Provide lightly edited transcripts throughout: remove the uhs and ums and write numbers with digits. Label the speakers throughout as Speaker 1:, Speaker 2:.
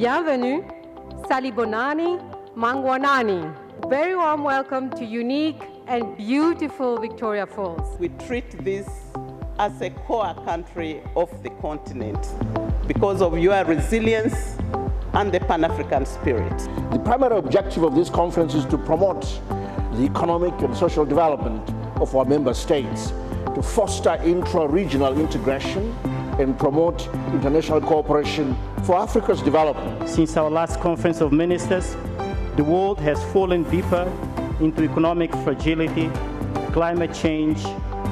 Speaker 1: Bienvenue, Salibonani, Mangwanani. Very warm welcome to unique and beautiful Victoria Falls.
Speaker 2: We treat this as a core country of the continent because of your resilience and the Pan-African spirit.
Speaker 3: The primary objective of this conference is to promote the economic and social development of our member states, to foster intra-regional integration and promote international cooperation for Africa's development.
Speaker 4: Since our last conference of ministers, the world has fallen deeper into economic fragility, climate change,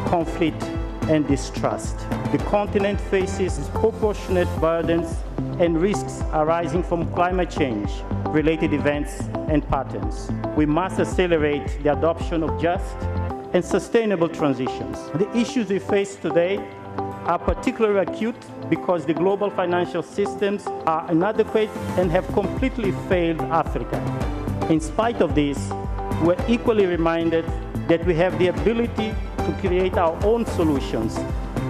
Speaker 4: conflict, and distrust. The continent faces disproportionate burdens and risks arising from climate change, related events and patterns. We must accelerate the adoption of just and sustainable transitions. The issues we face today are particularly acute because the global financial systems are inadequate and have completely failed Africa. In spite of this, we're equally reminded that we have the ability to create our own solutions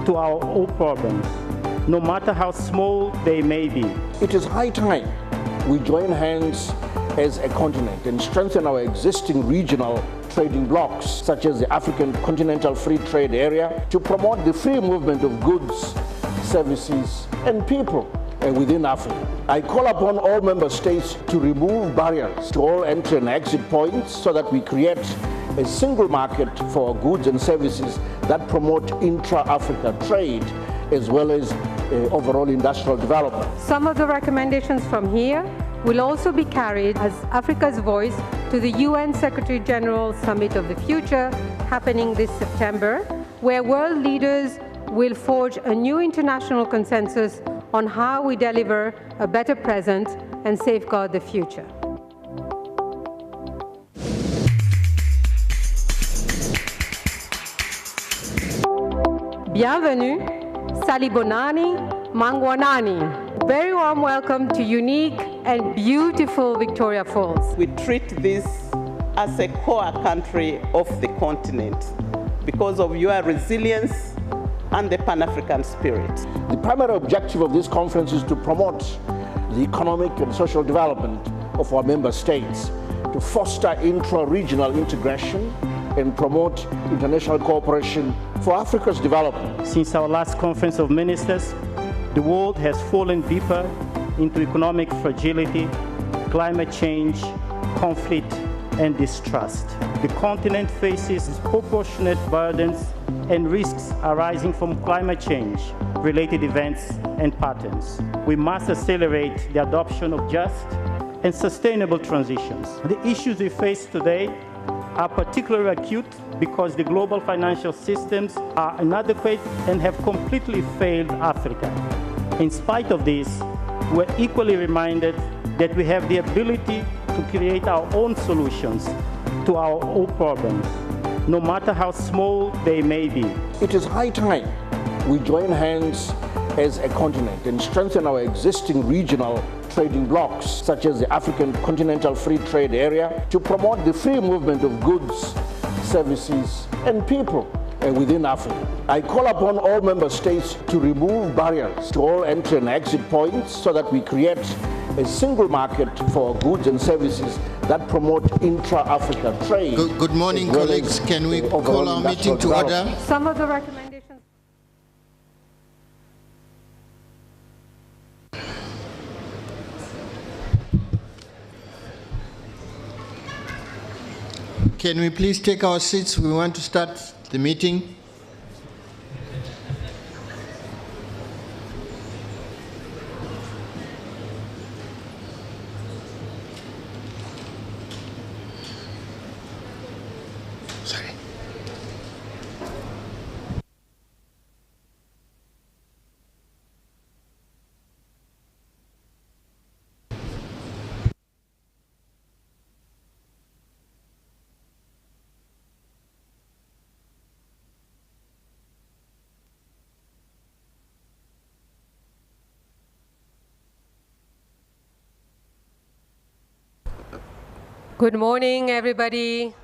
Speaker 4: to our own problems, no matter how small they may be.
Speaker 3: It is high time we join hands as a continent and strengthen our existing regional trading blocs, such as the African Continental Free Trade Area, to promote the free movement of goods, services, and people within Africa. I call upon all member states to remove barriers to all entry and exit points so that we create a single market for goods and services that promote intra-Africa trade as well as overall industrial development.
Speaker 1: Some of the recommendations from here will also be carried as Africa's voice to the UN Secretary General Summit of the Future happening this September, where world leaders will forge a new international consensus on how we deliver a better present and safeguard the future. Bienvenue, Salibonani, Mangwanani. Very warm welcome to unique and beautiful Victoria Falls.
Speaker 2: We treat this as a core country of the continent because of your resilience and the Pan-African spirit.
Speaker 3: The primary objective of this conference is to promote the economic and social development of our member states, to foster intra-regional integration and promote international cooperation for Africa's development.
Speaker 4: Since our last conference of ministers, the world has fallen deeper into economic fragility, climate change, conflict, and distrust. The continent faces disproportionate burdens and risks arising from climate change, related events and patterns. We must accelerate the adoption of just and sustainable transitions. The issues we face today are particularly acute because the global financial systems are inadequate and have completely failed Africa. In spite of this, we're equally reminded that we have the ability to create our own solutions to our own problems, no matter how small they may be.
Speaker 3: It is high time we join hands as a continent and strengthen our existing regional trading blocs, such as the African Continental Free Trade Area, to promote the free movement of goods, services, and people within Africa. I call upon all member states to remove barriers to all entry and exit points so that we create a single market for goods and services that promote intra-Africa trade.
Speaker 5: Good morning, colleagues. Can we call our meeting to order?
Speaker 1: Some of the recommendations.
Speaker 5: Can we please take our seats? We want to start the meeting. Sorry.
Speaker 1: Good morning, everybody.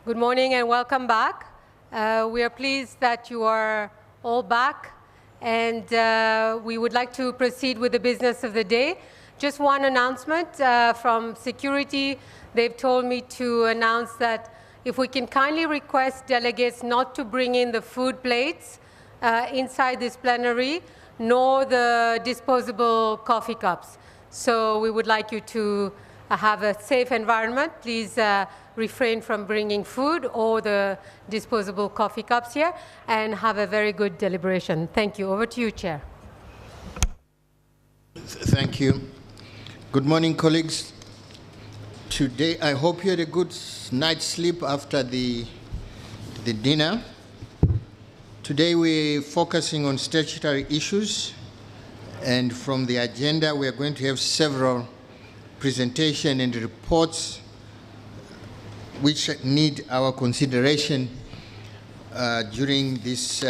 Speaker 1: Good morning and welcome back. We are pleased that you are all back, and we would like to proceed with the business of the day. Just one announcement from security. They've told me to announce that if we can kindly request delegates not to bring in the food plates inside this plenary, nor the disposable coffee cups. So we would like you to have a safe environment. Please refrain from bringing food or the disposable coffee cups here, and have a very good deliberation. Thank you. Over to you, Chair.
Speaker 5: Thank you. Good morning, colleagues. Today, I hope you had a good night's sleep after the dinner. Today, we're focusing on statutory issues, and from the agenda, we are going to have several presentations and reports which need our consideration during this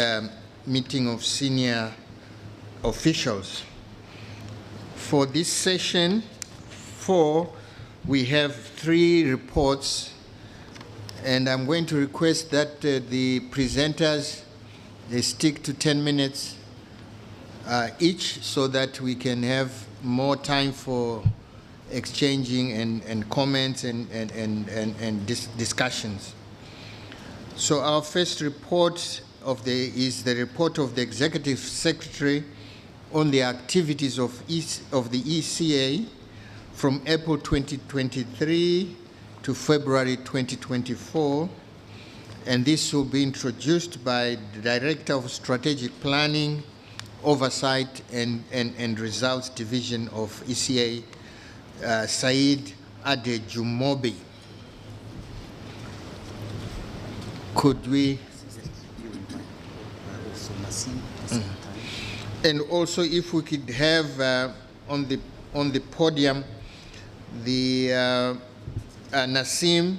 Speaker 5: meeting of senior officials. For this session 4, we have 3 reports, and I'm going to request that the presenters, they stick to 10 minutes each, so that we can have more time for exchanging and comments and discussions. So our first report is the report of the Executive Secretary on the activities of the ECA from April 2023 to February 2024, and this will be introduced by the Director of Strategic Planning, Oversight and Results Division of ECA, Said Adejumobi. Could we? And also, if we could have on the podium the Nassim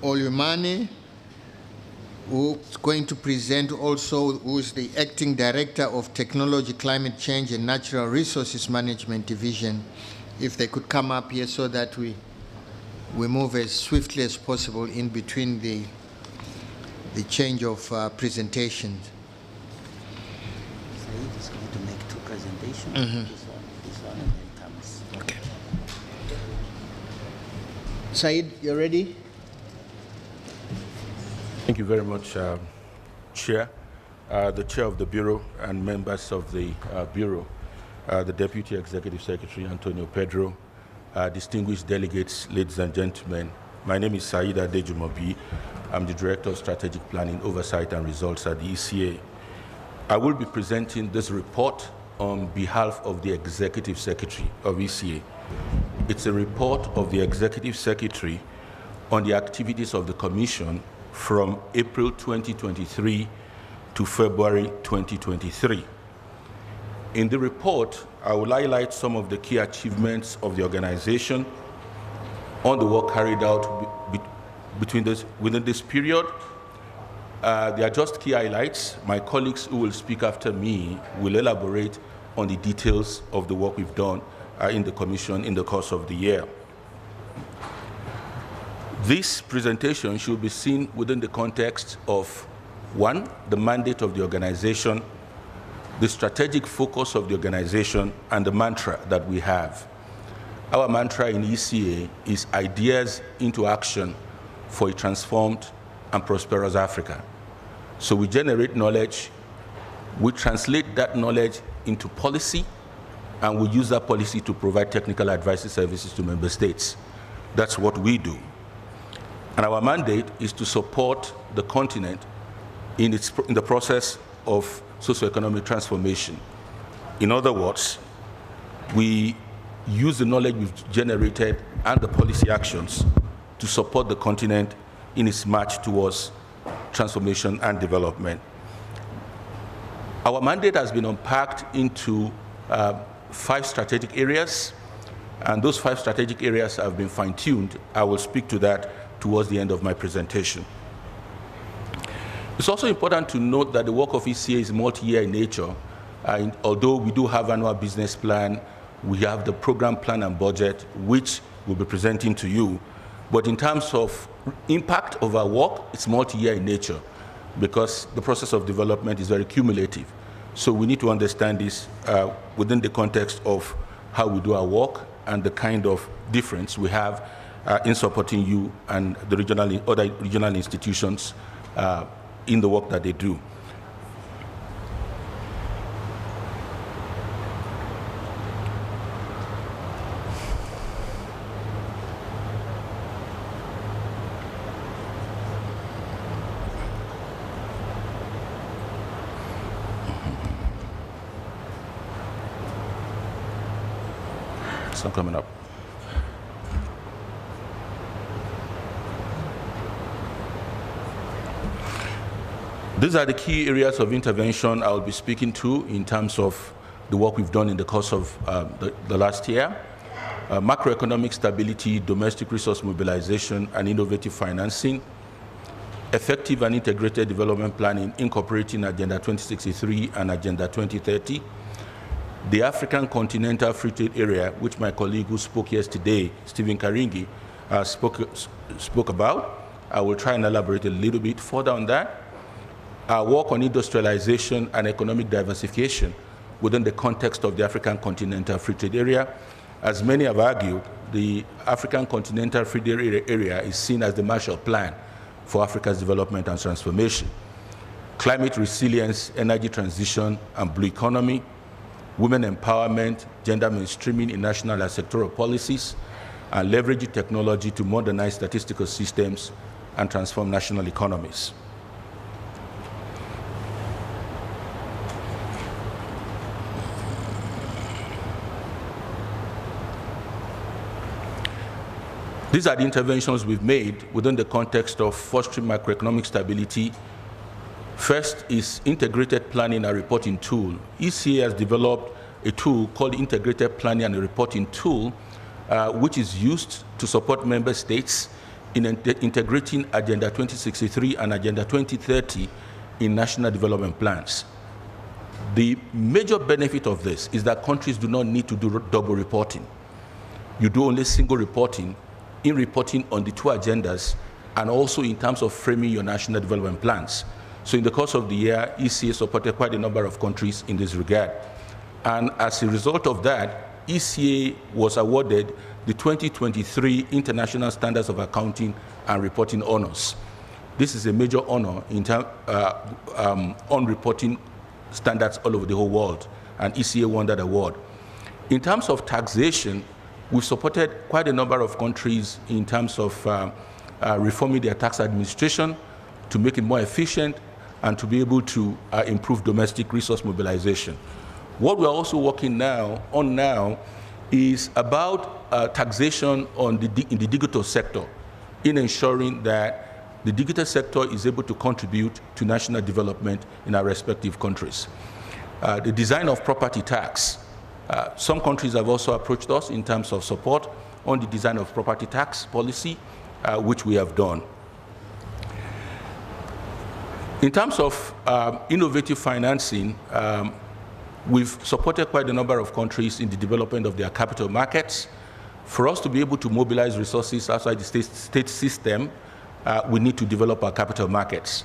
Speaker 5: Olumane, who's going to present also, who's the Acting Director of Technology, Climate Change and Natural Resources Management Division. If they could come up here so that we move as swiftly as possible in between the change of presentations.
Speaker 6: Said is going to make 2 presentations. This one, and then comes.
Speaker 5: Okay. Said, you ready?
Speaker 7: Thank you very much, Chair, the Chair of the Bureau and members of the Bureau, the Deputy Executive Secretary, Antonio Pedro, distinguished delegates, ladies and gentlemen. My name is Said Adejumobi. I'm the Director of Strategic Planning, Oversight and Results at the ECA. I will be presenting this report on behalf of the Executive Secretary of ECA. It's a report of the Executive Secretary on the activities of the Commission from April 2023 to February 2023. In the report, I will highlight some of the key achievements of the organization on the work carried out within this period. They are just key highlights. My colleagues who will speak after me will elaborate on the details of the work we've done in the Commission in the course of the year. This presentation should be seen within the context of 1, the mandate of the organization, the strategic focus of the organization, and the mantra that we have. Our mantra in ECA is ideas into action for a transformed and prosperous Africa. So we generate knowledge, we translate that knowledge into policy, and we use that policy to provide technical advisory services to member states. That's what we do. And our mandate is to support the continent in the process of socioeconomic transformation. In other words, we use the knowledge we've generated and the policy actions to support the continent in its march towards transformation and development. Our mandate has been unpacked into 5 strategic areas, and those 5 strategic areas have been fine-tuned. I will speak to that towards the end of my presentation. It's also important to note that the work of ECA is multi-year in nature. Although we do have annual business plan, we have the program plan and budget, which we'll be presenting to you. But in terms of impact of our work, it's multi-year in nature because the process of development is very cumulative. So we need to understand this within the context of how we do our work and the kind of difference we have in supporting you and the other regional institutions in the work that they do. It's not coming up. These are the key areas of intervention I will be speaking to in terms of the work we've done in the course of the last year. Macroeconomic stability, domestic resource mobilization, and innovative financing. Effective and integrated development planning incorporating Agenda 2063 and Agenda 2030. The African Continental Free Trade Area, which my colleague who spoke yesterday, Stephen Karingi, spoke about. I will try and elaborate a little bit further on that. Our work on industrialization and economic diversification within the context of the African Continental Free Trade Area. As many have argued, the African Continental Free Trade Area is seen as the Marshall Plan for Africa's development and transformation. Climate resilience, energy transition, and blue economy, women empowerment, gender mainstreaming in national and sectoral policies, and leveraging technology to modernize statistical systems and transform national economies. These are the interventions we've made within the context of fostering macroeconomic stability. First is integrated planning and reporting tool. ECA has developed a tool called Integrated Planning and Reporting Tool, which is used to support member states in integrating Agenda 2063 and Agenda 2030 in national development plans. The major benefit of this is that countries do not need to do double reporting. You do only single reporting in reporting on the two agendas and also in terms of framing your national development plans. So in the course of the year, ECA supported quite a number of countries in this regard. And as a result of that, ECA was awarded the 2023 International Standards of Accounting and Reporting Honors. This is a major honor in on reporting standards all over the whole world, and ECA won that award. In terms of taxation, we've supported quite a number of countries in terms of reforming their tax administration to make it more efficient and to be able to improve domestic resource mobilization. What we're also working on now is about taxation in the digital sector, in ensuring that the digital sector is able to contribute to national development in our respective countries. The design of property tax. Some countries have also approached us in terms of support on the design of property tax policy, which we have done. In terms of innovative financing, we've supported quite a number of countries in the development of their capital markets. For us to be able to mobilize resources outside the state system, we need to develop our capital markets.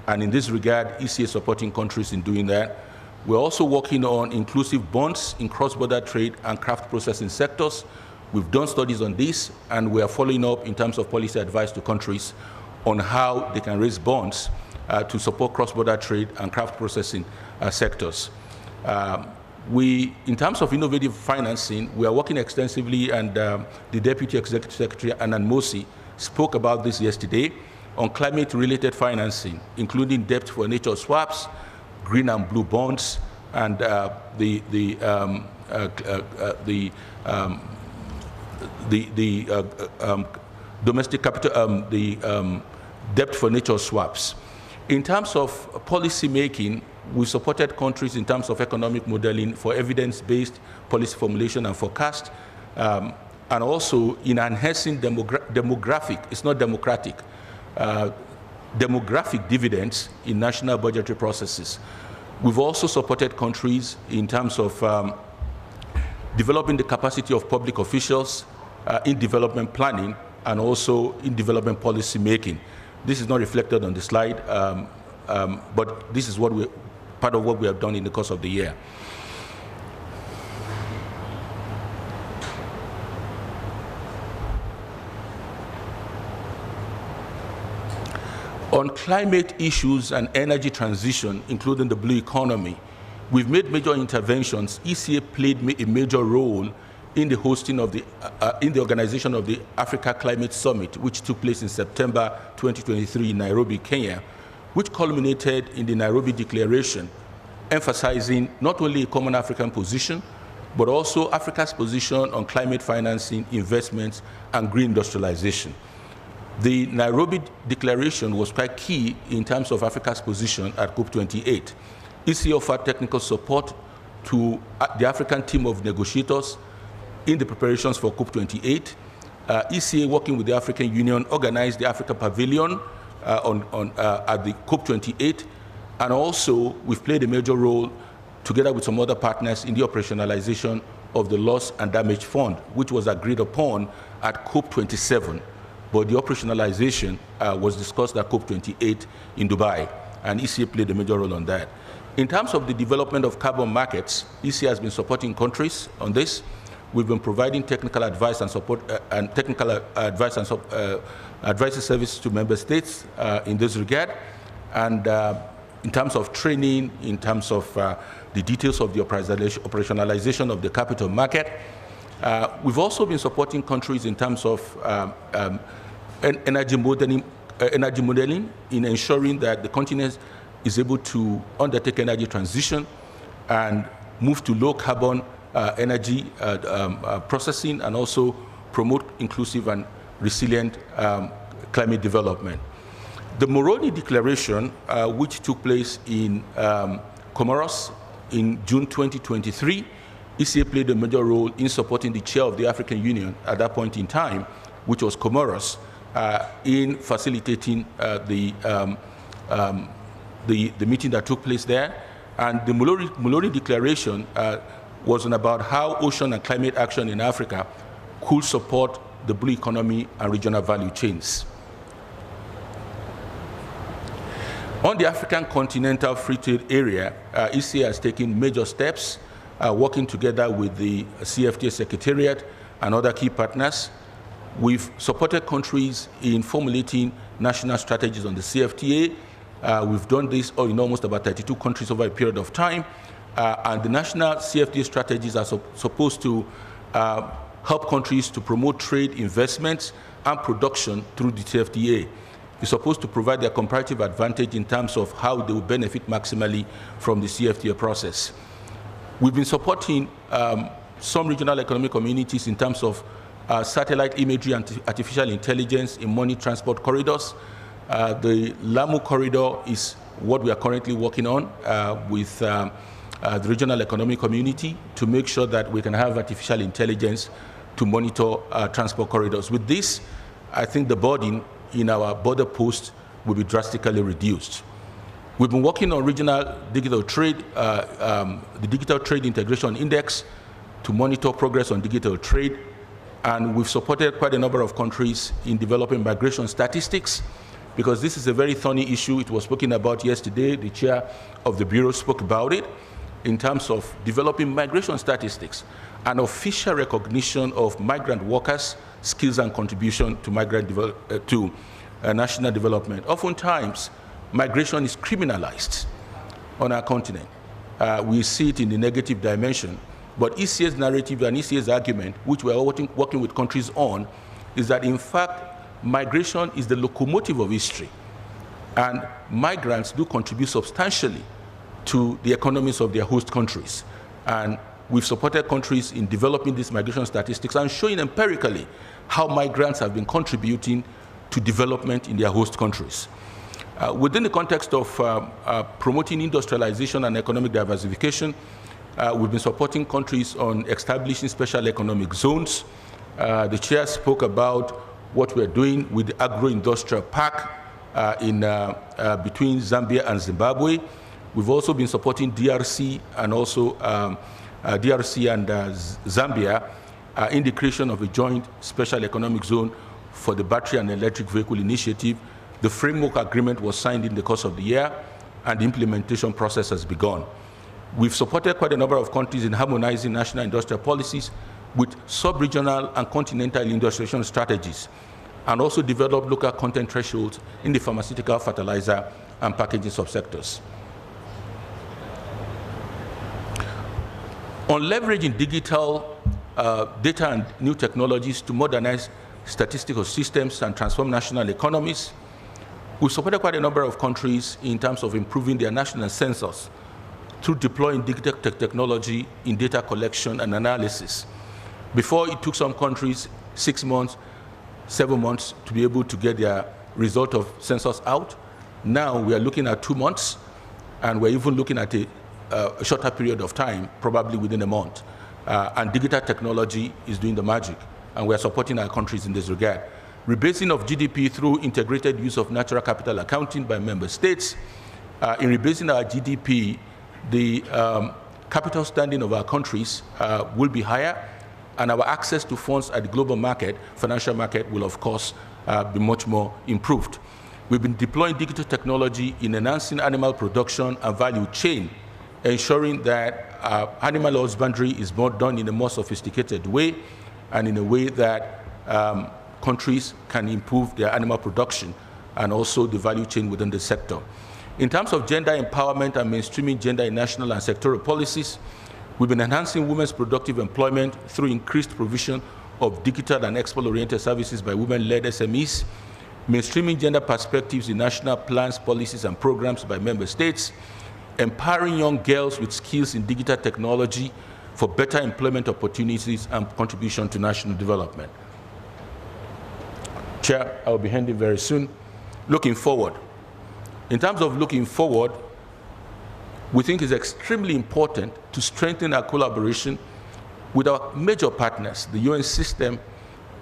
Speaker 7: And in this regard, ECA is supporting countries in doing that. We're also working on inclusive bonds in cross-border trade and craft processing sectors. We've done studies on this, and we are following up in terms of policy advice to countries on how they can raise bonds to support cross-border trade and craft processing sectors. In terms of innovative financing, we are working extensively, and the Deputy Executive Secretary, Anand Mosi, spoke about this yesterday, on climate-related financing, including debt for nature swaps, green and blue bonds, and domestic capital, debt for nature swaps. In terms of policy making, we supported countries in terms of economic modeling for evidence-based policy formulation and forecast, and also in enhancing demographic, it's not democratic, demographic dividends in national budgetary processes. We've also supported countries in terms of developing the capacity of public officials in development planning and also in development policy making. This is not reflected on the slide, but this is part of what we have done in the course of the year. On climate issues and energy transition, including the blue economy, we've made major interventions. ECA played a major role in the hosting of in the organization of the Africa Climate Summit, which took place in September 2023 in Nairobi, Kenya, which culminated in the Nairobi Declaration, emphasizing not only a common African position, but also Africa's position on climate financing, investments, and green industrialization. The Nairobi Declaration was quite key in terms of Africa's position at COP28. ECA offered technical support to the African team of negotiators in the preparations for COP28. ECA, working with the African Union, organized the Africa Pavilion at the COP28, and also we've played a major role together with some other partners in the operationalization of the Loss and Damage Fund, which was agreed upon at COP27, but the operationalization was discussed at COP28 in Dubai, and ECA played a major role on that. In terms of the development of carbon markets, ECA has been supporting countries on this. We've been providing technical advice and support and technical advice and advisory services to member states in this regard. And in terms of training, in terms of the details of the operationalization of the capital market, we've also been supporting countries in terms of energy modeling in ensuring that the continent is able to undertake energy transition and move to low carbon energy processing, and also promote inclusive and resilient climate development. The Moroni Declaration, which took place in Comoros in June 2023, ECA played a major role in supporting the chair of the African Union at that point in time, which was Comoros, in facilitating the meeting that took place there. And the Moroni Declaration was about how ocean and climate action in Africa could support the blue economy and regional value chains. On the African Continental Free Trade Area, ECA has taken major steps, working together with the CFTA Secretariat and other key partners. We've supported countries in formulating national strategies on the CFTA. We've done this in almost about 32 countries over a period of time. And the national CFTA strategies are supposed to help countries to promote trade, investments, and production through the CFTA. It's supposed to provide their comparative advantage in terms of how they will benefit maximally from the CFTA process. We've been supporting some regional economic communities in terms of satellite imagery and artificial intelligence in money transport corridors. The Lamu corridor is what we are currently working on with the regional economic community to make sure that we can have artificial intelligence to monitor transport corridors. With this, I think the burden in our border posts will be drastically reduced. We've been working on regional digital trade, the Digital Trade Integration Index, to monitor progress on digital trade, and we've supported quite a number of countries in developing migration statistics, because this is a very thorny issue. It was spoken about yesterday. The chair of the Bureau spoke about it in terms of developing migration statistics and official recognition of migrant workers' skills and contribution to national development. Oftentimes, migration is criminalized on our continent. We see it in the negative dimension, but ECA's narrative and ECA's argument, which we're working with countries on, is that in fact, migration is the locomotive of history, and migrants do contribute substantially to the economies of their host countries. And we've supported countries in developing these migration statistics and showing empirically how migrants have been contributing to development in their host countries. Within the context of promoting industrialization and economic diversification, we've been supporting countries on establishing special economic zones. The chair spoke about what we're doing with the agro-industrial park between Zambia and Zimbabwe. We've also been supporting DRC and also DRC and Zambia in the creation of a joint special economic zone for the battery and electric vehicle initiative. The framework agreement was signed in the course of the year, and the implementation process has begun. We've supported quite a number of countries in harmonizing national industrial policies with sub-regional and continental industrialization strategies. and also develop local content thresholds in the pharmaceutical, fertilizer, and packaging subsectors. On leveraging digital data and new technologies to modernize statistical systems and transform national economies, we supported quite a number of countries in terms of improving their national census through deploying digital technology in data collection and analysis. Before, it took some countries 6 months, 7 months to be able to get their result of census out. Now we are looking at 2 months, and we're even looking at a shorter period of time, probably within a month. And digital technology is doing the magic, and we're supporting our countries in this regard. Rebasing of GDP through integrated use of natural capital accounting by member states. In rebasing our GDP, the capital standing of our countries will be higher, and our access to funds at the global market, financial market, will of course be much more improved. We've been deploying digital technology in enhancing animal production and value chain, ensuring that animal husbandry is more done in a more sophisticated way and in a way that countries can improve their animal production and also the value chain within the sector. In terms of gender empowerment and mainstreaming gender in national and sectoral policies, we've been enhancing women's productive employment through increased provision of digital and export-oriented services by women-led SMEs, mainstreaming gender perspectives in national plans, policies, and programs by member states, empowering young girls with skills in digital technology for better employment opportunities and contribution to national development. Chair, I will be ending very soon. Looking forward. In terms of looking forward, we think it's extremely important to strengthen our collaboration with our major partners, the UN system,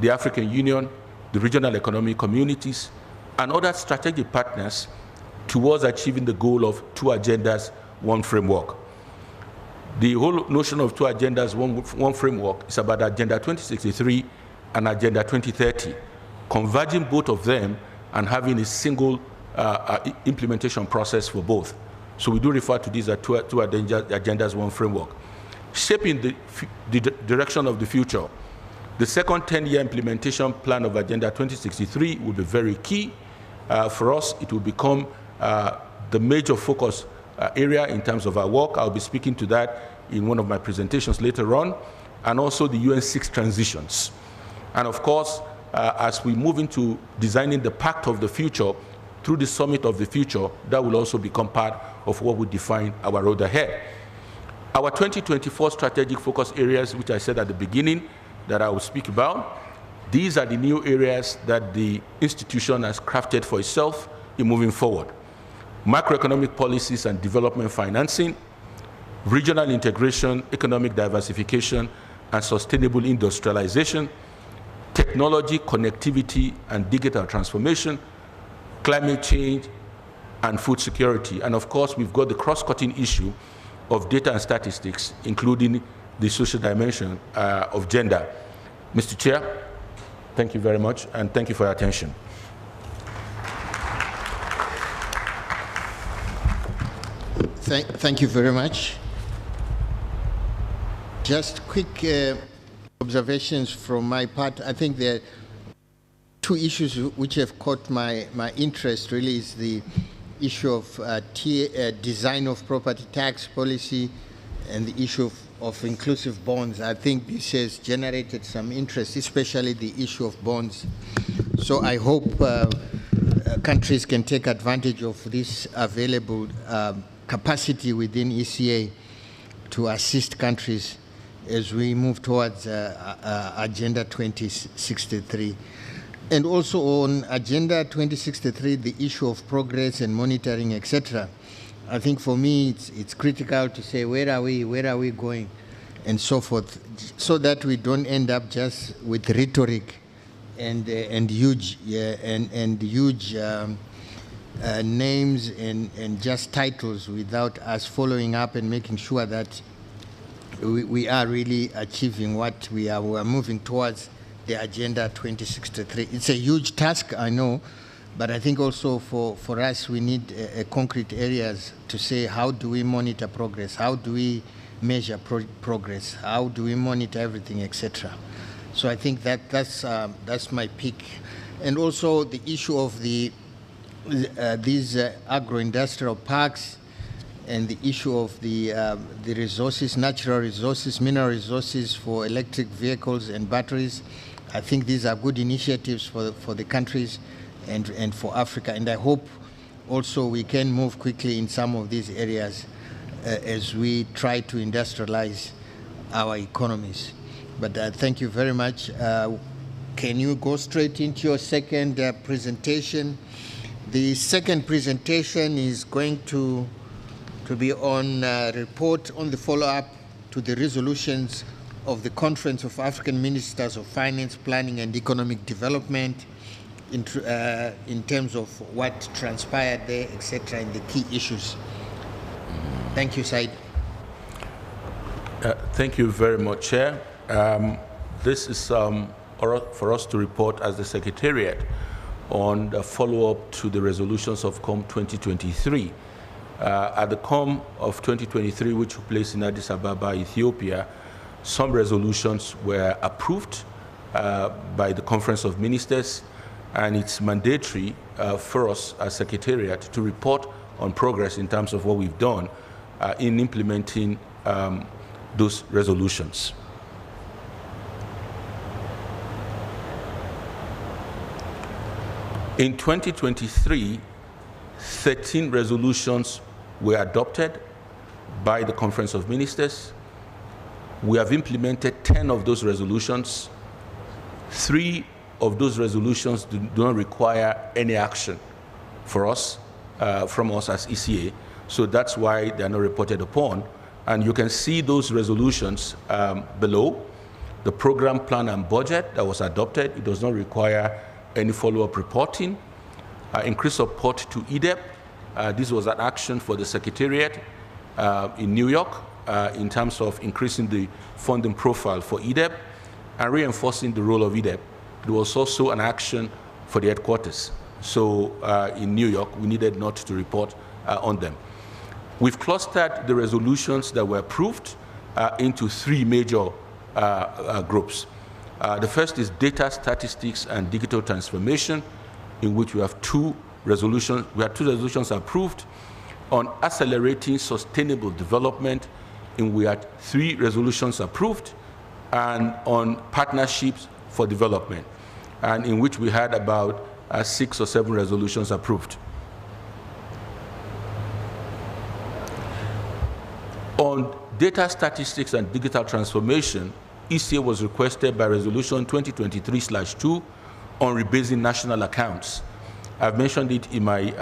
Speaker 7: the African Union, the regional economic communities, and other strategic partners towards achieving the goal of 2 agendas, 1 framework. The whole notion of 2 agendas, one framework is about Agenda 2063 and Agenda 2030, converging both of them and having a single implementation process for both. So we do refer to these as 2 agendas, 1 framework. Shaping the direction of the future. The second 10-year implementation plan of Agenda 2063 will be very key. For us, it will become the major focus area in terms of our work. I'll be speaking to that in one of my presentations later on, and also the UN 6 transitions. And of course, as we move into designing the Pact of the Future through the Summit of the Future, that will also become part of what will define our road ahead. Our 2024 strategic focus areas, which I said at the beginning that I will speak about, these are the new areas that the institution has crafted for itself in moving forward. Macroeconomic policies and development financing, regional integration, economic diversification, and sustainable industrialization, technology, connectivity, and digital transformation, climate change, and food security. And of course, we've got the cross-cutting issue of data and statistics, including the social dimension of gender. Mr. Chair, thank you very much, and thank you for your attention.
Speaker 5: Thank you very much. Just quick observations from my part. I think there are 2 issues which have caught my interest. Really is the issue of design of property tax policy and the issue of inclusive bonds. I think this has generated some interest, especially the issue of bonds. So I hope countries can take advantage of this available capacity within ECA to assist countries as we move towards Agenda 2063. And also on Agenda 2063, the issue of progress and monitoring, etc. I think for me, it's critical to say, where are we going, and so forth, so that we don't end up just with rhetoric and huge names and just titles without us following up and making sure that we are really achieving what we are moving towards the Agenda 2063. It's a huge task, I know, but I think also for us, we need concrete areas to say, how do we monitor progress? How do we measure progress? How do we monitor everything, etc.? So I think that's my pick. and also the issue of these agro-industrial parks, and the issue of the resources, natural resources, mineral resources for electric vehicles and batteries. I think these are good initiatives for the countries and for Africa, and I hope also we can move quickly in some of these areas as we try to industrialize our economies. But thank you very much. Can you go straight into your second presentation? The second presentation is going to be on report on the follow-up to the resolutions of the Conference of African Ministers of Finance, Planning and Economic Development in terms of what transpired there, etc., and the key issues. Thank you, Said.
Speaker 7: Thank you very much, Chair. This is for us to report as the Secretariat on the follow-up to the resolutions of COM 2023. At the COM of 2023, which took place in Addis Ababa, Ethiopia, some resolutions were approved by the Conference of Ministers, and it's mandatory for us as Secretariat to report on progress in terms of what we've done in implementing those resolutions. In 2023, 13 resolutions were adopted by the Conference of Ministers. We have implemented 10 of those resolutions. 3 of those resolutions do not require any action for us, from us as ECA, so that's why they are not reported upon. And you can see those resolutions below. The program, plan, and budget that was adopted, it does not require any follow-up reporting. Increased support to EDEP. This was an action for the Secretariat in New York in terms of increasing the funding profile for EDEP and reinforcing the role of EDEP. There was also an action for the headquarters. So in New York, we needed not to report on them. We've clustered the resolutions that were approved into 3 major groups. The first is data, statistics, and digital transformation, in which we have 2 resolutions. We had 2 resolutions approved. On accelerating sustainable development, and we had 3 resolutions approved, and on partnerships for development, and in which we had about 6 or 7 resolutions approved. On data, statistics, and digital transformation, ECA was requested by Resolution 2023/2 on rebasing national accounts. I've mentioned it in my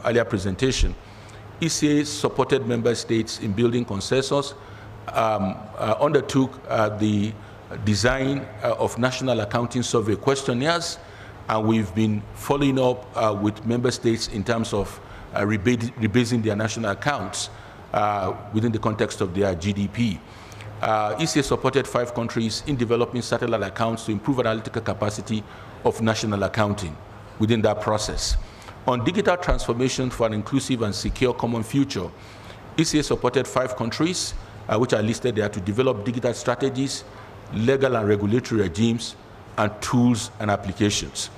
Speaker 7: earlier presentation. ECA supported member states in building consensus, undertook the design of national accounting survey questionnaires, and we've been following up with member states in terms of rebasing their national accounts within the context of their GDP. ECA supported 5 countries in developing satellite accounts to improve analytical capacity of national accounting within that process. On digital transformation for an inclusive and secure common future, ECA supported 5 countries, which are listed there, to develop digital strategies, legal and regulatory regimes, and tools and applications.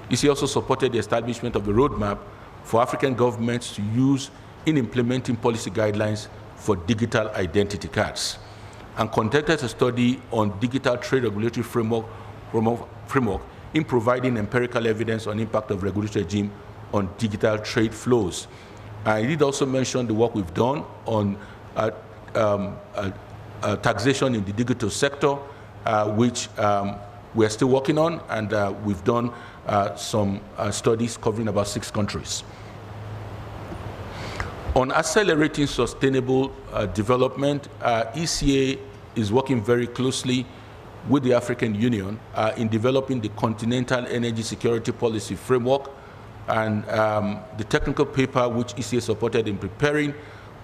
Speaker 7: ECA also supported the establishment of the roadmap for African governments to use in implementing policy guidelines for digital identity cards, and conducted a study on digital trade regulatory framework in providing empirical evidence on impact of regulatory regime on digital trade flows. I did also mention the work we've done on taxation in the digital sector, which we're still working on, and we've done some studies covering about 6 countries. On accelerating sustainable development, ECA is working very closely with the African Union in developing the Continental Energy Security Policy Framework, and the technical paper which ECA supported in preparing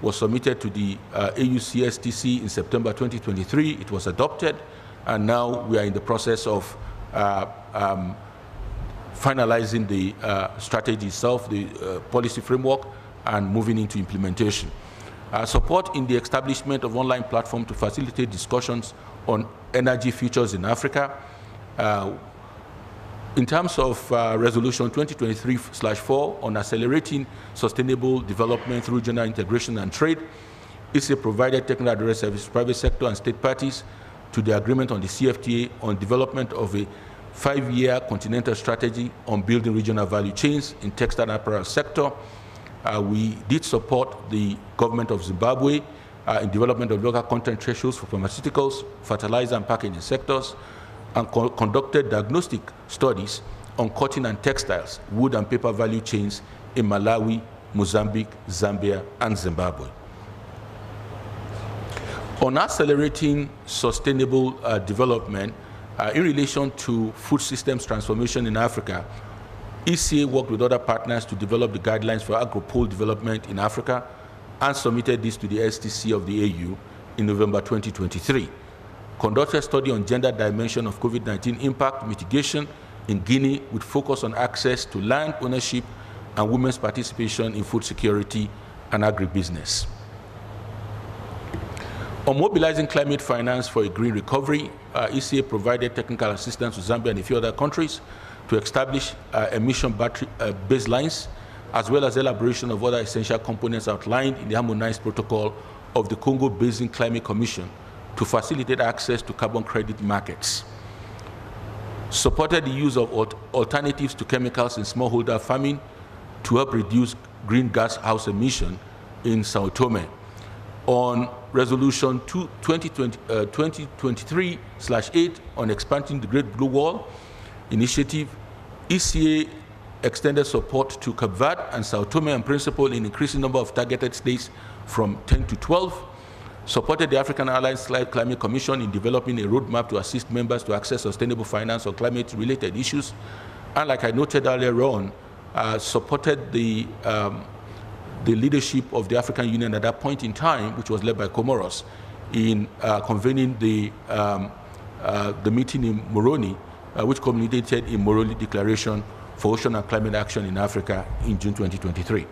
Speaker 7: was submitted to the AUCSTC in September 2023. It was adopted, and now we are in the process of finalizing the strategy itself, the policy framework, and moving into implementation. Support in the establishment of online platform to facilitate discussions on energy futures in Africa. In terms of Resolution 2023/4 on accelerating sustainable development through regional integration and trade, ECA provided technical advisory service to private sector and state parties to the agreement on the CFTA on development of a 5-year continental strategy on building regional value chains in textile and apparel sector. We did support the government of Zimbabwe in development of local content thresholds for pharmaceuticals, fertilizer and packaging sectors, and conducted diagnostic studies on cotton and textiles, wood and paper value chains in Malawi, Mozambique, Zambia, and Zimbabwe. On accelerating sustainable development in relation to food systems transformation in Africa, ECA worked with other partners to develop the guidelines for agro-pole development in Africa and submitted this to the STC of the AU in November 2023. Conducted a study on gender dimension of COVID-19 impact mitigation in Guinea with focus on access to land ownership and women's participation in food security and agribusiness. On mobilizing climate finance for a green recovery, ECA provided technical assistance to Zambia and a few other countries to establish emission battery baselines, as well as elaboration of other essential components outlined in the harmonized protocol of the Congo Basin Climate Commission to facilitate access to carbon credit markets. Supported the use of alternatives to chemicals in smallholder farming to help reduce greenhouse gas emission in Sao Tome. On Resolution 2023/8 on expanding the Great Blue Wall initiative, ECA extended support to Cape Verde and Sao Tome and Principe in increasing number of targeted states from 10 to 12, supported the African Alliance Climate Commission in developing a roadmap to assist members to access sustainable finance on climate-related issues, and like I noted earlier on, supported the leadership of the African Union at that point in time, which was led by Comoros, in convening the meeting in Moroni, which culminated in Moroni Declaration for Ocean and Climate Action in Africa in June 2023.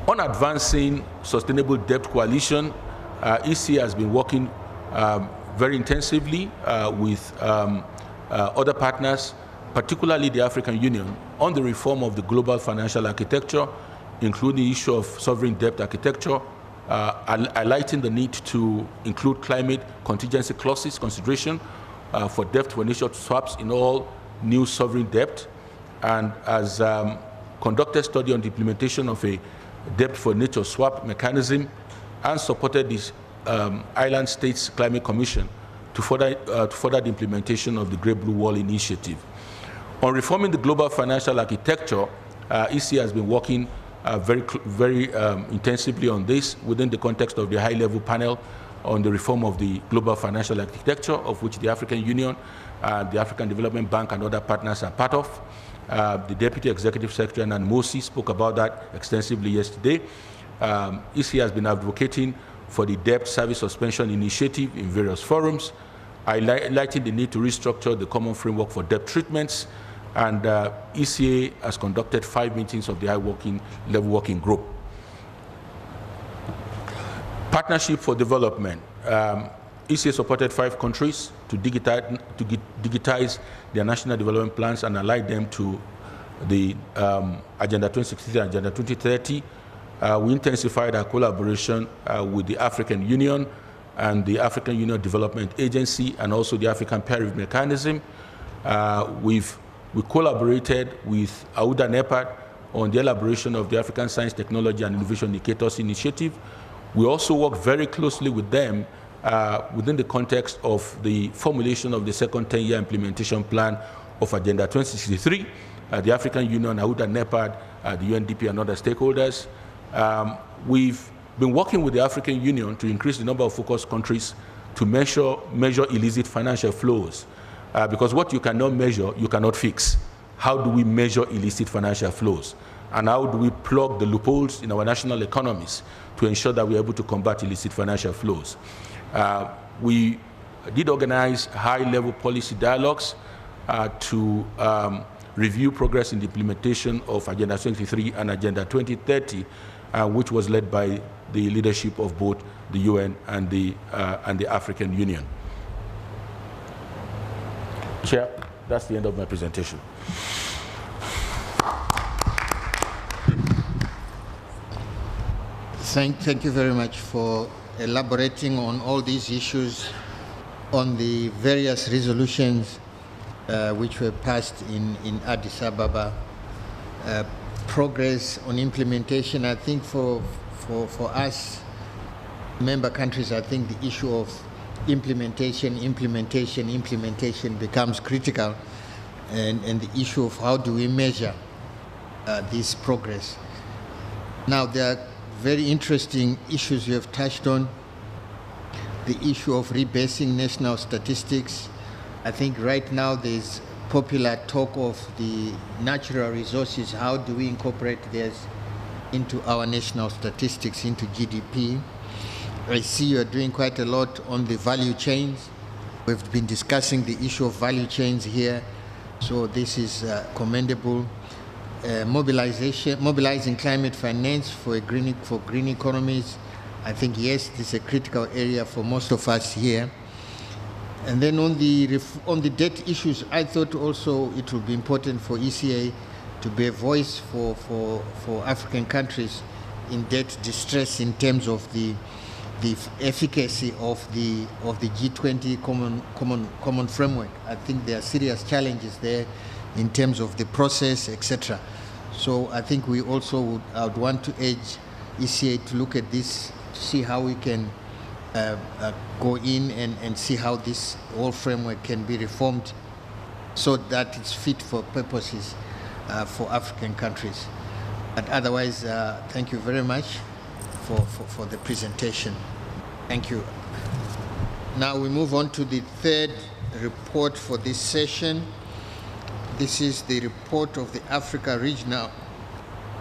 Speaker 7: On advancing Sustainable Debt Coalition, ECA has been working very intensively with other partners, particularly the African Union, on the reform of the global financial architecture, including the issue of sovereign debt architecture, highlighting the need to include climate contingency clauses consideration for debt for nature swaps in all new sovereign debt, and has conducted study on the implementation of a debt for nature swap mechanism, and supported this Island States Climate Commission to further the implementation of the Great Blue Wall initiative. On reforming the global financial architecture, ECA has been working very intensively on this within the context of the high-level panel on the reform of the global financial architecture, of which the African Union, the African Development Bank, and other partners are part of. The Deputy Executive Secretary, Nan Mosi, spoke about that extensively yesterday. ECA has been advocating for the debt service suspension initiative in various forums, highlighting the need to restructure the common framework for debt treatments, and ECA has conducted 5 meetings of the high-level working group. Partnership for Development. ECA supported 5 countries to digitize their national development plans and align them to the Agenda 2063 and Agenda 2030. We intensified our collaboration with the African Union and the African Union Development Agency, and also the African Peer Review Mechanism. We collaborated with AUDA NEPAD on the elaboration of the African Science, Technology and Innovation Indicators Initiative. We also work very closely with them within the context of the formulation of the second 10-year implementation plan of Agenda 2063, the African Union, AUDA NEPAD, the UNDP, and other stakeholders. We've been working with the African Union to increase the number of focus countries to measure illicit financial flows. Because what you cannot measure, you cannot fix. How do we measure illicit financial flows? And how do we plug the loopholes in our national economies to ensure that we're able to combat illicit financial flows? We did organize high-level policy dialogues to review progress in the implementation of Agenda 23 and Agenda 2030, which was led by the leadership of both the UN and the African Union. Chair, that's the end of my presentation.
Speaker 5: Thank you very much for elaborating on all these issues, on the various resolutions which were passed in Addis Ababa. Progress on implementation, I think for us member countries, I think the issue of implementation becomes critical, and the issue of how do we measure this progress. Now, there are very interesting issues you have touched on. The issue of rebasing national statistics. I think right now there's popular talk of the natural resources. How do we incorporate this into our national statistics, into GDP? I see you are doing quite a lot on the value chains. We've been discussing the issue of value chains here, so this is commendable. Mobilizing climate finance for green economies. I think, yes, this is a critical area for most of us here. And then on the debt issues, I thought also it would be important for ECA to be a voice for African countries in debt distress in terms of the efficacy of the G20 common framework. I think there are serious challenges there in terms of the process, etc. So I think we also I would want to urge ECA to look at this, to see how we can go in and see how this whole framework can be reformed so that it's fit for purposes for African countries. But otherwise, thank you very much for the presentation. Thank you. Now we move on to the third report for this session. This is the report of the Africa Regional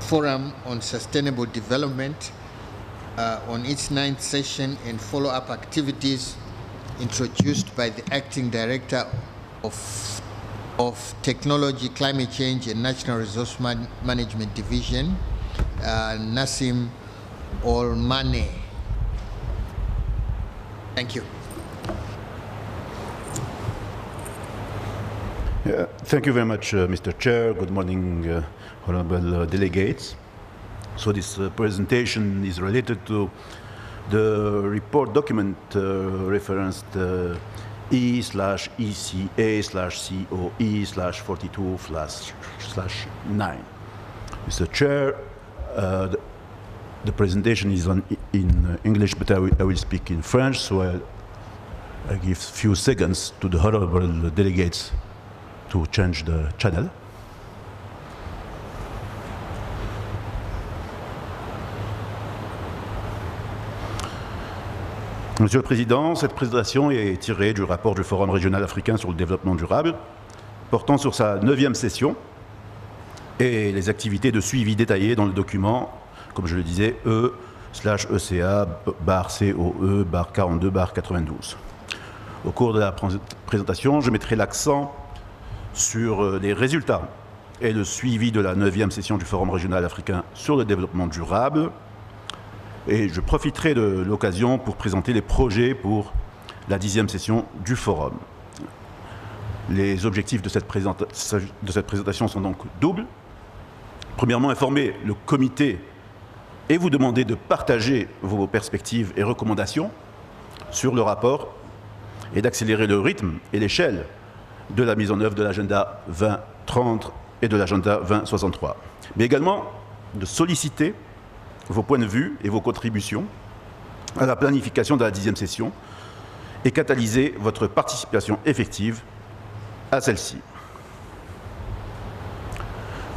Speaker 5: Forum on Sustainable Development on its 9th session and follow-up activities introduced by the Acting Director of Technology, Climate Change and National Resource Management Division, Nassim Olmane. Thank you.
Speaker 8: Thank you very much, Mr. Chair. Good morning, honorable delegates. So this presentation is related to the report document referenced E/ECA/COE/42/9. Mr. Chair, the presentation is in English, but I will speak in French, so I give a few seconds to the honorable delegates to change the channel. Monsieur le Président, cette présentation est tirée du rapport du Forum régional africain sur le développement durable, portant sur sa 9e session et les activités de suivi détaillées dans le document, comme je le disais, E/ECA/COE/42/92. Au cours de la présentation, je mettrai l'accent sur les résultats et le suivi de la 9e session du Forum régional africain sur le développement durable. Et je profiterai de l'occasion pour présenter les projets pour la 10e session du Forum. Les objectifs de cette présentation sont donc doubles. Premièrement, informer le comité et vous demander de partager vos perspectives et recommandations sur le rapport et d'accélérer le rythme et l'échelle de la mise en œuvre de l'agenda 2030 et de l'agenda 2063. Mais également de solliciter vos points de vue et vos contributions à la planification de la 10e session et catalyser votre participation effective à celle-ci.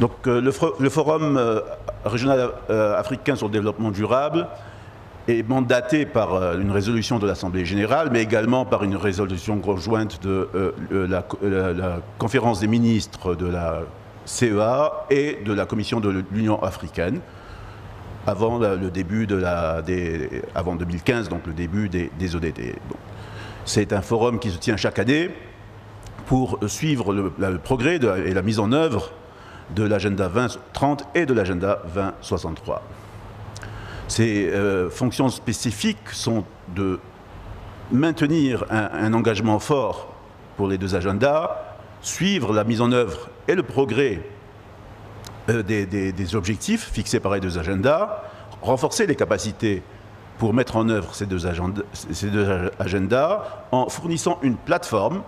Speaker 8: Donc le Forum régional africain sur le développement durable est mandaté par une résolution de l'Assemblée générale, mais également par une résolution conjointe de la conférence des ministres de la CEA et de la Commission de l'Union africaine, avant le début avant 2015, donc le début des ODD. Bon. C'est un forum qui se tient chaque année pour suivre le progrès et la mise en œuvre de l'agenda 2030 et de l'agenda 2063. Ces fonctions spécifiques sont de maintenir un engagement fort pour les deux agendas suivre la mise en œuvre et le progrès des objectifs fixés par les deux agendas, renforcer les capacités pour mettre en œuvre ces deux agendas en fournissant une plateforme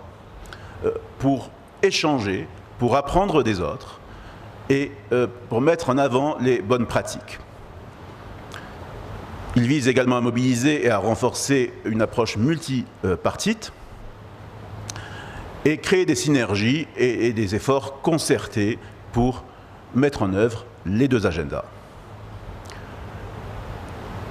Speaker 8: pour échanger, pour apprendre des autres et pour mettre en avant les bonnes pratiques. Il vise également à mobiliser et à renforcer une approche multipartite et créer des synergies et des efforts concertés pour mettre en œuvre les deux agendas.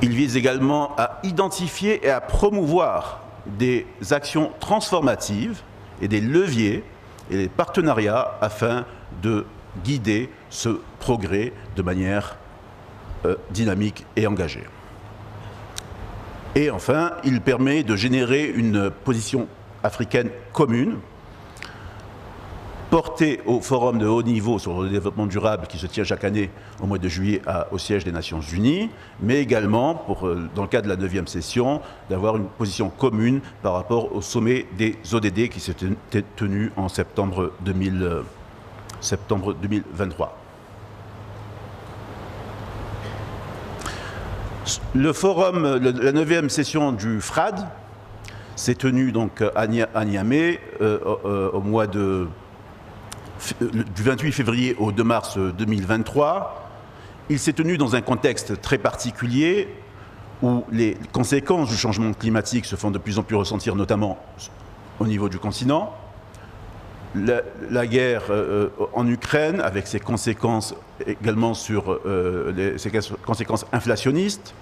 Speaker 8: Il vise également à identifier et à promouvoir des actions transformatives et des leviers et des partenariats afin de guider ce progrès de manière dynamique et engagée. Et enfin, il permet de générer une position africaine commune, portée au Forum de haut niveau sur le développement durable qui se tient chaque année au mois de juillet au siège des Nations Unies, mais également, dans le cadre de la 9e session, d'avoir une position commune par rapport au sommet des ODD qui s'est tenu en septembre 2023. Le forum, la 9e session du FRAD s'est tenue donc à Niamey au mois du 28 février au 2 mars 2023. Il s'est tenu dans un contexte très particulier où les conséquences du changement climatique se font de plus en plus ressentir, notamment au niveau du continent. La guerre en Ukraine, avec ses conséquences également sur ses conséquences inflationnistes,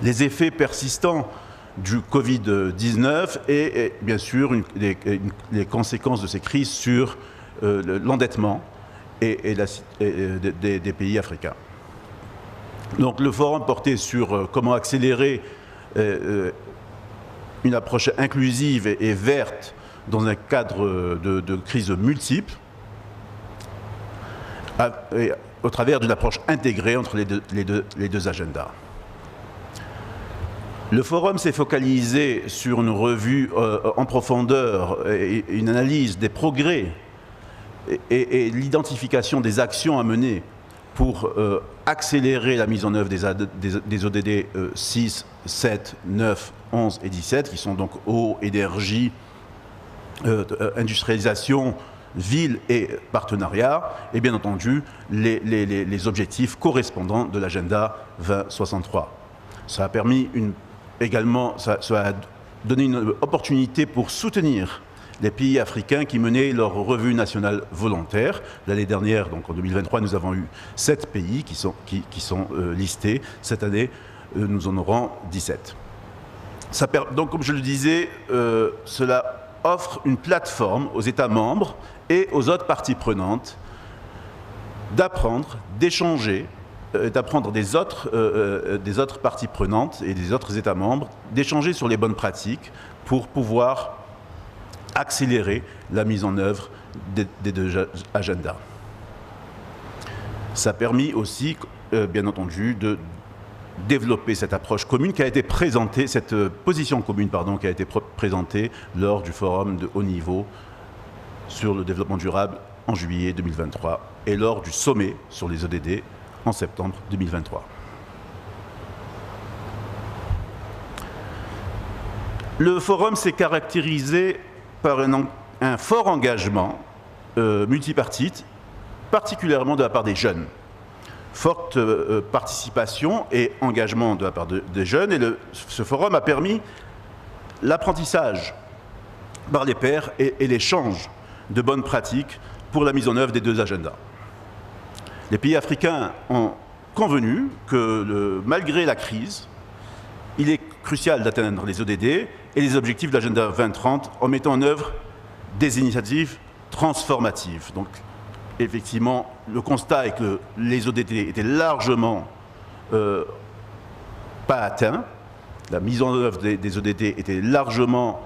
Speaker 8: les effets persistants du Covid-19 et bien sûr les conséquences de ces crises sur l'endettement des pays africains. Donc le forum portait sur comment accélérer une approche inclusive et verte dans un cadre de crise multiple, au travers d'une approche intégrée entre les deux agendas. Le forum s'est focalisé sur une revue en profondeur et une analyse des progrès et l'identification des actions à mener pour accélérer la mise en œuvre des ODD 6, 7, 9, 11 et 17, qui sont donc eau, énergie, industrialisation, ville et partenariat, et bien entendu les objectifs correspondants de l'agenda 2063. Ça a permis ça a donné une opportunité pour soutenir les pays africains qui menaient leur revue nationale volontaire. L'année dernière, donc en 2023, nous avons eu 7 pays qui sont listés. Cette année, nous en aurons 17. Donc, comme je le disais, cela offre une plateforme aux États membres et aux autres parties prenantes d'apprendre, d'échanger, d'apprendre des autres parties prenantes et des autres États membres, d'échanger sur les bonnes pratiques pour pouvoir accélérer la mise en œuvre des deux agendas. Ça a permis aussi, bien entendu, de développer cette approche commune qui a été présentée, cette position commune, pardon, qui a été présentée lors du forum de haut niveau sur le développement durable en juillet 2023 et lors du sommet sur les ODD en septembre 2023. Le forum s'est caractérisé par un fort engagement multipartite, particulièrement de la part des jeunes. Forte participation et engagement de la part des jeunes. Et ce forum a permis l'apprentissage par les pairs et l'échange de bonnes pratiques pour la mise en œuvre des deux agendas. Les pays africains ont convenu que malgré la crise, il est crucial d'atteindre les ODD et les objectifs de l'agenda 2030 en mettant en œuvre des initiatives transformatives. Donc, effectivement, le constat est que les ODD étaient largement pas atteints. La mise en œuvre des ODD était largement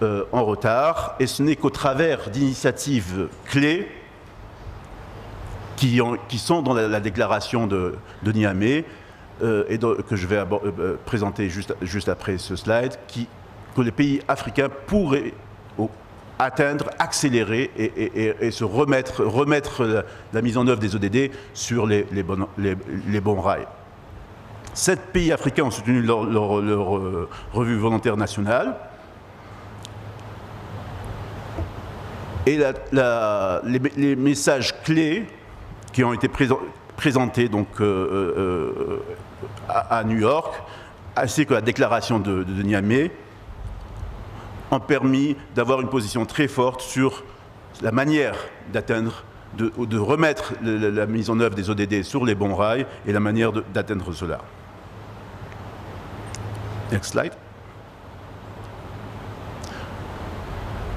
Speaker 8: en retard, et ce n'est qu'au travers d'initiatives clés qui sont dans la déclaration de Niamey, que je vais présenter juste après ce slide, que les pays africains pourraient, atteindre, accélérer et se remettre la mise en œuvre des ODD sur les bons rails. 7 pays africains ont soutenu leur revue volontaire nationale. Et les messages clés qui ont été présentés donc, à New York, ainsi que la déclaration de Niamey, ont permis d'avoir une position très forte sur la manière d'atteindre, de remettre la mise en œuvre des ODD sur les bons rails et la manière d'atteindre cela. Next slide.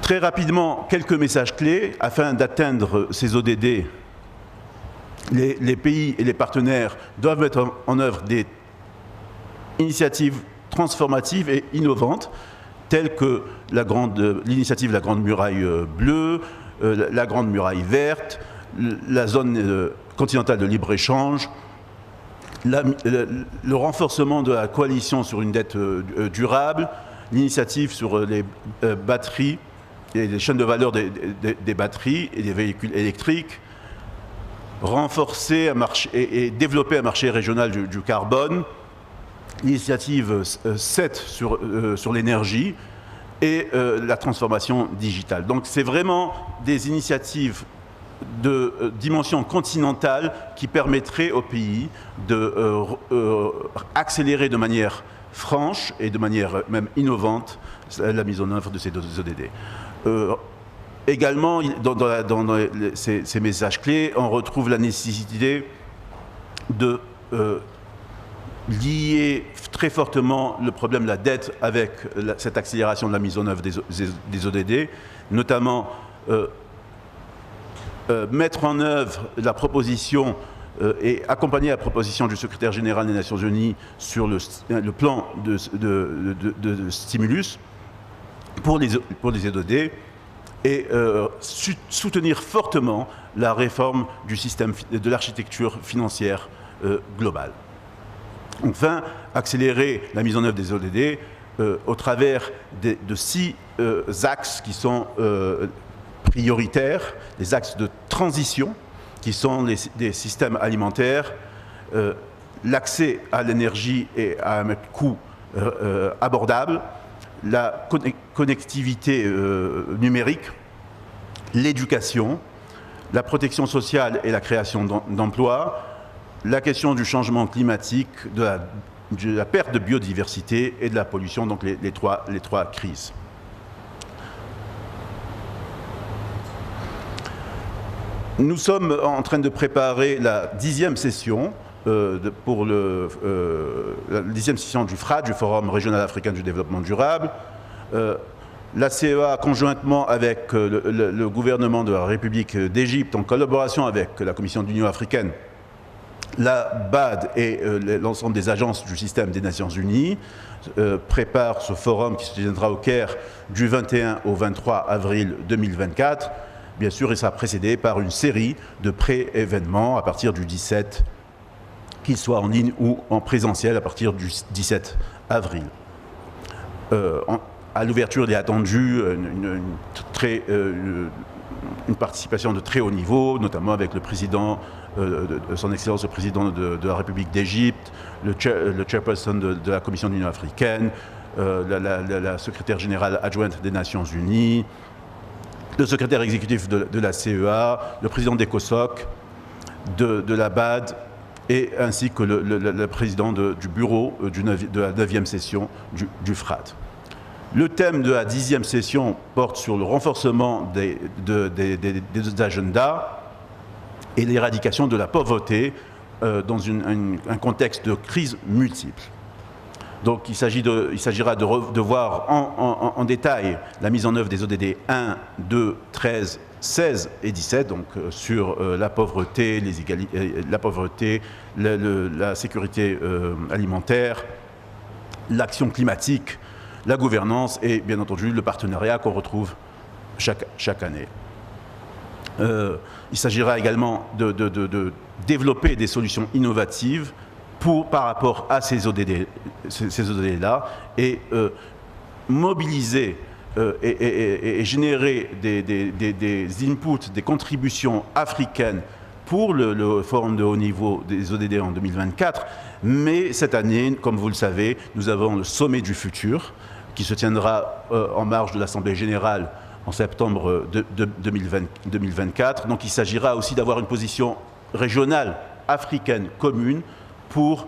Speaker 8: Très rapidement, quelques messages clés afin d'atteindre ces ODD. Les pays et les partenaires doivent mettre en œuvre des initiatives transformatives et innovantes, telles que l'initiative de la Grande Muraille Bleue, la Grande Muraille Verte, la zone continentale de libre-échange, le renforcement de la coalition sur une dette durable, l'initiative sur les batteries et les chaînes de valeur des batteries et des véhicules électriques, renforcer et développer un marché régional du carbone, l'initiative 7 sur l'énergie et la transformation digitale. Donc c'est vraiment des initiatives de dimension continentale qui permettraient au pays d'accélérer de manière franche et de manière même innovante la mise en œuvre de ces ODD. Également, dans ces messages clés, on retrouve la nécessité de lier très fortement le problème de la dette avec cette accélération de la mise en œuvre des ODD, notamment mettre en œuvre la proposition et accompagner la proposition du secrétaire général des Nations Unies sur le plan de stimulus pour les ODD et soutenir fortement la réforme du système de l'architecture financière globale. Enfin, accélérer la mise en œuvre des ODD au travers de 6 axes qui sont prioritaires, les axes de transition, qui sont des systèmes alimentaires, l'accès à l'énergie et à un coût abordable, la connectivité numérique, l'éducation, la protection sociale et la création d'emplois, la question du changement climatique, de la perte de biodiversité et de la pollution, donc les trois crises. Nous sommes en train de préparer la 10e session pour la 10e session du FRAD, du Forum régional africain du développement durable. La CEA, conjointement avec le gouvernement de la République d'Égypte, en collaboration avec la Commission de l'Union africaine, la BAD et l'ensemble des agences du système des Nations Unies préparent ce forum qui se tiendra au Caire du 21 au 23 avril 2024. Bien sûr, il sera précédé par une série de pré-événements à partir du 17, qu'ils soient en ligne ou en présentiel à partir du 17 avril. À l'ouverture, il est attendu une participation de très haut niveau, notamment avec le président, son Excellence le président de la République d'Égypte, le chairperson de la Commission de l'Union africaine, la secrétaire générale adjointe des Nations Unies, le secrétaire exécutif de la CEA, le président d'ECOSOC, de la BAD, et ainsi que le président du bureau de la 9e session du FRAD. Le thème de la 10e session porte sur le renforcement des agendas et l'éradication de la pauvreté dans un contexte de crise multiple. Donc il s'agira de voir en détail la mise en œuvre des ODD 1, 2, 13, 16 et 17, donc sur la pauvreté, la sécurité alimentaire, l'action climatique, la gouvernance et bien entendu le partenariat qu'on retrouve chaque année. Il s'agira également de développer des solutions innovatives par rapport à ces ODD-là et mobiliser et générer des inputs, des contributions africaines pour le forum de haut niveau des ODD en 2024. Mais cette année, comme vous le savez, nous avons le sommet du futur qui se tiendra en marge de l'Assemblée générale en septembre 2024. Donc il s'agira aussi d'avoir une position régionale africaine commune pour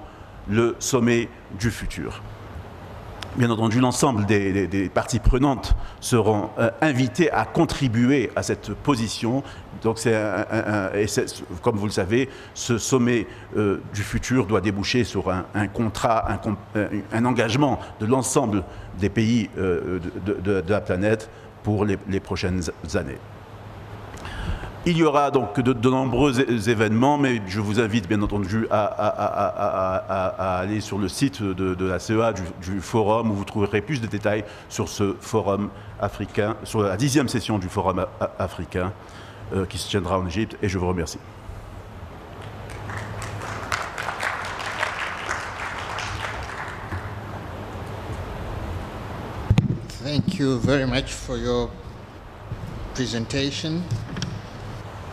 Speaker 8: le sommet du futur. Bien entendu, l'ensemble des parties prenantes seront invitées à contribuer à cette position. Donc, comme vous le savez, ce sommet du futur doit déboucher sur un contrat, un engagement de l'ensemble des pays de la planète pour les prochaines années. Il y aura donc de nombreux événements, mais je vous invite bien entendu à aller sur le site de la CEA, du forum, où vous trouverez plus de détails sur ce forum africain, sur la 10e session du forum africain qui se tiendra en Égypte, et je vous remercie.
Speaker 5: Thank you very much for your presentation.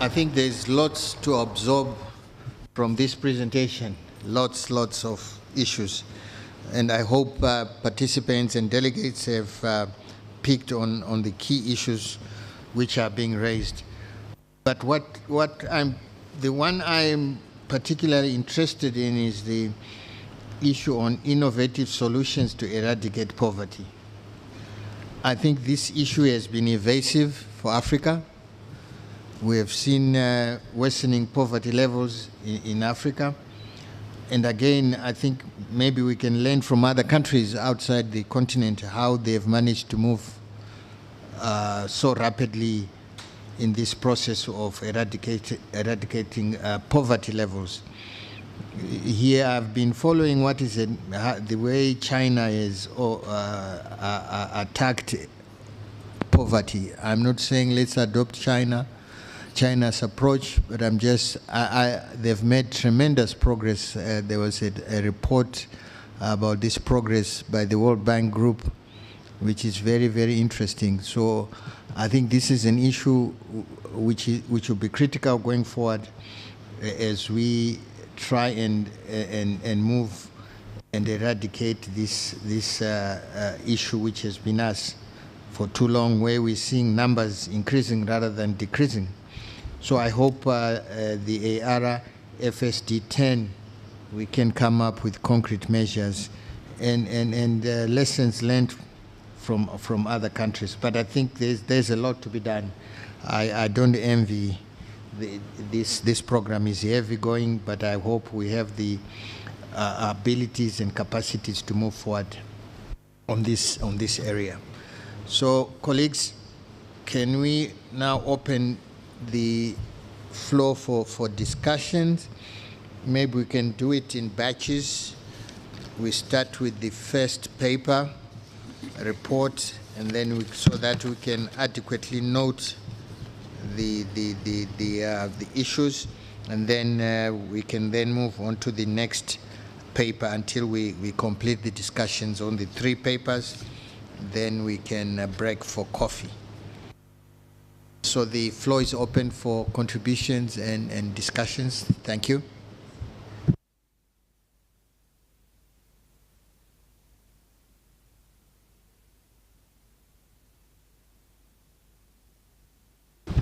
Speaker 5: I think there's lots to absorb from this presentation, lots of issues. And I hope participants and delegates have picked on the key issues which are being raised. But the one I'm particularly interested in is the issue on innovative solutions to eradicate poverty. I think this issue has been evasive for Africa. We have seen worsening poverty levels in Africa. And again, I think maybe we can learn from other countries outside the continent how they've managed to move so rapidly in this process of eradicating poverty levels. Here I've been following what is the way China has attacked poverty. I'm not saying let's adopt China's approach, but they've made tremendous progress. There was a report about this progress by the World Bank Group, which is very, very interesting. So I think this is an issue which will be critical going forward as we try and move and eradicate this issue which has been us for too long, where we're seeing numbers increasing rather than decreasing. So I hope the ARA FSD 10, we can come up with concrete measures and lessons learned from other countries. But I think there's a lot to be done. I don't envy this program is heavy going, but I hope we have the abilities and capacities to move forward on this area. So, colleagues, can we now open the floor for discussions? Maybe we can do it in batches. We start with the first paper, report, and then so that we can adequately note the issues, and then we can then move on to the next paper until we complete the discussions on the three papers. Then we can break for coffee. So the floor is open for contributions and discussions. Thank you.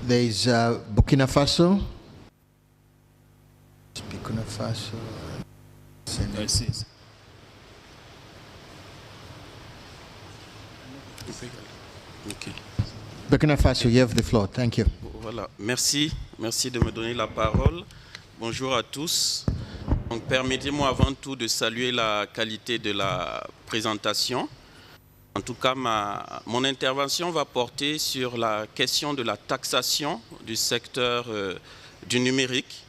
Speaker 5: There is Burkina Faso. Burkina Faso.
Speaker 9: Okay.
Speaker 5: Burkina Faso, you have the floor. Thank you.
Speaker 9: Voilà. Merci de me donner la parole. Bonjour à tous. Donc, permettez-moi avant tout de saluer la qualité de la présentation. En tout cas, mon intervention va porter sur la question de la taxation du secteur du numérique.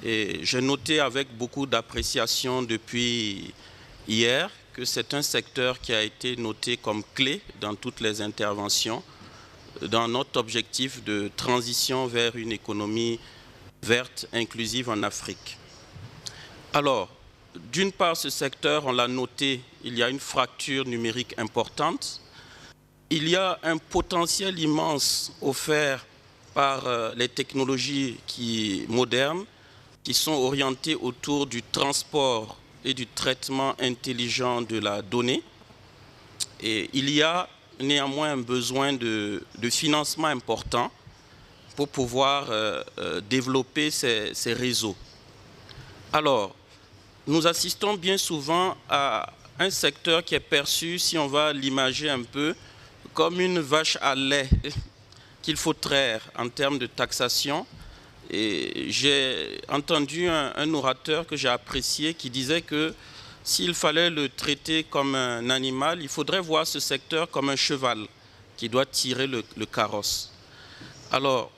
Speaker 9: Et j'ai noté avec beaucoup d'appréciation depuis hier que c'est un secteur qui a été noté comme clé dans toutes les interventions, dans notre objectif de transition vers une économie verte, inclusive en Afrique. Alors, d'une part, ce secteur, on l'a noté, il y a une fracture numérique importante. il y a un potentiel immense offert par les technologies modernes qui sont orientées autour du transport et du traitement intelligent de la donnée. Et il y a néanmoins un besoin de financement important pour pouvoir développer ces réseaux. Alors, nous assistons bien souvent à un secteur qui est perçu, si on va l'imager un peu, comme une vache à lait qu'il faut traire en termes de taxation. Et j'ai entendu un orateur que j'ai apprécié qui disait que s'il fallait le traiter comme un animal, il faudrait voir ce secteur comme un cheval qui doit tirer le carrosse. Alors,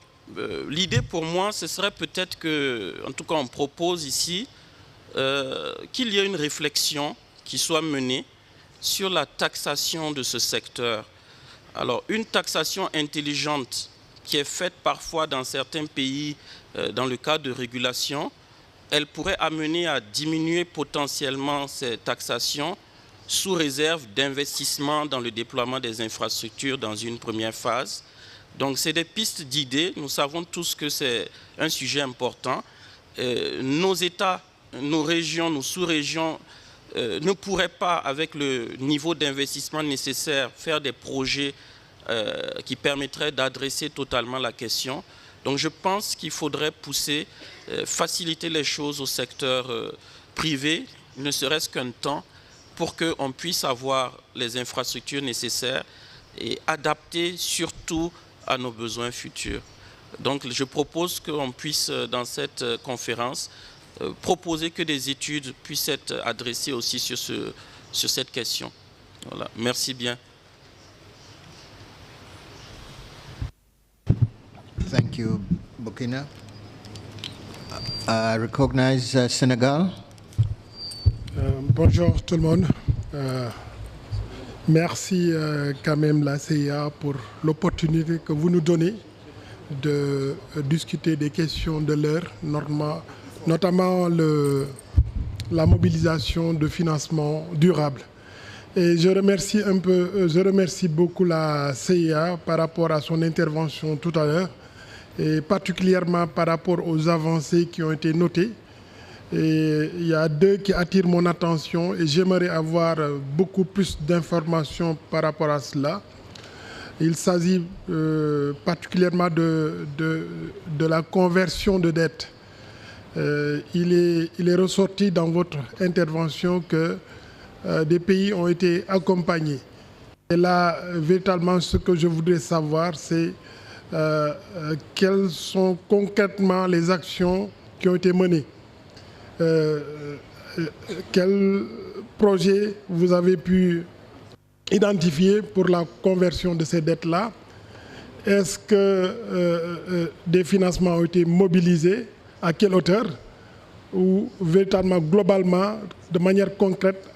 Speaker 9: l'idée pour moi, ce serait peut-être que, en tout cas on propose ici, qu'il y ait une réflexion qui soit menée sur la taxation de ce secteur. Alors, une taxation intelligente qui est faite parfois dans certains pays dans le cadre de régulation, elle pourrait amener à diminuer potentiellement ces taxations sous réserve d'investissement dans le déploiement des infrastructures dans une première phase. Donc, c'est des pistes d'idées. Nous savons tous que c'est un sujet important. Nos États, nos régions, nos sous-régions ne pourraient pas, avec le niveau d'investissement nécessaire, faire des projets qui permettraient d'adresser totalement la question. Donc je pense qu'il faudrait pousser, faciliter les choses au secteur privé, ne serait-ce qu'un temps, pour qu'on puisse avoir les infrastructures nécessaires et adapter surtout à nos besoins futurs. Donc je propose qu'on puisse, dans cette conférence, proposer que des études puissent être adressées aussi sur cette question. Voilà. Merci bien.
Speaker 5: Thank you, Burkina. I recognize Senegal.
Speaker 10: Bonjour tout le monde. Merci quand même la CIA pour l'opportunité que vous nous donnez de discuter des questions de l'heure, notamment la mobilisation de financement durable. Et je remercie beaucoup la CIA par rapport à son intervention tout à l'heure, et particulièrement par rapport aux avancées qui ont été notées. Et il y a deux qui attirent mon attention et j'aimerais avoir beaucoup plus d'informations par rapport à cela. Il s'agit particulièrement de la conversion de dette. Il est ressorti dans votre intervention que des pays ont été accompagnés. Et là, véritablement, ce que je voudrais savoir, c'est quelles sont concrètement les actions qui ont été menées. Quels projets vous avez pu identifier pour la conversion de ces dettes-là? Est-ce que des financements ont été mobilisés? À quelle hauteur? Ou véritablement, globalement, de manière concrète,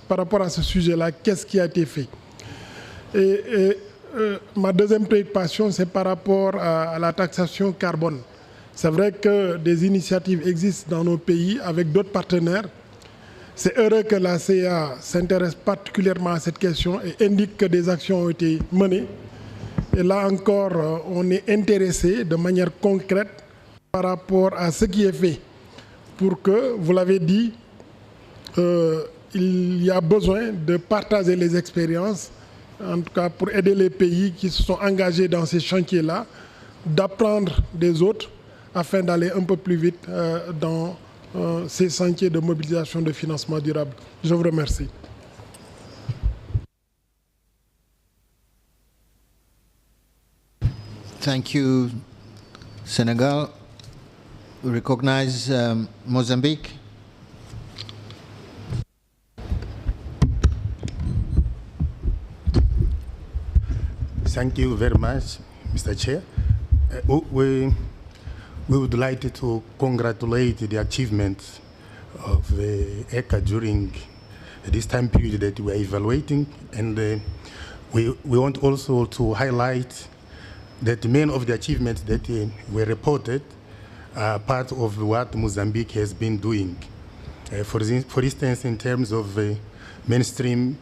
Speaker 10: par rapport à ce sujet-là, qu'est-ce qui a été fait? Et ma deuxième préoccupation, c'est par rapport à la taxation carbone. C'est vrai que des initiatives existent dans nos pays avec d'autres partenaires. C'est heureux que la CA s'intéresse particulièrement à cette question et indique que des actions ont été menées. Et là encore, on est intéressé de manière concrète par rapport à ce qui est fait. Pour que, vous l'avez dit, il y a besoin de partager les expériences, en tout cas pour aider les pays qui se sont engagés dans ces chantiers-là, d'apprendre des autres afin d'aller un peu plus vite dans ces sentiers de mobilisation de financement durable. Je vous remercie.
Speaker 5: Thank you, Senegal. We recognize Mozambique.
Speaker 11: Thank you very much, Mr. Chair. We would like to congratulate the achievements of the ECA during this time period that we are evaluating, and we want also to highlight that many of the achievements that were reported are part of what Mozambique has been doing. For instance, in terms of mainstream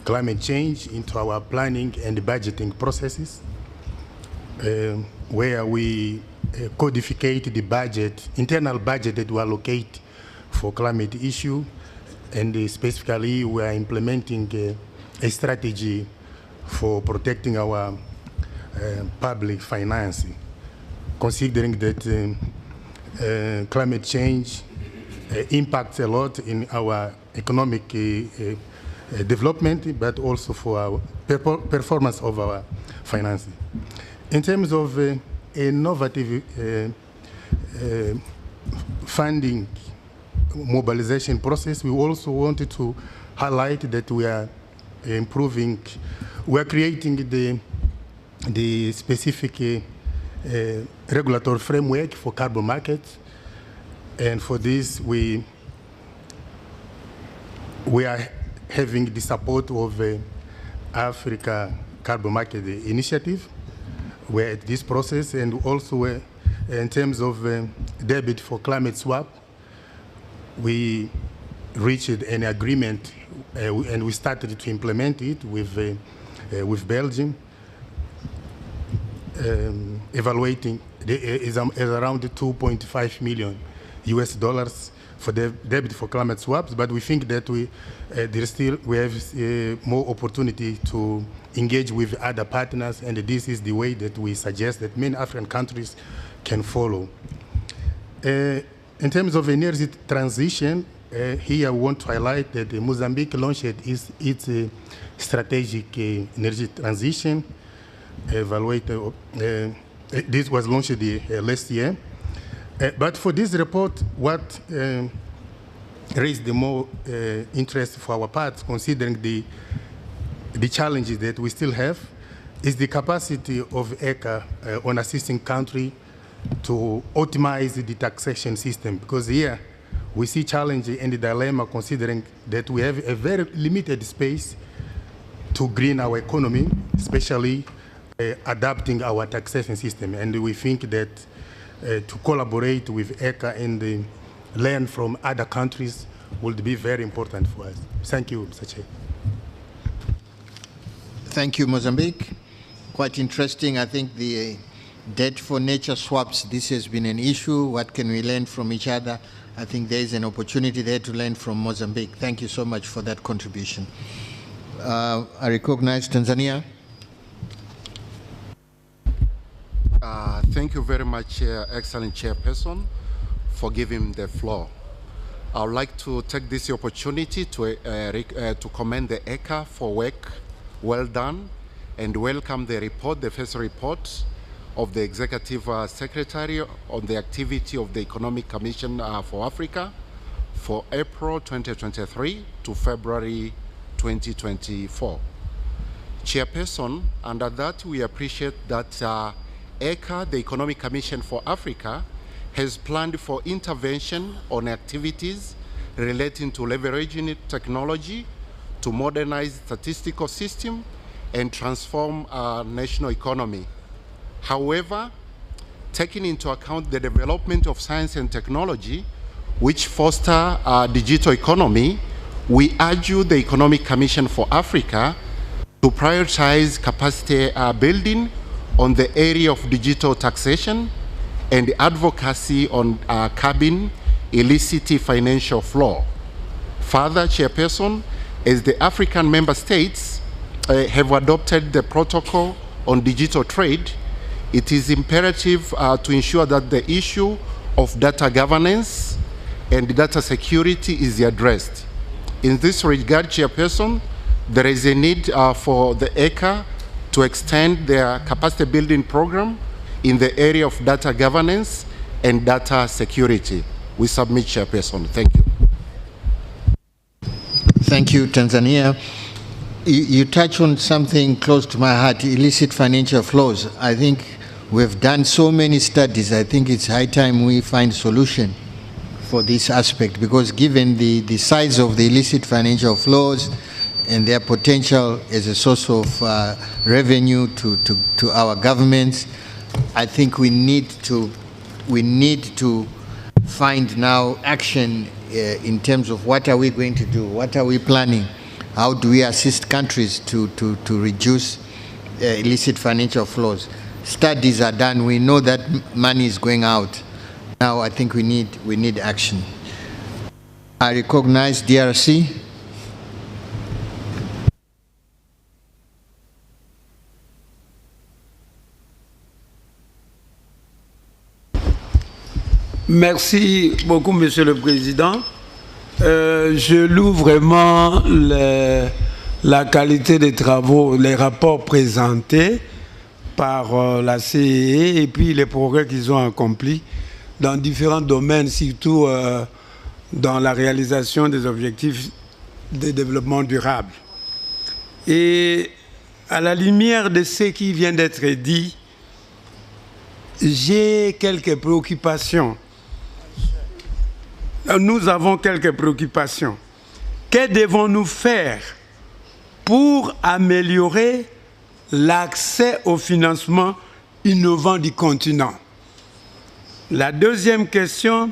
Speaker 11: climate change into our planning and budgeting processes, where we codificate the budget, internal budget that we allocate for climate issue, and specifically we are implementing a strategy for protecting our public financing, considering that climate change impacts a lot in our economic development, but also for our performance of our financing. In terms of innovative funding mobilization process, we also wanted to highlight that we are improving, we are creating the specific regulatory framework for carbon markets, and for this we are having the support of Africa Carbon Market Initiative. We're at this process, and also in terms of debit for climate swap, we reached an agreement and we started to implement it with Belgium. Evaluating is around $2.5 million for the debit for climate swaps, but we think that we have more opportunity to engage with other partners, and this is the way that we suggest that many African countries can follow. In terms of energy transition, here I want to highlight that Mozambique launched its strategic energy transition. This was launched last year. But for this report, what raised the more interest for our part, considering the challenges that we still have, is the capacity of ECA on assisting country to optimize the taxation system. Because here we see challenge and the dilemma, considering that we have a very limited space to green our economy, especially adapting our taxation system. And we think that to collaborate with ECA and learn from other countries will be very important for us. Thank you, Mr. Chair.
Speaker 5: Thank you, Mozambique. Quite interesting. I think the debt for nature swaps, this has been an issue. What can we learn from each other? I think there is an opportunity there to learn from Mozambique. Thank you so much for that contribution. I recognize Tanzania.
Speaker 12: Thank you very much, excellent chairperson, for giving the floor. I would like to take this opportunity to commend the ECA for work well done and welcome the report, the first report of the Executive Secretary on the activity of the Economic Commission for Africa for April 2023 to February 2024. Chairperson, under that we appreciate that ECA, the Economic Commission for Africa, has planned for intervention on activities relating to leveraging technology to modernize statistical system and transform our national economy. However, taking into account the development of science and technology, which foster our digital economy, we urge the Economic Commission for Africa to prioritize capacity building on the area of digital taxation and advocacy on curbing illicit financial flow. Further, Chairperson, as the African member states have adopted the protocol on digital trade, it is imperative to ensure that the issue of data governance and data security is addressed. In this regard, Chairperson, there is a need for the ECA to extend their capacity building program in the area of data governance and data security. We submit, Chairperson. Thank you.
Speaker 5: Thank you, Tanzania. You touch on something close to my heart, illicit financial flows. I think we've done so many studies. I think it's high time we find solution for this aspect, because given the size of the illicit financial flows and their potential as a source of revenue to our governments, I think we need to find now action in terms of what are we going to do, what are we planning how do we assist countries to reduce illicit financial flows. Studies are done. We know that money is going out. Now I think we need action. I recognize DRC.
Speaker 13: Merci beaucoup, Monsieur le Président. Je loue vraiment la qualité des travaux, les rapports présentés par la CEE et puis les progrès qu'ils ont accomplis dans différents domaines, surtout dans la réalisation des objectifs de développement durable. Et à la lumière de ce qui vient d'être dit, j'ai quelques préoccupations. Nous avons quelques préoccupations. Que devons-nous faire pour améliorer l'accès au financement innovant du continent? La deuxième question,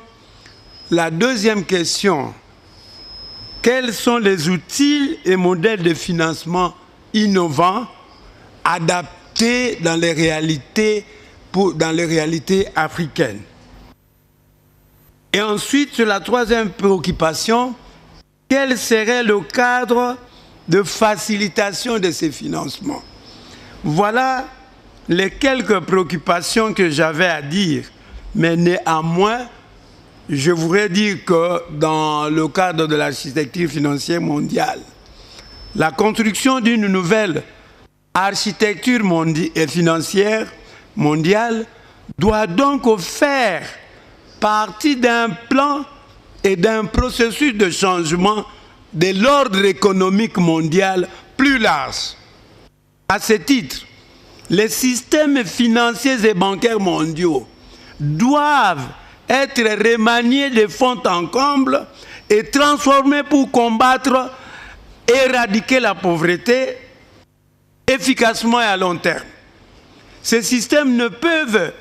Speaker 13: quels sont les outils et modèles de financement innovants adaptés dans les réalités africaines? Et ensuite, sur la troisième préoccupation, quel serait le cadre de facilitation de ces financements? Voilà les quelques préoccupations que j'avais à dire. Mais néanmoins, je voudrais dire que dans le cadre de l'architecture financière mondiale, la construction d'une nouvelle architecture financière mondiale doit donc faire partie d'un plan et d'un processus de changement de l'ordre économique mondial plus large. À ce titre, les systèmes financiers et bancaires mondiaux doivent être remaniés de fond en comble et transformés pour combattre et éradiquer la pauvreté efficacement et à long terme. Ces systèmes ne peuvent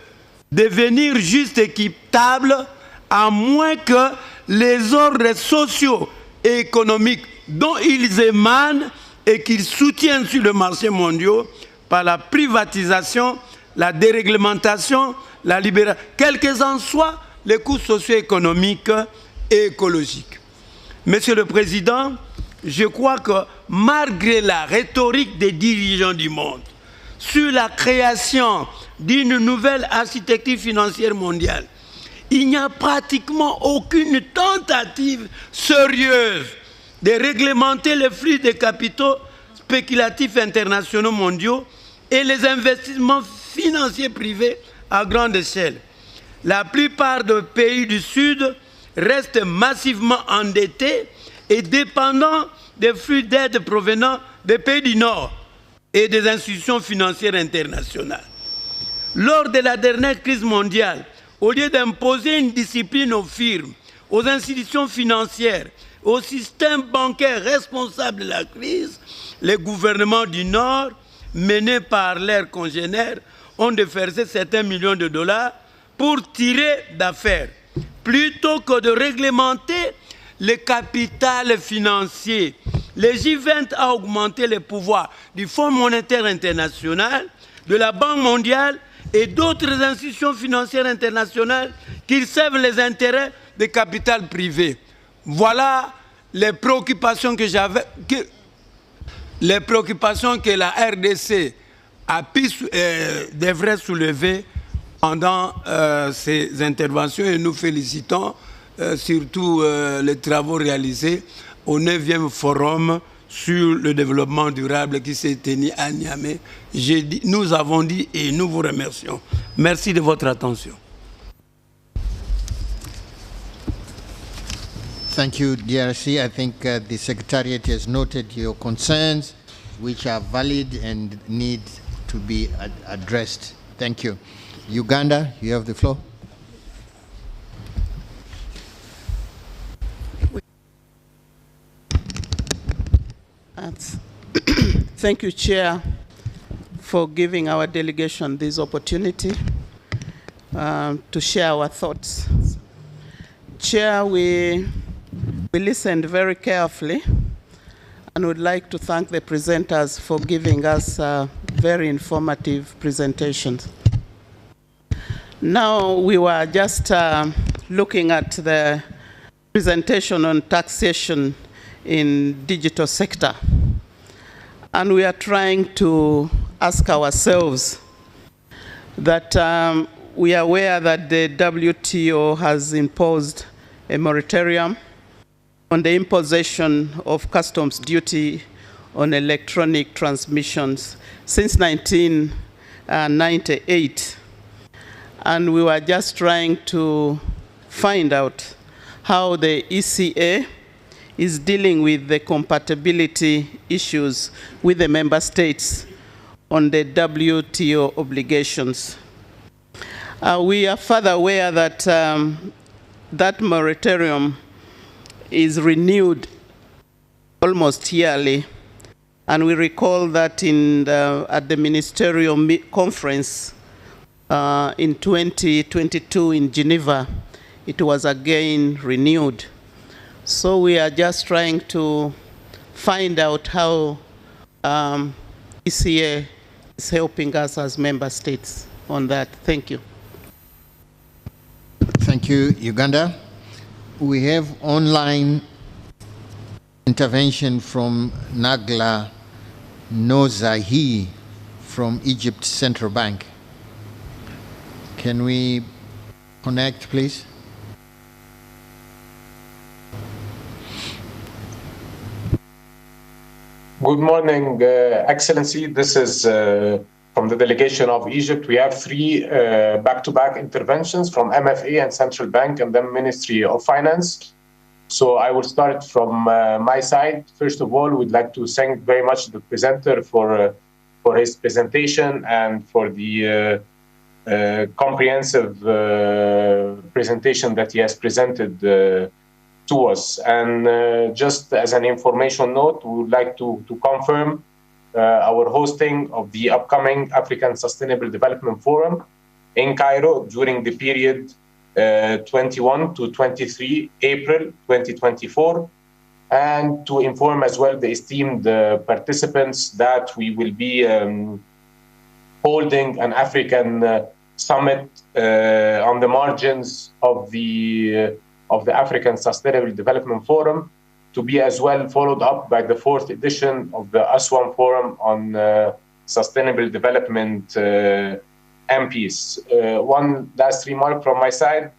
Speaker 13: devenir juste équitables à moins que les ordres sociaux et économiques dont ils émanent et qu'ils soutiennent sur le marché mondial par la privatisation, la déréglementation, la libération, quels qu'en soient les coûts socio-économiques et écologiques. Monsieur le Président, je crois que malgré la rhétorique des dirigeants du monde sur la création d'une nouvelle architecture financière mondiale, il n'y a pratiquement aucune tentative sérieuse de réglementer les flux de capitaux spéculatifs internationaux mondiaux et les investissements financiers privés à grande échelle. La plupart des pays du Sud restent massivement endettés et dépendants des flux d'aide provenant des pays du Nord et des institutions financières internationales. Lors de la dernière crise mondiale, au lieu d'imposer une discipline aux firmes, aux institutions financières, au système bancaire responsable de la crise, les gouvernements du Nord, menés par leurs congénères, ont déversé certains millions de dollars pour tirer d'affaires. Plutôt que de réglementer le capital financier, le G20 a augmenté les pouvoirs du Fonds monétaire international, de la Banque mondiale et d'autres institutions financières internationales qui servent les intérêts des capitals privés. Voilà les préoccupations que j'avais, les préoccupations que la RDC devrait soulever pendant ces interventions et nous félicitons surtout les travaux réalisés au 9e forum sur le développement durable qui s'est tenu à Niamey. Nous avons dit et nous vous remercions. Merci de votre attention.
Speaker 5: Thank you, DRC. I think the Secretariat has noted your concerns, which are valid and need to be addressed. Thank you. Uganda, you have the floor.
Speaker 2: Thank you, Chair, for giving our delegation this opportunity to share our thoughts. Chair, we listened very carefully, and would like to thank the presenters for giving us very informative presentations. Now, we were just looking at the presentation on taxation in digital sector, and we are trying to ask ourselves that we are aware that the WTO has imposed a moratorium on the imposition of customs duty on electronic transmissions since 1998. And we were just trying to find out how the ECA is dealing with the compatibility issues with the member states on the WTO obligations. We are further aware that that moratorium is renewed almost yearly, and we recall that at the ministerial conference in 2022 in Geneva, it was again renewed. So we are just trying to find out how ECA is helping us as member states on that. Thank you.
Speaker 5: Thank you, Uganda. We have online intervention from Nagla Nozahi from Egypt Central Bank. Can we connect, please?
Speaker 14: Good morning, Excellency. This is from the delegation of Egypt. We have three back-to-back interventions from MFA and Central Bank and then Ministry of Finance. So I will start from my side. First of all, we'd like to thank very much the presenter for his presentation and for the comprehensive presentation that he has presented to us. And just as an information note, we would like to confirm our hosting of the upcoming African Sustainable Development Forum in Cairo during the period 21 to 23 April 2024, and to inform as well the esteemed participants that we will be holding an African summit on the margins of the African Sustainable Development Forum, to be as well followed up by the 4th edition of the Aswan Forum on Sustainable Development MPs. One last remark from my side,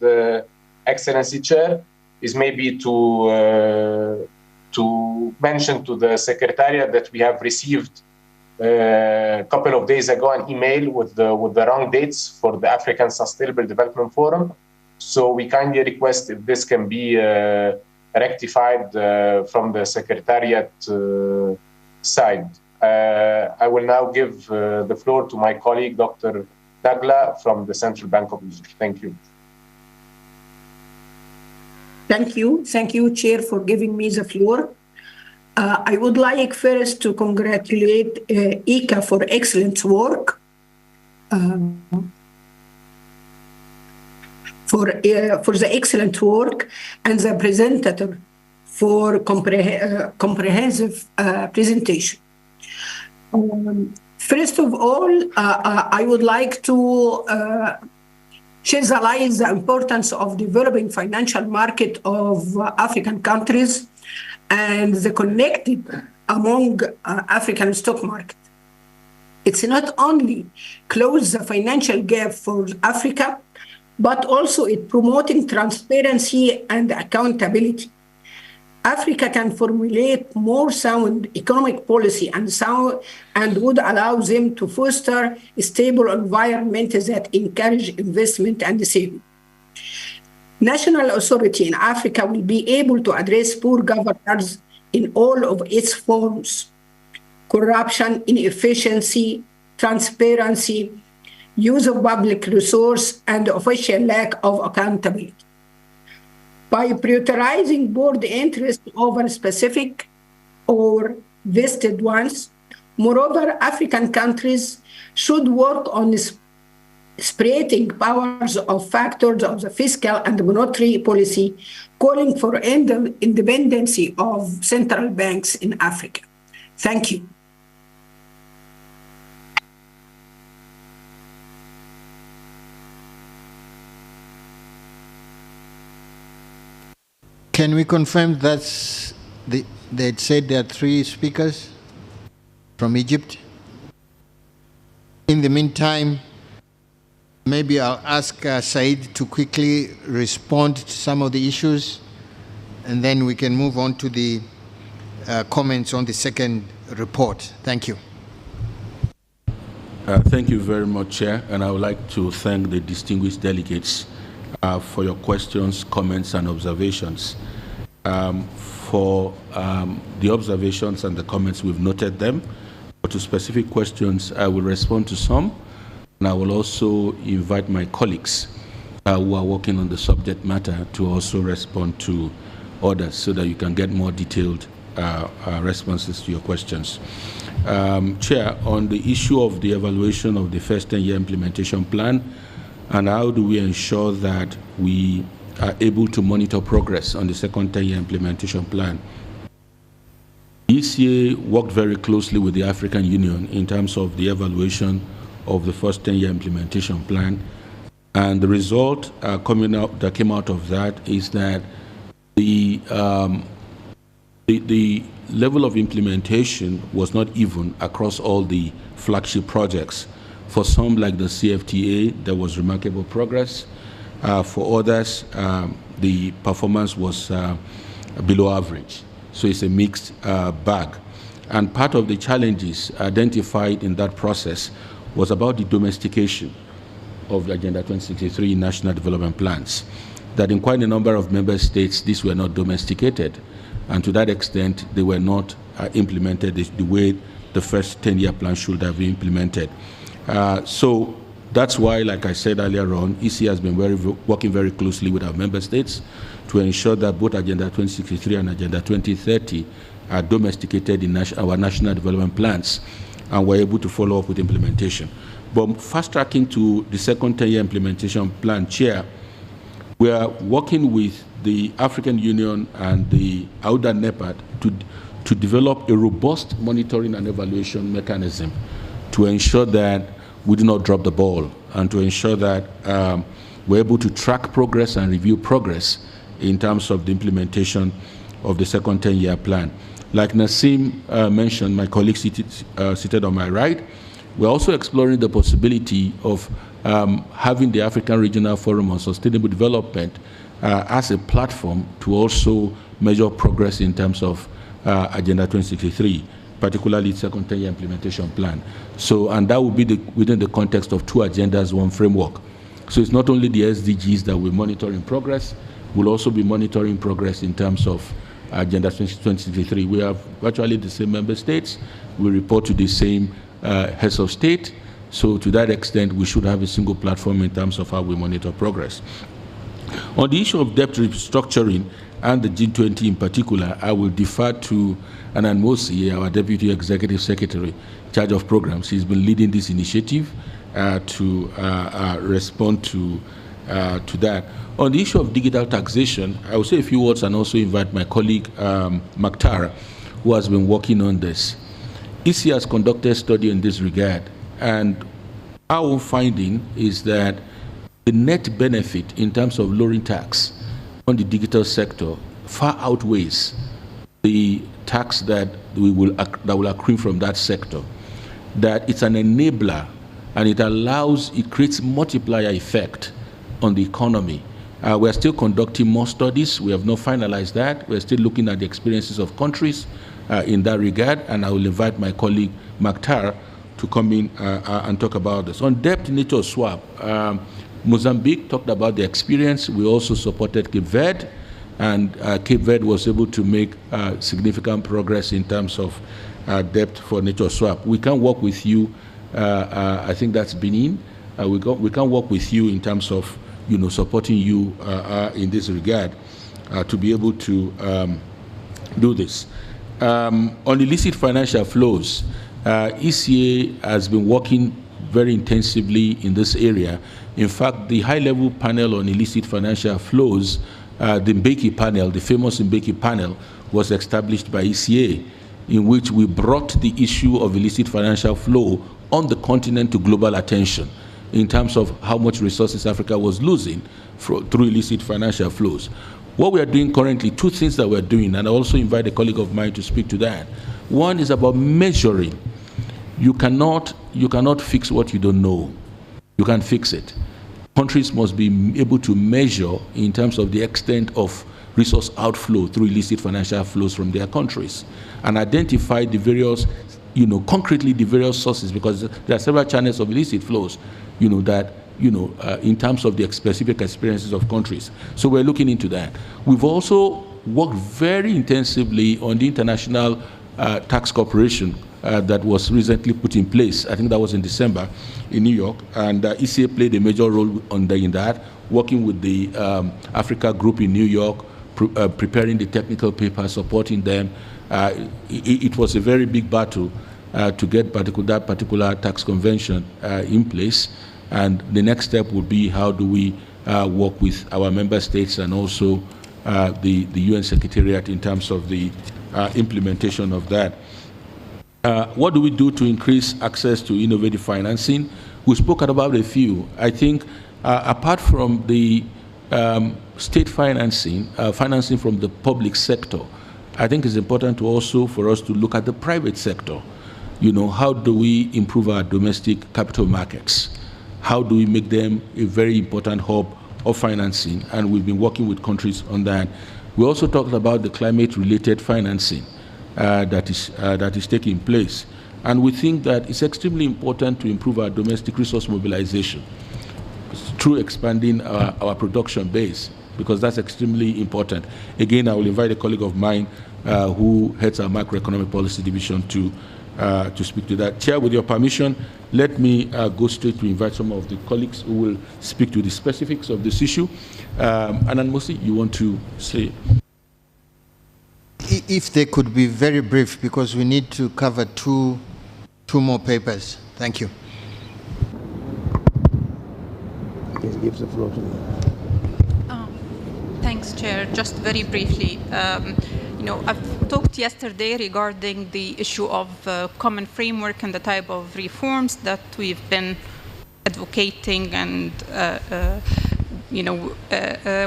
Speaker 14: Excellency Chair, is maybe to mention to the Secretariat that we have received a couple of days ago an email with the wrong dates for the African Sustainable Development Forum. So we kindly request if this can be rectified from the Secretariat side. I will now give the floor to my colleague, Dr. Nagla from the Central Bank of Egypt. Thank you.
Speaker 15: Thank you. Thank you, Chair, for giving me the floor. I would like first to congratulate ECA for excellent work. For the excellent work, and the presenter for comprehensive presentation. First of all, I would like to chasalize the importance of developing financial market of African countries and the connected among African stock market. It's not only close the financial gap for Africa, but also it promoting transparency and accountability. Africa can formulate more sound economic policy and would allow them to foster a stable environment that encourage investment and saving. National authority in Africa will be able to address poor governance in all of its forms: corruption, inefficiency, transparency, use of public resource, and official lack of accountability. By prioritizing board interest over specific or vested ones, moreover, African countries should work on spreading powers of factors of the fiscal and monetary policy, calling for independency of central banks in Africa. Thank you.
Speaker 5: Can we confirm that they said there are 3 speakers from Egypt? In the meantime, maybe I'll ask Said to quickly respond to some of the issues, and then we can move on to the comments on the second report. Thank you.
Speaker 7: Thank you very much, Chair, and I would like to thank the distinguished delegates for your questions, comments, and observations. For the observations and the comments, we've noted them. But to specific questions, I will respond to some, and I will also invite my colleagues who are working on the subject matter to also respond to others so that you can get more detailed responses to your questions. Chair, on the issue of the evaluation of the first 10-year implementation plan, and how do we ensure that we are able to monitor progress on the second 10-year implementation plan, ECA worked very closely with the African Union in terms of the evaluation of the first 10-year implementation plan, and the result that came out of that is that the level of implementation was not even across all the flagship projects. For some, like the CFTA, there was remarkable progress. For others, the performance was below average. So it's a mixed bag. And part of the challenges identified in that process was about the domestication of the Agenda 2063 national development plans. That in quite a number of member states, these were not domesticated. And to that extent, they were not implemented the way the first 10-year plan should have been implemented. So that's why, like I said earlier on, EC has been working very closely with our member states to ensure that both Agenda 2063 and Agenda 2030 are domesticated in our national development plans, and we're able to follow up with implementation. But fast-tracking to the second 10-year implementation plan, Chair, we are working with the African Union and the AUDA NEPAD to develop a robust monitoring and evaluation mechanism to ensure that we do not drop the ball, and to ensure that we're able to track progress and review progress in terms of the implementation of the second 10-year plan. Like Nassim mentioned, my colleague seated on my right, we're also exploring the possibility of having the African Regional Forum on Sustainable Development as a platform to also measure progress in terms of Agenda 2063, particularly the second 10-year implementation plan. So, and that will be within the context of 2 agendas, 1 framework. So it's not only the SDGs that we monitor in progress, we'll also be monitoring progress in terms of Agenda 2063. We have virtually the same member states. We report to the same heads of state. So to that extent, we should have a single platform in terms of how we monitor progress. On the issue of debt restructuring and the G20 in particular, I will defer to Anan Mosi, our Deputy Executive Secretary in charge of programs. He's been leading this initiative to respond to that. On the issue of digital taxation, I will say a few words and also invite my colleague, Maktar, who has been working on this. EC has conducted a study in this regard, and our finding is that the net benefit in terms of lowering tax on the digital sector far outweighs the tax that will accrue from that sector. That it's an enabler, and it creates multiplier effect on the economy. We're still conducting more studies. We have not finalized that. We're still looking at the experiences of countries in that regard, and I will invite my colleague Maktar to come in and talk about this. On debt nature swap, Mozambique talked about the experience. We also supported Cape Verde, and Cape Verde was able to make significant progress in terms of debt for nature swap. We can work with you. I think that's Benin. We can work with you in terms of supporting you in this regard to be able to do this. On illicit financial flows, ECA has been working very intensively in this area. In fact, the high-level panel on illicit financial flows, the Mbeki panel, the famous Mbeki panel, was established by ECA in which we brought the issue of illicit financial flow on the continent to global attention in terms of how much resources Africa was losing through illicit financial flows. What we are doing currently, two things that we're doing, and I also invite a colleague of mine to speak to that. One is about measuring. You cannot fix what you don't know. You can't fix it. Countries must be able to measure in terms of the extent of resource outflow through illicit financial flows from their countries and identify the various, concretely the various sources, because there are several channels of illicit flows, that, in terms of the specific experiences of countries. So we're looking into that. We've also worked very intensively on the International Tax Corporation that was recently put in place. I think that was in December in New York, and ECA played a major role in that, working with the Africa Group in New York, preparing the technical paper, supporting them. It was a very big battle to get that particular tax convention in place, and the next step would be how do we work with our member states and also the UN Secretariat in terms of the implementation of that. What do we do to increase access to innovative financing? We spoke about a few. I think apart from the state financing, financing from the public sector, I think it's important for us to look at the private sector. How do we improve our domestic capital markets? How do we make them a very important hub of financing? And we've been working with countries on that. We also talked about the climate-related financing that is taking place. And we think that it's extremely important to improve our domestic resource mobilization through expanding our production base, because that's extremely important. Again, I will invite a colleague of mine who heads our macroeconomic policy division to speak to that. Chair, with your permission, let me go straight to invite some of the colleagues who will speak to the specifics of this issue. Anan Mosi, you want to say?
Speaker 5: If they could be very brief, because we need to cover two more papers. Thank you.
Speaker 16: Gives the floor to me. Thanks, Chair. Just very briefly, I've talked yesterday regarding the issue of common framework and the type of reforms that we've been advocating and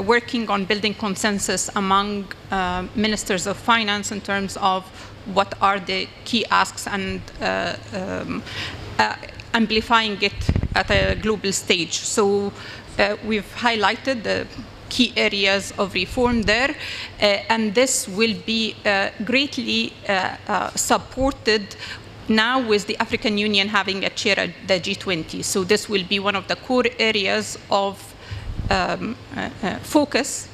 Speaker 16: working on building consensus among ministers of finance in terms of what are the key asks and amplifying it at a global stage. So we've highlighted the key areas of reform there, and this will be greatly supported now with the African Union having a chair at the G20. So this will be one of the core areas of focus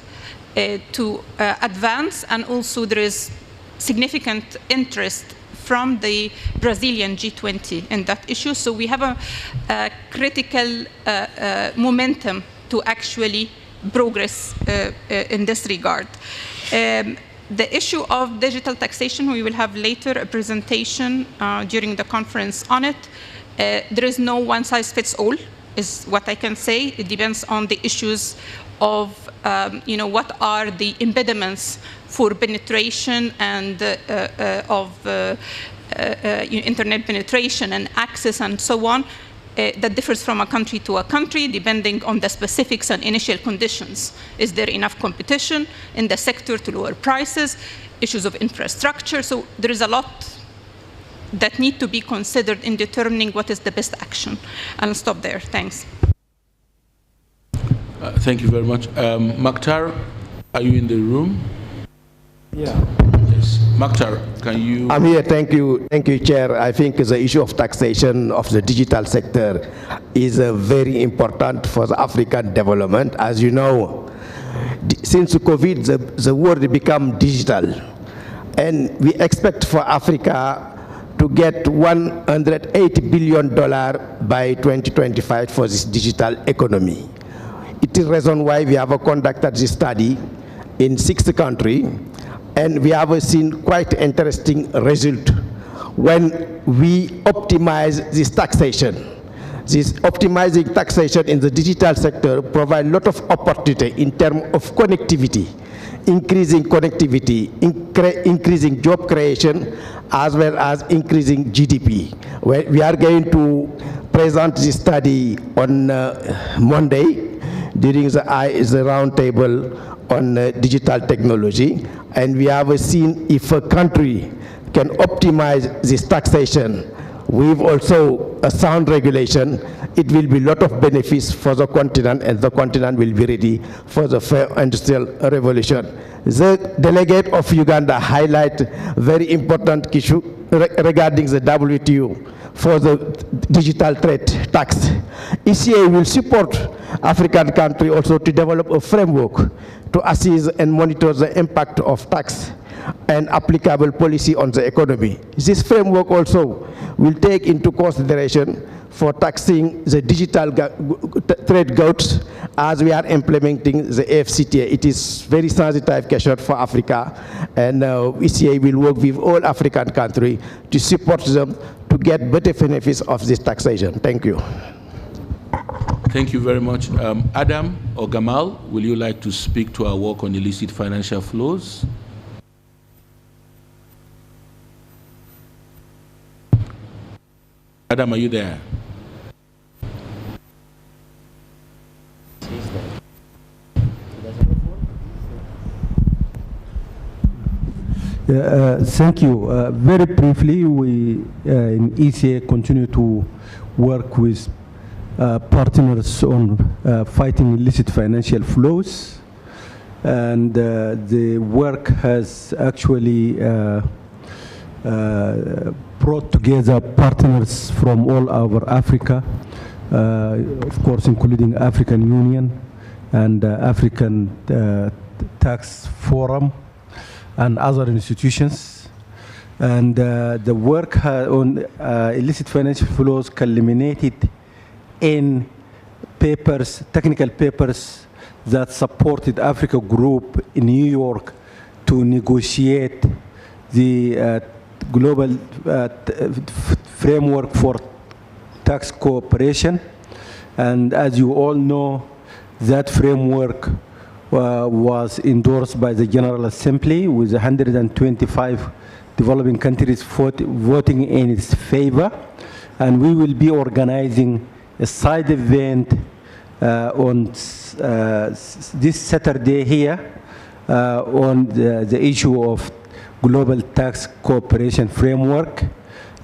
Speaker 16: to advance, and also there is significant interest from the Brazilian G20 in that issue. So we have a critical momentum to actually progress in this regard. The issue of digital taxation, we will have later a presentation during the conference on it. There is no one-size-fits-all, is what I can say. It depends on the issues of, what are the impediments for penetration and of internet penetration and access and so on. That differs from a country to a country, depending on the specifics and initial conditions. Is there enough competition in the sector to lower prices? Issues of infrastructure. So there is a lot that need to be considered in determining what is the best action. I'll stop there. Thanks.
Speaker 7: Thank you very much. Makhtar, are you in the room?
Speaker 17: Yeah.
Speaker 7: Yes. Makhtar, can you?
Speaker 17: I'm here. Thank you, Chair. I think the issue of taxation of the digital sector is very important for the African development. As you know, since COVID, the world become digital, and we expect for Africa to get $180 billion by 2025 for this digital economy. It is the reason why we have conducted this study in 6 countries, and we have seen quite interesting result when we optimize this taxation. This optimizing taxation in the digital sector provides a lot of opportunity in terms of connectivity, increasing connectivity, increasing job creation, as well as increasing GDP. We are going to present this study on Monday during the roundtable on digital technology, and we have seen if a country can optimize this taxation with also a sound regulation, it will be a lot of benefits for the continent, and the continent will be ready for the fair industrial revolution. The delegate of Uganda highlight very important issue regarding the WTO for the digital trade tax. ECA will support African countries also to develop a framework to assess and monitor the impact of tax and applicable policy on the economy. This framework also will take into consideration for taxing the digital trade goods as we are implementing the AfCFTA. It is very sensitive question for Africa, and ECA will work with all African countries to support them to get better benefits of this taxation. Thank you.
Speaker 7: Thank you very much. Adam or Gamal, will you like to speak to our work on illicit financial flows? Adam, are you there?
Speaker 18: Thank you. Very briefly, we in ECA continue to work with partners on fighting illicit financial flows, and the work has actually brought together partners from all over Africa, of course including African Union and African Tax Forum and other institutions. And the work on illicit financial flows culminated in papers, technical papers that supported Africa Group in New York to negotiate the global framework for tax cooperation. And as you all know, that framework was endorsed by the General Assembly with 125 developing countries voting in its favor. And we will be organizing a side event on this Saturday here on the issue of global tax cooperation framework.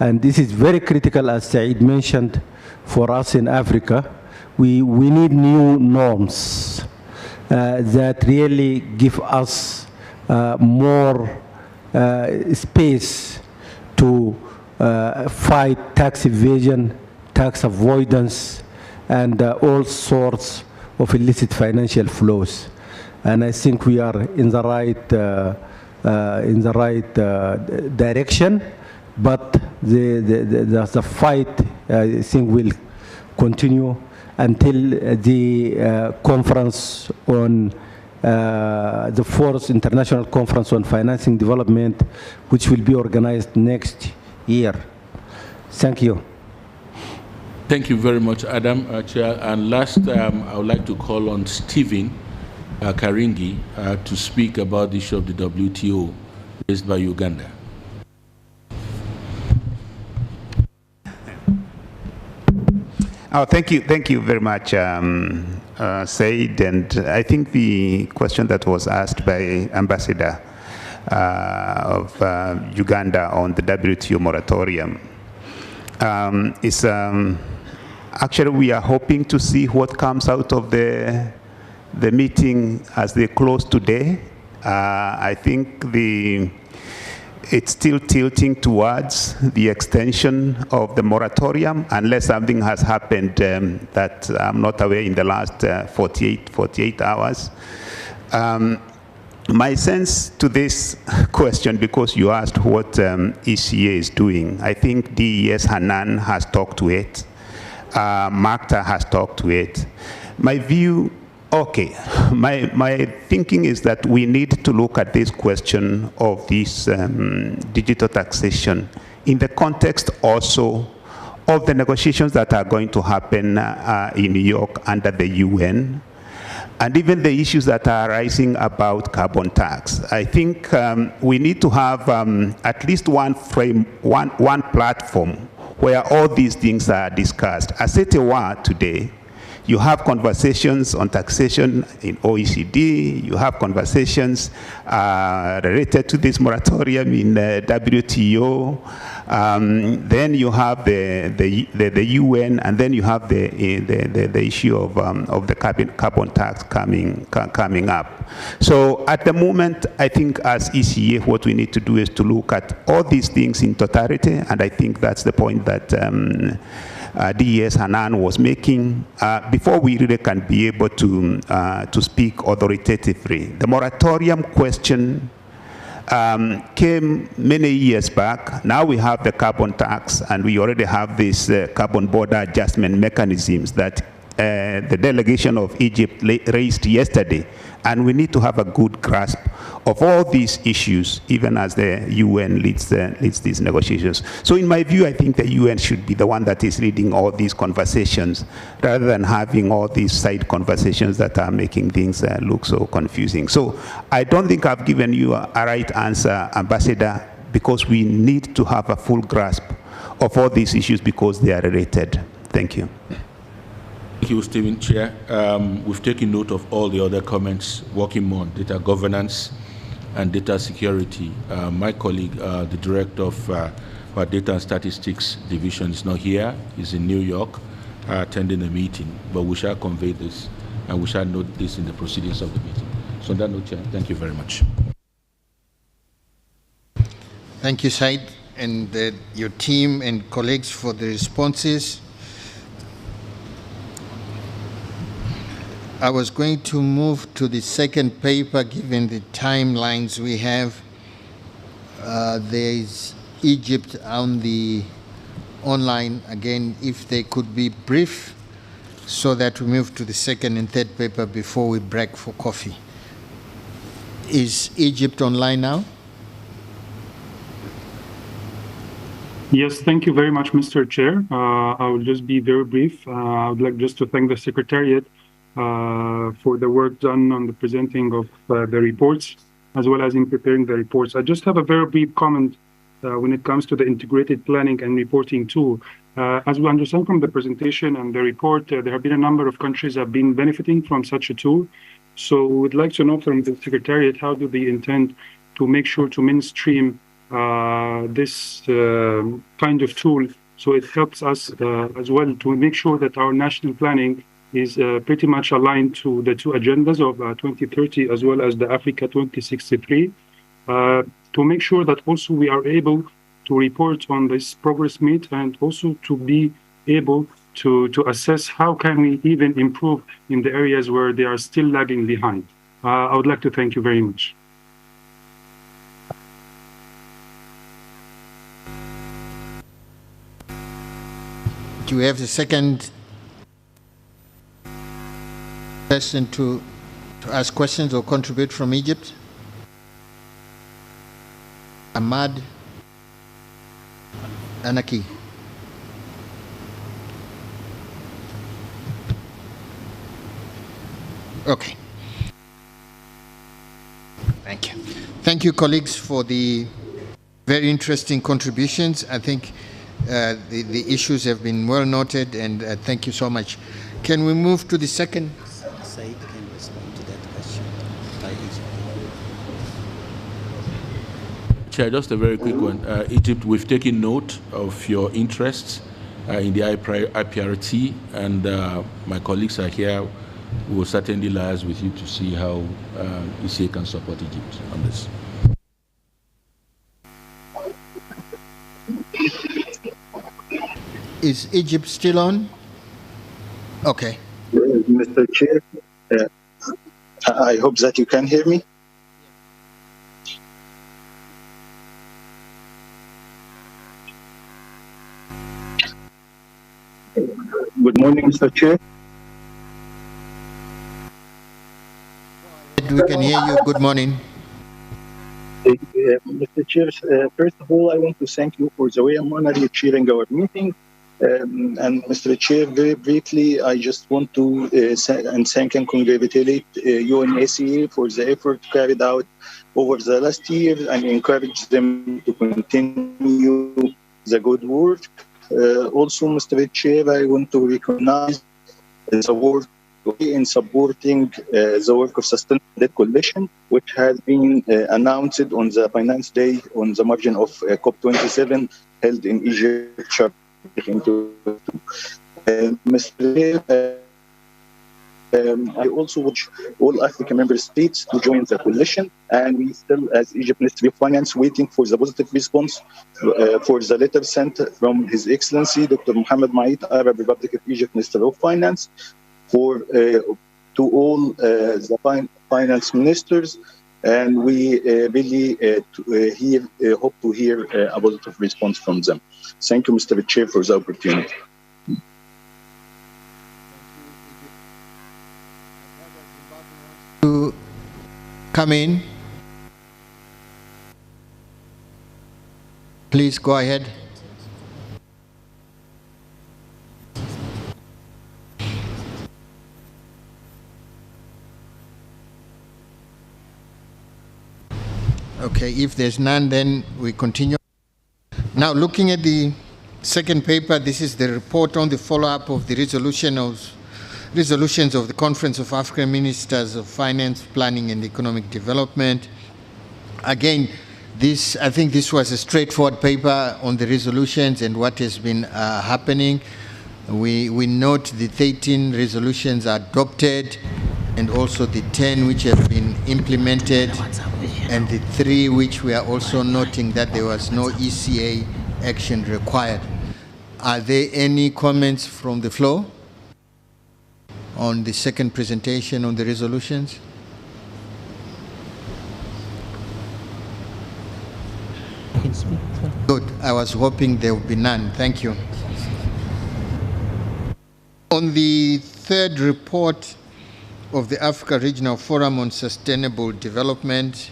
Speaker 18: And this is very critical, as Said mentioned, for us in Africa. We need new norms that really give us more space to fight tax evasion, tax avoidance, and all sorts of illicit financial flows. And I think we are in the right direction, but the fight, I think, will continue until the conference on the fourth international conference on financing development, which will be organized next year. Thank you.
Speaker 7: Thank you very much, Adam, Chair. And last, I would like to call on Stephen Karingi to speak about the issue of the WTO raised by Uganda.
Speaker 19: Oh, thank you very much, Said. And I think the question that was asked by Ambassador of Uganda on the WTO moratorium is actually we are hoping to see what comes out of the meeting as they close today. I think it's still tilting towards the extension of the moratorium, unless something has happened that I'm not aware in the last 48 hours. My sense to this question, because you asked what ECA is doing, I think DES Hanan has talked to it. MACTA has talked to it. My view, okay, my thinking is that we need to look at this question of this digital taxation in the context also of the negotiations that are going to happen in New York under the UN. and even the issues that are arising about carbon tax. I think we need to have at least one platform where all these things are discussed. As ETEWA today, you have conversations on taxation in OECD, you have conversations related to this moratorium in WTO, then you have the UN, and then you have the issue of the carbon tax coming up. So at the moment, I think as ECA, what we need to do is to look at all these things in totality, and I think that's the point that DES Hanan was making before we really can be able to speak authoritatively. The moratorium question came many years back. Now we have the carbon tax, and we already have these carbon border adjustment mechanisms that the delegation of Egypt raised yesterday. And we need to have a good grasp of all these issues, even as the UN leads these negotiations. So in my view, I think the UN should be the one that is leading all these conversations, rather than having all these side conversations that are making things look so confusing. So I don't think I've given you a right answer, Ambassador, because we need to have a full grasp of all these issues because they are related. Thank you.
Speaker 7: Thank you, Stephen. Chair. We've taken note of all the other comments working more on data governance and data security. My colleague, the director of our Data and Statistics Division, is not here. He's in New York attending a meeting, but we shall convey this and we shall note this in the proceedings of the meeting. So on that note, Chair, thank you very much.
Speaker 5: Thank you, Said, and your team and colleagues for the responses. I was going to move to the second paper, given the timelines we have. There is Egypt on the online. Again, if they could be brief, so that we move to the second and third paper before we break for coffee. Is Egypt online now?
Speaker 20: Yes, thank you very much, Mr. Chair. I will just be very brief. I would like just to thank the Secretariat for the work done on the presenting of the reports, as well as in preparing the reports. I just have a very brief comment when it comes to the integrated planning and reporting tool. As we understand from the presentation and the report, there have been a number of countries that have been benefiting from such a tool. So we would like to know from the Secretariat, how do they intend to make sure to mainstream this kind of tool, so it helps us as well to make sure that our national planning is pretty much aligned to the two agendas of 2030 as well as the Africa 2063, to make sure that also we are able to report on this progress made, and also to be able to assess how can we even improve in the areas where they are still lagging behind. I would like to thank you very much.
Speaker 5: Do we have the second person to ask questions or contribute from Egypt? Ahmad Anaki. Okay. Thank you. Thank you, colleagues, for the very interesting contributions. I think the issues have been well noted, and thank you so much. Can we move to the second?
Speaker 6: Said can respond to that question by Egypt.
Speaker 7: Chair, just a very quick one. Egypt, we've taken note of your interests in the IPRT, and my colleagues are here. We will certainly liaise with you to see how ECA can support Egypt on this.
Speaker 5: Is Egypt still on? Okay.
Speaker 21: Mr. Chair, I hope that you can hear me. Good morning, Mr. Chair.
Speaker 5: We can hear you. Good morning.
Speaker 21: Mr. Chair, first of all, I want to thank you for the way I'm honored chairing our meeting. And Mr. Chair, very briefly, I just want to thank and congratulate UNACA for the effort carried out over the last year and encourage them to continue the good work. Also, Mr. Chair, I want to recognize the work in supporting the work of Sustainable Debt Coalition, which has been announced on the Finance Day on the margin of COP27 held in Egypt. Mr. I also wish all African member states to join the coalition, and we still, as Egypt Ministry of Finance, waiting for the positive response for the letter sent from His Excellency Dr. Mohammed Maït, Arab Republic of Egypt Minister of Finance, for to all the finance ministers, and we really hope to hear a positive response from them. Thank you, Mr. Chair, for the opportunity.
Speaker 5: To come in, please go ahead. Okay, if there's none, then we continue. Now, looking at the second paper, this is the report on the follow-up of the resolutions of the Conference of African Ministers of Finance, Planning and Economic Development. Again, I think this was a straightforward paper on the resolutions and what has been happening. We note the 13 resolutions adopted and also the 10 which have been implemented, and the 3 which we are also noting that there was no ECA action required. Are there any comments from the floor on the second presentation on the resolutions? Good. I was hoping there would be none. Thank you. On the third report of the Africa Regional Forum on Sustainable Development,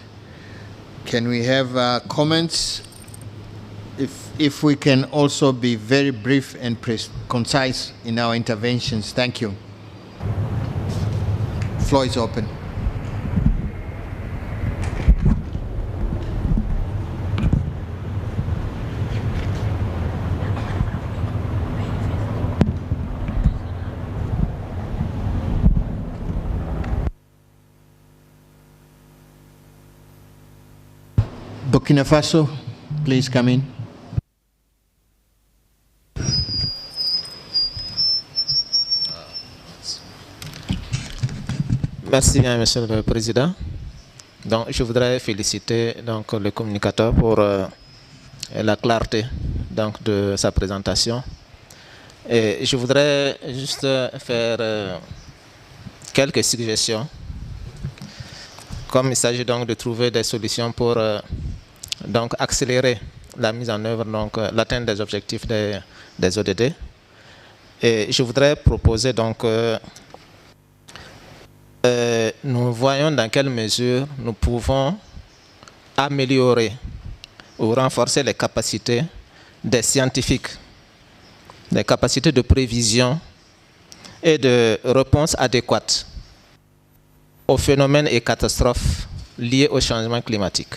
Speaker 5: can we have comments? If we can also be very brief and concise in our interventions. Thank you. Floor is open. Burkina Faso, please come in.
Speaker 4: Merci bien, Monsieur le Président. Donc, je voudrais féliciter donc, le communicateur pour la clarté donc, de sa présentation. Et je voudrais juste faire quelques suggestions. Comme il s'agit donc de trouver des solutions pour donc, accélérer la mise en œuvre, donc l'atteinte des objectifs des ODD. Et je voudrais proposer donc nous voyons dans quelle mesure nous pouvons améliorer ou renforcer les capacités des scientifiques, les capacités de prévision et de réponse adéquate aux phénomènes et catastrophes liés au changement climatique.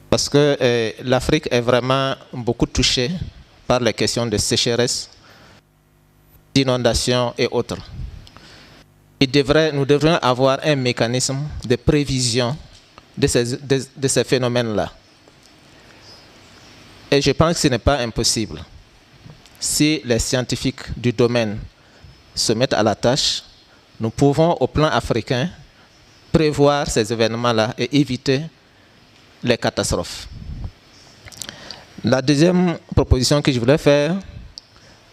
Speaker 4: Parce que l'Afrique est vraiment beaucoup touchée par les questions de sécheresse, d'inondation et autres. Nous devrions avoir un mécanisme de prévision de ces phénomènes-là. Et je pense que ce n'est pas impossible. Si les scientifiques du domaine se mettent à la tâche, nous pouvons, au plan africain, prévoir ces événements-là et éviter les catastrophes. La deuxième proposition que je voulais faire,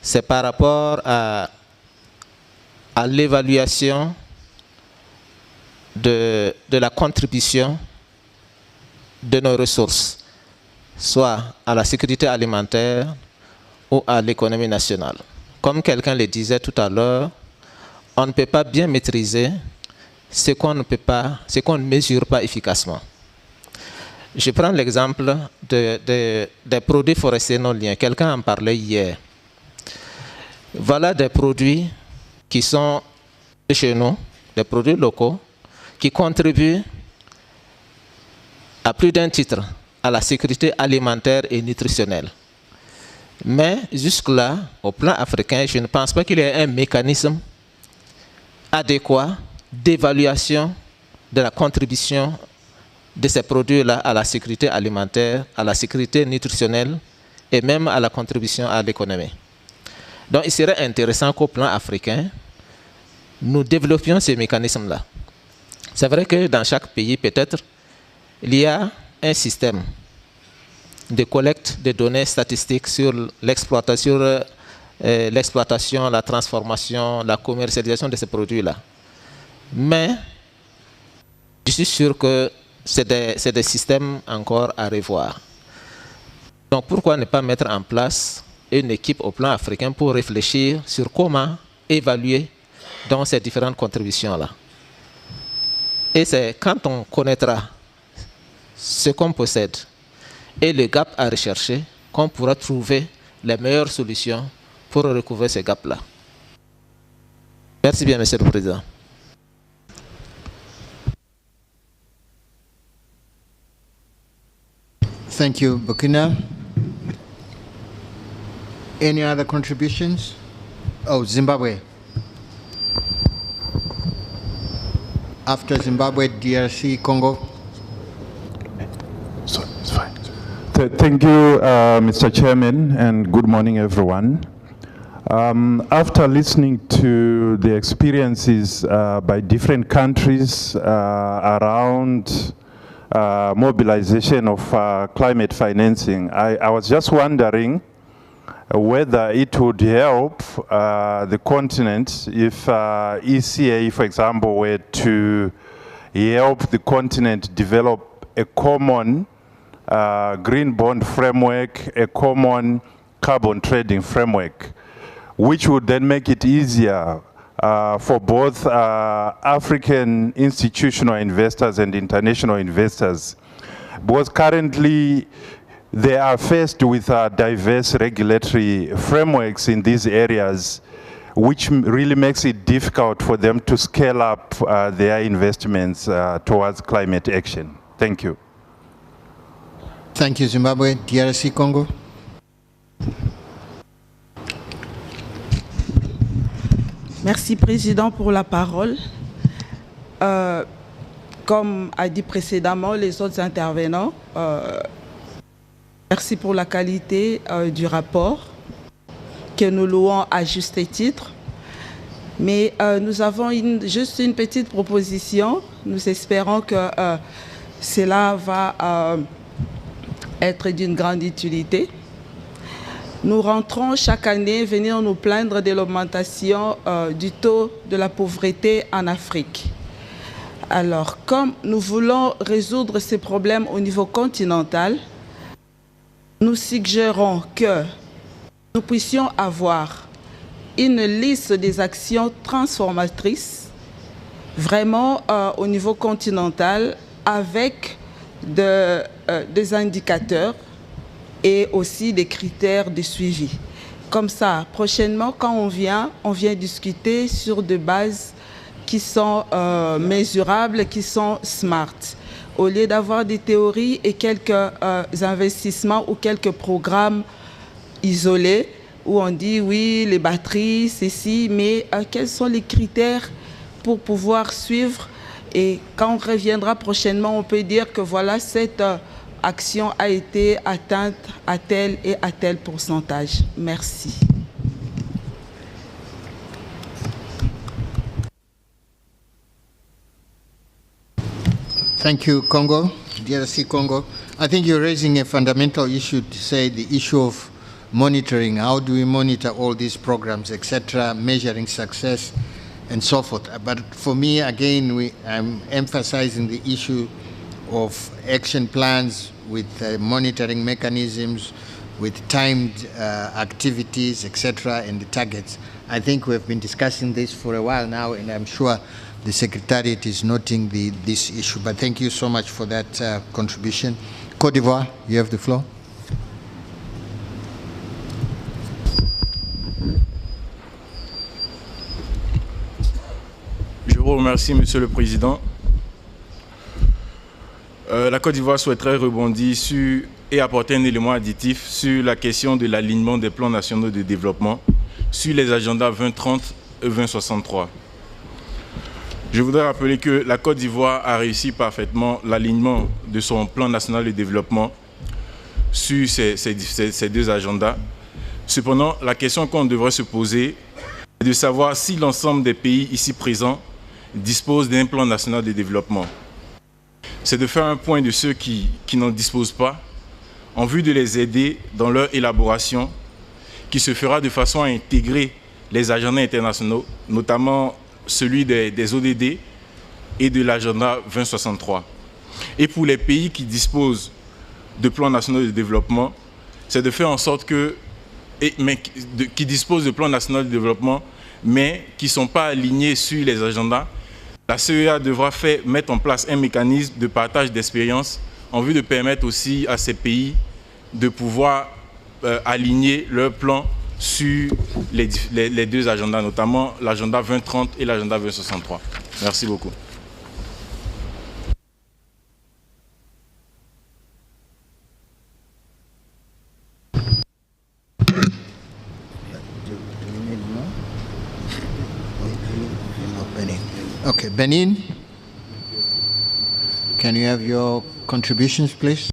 Speaker 4: c'est par rapport à l'évaluation de la contribution de nos ressources, soit à la sécurité alimentaire ou à l'économie nationale. Comme quelqu'un le disait tout à l'heure, on ne peut pas bien maîtriser ce qu'on ne mesure pas efficacement. Je prends l'exemple des produits forestiers non liés. Quelqu'un en parlait hier. Voilà des produits qui sont de chez nous, des produits locaux, qui contribuent à plus d'un titre à la sécurité alimentaire et nutritionnelle. Mais jusque-là, au plan africain, je ne pense pas qu'il y ait un mécanisme adéquat d'évaluation de la contribution de ces produits-là à la sécurité alimentaire, à la sécurité nutritionnelle et même à la contribution à l'économie. Donc il serait intéressant qu'au plan africain, nous développions ces mécanismes-là. C'est vrai que dans chaque pays, peut-être, il y a un système de collecte de données statistiques sur l'exploitation, la transformation, la commercialisation de ces produits-là. Mais je suis sûr que c'est des systèmes encore à revoir. Donc pourquoi ne pas mettre en place une équipe au plan africain pour réfléchir sur comment évaluer dans ces différentes contributions-là. Et c'est quand on connaîtra ce qu'on possède et le gap à rechercher qu'on pourra trouver les meilleures solutions pour recouvrer ces gaps-là. Merci bien, Monsieur le Président.
Speaker 5: Thank you, Burkina. Any other contributions? Oh, Zimbabwe. After Zimbabwe, DRC, Congo.
Speaker 3: Sorry, it's fine. Thank you, Mr. Chairman, and good morning, everyone. After listening to the experiences by different countries around mobilization of climate financing, I was just wondering whether it would help the continent if ECA, for example, were to help the continent develop a common green bond framework, a common carbon trading framework, which would then make it easier for both African institutional investors and international investors. Because currently they are faced with diverse regulatory frameworks in these areas, which really makes it difficult for them to scale up their investments towards climate action. Thank you.
Speaker 5: Thank you, Zimbabwe. DRC, Congo.
Speaker 22: Merci, Président, pour la parole. Comme a dit précédemment les autres intervenants, merci pour la qualité du rapport que nous louons à juste titre. Mais nous avons juste une petite proposition. Nous espérons que cela va être d'une grande utilité. Nous rentrons chaque année venir nous plaindre de l'augmentation du taux de la pauvreté en Afrique. Alors, comme nous voulons résoudre ces problèmes au niveau continental, nous suggérons que nous puissions avoir une liste des actions transformatrices vraiment au niveau continental avec des indicateurs et aussi des critères de suivi. Comme ça, prochainement, quand on vient discuter sur des bases qui sont mesurables, qui sont smart. Au lieu d'avoir des théories et quelques investissements ou quelques programmes isolés où on dit oui, les batteries, ceci, mais quels sont les critères pour pouvoir suivre? Et quand on reviendra prochainement, on peut dire que voilà, cette action a été atteinte à tel et à tel pourcentage. Merci.
Speaker 5: Thank you, Congo, DRC Congo. I think you're raising a fundamental issue to say the issue of monitoring. How do we monitor all these programs, etc., measuring success, and so forth. But for me, again, I'm emphasizing the issue of action plans with monitoring mechanisms, with timed activities, etc., and the targets. I think we've been discussing this for a while now, and I'm sure the Secretariat is noting this issue. But thank you so much for that contribution. Côte d'Ivoire, you have the floor.
Speaker 1: Je vous remercie, Monsieur le Président. La Côte d'Ivoire souhaiterait rebondir sur et apporter un élément additif sur la question de l'alignement des plans nationaux de développement sur les agendas 2030 et 2063. Je voudrais rappeler que la Côte d'Ivoire a réussi parfaitement l'alignement de son plan national de développement sur ces deux agendas. Cependant, la question qu'on devrait se poser est de savoir si l'ensemble des pays ici présents disposent d'un plan national de développement. C'est de faire un point de ceux qui n'en disposent pas, en vue de les aider dans leur élaboration, qui se fera de façon à intégrer les agendas internationaux, notamment celui des ODD et de l'agenda 2063. Et pour les pays qui disposent de plans nationaux de développement, c'est de faire en sorte qui disposent de plans nationaux de développement, mais qui ne sont pas alignés sur les agendas. La CEA devra mettre en place un mécanisme de partage d'expérience en vue de permettre aussi à ces pays de pouvoir aligner leurs plans sur les deux agendas, notamment l'agenda 2030 et l'agenda 2063. Merci beaucoup.
Speaker 5: Okay, Benin, can you have your contributions, please?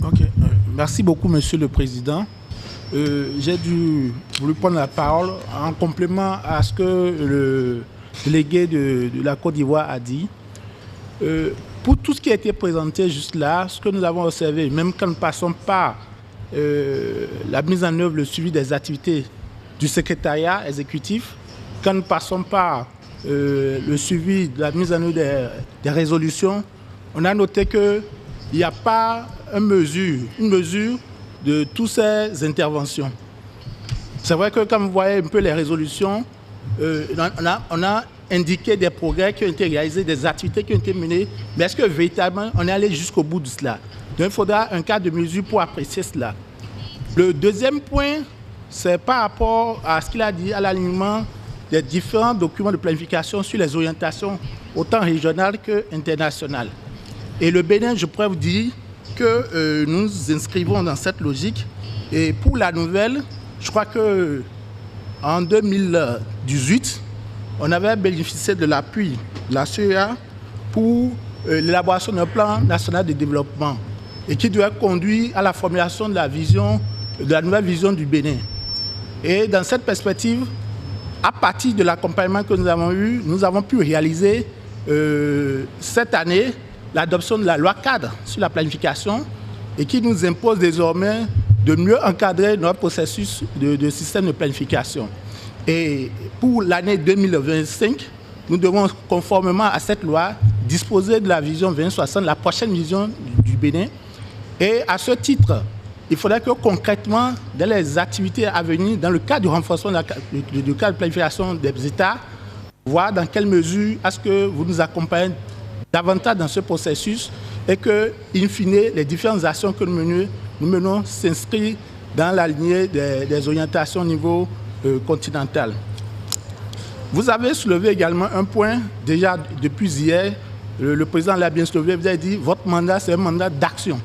Speaker 8: Okay, merci beaucoup, Monsieur le Président. J'ai voulu prendre la parole en complément à ce que le délégué de la Côte d'Ivoire a dit. Pour tout ce qui a été présenté juste là, ce que nous avons observé, même quand nous passons par la mise en œuvre, le suivi des activités du secrétariat exécutif, quand nous passons par le suivi de la mise en œuvre des résolutions, on a noté qu'il n'y a pas une mesure de toutes ces interventions. C'est vrai que quand vous voyez un peu les résolutions, on a indiqué des progrès qui ont été réalisés, des activités qui ont été menées, mais est-ce que véritablement on est allé jusqu'au bout de cela? Donc il faudra un cas de mesure pour apprécier cela. Le deuxième point, c'est par rapport à ce qu'il a dit, à l'alignement des différents documents de planification sur les orientations autant régionales qu'internationales. Et le Bénin, je pourrais vous dire que nous nous inscrivons dans cette logique. Et pour la nouvelle, je crois qu'en 2018, on avait bénéficié de l'appui de la CEA pour l'élaboration d'un plan national de développement et qui doit conduire à la formulation de la nouvelle vision du Bénin. Et dans cette perspective, à partir de l'accompagnement que nous avons eu, nous avons pu réaliser cette année l'adoption de la loi cadre sur la planification et qui nous impose désormais de mieux encadrer notre processus de système de planification. Et pour l'année 2025, nous devons, conformément à cette loi, disposer de la vision 2060, la prochaine vision du Bénin. Et à ce titre, il faudrait que concrètement, dans les activités à venir, dans le cadre du renforcement du cadre de planification des États, voir dans quelle mesure est-ce que vous nous accompagnez davantage dans ce processus et que, in fine, les différentes actions que nous menons s'inscrivent dans la lignée des orientations au niveau continental. Vous avez soulevé également un point, déjà depuis hier, le président l'a bien soulevé, vous avez dit votre mandat, c'est un mandat d'action.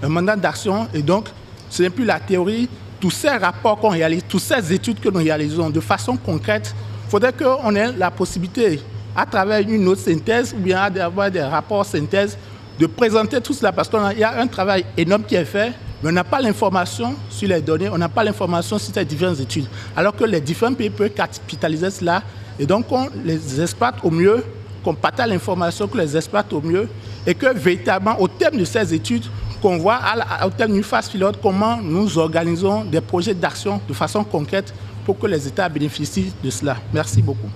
Speaker 8: Un mandat d'action, et donc, ce n'est plus la théorie. Tous ces rapports qu'on réalise, toutes ces études que nous réalisons de façon concrète, il faudrait qu'on ait la possibilité, à travers une autre synthèse, ou bien d'avoir des rapports synthèse, de présenter tout cela, parce qu'il y a un travail énorme qui est fait, mais on n'a pas l'information sur les données, on n'a pas l'information sur ces différentes études, alors que les différents pays peuvent capitaliser cela, et donc on les exploite au mieux, qu'on partage l'information, qu'on les exploite au mieux, et que véritablement, au terme de ces études, qu'on voit au terme d'une phase pilote comment nous organisons des projets d'action de façon concrète pour que les États bénéficient de cela. Merci beaucoup.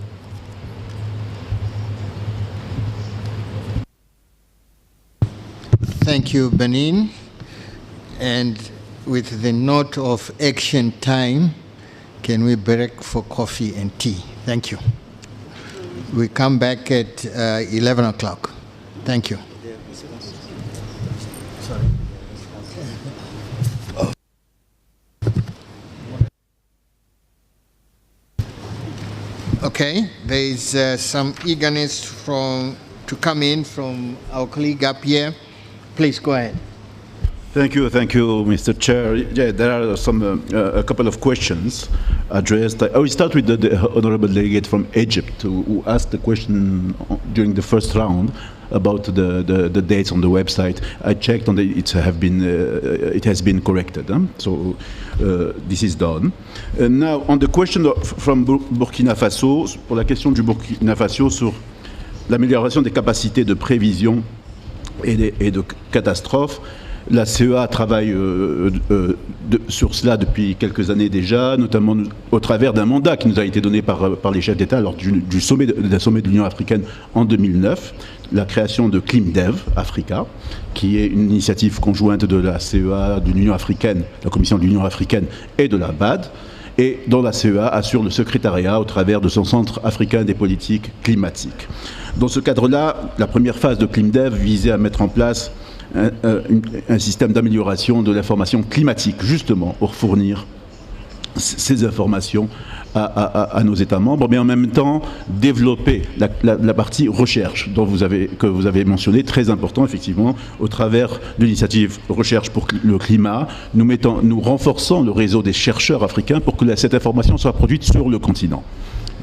Speaker 5: Thank you, Benin. And with the note of action time, can we break for coffee and tea? Thank you. We come back at 11 o'clock. Thank you. Okay, there is some eagerness to come in from our colleague up here. Please go ahead.
Speaker 9: Thank you, Mr. Chair. Yeah, there are a couple of questions addressed. I will start with the honorable delegate from Egypt who asked the question during the first round about the dates on the website. I checked on it has been corrected. So this is done. Now on the question from Burkina Faso, pour la question du Burkina Faso sur l'amélioration des capacités de prévision et de catastrophes. La CEA travaille sur cela depuis quelques années déjà, notamment au travers d'un mandat qui nous a été donné par les chefs d'État lors du sommet de l'Union africaine en 2009, la création de ClimDev Africa, qui est une initiative conjointe de la CEA, de l'Union africaine, la Commission de l'Union africaine et de la BAD, et dont la CEA assure le secrétariat au travers de son Centre africain des politiques climatiques. Dans ce cadre-là, la première phase de ClimDev visait à mettre en place un système d'amélioration de l'information climatique, justement, pour fournir ces informations à nos États membres, mais en même temps développer la partie recherche que vous avez mentionné, très important effectivement, au travers de l'initiative Recherche pour le climat, nous renforçons le réseau des chercheurs africains pour que cette information soit produite sur le continent.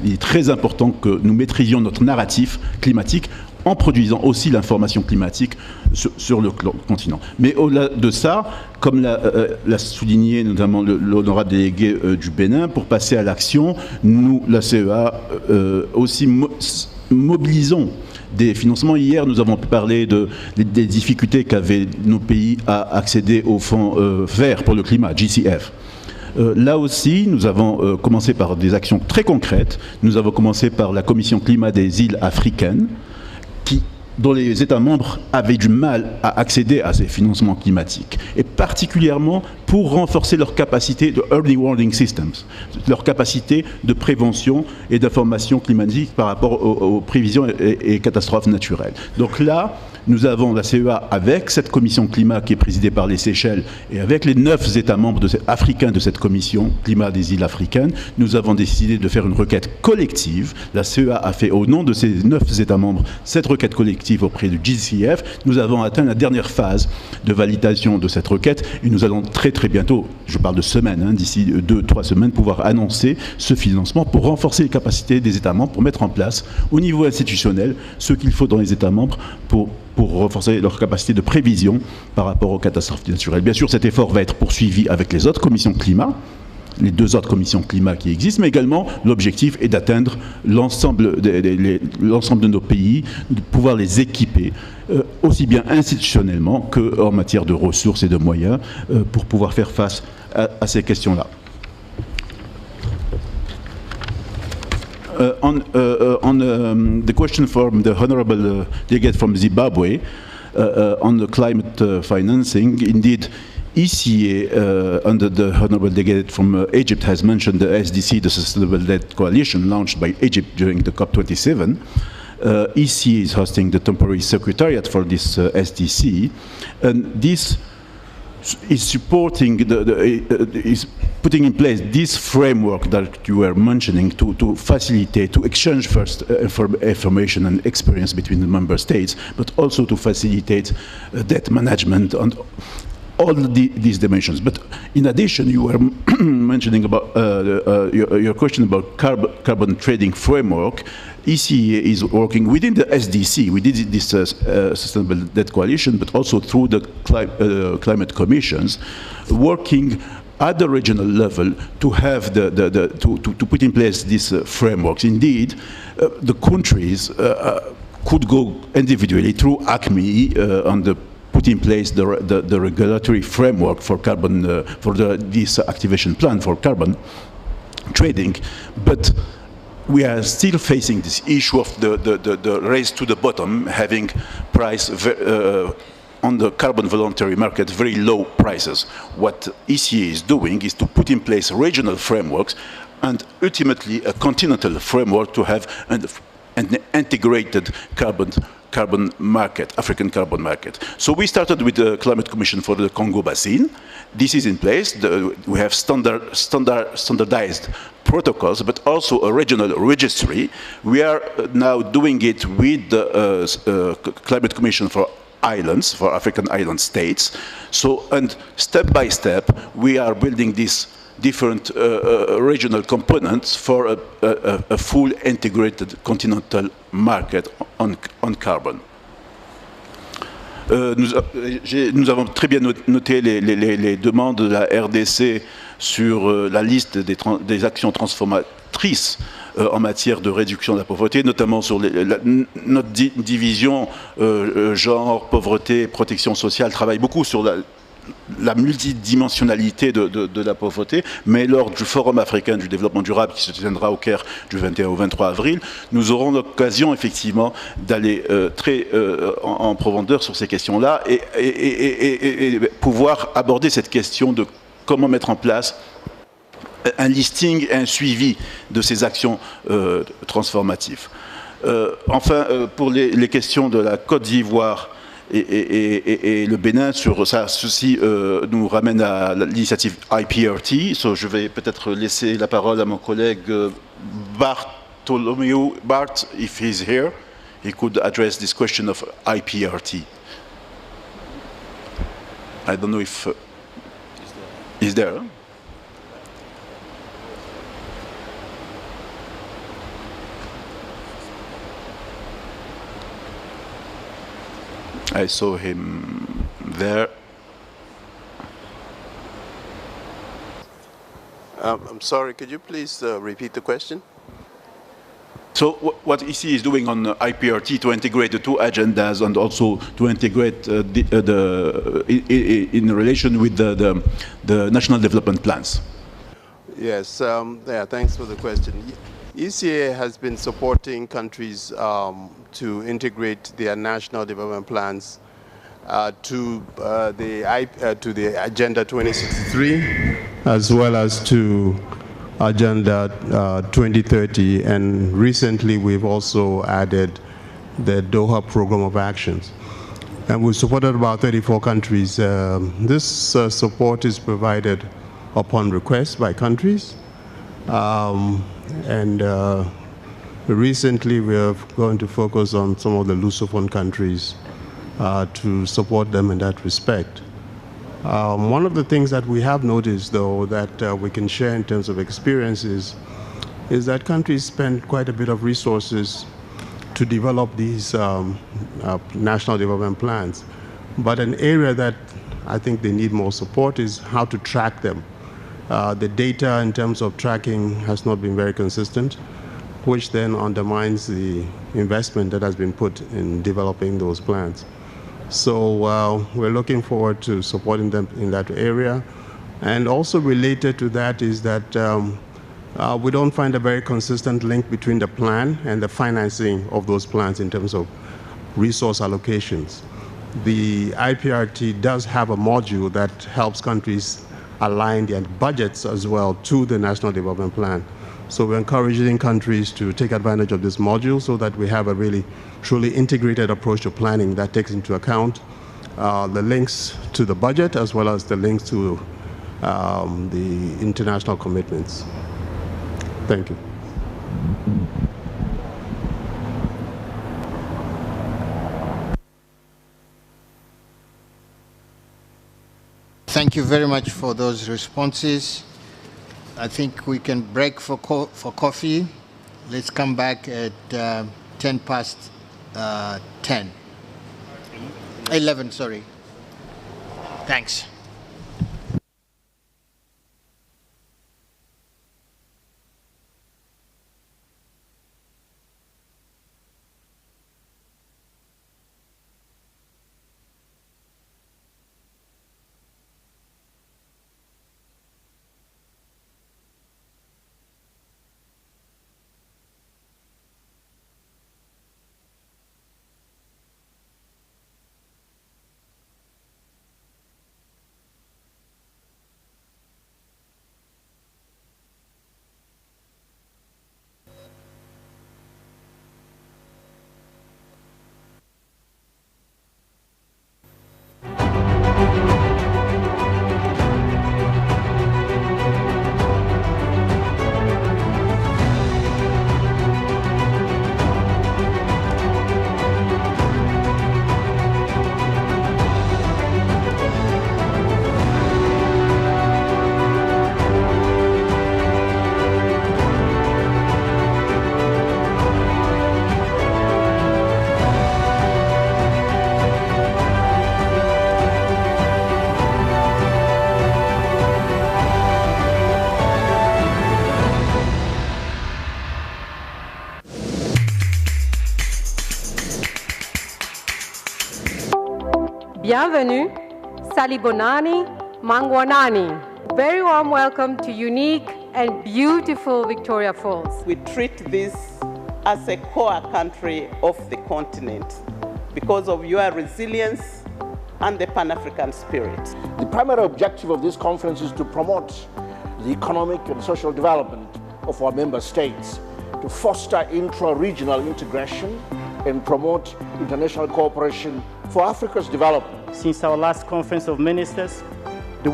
Speaker 9: Il est très important que nous maîtrisions notre narratif climatique en produisant aussi l'information climatique sur le continent. Mais au-delà de ça, comme l'a souligné notamment l'honorable délégué du Bénin, pour passer à l'action, nous, la CEA, aussi mobilisons des financements. Hier, nous avons parlé des difficultés qu'avaient nos pays à accéder au fonds vert pour le climat, GCF. Là aussi, nous avons commencé par des actions très concrètes. Nous avons commencé par la Commission climat des îles africaines, dont les États membres avaient du mal à accéder à ces financements climatiques, et particulièrement pour renforcer leur capacité de early warning systems, leur capacité de prévention et d'information climatique par rapport aux prévisions et catastrophes naturelles. Donc là, nous avons la CEA avec cette commission climat qui est présidée par les Seychelles et avec les 9 États membres africains de cette commission climat des îles africaines, nous avons décidé de faire une requête collective. La CEA a fait au nom de ces 9 États membres cette requête collective auprès du GCF. Nous avons atteint la dernière phase de validation de cette requête et nous allons très bientôt, je parle de semaines, d'ici 2-3 semaines, pouvoir annoncer ce financement pour renforcer les capacités des États membres, pour mettre en place au niveau institutionnel ce qu'il faut dans les États membres pour renforcer leur capacité de prévision par rapport aux catastrophes naturelles. Bien sûr, cet effort va être poursuivi avec les autres commissions climat, les 2 autres commissions climat qui existent, mais également l'objectif est d'atteindre l'ensemble de nos pays, de pouvoir les équiper aussi bien institutionnellement qu'en matière de ressources et de moyens pour pouvoir faire face à ces questions-là. On the question from the honorable delegate from Zimbabwe on the climate financing, indeed, ECA, under the honorable delegate from Egypt, has mentioned the SDC, the Sustainable Debt Coalition, launched by Egypt during the COP27. ECA is hosting the temporary secretariat for this SDC, and this is supporting is putting in place this framework that you were mentioning to facilitate, to exchange first information and experience between the member states, but also to facilitate debt management and all these dimensions. But in addition, you were mentioning about your question about carbon trading framework. ECA is working within the SDC. We did this Sustainable Debt Coalition, but also through the climate commissions, working at the regional level to have to put in place these frameworks. Indeed, the countries could go individually through ACME on the put in place the regulatory framework for carbon this activation plan for carbon trading, but we are still facing this issue of the race to the bottom, having price on the carbon voluntary market very low prices. What ECA is doing is to put in place regional frameworks and ultimately a continental framework to have an integrated carbon market, African carbon market. So we started with the Climate Commission for the Congo Basin. This is in place. We have standardized protocols, but also a regional registry. We are now doing it with the Climate Commission for Islands, for African island states. So, and step by step, we are building these different regional components for a full integrated continental market on carbon. Nous avons très bien noté les demandes de la RDC sur la liste des actions transformatrices en matière de réduction de la pauvreté, notamment sur notre division genre, pauvreté, protection sociale, travaille beaucoup sur la multidimensionnalité de la pauvreté, mais lors du Forum africain du développement durable qui se tiendra au Caire du 21 au 23 avril, nous aurons l'occasion effectivement d'aller très en profondeur sur ces questions-là et pouvoir aborder cette question de comment mettre en place un listing, un suivi de ces actions transformatives. Enfin, pour les questions de la Côte d'Ivoire et le Bénin, sur ça, ceci nous ramène à l'initiative IPRT. So, je vais peut-être laisser la parole à mon collègue Bartholomew. Bart, if he's here, he could address this question of IPRT. I don't know if he's there. Huh? I saw him there.
Speaker 10: I'm sorry, could you please repeat the question?
Speaker 9: So what EC is doing on IPRT to integrate the two agendas and also to integrate in relation with the national development plans?
Speaker 10: Yes, yeah, thanks for the question. ECA has been supporting countries to integrate their national development plans to the Agenda 2063, as well as to Agenda 2030, and recently we've also added the Doha Program of Actions. And we've supported about 34 countries. This support is provided upon request by countries. Recently we are going to focus on some of the Lusophone countries to support them in that respect. One of the things that we have noticed, though, that we can share in terms of experiences is that countries spend quite a bit of resources to develop these national development plans. But an area that I think they need more support is how to track them. The data in terms of tracking has not been very consistent, which then undermines the investment that has been put in developing those plans. So we're looking forward to supporting them in that area. And also related to that is that we don't find a very consistent link between the plan and the financing of those plans in terms of resource allocations. The IPRT does have a module that helps countries align their budgets as well to the National Development Plan. So we're encouraging countries to take advantage of this module so that we have a really truly integrated approach to planning that takes into account the links to the budget as well as the links to the international commitments. Thank you.
Speaker 5: Thank you very much for those responses. I think we can break for coffee. Let's come back at 10 past 10. 11, sorry. Thanks.
Speaker 11: Bienvenue, Salibonani, Mangwanani. Very warm welcome to unique and beautiful Victoria Falls.
Speaker 2: We treat this as a core country of the continent because of your resilience and the Pan-African spirit.
Speaker 12: The primary objective of this conference is to promote the economic and social development of our member states, to foster intra-regional integration and promote international cooperation for Africa's development.
Speaker 23: Since our last conference of ministers, the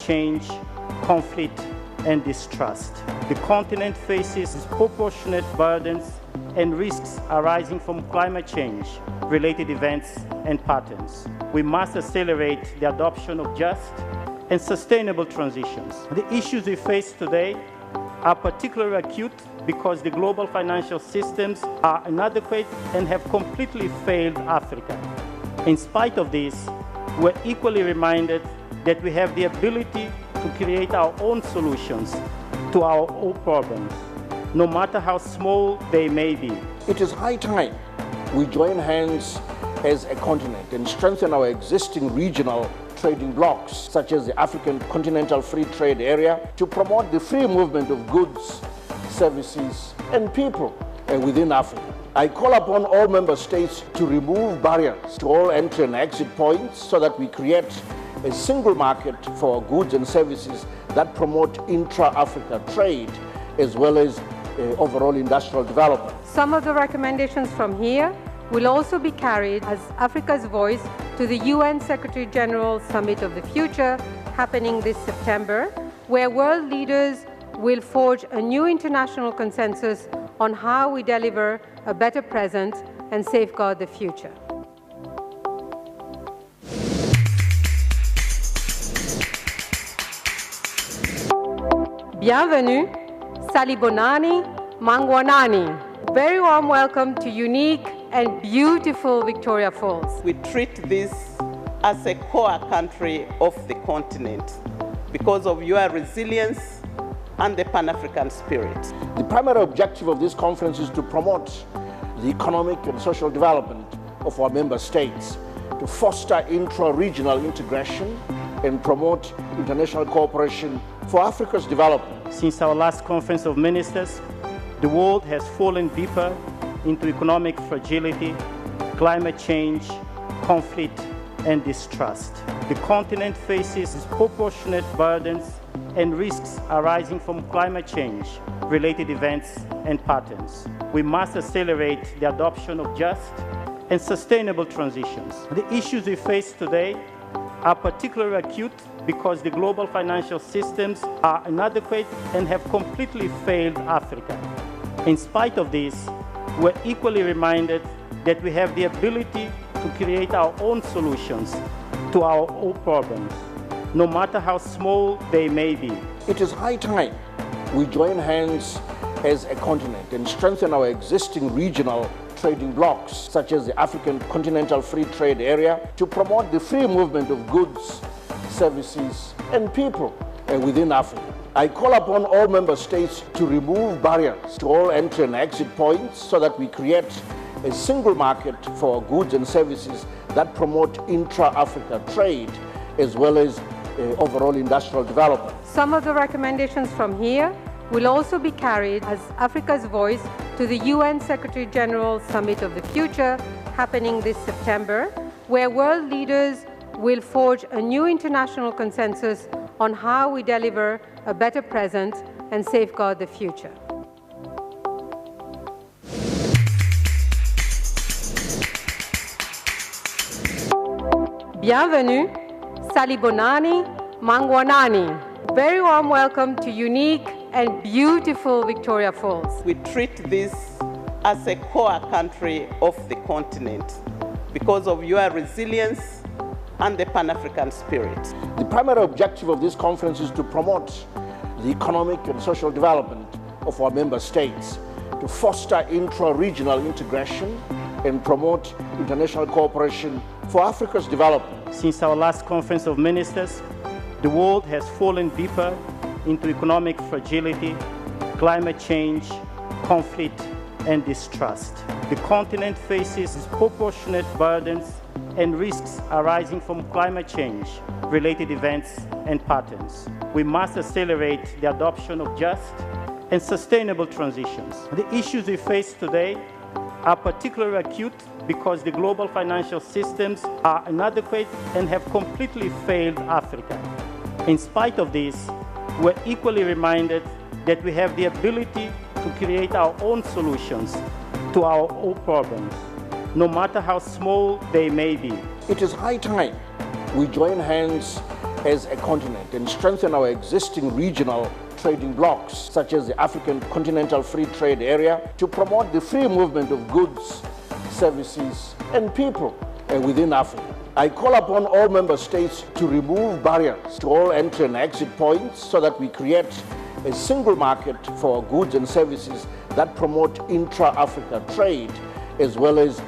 Speaker 23: change, conflict, and distrust. The continent faces disproportionate burdens and risks arising from climate change, related events and patterns. We must accelerate the adoption of just and sustainable transitions. The issues we face today are particularly acute because the global financial systems are inadequate and have completely failed Africa. In spite of this, we're equally reminded that we have the ability to create our own solutions to our own problems, no matter how small they may be.
Speaker 12: It is high time we join hands as a continent and strengthen our existing regional trading blocs, such as the African Continental Free Trade Area, to promote the free movement of goods, services, and people within Africa. I call upon all member states to remove barriers to all entry and exit points so that we create a single market for goods and services that promote intra-Africa trade as well as overall industrial development.
Speaker 11: Some of the recommendations from here will also be carried as Africa's voice to the UN Secretary-General Summit of the Future happening this September, where world leaders will forge a new international consensus on how we deliver a better present and safeguard the future. Bienvenue, Salibonani, Mangwanani. Very warm welcome to unique and beautiful Victoria Falls.
Speaker 2: We treat this as a core country of the continent because of your resilience and the Pan-African spirit.
Speaker 12: The primary objective of this conference is to promote the economic and social development of our member states, to foster intra-regional integration and promote international cooperation for Africa's development.
Speaker 23: Since our last conference of ministers, the world has fallen deeper into economic fragility, climate change, conflict, and distrust. The continent faces disproportionate burdens and risks arising from climate change, related events and patterns. We must accelerate the adoption of just and sustainable transitions. The issues we face today are particularly acute because the global financial systems are inadequate and have completely failed Africa. In spite of this, we're equally reminded that we have the ability to create our own solutions to our own problems, no matter how small they may be.
Speaker 12: It is high time we join hands as a continent and strengthen our existing regional trading blocs, such as the African Continental Free Trade Area, to promote the free movement of goods, services, and people within Africa. I call upon all member states to remove barriers to all entry and exit points so that we create a single market for goods and services that promote intra-Africa trade as well as overall industrial development.
Speaker 11: Some of the recommendations from here will also be carried as Africa's voice to the UN Secretary-General Summit of the Future happening this September, where world leaders will forge a new international consensus on how we deliver a better present and safeguard the future. Bienvenue, Salibonani, Mangwanani. Very warm welcome to unique and beautiful Victoria Falls.
Speaker 2: We treat this as a core country of the continent because of your resilience and the Pan-African spirit.
Speaker 12: The primary objective of this conference is to promote the economic and social development of our member states, to foster intra-regional integration and promote international cooperation for Africa's development.
Speaker 23: Since our last conference of ministers, the world has fallen deeper into economic fragility, climate change, conflict, and distrust. The continent faces disproportionate burdens and risks arising from climate change-related events and patterns. We must accelerate the adoption of just and sustainable transitions. The issues we face today are particularly acute because the global financial systems are inadequate and have completely failed Africa. In spite of this, we're equally reminded that we have the ability to create our own solutions to our own problems, no matter how small they may be.
Speaker 12: It is high time we join hands as a continent and strengthen our existing regional trading blocs, such as the African Continental Free Trade Area, to promote the free movement of goods, services, and people within Africa. I call upon all member states to remove barriers to all entry and exit points so that we create a single market for goods and services that promote intra-Africa trade as well as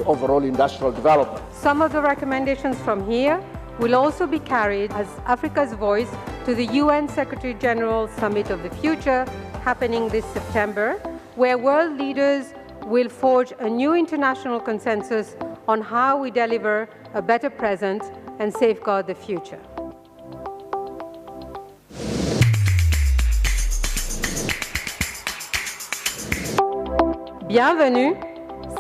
Speaker 12: overall industrial development.
Speaker 11: Some of the recommendations from here will also be carried as Africa's voice to the UN Secretary-General Summit of the Future happening this September, where world leaders will forge a new international consensus on how we deliver a better present and safeguard the future. Bienvenue,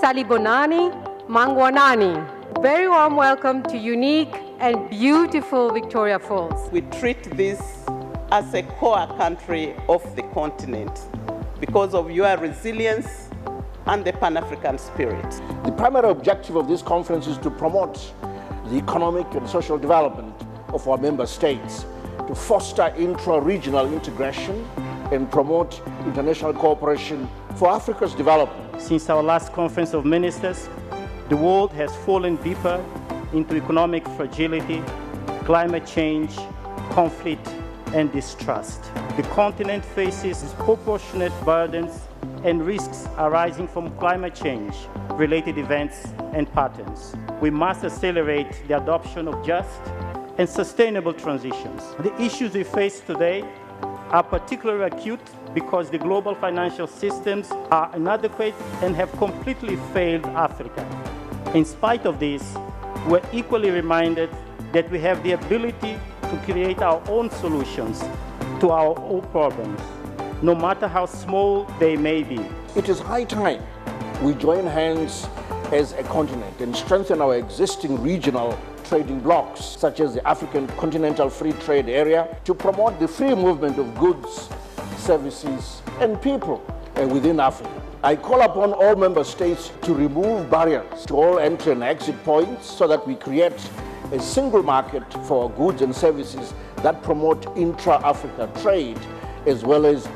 Speaker 11: Salibonani, Mangwanani. Very warm welcome to unique and beautiful Victoria Falls.
Speaker 2: We treat this as a core country of the continent because of your resilience and the Pan-African spirit.
Speaker 12: The primary objective of this conference is to promote the economic and social development of our member states, to foster intra-regional integration and promote international cooperation for Africa's development.
Speaker 23: Since our last Conference of Ministers, the world has fallen deeper into economic fragility, climate change, conflict, and distrust. The continent faces disproportionate burdens and risks arising from climate change-related events and patterns. We must accelerate the adoption of just and sustainable transitions. The issues we face today are particularly acute because the global financial systems are inadequate and have completely failed Africa. In spite of this, we're equally reminded that we have the ability to create our own solutions to our own problems, no matter how small they may be.
Speaker 12: It is high time we join hands as a continent and strengthen our existing regional trading blocs, such as the African Continental Free Trade Area, to promote the free movement of goods, services, and people within Africa. I call upon all member states to remove barriers to all entry and exit points so that we create a single market for goods and services that promote intra-Africa trade as well as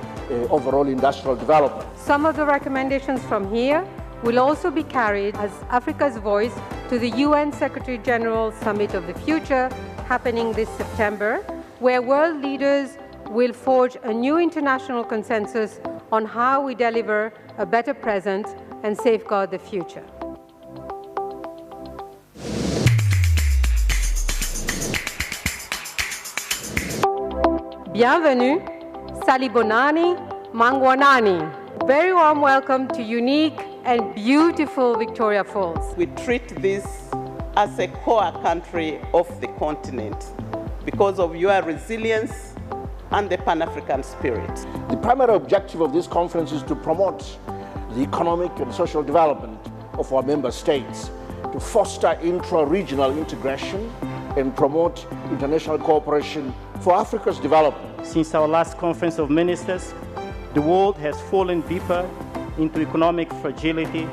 Speaker 12: overall industrial development.
Speaker 11: Some of the recommendations from here will also be carried as Africa's voice to the UN Secretary-General Summit of the Future happening this September, where world leaders will forge a new international consensus on how we deliver a better present and safeguard the future. Bienvenue, Salibonani, Mangwanani. Very warm welcome to unique and beautiful Victoria Falls.
Speaker 2: We treat this as a core country of the continent because of your resilience and the Pan-African spirit.
Speaker 12: The primary objective of this conference is to promote the economic and social development of our member states, to foster intra-regional integration and promote international cooperation for Africa's development.
Speaker 23: Since our last Conference of Ministers, the world has fallen deeper into economic fragility,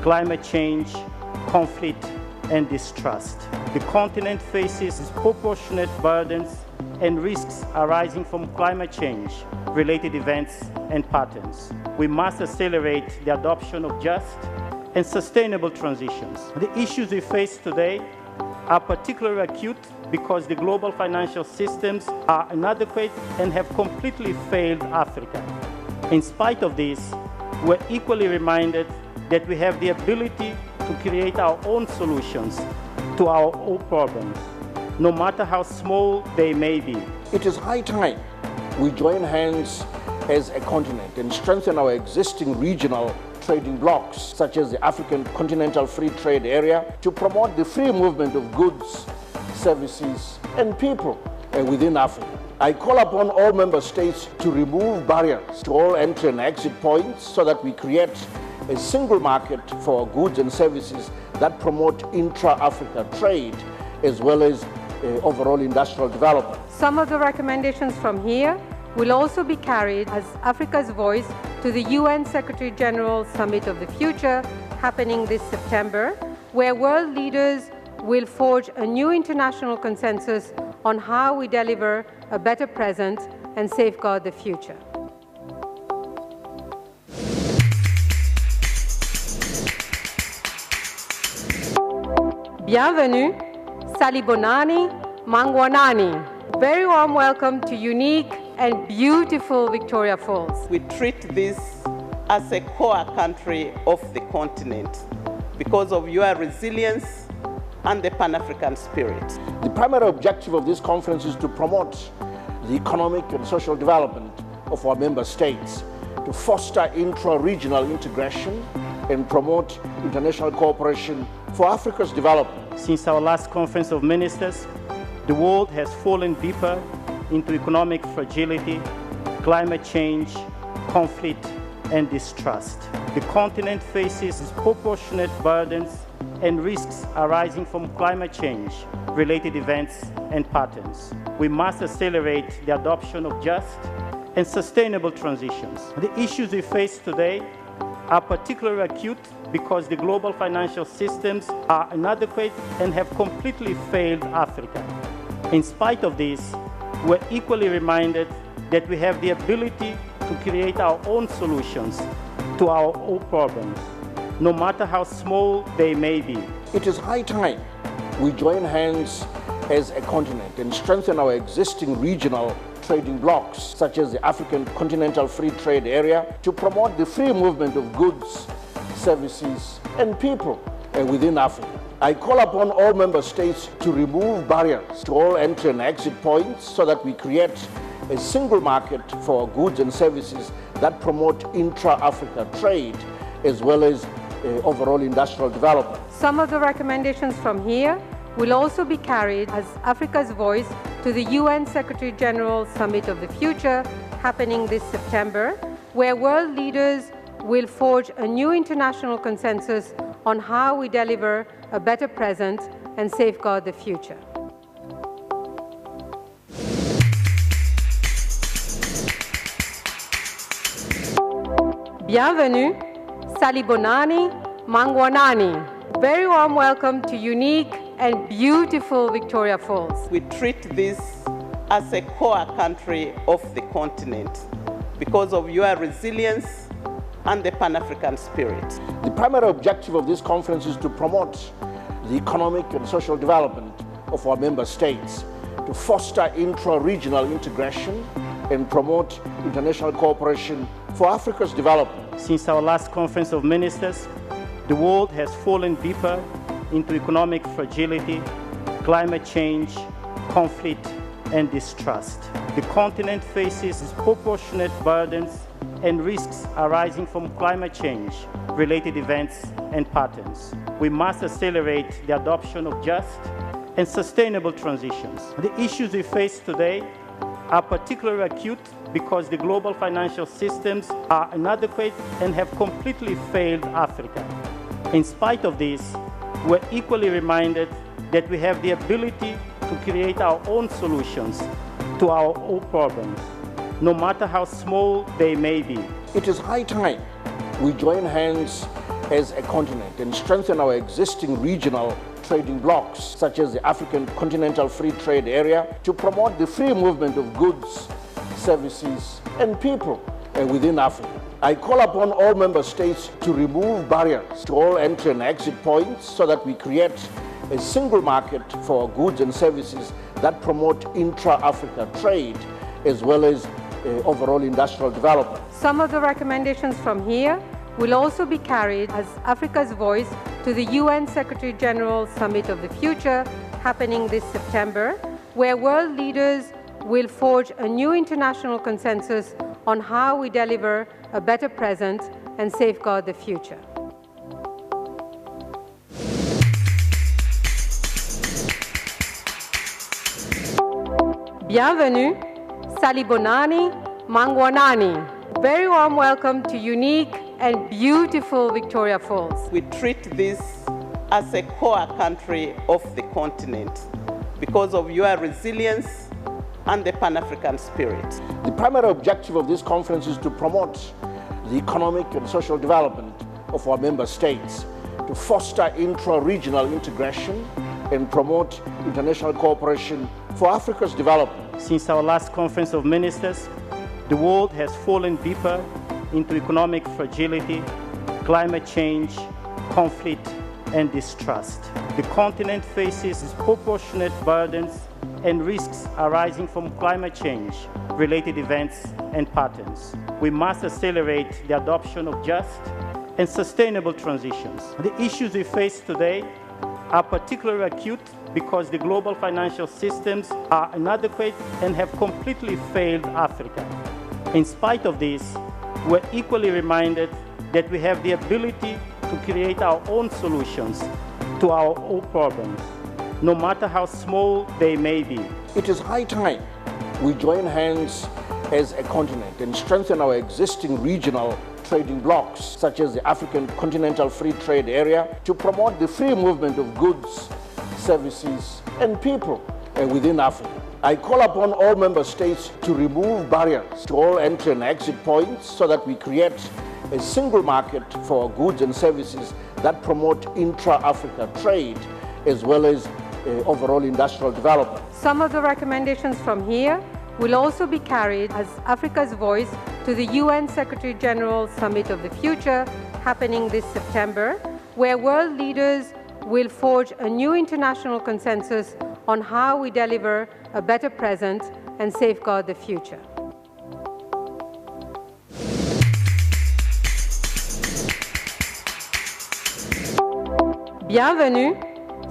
Speaker 23: climate change, conflict, and distrust. The continent faces disproportionate burdens and risks arising from climate change-related events and patterns. We must accelerate the adoption of just and sustainable transitions. The issues we face today are particularly acute because the global financial systems are inadequate and have completely failed Africa. In spite of this, we're equally reminded that we have the ability to create our own solutions to our own problems, no matter how small they may be.
Speaker 12: It is high time we join hands as a continent and strengthen our existing regional trading blocs, such as the African Continental Free Trade Area, to promote the free movement of goods, services, and people within Africa. I call upon all member states to remove barriers to all entry and exit points so that we create a single market for goods and services that promote intra-Africa trade as well as overall industrial development.
Speaker 11: Some of the recommendations from here will also be carried as Africa's voice to the UN Secretary-General Summit of the Future happening this September, where world leaders will forge a new international consensus on how we deliver a better present and safeguard the future. Bienvenue, Salibonani, Mangwanani. Very warm welcome to unique and beautiful Victoria Falls.
Speaker 2: We treat this as a core country of the continent because of your resilience and the Pan-African spirit.
Speaker 12: The primary objective of this conference is to promote the economic and social development of our member states, to foster intra-regional integration and promote international cooperation for Africa's development.
Speaker 23: Since our last conference of ministers, the world has fallen deeper into economic fragility, climate change, conflict, and distrust. The continent faces disproportionate burdens and risks arising from climate change-related events and patterns. We must accelerate the adoption of just and sustainable transitions. The issues we face today are particularly acute because the global financial systems are inadequate and have completely failed Africa. In spite of this, we're equally reminded that we have the ability to create our own solutions to our own problems, no matter how small they may be.
Speaker 12: It is high time we join hands as a continent and strengthen our existing regional trading blocs, such as the African Continental Free Trade Area, to promote the free movement of goods, services, and people within Africa. I call upon all member states to remove barriers to all entry and exit points so that we create a single market for goods and services that promote intra-Africa trade as well as overall industrial development.
Speaker 11: Some of the recommendations from here will also be carried as Africa's voice to the UN Secretary-General Summit of the Future happening this September, where world leaders will forge a new international consensus on how we deliver a better present and safeguard the future. Bienvenue, Salibonani, Mangwanani. Very warm welcome to unique and beautiful Victoria Falls.
Speaker 2: We treat this as a core country of the continent because of your resilience and the Pan-African spirit.
Speaker 12: The primary objective of this conference is to promote the economic and social development of our member states, to foster intra-regional integration and promote international cooperation for Africa's development.
Speaker 23: Since our last conference of ministers, the world has fallen deeper into economic fragility, climate change, conflict, and distrust. The continent faces disproportionate burdens and risks arising from climate change-related events and patterns. We must accelerate the adoption of just and sustainable transitions. The issues we face today are particularly acute because the global financial systems are inadequate and have completely failed Africa. In spite of this, we're equally reminded that we have the ability to create our own solutions to our own problems, no matter how small they may be.
Speaker 12: It is high time we join hands as a continent and strengthen our existing regional trading blocs, such as the African Continental Free Trade Area, to promote the free movement of goods, services, and people within Africa. I call upon all member states to remove barriers to all entry and exit points so that we create a single market for goods and services that promote intra-Africa trade as well as overall industrial development.
Speaker 11: Some of the recommendations from here will also be carried as Africa's voice to the UN Secretary-General Summit of the Future happening this September, where world leaders will forge a new international consensus on how we deliver a better present and safeguard the future. Bienvenue, Salibonani, Mangwanani. Very warm welcome to unique and beautiful Victoria Falls.
Speaker 2: We treat this as a core country of the continent because of your resilience and the Pan-African spirit.
Speaker 12: The primary objective of this conference is to promote the economic and social development of our member states, to foster intra-regional integration and promote international cooperation for Africa's development.
Speaker 23: Since our last conference of ministers, the world has fallen deeper into economic fragility, climate change, conflict, and distrust. The continent faces disproportionate burdens and risks arising from climate change-related events and patterns. We must accelerate the adoption of just and sustainable transitions. The issues we face today are particularly acute because the global financial systems are inadequate and have completely failed Africa. In spite of this, we're equally reminded that we have the ability to create our own solutions to our own problems, no matter how small they may be.
Speaker 12: It is high time we join hands as a continent and strengthen our existing regional trading blocs, such as the African Continental Free Trade Area, to promote the free movement of goods, services, and people within Africa. I call upon all member states to remove barriers to all entry and exit points so that we create a single market for goods and services that promote intra-Africa trade as well as overall industrial development.
Speaker 11: Some of the recommendations from here will also be carried as Africa's voice to the UN Secretary General Summit of the Future happening this September, where world leaders will forge a new international consensus on how we deliver a better present and safeguard the future. Bienvenue,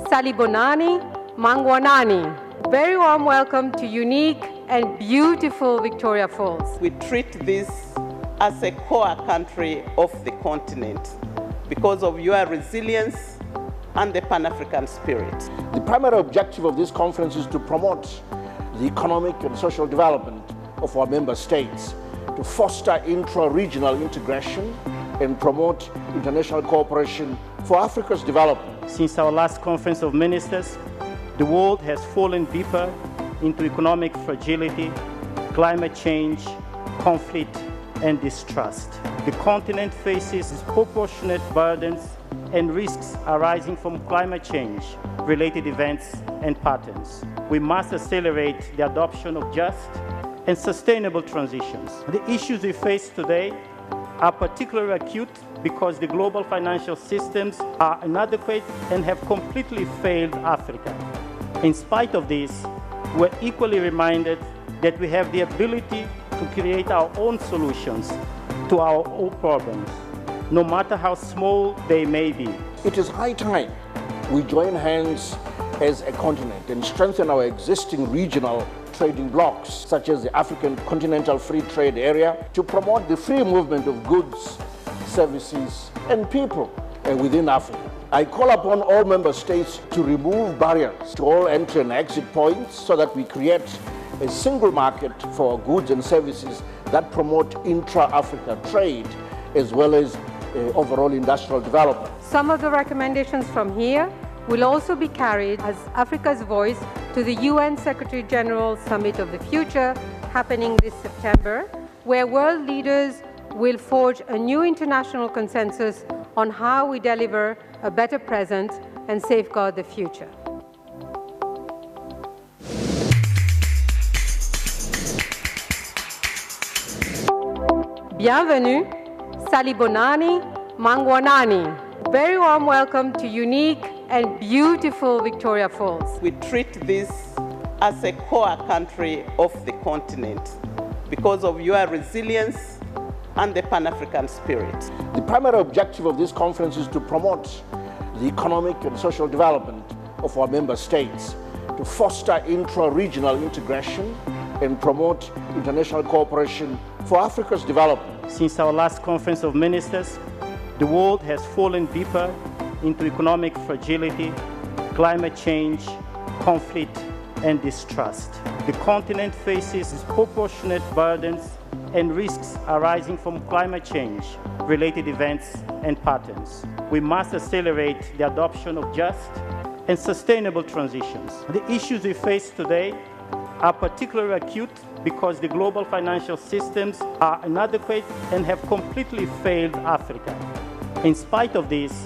Speaker 11: Salibonani, Mangwanani. Very warm welcome to unique and beautiful Victoria Falls.
Speaker 2: We treat this as a core country of the continent because of your resilience and the Pan-African spirit.
Speaker 12: The primary objective of this conference is to promote the economic and social development of our member states, to foster intra-regional integration and promote international cooperation for Africa's development.
Speaker 23: Since our last conference of ministers, the world has fallen deeper into economic fragility, climate change, conflict, and distrust. The continent faces disproportionate burdens and risks arising from climate change-related events and patterns. We must accelerate the adoption of just and sustainable transitions. The issues we face today are particularly acute because the global financial systems are inadequate and have completely failed Africa. In spite of this, we're equally reminded that we have the ability to create our own solutions to our own problems, no matter how small they may be.
Speaker 12: It is high time we join hands as a continent and strengthen our existing regional trading blocs, such as the African Continental Free Trade Area, to promote the free movement of goods, services, and people within Africa. I call upon all member states to remove barriers to all entry and exit points so that we create a single market for goods and services that promote intra-Africa trade as well as overall industrial development.
Speaker 11: Some of the recommendations from here will also be carried as Africa's voice to the UN Secretary General Summit of the Future happening this September, where world leaders will forge a new international consensus on how we deliver a better present and safeguard the future. Bienvenue, Salibonani, Mangwanani. Very warm welcome to unique and beautiful Victoria Falls.
Speaker 2: We treat this as a core country of the continent because of your resilience and the Pan-African spirit.
Speaker 12: The primary objective of this conference is to promote the economic and social development of our member states, to foster intra-regional integration and promote international cooperation for Africa's development.
Speaker 23: Since our last conference of ministers, the world has fallen deeper into economic fragility, climate change, conflict, and distrust. The continent faces disproportionate burdens and risks arising from climate change, related events and patterns. We must accelerate the adoption of just and sustainable transitions. The issues we face today are particularly acute because the global financial systems are inadequate and have completely failed Africa. In spite of this,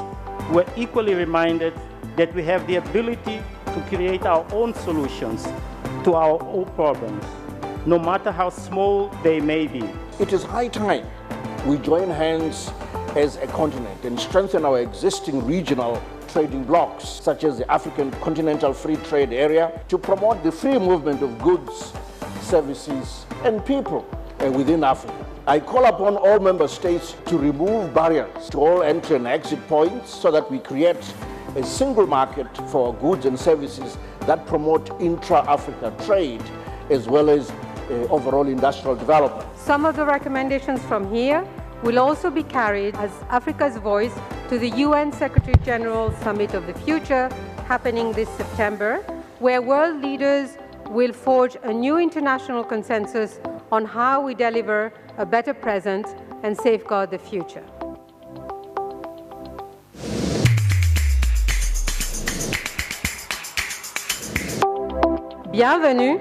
Speaker 23: we're equally reminded that we have the ability to create our own solutions to our own problems, no matter how small they may be.
Speaker 12: It is high time we join hands as a continent and strengthen our existing regional trading blocs, such as the African Continental Free Trade Area, to promote the free movement of goods, services, and people within Africa. I call upon all member states to remove barriers to all entry and exit points so that we create a single market for goods and services that promote intra-Africa trade as well as overall industrial development.
Speaker 11: Some of the recommendations from here will also be carried as Africa's voice to the UN Secretary General Summit of the Future happening this September, where world leaders will forge a new international consensus on how we deliver a better present and safeguard the future. Bienvenue,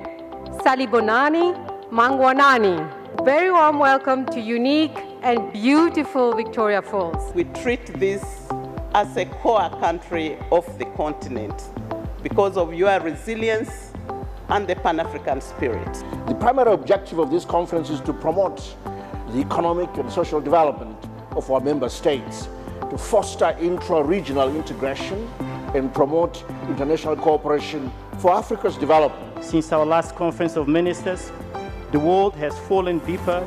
Speaker 11: Salibonani, Mangwanani. Very warm welcome to unique and beautiful Victoria Falls.
Speaker 2: We treat this as a core country of the continent because of your resilience and the Pan-African spirit.
Speaker 12: The primary objective of this conference is to promote the economic and social development of our member states, to foster intra-regional integration and promote international cooperation for Africa's development.
Speaker 23: Since our last conference of ministers, the world has fallen deeper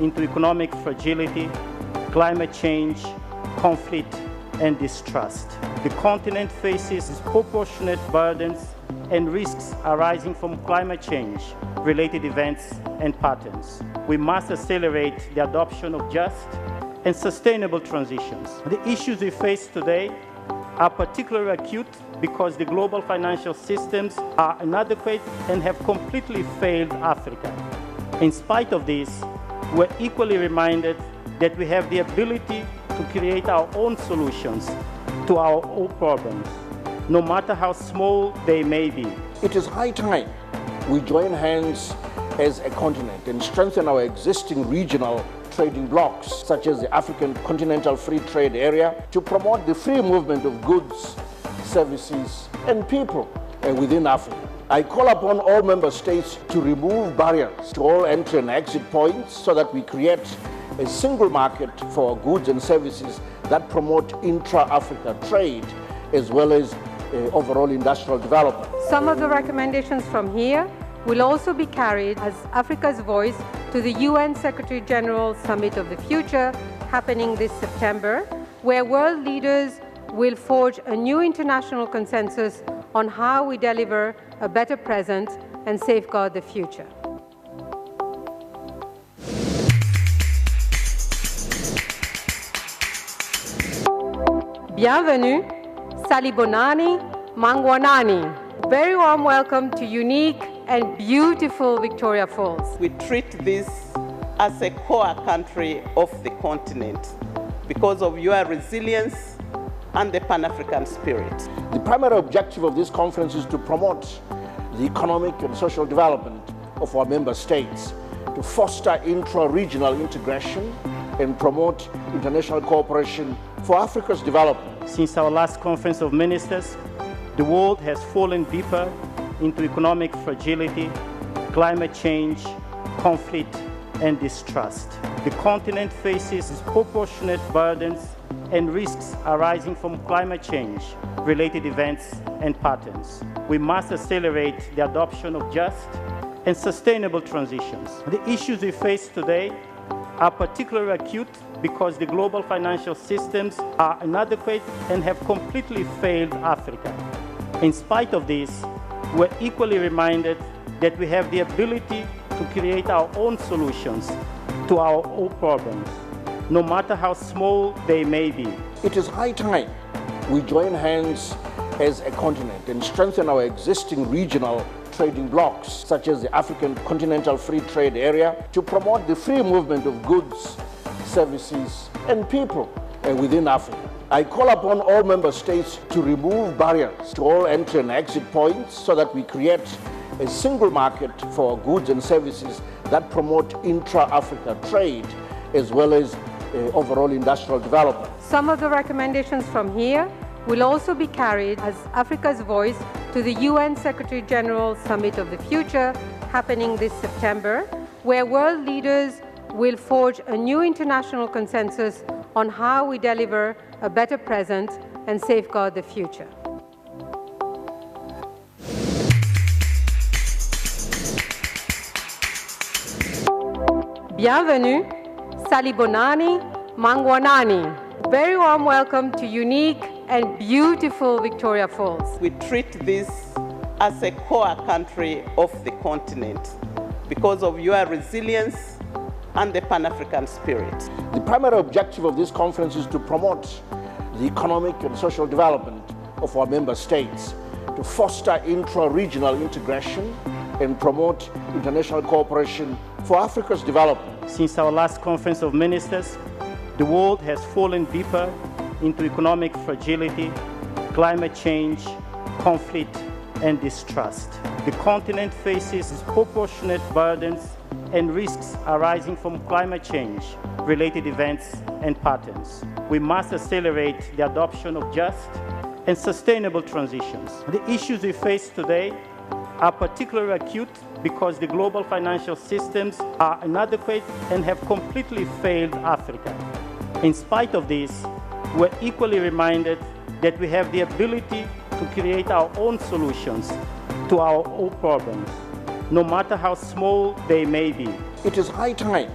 Speaker 23: into economic fragility, climate change, conflict, and distrust. The continent faces disproportionate burdens and risks arising from climate change, related events and patterns. We must accelerate the adoption of just and sustainable transitions. The issues we face today are particularly acute because the global financial systems are inadequate and have completely failed Africa. In spite of this, we're equally reminded that we have the ability to create our own solutions to our own problems, no matter how small they may be.
Speaker 12: It is high time we join hands as a continent and strengthen our existing regional trading blocs, such as the African Continental Free Trade Area, to promote the free movement of goods, services, and people within Africa. I call upon all member states to remove barriers to all entry and exit points so that we create a single market for goods and services that promote intra-Africa trade as well as overall industrial development.
Speaker 11: Some of the recommendations from here will also be carried as Africa's voice to the UN Secretary General Summit of the Future happening this September, where world leaders will forge a new international consensus on how we deliver a better present and safeguard the future. Bienvenue, Salibonani, Mangwanani. Very warm welcome to unique and beautiful Victoria Falls.
Speaker 2: We treat this as a core country of the continent because of your resilience and the Pan-African spirit.
Speaker 12: The primary objective of this conference is to promote the economic and social development of our member states, to foster intra-regional integration and promote international cooperation for Africa's development.
Speaker 23: Since our last conference of ministers, the world has fallen deeper into economic fragility, climate change, conflict, and distrust. The continent faces disproportionate burdens and risks arising from climate change, related events and patterns. We must accelerate the adoption of just and sustainable transitions. The issues we face today are particularly acute because the global financial systems are inadequate and have completely failed Africa. In spite of this, we're equally reminded that we have the ability to create our own solutions to our own problems, no matter how small they may be.
Speaker 12: It is high time we join hands as a continent and strengthen our existing regional trading blocs, such as the African Continental Free Trade Area, to promote the free movement of goods, services, and people within Africa. I call upon all member states to remove barriers to all entry and exit points so that we create a single market for goods and services that promote intra-Africa trade as well as overall industrial development.
Speaker 11: Some of the recommendations from here will also be carried as Africa's voice to the UN Secretary-General Summit of the Future happening this September, where world leaders will forge a new international consensus on how we deliver a better present and safeguard the future. Bienvenue, Salibonani, Mangwanani. Very warm welcome to unique and beautiful Victoria Falls.
Speaker 2: We treat this as a core country of the continent because of your resilience and the Pan-African spirit.
Speaker 12: The primary objective of this conference is to promote the economic and social development of our member states, to foster intra-regional integration and promote international cooperation for Africa's development.
Speaker 23: Since our last conference of ministers, the world has fallen deeper into economic fragility, climate change, conflict, and distrust. The continent faces disproportionate burdens and risks arising from climate change-related events and patterns. We must accelerate the adoption of just and sustainable transitions. The issues we face today are particularly acute because the global financial systems are inadequate and have completely failed Africa. In spite of this, we're equally reminded that we have the ability to create our own solutions to our own problems, no matter how small they may be.
Speaker 12: It is high time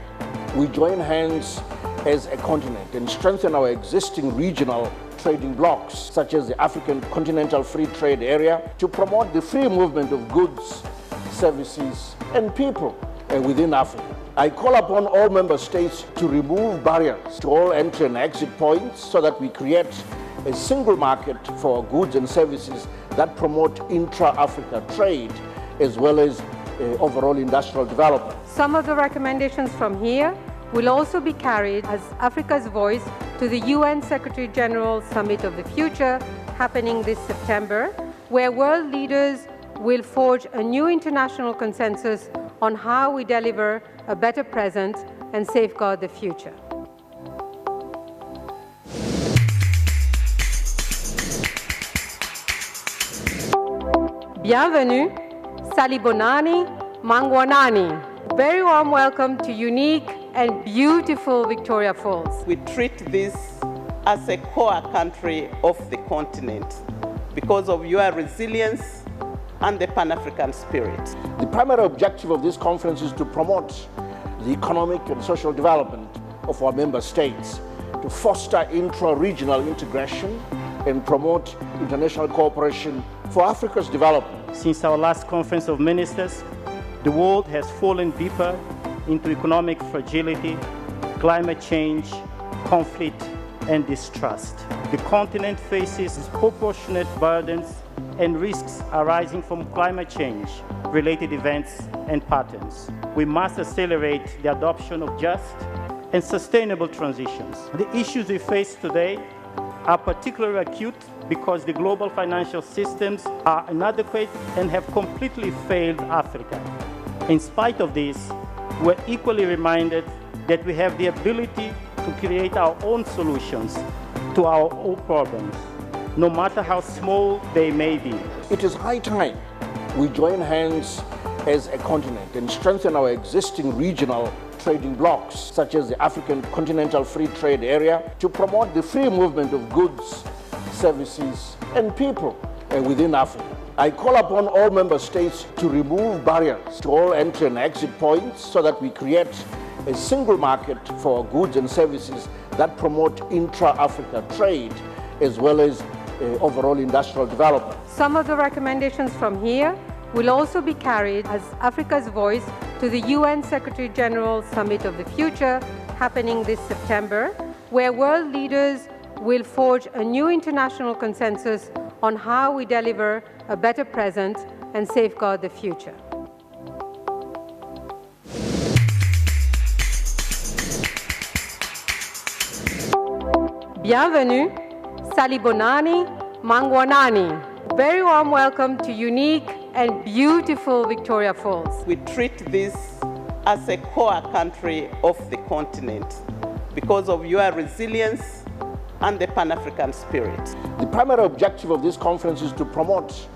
Speaker 12: we join hands as a continent and strengthen our existing regional trading blocs, such as the African Continental Free Trade Area, to promote the free movement of goods, services, and people within Africa. I call upon all member states to remove barriers to all entry and exit points so that we create a single market for goods and services that promote intra-Africa trade as well as overall industrial development.
Speaker 11: Some of the recommendations from here will also be carried as Africa's voice to the UN Secretary-General Summit of the Future happening this September, where world leaders will forge a new international consensus on how we deliver a better present and safeguard the future. Bienvenue, Salibonani, Mangwanani. Very warm welcome to unique and beautiful Victoria Falls.
Speaker 2: We treat this as a core country of the continent because of your resilience and the Pan-African spirit.
Speaker 12: The primary objective of this conference is to promote the economic and social development of our member states, to foster intra-regional integration and promote international cooperation for Africa's development.
Speaker 23: Since our last conference of ministers, the world has fallen deeper into economic fragility, climate change, conflict, and distrust. The continent faces disproportionate burdens and risks arising from climate change-related events and patterns. We must accelerate the adoption of just and sustainable transitions. The issues we face today are particularly acute because the global financial systems are inadequate and have completely failed Africa. In spite of this, we're equally reminded that we have the ability to create our own solutions to our own problems, no matter how small they may be.
Speaker 12: It is high time we join hands as a continent and strengthen our existing regional trading blocs, such as the African Continental Free Trade Area, to promote the free movement of goods, services, and people within Africa. I call upon all member states to remove barriers to all entry and exit points so that we create a single market for goods and services that promote intra-Africa trade as well as overall industrial development.
Speaker 11: Some of the recommendations from here will also be carried as Africa's voice to the UN Secretary-General Summit of the Future happening this September, where world leaders will forge a new international consensus on how we deliver a better present and safeguard the future. Bienvenue, Salibonani, Mangwanani. Very warm welcome to unique and beautiful Victoria Falls.
Speaker 2: We treat this as a core country of the continent because of your resilience and the Pan-African spirit.
Speaker 12: The primary objective of this conference is to promote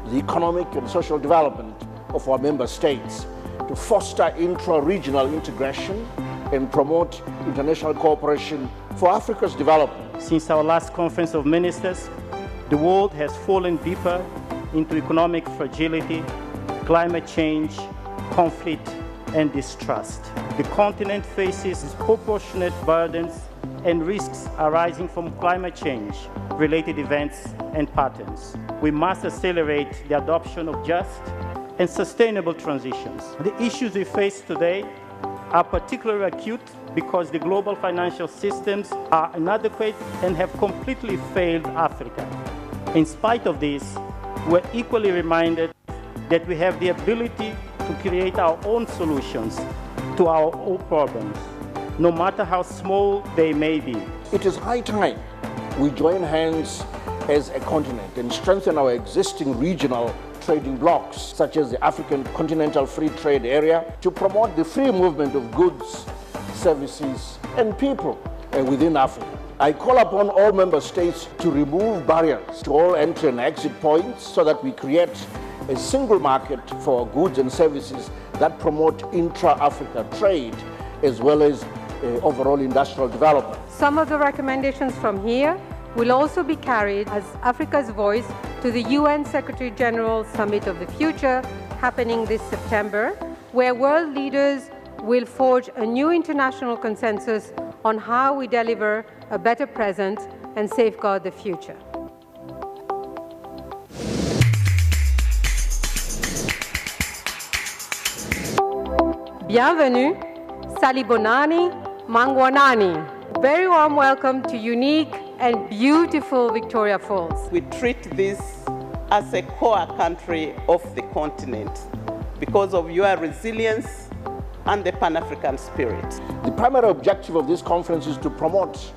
Speaker 12: the economic and social development of our member states, to foster intra-regional integration and promote international cooperation for Africa's development.
Speaker 23: Since our last conference of ministers, the world has fallen deeper into economic fragility, climate change, conflict, and distrust. The continent faces disproportionate burdens and risks arising from climate change-related events and patterns. We must accelerate the adoption of just and sustainable transitions. The issues we face today are particularly acute because the global financial systems are inadequate and have completely failed Africa. In spite of this, we're equally reminded that we have the ability to create our own solutions to our own problems, no matter how small they may be.
Speaker 12: It is high time we join hands as a continent and strengthen our existing regional trading blocs, such as the African Continental Free Trade Area, to promote the free movement of goods, services, and people within Africa. I call upon all member states to remove barriers to all entry and exit points so that we create a single market for goods and services that promote intra-Africa trade as well as overall industrial development.
Speaker 11: Some of the recommendations from here will also be carried as Africa's voice to the UN Secretary-General Summit of the Future happening this September, where world leaders will forge a new international consensus on how we deliver a better present and safeguard the future. Bienvenue, Salibonani, Mangwanani. Very warm welcome to unique and beautiful Victoria Falls.
Speaker 2: We treat this as a core country of the continent because of your resilience and the Pan-African spirit.
Speaker 12: The primary objective of this conference is to promote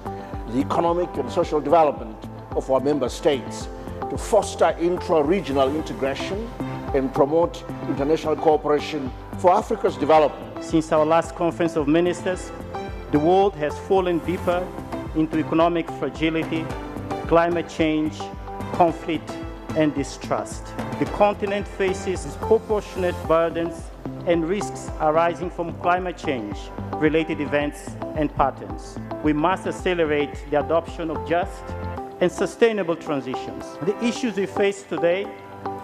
Speaker 12: the economic and social development of our member states, to foster intra-regional integration and promote international cooperation for Africa's development.
Speaker 23: Since our last conference of ministers, the world has fallen deeper into economic fragility, climate change, conflict, and distrust. The continent faces disproportionate burdens and risks arising from climate change-related events and patterns. We must accelerate the adoption of just and sustainable transitions. The issues we face today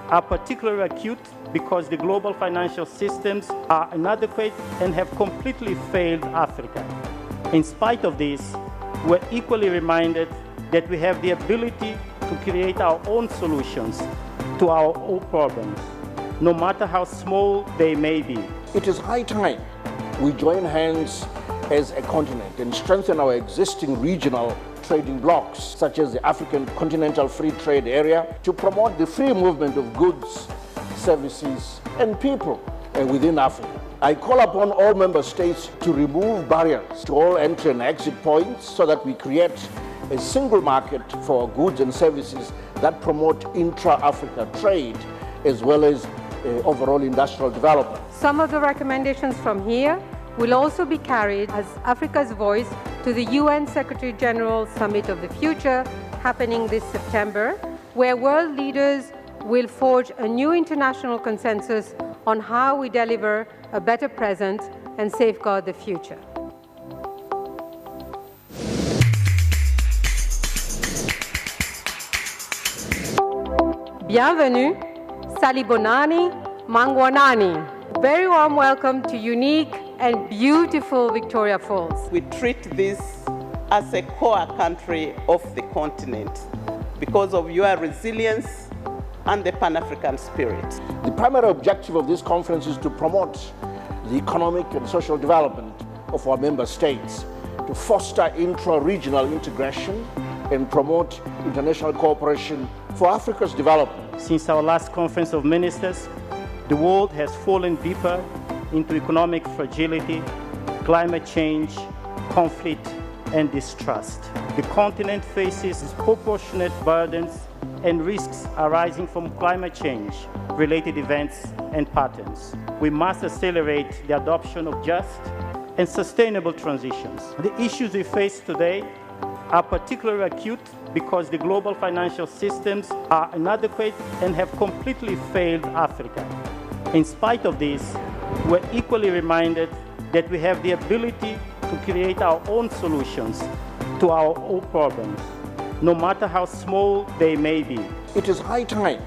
Speaker 23: are particularly acute because the global financial systems are inadequate and have completely failed Africa. In spite of this, we're equally reminded that we have the ability to create our own solutions to our own problems, no matter how small they may be.
Speaker 12: It is high time we join hands as a continent and strengthen our existing regional trading blocs, such as the African Continental Free Trade Area, to promote the free movement of goods, services, and people within Africa. I call upon all member states to remove barriers to all entry and exit points so that we create a single market for goods and services that promote intra-Africa trade as well as overall industrial development.
Speaker 11: Some of the recommendations from here will also be carried as Africa's voice to the UN Secretary-General Summit of the Future happening this September, where world leaders will forge a new international consensus on how we deliver a better present and safeguard the future. Bienvenue, Salibonani, Mangwanani. Very warm welcome to unique and beautiful Victoria Falls.
Speaker 2: We treat this as a core country of the continent because of your resilience and the Pan-African spirit.
Speaker 12: The primary objective of this conference is to promote the economic and social development of our member states, to foster intra-regional integration and promote international cooperation for Africa's development.
Speaker 23: Since our last conference of ministers, the world has fallen deeper into economic fragility, climate change, conflict, and distrust. The continent faces disproportionate burdens and risks arising from climate change-related events and patterns. We must accelerate the adoption of just and sustainable transitions. The issues we face today are particularly acute because the global financial systems are inadequate and have completely failed Africa. In spite of this, we're equally reminded that we have the ability to create our own solutions to our own problems, no matter how small they may be.
Speaker 12: It is high time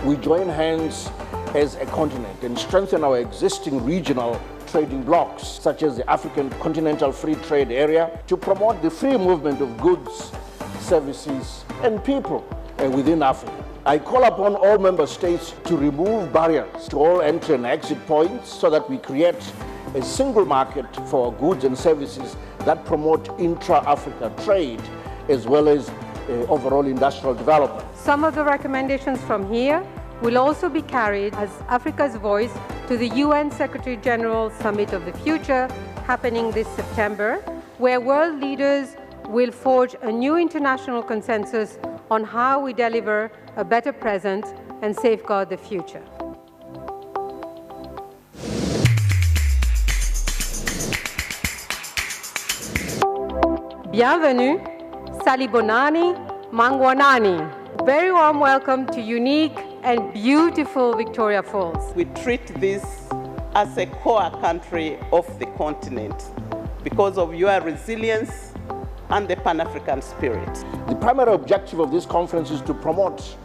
Speaker 12: we join hands as a continent and strengthen our existing regional trading blocs, such as the African Continental Free Trade Area, to promote the free movement of goods, services, and people within Africa. I call upon all member states to remove barriers to all entry and exit points so that we create a single market for goods and services that promote intra-Africa trade as well as overall industrial development.
Speaker 11: Some of the recommendations from here will also be carried as Africa's voice to the UN Secretary-General Summit of the Future happening this September, where world leaders will forge a new international consensus on how we deliver a better present and safeguard the future. Bienvenue, Salibonani, Mangwanani. Very warm welcome to unique and beautiful Victoria Falls.
Speaker 2: We treat this as a core country of the continent because of your resilience and the Pan-African spirit.
Speaker 12: The primary objective of this conference is to promote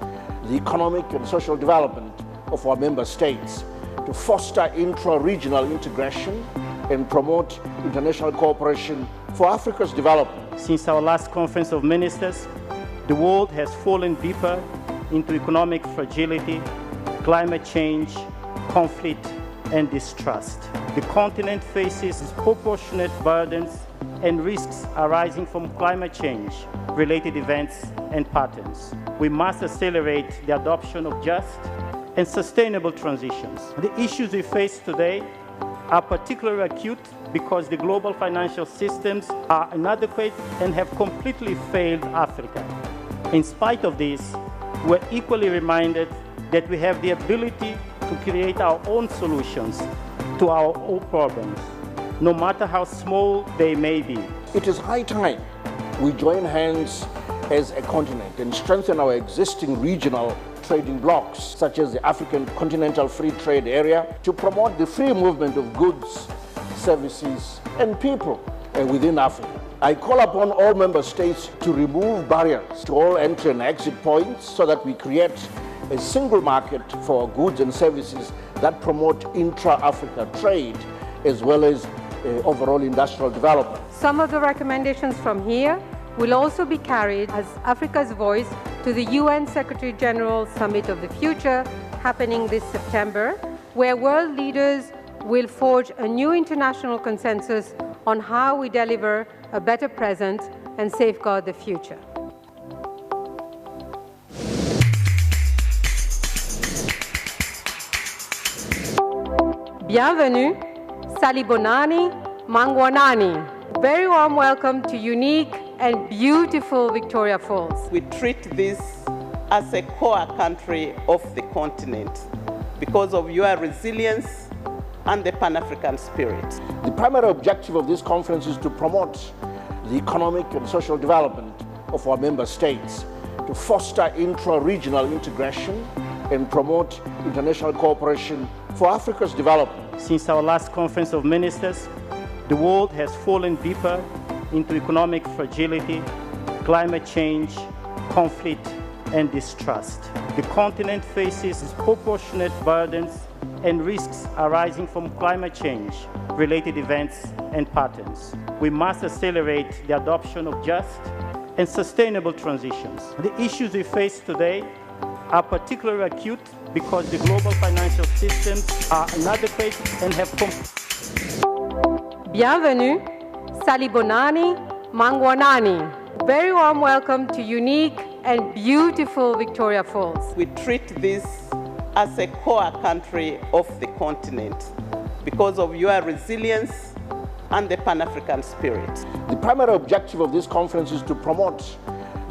Speaker 12: the economic and social development of our member states, to foster intra-regional integration and promote international cooperation for Africa's development.
Speaker 23: Since our last conference of ministers, the world has fallen deeper into economic fragility, climate change, conflict, and distrust. The continent faces disproportionate burdens and risks arising from climate change-related events and patterns. We must accelerate the adoption of just and sustainable transitions. The issues we face today are particularly acute because the global financial systems are inadequate and have completely failed Africa. In spite of this, we're equally reminded that we have the ability to create our own solutions to our own problems, no matter how small they may be.
Speaker 12: It is high time we join hands as a continent and strengthen our existing regional trading blocs, such as the African Continental Free Trade Area, to promote the free movement of goods, services, and people within Africa. I call upon all member states to remove barriers to all entry and exit points so that we create a single market for goods and services that promote intra-Africa trade as well as overall industrial development.
Speaker 11: Some of the recommendations from here will also be carried as Africa's voice to the UN Secretary-General Summit of the Future happening this September, where world leaders will forge a new international consensus on how we deliver a better present and safeguard the future. Bienvenue, Salibonani, Mangwanani. Very warm welcome to unique and beautiful Victoria Falls.
Speaker 2: We treat this as a core country of the continent because of your resilience and the Pan-African spirit.
Speaker 12: The primary objective of this conference is to promote the economic and social development of our member states, to foster intra-regional integration and promote international cooperation for Africa's development.
Speaker 23: Since our last conference of ministers, the world has fallen deeper into economic fragility, climate change, conflict, and distrust. The continent faces disproportionate burdens and risks arising from climate change-related events and patterns. We must accelerate the adoption of just and sustainable transitions. The issues we face today are particularly acute because the global financial systems are inadequate and have
Speaker 11: Bienvenue, Salibonani, Mangwanani. Very warm welcome to unique and beautiful Victoria Falls.
Speaker 2: We treat this as a core country of the continent because of your resilience and the Pan-African spirit.
Speaker 12: The primary objective of this conference is to promote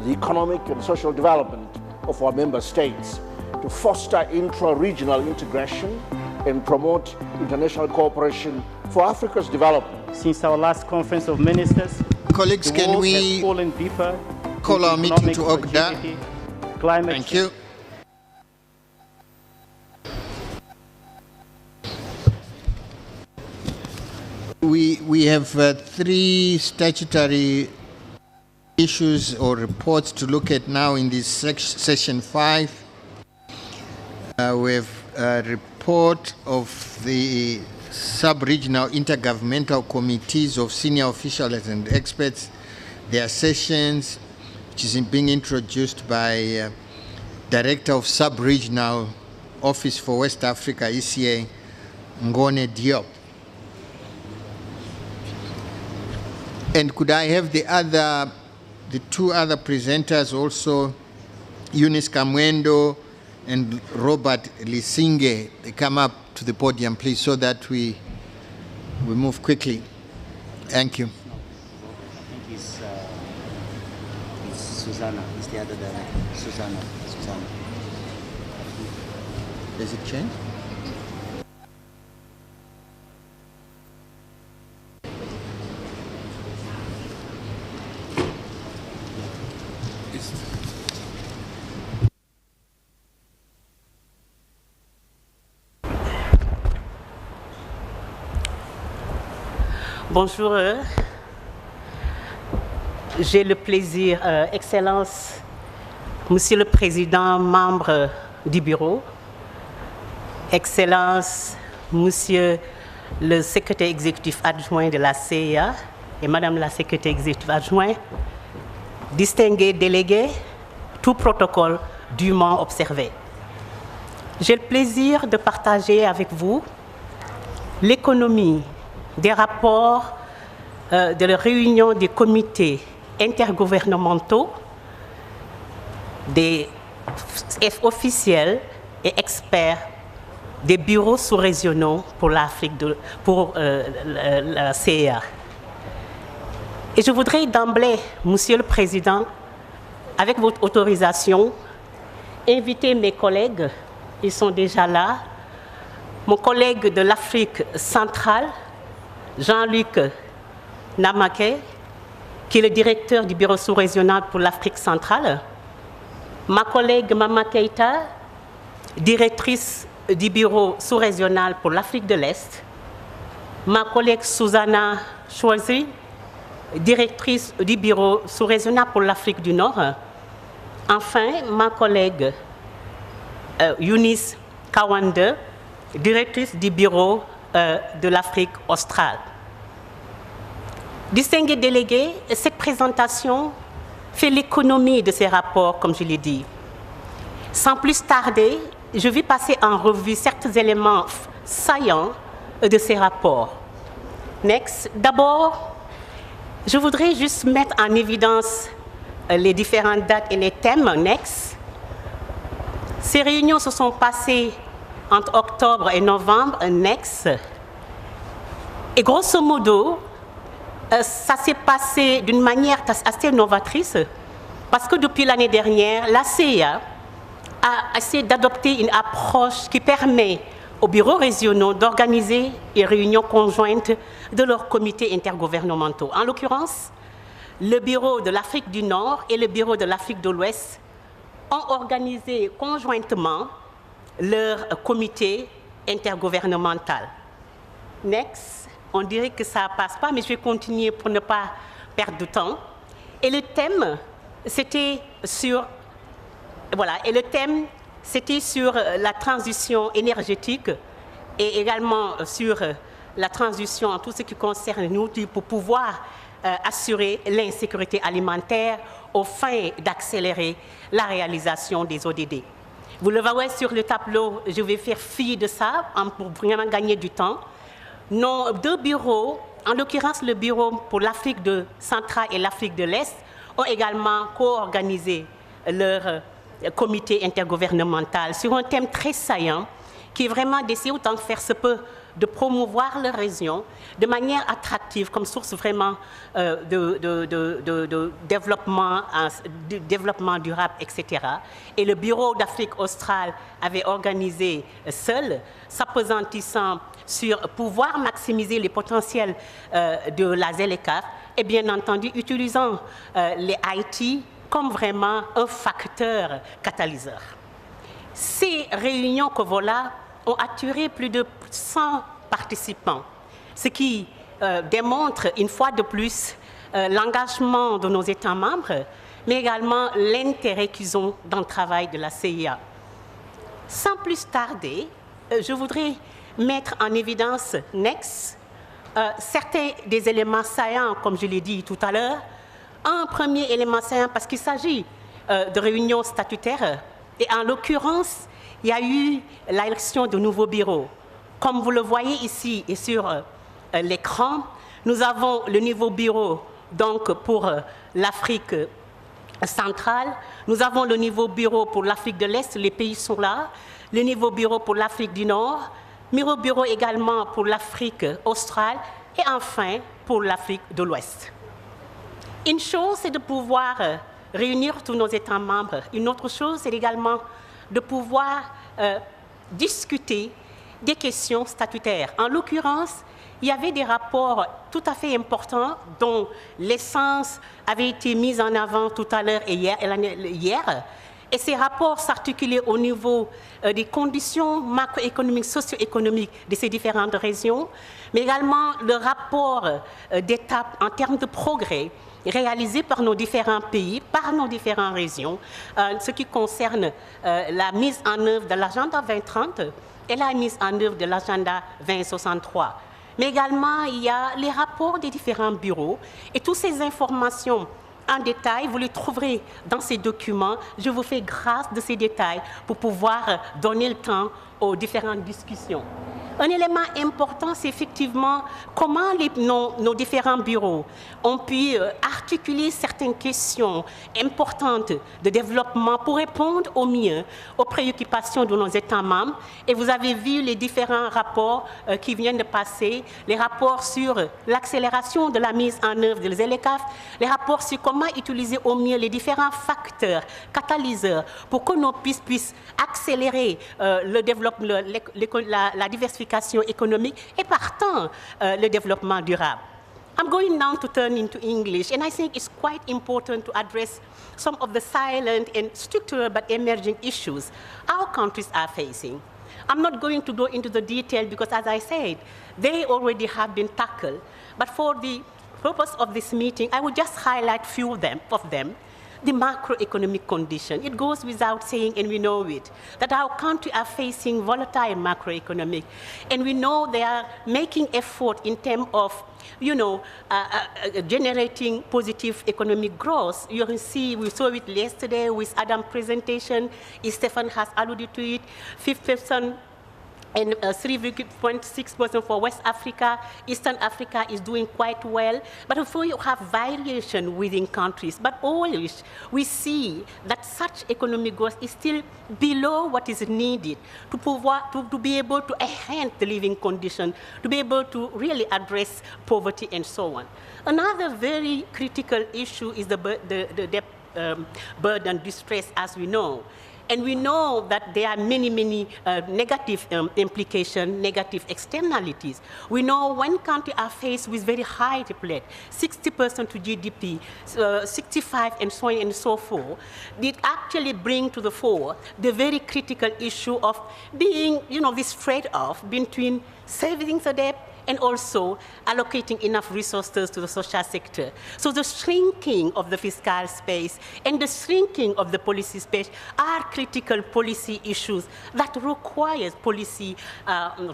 Speaker 12: the economic and social development of our member states, to foster intra-regional integration and promote international cooperation for Africa's development.
Speaker 23: Since our last conference of ministers,
Speaker 5: colleagues, can we call our meeting to order? Thank you. We have three statutory issues or reports to look at now in this session 5. We have a report of the sub-regional intergovernmental committees of senior officials and experts, their sessions, which is being introduced by Director of Sub-Regional Office for West Africa, ECA, Ngone Diop. And could I have the two other presenters also, Eunice Kamwendo and Robert Lisinge, they come up to the podium, please, so that we move quickly. Thank you.
Speaker 6: I think it's Susanna. It's the other director. Susanna.
Speaker 5: Does it change?
Speaker 13: Bonjour, j'ai le plaisir, Excellence, Monsieur le Président, membre du bureau, Excellence, Monsieur le secrétaire exécutif adjoint de la CIA et Madame la secrétaire exécutive adjointe, distingués délégués, tout protocole dûment observé. J'ai le plaisir de partager avec vous l'économie des rapports de la réunion des comités intergouvernementaux, des officiels et experts des bureaux sous-régionaux pour l'Afrique, pour la CIA. Et je voudrais d'emblée, Monsieur le Président, avec votre autorisation, inviter mes collègues, ils sont déjà là, mon collègue de l'Afrique centrale, Jean-Luc Namake, qui est le directeur du bureau sous-régional pour l'Afrique centrale, ma collègue Mama Keita, directrice du bureau sous-régional pour l'Afrique de l'Est, ma collègue Susanna Chouazi, directrice du bureau sous-régional pour l'Afrique du Nord, enfin ma collègue Eunice Kawande, directrice du bureau de l'Afrique australe. Distingués délégués, cette présentation fait l'économie de ces rapports, comme je l'ai dit. Sans plus tarder, je vais passer en revue certains éléments saillants de ces rapports. Next, d'abord, je voudrais juste mettre en évidence les différentes dates et les thèmes. Next. Ces réunions se sont passées entre octobre et novembre, next. Et grosso modo, ça s'est passé d'une manière assez novatrice parce que depuis l'année dernière, la CIA a essayé d'adopter une approche qui permet aux bureaux régionaux d'organiser des réunions conjointes de leurs comités intergouvernementaux. En l'occurrence, le bureau de l'Afrique du Nord et le bureau de l'Afrique de l'Ouest ont organisé conjointement leur comité intergouvernemental. Next, on dirait que ça ne passe pas, mais je vais continuer pour ne pas perdre de temps. Et le thème, c'était sur, la transition énergétique et également sur la transition en tout ce qui concerne nous pour pouvoir assurer l'insécurité alimentaire aux fins d'accélérer la réalisation des ODD. Vous le voyez sur le tableau, je vais faire fi de ça pour vraiment gagner du temps. Nos deux bureaux, en l'occurrence le bureau pour l'Afrique centrale et l'Afrique de l'Est, ont également co-organisé leur comité intergouvernemental sur un thème très saillant qui est vraiment d'essayer autant que faire se peut de promouvoir leur région de manière attractive comme source vraiment de développement durable, etc. Et le Bureau d'Afrique australe avait organisé seul, s'appesantissant sur pouvoir maximiser les potentiels de la ZLECAf et bien entendu utilisant les IT comme vraiment un facteur catalyseur. Ces réunions que voilà ont attiré plus de 100 participants, ce qui démontre une fois de plus l'engagement de nos États membres, mais également l'intérêt qu'ils ont dans le travail de la CIA. Sans plus tarder, je voudrais mettre en évidence next certains des éléments saillants, comme je l'ai dit tout à l'heure. Un premier élément saillant, parce qu'il s'agit de réunions statutaires, et en l'occurrence, il y a eu l'élection de nouveaux bureaux. Comme vous le voyez ici et sur l'écran, nous avons le nouveau bureau donc, pour l'Afrique centrale, nous avons le nouveau bureau pour l'Afrique de l'Est, les pays sont là, le nouveau bureau pour l'Afrique du Nord, nouveau bureau également pour l'Afrique australe et enfin pour l'Afrique de l'Ouest. Une chose, c'est de pouvoir réunir tous nos États membres. Une autre chose, c'est également de pouvoir discuter des questions statutaires. En l'occurrence, il y avait des rapports tout à fait importants dont l'essence avait été mise en avant tout à l'heure et hier. Et ces rapports s'articulaient au niveau des conditions macroéconomiques, socio-économiques de ces différentes régions, mais également le rapport d'étape en termes de progrès réalisés par nos différents pays, par nos différentes régions, ce qui concerne la mise en œuvre de l'agenda 2030 et la mise en œuvre de l'agenda 2063. Mais également, il y a les rapports des différents bureaux et toutes ces informations en détail, vous les trouverez dans ces documents. Je vous fais grâce de ces détails pour pouvoir donner le temps aux différentes discussions. Un élément important, c'est effectivement comment nos différents bureaux ont pu articuler certaines questions importantes de développement pour répondre au mieux aux préoccupations de nos États membres. Et vous avez vu les différents rapports qui viennent de passer, les rapports sur l'accélération de la mise en œuvre de ZLECAf, les rapports sur comment utiliser au mieux les différents facteurs catalyseurs pour que nos pays puissent accélérer le développement, la diversification économique et partant le développement durable. I'm going now to turn into English, and I think it's quite important to address some of the silent and structural but emerging issues our countries are facing. I'm not going to go into the detail because, as I said, they already have been tackled. But for the purpose of this meeting, I will just highlight a few of them. The macroeconomic condition. It goes without saying, and we know it, that our country are facing volatile macroeconomic, and we know they are making effort in terms of, generating positive economic growth. You can see, we saw it yesterday with Adam's presentation. Stefan has alluded to it. 5% and 3.6% for West Africa. Eastern Africa is doing quite well. But before you have variation within countries, but always we see that such economic growth is still below what is needed to be able to enhance the living condition, to be able to really address poverty and so on. Another very critical issue is the debt burden distress, as we know. And we know that there are many negative implications, negative externalities. We know when countries are faced with very high debt, 60% to GDP, 65 and so on and so forth, it actually bring to the fore the very critical issue of being, this trade-off between saving the debt and also allocating enough resources to the social sector. So the shrinking of the fiscal space and the shrinking of the policy space are critical policy issues that require policy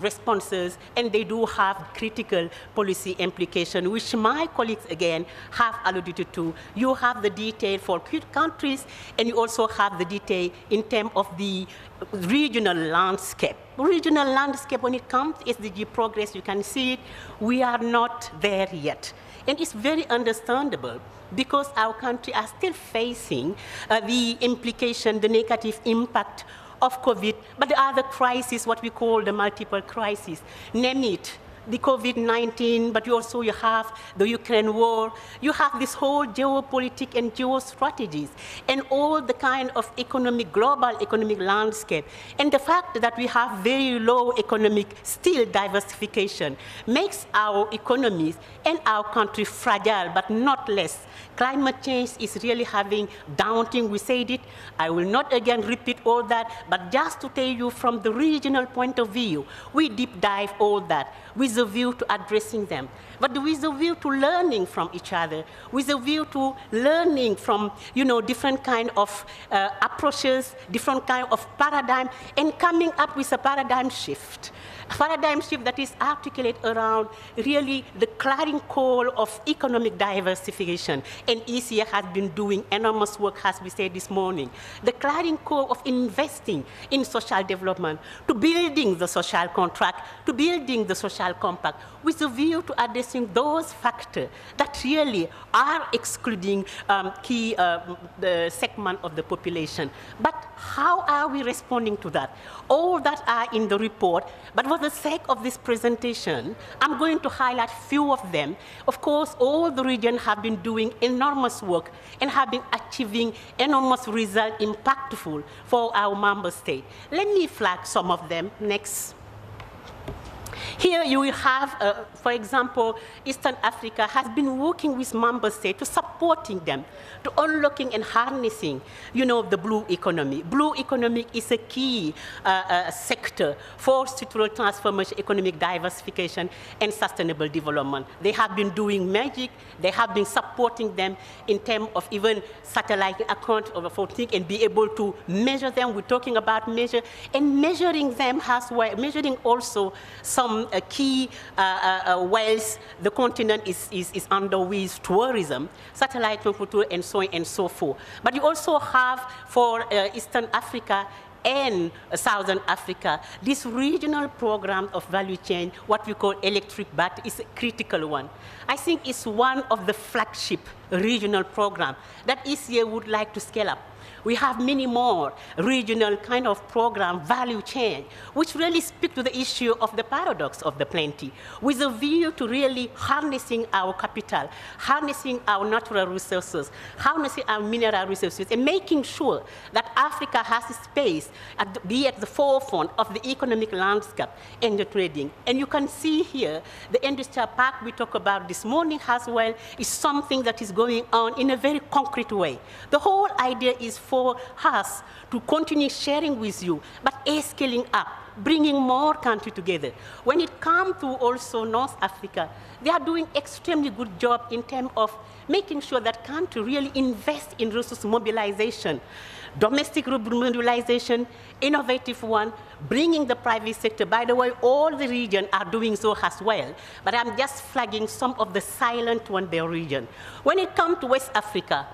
Speaker 13: responses, and they do have critical policy implications, which my colleagues again have alluded to. You have the detail for countries, and you also have the detail in terms of the regional landscape. Regional landscape, when it comes to SDG progress, you can see it, we are not there yet. And it's very understandable because our country are still facing the implication, the negative impact of COVID, but the other crisis, what we call the multiple crises, name it, the COVID-19, but you have the Ukraine war, you have this whole geopolitics and geostrategies, and all the kind of global economic landscape. And the fact that we have very low economic still diversification makes our economies and our country fragile, but not less. Climate change is really having daunting, we said it. I will not again repeat all that, but just to tell you from the regional point of view, we deep dive all that with a view to addressing them, but with a view to learning from each other, with a view to learning from, different kind of approaches, different kind of paradigm, and coming up with a paradigm shift. A paradigm shift that is articulated around really the clarion call of economic diversification. And ECA has been doing enormous work, as we said this morning. The clarion call of investing in social development, to building the social contract, to building the social compact, with a view to addressing those factors that really are excluding key segment of the population. But how are we responding to that? All that are in the report, but for the sake of this presentation, I'm going to highlight few of them. Of course, all the regions have been doing enormous work and have been achieving enormous results, impactful for our member state. Let me flag some of them. Next. Here you will have, for example, Eastern Africa has been working with member states to supporting them, to unlocking and harnessing, the blue economy. Blue economy is a key sector for structural transformation, economic diversification, and sustainable development. They have been doing magic. They have been supporting them in terms of even satellite account of things and be able to measure them. We're talking about measure and measuring them as well, measuring also some key wealth the continent is under with tourism, satellite tour, and so on and so forth. But you also have for Eastern Africa and Southern Africa, this regional program of value chain, what we call electric bat, is a critical one. I think it's one of the flagship regional programs that ECA would like to scale up. We have many more regional kind of program, value chain, which really speak to the issue of the paradox of the plenty, with a view to really harnessing our capital, harnessing our natural resources, harnessing our mineral resources, and making sure that Africa has a space be at the forefront of the economic landscape and the trading. And you can see here, the industrial park we talked about this morning as well is something that is going on in a very concrete way. The whole idea is for us to continue sharing with you, but scaling up, bringing more countries together. When it comes to also North Africa, they are doing extremely good job in terms of making sure that countries really invest in resource mobilization, domestic mobilization, innovative one, bringing the private sector. By the way, all the regions are doing so as well, but I'm just flagging some of the silent one in the region. When it comes to West Africa,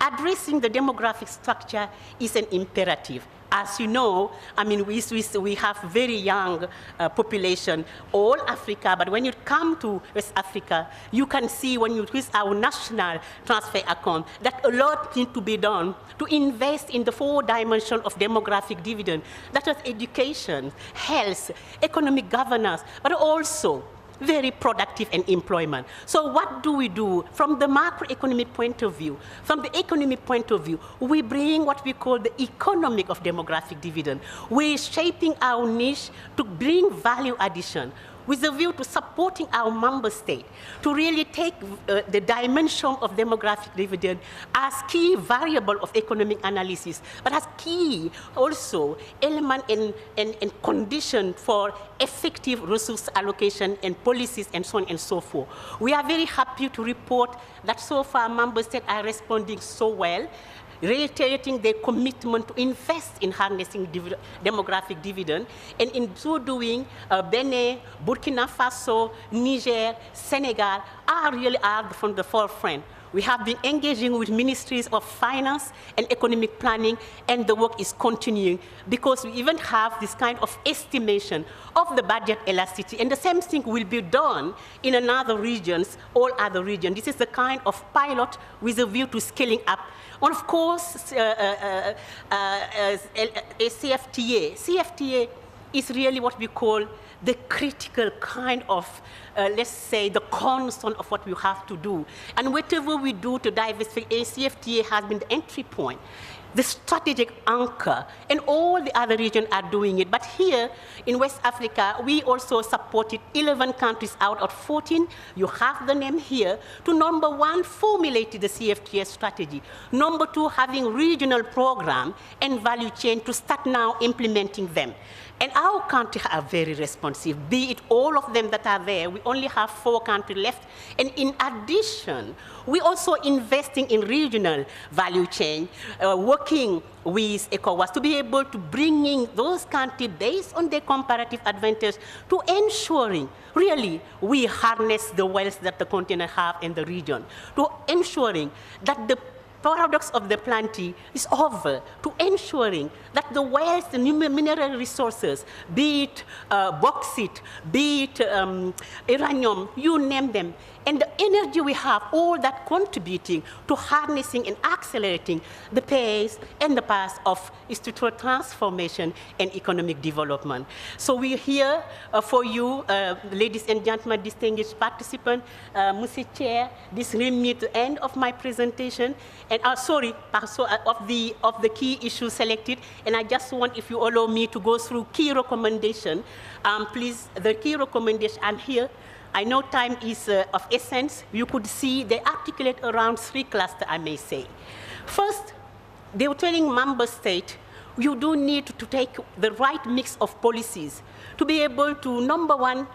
Speaker 13: addressing the demographic structure is an imperative. As you know, we have very young population, all Africa, but when you come to West Africa, you can see when you use our national transfer account that a lot needs to be done to invest in the 4 dimensions of demographic dividend. That is education, health, economic governance, but also very productive and employment. So what do we do from the macroeconomic point of view? From the economic point of view, we bring what we call the economic of demographic dividend. We're shaping our niche to bring value addition. with a view to supporting our member state to really take the dimension of demographic dividend as key variable of economic analysis, but as key also element and condition for effective resource allocation and policies and so on and so forth. We are very happy to report that so far member states are responding so well, reiterating their commitment to invest in harnessing demographic dividend, and in so doing, Benin, Burkina Faso, Niger, Senegal really from the forefront. We have been engaging with ministries of finance and economic planning, and the work is continuing because we even have this kind of estimation of the budget elasticity, and the same thing will be done in another regions, all other regions. This is the kind of pilot with a view to scaling up. And of course, CFTA is really what we call the critical kind of, let's say, the cornerstone of what we have to do. And whatever we do to diversify, CFTA has been the entry point, the strategic anchor, and all the other regions are doing it. But here in West Africa, we also supported 11 countries out of 14. You have the name here. To number one, formulated the CFTA strategy. Number two, having regional program and value chain to start now implementing them. And our countries are very responsive, be it all of them that are there. We only have 4 countries left. And in addition, we also investing in regional value chain, working with ECOWAS to be able to bring in those countries based on their comparative advantage to ensuring really we harness the wealth that the continent have in the region, to ensuring that the paradox of the plenty is over, to ensuring that the wealth, the mineral resources, be it bauxite, be it uranium, you name them, and the energy we have, all that contributing to harnessing and accelerating the pace and the path of structural transformation and economic development. So we're here for you, ladies and gentlemen, distinguished participants. Mr. Chair, this brings me to the end of my presentation. And sorry, of the key issues selected, and I just want, if you allow me, to go through key recommendations. Please, the key recommendations are here. I know time is of essence. You could see they articulate around 3 clusters, I may say. First, they were telling member states, you do need to take the right mix of policies to be able to, number one,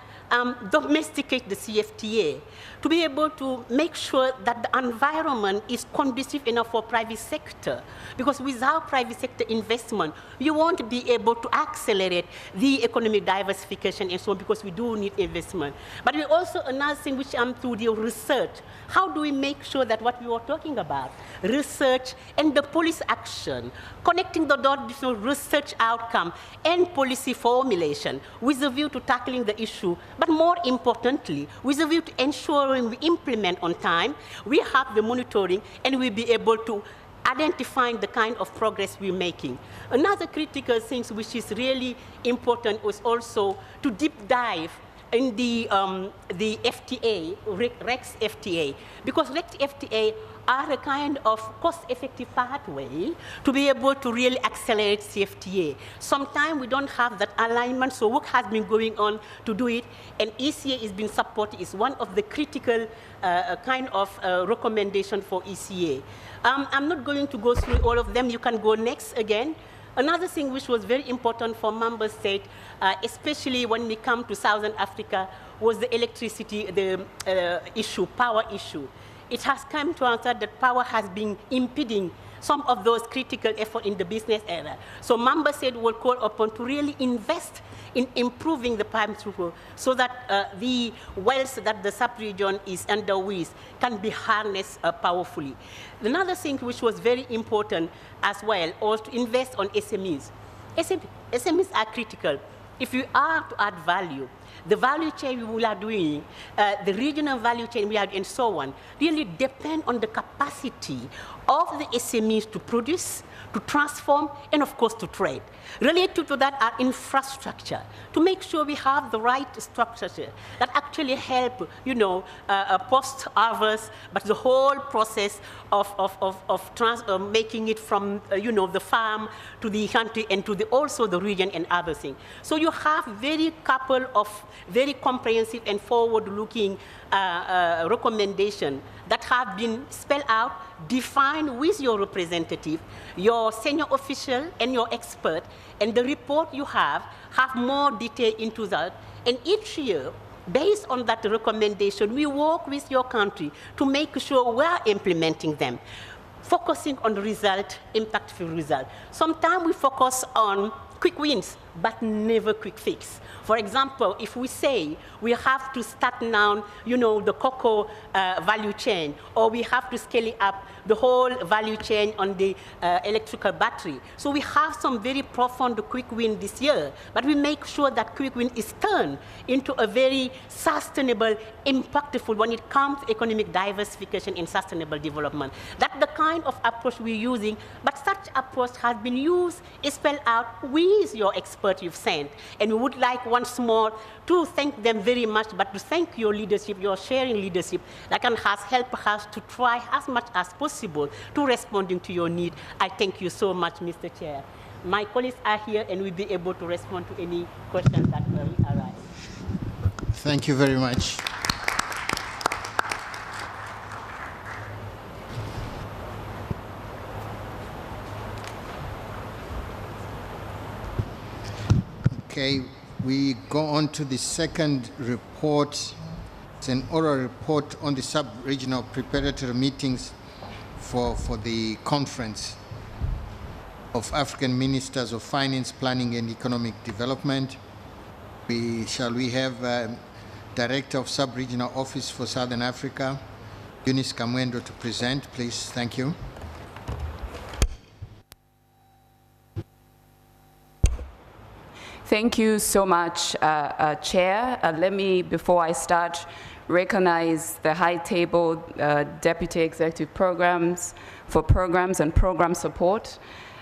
Speaker 13: domesticate the CFTA, to be able to make sure that the environment is conducive enough for private sector. Because without private sector investment, you won't be able to accelerate the economic diversification and so on, because we do need investment. But we also, another thing which through the research, how do we make sure that what we were talking about, research and the policy action, connecting the dot between research outcome and policy formulation with a view to tackling the issue, but more importantly, with a view to ensuring we implement on time, we have the monitoring, and we'll be able to identify the kind of progress we're making. Another critical thing which is really important was also to deep dive in the FTA, REX FTA, because REX FTA are a kind of cost-effective pathway to be able to really accelerate CFTA. Sometimes we don't have that alignment, so work has been going on to do it, and ECA is being supported, is one of the critical kind of recommendation for ECA. I'm not going to go through all of them. You can go next again. Another thing which was very important for member states, especially when we come to Southern Africa, was the electricity, the issue, power issue. It has come to answer that power has been impeding some of those critical efforts in the business area. So member states will call upon to really invest in improving the pipe throughput so that the wealth that the sub-region is underway can be harnessed powerfully. Another thing which was very important as well was to invest on SMEs. SMEs are critical. If you are to add value, the value chain we are doing, the regional value chain we are, and so on, really depend on the capacity of the SMEs to produce, to transform, and of course to trade. Related to that are infrastructure, to make sure we have the right structure that actually help, post-harvest, but the whole process of making it from, the farm to the country and to also the region and other things. So you have very couple of very comprehensive and forward-looking recommendations that have been spelled out, defined with your representative, your senior official, and your expert. And the report you have more detail into that. And each year, based on that recommendation, we work with your country to make sure we are implementing them, focusing on the result, impactful result. Sometimes we focus on quick wins, but never quick fix. For example, if we say we have to start now, the cocoa value chain, or we have to scale up the whole value chain on the electrical battery. So we have some very profound quick win this year, but we make sure that quick win is turned into a very sustainable, impactful when it comes to economic diversification and sustainable development. That's the kind of approach we're using, but such approach has been used, spelled out with your expert you've sent. And we would like once more to thank them very much, but to thank your leadership, your sharing leadership that has helped us to try as much as possible to responding to your need. I thank you so much, Mr. Chair. My colleagues are here and will be able to respond to any questions that will arise.
Speaker 5: Thank you very much. Okay, we go on to the second report. It's an oral report on the sub-regional preparatory meetings for the conference of African Ministers of Finance, Planning and Economic Development. We have Director of Sub-Regional Office for Southern Africa, Eunice Kamwendo, to present, please. Thank you.
Speaker 14: Thank you so much, Chair. Let me, before I start, recognize the High Table Deputy Executive Programs for Programs and Program Support.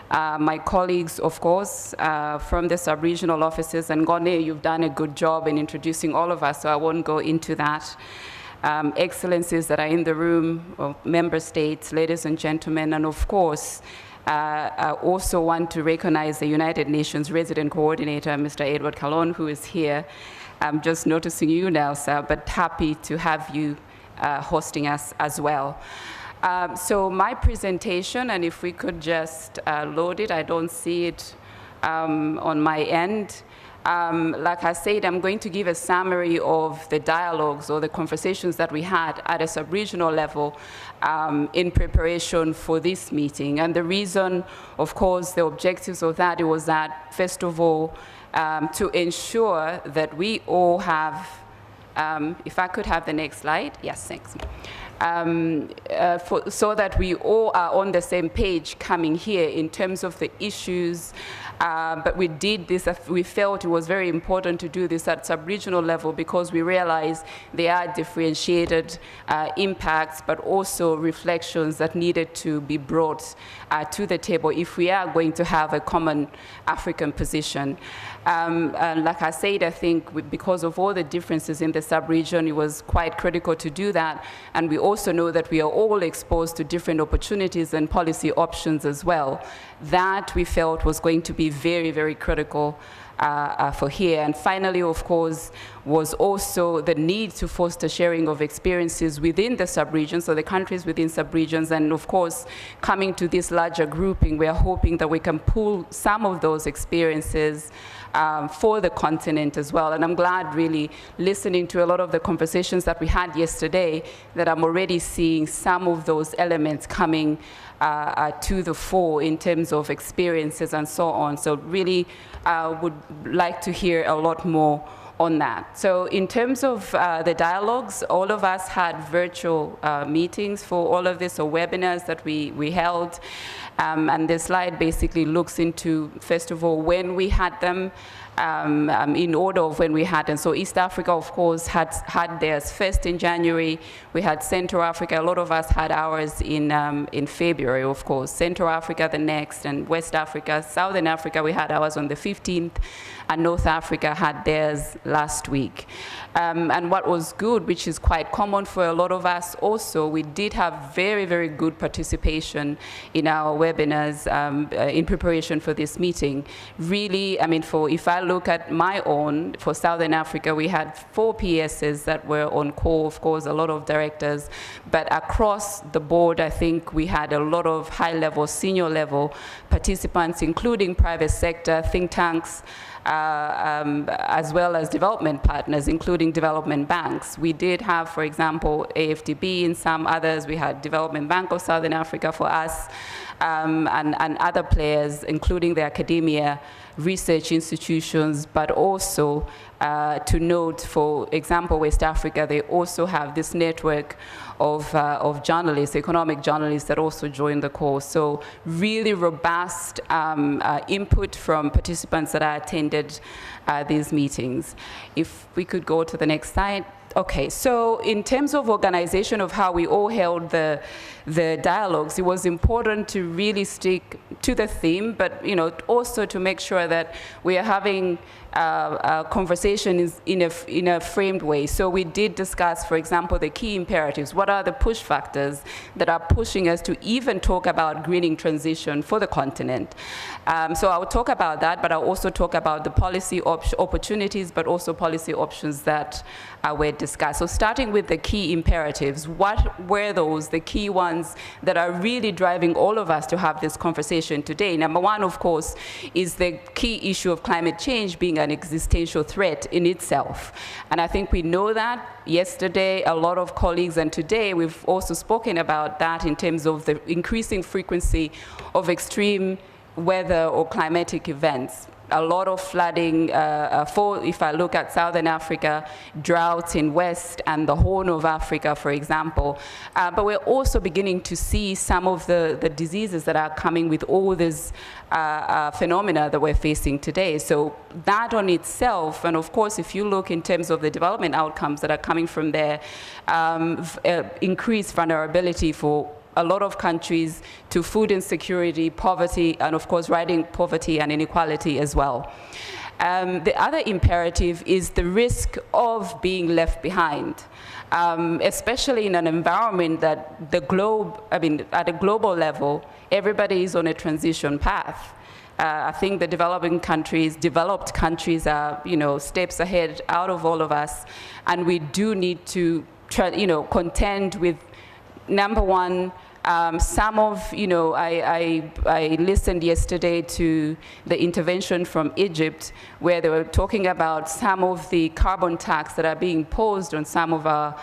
Speaker 14: My colleagues, of course, from the sub-regional offices, and Gone, you've done a good job in introducing all of us, so I won't go into that. Excellencies that are in the room, member states, ladies and gentlemen, and of course, I also want to recognize the United Nations Resident Coordinator, Mr. Edward Kalon, who is here. I'm just noticing you now, sir, but happy to have you hosting us as well. So my presentation, and if we could just load it, I don't see it on my end. Like I said, I'm going to give a summary of the dialogues or the conversations that we had at a sub-regional level in preparation for this meeting. And the reason, of course, the objectives of that, it was that, first of all, to ensure that we all have, if I could have the next slide. Yes, thanks. So that we all are on the same page coming here in terms of the issues. But we did this, we felt it was very important to do this at sub-regional level because we realized there are differentiated impacts, but also reflections that needed to be brought to the table if we are going to have a common African position. And like I said, I think because of all the differences in the sub-region, it was quite critical to do that. And we also know that we are all exposed to different opportunities and policy options as well. That we felt was going to be very, very critical for here. And finally, of course, was also the need to foster sharing of experiences within the sub-regions, so the countries within sub-regions. And of course, coming to this larger grouping, we are hoping that we can pull some of those experiences for the continent as well. And I'm glad, really, listening to a lot of the conversations that we had yesterday, that I'm already seeing some of those elements coming to the fore in terms of experiences and so on. So really would like to hear a lot more on that. So in terms of the dialogues, all of us had virtual meetings for all of this, or webinars that we held. And the slide basically looks into, first of all, when we had them, in order of when we had them. So East Africa, of course, had theirs first in January. We had Central Africa. A lot of us had ours in February, of course. Central Africa the next, and West Africa. Southern Africa, we had ours on the 15th, and North Africa had theirs last week. And what was good, which is quite common for a lot of us also, we did have very, very good participation in our webinars in preparation for this meeting. Really, I mean, if I look at my own, for Southern Africa, we had 4 PSs that were on call, of course, a lot of directors, but across the board, I think we had a lot of high-level, senior-level participants, including private sector, think tanks, as well as development partners, including development banks. We did have, for example, AFDB and some others. We had Development Bank of Southern Africa for us, and other players, including the academia, research institutions, but also to note, for example, West Africa, they also have this network of journalists, economic journalists that also join the call. So really robust input from participants that attended these meetings. If we could go to the next slide. Okay, so in terms of organization of how we all held the dialogues, it was important to really stick to the theme, but also to make sure that we are having a conversation in a framed way. So we did discuss, for example, the key imperatives. What are the push factors that are pushing us to even talk about greening transition for the continent? So I'll talk about that, but I'll also talk about the policy opportunities, but also policy options that were discussed. So starting with the key imperatives, what were those, the key ones that are really driving all of us to have this conversation today? Number one, of course, is the key issue of climate change being an existential threat in itself. And I think we know that. Yesterday, a lot of colleagues, and today we've also spoken about that in terms of the increasing frequency of extreme weather or climatic events. A lot of flooding, if I look at Southern Africa, droughts in West and the Horn of Africa, for example. But we're also beginning to see some of the diseases that are coming with all these phenomena that we're facing today. So that on itself, and of course, if you look in terms of the development outcomes that are coming from there, increased vulnerability for a lot of countries to food insecurity, poverty, and of course, rising poverty and inequality as well. The other imperative is the risk of being left behind, especially in an environment that at a global level, everybody is on a transition path. I think the developed countries are, steps ahead out of all of us, and we do need to contend with, number one, I listened yesterday to the intervention from Egypt, where they were talking about some of the carbon tax that are being imposed on some of our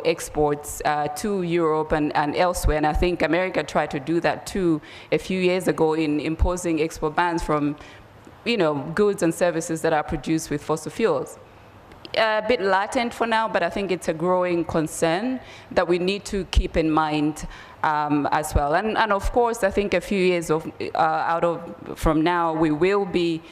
Speaker 14: exports to Europe and elsewhere. And I think America tried to do that too a few years ago in imposing export bans from goods and services that are produced with fossil fuels. A bit latent for now, but I think it's a growing concern that we need to keep in mind as well. And of course, I think a few years from now, we will be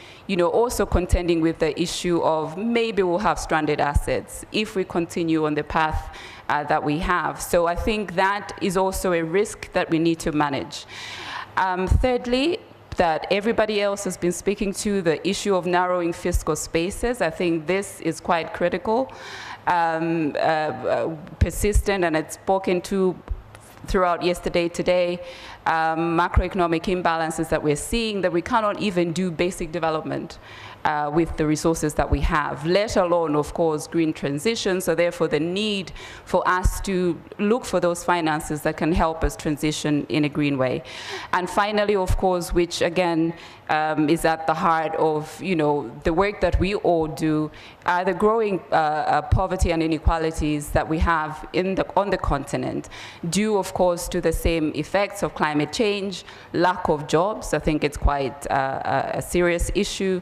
Speaker 14: also contending with the issue of maybe we'll have stranded assets if we continue on the path that we have. So I think that is also a risk that we need to manage. Thirdly, that everybody else has been speaking to, the issue of narrowing fiscal spaces. I think this is quite critical, persistent, and it's spoken to throughout yesterday, today, macroeconomic imbalances that we're seeing, that we cannot even do basic development with the resources that we have, let alone, of course, green transition. So therefore, the need for us to look for those finances that can help us transition in a green way. And finally, of course, which again is at the heart of the work that we all do, the growing poverty and inequalities that we have on the continent, due, of course, to the same effects of climate change, lack of jobs. I think it's quite a serious issue.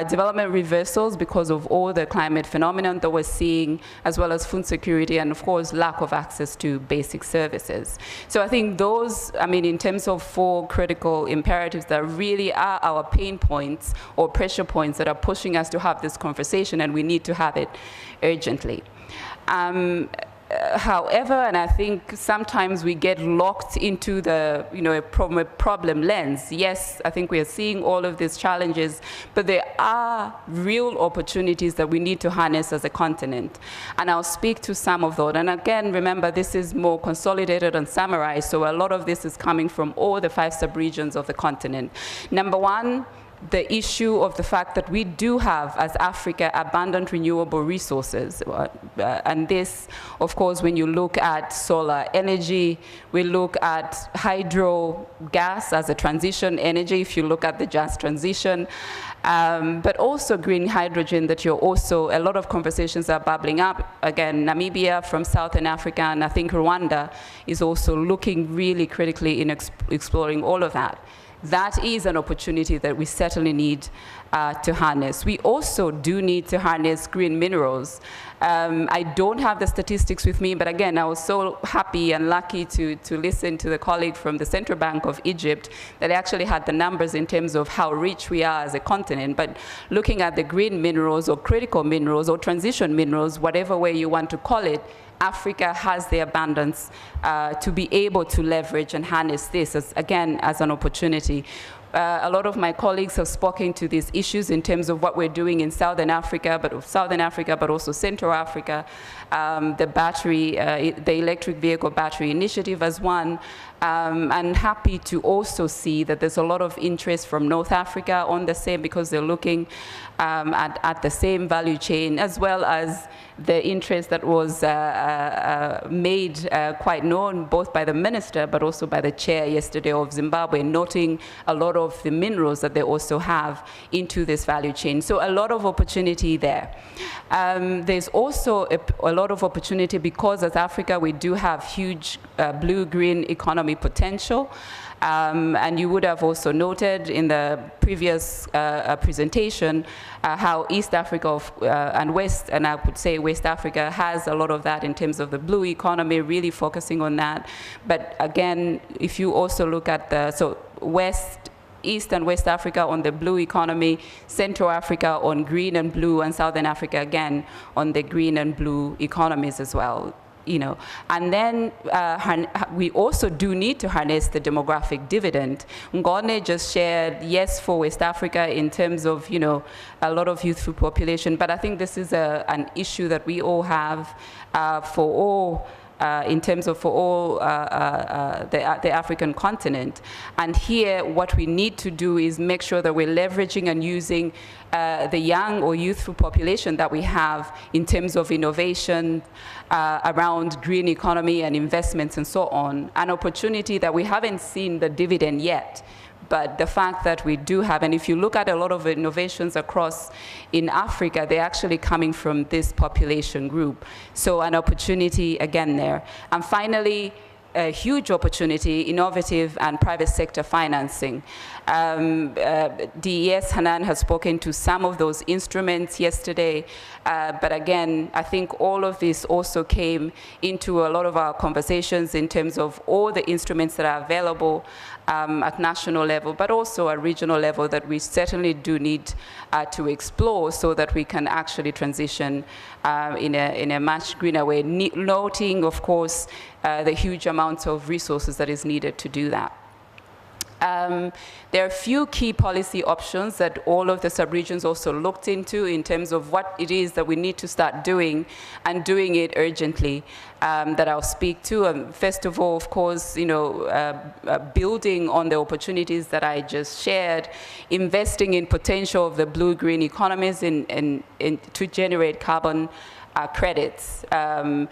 Speaker 14: Development reversals because of all the climate phenomenon that we're seeing, as well as food security, and of course, lack of access to basic services. So I think those, in terms of 4 critical imperatives that really are our pain points or pressure points that are pushing us to have this conversation, and we need to have it urgently. however, and I think sometimes we get locked into the, a problem lens. Yes, I think we are seeing all of these challenges, but there are real opportunities that we need to harness as a continent. And I'll speak to some of those. And again, remember, this is more consolidated and summarized, so a lot of this is coming from all the 5 sub-regions of the continent. Number one, the issue of the fact that we do have, as Africa, abundant renewable resources. And this, of course, when you look at solar energy, we look at hydro gas as a transition energy, if you look at the just transition, but also green hydrogen that a lot of conversations are bubbling up. Again, Namibia from Southern Africa, and I think Rwanda is also looking really critically in exploring all of that. That is an opportunity that we certainly need to harness. We also do need to harness green minerals. I don't have the statistics with me, but again, I was so happy and lucky to listen to the colleague from the Central Bank of Egypt that actually had the numbers in terms of how rich we are as a continent. But looking at the green minerals or critical minerals or transition minerals, whatever way you want to call it, Africa has the abundance to be able to leverage and harness this as an opportunity. A lot of my colleagues have spoken to these issues in terms of what we're doing in Southern Africa, but also Central Africa, the electric vehicle battery initiative as one. And happy to also see that there's a lot of interest from North Africa on the same, because they're looking at the same value chain, as well as the interest that was made quite known both by the minister but also by the chair yesterday of Zimbabwe, noting a lot of the minerals that they also have into this value chain. So a lot of opportunity there. There's also a lot of opportunity because as Africa we do have huge blue-green economy potential. And you would have also noted in the previous presentation how East Africa and West, and I would say West Africa, has a lot of that in terms of the blue economy, really focusing on that. But again, if you also look at East and West Africa on the blue economy, Central Africa on green and blue, and Southern Africa again on the green and blue economies as well. And then we also do need to harness the demographic dividend. Ngone just shared, yes, for West Africa in terms of, a lot of youthful population, but I think this is an issue that we all have for all the African continent. And here, what we need to do is make sure that we're leveraging and using the young or youthful population that we have in terms of innovation around green economy and investments and so on. An opportunity that we haven't seen the dividend yet. But the fact that we do have, and if you look at a lot of innovations across in Africa, they're actually coming from this population group. So an opportunity again there. And finally, a huge opportunity, innovative and private sector financing. DES Hanan has spoken to some of those instruments yesterday, but again, I think all of this also came into a lot of our conversations in terms of all the instruments that are available at national level, but also at regional level that we certainly do need to explore so that we can actually transition in a much greener way, noting, of course, the huge amounts of resources that is needed to do that. There are a few key policy options that all of the sub-regions also looked into in terms of what it is that we need to start doing and doing it urgently that I'll speak to. First of all, of course, building on the opportunities that I just shared, investing in potential of the blue-green economies to generate carbon credits. I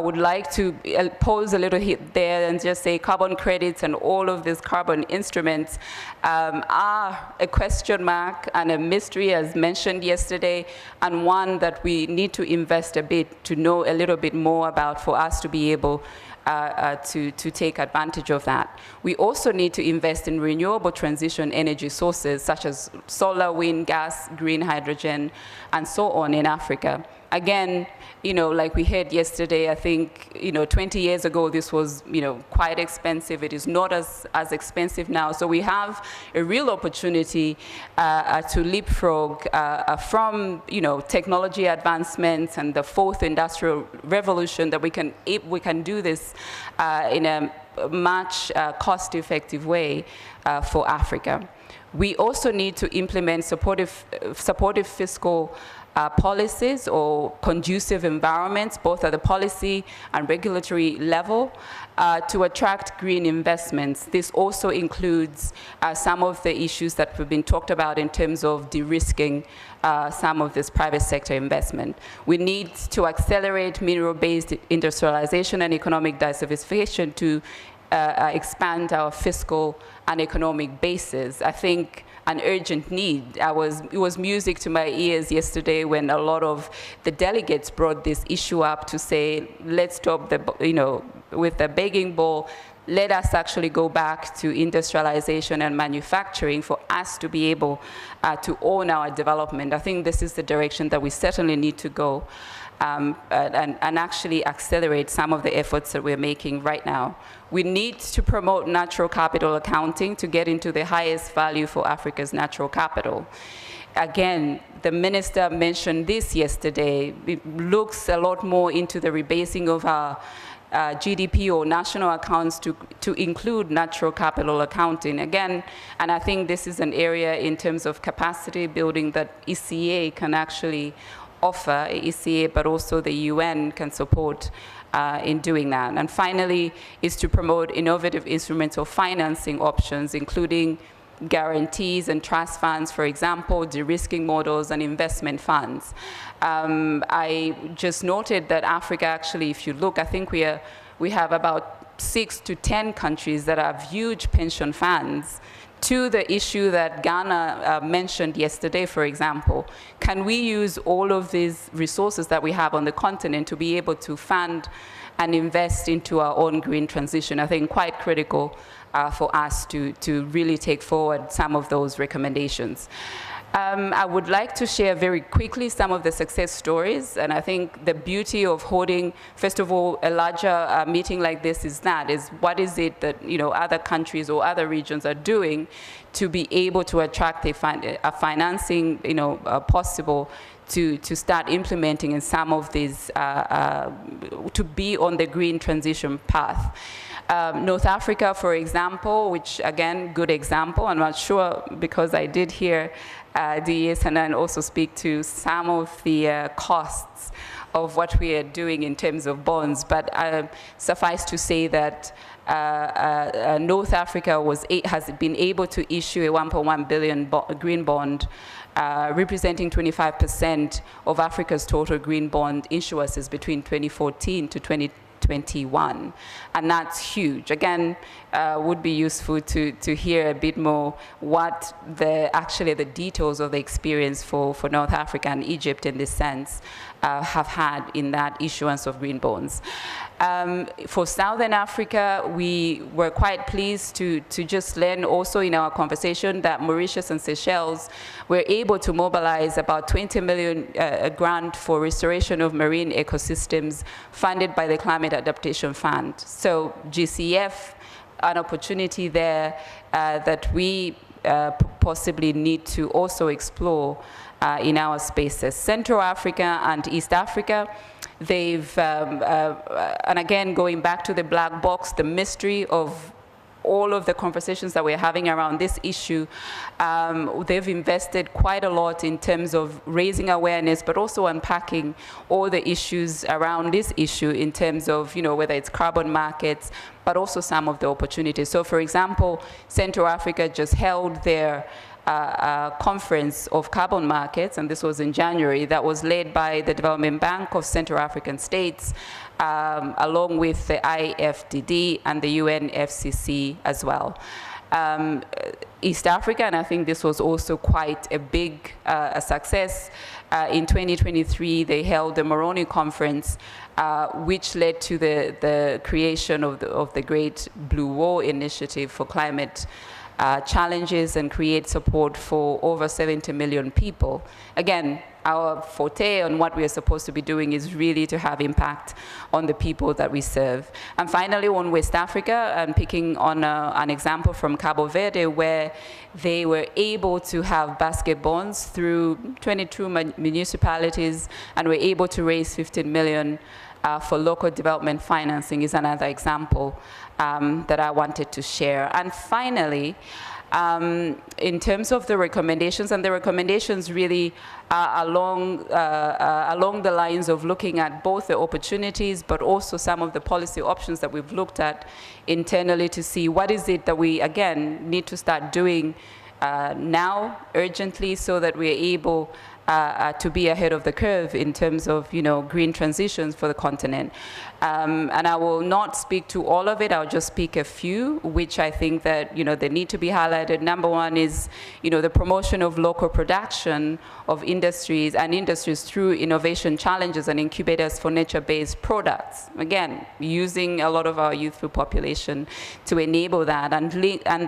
Speaker 14: would like to pose a little hit there and just say carbon credits and all of these carbon instruments are a question mark and a mystery, as mentioned yesterday, and one that we need to invest a bit to know a little bit more about for us to be able to take advantage of that. We also need to invest in renewable transition energy sources such as solar, wind, gas, green hydrogen, and so on in Africa. again, like we heard yesterday, I think, 20 years ago, this was, quite expensive. It is not as expensive now. So we have a real opportunity to leapfrog from, technology advancements and the fourth industrial revolution, that we can do this in a much cost-effective way for Africa. We also need to implement supportive fiscal policies or conducive environments, both at the policy and regulatory level, to attract green investments. This also includes some of the issues that have been talked about in terms of de-risking some of this private sector investment. We need to accelerate mineral-based industrialization and economic diversification to expand our fiscal and economic bases. I think an urgent need. It was music to my ears yesterday when a lot of the delegates brought this issue up to say, let's stop with the begging bowl. Let us actually go back to industrialization and manufacturing for us to be able to own our development. I think this is the direction that we certainly need to go and actually accelerate some of the efforts that we're making right now. We need to promote natural capital accounting to get into the highest value for Africa's natural capital. Again, the minister mentioned this yesterday. It looks a lot more into the rebasing of our GDP or national accounts to include natural capital accounting. Again, and I think this is an area in terms of capacity building that ECA can actually offer, ECA, but also the UN can support in doing that. And finally, is to promote innovative instrumental financing options, including guarantees and trust funds, for example, de-risking models and investment funds. I just noted that Africa, actually, if you look, I think we have about 6 to 10 countries that have huge pension funds. To the issue that Ghana mentioned yesterday, for example, can we use all of these resources that we have on the continent to be able to fund and invest into our own green transition? I think quite critical for us to really take forward some of those recommendations. I would like to share very quickly some of the success stories, and I think the beauty of holding, first of all, a larger meeting like this is what is it that other countries or other regions are doing to be able to attract a financing possible to start implementing in some of these, to be on the green transition path. North Africa, for example, which again, good example. I'm not sure because I did hear D.S. and then also speak to some of the costs of what we are doing in terms of bonds, but suffice to say that North Africa has been able to issue a 1.1 billion green bond, representing 25% of Africa's total green bond issuances between 2014 to 2021, and that's huge. Again, would be useful to hear a bit more what actually the details of the experience for North Africa and Egypt in this sense have had in that issuance of green bonds. For Southern Africa, we were quite pleased to just learn also in our conversation that Mauritius and Seychelles were able to mobilize about 20 million grant for restoration of marine ecosystems funded by the Climate Adaptation Fund. So GCF, an opportunity there that we possibly need to also explore in our spaces. Central Africa and East Africa, they've, and again, going back to the black box, the mystery of all of the conversations that we're having around this issue, they've invested quite a lot in terms of raising awareness, but also unpacking all the issues around this issue in terms of, whether it's carbon markets, but also some of the opportunities. So for example, Central Africa just held their conference of carbon markets, and this was in January, that was led by the Development Bank of Central African States, along with the IFDD and the UNFCCC as well. East Africa, and I think this was also quite a big success. In 2023, they held the Moroni Conference, which led to the creation of the Great Blue Wall Initiative for climate challenges and create support for over 70 million people. Again, our forte on what we are supposed to be doing is really to have impact on the people that we serve. And finally, on West Africa, I'm picking on an example from Cabo Verde, where they were able to have basket bonds through 22 municipalities and were able to raise 15 million for local development financing is another example that I wanted to share. And finally, in terms of the recommendations, and the recommendations really are along the lines of looking at both the opportunities, but also some of the policy options that we've looked at internally to see what is it that we, again, need to start doing now, urgently, so that we're able to be ahead of the curve in terms of, green transitions for the continent. And I will not speak to all of it. I'll just speak a few, which I think that, they need to be highlighted. Number one is, the promotion of local production of industries through innovation challenges and incubators for nature-based products. Again, using a lot of our youthful population to enable that. And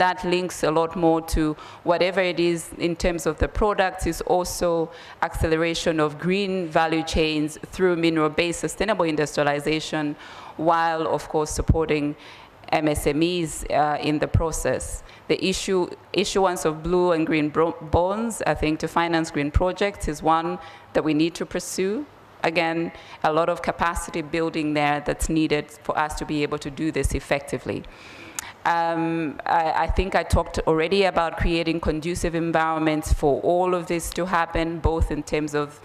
Speaker 14: that links a lot more to whatever it is in terms of the products, is also acceleration of green value chains through mineral-based sustainable industrialization, while, of course, supporting MSMEs in the process. The issuance of blue and green bonds, I think, to finance green projects is one that we need to pursue. Again, a lot of capacity building there that's needed for us to be able to do this effectively. I think I talked already about creating conducive environments for all of this to happen, both in terms of,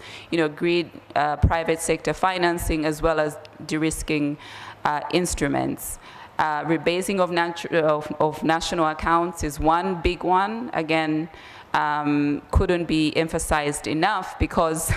Speaker 14: green private sector financing, as well as de-risking instruments. Rebasing of national accounts is one big one. Again, couldn't be emphasized enough, because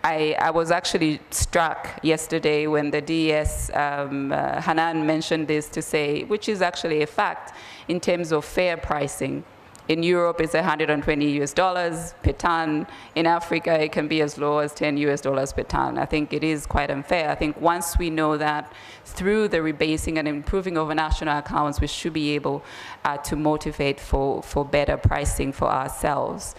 Speaker 14: I was actually struck yesterday when the DES, Hanan mentioned this to say, which is actually a fact, in terms of fair pricing. In Europe, it's $120 per ton. In Africa, it can be as low as $10 per ton. I think it is quite unfair. I think once we know that through the rebasing and improving of national accounts, we should be able to motivate for better pricing for ourselves.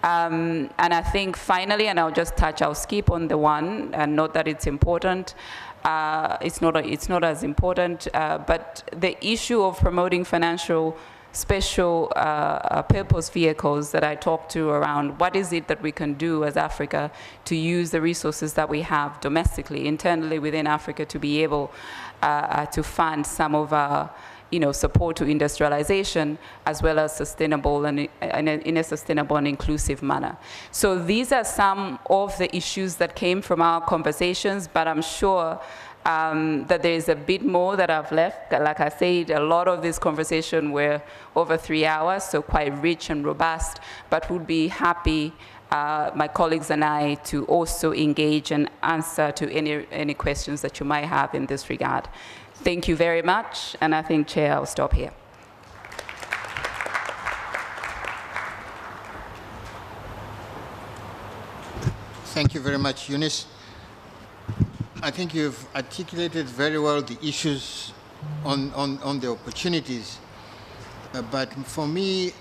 Speaker 14: And I think finally, and I'll skip on the one, and note that it's important. It's not as important, but the issue of promoting financial special purpose vehicles that I talked to around what is it that we can do as Africa to use the resources that we have domestically, internally within Africa, to be able to fund some of our support to industrialization, as well as sustainable and in a sustainable and inclusive manner. So these are some of the issues that came from our conversations, but I'm sure that there is a bit more that I've left. Like I said, a lot of this conversation were over 3 hours, so quite rich and robust, but would be happy, my colleagues and I, to also engage and answer to any questions that you might have in this regard. Thank you very much, and I think, Chair, I'll stop here.
Speaker 5: Thank you very much, Eunice. I think you've articulated very well the issues on the opportunities. But for me,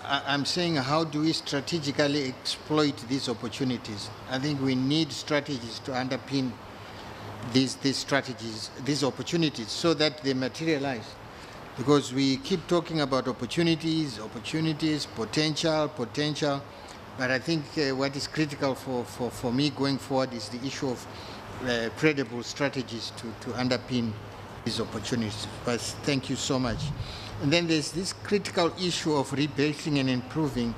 Speaker 5: I'm saying, how do we strategically exploit these opportunities? I think we need strategies to underpin these strategies, these opportunities, so that they materialize. Because we keep talking about opportunities, potential, but I think what is critical for me going forward is the issue of credible strategies to underpin these opportunities. But thank you so much. And then there's this critical issue of rebasing and improving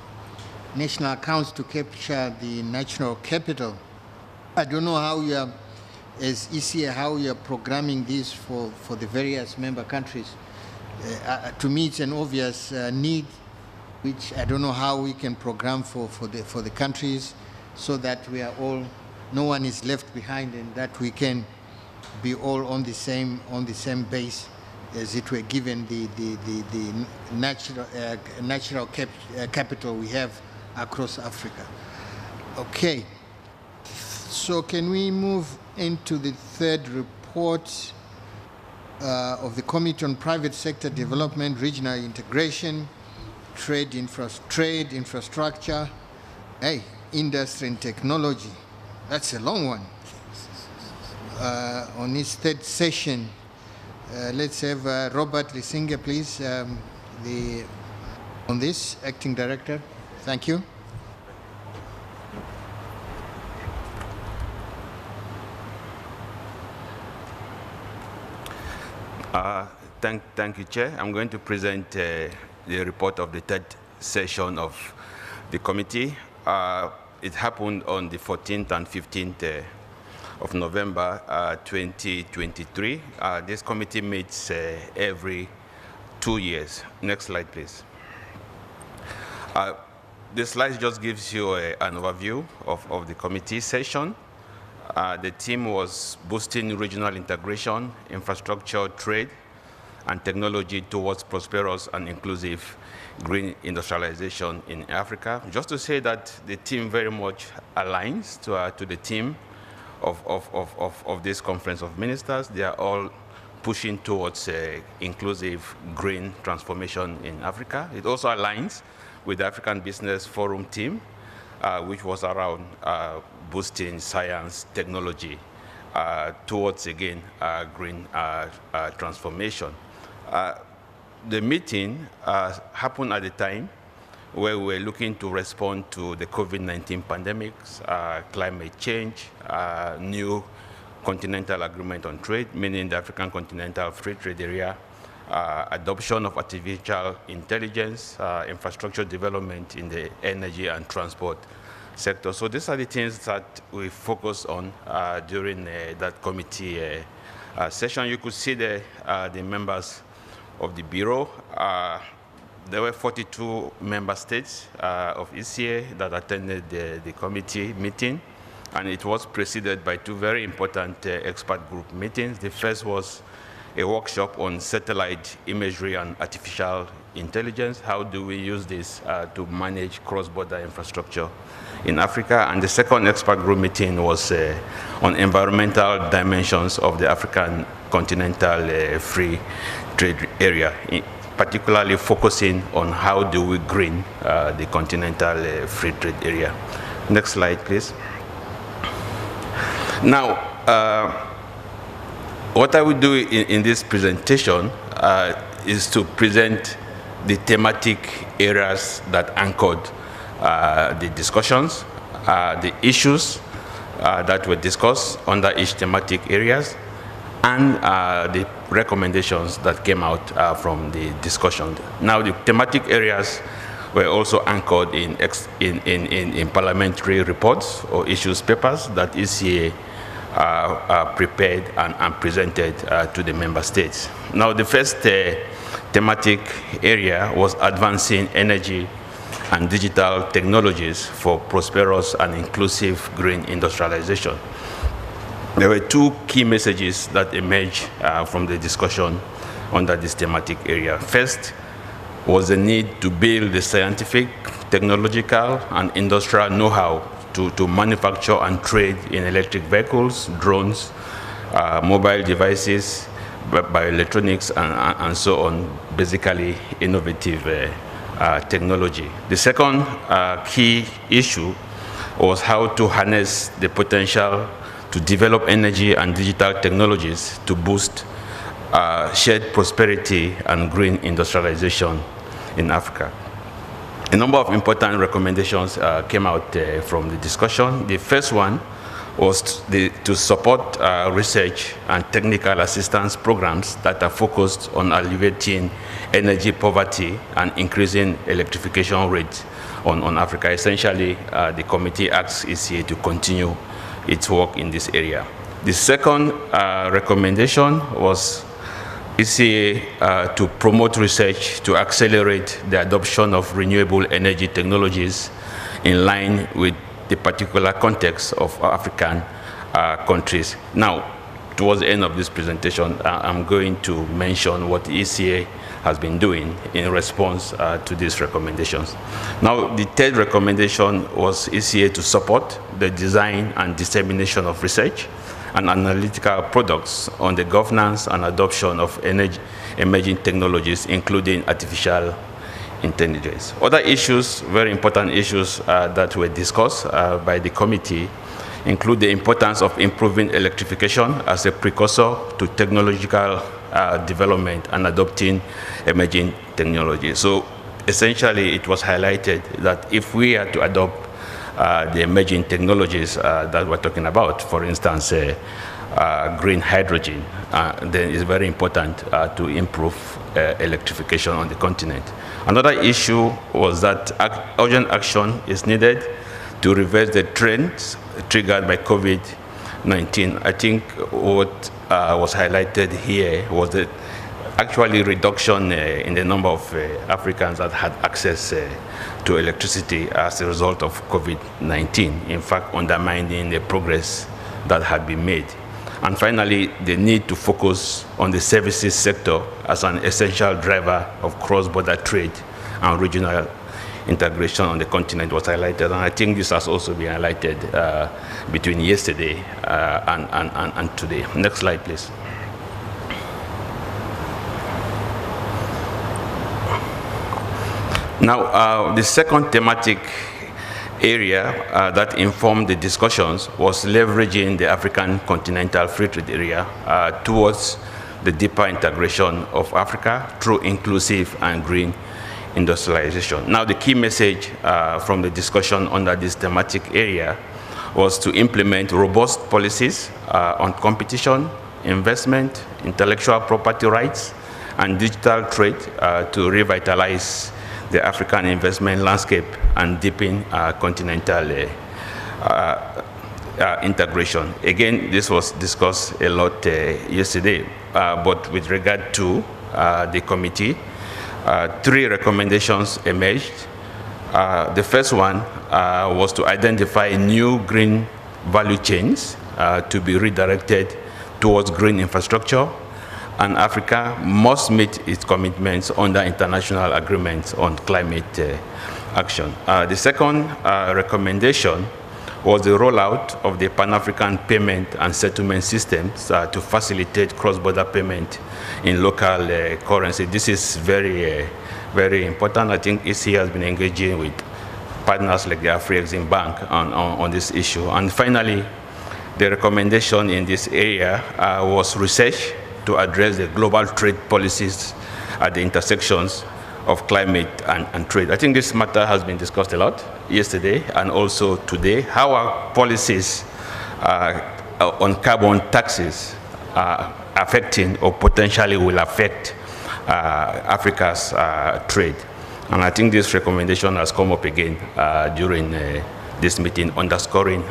Speaker 5: national accounts to capture the national capital. I don't know how you are, as ECA, how you are programming this for the various member countries. To me, it's an obvious need, which I don't know how we can program for the countries, so that we are all, no one is left behind, and that we can be all on the same base, as it were, given the natural capital we have across Africa. Okay, so can we move into the third report of the Committee on Private Sector Development, Regional Integration, trade, infrastructure, hey, industry and technology. That's a long one. On his third session, let's have Robert Lisinga, please, on this, Acting Director. Thank you.
Speaker 15: Thank you, Chair. I'm going to present the report of the third session of the committee. It happened on the 14th and 15th of November 2023. This committee meets every 2 years. Next slide, please. This slide just gives you an overview of the committee session. The theme was boosting regional integration, infrastructure, trade, and technology towards prosperous and inclusive green industrialization in Africa. Just to say that the theme very much aligns to the theme of this Conference of Ministers. They are all pushing towards inclusive green transformation in Africa. It also aligns with the African Business Forum theme, which was around boosting science, technology, towards, again, green transformation. The meeting happened at a time where we were looking to respond to the COVID-19 pandemics, climate change, new continental agreement on trade, meaning the African Continental Free Trade Area, adoption of artificial intelligence, infrastructure development in the energy and transport sector. So these are the things that we focused on during that committee session. You could see the members of the Bureau. There were 42 member states of ECA that attended the committee meeting, and it was preceded by two very important expert group meetings. The first was a workshop on satellite imagery and artificial intelligence. How do we use this to manage cross-border infrastructure in Africa? And the second expert group meeting was on environmental dimensions of the African Continental Free Trade Area, particularly focusing on how do we green the Continental Free Trade Area. Next slide, please. Now, what I will do in this presentation is to present the thematic areas that anchored the discussions, the issues that were discussed under each thematic areas, and the recommendations that came out from the discussion. Now, the thematic areas were also anchored in parliamentary reports or issues papers that ECA prepared and presented to the member states. Now, the first thematic area was advancing energy and digital technologies for prosperous and inclusive green industrialization. There were two key messages that emerged from the discussion under this thematic area. First was the need to build the scientific, technological, and industrial know-how to manufacture and trade in electric vehicles, drones, mobile devices, bioelectronics, and so on, basically innovative technology. The second key issue was how to harness the potential to develop energy and digital technologies to boost shared prosperity and green industrialization in Africa. A number of important recommendations came out from the discussion. The first one was to support research and technical assistance programs that are focused on alleviating energy poverty and increasing electrification rates on Africa. Essentially, the committee asks ECA to continue its work in this area. The second recommendation was ECA to promote research to accelerate the adoption of renewable energy technologies in line with the particular context of African countries. Now, towards the end of this presentation, I'm going to mention what ECA has been doing in response to these recommendations. Now, the third recommendation was ECA to support the design and dissemination of research and analytical products on the governance and adoption of emerging technologies, including artificial intelligence. Other issues, very important issues that were discussed by the committee include the importance of improving electrification as a precursor to technological development and adopting emerging technology. So essentially it was highlighted that if we are to adopt the emerging technologies that we're talking about, for instance, green hydrogen, then it's very important to improve electrification on the continent. Another issue was that urgent action is needed to reverse the trends triggered by COVID-19. I think what was highlighted here was the actually reduction in the number of Africans that had access to electricity as a result of COVID-19, in fact undermining the progress that had been made. And finally, the need to focus on the services sector as an essential driver of cross-border trade and regional integration on the continent was highlighted. And I think this has also been highlighted between yesterday and today. Next slide, please. Now, the second thematic area that informed the discussions was leveraging the African continental free trade area towards the deeper integration of Africa through inclusive and green industrialization. Now, the key message from the discussion under this thematic area was to implement robust policies on competition, investment, intellectual property rights, and digital trade to revitalize the African investment landscape and deepen continental integration. Again, this was discussed a lot yesterday, but with regard to the committee, 3 recommendations emerged. The first one was to identify new green value chains to be redirected towards green infrastructure, and Africa must meet its commitments under international agreements on climate action. The second recommendation was the rollout of the Pan-African payment and settlement systems to facilitate cross-border payment in local currency. This is very, very important. I think EC has been engaging with partners like the Afrexim Bank on this issue. And finally, the recommendation in this area was research to address the global trade policies at the intersections of climate and trade. I think this matter has been discussed a lot yesterday and also today. How are policies on carbon taxes affecting or potentially will affect Africa's trade? And I think this recommendation has come up again during this meeting, underscoring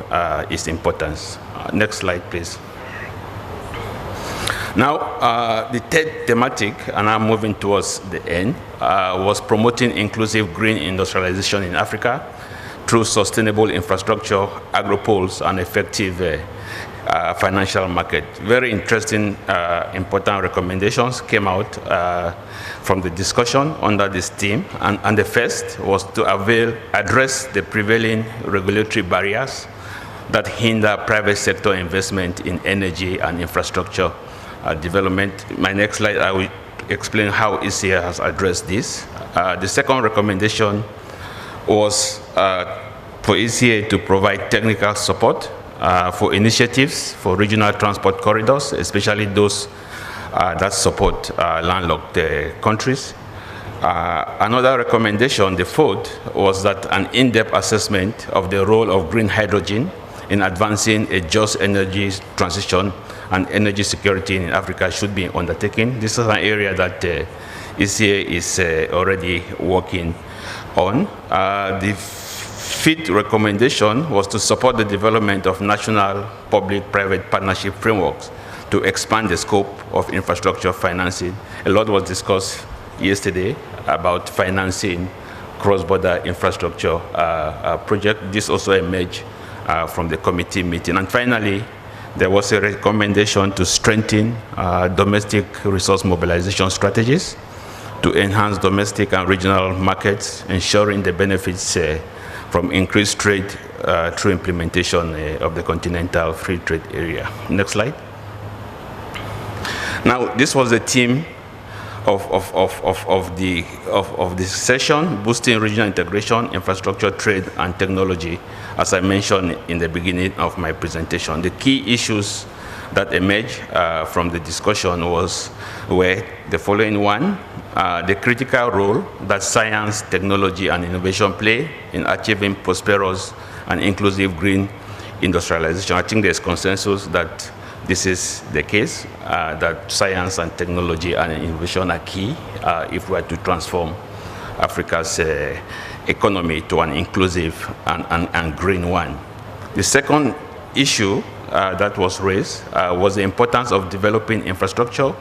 Speaker 15: its importance. Next slide, please. Now, the third thematic, and I'm moving towards the end, was promoting inclusive green industrialization in Africa through sustainable infrastructure, agropoles, and effective financial market. Very interesting, important recommendations came out from the discussion under this theme, and the first was to address the prevailing regulatory barriers that hinder private sector investment in energy and infrastructure development. My next slide, I will explain how ECA has addressed this. The second recommendation was for ECA to provide technical support for initiatives for regional transport corridors, especially those that support landlocked countries. Another recommendation, the fourth, was that an in-depth assessment of the role of green hydrogen in advancing a just energy transition and energy security in Africa should be undertaken. This is an area that ECA is already working on. The fifth recommendation was to support the development of national public-private partnership frameworks to expand the scope of infrastructure financing. A lot was discussed yesterday about financing cross-border infrastructure project. This also emerged from the committee meeting. And finally, there was a recommendation to strengthen domestic resource mobilization strategies to enhance domestic and regional markets, ensuring the benefits from increased trade through implementation of the continental free trade area. Next slide. Now, this was the theme the session, boosting regional integration, infrastructure, trade, and technology, as I mentioned in the beginning of my presentation. The key issues that emerged from the discussion were the following one: the critical role that science, technology, and innovation play in achieving prosperous and inclusive green industrialization. I think there's consensus that this is the case, that science and technology and innovation are key if we are to transform Africa's economy to an inclusive and green one. The second issue that was raised was the importance of developing infrastructure,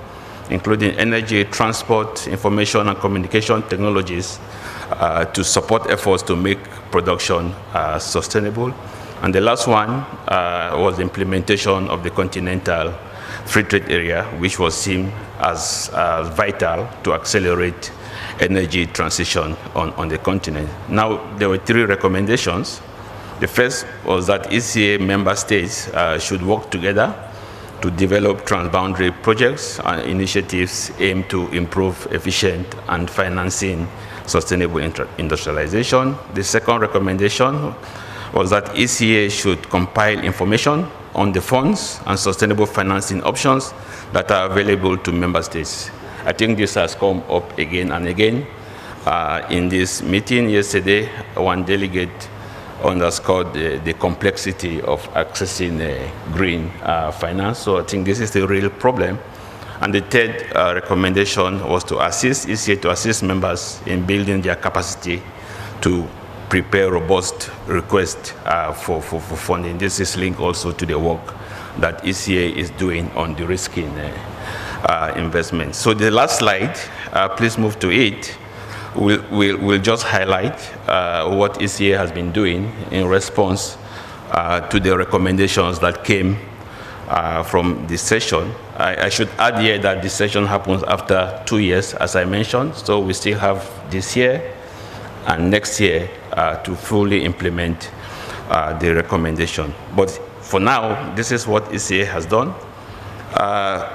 Speaker 15: including energy, transport, information and communication technologies to support efforts to make production sustainable. And the last one was the implementation of the Continental Free Trade Area, which was seen as vital to accelerate energy transition on the continent. Now, there were 3 recommendations. The first was that ECA member states should work together to develop transboundary projects and initiatives aimed to improve efficient and financing sustainable industrialization. The second recommendation was that ECA should compile information on the funds and sustainable financing options that are available to member states. I think this has come up again and again. In this meeting yesterday, one delegate underscored the complexity of accessing green finance. So I think this is the real problem. And the third recommendation was to assist ECA to assist members in building their capacity to prepare robust requests for funding. This is linked also to the work that ECA is doing on the risking investment. So the last slide, please move to it. We'll just highlight what ECA has been doing in response to the recommendations that came from this session. I should add here that this session happens after 2 years, as I mentioned, so we still have this year and next year to fully implement the recommendation. But for now, this is what ECA has done.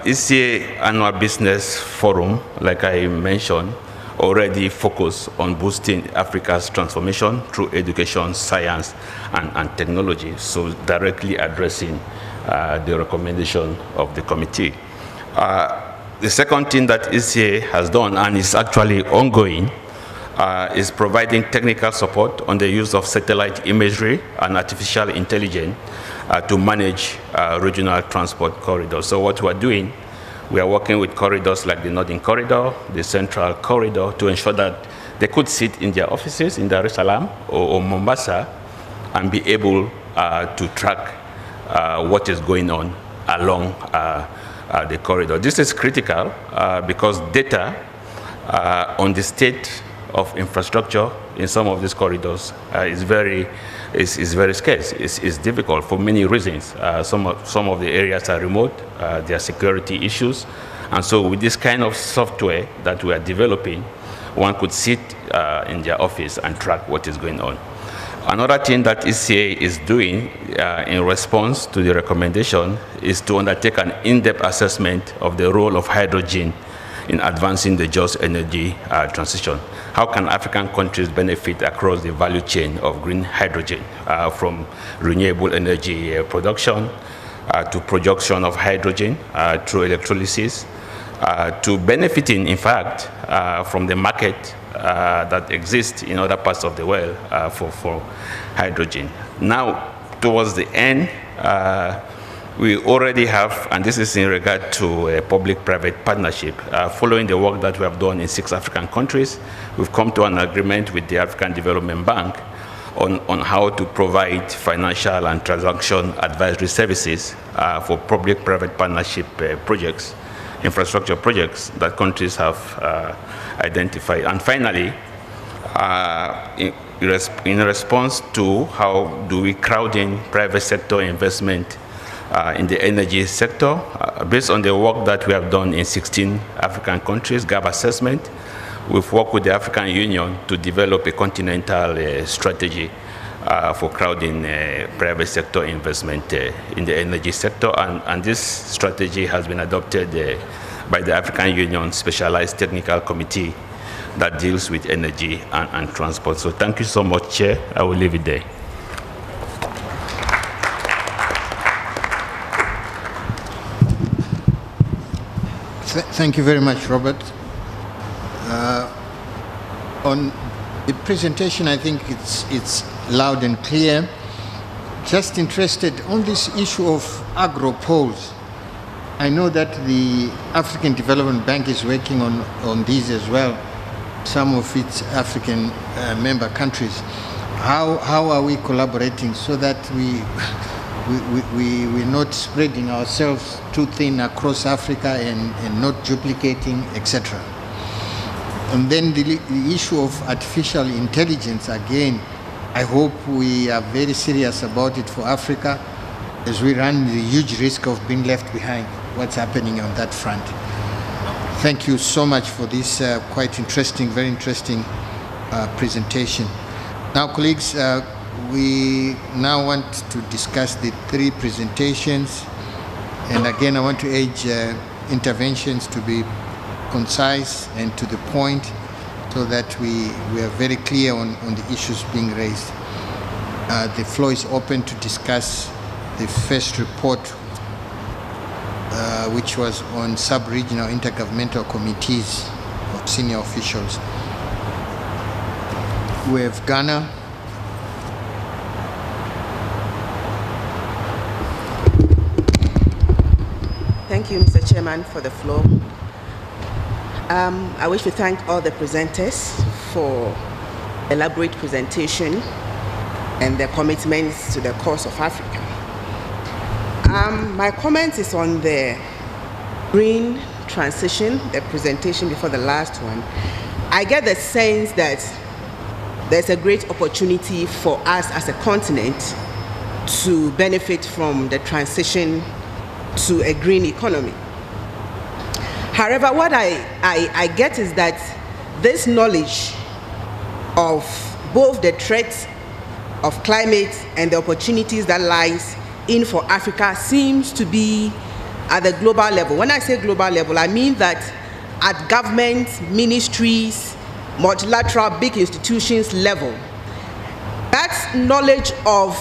Speaker 15: ECA Annual Business Forum, like I mentioned, already focus on boosting Africa's transformation through education, science, and technology, so directly addressing the recommendation of the committee. The second thing that ECA has done, and is actually ongoing, is providing technical support on the use of satellite imagery and artificial intelligence to manage regional transport corridors. So what we're doing, we are working with corridors like the Northern Corridor, the Central Corridor, to ensure that they could sit in their offices in Dar es Salaam or Mombasa and be able to track what is going on along the corridor. This is critical because data on the state of infrastructure in some of these corridors is very scarce. It's difficult for many reasons. Some of the areas are remote, there are security issues, and so with this kind of software that we are developing, one could sit in their office and track what is going on. Another thing that ECA is doing in response to the recommendation is to undertake an in-depth assessment of the role of hydrogen in advancing the just energy transition. How can African countries benefit across the value chain of green hydrogen, from renewable energy production to production of hydrogen through electrolysis, to benefiting, in fact, from the market that exists in other parts of the world for hydrogen. Now, towards the end, we already have, and this is in regard to a public-private partnership, following the work that we have done in 6 African countries, we've come to an agreement with the African Development Bank on how to provide financial and transaction advisory services for public-private partnership projects, infrastructure projects that countries have identified. And finally, in response to how do we crowd in private sector investment in the energy sector, based on the work that we have done in 16 African countries, gap assessment, we've worked with the African Union to develop a continental strategy for crowding private sector investment in the energy sector, and this strategy has been adopted by the African Union Specialized Technical Committee that deals with energy and transport. So thank you so much, Chair. I will leave it there.
Speaker 5: Thank you very much, Robert. On the presentation, I think it's loud and clear. Just interested on this issue of agro-poles. I know that the African Development Bank is working on these as well, some of its African member countries. How are we collaborating so that we're not spreading ourselves too thin across Africa and not duplicating, etc. And then the issue of artificial intelligence, again, I hope we are very serious about it for Africa, as we run the huge risk of being left behind. What's happening on that front? Thank you so much for this quite interesting, very interesting presentation. Now, colleagues, we now want to discuss the three presentations. And again, I want to urge interventions to be concise and to the point so that we are very clear on the issues being raised. The floor is open to discuss the first report, which was on sub-regional intergovernmental committees of senior officials. We have Ghana.
Speaker 16: Thank you, Mr. Chairman, for the floor. I wish to thank all the presenters for elaborate presentation and their commitments to the cause of Africa. My comment is on the green transition, the presentation before the last one. I get the sense that there's a great opportunity for us as a continent to benefit from the transition to a green economy. However, what I get is that this knowledge of both the threats of climate and the opportunities that lies in for Africa seems to be at the global level. When I say global level, I mean that at government, ministries, multilateral big institutions level, that knowledge of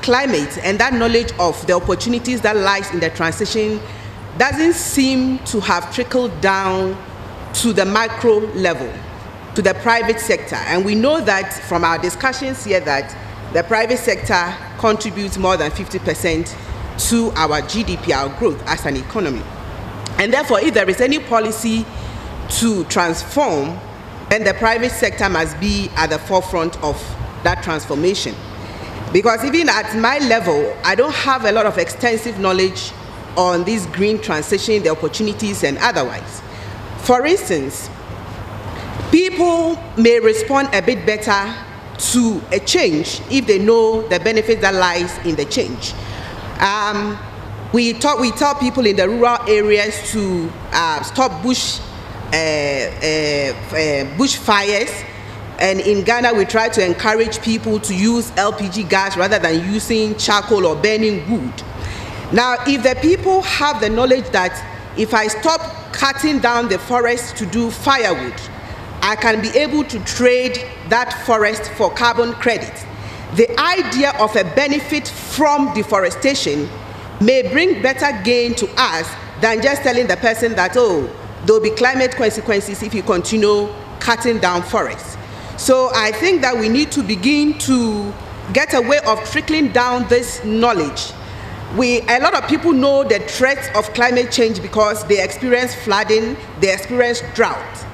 Speaker 16: climate and that knowledge of the opportunities that lies in the transition doesn't seem to have trickled down to the micro level, to the private sector. And we know that from our discussions here that the private sector contributes more than 50% to our GDP, our growth as an economy. And therefore, if there is any policy to transform, then the private sector must be at the forefront of that transformation. Because even at my level, I don't have a lot of extensive knowledge on this green transition, the opportunities and otherwise. For instance, people may respond a bit better to a change if they know the benefit that lies in the change. We tell people in the rural areas to stop bush fires, and in Ghana we try to encourage people to use LPG gas rather than using charcoal or burning wood. Now, if the people have the knowledge that if I stop cutting down the forest to do firewood, I can be able to trade that forest for carbon credits, the idea of a benefit from deforestation may bring better gain to us than just telling the person that, oh, there will be climate consequences if you continue cutting down forests. So I think that we need to begin to get a way of trickling down this knowledge. A lot of people know the threats of climate change because they experience flooding, they experience drought.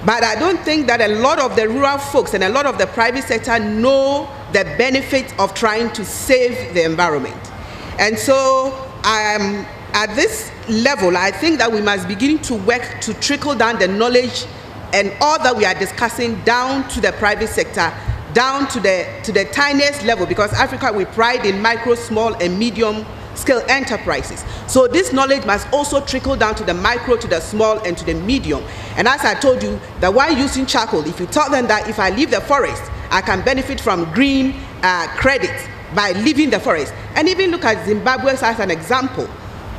Speaker 16: But I don't think that a lot of the rural folks and a lot of the private sector know the benefits of trying to save the environment. And so at this level, I think that we must begin to work to trickle down the knowledge and all that we are discussing down to the private sector, down to the tiniest level, because Africa, we pride in micro, small, and medium scale enterprises. So this knowledge must also trickle down to the micro, to the small, and to the medium. And as I told you, the one using charcoal, if you tell them that if I leave the forest, I can benefit from green credits by leaving the forest. And even look at Zimbabwe as an example.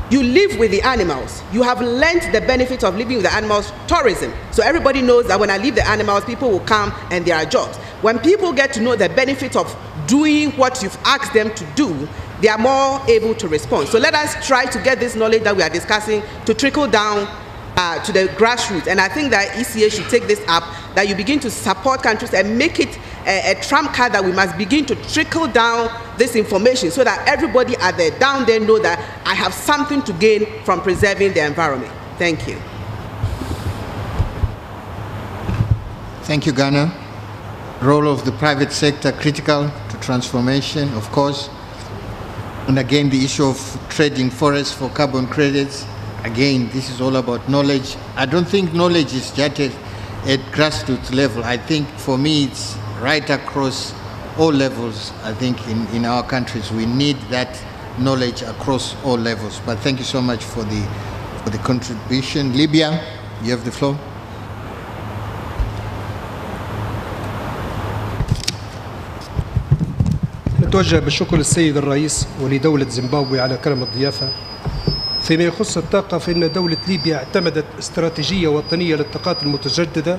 Speaker 16: You live with the animals. You have learned the benefit of living with the animals, tourism. So everybody knows that when I leave the animals, people will come and there are jobs. When people get to know the benefit of doing what you've asked them to do, they are more able to respond. So let us try to get this knowledge that we are discussing to trickle down to the grassroots. And I think that ECA should take this up, that you begin to support countries and make it a trump card that we must begin to trickle down this information so that everybody down there know that I have something to gain from preserving the environment. Thank you.
Speaker 5: Thank you, Ghana. Role of the private sector critical to transformation, of course. And again, the issue of trading forests for carbon credits. Again, this is all about knowledge. I don't think knowledge is just at grassroots level. I think for me it's right across all levels. I think in our countries we need that knowledge across all levels. But thank you so much for the contribution. Libya, you have the floor.
Speaker 17: نتوجه بالشكر للسيد الرئيس ولدولة زيمبابوي على كرم الضيافة. فيما يخص الطاقة فإن دولة ليبيا اعتمدت استراتيجية وطنية للطاقات المتجددة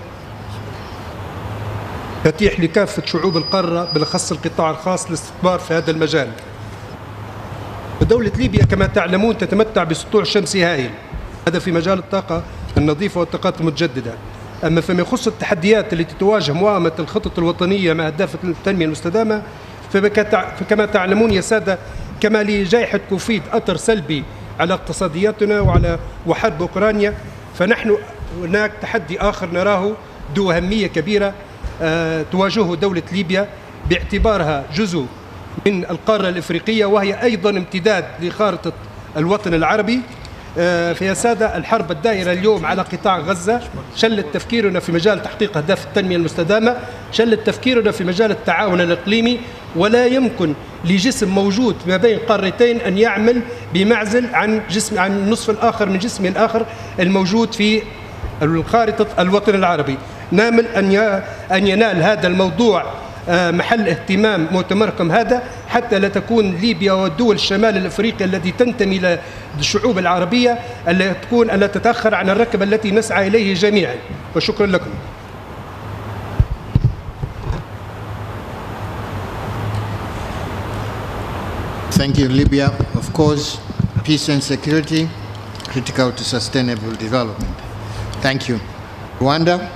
Speaker 17: تتيح لكافة شعوب القارة بالأخص القطاع الخاص للاستثمار في هذا المجال. ودولة ليبيا كما تعلمون تتمتع بسطوع شمسي هائل، هذا في مجال الطاقة النظيفة والطاقات المتجددة. أما فيما يخص التحديات التي تواجه موائمة الخطط الوطنية مع أهداف التنمية المستدامة، فكما تعلمون يا سادة كما لجائحة كوفيد أثر سلبي على اقتصادياتنا وحرب أوكرانيا، فنحن هناك تحدي آخر نراه ذو أهمية كبيرة تواجهه دولة ليبيا باعتبارها جزء من القارة الإفريقية وهي أيضا امتداد لخارطة الوطن العربي. فيا سادة الحرب الدائرة اليوم على قطاع غزة شلت تفكيرنا في مجال تحقيق أهداف التنمية المستدامة، شلت تفكيرنا في مجال التعاون الإقليمي، ولا يمكن لجسم موجود ما بين قارتين أن يعمل بمعزل عن النصف الآخر من جسم الآخر الموجود في خارطة الوطن العربي. نامل أن ينال هذا الموضوع محل اهتمام مؤتمركم هذا حتى لا تكون ليبيا والدول الشمال الافريقي التي تنتمي للشعوب العربيه ألا تتاخر عن الركب التي نسعى اليه جميعا. وشكرا لكم.
Speaker 5: Thank you. Libya, of course, peace and security critical to sustainable development. Thank you. Rwanda.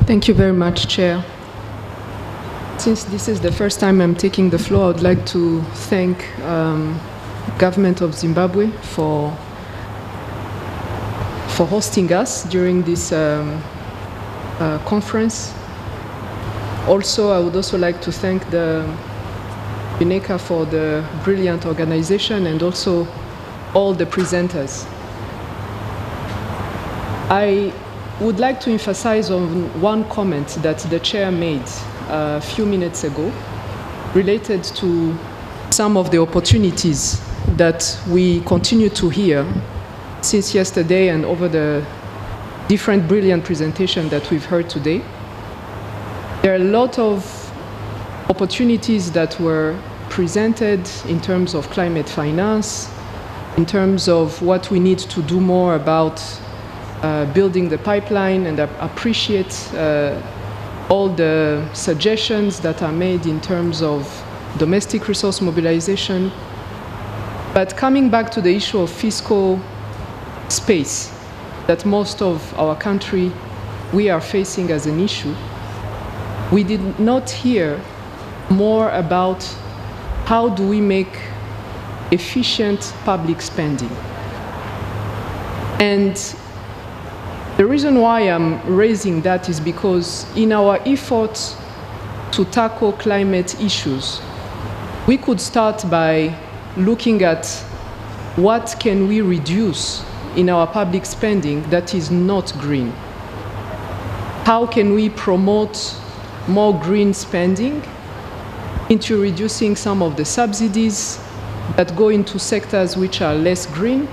Speaker 18: Thank you very much, Chair. Since this is the first time I'm taking the floor, I would like to thank the government of Zimbabwe for hosting us during this conference. Also, I would also like to thank the UNECA for the brilliant organization and also all the presenters. I would like to emphasize on one comment that the chair made a few minutes ago related to some of the opportunities that we continue to hear since yesterday and over the different brilliant presentations that we've heard today. There are a lot of opportunities that were presented in terms of climate finance, in terms of what we need to do more about building the pipeline, and I appreciate all the suggestions that are made in terms of domestic resource mobilization. But coming back to the issue of fiscal space that most of our country we are facing as an issue, we did not hear more about how do we make efficient public spending. And the reason why I'm raising that is because in our efforts to tackle climate issues, we could start by looking at what can we reduce in our public spending that is not green. How can we promote more green spending into reducing some of the subsidies that go into sectors which are less green,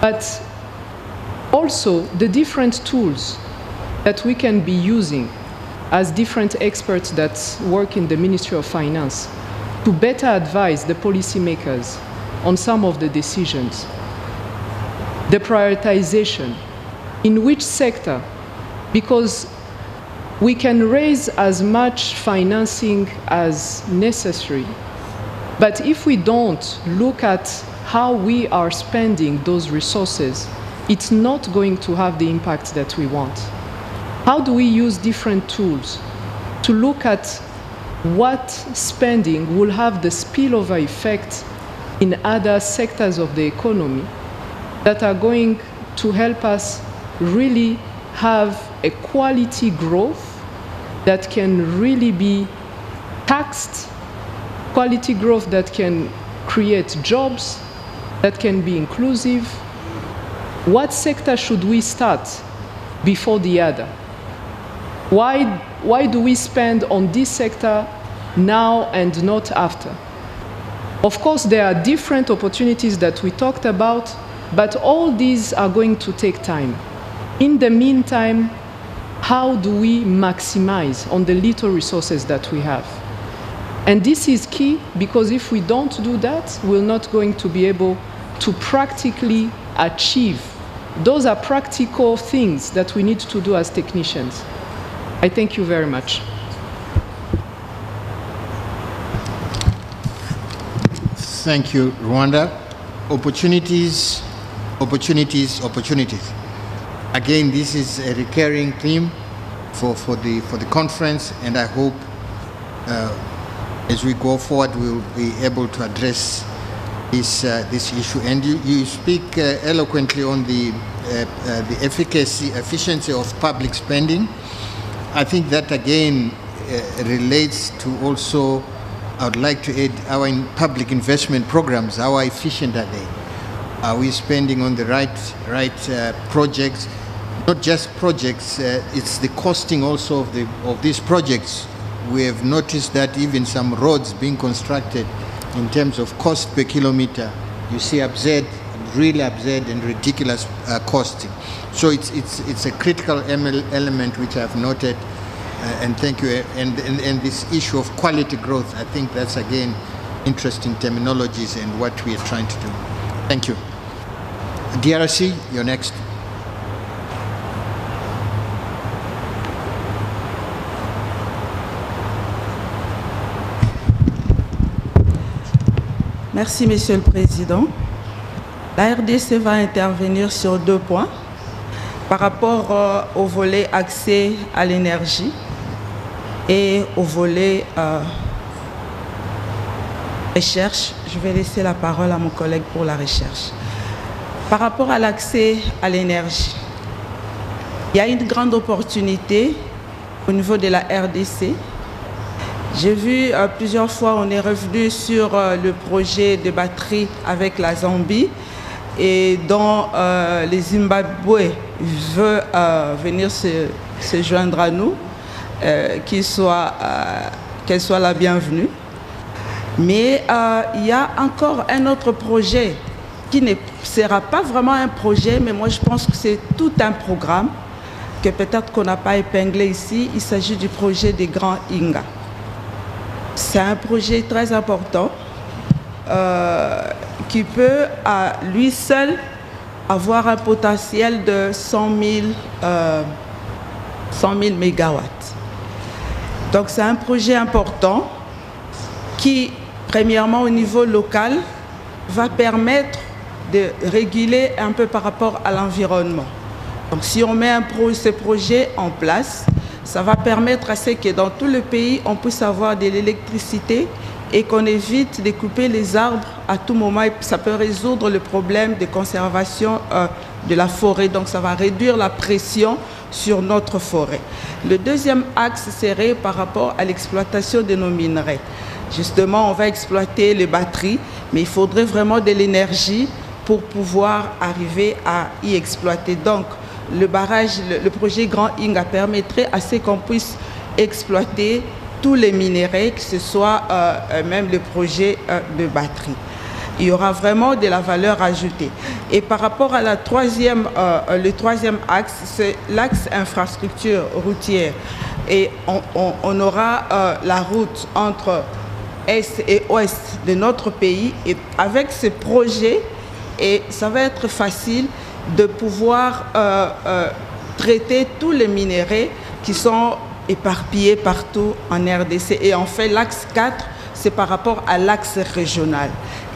Speaker 18: but also the different tools that we can be using as different experts that work in the Ministry of Finance to better advise the policymakers on some of the decisions. The prioritization, in which sector, because we can raise as much financing as necessary, but if we don't look at how we are spending those resources, it's not going to have the impact that we want. How do we use different tools to look at what spending will have the spillover effect in other sectors of the economy that are going to help us really have a quality growth that can really be taxed, quality growth that can create jobs, that can be inclusive? What sector should we start before the other? Why do we spend on this sector now and not after? Of course, there are different opportunities that we talked about, but all these are going to take time. In the meantime, how do we maximize on the little resources that we have? And this is key, because if we don't do that, we're not going to be able to practically achieve. Those are practical things that we need to do as technicians. I thank you very much.
Speaker 5: Thank you, Rwanda. Opportunities, opportunities, opportunities. Again, this is a recurring theme for the conference, and I hope as we go forward, we'll be able to address this issue. And you speak eloquently on the efficiency of public spending. I think that again relates to also, I would like to add, our public investment programs. How efficient are they? Are we spending on the right projects? Not just projects, it's the costing also of these projects. We have noticed that even some roads being constructed in terms of cost per kilometer, you see absurd, really absurd and ridiculous costing. So it's a critical element which I've noted, and thank you. And this issue of quality growth, I think that's again interesting terminologies and what we are trying to do. Thank you. DRC, you're next.
Speaker 22: Merci, Monsieur le Président. La RDC va intervenir sur 2 points. Par rapport au volet accès à l'énergie et au volet recherche, je vais laisser la parole à mon collègue pour la recherche. Par rapport à l'accès à l'énergie, il y a une grande opportunité au niveau de la RDC. J'ai vu plusieurs fois, on est revenu sur le projet de batterie avec la Zambie et dont le Zimbabwe veut venir se joindre à nous, qu'elle soit la bienvenue. Mais il y a encore un autre projet qui ne sera pas vraiment un projet, mais moi je pense que c'est tout un programme que peut-être qu'on n'a pas épinglé ici. Il s'agit du projet des Grands Inga. C'est un projet très important qui peut à lui seul avoir un potentiel de 100 000 mégawatts. Donc c'est un projet important qui, premièrement au niveau local, va permettre de réguler un peu par rapport à l'environnement. Donc si on met ce projet en place, ça va permettre à ce que dans tout le pays, on puisse avoir de l'électricité et qu'on évite de couper les arbres à tout moment. Et ça peut résoudre le problème de conservation de la forêt. Donc ça va réduire la pression sur notre forêt. Le deuxième axe serait par rapport à l'exploitation de nos minerais. Justement, on va exploiter les batteries, mais il faudrait vraiment de l'énergie pour pouvoir arriver à y exploiter. Donc, le barrage, le projet Grand Inga permettrait à ce qu'on puisse exploiter tous les minerais, que ce soit même le projet de batterie. Il y aura vraiment de la valeur ajoutée. Et par rapport à le troisième axe, c'est l'axe infrastructure routière. et on aura la route entre Est et Ouest de notre pays. Et avec ce projet, et ça va être facile de pouvoir traiter tous les minéraux qui sont éparpillés partout en RDC. Et en fait, l'axe 4, c'est par rapport à l'axe régional.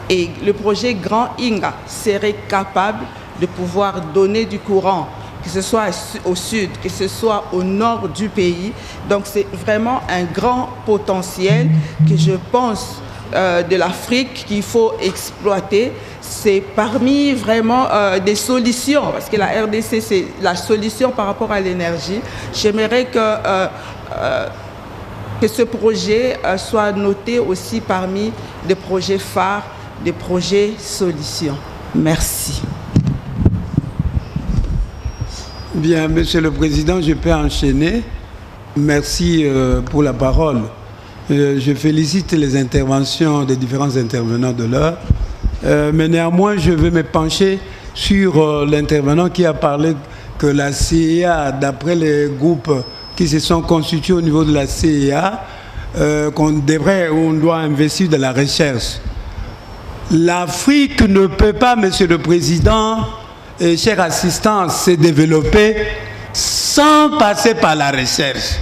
Speaker 22: Et le projet Grand Inga serait capable de pouvoir donner du courant, que ce soit au sud, que ce soit au nord du pays. Donc c'est vraiment un grand potentiel que je pense de l'Afrique qu'il faut exploiter. C'est parmi vraiment des solutions, parce que la RDC, c'est la solution par rapport à l'énergie. J'aimerais que ce projet soit noté aussi parmi des projets phares, des projets solutions. Merci.
Speaker 7: Bien, Monsieur le Président, je peux enchaîner. Merci pour la parole. Je félicite les interventions des différents intervenants de l'heure. Mais néanmoins, je vais me pencher sur l'intervenant qui a parlé que la CEA, d'après les groupes qui se sont constitués au niveau de la CEA, on doit investir dans la recherche. L'Afrique ne peut pas, Monsieur le Président, et chers assistants, se développer sans passer par la recherche.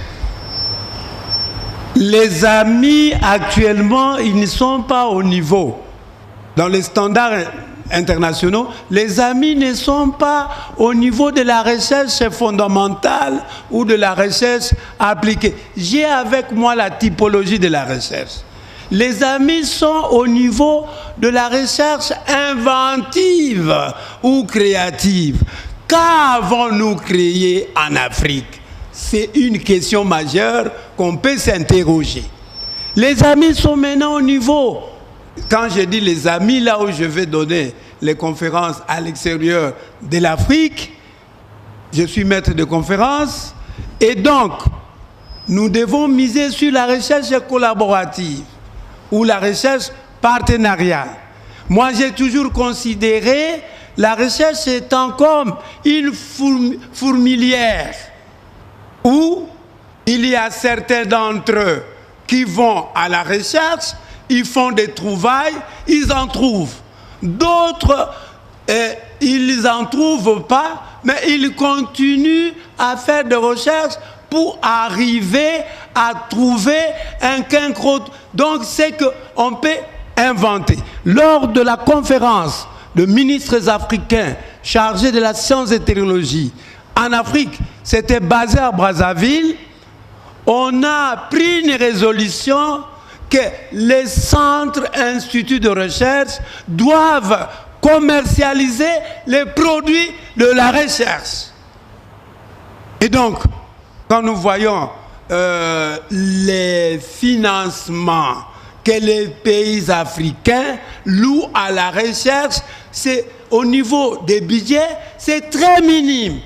Speaker 7: Les amis, actuellement, ils ne sont pas au niveau. Dans les standards internationaux, les amis ne sont pas au niveau de la recherche fondamentale ou de la recherche appliquée. J'ai avec moi la typologie de la recherche. Les amis sont au niveau de la recherche inventive ou créative. Qu'avons-nous créé en Afrique? C'est une question majeure qu'on peut s'interroger. Les amis sont maintenant au niveau. Quand je dis les amis, là où je vais donner les conférences à l'extérieur de l'Afrique, je suis maître de conférence, et donc nous devons miser sur la recherche collaborative ou la recherche partenariale. Moi, j'ai toujours considéré la recherche étant comme une fourmilière où il y a certains d'entre eux qui vont à la recherche, ils font des trouvailles, ils en trouvent. D'autres, ils n'en trouvent pas, mais ils continuent à faire des recherches pour arriver à trouver un cancre. Donc, c'est qu'on peut inventer. Lors de la conférence de ministres africains chargés de la science et technologie en Afrique, c'était basé à Brazzaville, on a pris une résolution que les centres instituts de recherche doivent commercialiser les produits de la recherche. Et donc, quand nous voyons les financements que les pays africains louent à la recherche, c'est au niveau des budgets, c'est très minime.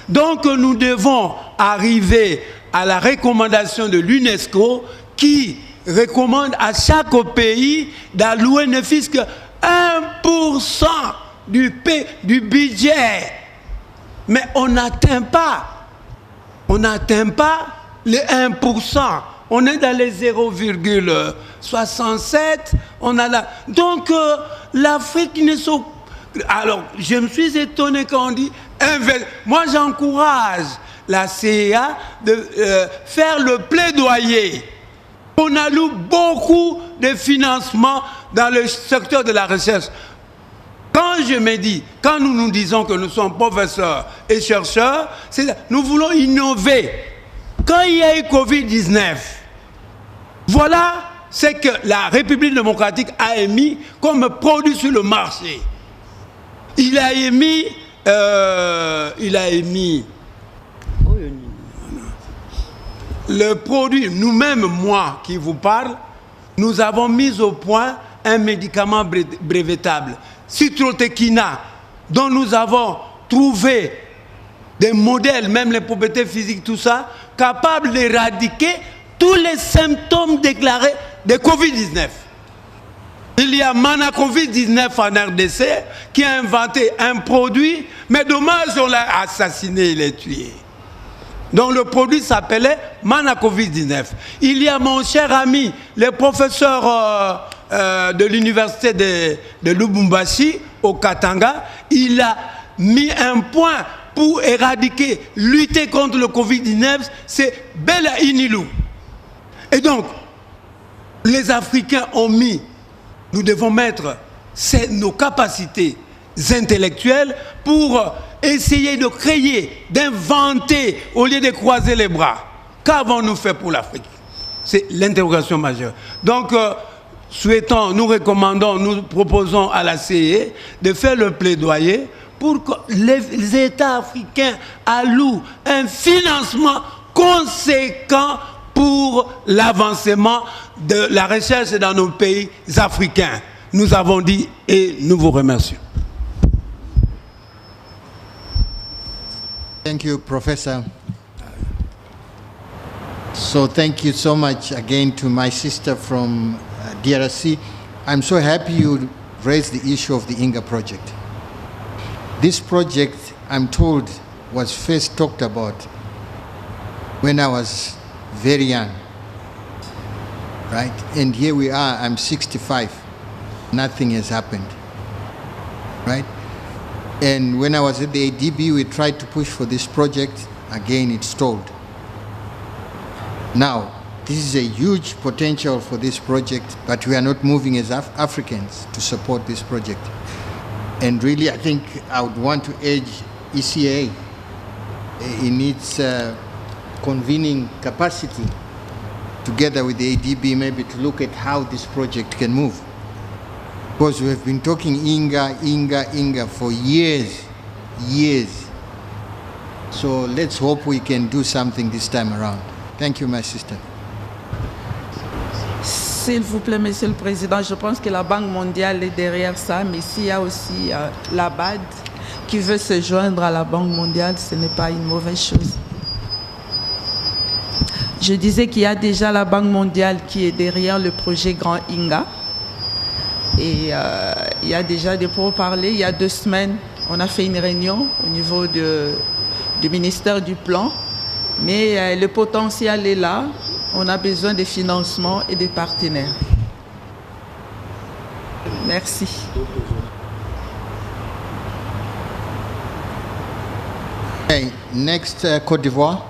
Speaker 7: Donc nous devons arriver à la recommandation de l'UNESCO qui recommande à chaque pays d'allouer ne fût-ce que 1% du budget. Mais on n'atteint pas les 1%. On est dans les 0,67. Donc l'Afrique ne sont... Alors, je me suis étonné quand on dit... Moi, j'encourage la CEA de faire le plaidoyer. On alloue beaucoup de financement dans le secteur de la recherche. Quand nous nous disons que nous sommes professeurs et chercheurs, nous voulons innover. Quand il y a eu Covid-19, voilà ce que la République démocratique a émis comme produit sur le marché. Il a émis le produit, nous-mêmes, moi qui vous parle, nous avons mis au point un médicament brevetable, Citrotekina, dont nous avons trouvé des modèles, même les propriétés physiques, tout ça, capables d'éradiquer tous les symptômes déclarés de Covid-19. Il y a Mana Covid-19 en RDC qui a inventé un produit, mais dommage, on l'a assassiné, il est tué. dont le produit s'appelait Manacovid-19. Il y a mon cher ami, le professeur de l'université de Lubumbashi, au Katanga, il a mis un point pour éradiquer, lutter contre le Covid-19, c'est Bela Inilou. Et donc, les Africains ont mis, nous devons mettre nos capacités intellectuelles pour essayer de créer, d'inventer, au lieu de croiser les bras. Qu'avons-nous fait pour l'Afrique? C'est l'interrogation majeure. Donc, nous recommandons, nous proposons à la CIE de faire le plaidoyer pour que les États africains allouent un financement conséquent pour l'avancement de la recherche dans nos pays africains. Nous avons dit et nous vous remercions.
Speaker 5: Thank you, Professor. So thank you so much again to my sister from DRC. I'm so happy you raised the issue of the INGA project. This project, I'm told, was first talked about when I was very young, right? And here we are, I'm 65. Nothing has happened, right? And when I was at the ADB, we tried to push for this project. Again, it stalled. Now, this is a huge potential for this project, but we are not moving as Africans to support this project. And really, I think I would want to urge ECA in its convening capacity, together with the ADB, maybe to look at how this project can move. Because we have been talking INGA for years. So let's hope we can do something this time around. Thank you, my sister.
Speaker 22: S'il vous plaît, Monsieur le Président, je pense que la Banque mondiale est derrière ça, mais s'il y a aussi la BAD qui veut se joindre à la Banque mondiale, ce n'est pas une mauvaise chose. Je disais qu'il y a déjà la Banque mondiale qui est derrière le projet Grand INGA. Et il y a déjà des pourparlers. Il y a 2 semaines, on a fait une réunion au niveau du ministère du Plan. Mais le potentiel est là. On a besoin de financement et de partenaires. Merci.
Speaker 5: Okay, next, Côte d'Ivoire.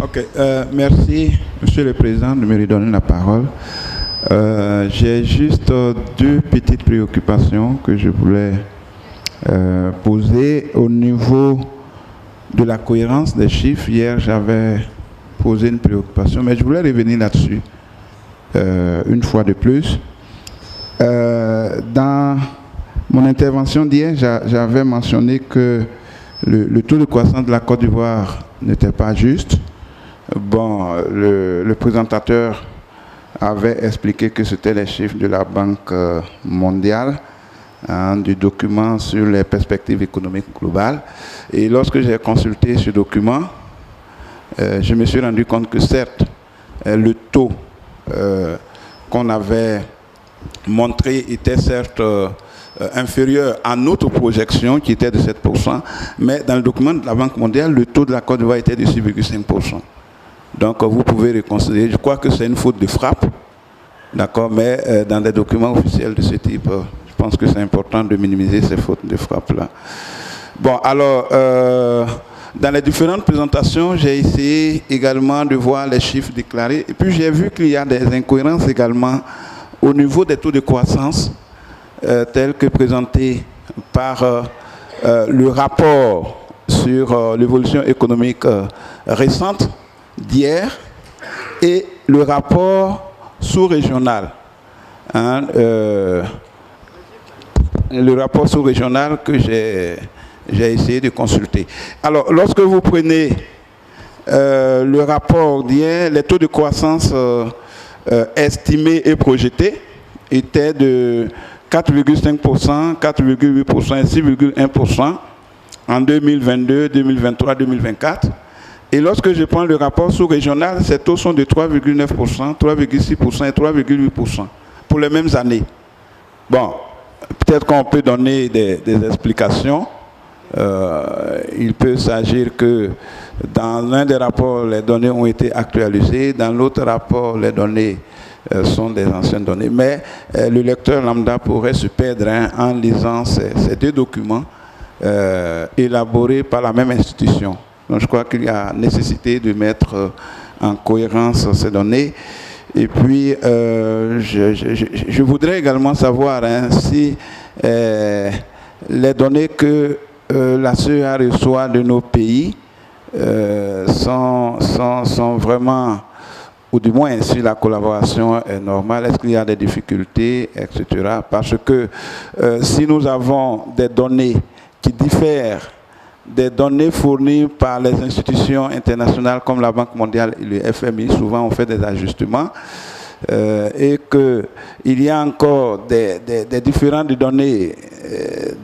Speaker 19: Ok, merci, Monsieur le Président, de me redonner la parole. J'ai juste 2 petites préoccupations que je voulais poser au niveau de la cohérence des chiffres. Hier, j'avais posé une préoccupation, mais je voulais revenir là-dessus une fois de plus. Dans mon intervention d'hier, j'avais mentionné que le taux de croissance de la Côte d'Ivoire n'était pas juste. Bon, le présentateur avait expliqué que c'était les chiffres de la Banque mondiale, du document sur les perspectives économiques globales. Et lorsque j'ai consulté ce document, je me suis rendu compte que certes, le taux qu'on avait montré était certes inférieur à notre projection qui était de 7%, mais dans le document de la Banque mondiale, le taux de la Côte d'Ivoire était de 6,5%. Donc vous pouvez réconcilier. Je crois que c'est une faute de frappe, d'accord, mais dans des documents officiels de ce type, je pense que c'est important de minimiser ces fautes de frappe-là. Bon, alors, dans les différentes présentations, j'ai essayé également de voir les chiffres déclarés, et puis j'ai vu qu'il y a des incohérences également au niveau des taux de croissance, tels que présentés par le rapport sur l'évolution économique récente d'hier et le rapport sous-régional. Le rapport sous-régional que j'ai essayé de consulter. Alors, lorsque vous prenez le rapport d'hier, les taux de croissance estimés et projetés étaient de 4,5%, 4,8% et 6,1% en 2022, 2023, 2024. Et lorsque je prends le rapport sous-régional, ces taux sont de 3,9%, 3,6% et 3,8% pour les mêmes années. Bon, peut-être qu'on peut donner des explications. Il peut s'agir que dans l'un des rapports, les données ont été actualisées, dans l'autre rapport, les données sont des anciennes données. Mais le lecteur lambda pourrait se perdre en lisant ces deux documents élaborés par la même institution. Donc je crois qu'il y a nécessité de mettre en cohérence ces données. Et puis, je voudrais également savoir si les données que la CEA reçoit de nos pays sont vraiment, ou du moins si la collaboration est normale, est-ce qu'il y a des difficultés, etc. Parce que si nous avons des données qui diffèrent des données fournies par les institutions internationales comme la Banque mondiale et le FMI, souvent on fait des ajustements, et qu'il y a encore des différentes données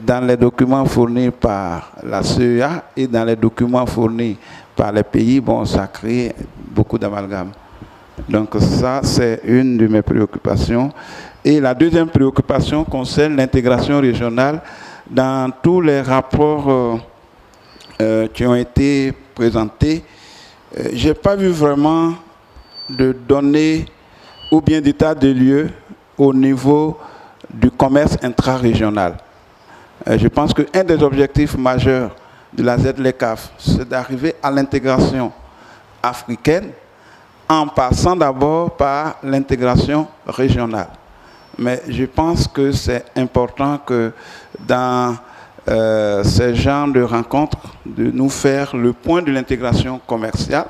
Speaker 19: dans les documents fournis par la CEA et dans les documents fournis par les pays, bon, ça crée beaucoup d'amalgame. Donc ça, c'est une de mes préoccupations. Et la deuxième préoccupation concerne l'intégration régionale dans tous les rapports qui ont été présentés. Je n'ai pas vu vraiment de données ou bien d'état de lieu au niveau du commerce intra-régional. Je pense qu'un des objectifs majeurs de la ZLECAf, c'est d'arriver à l'intégration africaine en passant d'abord par l'intégration régionale. Mais je pense que c'est important que dans ces genres de rencontres, de nous faire le point de l'intégration commerciale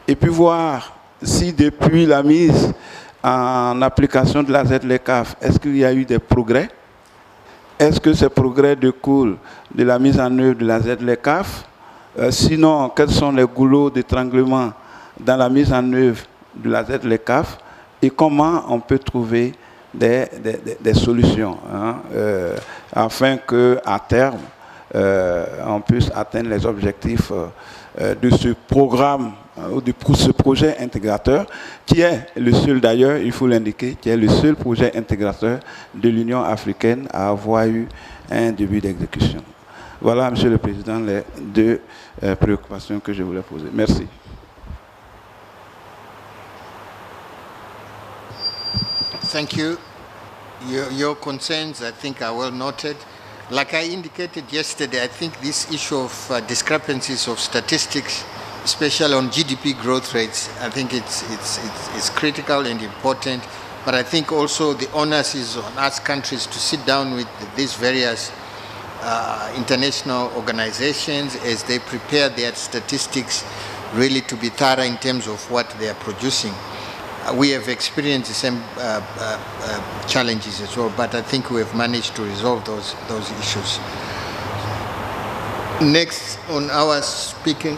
Speaker 19: et puis voir si depuis la mise en application de la ZLECAf, est-ce qu'il y a eu des progrès? Est-ce que ces progrès découlent de la mise en œuvre de la ZLECAf? Sinon, quels sont les goulots d'étranglement dans la mise en œuvre de la ZLECAf et comment on peut trouver des solutions afin qu'à terme, on puisse atteindre les objectifs de ce programme ou de ce projet intégrateur qui est le seul d'ailleurs, il faut l'indiquer, qui est le seul projet intégrateur de l'Union africaine à avoir eu un début d'exécution. Voilà, Monsieur le Président, les deux préoccupations que je voulais poser. Merci.
Speaker 5: Thank you. Your concerns, I think, are well noted. Like I indicated yesterday, I think this issue of discrepancies of statistics, especially on GDP growth rates, I think it's critical and important. But I think also the onus is on us countries to sit down with these various international organizations as they prepare their statistics, really to be thorough in terms of what they are producing. We have experienced the same challenges as well, but I think we have managed to resolve those issues. Next on our speaking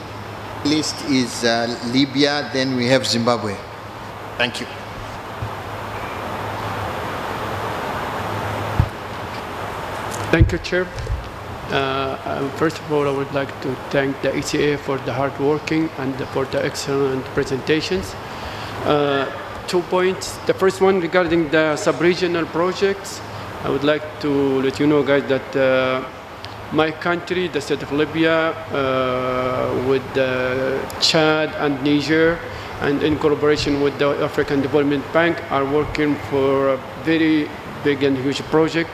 Speaker 5: list is Libya, then we have Zimbabwe. Thank you.
Speaker 4: Thank you, Chair. First of all, I would like to thank the ECA for the hard working and for the excellent presentations. 2 points. The first one regarding the sub-regional projects. I would like to let you know, guys, that my country, the state of Libya, with Chad and Niger, and in collaboration with the African Development Bank, are working for a very big and huge project.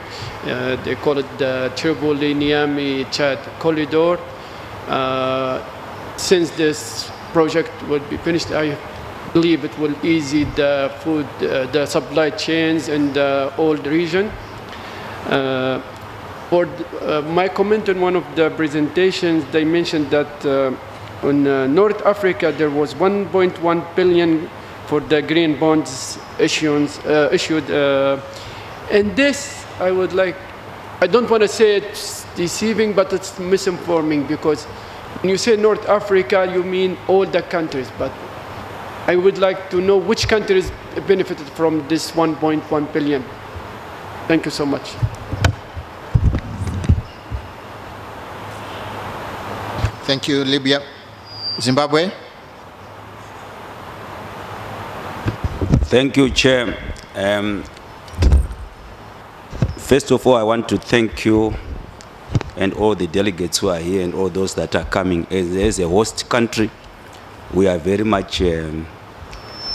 Speaker 4: They call it the Tripoli-Niamey-Chad Corridor. Since this project will be finished, I believe it will ease the food, the supply chains in the old region. For my comment on one of the presentations, they mentioned that in North Africa there was 1.1 billion for the green bonds issued. And this, I would like, I don't want to say it's deceiving, but it's misinforming, because when you say North Africa, you mean all the countries. But I would like to know which countries benefited from this 1.1 billion. Thank you so much.
Speaker 5: Thank you, Libya. Zimbabwe.
Speaker 20: Thank you, Chair.
Speaker 3: First of all, I want to thank you and all the delegates who are here and all those that are coming. As a host country, we are very much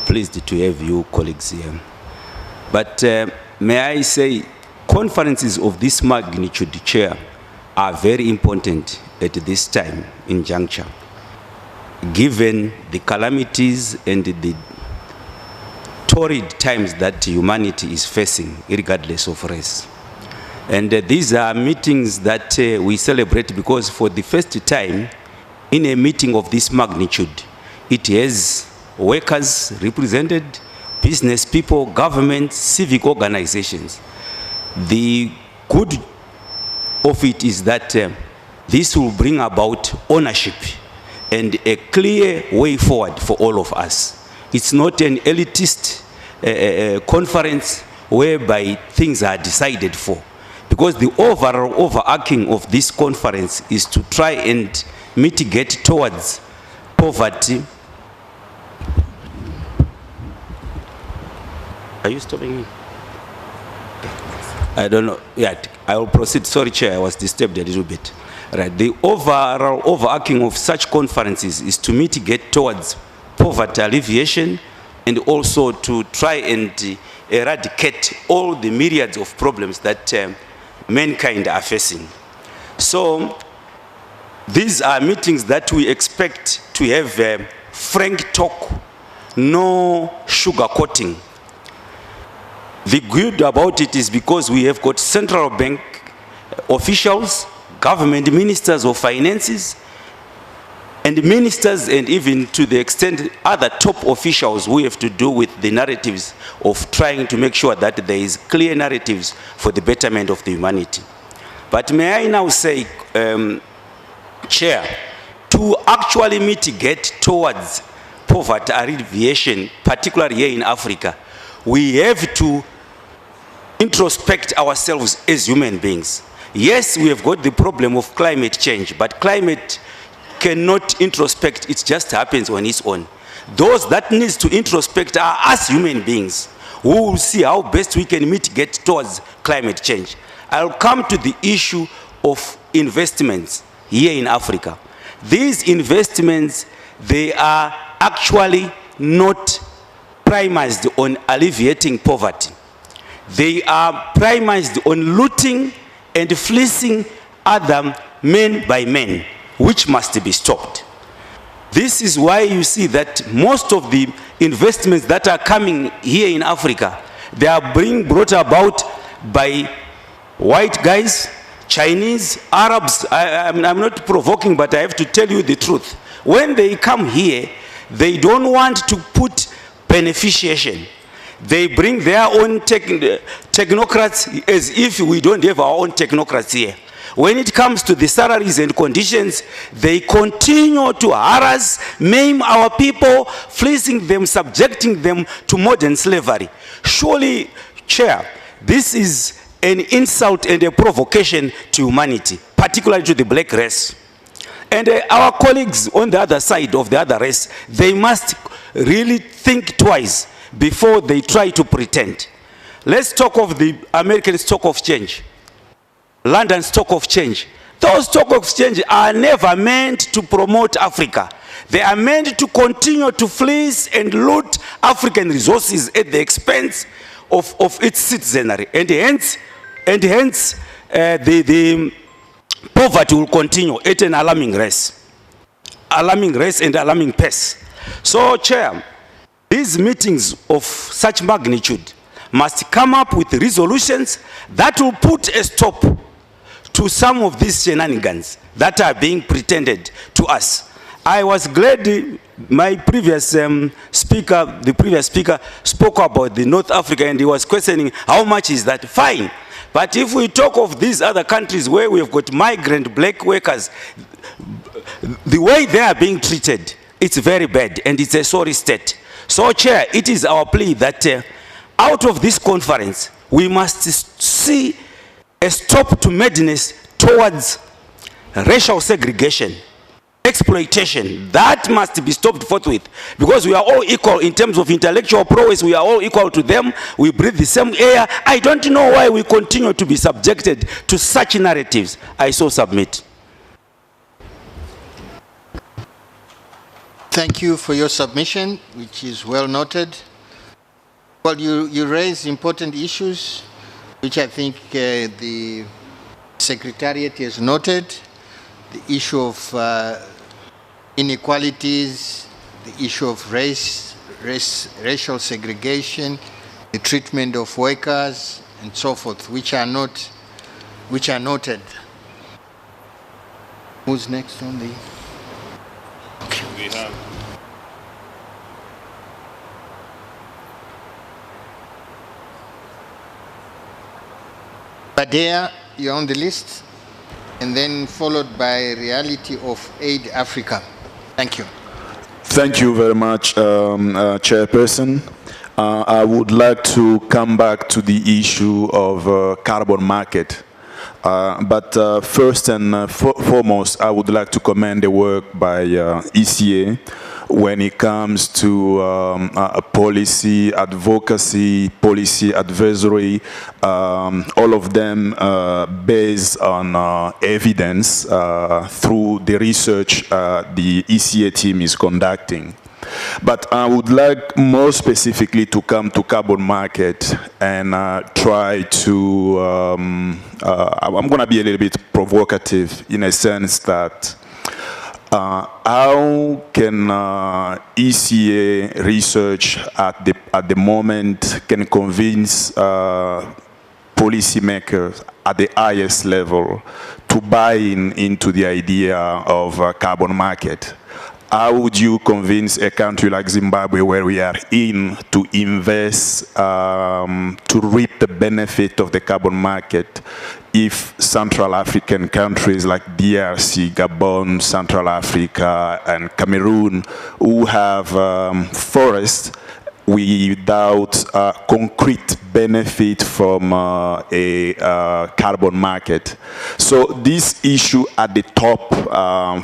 Speaker 3: pleased to have you colleagues here. But may I say, conferences of this magnitude, Chair, are very important at this time in juncture, given the calamities and the torrid times that humanity is facing, regardless of race. And these are meetings that we celebrate because for the first time in a meeting of this magnitude, it has workers represented, business people, government, civic organizations. The good of it is that this will bring about ownership and a clear way forward for all of us. It's not an elitist conference whereby things are decided for. Because the overall overarching of this conference is to try and mitigate towards poverty. Are you stopping me? I don't know. Yeah, I will proceed. Sorry, Chair, I was disturbed a little bit. Right. The overall overarching of such conferences is to mitigate towards poverty alleviation and also to try and eradicate all the myriads of problems that mankind are facing. So these are meetings that we expect to have frank talk, no sugarcoating. The good about it is because we have got central bank officials, government ministers of finances, and ministers, and even to the extent other top officials who have to do with the narratives of trying to make sure that there is clear narratives for the betterment of the humanity. But may I now say, Chair, to actually mitigate towards poverty alleviation, particularly here in Africa, we have to introspect ourselves as human beings. Yes, we have got the problem of climate change, but climate cannot introspect, it just happens on its own. Those that needs to introspect are us human beings, who will see how best we can mitigate towards climate change. I'll come to the issue of investments here in Africa. These investments, they are actually not premised on alleviating poverty. They are premised on looting and fleecing other men by men, which must be stopped. This is why you see that most of the investments that are coming here in Africa, they are being brought about by white guys, Chinese, Arabs. I'm not provoking, but I have to tell you the truth. When they come here, they don't want to put beneficiation. They bring their own technocrats as if we don't have our own technocrats here. When it comes to the salaries and conditions, they continue to harass, maim our people, fleecing them, subjecting them to modern slavery. Surely, Chair, this is an insult and a provocation to humanity, particularly to the black race. And our colleagues on the other side of the other race, they must really think twice before they try to pretend. Let's talk of the American Stock Exchange, London Stock Exchange. Those stock exchanges are never meant to promote Africa. They are meant to continue to fleece and loot African resources at the expense of its citizenry. And hence the poverty will continue at an alarming rate and alarming pace. So, Chair, these meetings of such magnitude must come up with resolutions that will put a stop to some of these shenanigans that are being pretended to us. I was glad my previous the previous speaker spoke about the North Africa, and he was questioning how much is that. Fine. But if we talk of these other countries where we have got migrant black workers, the way they are being treated, it's very bad, and it's a sorry state. So, Chair, it is our plea that out of this conference, we must see a stop to madness towards racial segregation, exploitation. That must be stopped forthwith, because we are all equal in terms of intellectual prowess. We are all equal to them. We breathe the same air. I don't know why we continue to be subjected to such narratives. I so submit.
Speaker 5: Thank you for your submission, which is well noted. Well, you raise important issues, which I think the Secretariat has noted. The issue of inequalities, the issue of racial segregation, the treatment of workers, and so forth, which are noted. Who's next on the? Okay.
Speaker 1: We have.
Speaker 5: Badea, you're on the list, and then followed by Reality of Aid Africa. Thank you.
Speaker 1: Thank you very much, Chairperson. I would like to come back to the issue of carbon market. But first and foremost, I would like to commend the work by ECA when it comes to policy advocacy, policy advisory, all of them based on evidence through the research the ECA team is conducting. But I would like more specifically to come to carbon market and try to, I'm going to be a little bit provocative in a sense that how can ECA research at the moment can convince policymakers at the highest level to buy into the idea of a carbon market? How would you convince a country like Zimbabwe, where we are in, to invest, to reap the benefit of the carbon market, if Central African countries like DRC, Gabon, Central Africa, and Cameroon, who have forests without concrete benefit from a carbon market? So this issue at the top,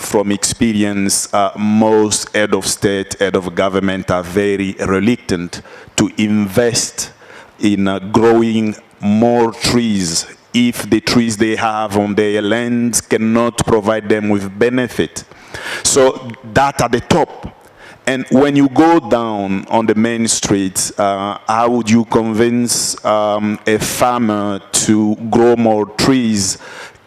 Speaker 1: from experience, most head of state, head of government are very reluctant to invest in growing more trees if the trees they have on their lands cannot provide them with benefit. So that at the top. And when you go down on the main streets, how would you convince a farmer to grow more trees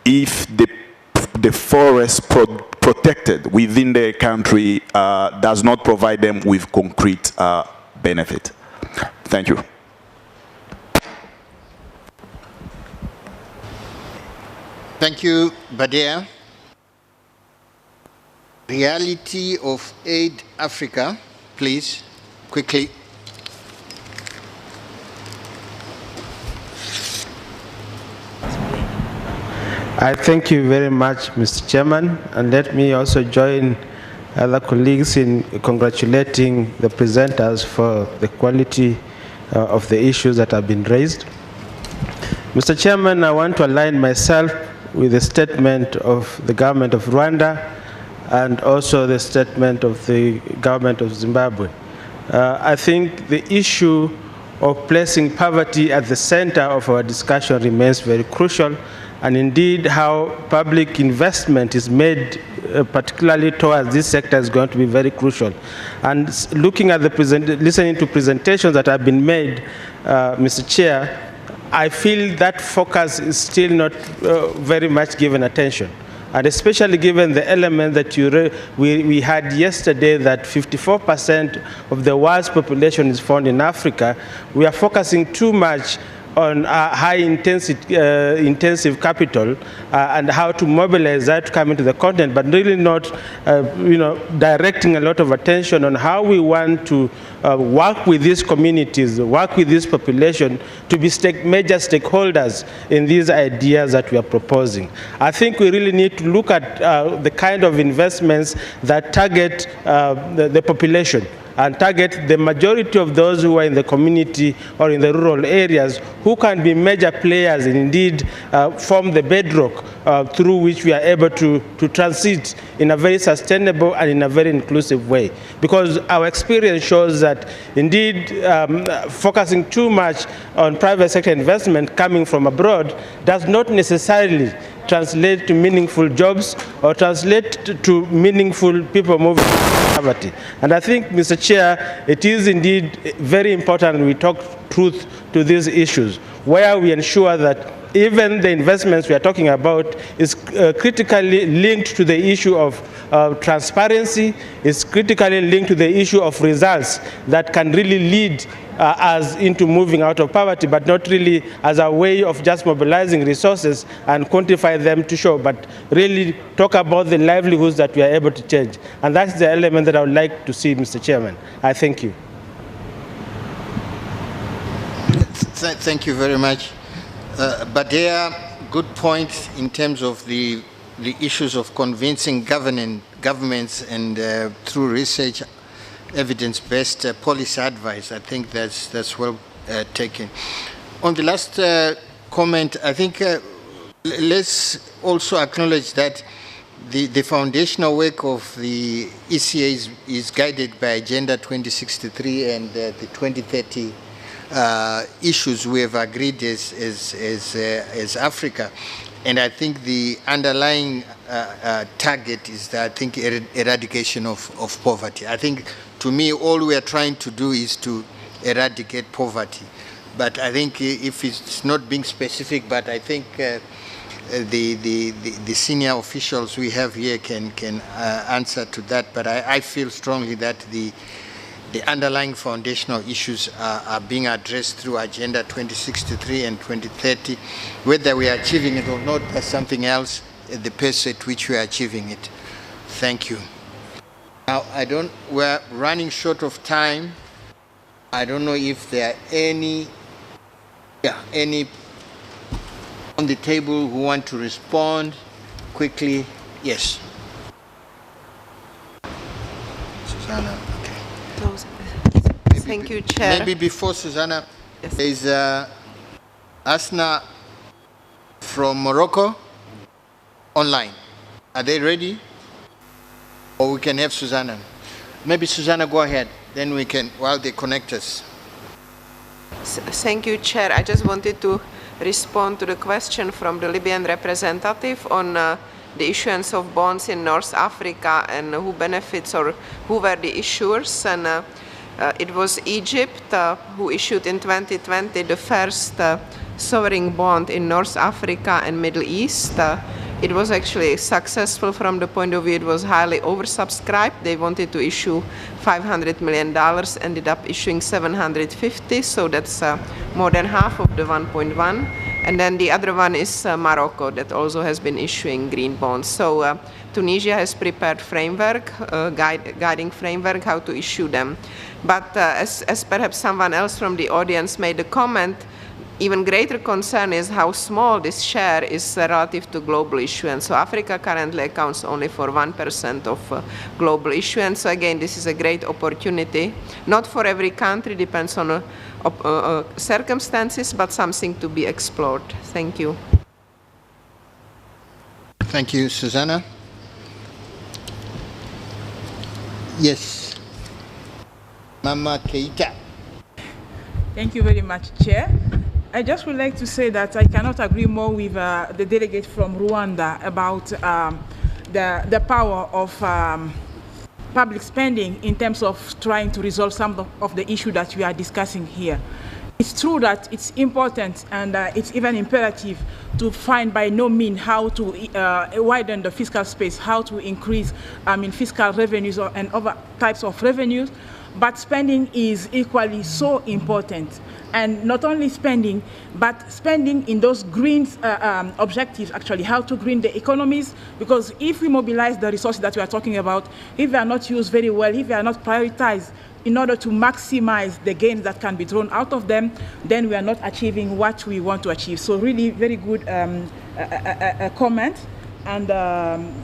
Speaker 1: if the forest protected within their country does not provide them with concrete benefit? Thank you.
Speaker 5: Thank you, Badea. Reality of Aid Africa, please, quickly.
Speaker 20: I thank you very much, Mr. Chairman, and let me also join other colleagues in congratulating the presenters for the quality of the issues that have been raised. Mr. Chairman, I want to align myself with the statement of the government of Rwanda and also the statement of the government of Zimbabwe. I think the issue of placing poverty at the center of our discussion remains very crucial, and indeed how public investment is made, particularly towards this sector, is going to be very crucial. And looking at listening to presentations that have been made, Mr. Chair, I feel that focus is still not very much given attention. And especially given the element that we had yesterday, that 54% of the world's population is found in Africa, we are focusing too much on high-intensive capital and how to mobilize that to come into the continent, but really not, directing a lot of attention on how we want to work with these communities, work with this population to be major stakeholders in these ideas that we are proposing. I think we really need to look at the kind of investments that target the population. and target the majority of those who are in the community or in the rural areas who can be major players and indeed form the bedrock through which we are able to transit in a very sustainable and in a very inclusive way. Because our experience shows that indeed focusing too much on private sector investment coming from abroad does not necessarily translate to meaningful jobs or translate to meaningful people moving to poverty. And I think, Mr. Chair, it is indeed very important we talk truth to these issues, where we ensure that even the investments we are talking about is critically linked to the issue of transparency, is critically linked to the issue of results that can really lead us into moving out of poverty, but not really as a way of just mobilizing resources and quantify them to show, but really talk about the livelihoods that we are able to change. And that's the element that I would like to see, Mr. Chairman. I thank you.
Speaker 5: Thank you very much. But there are good points in terms of the issues of convincing governments and through research, evidence-based policy advice. I think that's well taken. On the last comment, I think let's also acknowledge that the foundational work of the ECA is guided by Agenda 2063 and the 2030 issues we have agreed as Africa. And I think the underlying target is, I think, eradication of poverty. I think, to me, all we are trying to do is to eradicate poverty. But I think if it's not being specific, but I think the senior officials we have here can answer to that. But I feel strongly that the underlying foundational issues are being addressed through Agenda 2063 and 2030. Whether we are achieving it or not, that's something else, the pace at which we are achieving it. Thank you. Now, we're running short of time. I don't know if there are any on the table who want to respond quickly. Yes. Susanna.
Speaker 8: Thank you, Chair.
Speaker 5: Maybe before Susanna, yes. There is Asna from Morocco online. Are they ready? Or we can have Susanna. Maybe Susanna, go ahead. Then we can, while they connect us.
Speaker 8: Thank you, Chair. I just wanted to respond to the question from the Libyan representative on the issuance of bonds in North Africa and who benefits or who were the issuers. And it was Egypt who issued in 2020 the first sovereign bond in North Africa and Middle East. It was actually successful from the point of view it was highly oversubscribed. They wanted to issue $500 million, ended up issuing 750, so that's more than half of the 1.1. And then the other one is Morocco that also has been issuing green bonds. So Tunisia has prepared framework, guiding framework how to issue them. But as perhaps someone else from the audience made a comment, even greater concern is how small this share is relative to global issuance. So Africa currently accounts only for 1% of global issuance. So again, this is a great opportunity. Not for every country, depends on circumstances, but something to be explored. Thank you.
Speaker 5: Thank you, Susanna. Yes. Mama Keita.
Speaker 9: Thank you very much, Chair. I just would like to say that I cannot agree more with the delegate from Rwanda about the power of public spending in terms of trying to resolve some of the issue that we are discussing here. It's true that it's important and it's even imperative to find by no means how to widen the fiscal space, how to increase fiscal revenues and other types of revenues, but spending is equally so important. And not only spending, but spending in those green objectives, actually, how to green the economies, because if we mobilize the resources that we are talking about, if they are not used very well, if they are not prioritized in order to maximize the gains that can be drawn out of them, then we are not achieving what we want to achieve. So really very good comment. And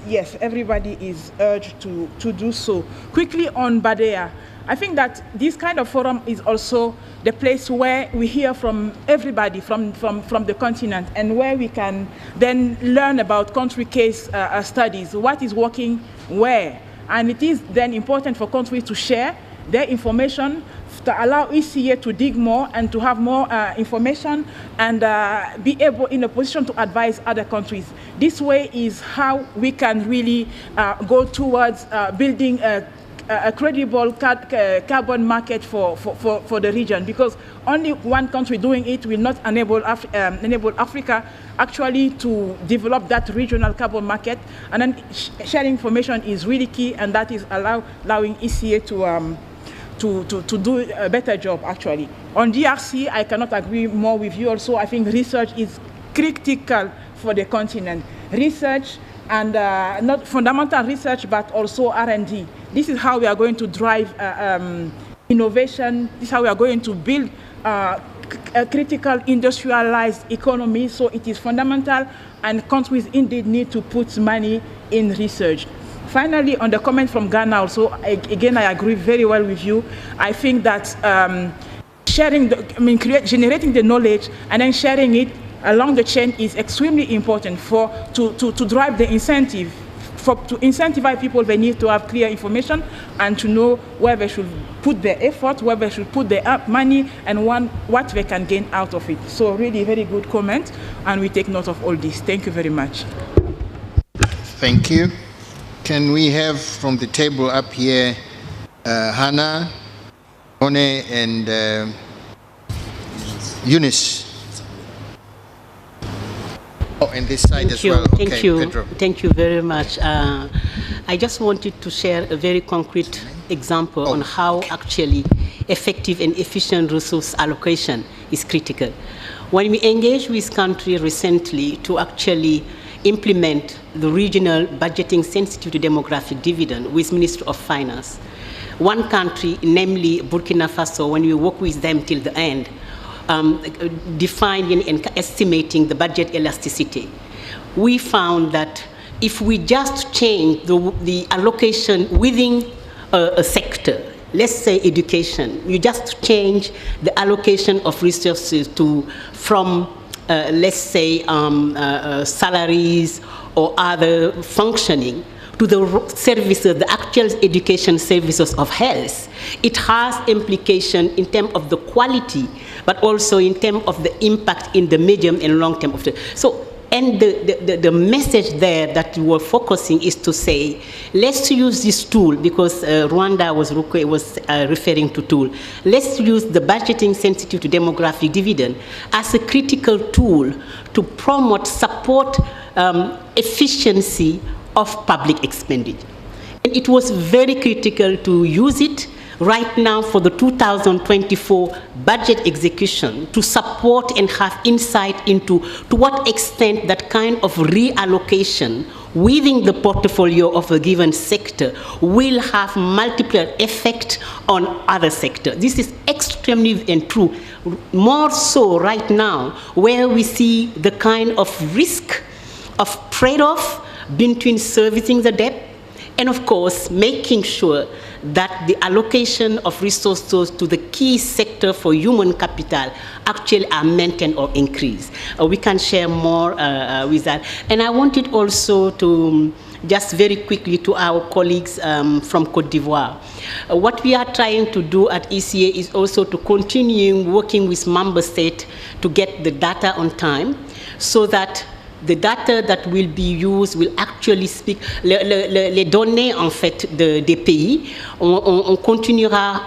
Speaker 9: yes, everybody is urged to do so. Quickly on Badea, I think that this kind of forum is also the place where we hear from everybody from the continent, and where we can then learn about country case studies, what is working where. And it is then important for countries to share their information, to allow ECA to dig more and to have more information, and be able in a position to advise other countries. This way is how we can really go towards building a credible carbon market for the region, because only one country doing it will not enable Africa actually to develop that regional carbon market. And then sharing information is really key, and that is allowing ECA to do a better job, actually. On DRC, I cannot agree more with you also. I think research is critical for the continent. Research, and not fundamental research, but also R&D. This is how we are going to drive innovation. This is how we are going to build a critical industrialized economy. So it is fundamental, and countries indeed need to put money in research. Finally, on the comment from Ghana also, again, I agree very well with you. I think that generating the knowledge and then sharing it along the chain is extremely important to drive the incentive. To incentivize people, they need to have clear information and to know where they should put their effort, where they should put their money, and what they can gain out of it. So really very good comment, and we take note of all this. Thank you very much.
Speaker 5: Thank you. Can we have from the table up here, Hannah, One, and Eunice? Oh, and this side as well.
Speaker 13: Thank
Speaker 5: okay,
Speaker 13: you.
Speaker 5: Pedro.
Speaker 13: Thank you very much. I just wanted to share a very concrete example on how actually effective and efficient resource allocation is critical. When we engage with countries recently to actually implement the regional budgeting sensitive to demographic dividend with Ministry of Finance, one country, namely Burkina Faso, when we work with them till the end, defining and estimating the budget elasticity, we found that if we just change the allocation within a sector, let's say education, you just change the allocation of resources from let's say salaries or other functioning to the services, the actual education services of health, it has implication in terms of the quality, but also in terms of the impact in the medium and long term of the. So, and the message there that we were focusing is to say, let's use this tool, because Rwanda was referring to tool. Let's use the budgeting sensitive to demographic dividend as a critical tool to promote, support efficiency of public expenditure. And it was very critical to use it right now for the 2024 budget execution to support and have insight into to what extent that kind of reallocation within the portfolio of a given sector will have multiplier effect on other sectors. This is extremely and true, more so right now, where we see the kind of risk of trade-off between servicing the debt and, of course, making sure that the allocation of resources to the key sector for human capital actually are maintained or increased. We can share more with that. And I wanted also to just very quickly to our colleagues from Côte d'Ivoire. What we are trying to do at ECA is also to continue working with member states to get the data on time, so that the data that will be used will actually speak, les données en fait des pays. On continuera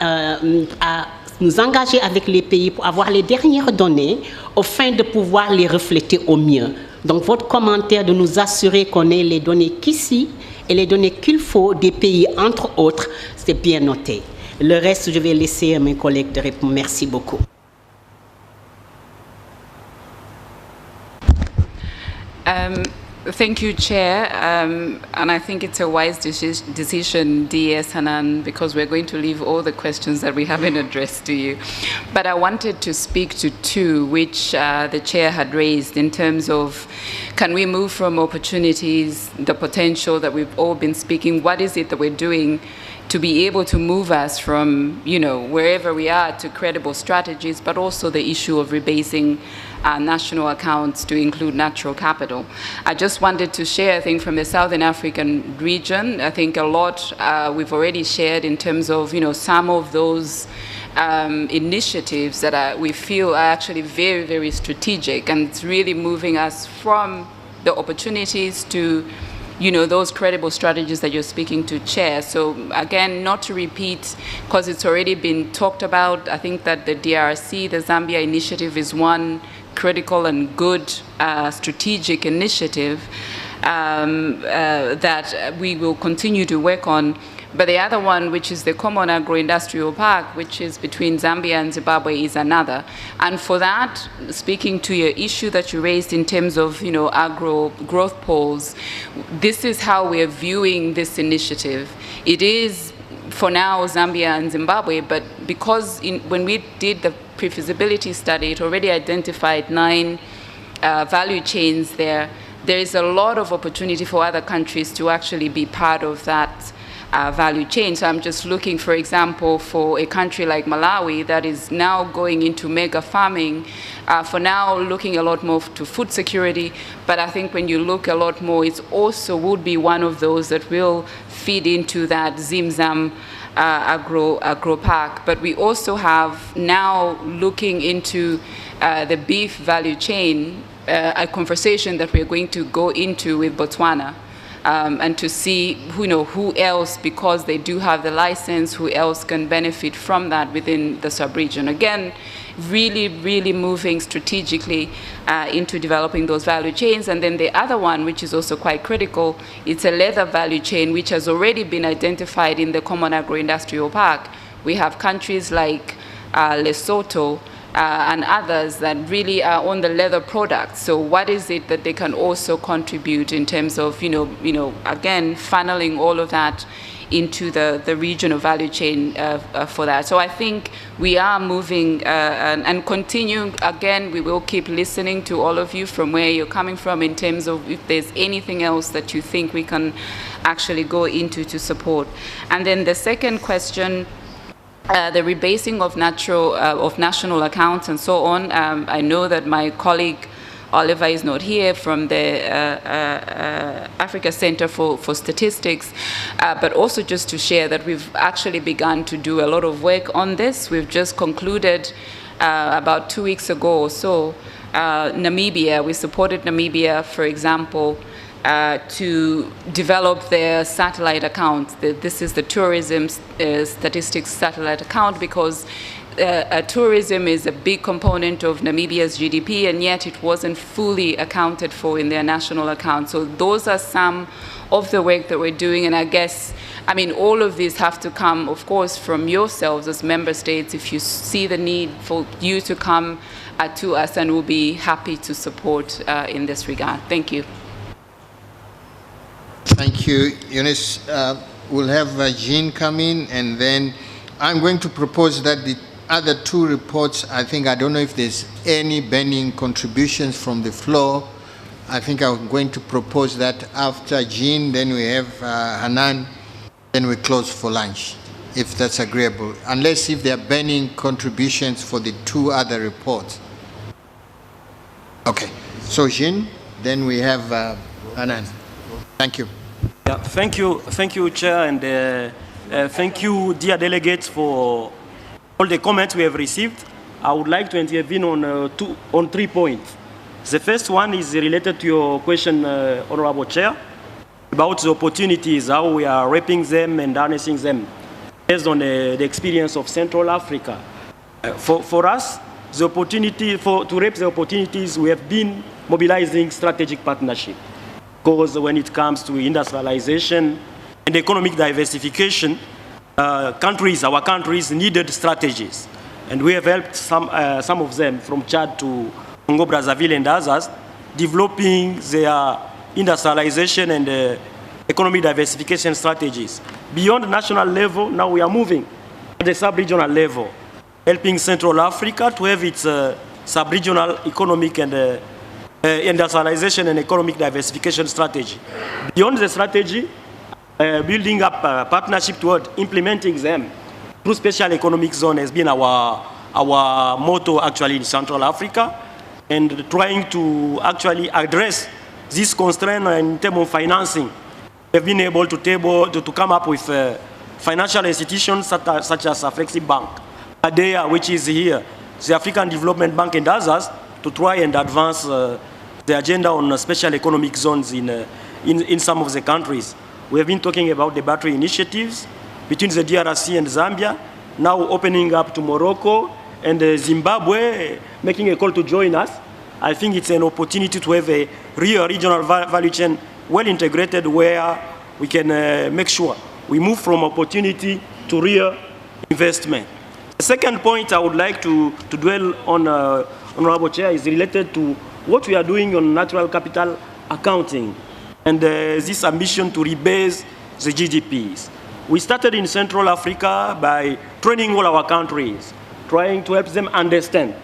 Speaker 13: à nous engager avec les pays pour avoir les dernières données afin de pouvoir les refléter au mieux. Donc votre commentaire de nous assurer qu'on ait les données qu'ici et les données qu'il faut des pays entre autres, c'est bien noté. Le reste, je vais laisser à mes collègues de répondre. Merci beaucoup.
Speaker 14: Thank you, Chair. And I think it's a wise decision, DS Hanan, because we're going to leave all the questions that we haven't addressed to you. But I wanted to speak to two, which the Chair had raised in terms of, can we move from opportunities, the potential that we've all been speaking, what is it that we're doing to be able to move us from, wherever we are to credible strategies, but also the issue of rebasing national accounts to include natural capital. I just wanted to share, I think, from the Southern African region, I think a lot we've already shared in terms of, some of those initiatives that we feel are actually very, very strategic, and it's really moving us from the opportunities to those credible strategies that you're speaking to, Chair. So again, not to repeat, because it's already been talked about, I think that the DRC, the Zambia initiative, is one critical and good strategic initiative that we will continue to work on. But the other one, which is the Common Agro-Industrial Park, which is between Zambia and Zimbabwe, is another. And for that, speaking to your issue that you raised in terms of, agro growth poles, this is how we're viewing this initiative. It is, for now, Zambia and Zimbabwe, but because when we did the pre-feasibility study, it already identified 9 value chains there. There is a lot of opportunity for other countries to actually be part of that value chain. So I'm just looking, for example, for a country like Malawi that is now going into mega farming, for now looking a lot more to food security, but I think when you look a lot more, it also would be one of those that will feed into that Zimzam agro park. But we also have now looking into the beef value chain, a conversation that we're going to go into with Botswana. And to see who else, because they do have the license, who else can benefit from that within the sub-region. Again, really, really moving strategically into developing those value chains. And then the other one, which is also quite critical, it's a leather value chain, which has already been identified in the Common Agro-Industrial Park. We have countries like Lesotho, and others that really are on the leather products. So what is it that they can also contribute in terms of, again, funneling all of that into the regional value chain for that. So I think we are moving and continuing. Again, we will keep listening to all of you from where you're coming from in terms of if there's anything else that you think we can actually go into to support. And then the second question, the rebasing of national accounts and so on. I know that my colleague Oliver is not here from the Africa Center for Statistics, but also just to share that we've actually begun to do a lot of work on this. We've just concluded about 2 weeks ago or so, Namibia. We supported Namibia, for example, to develop their satellite account. This is the tourism statistics satellite account, because tourism is a big component of Namibia's GDP, and yet it wasn't fully accounted for in their national account. So those are some of the work that we're doing, and I guess, all of these have to come, of course, from yourselves as member states. If you see the need for you to come to us, and we'll be happy to support in this regard. Thank you.
Speaker 5: Thank you, Eunice. We'll have Jean come in, and then I'm going to propose that the other 2 reports, I don't know if there's any burning contributions from the floor. I think I'm going to propose that after Jean, then we have Hanan, then we close for lunch, if that's agreeable, unless if there are burning contributions for the 2 other reports. Okay, so Jean, then we have Hanan. Thank you.
Speaker 10: Yeah, thank you, Chair, and thank you, dear delegates, for all the comments we have received. I would like to intervene on 3 points. The first one is related to your question, Honorable Chair, about the opportunities, how we are reaping them and harnessing them, based on the experience of Central Africa. For us, the opportunity to reap the opportunities, we have been mobilizing strategic partnership. Because when it comes to industrialization and economic diversification, our countries needed strategies. And we have helped some of them, from Chad to Congo, Brazzaville, and others, developing their industrialization and economic diversification strategies. Beyond the national level, now we are moving at the sub-regional level, helping Central Africa to have its sub-regional economic and industrialization and economic diversification strategy. Beyond the strategy, building up a partnership toward implementing them through special economic zone has been our motto actually in Central Africa, and trying to actually address this constraint in terms of financing. We've been able to come up with financial institutions such as Afrexim Bank, ADEA, which is here, the African Development Bank, and others, to try and advance the agenda on special economic zones in some of the countries. We have been talking about the battery initiatives between the DRC and Zambia, now opening up to Morocco and Zimbabwe, making a call to join us. I think it's an opportunity to have a real regional value chain well integrated, where we can make sure we move from opportunity to real investment. The second point I would like to dwell on, Honorable Chair, is related to what we are doing on natural capital accounting and this ambition to rebase the GDPs. We started in Central Africa by training all our countries, trying to help them understand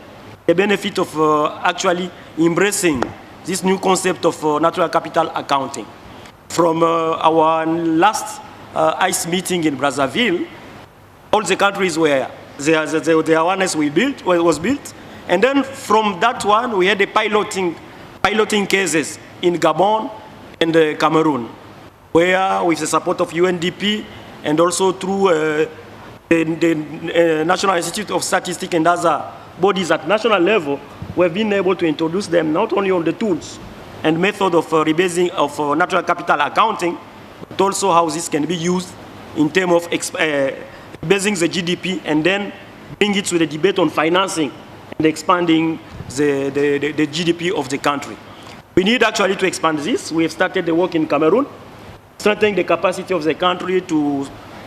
Speaker 10: the benefit of actually embracing this new concept of natural capital accounting. From our last ICE meeting in Brazzaville, all the countries where the awareness was built, and then from that one we had the piloting cases in Gabon and Cameroon, where with the support of UNDP and also through the National Institute of Statistics and other bodies at national level, we've been able to introduce them not only on the tools and method of rebasing of natural capital accounting, but also how this can be used in terms of basing the GDP and then bring it to the debate on financing and expanding the GDP of the country. We need actually to expand this. We have started the work in Cameroon, strengthening the capacity of the country to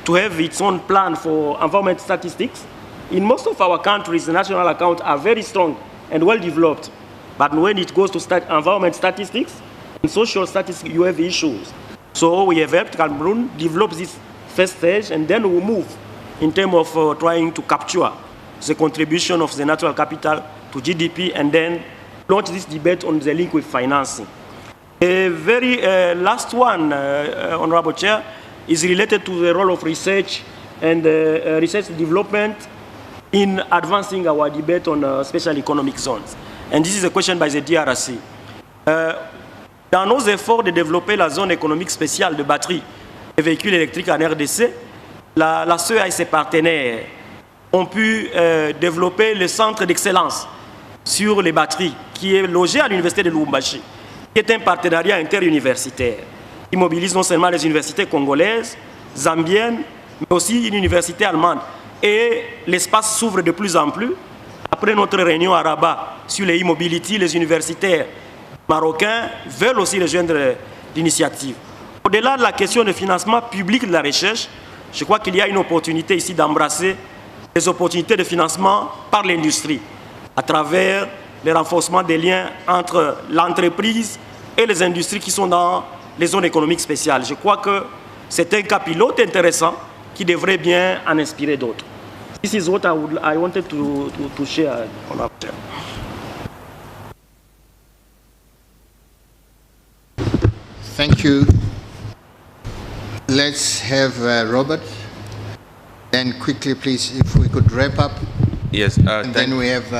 Speaker 10: have its own plan for environment statistics. In most of our countries, the national accounts are very strong and well developed. But when it goes to environment statistics and social statistics, you have issues. So we have helped Cameroon develop this first stage, and then we move in terms of trying to capture the contribution of the natural capital to GDP, and then launch this debate on the link with financing. A very last one, Honorable Chair, is related to the role of research and research development in advancing our debate on special economic zones. And this is a question by the DRC. Dans nos efforts de développer la zone économique spéciale de batterie et véhicules électriques en RDC, la CEA et ses partenaires ont pu développer le centre d'excellence sur les batteries qui est logé à l'université de Lubumbashi, qui est un partenariat interuniversitaire qui mobilise non seulement les universités congolaises, zambiennes, mais aussi une université allemande. Et l'espace s'ouvre de plus en plus. Après notre réunion à Rabat sur les e-mobility, les universitaires marocains veulent aussi rejoindre l'initiative. Au-delà de la question de financement public de la recherche, je crois qu'il y a une opportunité ici d'embrasser les opportunités de financement par l'industrie à travers le renforcement des liens entre l'entreprise et les industries qui sont dans les zones économiques spéciales. Je crois que c'est un cas pilote intéressant qui devrait bien en inspirer d'autres. This is what I wanted to share on our term.
Speaker 5: Thank you. Let's have Robert. Then quickly, please, if we could wrap up.
Speaker 15: Yes.
Speaker 5: And then we have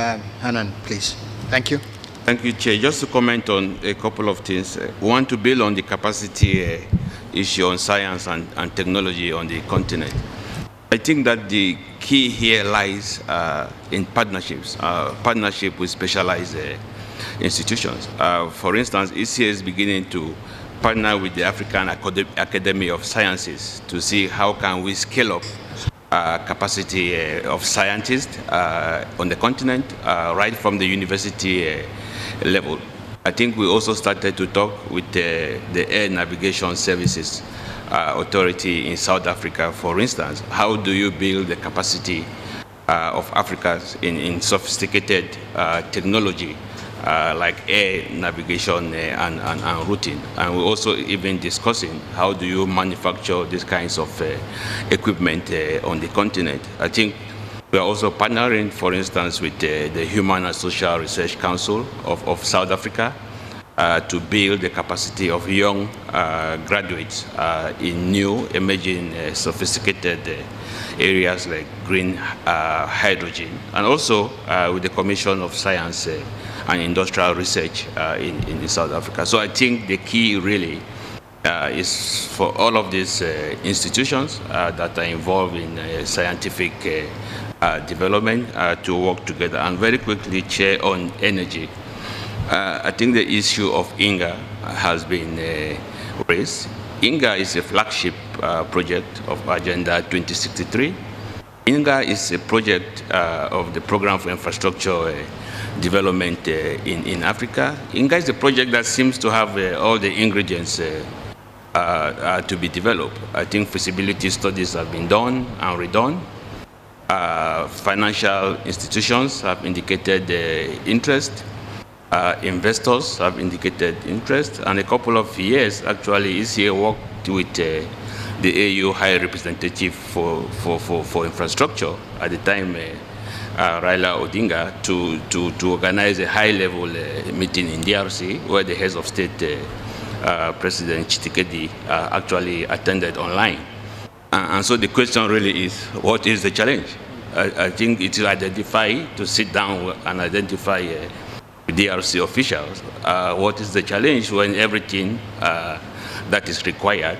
Speaker 5: Hanan, please. Thank you.
Speaker 15: Thank you, Chair. Just to comment on a couple of things. We want to build on the capacity issue on science and technology on the continent. I think that the key here lies in partnerships, partnership with specialized institutions. For instance, ECA is beginning to partner with the African Academy of Sciences to see how can we scale up capacity of scientists on the continent, right from the university level. I think we also started to talk with the Air Navigation Services Authority in South Africa, for instance. How do you build the capacity of Africa in sophisticated technology like air navigation and routing? And we're also even discussing how do you manufacture these kinds of equipment on the continent. I think we are also partnering, for instance, with the Human and Social Research Council of South Africa to build the capacity of young graduates in new, emerging, sophisticated areas like green hydrogen, and also with the Commission of Science and Industrial Research in South Africa. So I think the key really is for all of these institutions that are involved in scientific development to work together. And very quickly, Chair, on energy. I think the issue of INGA has been raised. INGA is a flagship project of Agenda 2063. INGA is a project of the Program for Infrastructure Development in Africa. INGA is a project that seems to have all the ingredients to be developed. I think feasibility studies have been done and redone. Financial institutions have indicated interest. Investors have indicated interest, and a couple of years actually ECA worked with the AU High Representative for Infrastructure at the time, Raila Odinga, to organize a high-level meeting in DRC where the heads of state, President Tshisekedi, actually attended online. And so the question really is, what is the challenge? I think it is to sit down and identify DRC officials, what is the challenge when everything that is required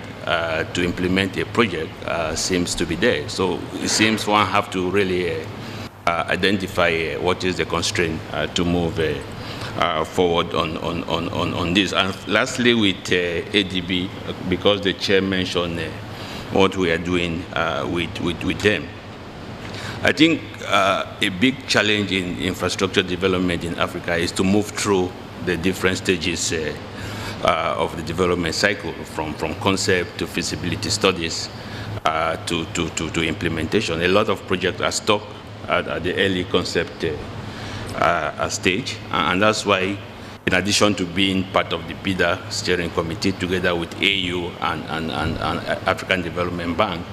Speaker 15: to implement a project seems to be there. So it seems one have to really identify what is the constraint to move forward on this. And lastly, with ADB, because the chair mentioned what we are doing with them. I think a big challenge in infrastructure development in Africa is to move through the different stages of the development cycle, from concept to feasibility studies to implementation. A lot of projects are stuck at the early concept stage, and that's why, in addition to being part of the PIDA steering committee together with AU and African Development Bank,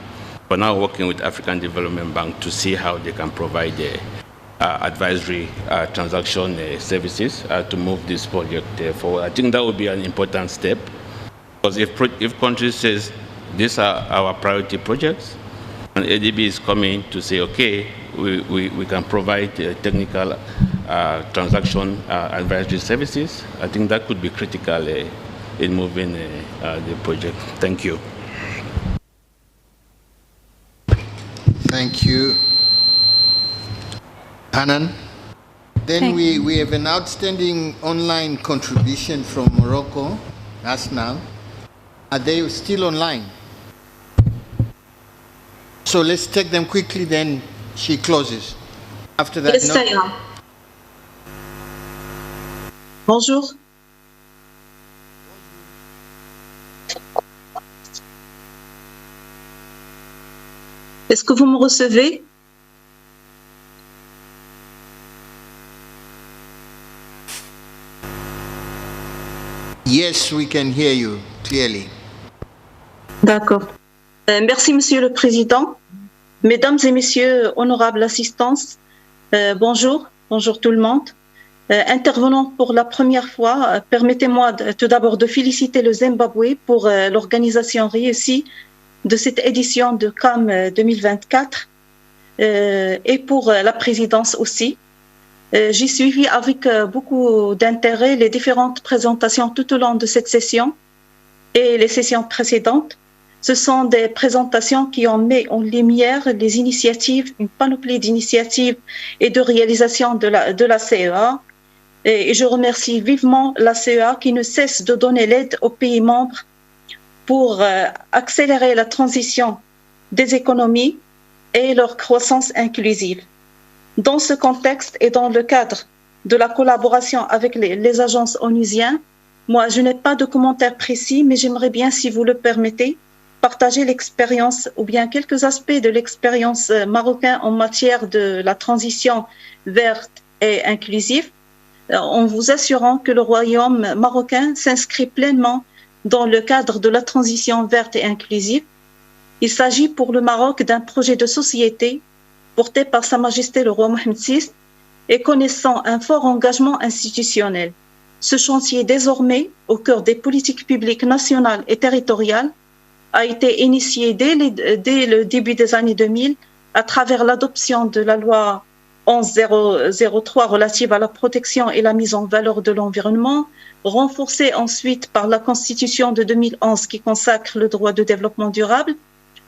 Speaker 15: we're now working with African Development Bank to see how they can provide advisory transaction services to move this project forward. I think that would be an important step, because if countries says these are our priority projects, and ADB is coming to say, okay, we can provide technical transaction advisory services, I think that could be critical in moving the project. Thank you.
Speaker 5: Thank you, Hanan. Then we have an outstanding online contribution from Morocco, Asnal. Are they still online? So let's take them quickly, then she closes. After that,
Speaker 2: yes, I am. Bonjour. Est-ce que vous me recevez?
Speaker 5: Yes, we can hear you clearly.
Speaker 2: D'accord. Merci, Monsieur le Président. Mesdames et Messieurs, honorables assistants, bonjour. Bonjour tout le monde. Intervenant pour la première fois, permettez-moi tout d'abord de féliciter le Zimbabwe pour l'organisation réussie de cette édition de CAM 2024 et pour la présidence aussi. J'ai suivi avec beaucoup d'intérêt les différentes présentations tout au long de cette session et les sessions précédentes. Ce sont des présentations qui ont mis en lumière les initiatives, une panoplie d'initiatives et de réalisations de la CEA. Et je remercie vivement la CEA qui ne cesse de donner l'aide aux pays membres pour accélérer la transition des économies et leur croissance inclusive. Dans ce contexte et dans le cadre de la collaboration avec les agences onusiennes, moi je n'ai pas de commentaires précis, mais j'aimerais bien, si vous le permettez, partager l'expérience ou bien quelques aspects de l'expérience marocaine en matière de la transition verte et inclusive, en vous assurant que le Royaume marocain s'inscrit pleinement dans le cadre de la transition verte et inclusive. Il s'agit pour le Maroc d'un projet de société porté par Sa Majesté le roi Mohamed VI et connaissant un fort engagement institutionnel. Ce chantier, désormais au cœur des politiques publiques nationales et territoriales, a été initié dès le début des années 2000 à travers l'adoption de la loi 11.003 relative à la protection et la mise en valeur de l'environnement, renforcée ensuite par la Constitution de 2011 qui consacre le droit de développement durable,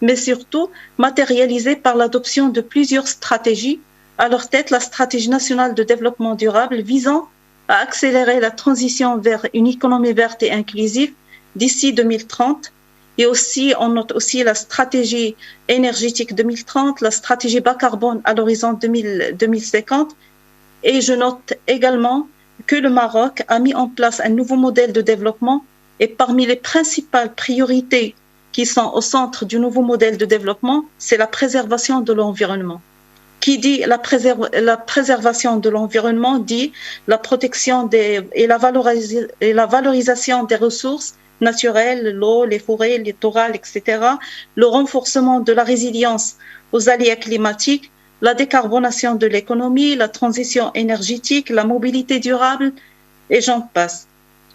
Speaker 2: mais surtout matérialisée par l'adoption de plusieurs stratégies, à leur tête la stratégie nationale de développement durable visant à accélérer la transition vers une économie verte et inclusive d'ici 2030. Et aussi, on note aussi la stratégie énergétique 2030, la stratégie bas carbone à l'horizon 2050. Et je note également que le Maroc a mis en place un nouveau modèle de développement et parmi les principales priorités qui sont au centre du nouveau modèle de développement, c'est la préservation de l'environnement. Qui dit la préservation de l'environnement dit la protection et la valorisation des ressources naturelles, l'eau, les forêts, les littorales, etc., le renforcement de la résilience aux aléas climatiques, la décarbonation de l'économie, la transition énergétique, la mobilité durable, et j'en passe.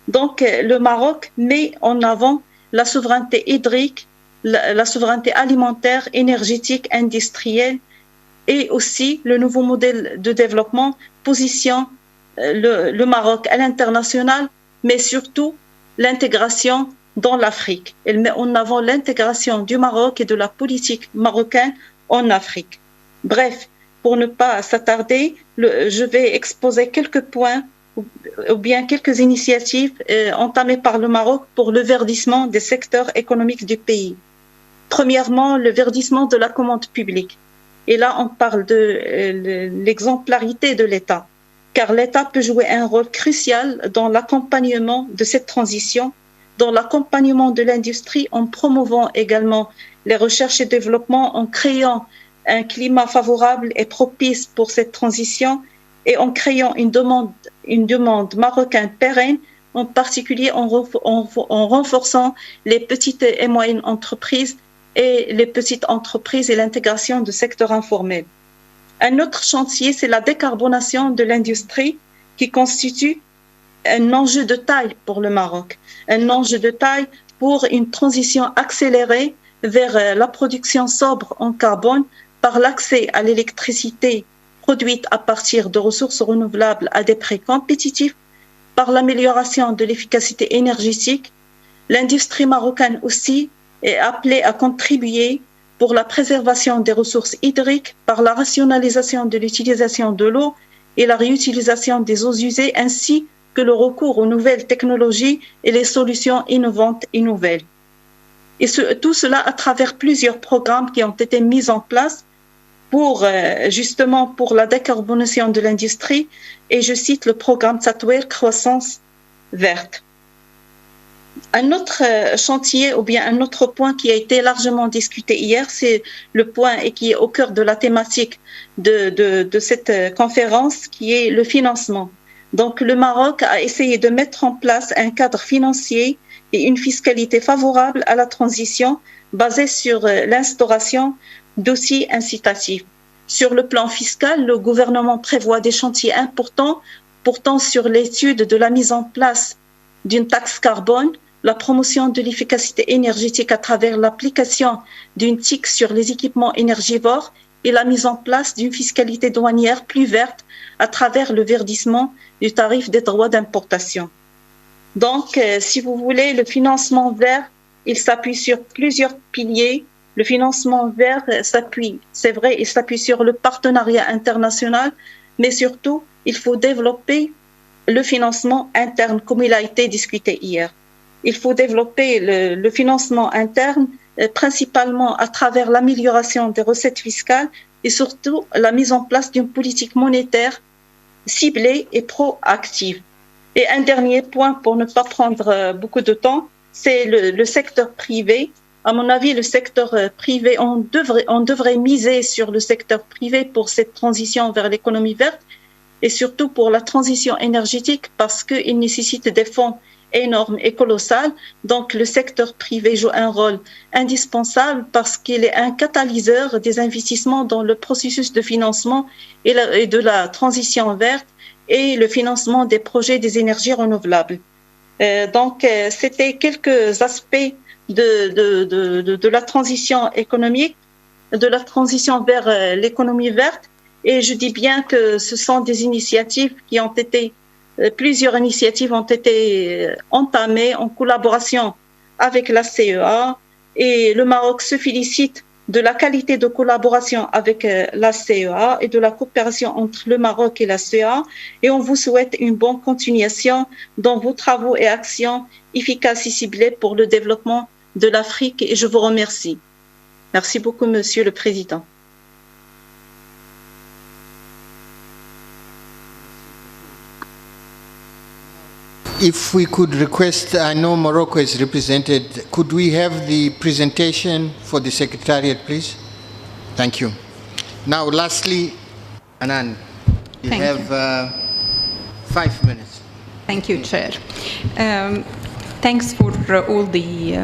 Speaker 2: Donc, le Maroc met en avant la souveraineté hydrique, la souveraineté alimentaire, énergétique, industrielle, et aussi le nouveau modèle de développement positionne le Maroc à l'international, mais surtout l'intégration dans l'Afrique. Elle met en avant l'intégration du Maroc et de la politique marocaine en Afrique. Bref, pour ne pas s'attarder, je vais exposer quelques points ou bien quelques initiatives entamées par le Maroc pour le verdissement des secteurs économiques du pays. Premièrement, le verdissement de la commande publique. Et là, on parle de l'exemplarité de l'État, car l'État peut jouer un rôle crucial dans l'accompagnement de cette transition, dans l'accompagnement de l'industrie, en promouvant également les recherches et développements, en créant un climat favorable et propice pour cette transition et en créant une demande marocaine pérenne, en particulier en renforçant les petites et moyennes entreprises et les petites entreprises et l'intégration du secteur informel. Un autre chantier, c'est la décarbonation de l'industrie qui constitue un enjeu de taille pour le Maroc, un enjeu de taille pour une transition accélérée vers la production sobre en carbone par l'accès à l'électricité produite à partir de ressources renouvelables à des prix compétitifs, par l'amélioration de l'efficacité énergétique. L'industrie marocaine aussi est appelée à contribuer pour la préservation des ressources hydriques par la rationalisation de l'utilisation de l'eau et la réutilisation des eaux usées, ainsi que le recours aux nouvelles technologies et les solutions innovantes et nouvelles. Et tout cela à travers plusieurs programmes qui ont été mis en place pour justement pour la décarbonation de l'industrie, et je cite le programme Tatouer Croissance Verte. Un autre chantier ou bien un autre point qui a été largement discuté hier, c'est le point et qui est au cœur de la thématique de cette conférence, qui est le financement. Donc le Maroc a essayé de mettre en place un cadre financier et une fiscalité favorable à la transition basée sur l'instauration d'outils incitatifs. Sur le plan fiscal, le gouvernement prévoit des chantiers importants portant sur l'étude de la mise en place d'une taxe carbone, la promotion de l'efficacité énergétique à travers l'application d'une TIC sur les équipements énergivores et la mise en place d'une fiscalité douanière plus verte à travers le verdissement du tarif des droits d'importation. Donc, si vous voulez, le financement vert, il s'appuie sur plusieurs piliers. Le financement vert s'appuie, c'est vrai, il s'appuie sur le partenariat international, mais surtout, il faut développer le financement interne, comme il a été discuté hier. Il faut développer le financement interne, principalement à travers l'amélioration des recettes fiscales et surtout la mise en place d'une politique monétaire ciblée et proactive. Et un dernier point, pour ne pas prendre beaucoup de temps, c'est le secteur privé. À mon avis, le secteur privé, on devrait miser sur le secteur privé pour cette transition vers l'économie verte et surtout pour la transition énergétique parce qu'il nécessite des fonds énormes et colossales. Donc, le secteur privé joue un rôle indispensable parce qu'il est un catalyseur des investissements dans le processus de financement et de la transition verte et le financement des projets des énergies renouvelables. Donc, c'était quelques aspects de la transition économique, de la transition vers l'économie verte. Et je dis bien que ce sont des initiatives qui ont été, plusieurs initiatives ont été entamées en collaboration avec la CEA. Et le Maroc se félicite de la qualité de collaboration avec la CEA et de la coopération entre le Maroc et la CEA. Et on vous souhaite une bonne continuation dans vos travaux et actions efficaces et ciblées pour le développement de l'Afrique. Et je vous remercie. Merci beaucoup, Monsieur le Président.
Speaker 5: If we could request, I know Morocco is represented, could we have the presentation for the Secretariat, please? Thank you. Now, lastly, Anand, you
Speaker 11: Thank
Speaker 5: have 5 minutes.
Speaker 11: Thank you, Chair. Thanks for all the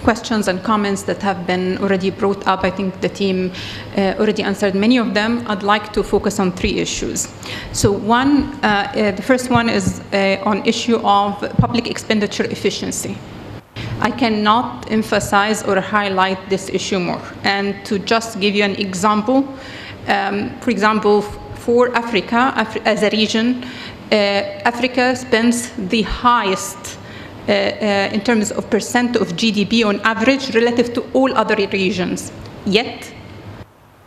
Speaker 11: questions and comments that have been already brought up. I think the team already answered many of them. I'd like to focus on 3 issues. So one, the first one is on issue of public expenditure efficiency. I cannot emphasize or highlight this issue more. And to just give you an example, for example, for Africa, as a region, Africa spends the highest in terms of percent of GDP on average relative to all other regions. Yet,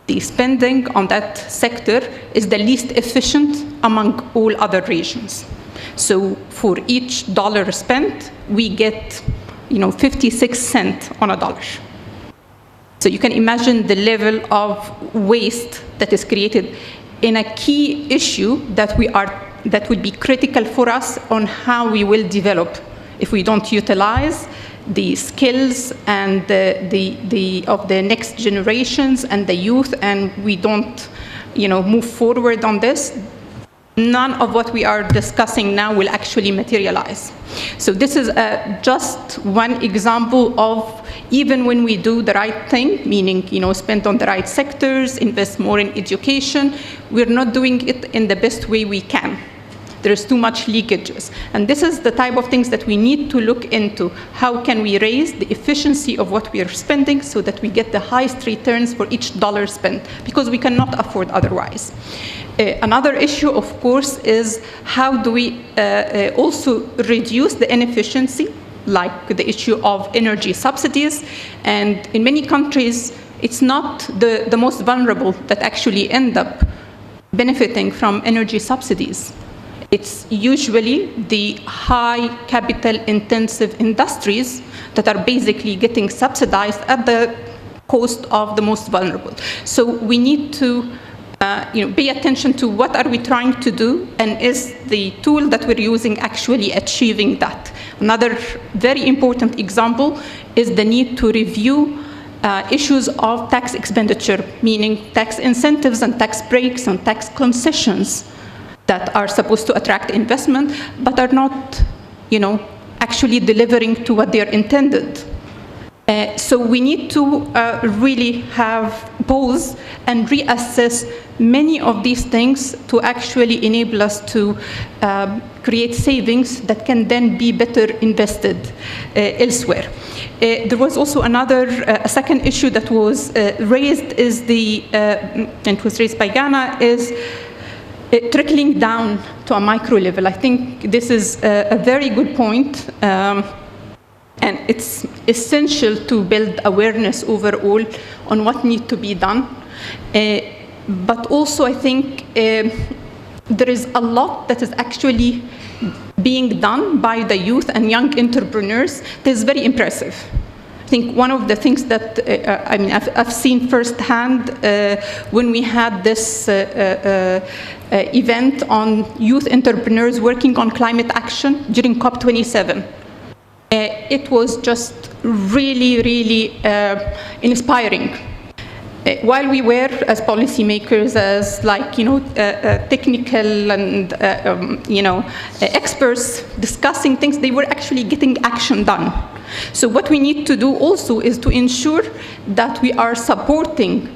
Speaker 11: the spending on that sector is the least efficient among all other regions. So for each dollar spent, we get 56 cents on a dollar. So you can imagine the level of waste that is created in a key issue that would be critical for us on how we will develop if we don't utilize the skills and of the next generations and the youth, and we don't, move forward on this, none of what we are discussing now will actually materialize. So this is just one example of even when we do the right thing, meaning, spend on the right sectors, invest more in education, we're not doing it in the best way we can. There's too much leakages. And this is the type of things that we need to look into. How can we raise the efficiency of what we are spending so that we get the highest returns for each dollar spent? Because we cannot afford otherwise. Another issue, of course, is how do we also reduce the inefficiency, like the issue of energy subsidies. And in many countries, it's not the most vulnerable that actually end up benefiting from energy subsidies. It's usually the high capital intensive industries that are basically getting subsidized at the cost of the most vulnerable. So we need to pay attention to what are we trying to do, and is the tool that we're using actually achieving that. Another very important example is the need to review issues of tax expenditure, meaning tax incentives and tax breaks and tax concessions that are supposed to attract investment, but are not, actually delivering to what they are intended. So we need to really have pause and reassess many of these things to actually enable us to create savings that can then be better invested elsewhere. There was also a second issue that was raised, and it was raised by Ghana, is trickling down to a micro level. I think this is a very good point, and it's essential to build awareness overall on what needs to be done. But also, I think there is a lot that is actually being done by the youth and young entrepreneurs that is very impressive. I think one of the things that I've seen firsthand when we had this event on youth entrepreneurs working on climate action during COP27. It was just really, really inspiring. While we were, as policymakers, as technical and experts discussing things, they were actually getting action done. So what we need to do also is to ensure that we are supporting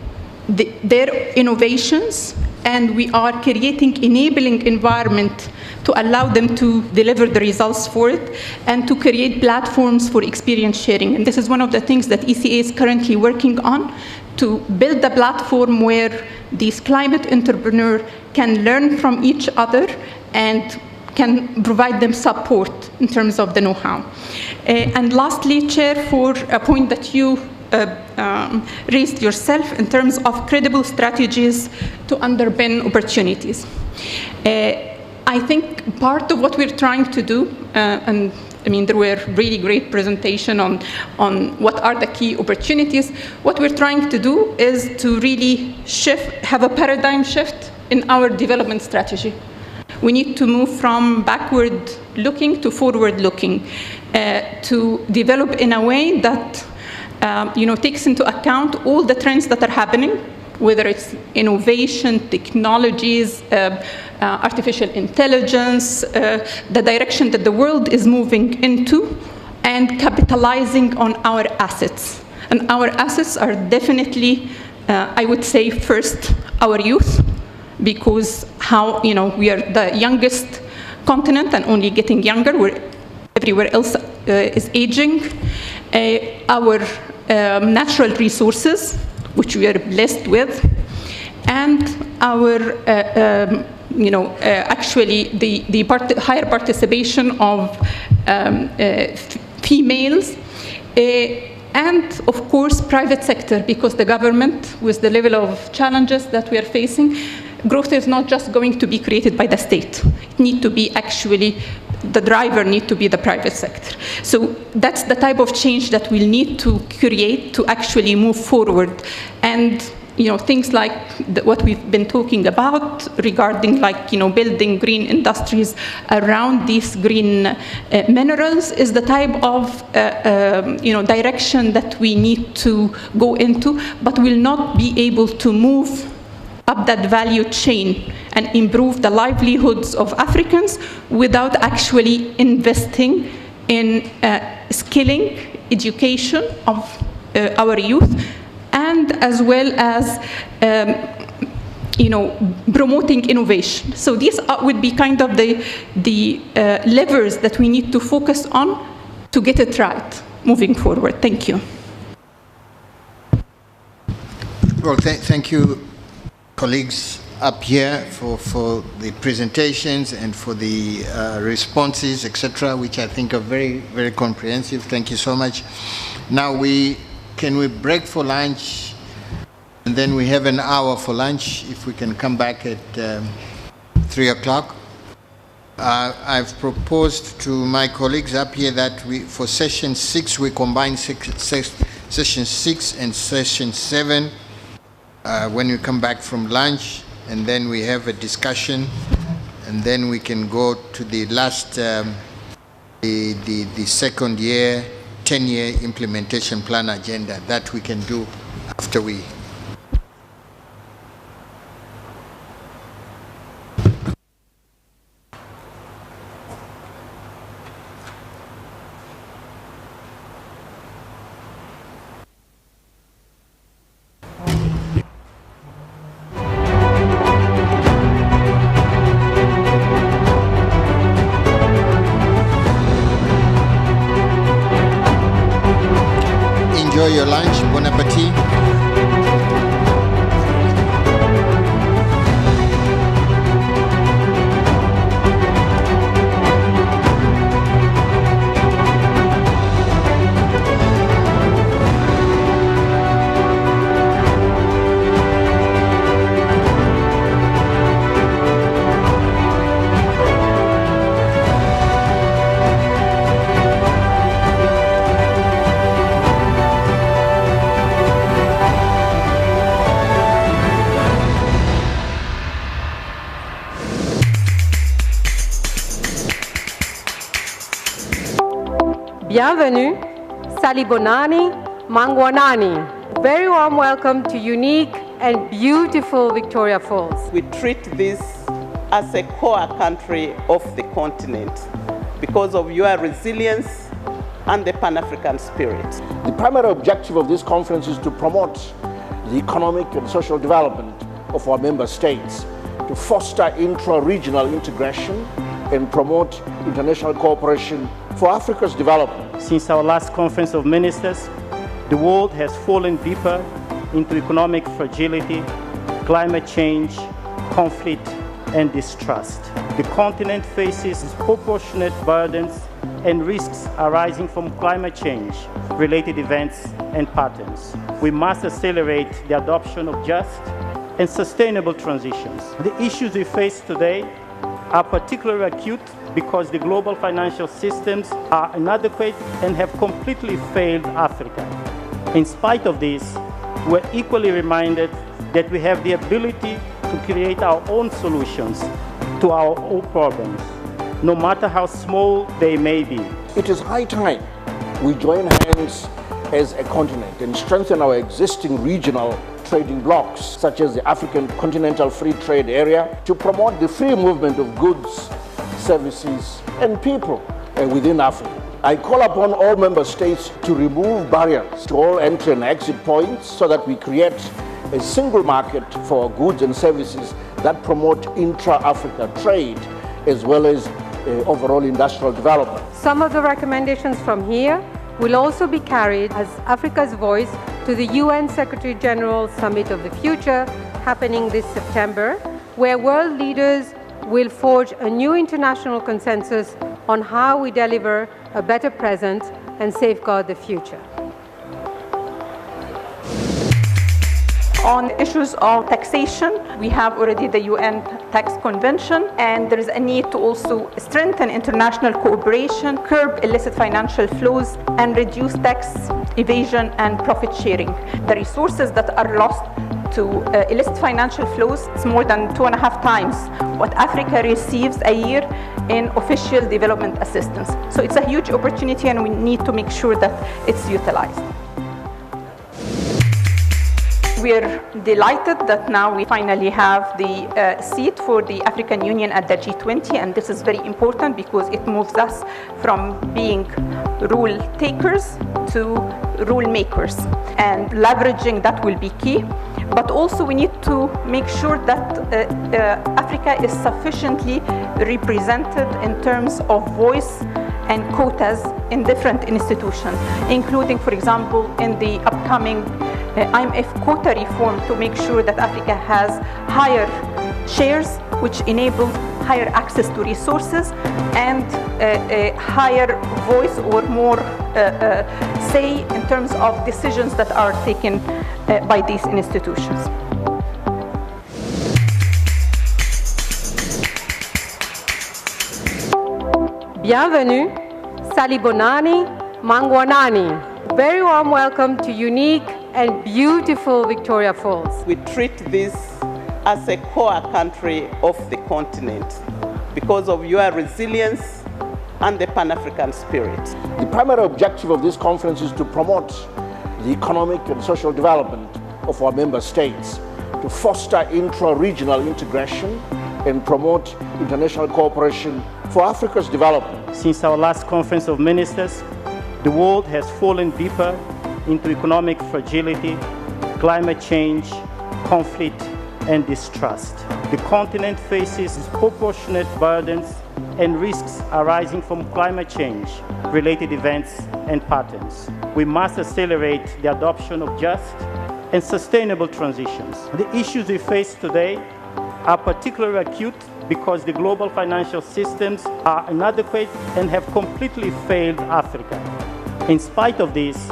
Speaker 11: their innovations and we are creating enabling environment to allow them to deliver the results for it, and to create platforms for experience sharing. And this is one of the things that ECA is currently working on, to build a platform where these climate entrepreneurs can learn from each other and can provide them support in terms of the know-how. And lastly, Chair, for a point that you raised yourself in terms of credible strategies to underpin opportunities. I think part of what we're trying to do, and I mean, there were really great presentation on what are the key opportunities. What we're trying to do is to really have a paradigm shift in our development strategy. We need to move from backward looking to forward looking, to develop in a way that takes into account all the trends that are happening, whether it's innovation, technologies, artificial intelligence, the direction that the world is moving into, and capitalizing on our assets. And our assets are definitely, I would say, first, our youth, because we are the youngest continent and only getting younger, where everywhere else is aging. Our natural resources, which we are blessed with, and our actually the higher participation of females, and of course private sector, because the government, with the level of challenges that we are facing, growth is not just going to be created by the state. It needs to be actually, the driver needs to be the private sector. So that's the type of change that we'll need to create to actually move forward. And things like what we've been talking about regarding building green industries around these green minerals is the type of direction that we need to go into, but will not be able to move up that value chain and improve the livelihoods of Africans without actually investing in skilling, education of our youth, and as well as promoting innovation. So these would be kind of the levers that we need to focus on to get it right moving forward. Thank you.
Speaker 5: Well, thank you, colleagues up here, for the presentations and for the responses, etc., which I think are very, very comprehensive. Thank you so much. Now can we break for lunch, and then we have an hour for lunch, if we can come back at 3 o'clock. I've proposed to my colleagues up here that for session 6, we combine session 6 and session 7 when we come back from lunch, and then we have a discussion, and then we can go to the last, the second year, 10-year implementation plan agenda. That we can do after we. Enjoy your lunch. Bon appetit.
Speaker 12: Bienvenue, Salibonani, Mangwanani. Very warm welcome to unique and beautiful Victoria Falls.
Speaker 21: We treat this as a core country of the continent because of your resilience and the Pan-African spirit.
Speaker 23: The primary objective of this conference is to promote the economic and social development of our member states to foster intra-regional integration and promote international cooperation for Africa's development.
Speaker 6: Since our last Conference of Ministers, the world has fallen deeper into economic fragility, climate change, conflict, and distrust. The continent faces disproportionate burdens and risks arising from climate change-related events and patterns. We must accelerate the adoption of just and sustainable transitions. The issues we face today are particularly acute because the global financial systems are inadequate and have completely failed Africa. In spite of this, we're equally reminded that we have the ability to create our own solutions to our own problems, no matter how small they may be.
Speaker 23: It is high time we join hands as a continent and strengthen our existing regional trading blocs, such as the African Continental Free Trade Area, to promote the free movement of goods, services, and people within Africa. I call upon all member states to remove barriers to all entry and exit points so that we create a single market for goods and services that promote intra-Africa trade as well as overall industrial development.
Speaker 12: Some of the recommendations from here will also be carried as Africa's voice to the UN Secretary General Summit of the Future happening this September, where world leaders will forge a new international consensus on how we deliver a better present and safeguard the future.
Speaker 16: On issues of taxation, we have already the UN Tax Convention, and there is a need to also strengthen international cooperation, curb illicit financial flows, and reduce tax evasion and profit sharing. The resources that are lost to illicit financial flows is more than 2.5 times what Africa receives a year in official development assistance. So it's a huge opportunity, and we need to make sure that it's utilized. We're delighted that now we finally have the seat for the African Union at the G20, and this is very important because it moves us from being rule takers to rule makers, and leveraging that will be key. But also we need to make sure that Africa is sufficiently represented in terms of voice and quotas in different institutions, including, for example, in the upcoming IMF quota reform, to make sure that Africa has higher shares, which enable higher access to resources and a higher voice or more say in terms of decisions that are taken by these institutions.
Speaker 12: Bienvenue, Salibonani, Mangwanani. Very warm welcome to unique and beautiful Victoria Falls.
Speaker 21: We treat this as a core country of the continent because of your resilience and the Pan-African spirit.
Speaker 23: The primary objective of this conference is to promote the economic and social development of our member states, to foster intra-regional integration and promote international cooperation for Africa's development.
Speaker 6: Since our last Conference of Ministers, the world has fallen deeper into economic fragility, climate change, conflict, and distrust. The continent faces disproportionate burdens and risks arising from climate change-related events and patterns. We must accelerate the adoption of just and sustainable transitions. The issues we face today are particularly acute because the global financial systems are inadequate and have completely failed Africa. In spite of this,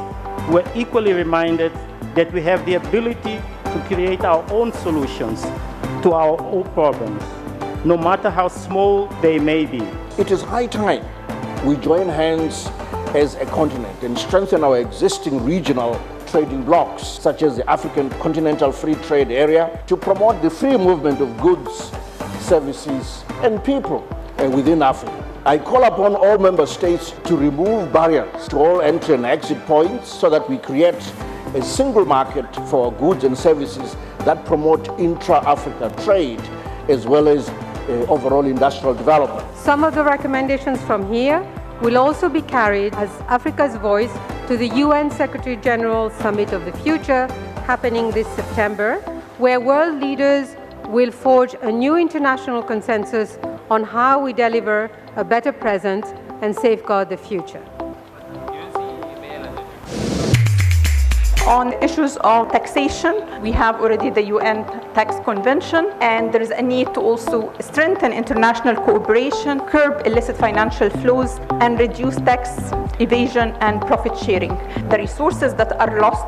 Speaker 6: we're equally reminded that we have the ability to create our own solutions to our own problems, no matter how small they may be.
Speaker 23: It is high time we join hands as a continent and strengthen our existing regional trading blocs, such as the African Continental Free Trade Area, to promote the free movement of goods, services, and people within Africa. I call upon all member states to remove barriers to all entry and exit points so that we create a single market for goods and services that promote intra-Africa trade as well as overall industrial development.
Speaker 12: Some of the recommendations from here will also be carried as Africa's voice to the UN Secretary General Summit of the Future happening this September, where world leaders will forge a new international consensus on how we deliver a better present and safeguard the future.
Speaker 16: On issues of taxation, we have already the UN Tax Convention, and there is a need to also strengthen international cooperation, curb illicit financial flows, and reduce tax evasion and profit sharing. The resources that are lost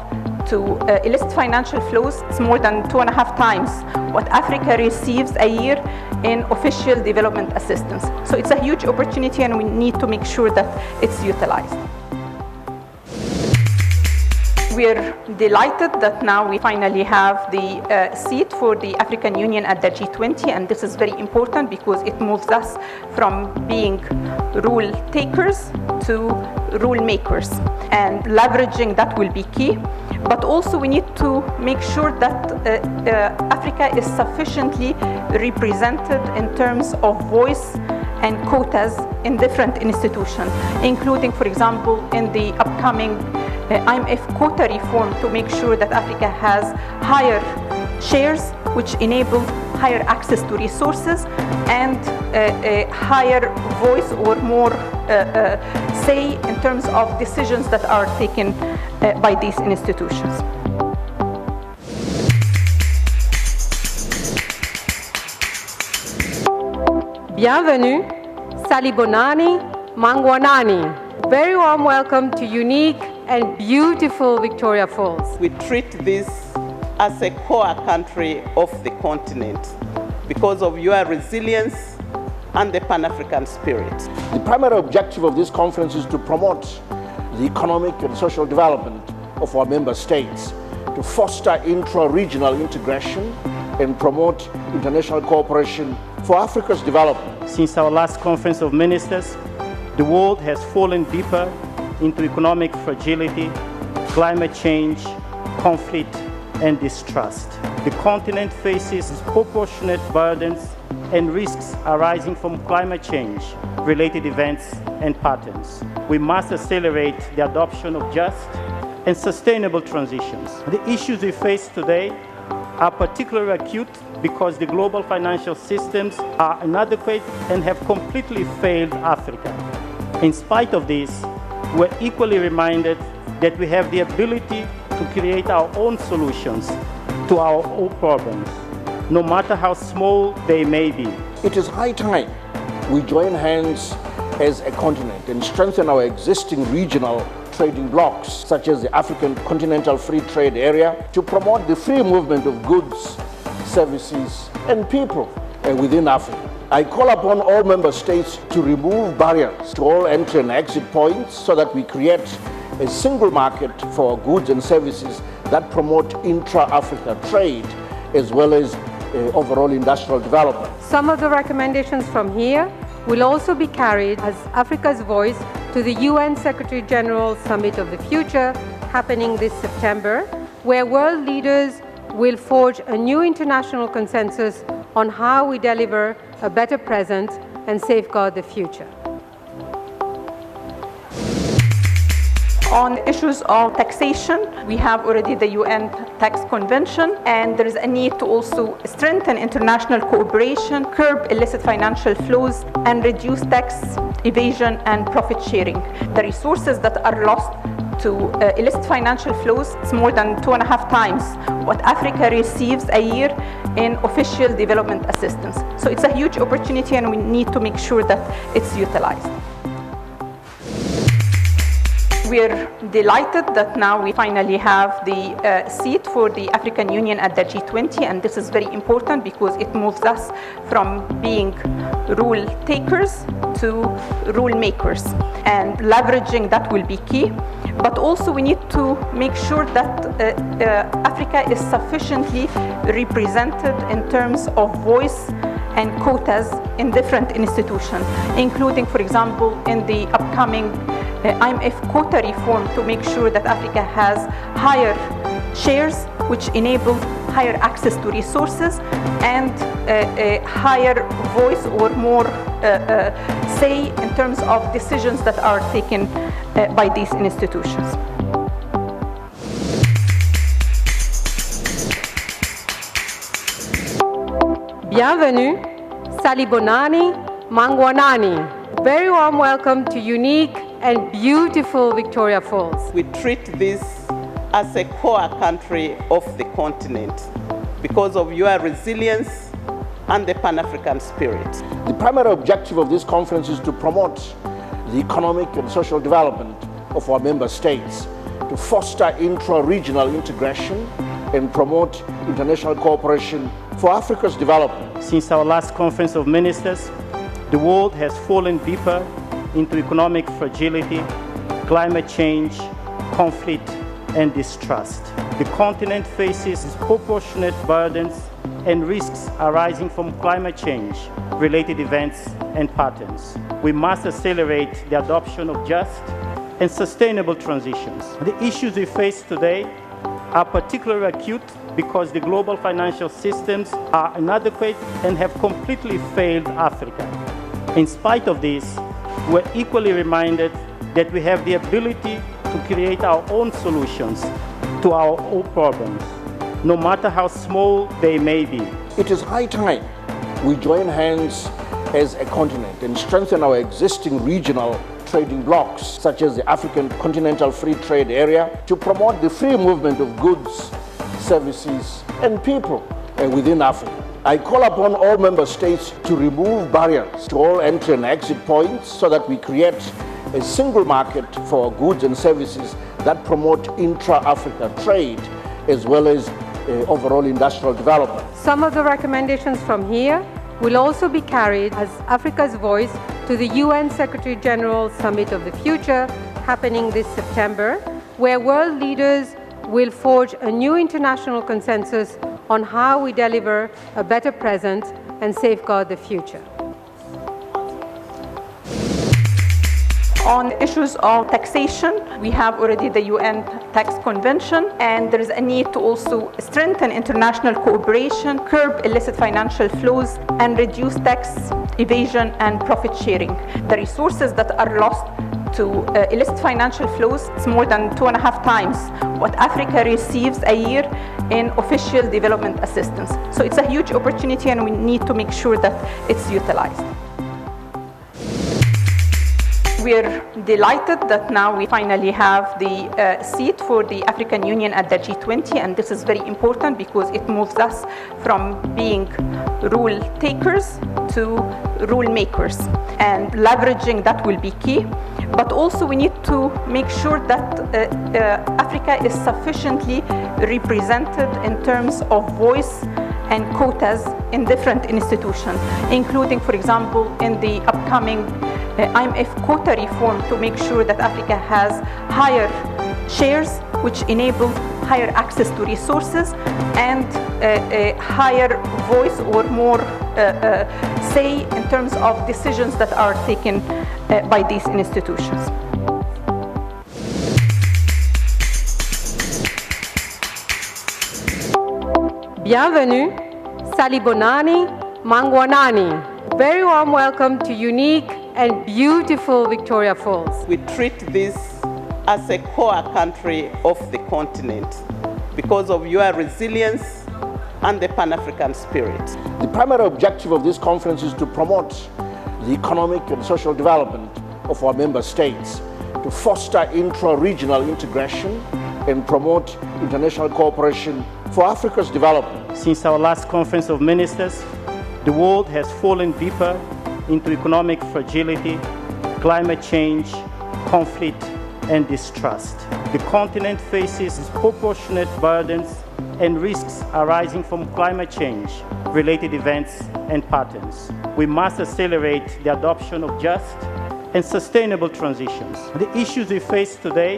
Speaker 16: to illicit financial flows is more than 2.5 times what Africa receives a year in official development assistance. So it's a huge opportunity, and we need to make sure that it's utilized. We are delighted that now we finally have the seat for the African Union at the G20, and this is very important because it moves us from being rule takers to rule makers, and leveraging that will be key. But also we need to make sure that Africa is sufficiently represented in terms of voice and quotas in different institutions, including, for example, in the upcoming IMF quota reform, to make sure that Africa has higher shares, which enable higher access to resources and a higher voice or more say in terms of decisions that are taken by these institutions.
Speaker 12: Bienvenue, Salibonani, Mangwanani. Very warm welcome to unique and beautiful Victoria Falls.
Speaker 21: We treat this as a core country of the continent because of your resilience and the Pan-African spirit.
Speaker 23: The primary objective of this conference is to promote the economic and social development of our member states, to foster intra-regional integration and promote international cooperation for Africa's development.
Speaker 6: Since our last Conference of Ministers, the world has fallen deeper into economic fragility, climate change, conflict, and distrust. The continent faces disproportionate burdens and risks arising from climate change-related events and patterns. We must accelerate the adoption of just and sustainable transitions. The issues we face today are particularly acute because the global financial systems are inadequate and have completely failed Africa. In spite of this, we're equally reminded that we have the ability to create our own solutions to our own problems, no matter how small they may be.
Speaker 23: It is high time we join hands as a continent and strengthen our existing regional trading blocs, such as the African Continental Free Trade Area, to promote the free movement of goods, services, and people within Africa. I call upon all member states to remove barriers to all entry and exit points so that we create a single market for goods and services that promote intra-Africa trade as well as overall industrial development.
Speaker 12: Some of the recommendations from here will also be carried as Africa's voice to the UN Secretary General Summit of the Future happening this September, where world leaders will forge a new international consensus on how we deliver a better present and safeguard the future.
Speaker 16: On issues of taxation, we have already the UN Tax Convention, and there is a need to also strengthen international cooperation, curb illicit financial flows, and reduce tax evasion and profit sharing. The resources that are lost to illicit financial flows is more than 2.5 times what Africa receives a year in official development assistance. So it's a huge opportunity, and we need to make sure that it's utilized. We are delighted that now we finally have the seat for the African Union at the G20, and this is very important because it moves us from being rule takers to rule makers, and leveraging that will be key. But also we need to make sure that Africa is sufficiently represented in terms of voice and quotas in different institutions, including, for example, in the upcoming IMF quota reform, to make sure that Africa has higher shares, which enable higher access to resources and a higher voice or more say in terms of decisions that are taken by these institutions.
Speaker 12: Bienvenue, Salibonani, Mangwanani. Very warm welcome to unique and beautiful Victoria Falls.
Speaker 21: We treat this as a core country of the continent because of your resilience and the Pan-African spirit.
Speaker 23: The primary objective of this conference is to promote the economic and social development of our member states, to foster intra-regional integration and promote international cooperation for Africa's development.
Speaker 6: Since our last conference of ministers, the world has fallen deeper into economic fragility, climate change, conflict, and distrust. The continent faces disproportionate burdens and risks arising from climate change-related events and patterns. We must accelerate the adoption of just and sustainable transitions. The issues we face today are particularly acute because the global financial systems are inadequate and have completely failed Africa. In spite of this, we're equally reminded that we have the ability to create our own solutions to our own problems, no matter how small they may be.
Speaker 23: It is high time we join hands as a continent and strengthen our existing regional trading blocs, such as the African Continental Free Trade Area, to promote the free movement of goods, services, and people within Africa. I call upon all member states to remove barriers to all entry and exit points so that we create a single market for goods and services that promote intra-Africa trade as well as overall industrial development.
Speaker 12: Some of the recommendations from here will also be carried as Africa's voice to the UN Secretary General Summit of the Future happening this September, where world leaders will forge a new international consensus on how we deliver a better present and safeguard the future.
Speaker 16: On issues of taxation, we have already the UN Tax Convention, and there is a need to also strengthen international cooperation, curb illicit financial flows, and reduce tax evasion and profit sharing. The resources that are lost to illicit financial flows is more than 2.5 times what Africa receives a year in official development assistance. So it's a huge opportunity, and we need to make sure that it's utilized. We're delighted that now we finally have the seat for the African Union at the G20, and this is very important because it moves us from being rule takers to rule makers, and leveraging that will be key. But also we need to make sure that Africa is sufficiently represented in terms of voice and quotas in different institutions, including, for example, in the upcoming IMF quota reform, to make sure that Africa has higher shares, which enable higher access to resources and a higher voice or more say in terms of decisions that are taken by these institutions.
Speaker 12: Bienvenue, Salibonani, Mangwanani. Very warm welcome to unique and beautiful Victoria Falls.
Speaker 21: We treat this as a core country of the continent because of your resilience and the Pan-African spirit.
Speaker 23: The primary objective of this conference is to promote the economic and social development of our member states, to foster intra-regional integration and promote international cooperation for Africa's development.
Speaker 6: Since our last conference of ministers, the world has fallen deeper into economic fragility, climate change, conflict, and distrust. The continent faces disproportionate burdens and risks arising from climate change-related events and patterns. We must accelerate the adoption of just and sustainable transitions. The issues we face today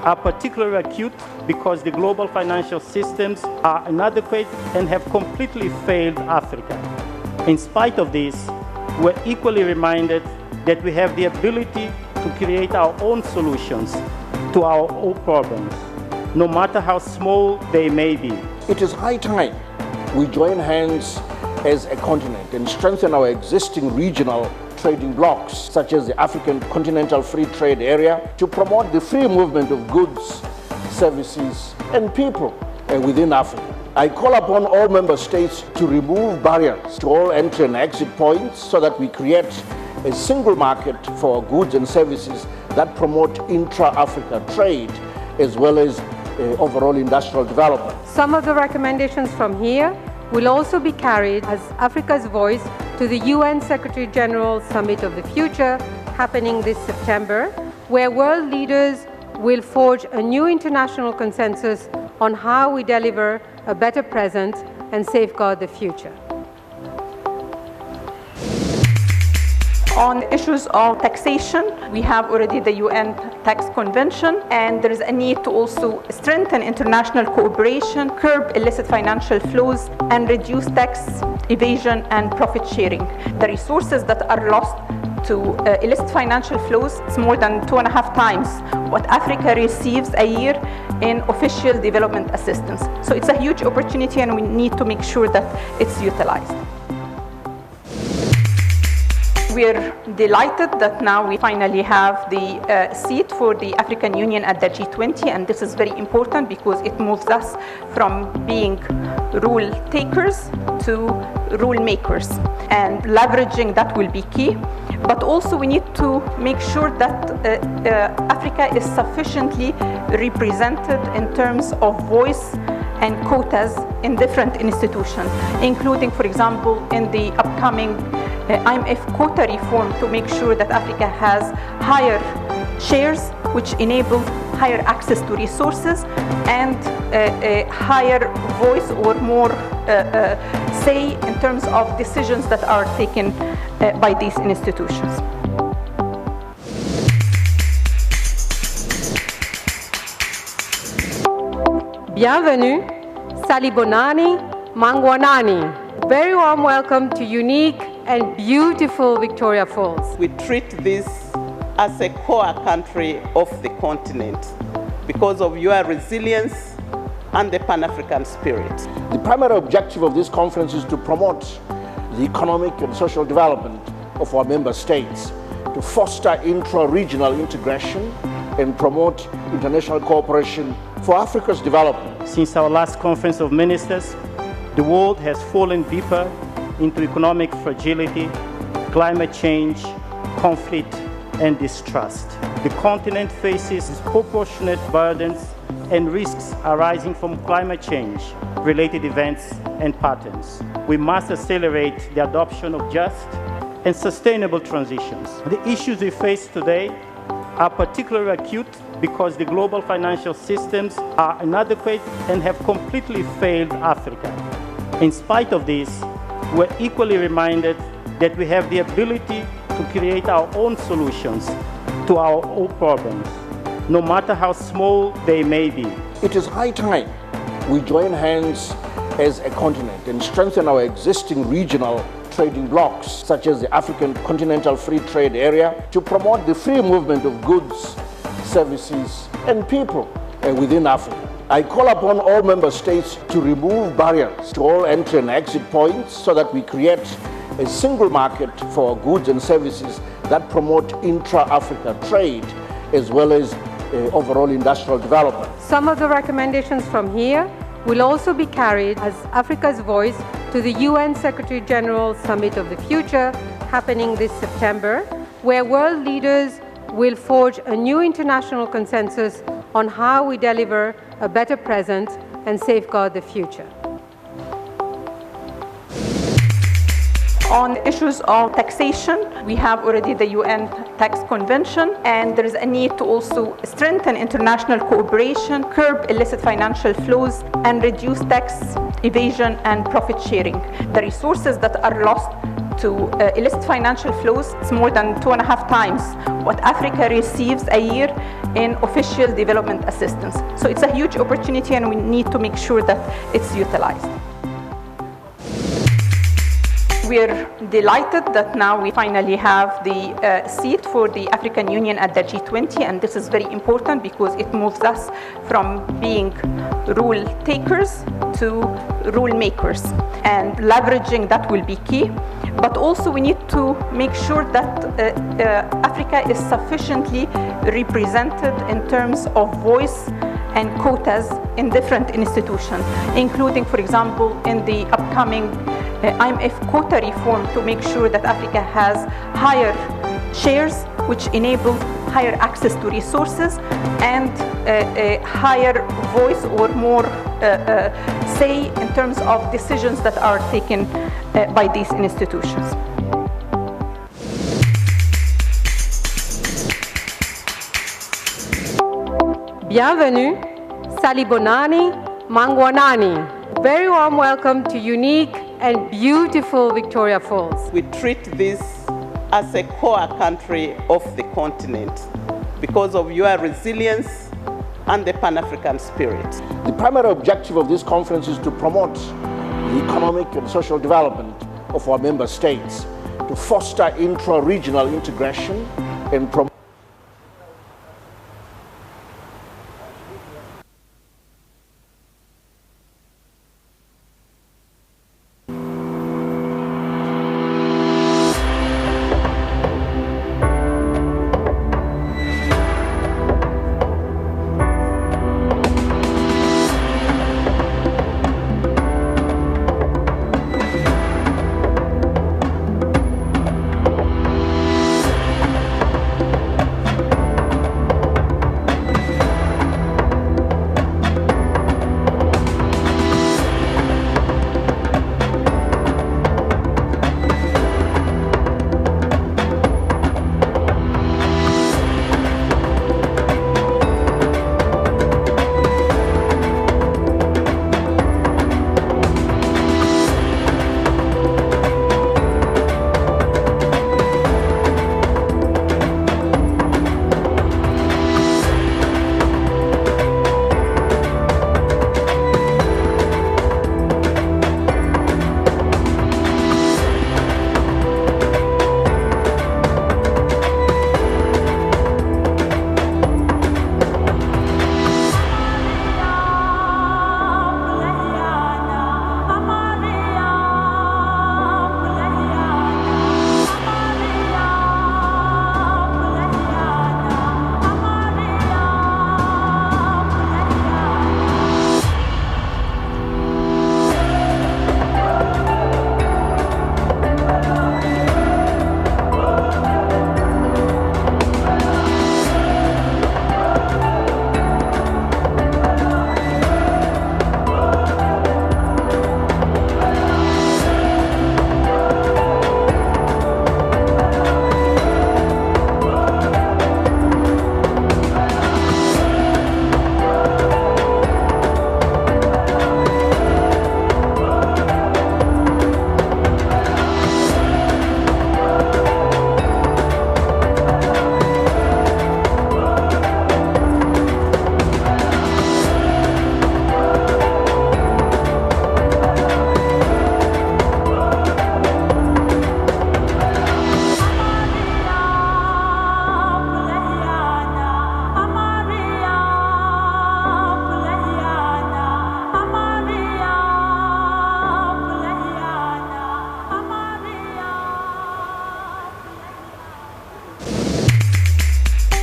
Speaker 6: are particularly acute because the global financial systems are inadequate and have completely failed Africa. In spite of this, we're equally reminded that we have the ability to create our own solutions to our own problems, no matter how small they may be.
Speaker 23: It is high time we join hands as a continent and strengthen our existing regional trading blocs, such as the African Continental Free Trade Area, to promote the free movement of goods, services, and people within Africa. I call upon all member states to remove barriers to all entry and exit points so that we create a single market for goods and services that promote intra-Africa trade as well as overall industrial development.
Speaker 12: Some of the recommendations from here will also be carried as Africa's voice to the UN Secretary General Summit of the Future happening this September, where world leaders will forge a new international consensus on how we deliver a better present and safeguard the future.
Speaker 16: On issues of taxation, we have already the UN Tax Convention, and there is a need to also strengthen international cooperation, curb illicit financial flows, and reduce tax evasion and profit sharing. The resources that are lost to illicit financial flows is more than 2.5 times what Africa receives a year in official development assistance. So it's a huge opportunity, and we need to make sure that it's utilized. We're delighted that now we finally have the seat for the African Union at the G20, and this is very important because it moves us from being rule takers to rule makers, and leveraging that will be key. But also we need to make sure that Africa is sufficiently represented in terms of voice and quotas in different institutions, including, for example, in the upcoming IMF quota reform, to make sure that Africa has higher shares, which enable higher access to resources and a higher voice or more say in terms of decisions that are taken by these institutions.
Speaker 12: Bienvenue, Salibonani, Mangwanani. Very warm welcome to unique and beautiful Victoria Falls.
Speaker 21: We treat this as a core country of the continent because of your resilience and the Pan-African spirit.
Speaker 23: The primary objective of this conference is to promote the economic and social development of our member states, to foster intra-regional integration and promote international cooperation for Africa's development.
Speaker 6: Since our last conference of ministers, the world has fallen deeper into economic fragility, climate change, conflict, and distrust. The continent faces disproportionate burdens and risks arising from climate change-related events and patterns. We must accelerate the adoption of just and sustainable transitions. The issues we face today are particularly acute because the global financial systems are inadequate and have completely failed Africa. In spite of this, we're equally reminded that we have the ability to create our own solutions to our own problems, no matter how small they may be.
Speaker 23: It is high time we join hands as a continent and strengthen our existing regional trading blocs, such as the African Continental Free Trade Area, to promote the free movement of goods, services, and people within Africa. I call upon all member states to remove barriers to all entry and exit points so that we create a single market for goods and services that promote intra-Africa trade as well as overall industrial development.
Speaker 12: Some of the recommendations from here will also be carried as Africa's voice to the UN Secretary General Summit of the Future happening this September, where world leaders will forge a new international consensus on how we deliver a better present and safeguard the future.
Speaker 16: On issues of taxation, we have already the UN Tax Convention, and there is a need to also strengthen international cooperation, curb illicit financial flows, and reduce tax evasion and profit sharing. The resources that are lost to illicit financial flows is more than 2.5 times what Africa receives a year in official development assistance. So it's a huge opportunity, and we need to make sure that it's utilized. We're delighted that now we finally have the seat for the African Union at the G20, and this is very important because it moves us from being rule takers to rule makers, and leveraging that will be key. But also we need to make sure that Africa is sufficiently represented in terms of voice and quotas in different institutions, including, for example, in the upcoming IMF quota reform to make sure that Africa has higher shares, which enable higher access to resources and a higher voice or more say in terms of decisions that are taken by these institutions.
Speaker 12: Bienvenue, Salibonani Mangwanani. Very warm welcome to unique and beautiful Victoria Falls.
Speaker 21: We treat this as a core country of the continent because of your resilience and the Pan-African spirit.
Speaker 23: The primary objective of this conference is to promote the economic and social development of our member states, to foster intra-regional integration and promote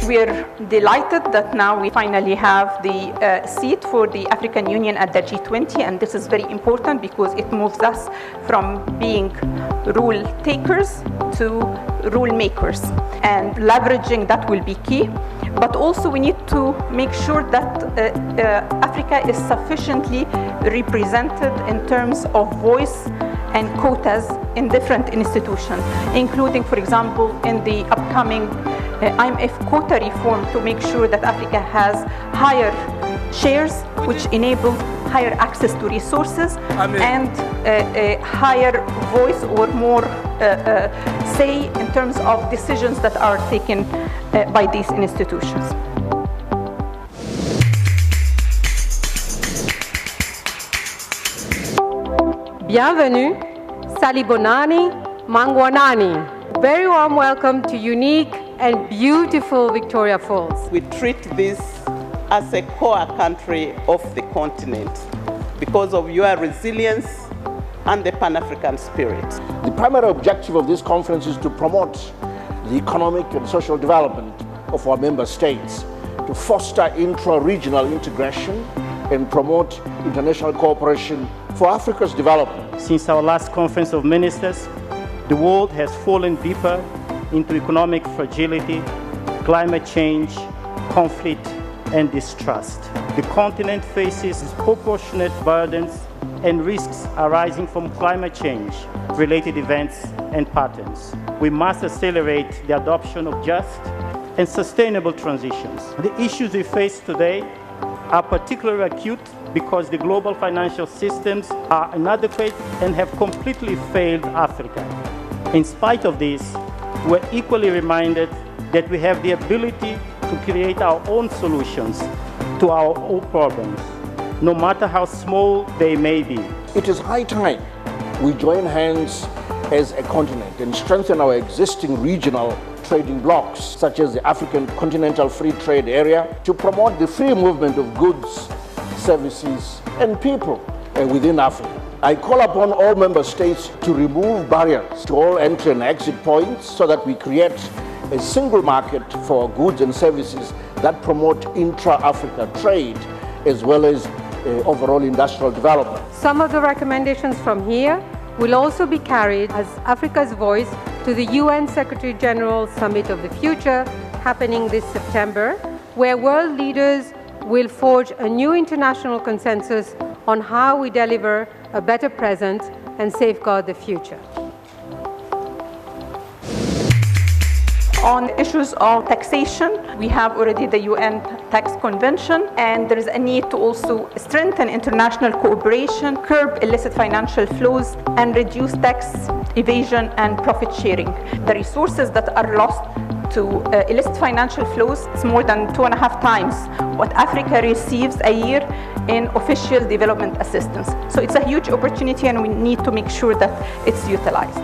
Speaker 16: We're delighted that now we finally have the seat for the African Union at the G20, and this is very important because it moves us from being rule takers to rule makers, and leveraging that will be key. But also we need to make sure that Africa is sufficiently represented in terms of voice and quotas in different institutions, including, for example, in the upcoming IMF quota reform to make sure that Africa has higher shares, which enable higher access to resources and a higher voice or more say in terms of decisions that are taken by these institutions.
Speaker 12: Bienvenue, Salibonani Mangwanani. Very warm welcome to unique and beautiful Victoria Falls.
Speaker 21: We treat this as a core country of the continent because of your resilience and the Pan-African spirit.
Speaker 23: The primary objective of this conference is to promote the economic and social development of our member states, to foster intra-regional integration and promote international cooperation for Africa's development.
Speaker 6: Since our last Conference of Ministers, the world has fallen deeper into economic fragility, climate change, conflict, and distrust. The continent faces disproportionate burdens and risks arising from climate change-related events and patterns. We must accelerate the adoption of just and sustainable transitions. The issues we face today are particularly acute because the global financial systems are inadequate and have completely failed Africa. In spite of this, we're equally reminded that we have the ability to create our own solutions to our own problems, no matter how small they may be.
Speaker 23: It is high time we join hands as a continent and strengthen our existing regional trading blocs, such as the African Continental Free Trade Area, to promote the free movement of goods, services, and people within Africa. I call upon all member states to remove barriers to all entry and exit points so that we create a single market for goods and services that promote intra-Africa trade as well as overall industrial development.
Speaker 12: Some of the recommendations from here will also be carried as Africa's voice to the UN Secretary General Summit of the Future happening this September, where world leaders will forge a new international consensus on how we deliver a better present and safeguard the future.
Speaker 16: On issues of taxation, we have already the UN Tax Convention, and there is a need to also strengthen international cooperation, curb illicit financial flows, and reduce tax evasion and profit sharing. The resources that are lost to illicit financial flows is more than 2.5 times what Africa receives a year in official development assistance. So it's a huge opportunity, and we need to make sure that it's utilized.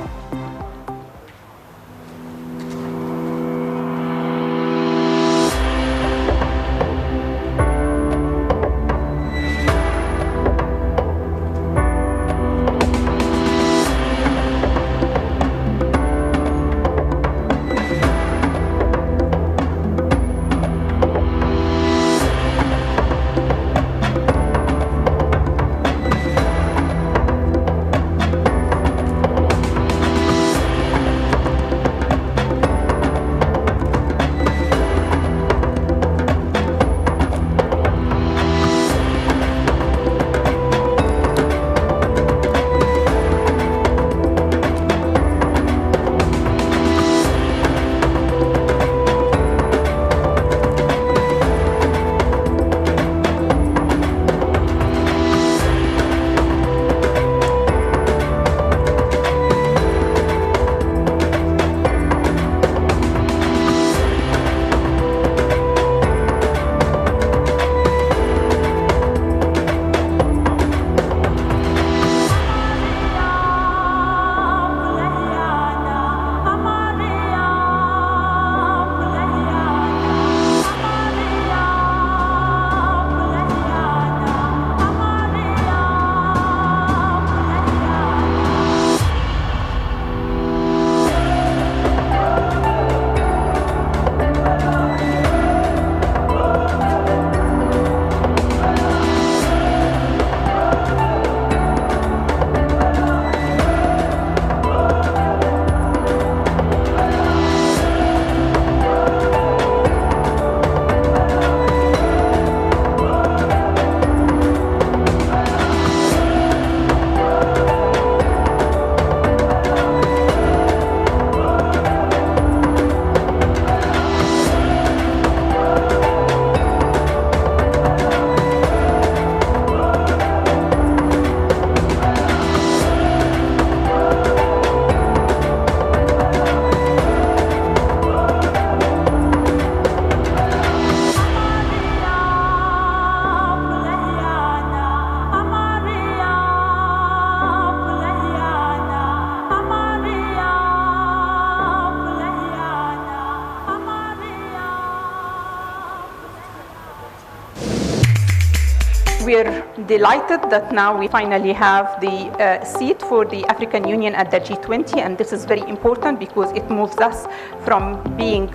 Speaker 16: We are delighted that now we finally have the seat for the African Union at the G20, and this is very important because it moves us from being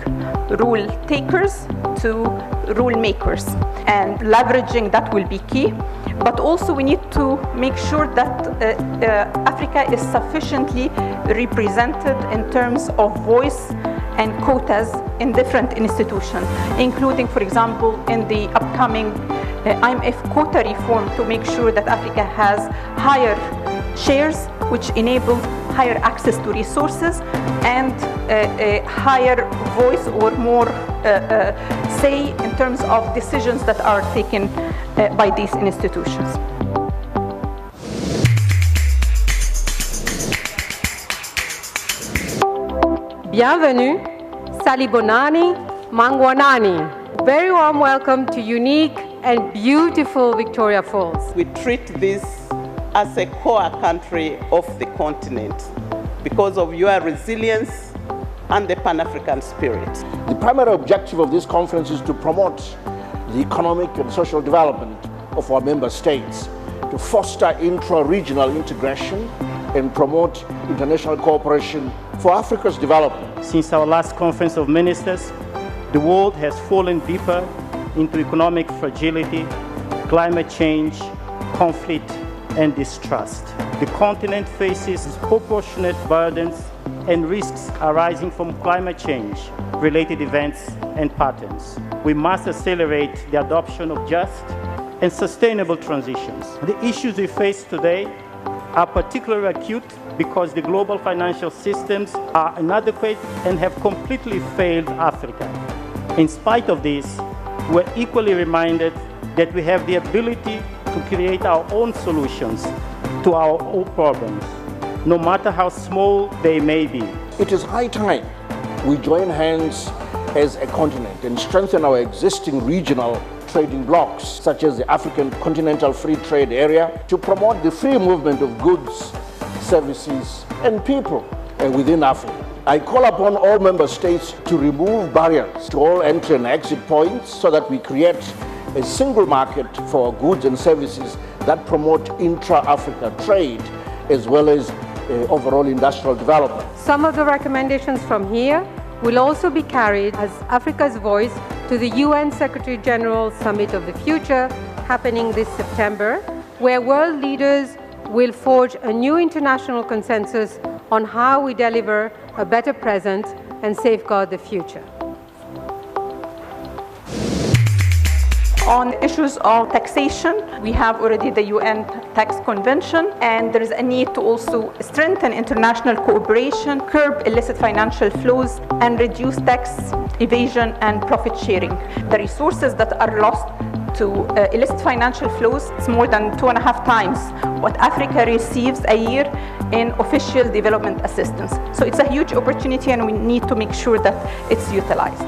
Speaker 16: rule takers to rule makers, and leveraging that will be key. But also we need to make sure that Africa is sufficiently represented in terms of voice and quotas in different institutions, including, for example, in the upcoming IMF quota reform, to make sure that Africa has higher shares, which enable higher access to resources and a higher voice or more say in terms of decisions that are taken by these institutions.
Speaker 12: Bienvenue, Salibonani, Mangwanani. Very warm welcome to unique and beautiful Victoria Falls.
Speaker 21: We treat this as a core country of the continent because of your resilience and the Pan-African spirit.
Speaker 23: The primary objective of this conference is to promote the economic and social development of our member states, to foster intra-regional integration and promote international cooperation for Africa's development.
Speaker 6: Since our last Conference of Ministers, the world has fallen deeper into economic fragility, climate change, conflict, and distrust. The continent faces disproportionate burdens and risks arising from climate change-related events and patterns. We must accelerate the adoption of just and sustainable transitions. The issues we face today are particularly acute because the global financial systems are inadequate and have completely failed Africa. In spite of this, we're equally reminded that we have the ability to create our own solutions to our own problems, no matter how small they may be.
Speaker 23: It is high time we join hands as a continent and strengthen our existing regional trading blocs, such as the African Continental Free Trade Area, to promote the free movement of goods, services, and people within Africa. I call upon all member states to remove barriers to all entry and exit points so that we create a single market for goods and services that promote intra-Africa trade as well as overall industrial development.
Speaker 12: Some of the recommendations from here will also be carried as Africa's voice to the UN Secretary General Summit of the Future happening this September, where world leaders will forge a new international consensus on how we deliver a better present and safeguard the future.
Speaker 16: On issues of taxation, we have already the UN Tax Convention, and there is a need to also strengthen international cooperation, curb illicit financial flows, and reduce tax evasion and profit sharing. The resources that are lost to illicit financial flows is more than 2.5 times what Africa receives a year in official development assistance. So it's a huge opportunity, and we need to make sure that it's utilized.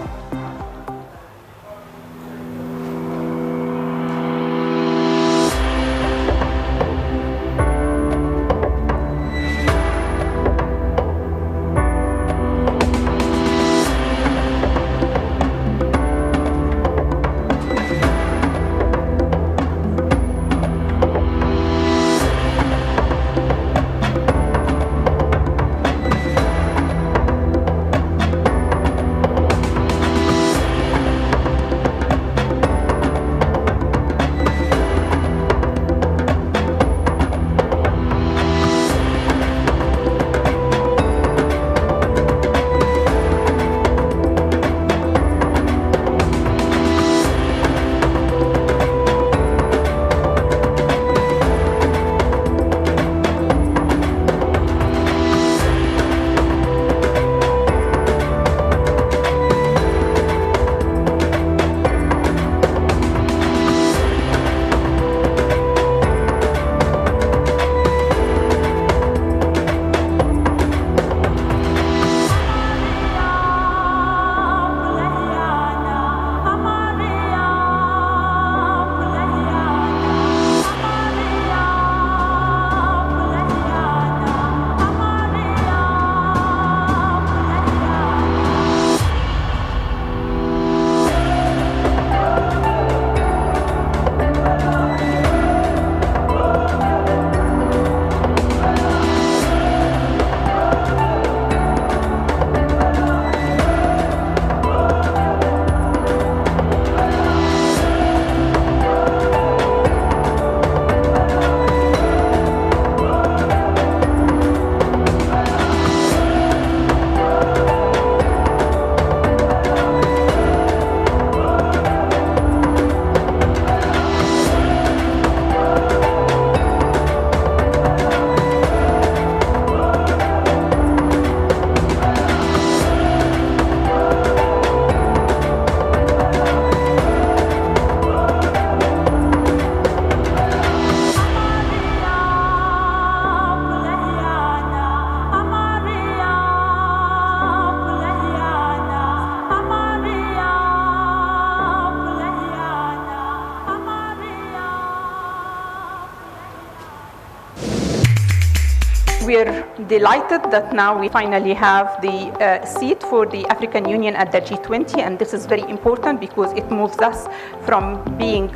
Speaker 16: We're delighted that now we finally have the seat for the African Union at the G20, and this is very important because it moves us from being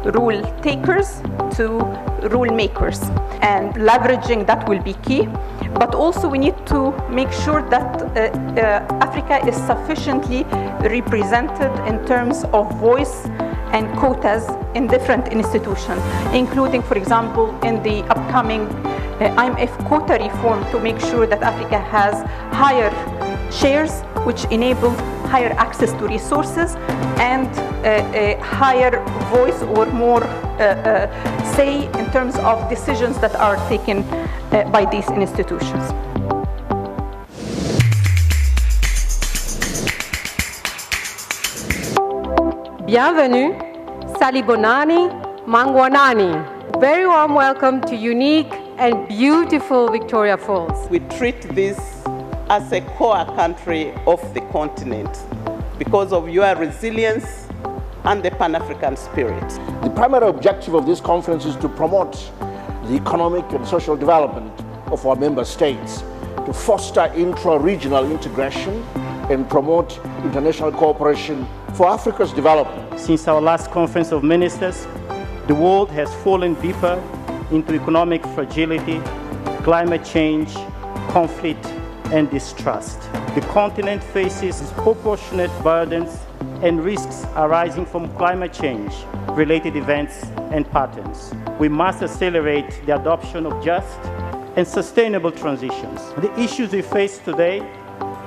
Speaker 16: rule takers to rule makers, and leveraging that will be key. But also we need to make sure that Africa is sufficiently represented in terms of voice and quotas in different institutions, including, for example, in the upcoming IMF quota reform, to make sure that Africa has higher shares, which enable higher access to resources and a higher voice or more say in terms of decisions that are taken by these institutions.
Speaker 12: Bienvenue, Salibonani, Mangwanani. Very warm welcome to unique and beautiful Victoria Falls.
Speaker 21: We treat this as a core country of the continent because of your resilience and the Pan-African spirit.
Speaker 23: The primary objective of this conference is to promote the economic and social development of our member states, to foster intra-regional integration and promote international cooperation for Africa's development.
Speaker 6: Since our last Conference of Ministers, the world has fallen deeper into economic fragility, climate change, conflict, and distrust. The continent faces disproportionate burdens and risks arising from climate change-related events and patterns. We must accelerate the adoption of just and sustainable transitions. The issues we face today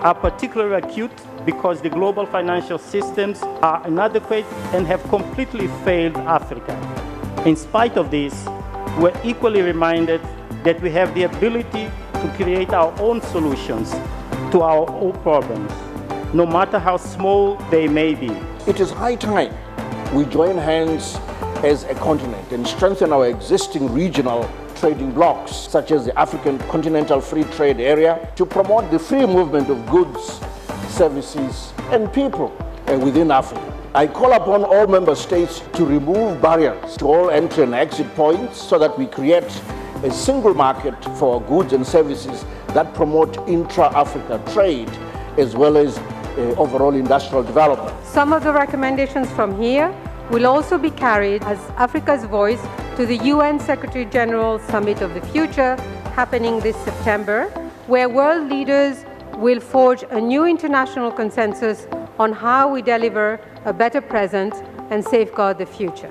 Speaker 6: are particularly acute because the global financial systems are inadequate and have completely failed Africa. In spite of this, we're equally reminded that we have the ability to create our own solutions to our own problems, no matter how small they may be.
Speaker 23: It is high time we join hands as a continent and strengthen our existing regional trading blocs, such as the African Continental Free Trade Area, to promote the free movement of goods, services, and people within Africa. I call upon all member states to remove barriers to all entry and exit points so that we create a single market for goods and services that promote intra-Africa trade as well as overall industrial development.
Speaker 12: Some of the recommendations from here will also be carried as Africa's voice to the UN Secretary General Summit of the Future happening this September, where world leaders will forge a new international consensus on how we deliver a better present and safeguard the future.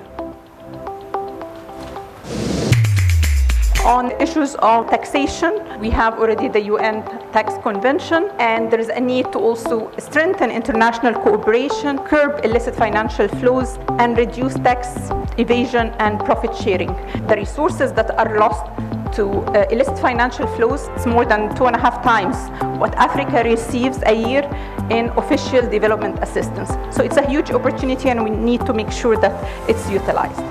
Speaker 16: On issues of taxation, we have already the UN Tax Convention, and there is a need to also strengthen international cooperation, curb illicit financial flows, and reduce tax evasion and profit sharing. The resources that are lost to illicit financial flows is more than 2.5 times what Africa receives a year in official development assistance. So it's a huge opportunity, and we need to make sure that it's utilized.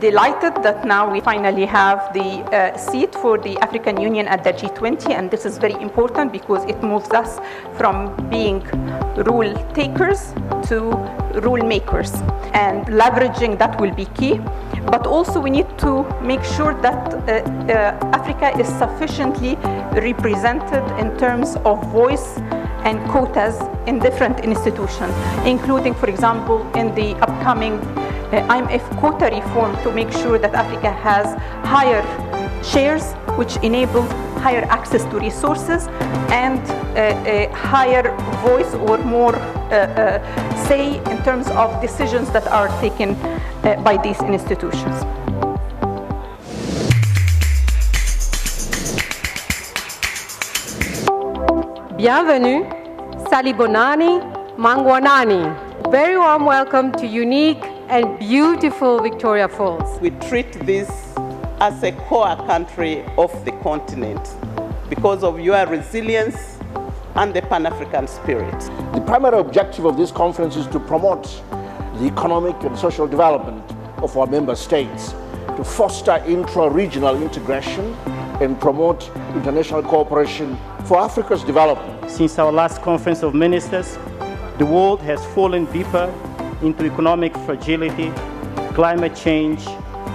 Speaker 16: delighted that now we finally have the seat for the African Union at the G20, and this is very important because it moves us from being rule takers to rule makers, and leveraging that will be key. But also we need to make sure that Africa is sufficiently represented in terms of voice and quotas in different institutions, including, for example, in the upcoming IMF quota reform, to make sure that Africa has higher shares, which enable higher access to resources and a higher voice or more say in terms of decisions that are taken by these institutions.
Speaker 12: Bienvenue, Salibonani, Mangwanani. Very warm welcome to unique and beautiful Victoria Falls.
Speaker 21: We treat this as a core country of the continent because of your resilience and the Pan-African spirit.
Speaker 23: The primary objective of this conference is to promote the economic and social development of our member states, to foster intra-regional integration and promote international cooperation for Africa's development.
Speaker 6: Since our last conference of ministers, the world has fallen deeper into economic fragility, climate change,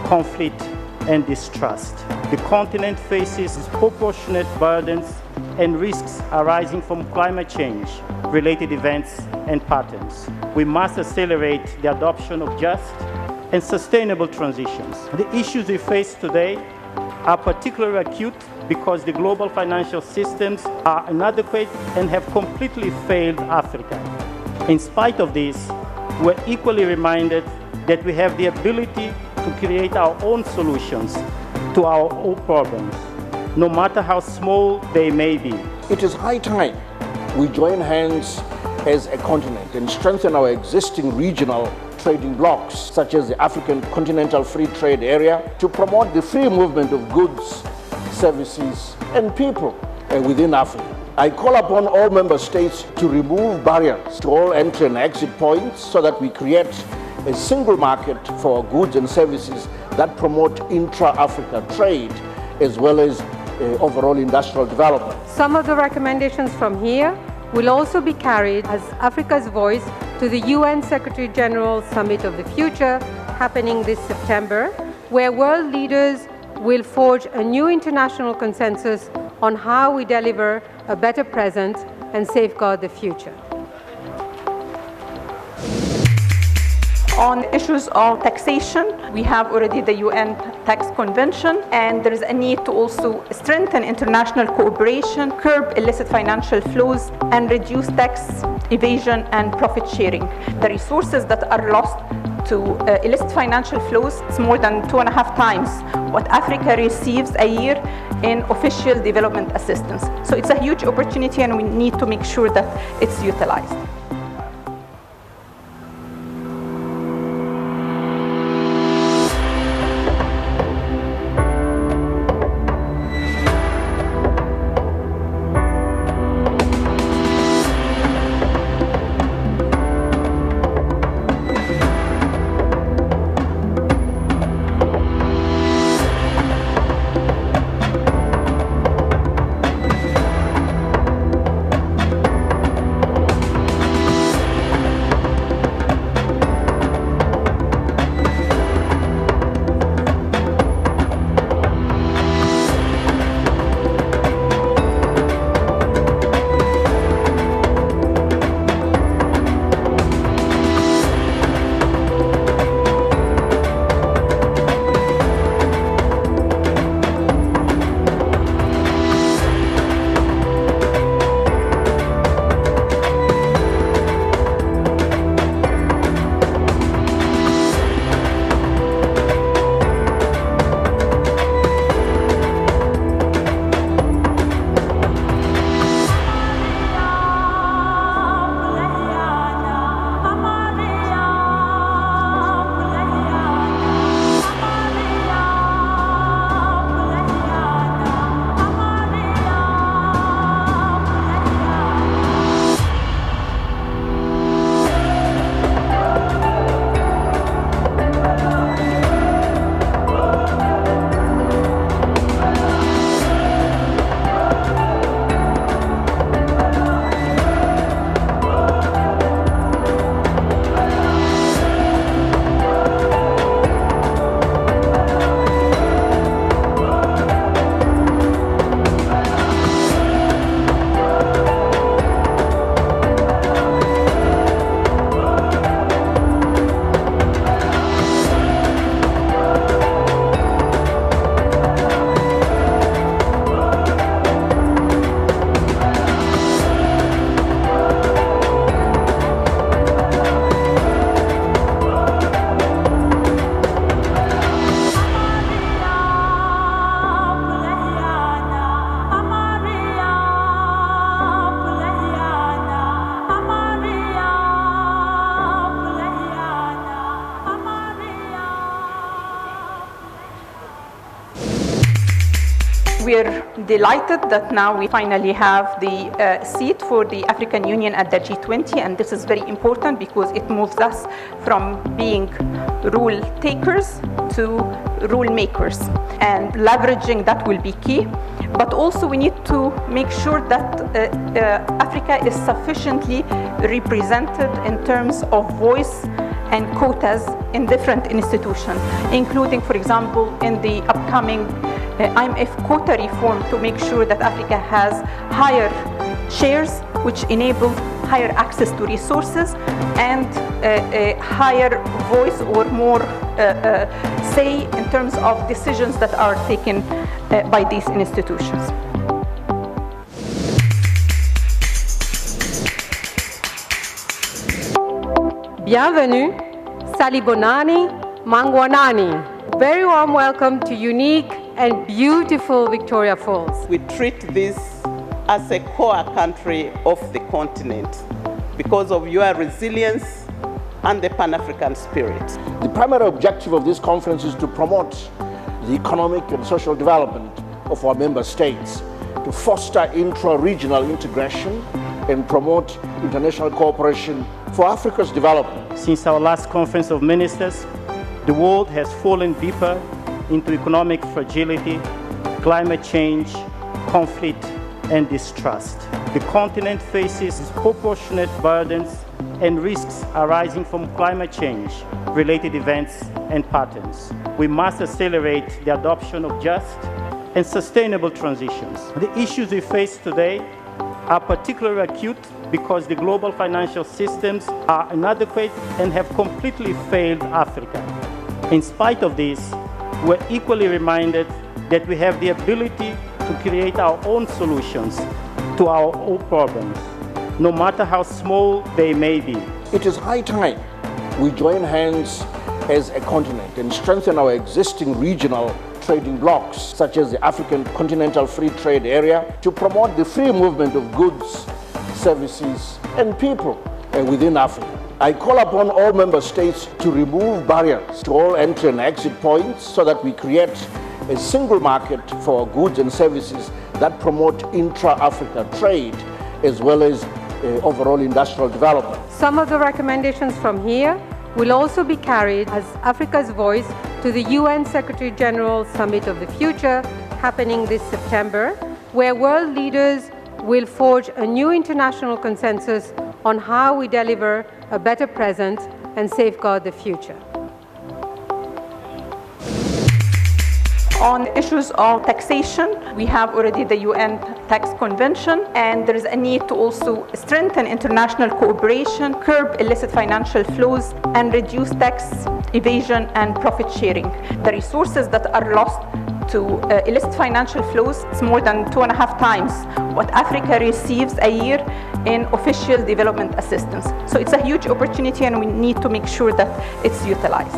Speaker 6: conflict, and distrust. The continent faces disproportionate burdens and risks arising from climate change, related events and patterns. We must accelerate the adoption of just and sustainable transitions. The issues we face today are particularly acute because the global financial systems are inadequate and have completely failed Africa. In spite of this, we're equally reminded that we have the ability to create our own solutions to our own problems, no matter how small they may be.
Speaker 23: It is high time we join hands as a continent and strengthen our existing regional trading blocs, such as the African Continental Free Trade Area, to promote the free movement of goods, services, and people within Africa. I call upon all member states to remove barriers to all entry and exit points so that we create a single market for goods and services that promote intra-Africa trade as well as overall industrial development.
Speaker 12: Some of the recommendations from here will also be carried as Africa's voice to the UN Secretary General Summit of the Future happening this September, where world leaders will forge a new international consensus on how we deliver a better present and safeguard the future.
Speaker 16: On issues of taxation, we have already the UN Tax Convention, and there is a need to also strengthen international cooperation, curb illicit financial flows, and reduce tax evasion and profit sharing. The resources that are lost to illicit financial flows is more than 2.5 times what Africa receives a year in official development assistance. So it's a huge opportunity, and we need to make sure that it's utilized. we're delighted that now we finally have the seat for the African Union at the G20, and this is very important because it moves us from being rule takers to rule makers, and leveraging that will be key. But also we need to make sure that Africa is sufficiently represented in terms of voice and quotas in different institutions, including, for example, in the upcoming IMF quota reform, to make sure that Africa has higher shares, which enable higher access to resources and a higher voice or more say in terms of decisions that are taken by these institutions.
Speaker 12: Bienvenue, Salibonani, Mangwanani. Very warm welcome to unique and beautiful Victoria Falls.
Speaker 21: We treat this as a core country of the continent because of your resilience and the Pan-African spirit.
Speaker 23: The primary objective of this conference is to promote the economic and social development of our member states, to foster intra-regional integration and promote international cooperation for Africa's development.
Speaker 6: Since our last conference of ministers, the world has fallen deeper into economic fragility, climate change, conflict, and distrust. The continent faces disproportionate burdens and risks arising from climate change-related events and patterns. We must accelerate the adoption of just and sustainable transitions. The issues we face today are particularly acute because the global financial systems are inadequate and have completely failed Africa. In spite of this, we're equally reminded that we have the ability to create our own solutions to our own problems, no matter how small they may be.
Speaker 23: It is high time we join hands as a continent and strengthen our existing regional trading blocs, such as the African Continental Free Trade Area, to promote the free movement of goods, services, and people within Africa. I call upon all member states to remove barriers to all entry and exit points so that we create a single market for goods and services that promote intra-Africa trade as well as overall industrial development.
Speaker 12: Some of the recommendations from here will also be carried as Africa's voice to the UN Secretary General Summit of the Future happening this September, where world leaders will forge a new international consensus on how we deliver a better present and safeguard the future.
Speaker 16: On issues of taxation, we have already the UN Tax Convention, and there is a need to also strengthen international cooperation, curb illicit financial flows, and reduce tax evasion and profit sharing. The resources that are lost to illicit financial flows is more than 2.5 times what Africa receives a year in official development assistance. So it's a huge opportunity, and we need to make sure that it's utilized.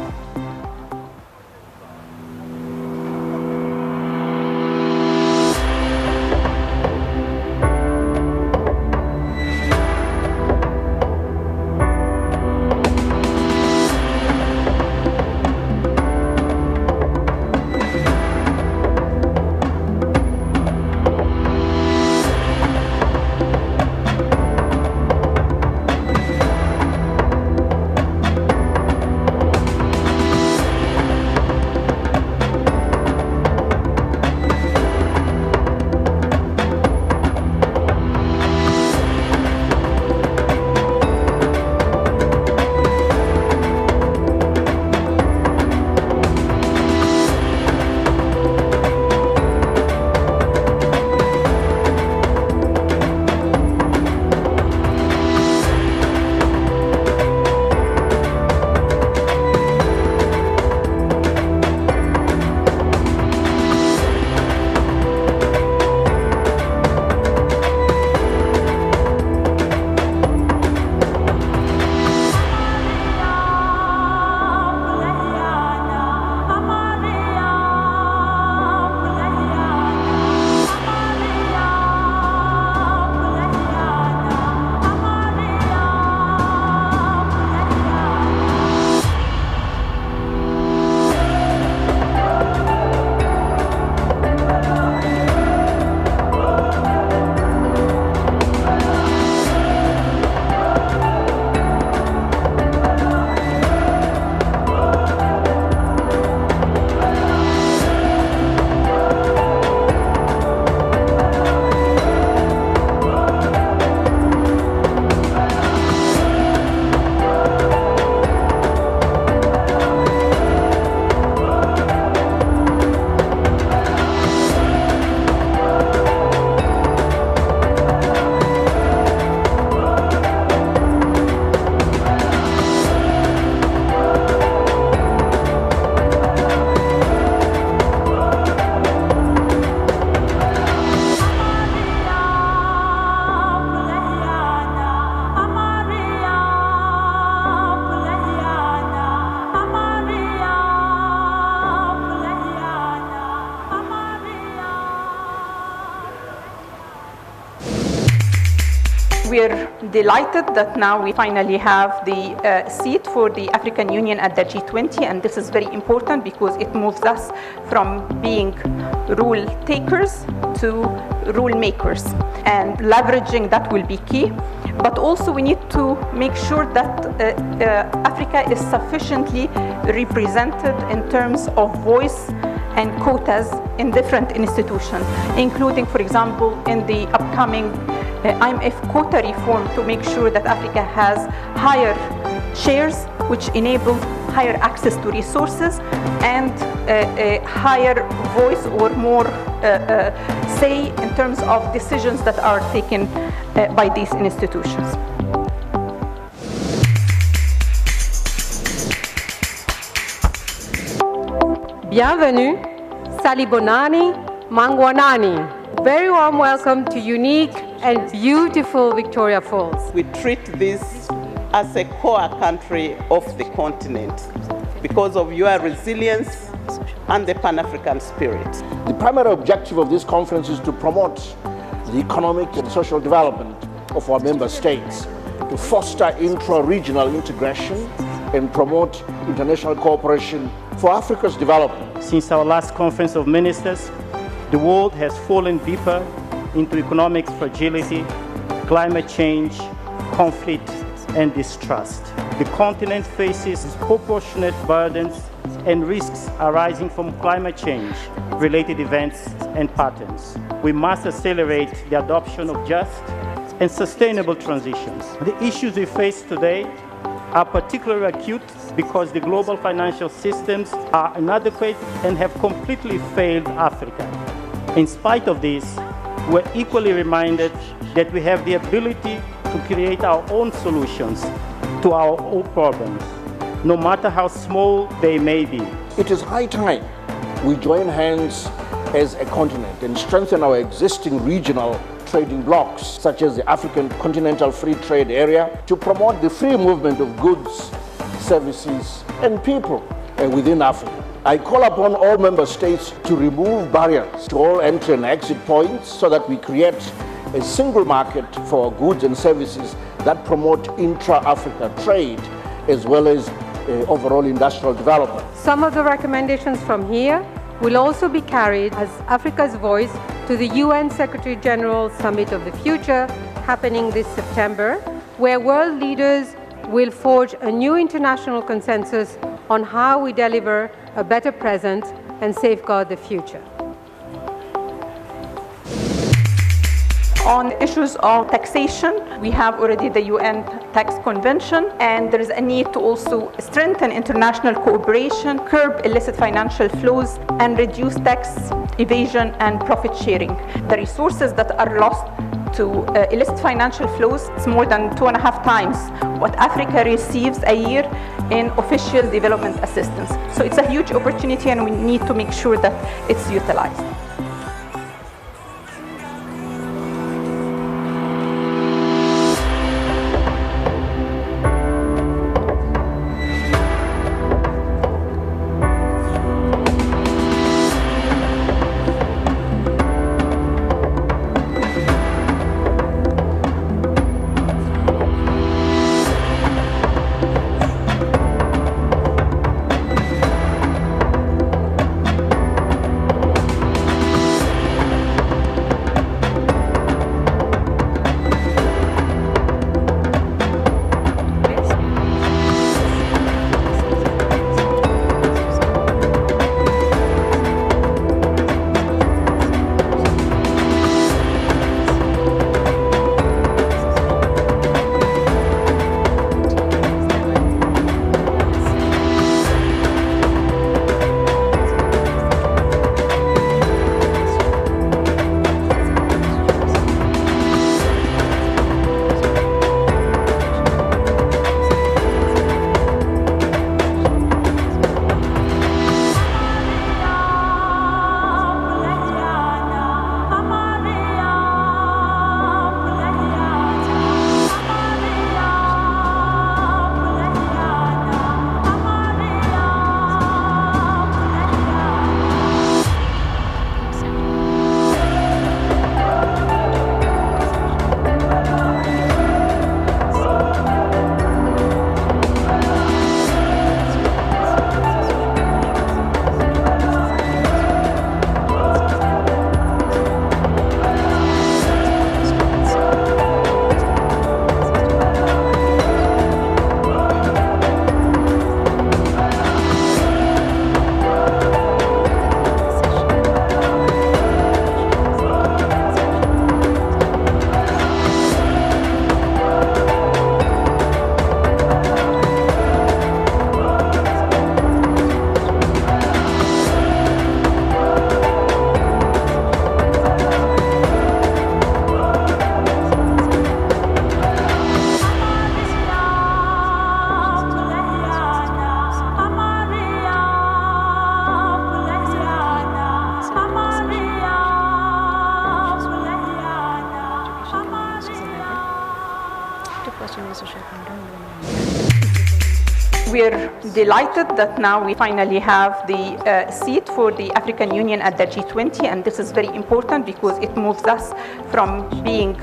Speaker 16: We are delighted that now we finally have the seat for the African Union at the G20, and this is very important because it moves us from being rule takers to rule makers, and leveraging that will be key. But also we need to make sure that Africa is sufficiently represented in terms of voice and quotas in different institutions, including, for example, in the upcoming IMF quota reform, to make sure that Africa has higher shares, which enable higher access to resources and a higher voice or more say in terms of decisions that are taken by these institutions.
Speaker 12: Bienvenue, Salibonani, Mangwanani. Very warm welcome to unique and beautiful Victoria Falls.
Speaker 21: We treat this as a core country of the continent because of your resilience and the Pan-African spirit.
Speaker 23: The primary objective of this conference is to promote the economic and social development of our member states, to foster intra-regional integration and promote international cooperation for Africa's development.
Speaker 6: Since our last Conference of Ministers, the world has fallen deeper into economic fragility, climate change, conflict, and distrust. The continent faces disproportionate burdens and risks arising from climate change-related events and patterns. We must accelerate the adoption of just and sustainable transitions. The issues we face today are particularly acute because the global financial systems are inadequate and have completely failed Africa. In spite of this, we're equally reminded that we have the ability to create our own solutions to our own problems, no matter how small they may be.
Speaker 23: It is high time we join hands as a continent and strengthen our existing regional trading blocs, such as the African Continental Free Trade Area, to promote the free movement of goods, services, and people within Africa. I call upon all member states to remove barriers to all entry and exit points so that we create a single market for goods and services that promote intra-Africa trade as well as overall industrial development.
Speaker 12: Some of the recommendations from here will also be carried as Africa's voice to the UN Secretary General Summit of the Future happening this September, where world leaders will forge a new international consensus on how we deliver a better present and safeguard the future.
Speaker 16: On issues of taxation, we have already the UN Tax Convention, and there is a need to also strengthen international cooperation, curb illicit financial flows, and reduce tax evasion and profit sharing. The resources that are lost to illicit financial flows is more than 2.5 times what Africa receives a year in official development assistance. So it's a huge opportunity, and we need to make sure that it's utilized. We're delighted that now we finally have the seat for the African Union at the G20, and this is very important because it moves us from being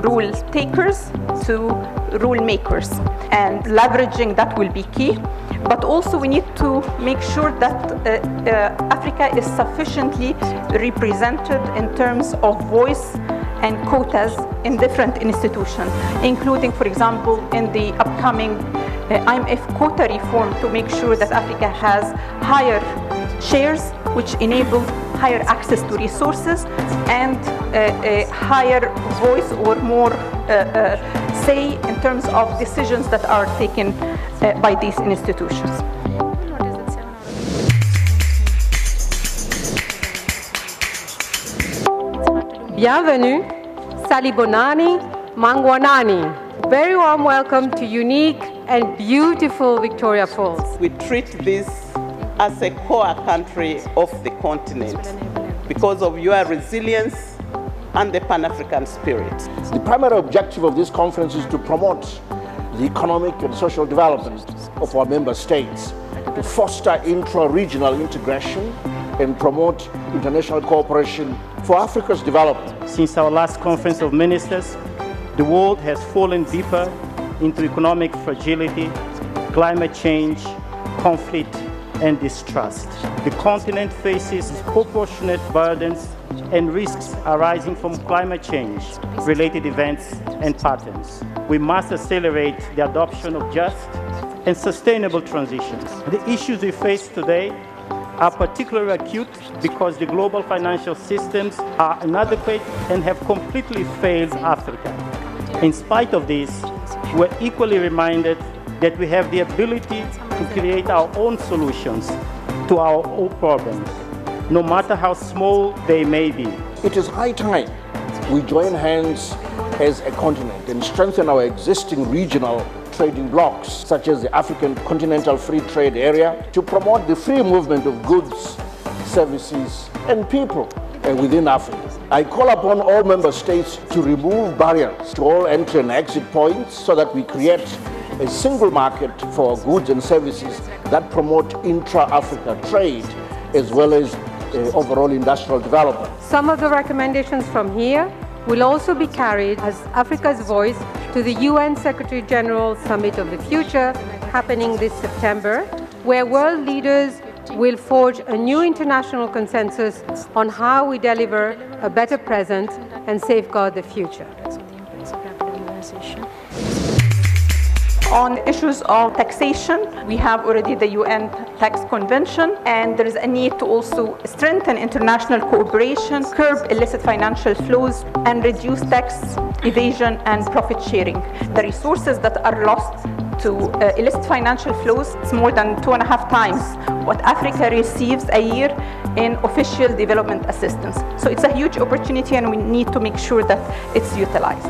Speaker 16: rule takers to rule makers, and leveraging that will be key. But also we need to make sure that Africa is sufficiently represented in terms of voice and quotas in different institutions, including, for example, in the upcoming IMF quota reform, to make sure that Africa has higher shares, which enable higher access to resources and a higher voice or more say in terms of decisions that are taken by these institutions.
Speaker 12: Bienvenue, Salibonani, Mangwanani. Very warm welcome to unique and beautiful Victoria Falls.
Speaker 21: We treat this as a core country of the continent because of your resilience and the Pan-African spirit.
Speaker 23: The primary objective of this conference is to promote the economic and social development of our member states, to foster intra-regional integration and promote international cooperation for Africa's development.
Speaker 6: Since our last conference of ministers, the world has fallen deeper into economic fragility, climate change, conflict, and distrust. The continent faces disproportionate burdens and risks arising from climate change-related events and patterns. We must accelerate the adoption of just and sustainable transitions. The issues we face today are particularly acute because the global financial systems are inadequate and have completely failed Africa. In spite of this, we're equally reminded that we have the ability to create our own solutions to our own problems, no matter how small they may be.
Speaker 23: It is high time we join hands as a continent and strengthen our existing regional trading blocs, such as the African Continental Free Trade Area, to promote the free movement of goods, services, and people within Africa. I call upon all member states to remove barriers to all entry and exit points so that we create a single market for goods and services that promote intra-Africa trade as well as overall industrial development.
Speaker 12: Some of the recommendations from here will also be carried as Africa's voice to the UN Secretary General Summit of the Future happening this September, where world leaders will forge a new international consensus on how we deliver a better present and safeguard the future.
Speaker 16: On issues of taxation, we have already the UN Tax Convention, and there is a need to also strengthen international cooperation, curb illicit financial flows, and reduce tax evasion and profit sharing. The resources that are lost to illicit financial flows is more than 2.5 times what Africa receives a year in official development assistance. So it's a huge opportunity, and we need to make sure that it's utilized.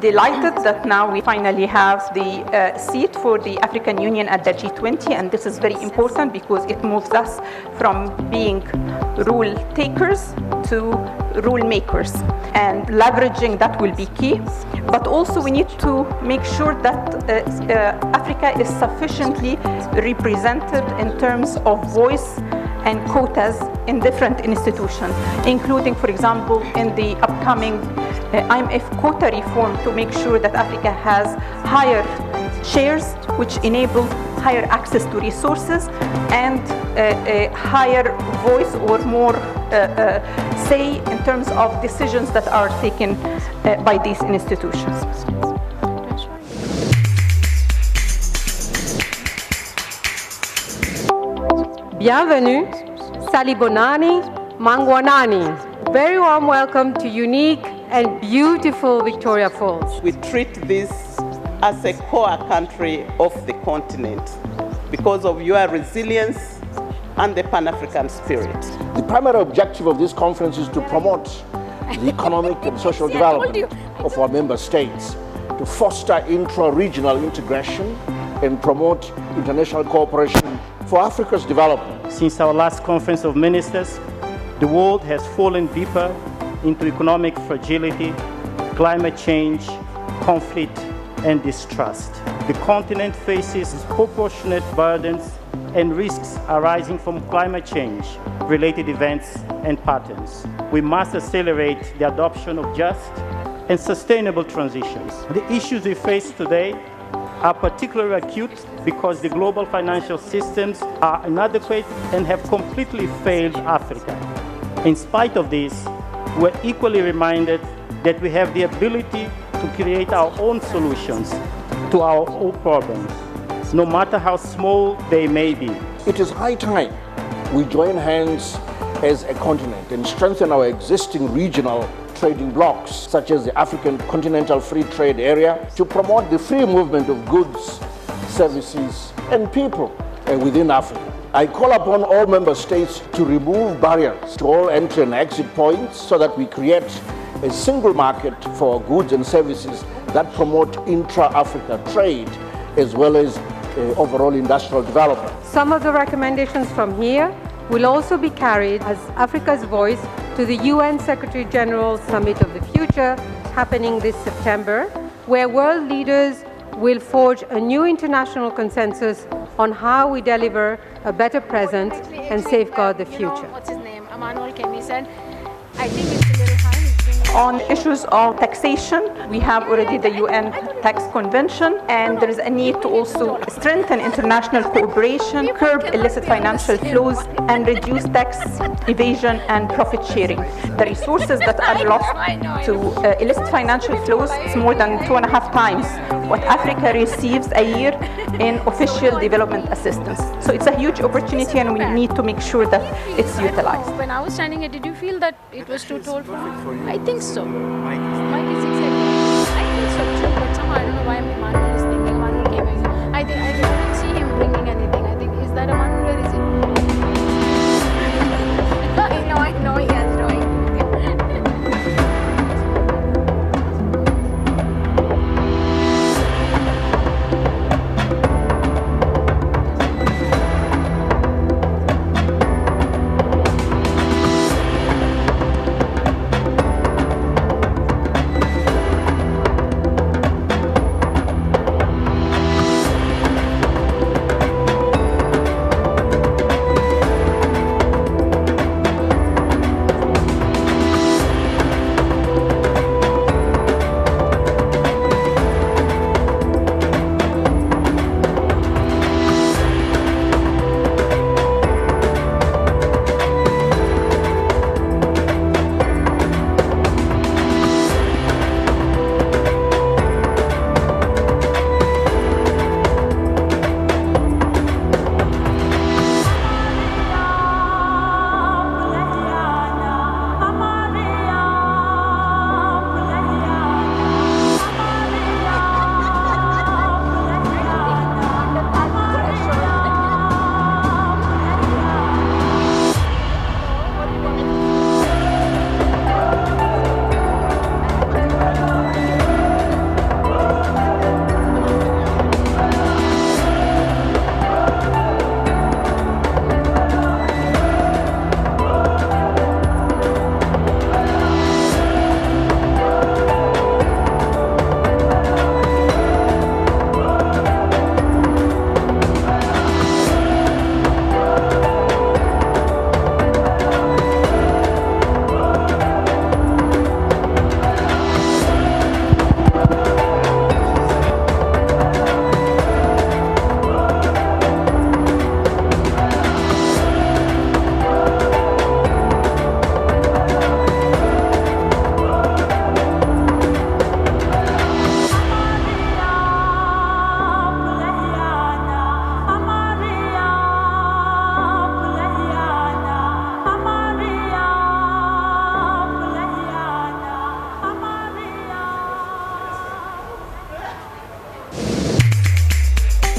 Speaker 16: delighted that now we finally have the seat for the African Union at the G20, and this is very important because it moves us from being rule takers to rule makers, and leveraging that will be key. But also we need to make sure that Africa is sufficiently represented in terms of voice and quotas in different institutions, including, for example, in the upcoming IMF quota reform, to make sure that Africa has higher shares, which enable higher access to resources and a higher voice or more say in terms of decisions that are taken by these institutions.
Speaker 12: Bienvenue, Salibonani, Mangwanani. Very warm welcome to unique and beautiful Victoria Falls.
Speaker 21: We treat this as a core country of the continent because of your resilience and the Pan-African spirit.
Speaker 23: The primary objective of this conference is to promote the economic and social development of our member states, to foster intra-regional integration and promote international cooperation for Africa's development.
Speaker 6: Since our last conference of ministers, the world has fallen deeper into economic fragility, climate change, conflict, and distrust. The continent faces disproportionate burdens and risks arising from climate change-related events and patterns. We must accelerate the adoption of just and sustainable transitions. The issues we face today are particularly acute because the global financial systems are inadequate and have completely failed Africa. In spite of this, we're equally reminded that we have the ability to create our own solutions to our own problems, no matter how small they may be.
Speaker 23: It is high time we join hands as a continent and strengthen our existing regional trading blocs, such as the African Continental Free Trade Area, to promote the free movement of goods, services, and people within Africa. I call upon all member states to remove barriers to all entry and exit points so that we create a single market for goods and services that promote intra-Africa trade as well as overall industrial development.
Speaker 12: Some of the recommendations from here will also be carried as Africa's voice to the UN Secretary General Summit of the Future happening this September, where world leaders will forge a new international consensus on how we deliver a better present and safeguard the future.
Speaker 7: What's his name? Emmanuel Kemi said, I think it's a little high.
Speaker 16: On issues of taxation, we have already the UN Tax Convention, and there is a need to also strengthen international cooperation, curb illicit financial flows, and reduce tax evasion and profit sharing. The resources that are lost to illicit financial flows is more than 2.5 times what Africa receives a year in official development assistance. So it's a huge opportunity, and we need to make sure that it's utilized.
Speaker 7: When I was standing here, did you feel that it was too tall for me? I think so. Mike is exactly. I think so too, but somehow I don't know why Emmanuel is thinking Emmanuel came in. I didn't see him bringing anything. I think, is that Emmanuel? Where is it? I know he has drawing.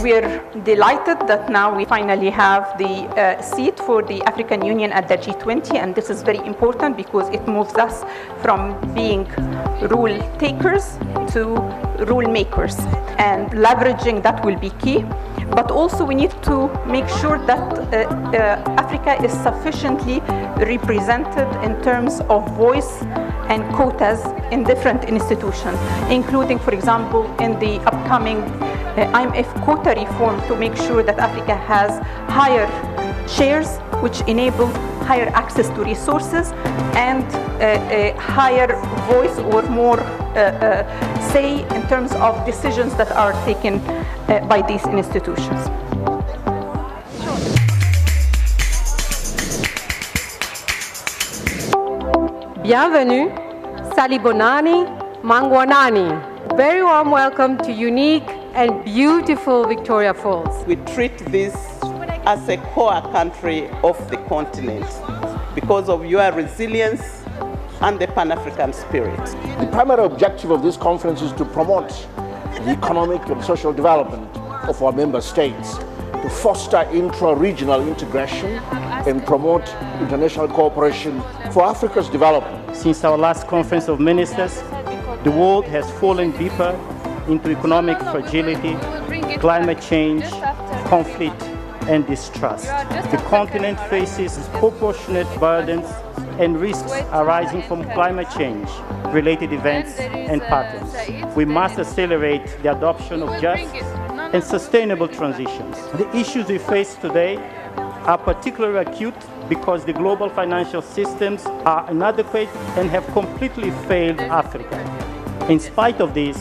Speaker 16: we're delighted that now we finally have the seat for the African Union at the G20, and this is very important because it moves us from being rule takers to rule makers, and leveraging that will be key. But also we need to make sure that Africa is sufficiently represented in terms of voice and quotas in different institutions, including, for example, in the upcoming IMF quota reform, to make sure that Africa has higher shares, which enable higher access to resources and a higher voice or more say in terms of decisions that are taken by these institutions.
Speaker 12: Bienvenue, Salibonani, Mangwanani. Very warm welcome to unique and beautiful Victoria Falls.
Speaker 21: We treat this as a core country of the continent because of your resilience and the Pan-African spirit.
Speaker 23: The primary objective of this conference is to promote the economic and social development of our member states, to foster intra-regional integration and promote international cooperation for Africa's development.
Speaker 6: Since our last conference of ministers, the world has fallen deeper into economic fragility, climate change, conflict, and distrust. The continent faces disproportionate burdens and risks arising from climate change, related events and patterns. We must accelerate the adoption of just and sustainable transitions. The issues we face today are particularly acute because the global financial systems are inadequate and have completely failed Africa. In spite of this,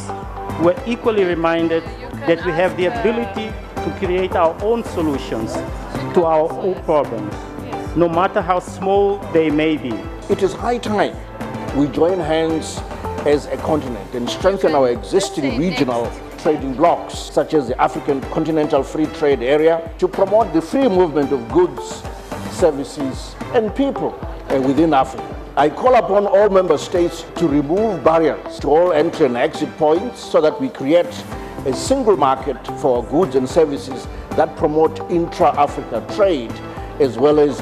Speaker 6: we're equally reminded that we have the ability to create our own solutions to our own problems, no matter how small they may be.
Speaker 23: It is high time we join hands as a continent and strengthen our existing regional trading blocs, such as the African Continental Free Trade Area, to promote the free movement of goods, services, and people within Africa. I call upon all member states to remove barriers to all entry and exit points so that we create a single market for goods and services that promote intra-Africa trade as well as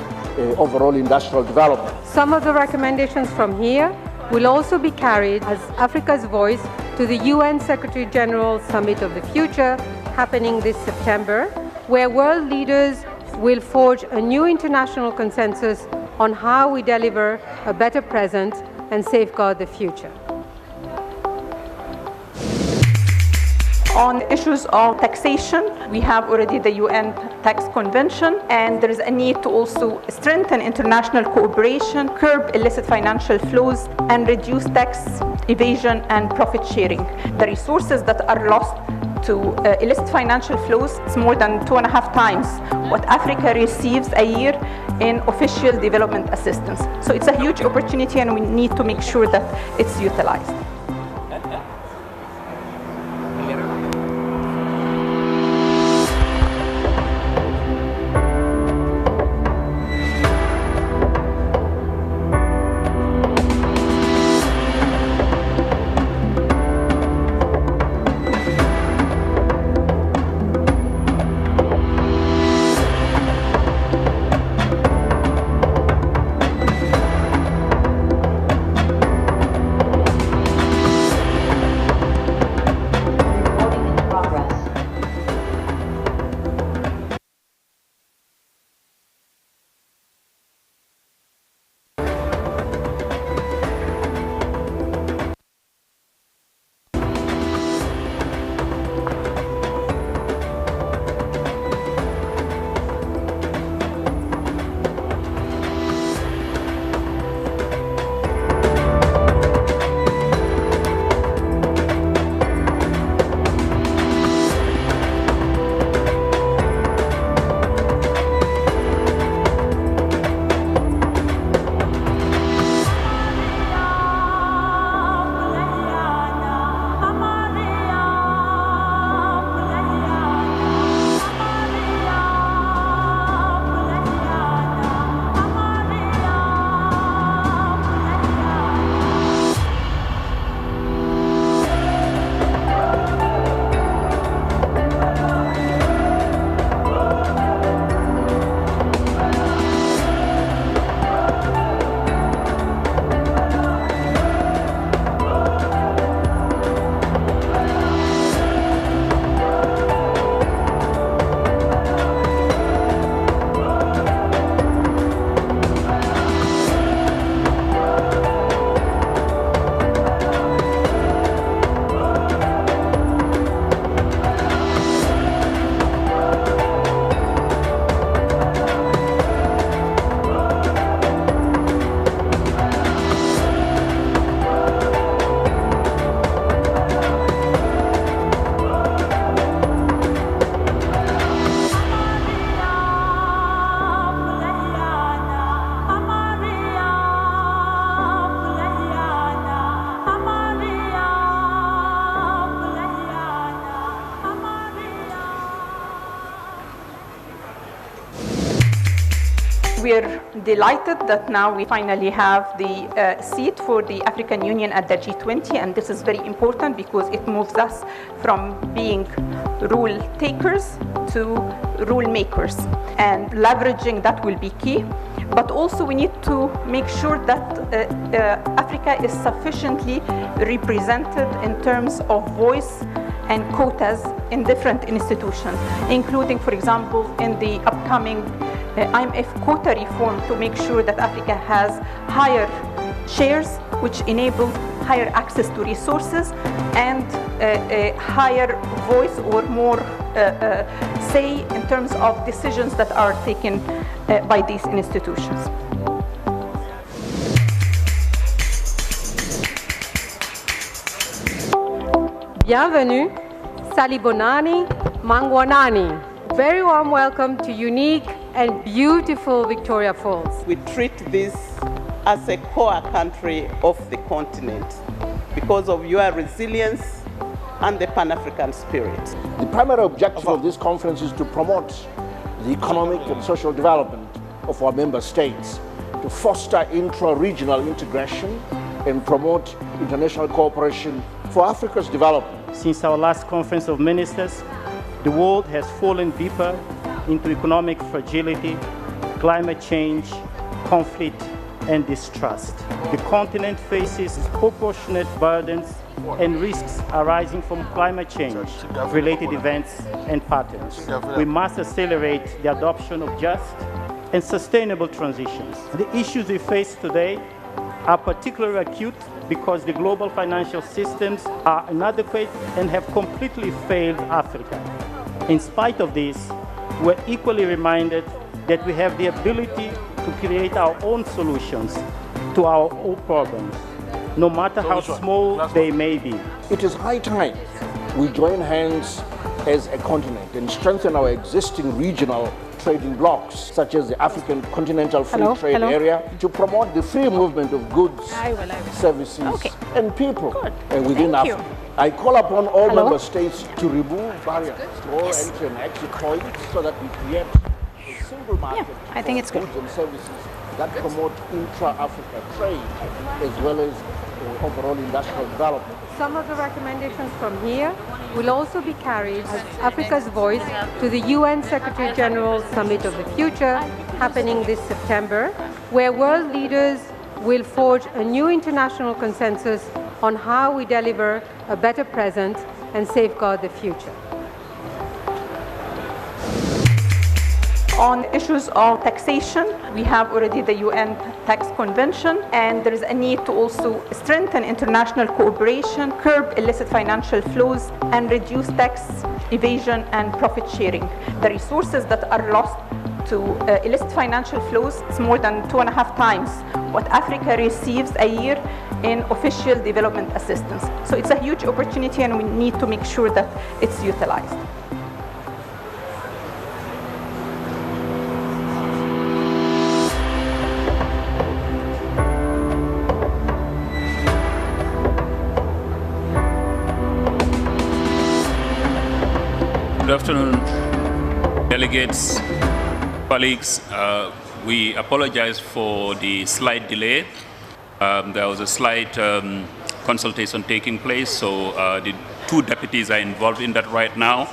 Speaker 23: overall industrial development.
Speaker 12: Some of the recommendations from here will also be carried as Africa's voice to the UN Secretary General Summit of the Future happening this September, where world leaders will forge a new international consensus on how we deliver a better present and safeguard the future.
Speaker 16: On issues of taxation, we have already the UN Tax Convention, and there is a need to also strengthen international cooperation, curb illicit financial flows, and reduce tax evasion and profit sharing. The resources that are lost to illicit financial flows is more than 2.5 times what Africa receives a year in official development assistance. So it's a huge opportunity, and we need to make sure that it's utilized. we're delighted that now we finally have the seat for the African Union at the G20, and this is very important because it moves us from being rule takers to rule makers, and leveraging that will be key. But also we need to make sure that Africa is sufficiently represented in terms of voice and quotas in different institutions, including, for example, in the upcoming IMF quota reform, to make sure that Africa has higher shares, which enable higher access to resources and a higher voice or more say in terms of decisions that are taken by these institutions.
Speaker 12: Bienvenue, Salibonani, Mangwanani. Very warm welcome to unique and beautiful Victoria Falls.
Speaker 21: We treat this as a core country of the continent because of your resilience and the Pan-African spirit.
Speaker 23: The primary objective of this conference is to promote the economic and social development of our member states, to foster intra-regional integration and promote international cooperation for Africa's development.
Speaker 6: Since our last conference of ministers, the world has fallen deeper into economic fragility, climate change, conflict, and distrust. The continent faces disproportionate burdens and risks arising from climate change-related events and patterns. We must accelerate the adoption of just and sustainable transitions. The issues we face today are particularly acute because the global financial systems are inadequate and have completely failed Africa. In spite of this, we're equally reminded that we have the ability to create our own solutions to our own problems, no matter how small they may be.
Speaker 23: It is high time we join hands as a continent and strengthen our existing regional trading blocs, such as the African Continental Free Trade Area, to promote the free movement of goods, services, and people within Africa. I call upon all member states to remove barriers to all entry and exit points so that we create a single market
Speaker 7: I think it's
Speaker 23: for goods and services that promote intra-Africa trade as well as overall industrial development.
Speaker 12: Some of the recommendations from here will also be carried as Africa's voice to the UN Secretary General Summit of the Future happening this September, where world leaders will forge a new international consensus on how we deliver a better present and safeguard the future.
Speaker 16: On issues of taxation, we have already the UN Tax Convention, and there is a need to also strengthen international cooperation, curb illicit financial flows, and reduce tax evasion and profit sharing. The resources that are lost to illicit financial flows is more than 2.5 times what Africa receives a year in official development assistance. So it's a huge opportunity, and we need to make sure that it's utilized.
Speaker 17: Good afternoon, delegates, colleagues. We apologize for the slight delay. There was a slight consultation taking place, so the two deputies are involved in that right now,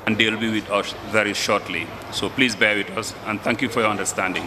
Speaker 17: and they'll be with us very shortly. So please bear with us, and thank you for your understanding.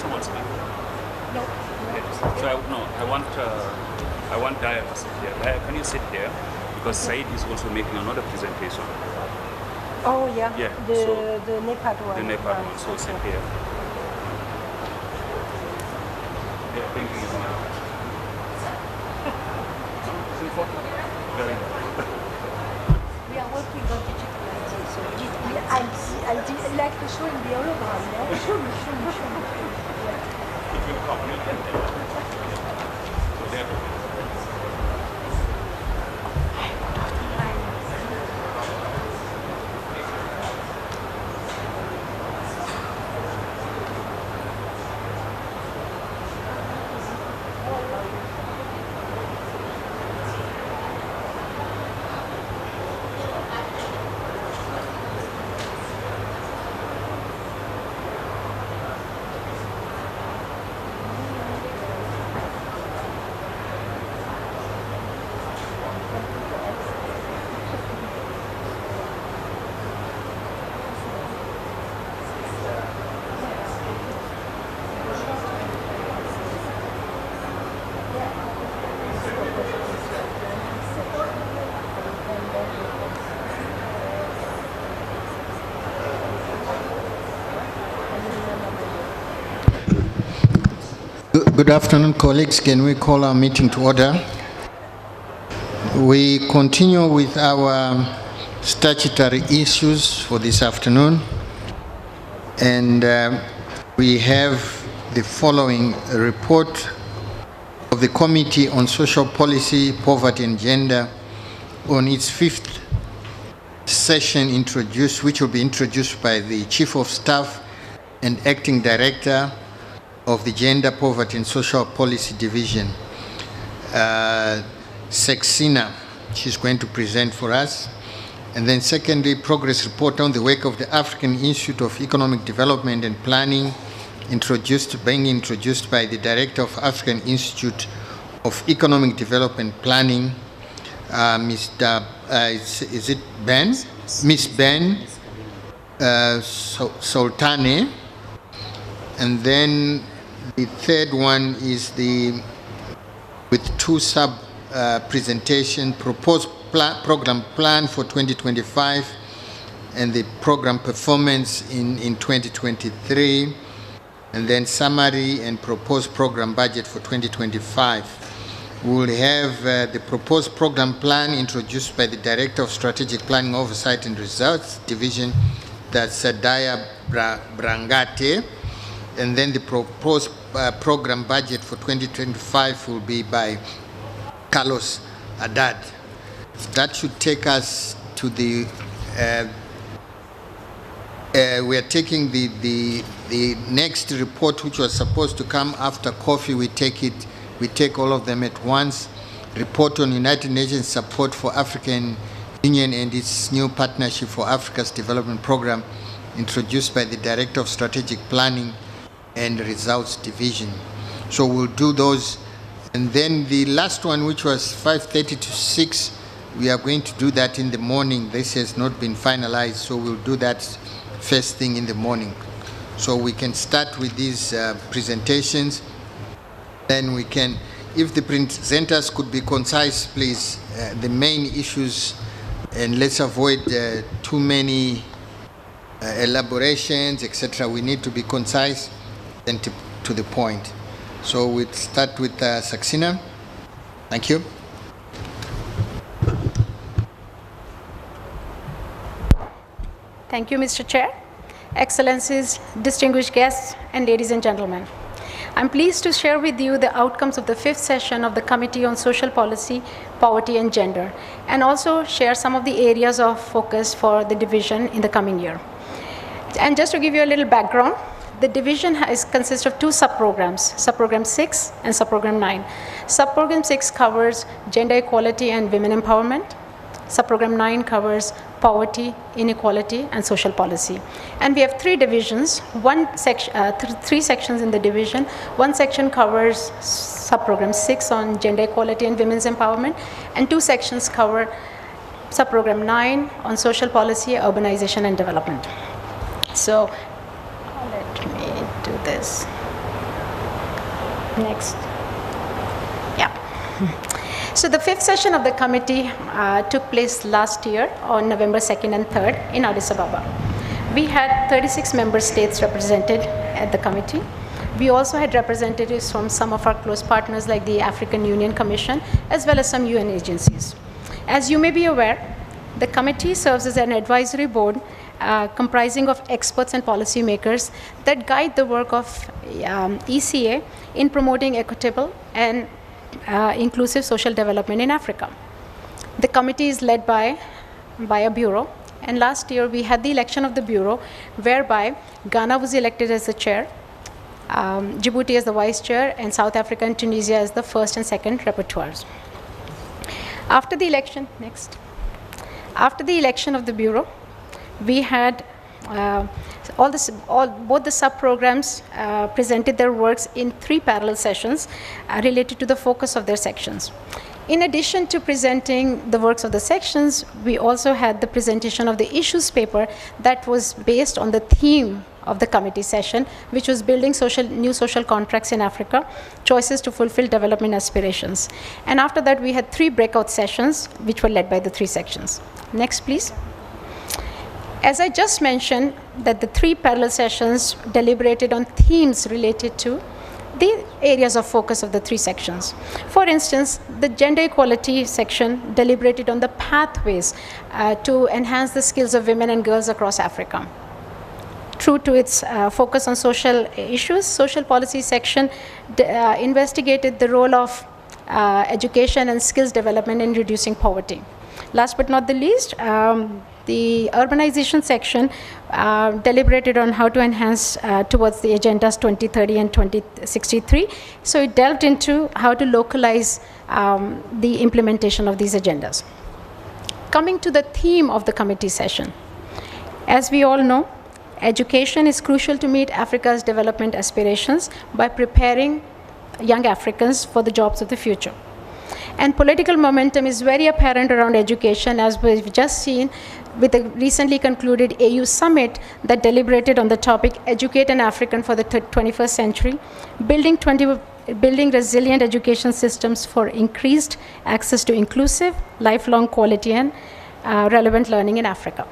Speaker 17: someone speak?
Speaker 7: No.
Speaker 17: So I want Daya to sit here. Daya, can you sit there? Because Said is also making another presentation.
Speaker 12: Oh, yeah.
Speaker 17: Yeah.
Speaker 12: The NEPAD one.
Speaker 17: The NEPAD one. So sit here. Yeah, thank you. Very good.
Speaker 7: We are working on digitalization. I like to show in the hologram. Yeah? Show me.
Speaker 17: It will come. So there.
Speaker 5: Good afternoon, colleagues. Can we call our meeting to order? We continue with our statutory issues for this afternoon, and we have the following report of the Committee on Social Policy, Poverty and Gender on its 5th session which will be introduced by the Chief of Staff and Acting Director of the Gender, Poverty and Social Policy Division, Sexina. She's going to present for us. And then secondly, progress report on the work of the African Institute of Economic Development and Planning, being introduced by the Director of African Institute of Economic Development Planning, Mr. Is it Ben? Miss Ben Sultane. And then the third one is with two presentation, proposed program plan for 2025 and the program performance in 2023, and then summary and proposed program budget for 2025. We will have the proposed program plan introduced by the Director of Strategic Planning Oversight and Results Division, that's Daya Brangate. And then the proposed program budget for 2025 will be by Carlos Haddad. That should take us to the, we are taking the next report, which was supposed to come after coffee. We take all of them at once. Report on United Nations support for African Union and its new Partnership for Africa's Development Program, introduced by the Director of Strategic Planning and Results Division. So we'll do those. And then the last one, which was 5:30 to 6, we are going to do that in the morning. This has not been finalized, so we'll do that first thing in the morning. So we can start with these presentations. Then we can, if the presenters could be concise, please, the main issues, and let's avoid too many elaborations, etc. We need to be concise and to the point. So we'll start with Sexina. Thank you.
Speaker 18: Thank you, Mr. Chair. Excellencies, distinguished guests, and ladies and gentlemen. I'm pleased to share with you the outcomes of the 5th session of the Committee on Social Policy, Poverty and Gender, and also share some of the areas of focus for the division in the coming year. And just to give you a little background, the division consists of 2 subprograms, subprogram 6 and subprogram 9. Subprogram 6 covers gender equality and women empowerment. Subprogram 9 covers poverty, inequality, and social policy. And we have 3 divisions, 3 sections in the division. One section covers subprogram 6 on gender equality and women's empowerment, and 2 sections cover subprogram 9 on social policy, urbanization, and development. So let me do this. Next. Yeah. So the fifth session of the committee took place last year on November 2nd and 3rd in Addis Ababa. We had 36 member states represented at the committee. We also had representatives from some of our close partners like the African Union Commission, as well as some UN agencies. As you may be aware, the committee serves as an advisory board comprising of experts and policymakers that guide the work of ECA in promoting equitable and inclusive social development in Africa. The committee is led by a bureau, and last year we had the election of the bureau, whereby Ghana was elected as the chair, Djibouti as the vice chair, and South Africa and Tunisia as the first and second rapporteurs. After the election, after the election of the bureau, we had both the sub-programs presented their works in 3 parallel sessions related to the focus of their sections. In addition to presenting the works of the sections, we also had the presentation of the issues paper that was based on the theme of the committee session, which was building new social contracts in Africa, choices to fulfill development aspirations. And after that, we had 3 breakout sessions, which were led by the 3 sections. Next, please. As I just mentioned, that the 3 parallel sessions deliberated on themes related to the areas of focus of the 3 sections. For instance, the gender equality section deliberated on the pathways to enhance the skills of women and girls across Africa. True to its focus on social issues, social policy section investigated the role of education and skills development in reducing poverty. Last but not the least, the urbanization section deliberated on how to enhance towards the agendas 2030 and 2063. So it delved into how to localize the implementation of these agendas. Coming to the theme of the committee session. As we all know, education is crucial to meet Africa's development aspirations by preparing young Africans for the jobs of the future. And political momentum is very apparent around education, as we've just seen with the recently concluded AU summit that deliberated on the topic Educate an African for the 21st Century, building resilient education systems for increased access to inclusive, lifelong quality and relevant learning in Africa.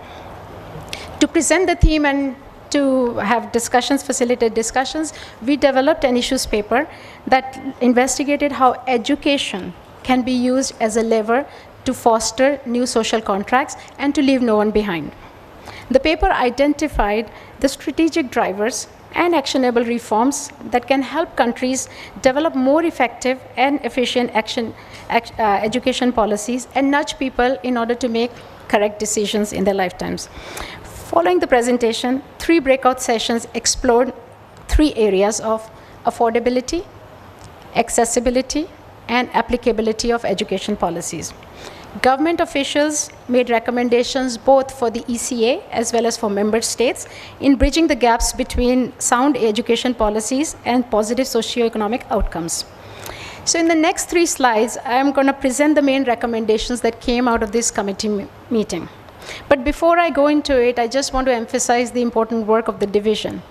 Speaker 18: To present the theme and to have discussions, facilitate discussions, we developed an issues paper that investigated how education can be used as a lever to foster new social contracts and to leave no one behind. The paper identified the strategic drivers and actionable reforms that can help countries develop more effective and efficient education policies and nudge people in order to make correct decisions in their lifetimes. Following the presentation, 3 breakout sessions explored 3 areas of affordability, accessibility, and applicability of education policies. Government officials made recommendations both for the ECA as well as for member states in bridging the gaps between sound education policies and positive socioeconomic outcomes. So in the next 3 slides, I'm going to present the main recommendations that came out of this committee meeting. But before I go into it, I just want to emphasize the important work of the division.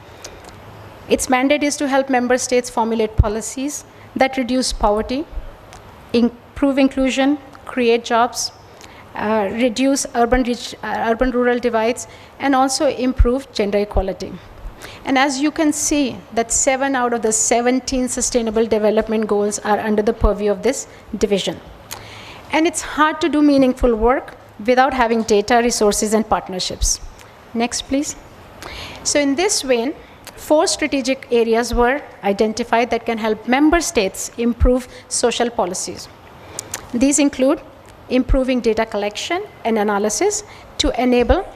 Speaker 18: Its mandate is to help member states formulate policies that reduce poverty, improve inclusion, create jobs, reduce urban-rural divides, and also improve gender equality. And as you can see, that 7 out of the 17 sustainable development goals are under the purview of this division. And it's hard to do meaningful work without having data, resources, and partnerships. Next, please. So in this vein, 4 strategic areas were identified that can help member states improve social policies. These include improving data collection and analysis to enable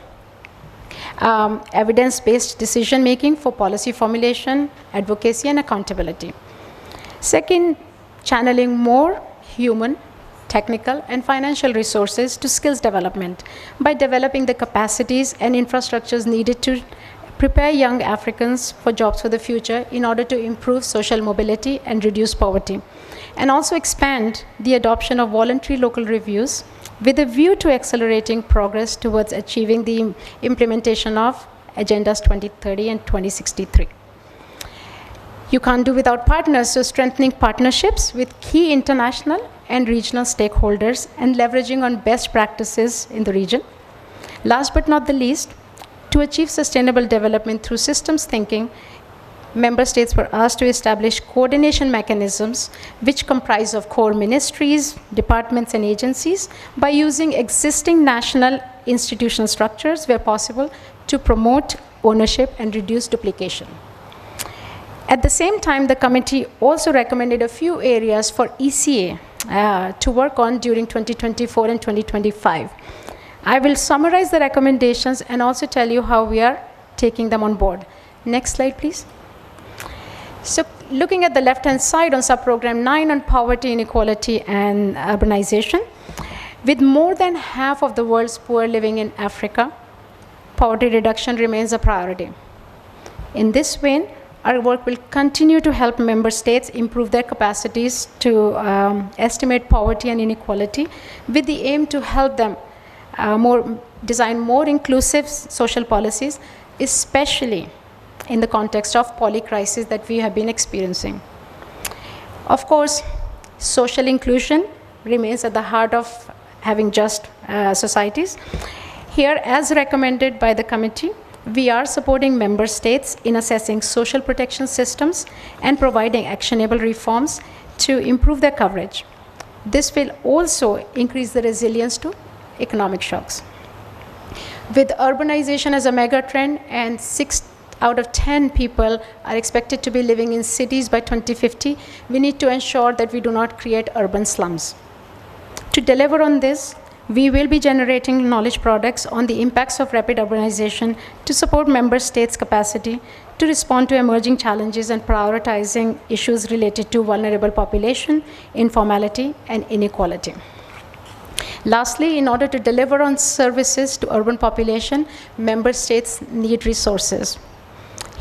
Speaker 18: evidence-based decision-making for policy formulation, advocacy, and accountability. Second, channeling more human, technical, and financial resources to skills development by developing the capacities and infrastructures needed to prepare young Africans for jobs for the future in order to improve social mobility and reduce poverty, and also expand the adoption of voluntary local reviews with a view to accelerating progress towards achieving the implementation of Agendas 2030 and 2063. You can't do without partners, so strengthening partnerships with key international and regional stakeholders and leveraging on best practices in the region. Last but not the least, to achieve sustainable development through systems thinking, member states were asked to establish coordination mechanisms which comprise of core ministries, departments, and agencies by using existing national institutional structures where possible to promote ownership and reduce duplication. At the same time, the committee also recommended a few areas for ECA to work on during 2024 and 2025. I will summarize the recommendations and also tell you how we are taking them on board. Next slide, please. So looking at the left-hand side on subprogram 9 on poverty, inequality, and urbanization, with more than half of the world's poor living in Africa, poverty reduction remains a priority. In this vein, our work will continue to help member states improve their capacities to estimate poverty and inequality with the aim to help them design more inclusive social policies, especially in the context of polycrisis that we have been experiencing. Of course, social inclusion remains at the heart of having just societies. Here, as recommended by the committee, we are supporting member states in assessing social protection systems and providing actionable reforms to improve their coverage. This will also increase the resilience to economic shocks. With urbanization as a mega trend and 6 out of 10 people are expected to be living in cities by 2050, we need to ensure that we do not create urban slums. To deliver on this, we will be generating knowledge products on the impacts of rapid urbanization to support member states' capacity to respond to emerging challenges and prioritizing issues related to vulnerable population, informality, and inequality. Lastly, in order to deliver on services to urban population, member states need resources.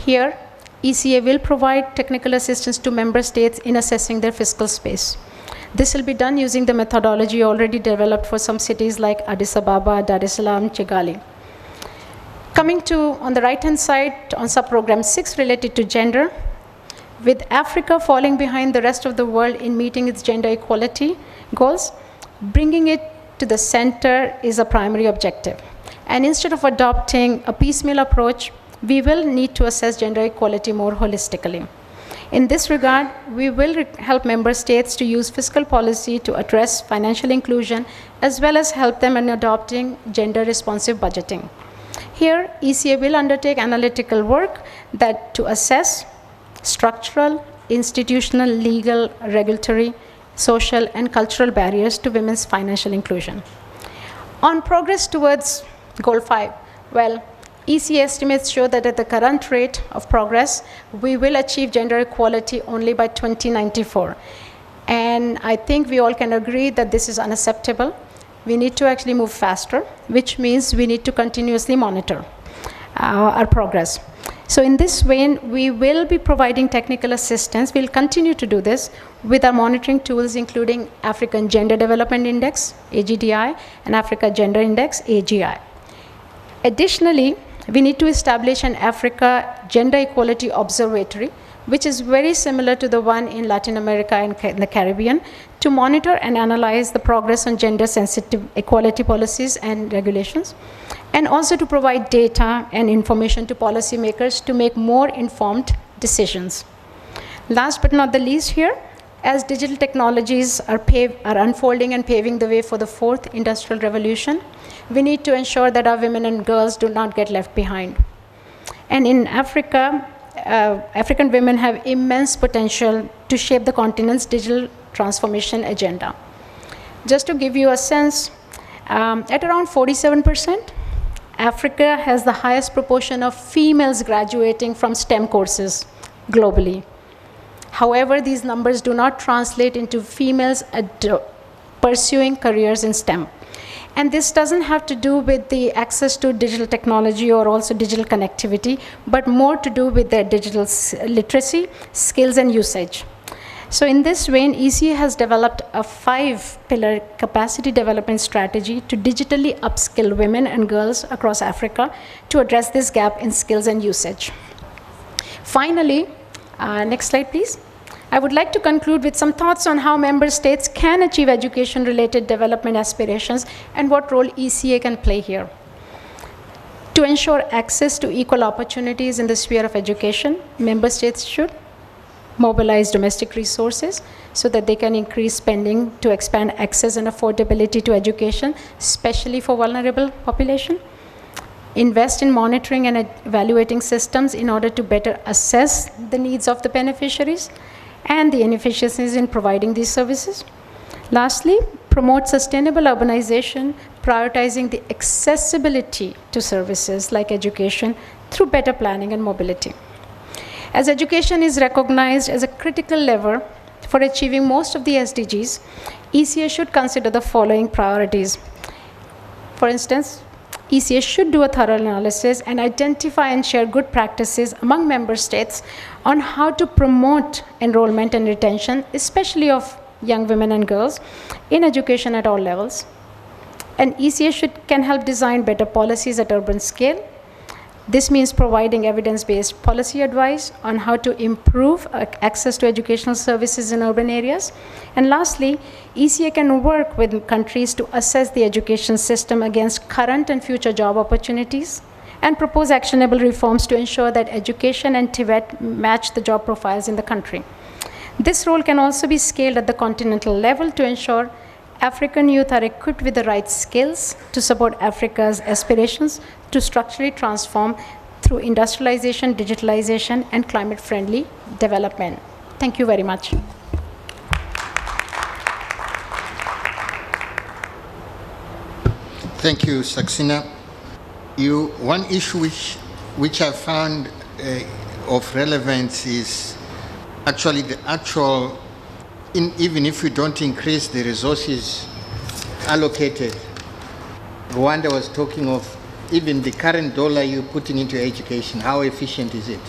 Speaker 18: Here, ECA will provide technical assistance to member states in assessing their fiscal space. This will be done using the methodology already developed for some cities like Addis Ababa, Dar es Salaam, Kigali. Coming to, on the right-hand side, on subprogram 6 related to gender, with Africa falling behind the rest of the world in meeting its gender equality goals, bringing it to the center is a primary objective. And instead of adopting a piecemeal approach, we will need to assess gender equality more holistically. In this regard, we will help member states to use fiscal policy to address financial inclusion, as well as help them in adopting gender-responsive budgeting. Here, ECA will undertake analytical work to assess structural, institutional, legal, regulatory, social, and cultural barriers to women's financial inclusion. On progress towards Goal 5, well, ECA estimates show that at the current rate of progress, we will achieve gender equality only by 2094. And I think we all can agree that this is unacceptable. We need to actually move faster, which means we need to continuously monitor our progress. So in this vein, we will be providing technical assistance. We'll continue to do this with our monitoring tools, including African Gender Development Index, AGDI, and Africa Gender Index, AGI. Additionally, we need to establish an Africa Gender Equality Observatory, which is very similar to the one in Latin America and the Caribbean, to monitor and analyze the progress on gender-sensitive equality policies and regulations, and also to provide data and information to policymakers to make more informed decisions. Last but not the least here, as digital technologies are unfolding and paving the way for the 4th industrial revolution, we need to ensure that our women and girls do not get left behind. And in Africa, African women have immense potential to shape the continent's digital transformation agenda. Just to give you a sense, at around 47%, Africa has the highest proportion of females graduating from STEM courses globally. However, these numbers do not translate into females pursuing careers in STEM. And this doesn't have to do with the access to digital technology or also digital connectivity, but more to do with their digital literacy, skills, and usage. So in this vein, ECA has developed a 5-pillar capacity development strategy to digitally upskill women and girls across Africa to address this gap in skills and usage. Finally, Next slide, please. I would like to conclude with some thoughts on how member states can achieve education-related development aspirations and what role ECA can play here. To ensure access to equal opportunities in the sphere of education, member states should mobilize domestic resources so that they can increase spending to expand access and affordability to education, especially for vulnerable population. Invest in monitoring and evaluating systems in order to better assess the needs of the beneficiaries and the inefficiencies in providing these services. Lastly, promote sustainable urbanization, prioritizing the accessibility to services like education through better planning and mobility. As education is recognized as a critical lever for achieving most of the SDGs, ECA should consider the following priorities. For instance, ECA should do a thorough analysis and identify and share good practices among member states on how to promote enrollment and retention, especially of young women and girls, in education at all levels. And ECA can help design better policies at urban scale. This means providing evidence-based policy advice on how to improve access to educational services in urban areas. And lastly, ECA can work with countries to assess the education system against current and future job opportunities and propose actionable reforms to ensure that education and TVET match the job profiles in the country. This role can also be scaled at the continental level to ensure African youth are equipped with the right skills to support Africa's aspirations to structurally transform through industrialization, digitalization, and climate-friendly development. Thank you very much.
Speaker 5: Thank you, Saxina. One issue which I found of relevance is actually even if we don't increase the resources allocated, Rwanda was talking of even the current dollar you're putting into education, how efficient is it?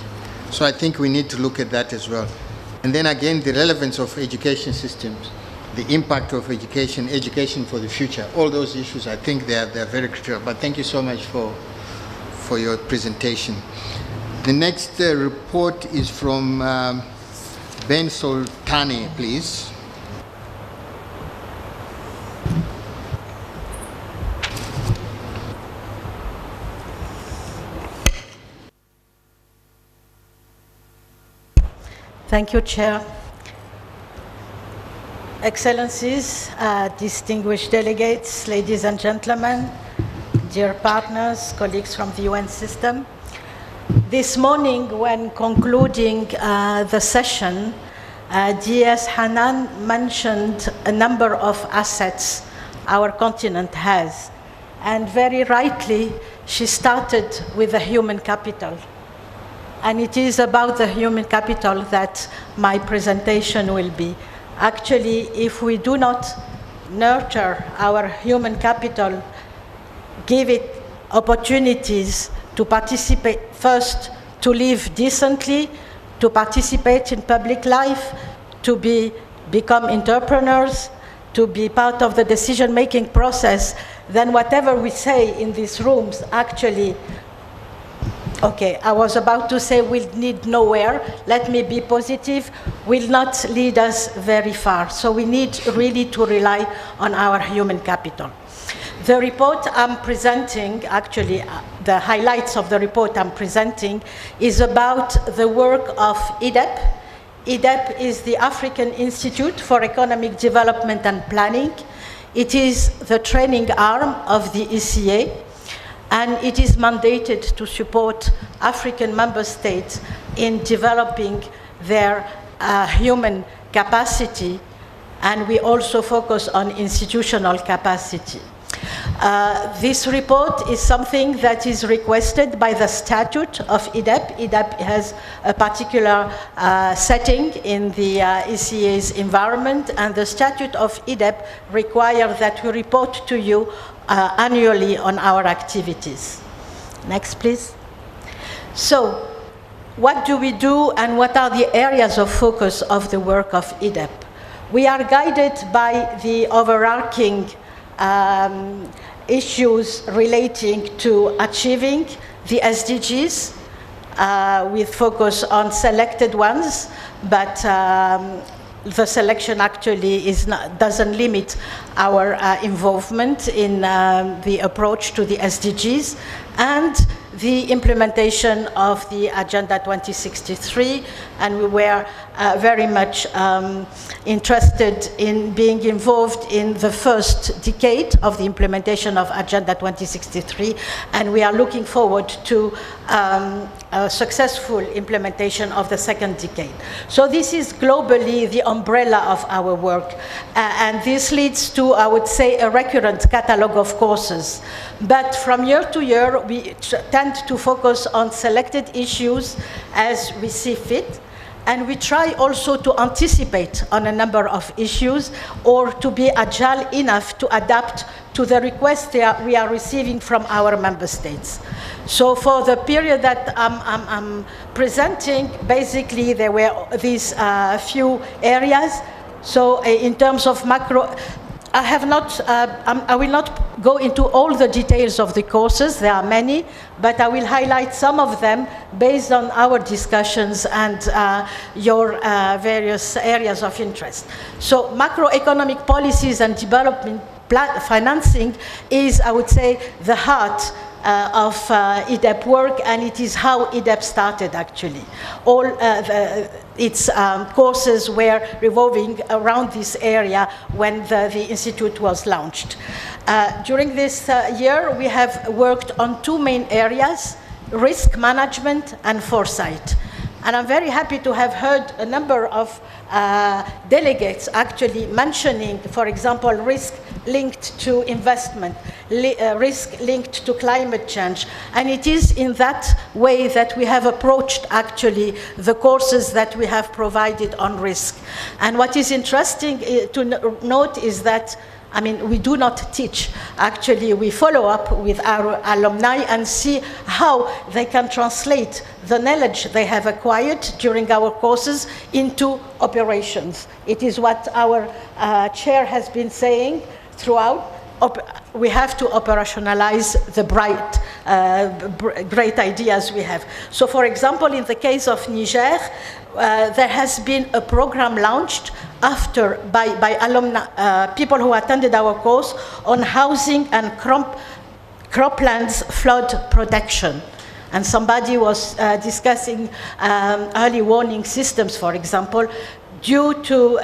Speaker 5: So I think we need to look at that as well. And then again, the relevance of education systems, the impact of education for the future, all those issues, I think they're very critical. But thank you so much for your presentation. The next report is from Ben Soltani, please.
Speaker 4: Thank you, Chair. Excellencies, distinguished delegates, ladies and gentlemen, dear partners, colleagues from the UN system. This morning, when concluding the session, DS Hanan mentioned a number of assets our continent has. And very rightly, she started with the human capital. And it is about the human capital that my presentation will be. Actually, if we do not nurture our human capital, give it opportunities to participate, first, to live decently, to participate in public life, to become entrepreneurs, to be part of the decision-making process, then whatever we say in these rooms actually, okay, I was about to say will lead nowhere. Let me be positive, will not lead us very far. So we need really to rely on our human capital. The report I'm presenting, actually the highlights of the report I'm presenting, is about the work of IDEP. IDEP is the African Institute for Economic Development and Planning. It is the training arm of the ECA, and it is mandated to support African member states in developing their human capacity, and we also focus on institutional capacity. This report is something that is requested by the statute of IDEP. IDEP has a particular setting in the ECA's environment, and the statute of IDEP requires that we report to you annually on our activities. Next, please. So, what do we do and what are the areas of focus of the work of IDEP? We are guided by the overarching issues relating to achieving the SDGs, with focus on selected ones, but the selection actually doesn't limit our involvement in the approach to the SDGs and the implementation of the Agenda 2063, and we were very much interested in being involved in the first decade of the implementation of Agenda 2063, and we are looking forward to a successful implementation of the second decade. So this is globally the umbrella of our work, and this leads to, I would say, a recurrent catalog of courses. But from year to year, we tend to focus on selected issues as we see fit, and we try also to anticipate on a number of issues or to be agile enough to adapt to the requests that we are receiving from our member states. So for the period that I'm presenting, basically there were these few areas. So in terms of macro, I will not go into all the details of the courses, there are many, but I will highlight some of them based on our discussions and your various areas of interest. So macroeconomic policies and development financing is, I would say, the heart of EDEP work, and it is how EDEP started actually. All its courses were revolving around this area when the Institute was launched. During this year, we have worked on two main areas, risk management and foresight. And I'm very happy to have heard a number of delegates actually mentioning, for example, risk linked to investment, risk linked to climate change. And it is in that way that we have approached actually the courses that we have provided on risk. And what is interesting to note is that we do not teach. Actually, we follow up with our alumni and see how they can translate the knowledge they have acquired during our courses into operations. It is what our chair has been saying throughout. We have to operationalize the great ideas we have. So, for example, in the case of Niger, there has been a program launched by alumni, people who attended our course on housing and croplands flood protection. And somebody was discussing early warning systems, for example, due to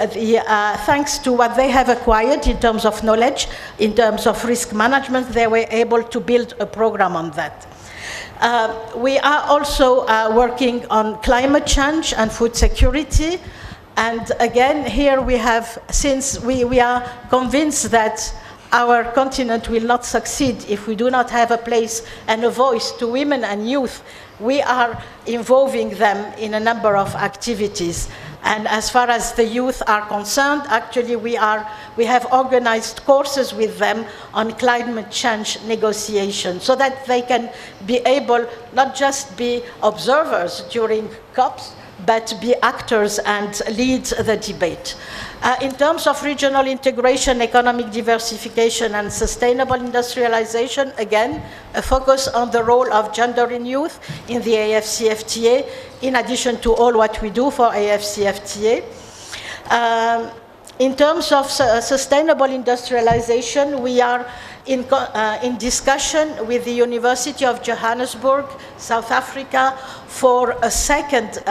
Speaker 4: thanks to what they have acquired in terms of knowledge, in terms of risk management, they were able to build a program on that. We are also working on climate change and food security. And again, here we have, since we are convinced that our continent will not succeed if we do not have a place and a voice to women and youth, we are involving them in a number of activities. And as far as the youth are concerned, actually we have organized courses with them on climate change negotiation so that they can be able not just be observers during COPs, but be actors and lead the debate. In terms of regional integration, economic diversification, and sustainable industrialization, again, a focus on the role of gender in youth in the AFCFTA, in addition to all what we do for AFCFTA. In terms of sustainable industrialization, we are in discussion with the University of Johannesburg, South Africa, for a second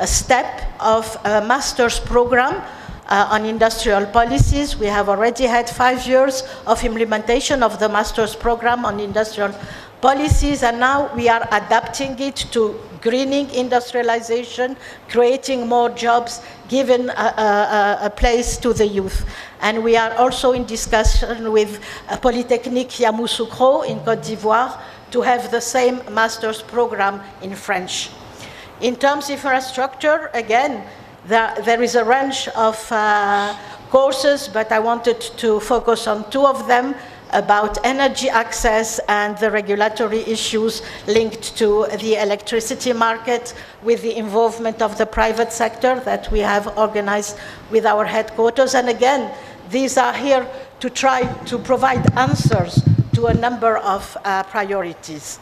Speaker 4: step of a master's program on industrial policies. We have already had 5 years of implementation of the master's program on industrial policies, and now we are adapting it to greening industrialization, creating more jobs, giving a place to the youth. And we are also in discussion with Polytechnique Yamoussoukro in Côte d'Ivoire to have the same master's program in French. In terms of infrastructure, again, there is a range of courses, but I wanted to focus on two of them, about energy access and the regulatory issues linked to the electricity market with the involvement of the private sector that we have organized with our headquarters. And again, these are here to try to provide answers to a number of priorities.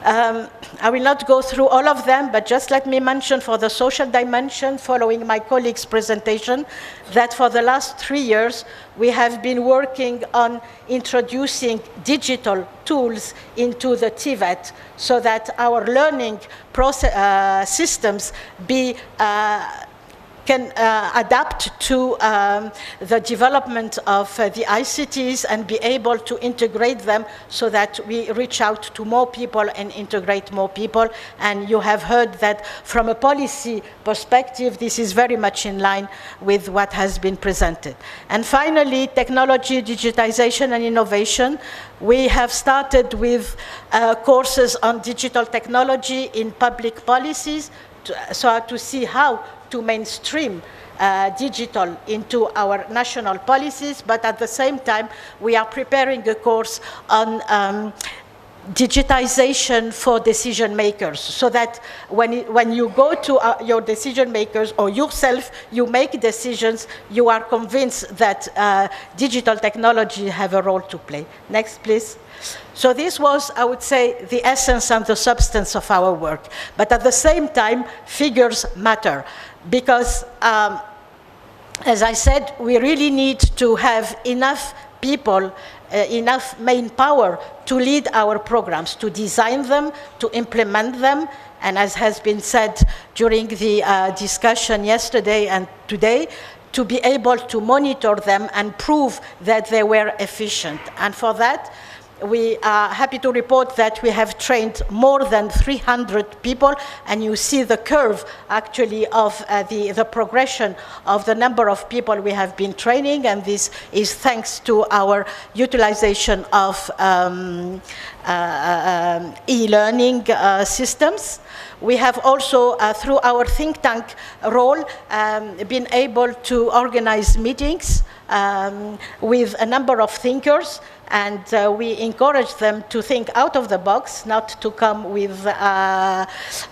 Speaker 4: I will not go through all of them, but just let me mention for the social dimension, following my colleague's presentation, that for the last 3 years, we have been working on introducing digital tools into the TVET so that our learning systems can adapt to the development of the ICTs and be able to integrate them so that we reach out to more people and integrate more people. And you have heard that from a policy perspective, this is very much in line with what has been presented. And finally, technology, digitization, and innovation. We have started with courses on digital technology in public policies so to see how to mainstream digital into our national policies, but at the same time, we are preparing a course on digitization for decision makers, so that when you go to your decision makers or yourself, you make decisions, you are convinced that digital technology have a role to play. Next, please. So this was, I would say, the essence and the substance of our work. But at the same time, figures matter. Because, as I said, we really need to have enough people, enough main power to lead our programs, to design them, to implement them, and as has been said during the discussion yesterday and today, to be able to monitor them and prove that they were efficient. And for that, we are happy to report that we have trained more than 300 people, and you see the curve actually of the progression of the number of people we have been training, and this is thanks to our utilization of e-learning systems. We have also, through our think tank role, been able to organize meetings with a number of thinkers, and we encourage them to think out of the box, not to come with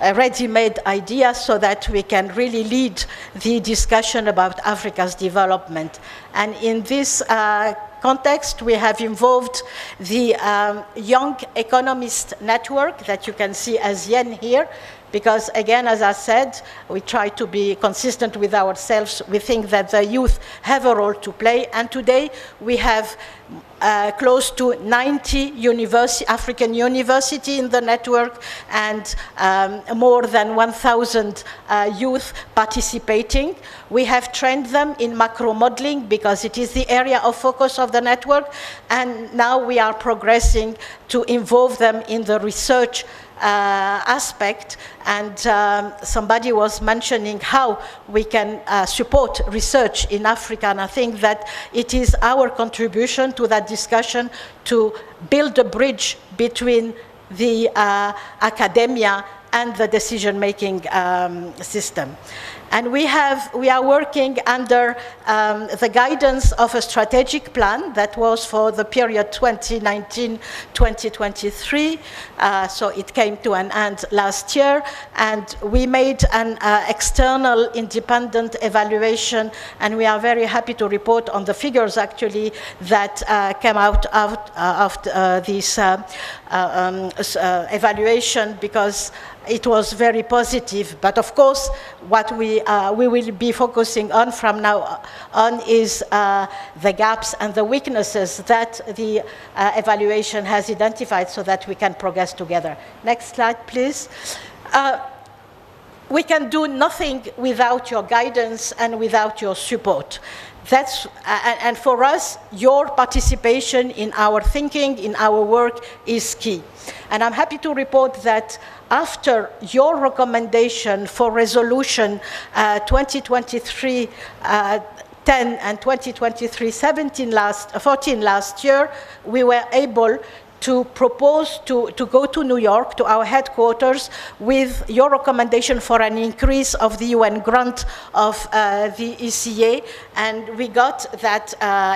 Speaker 4: ready-made ideas, so that we can really lead the discussion about Africa's development. And in this context, we have involved the Young Economist Network that you can see as Yen here, because again, as I said, we try to be consistent with ourselves. We think that the youth have a role to play, and today we have close to 90 African universities in the network, and more than 1,000 youth participating. We have trained them in macro modeling because it is the area of focus of the network, and now we are progressing to involve them in the research aspect, and somebody was mentioning how we can support research in Africa, and I think that it is our contribution to that discussion to build a bridge between the academia and the decision-making system. And we are working under the guidance of a strategic plan that was for the period 2019-2023. So it came to an end last year, and we made an external independent evaluation, and we are very happy to report on the figures actually that came out of this evaluation, because it was very positive. But of course, what we will be focusing on from now on is the gaps and the weaknesses that the evaluation has identified, so that we can progress together. Next slide, please. We can do nothing without your guidance and without your support. And for us, your participation in our thinking, in our work, is key. And I'm happy to report that after your recommendation for resolution 2023 10 and 2023-14 last year, we were able to propose to go to New York, to our headquarters, with your recommendation for an increase of the UN grant of the ECA, and we got that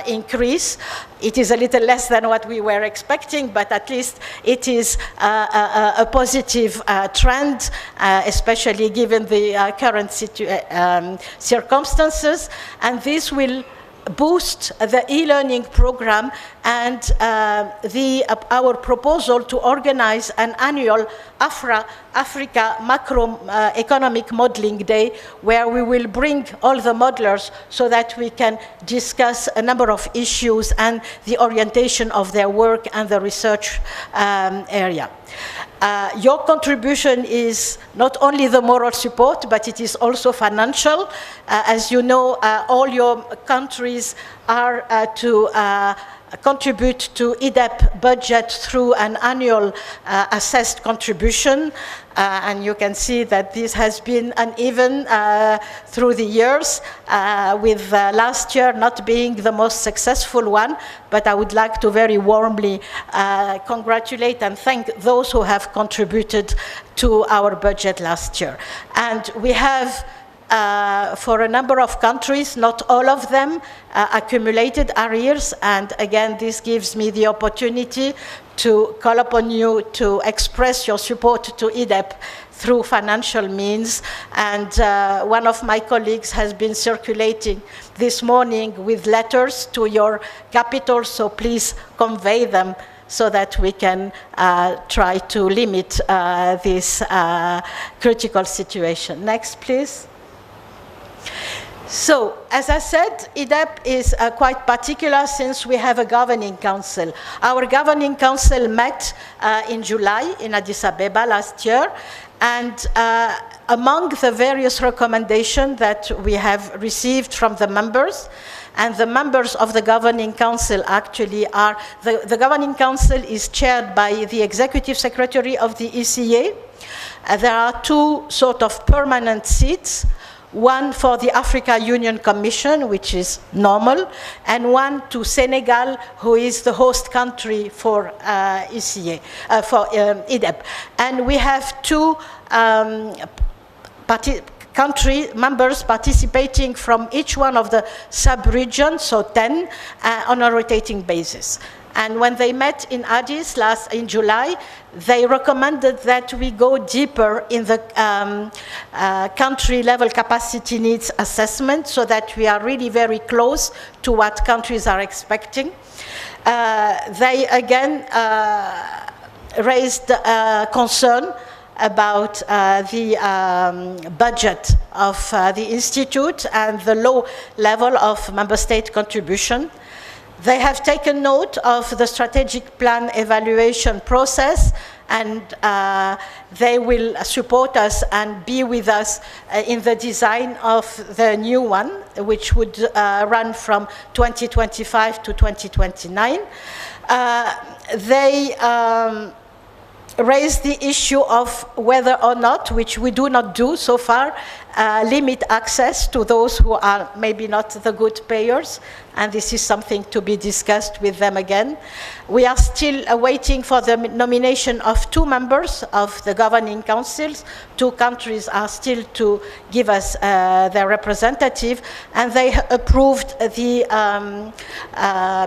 Speaker 4: increase. It is a little less than what we were expecting, but at least it is a positive trend, especially given the current circumstances, and this will boost the e-learning program and our proposal to organize an annual Africa Macroeconomic Modeling Day, where we will bring all the modelers so that we can discuss a number of issues and the orientation of their work and the research area. Your contribution is not only the moral support, but it is also financial. As you know, all your countries are to contribute to EDEP budget through an annual assessed contribution. And you can see that this has been uneven through the years, with last year not being the most successful one. But I would like to very warmly congratulate and thank those who have contributed to our budget last year. And we have, for a number of countries, not all of them, accumulated arrears. And again, this gives me the opportunity to call upon you to express your support to EDEP through financial means. And one of my colleagues has been circulating this morning with letters to your capitals, so please convey them so that we can try to limit this critical situation. Next, please. So, as I said, EDEP is quite particular since we have a governing council. Our governing council met in July in Addis Ababa last year, and among the various recommendations that we have received from the members, and the members of the governing council actually are, the governing council is chaired by the executive secretary of the ECA. There are two sort of permanent seats. One for the Africa Union Commission, which is normal, and one to Senegal, who is the host country for ECA, for EDEP. And we have two country members participating from each one of the sub-regions, so 10, on a rotating basis. And when they met in Addis in July, they recommended that we go deeper in the country-level capacity needs assessment so that we are really very close to what countries are expecting. They again raised concern about the budget of the Institute and the low level of member state contribution. They have taken note of the strategic plan evaluation process, and they will support us and be with us in the design of the new one, which would run from 2025 to 2029. They raised the issue of whether or not, which we do not do so far, limit access to those who are maybe not the good payers, and this is something to be discussed with them again. We are still waiting for the nomination of two members of the governing councils. Two countries are still to give us their representative, and they approved the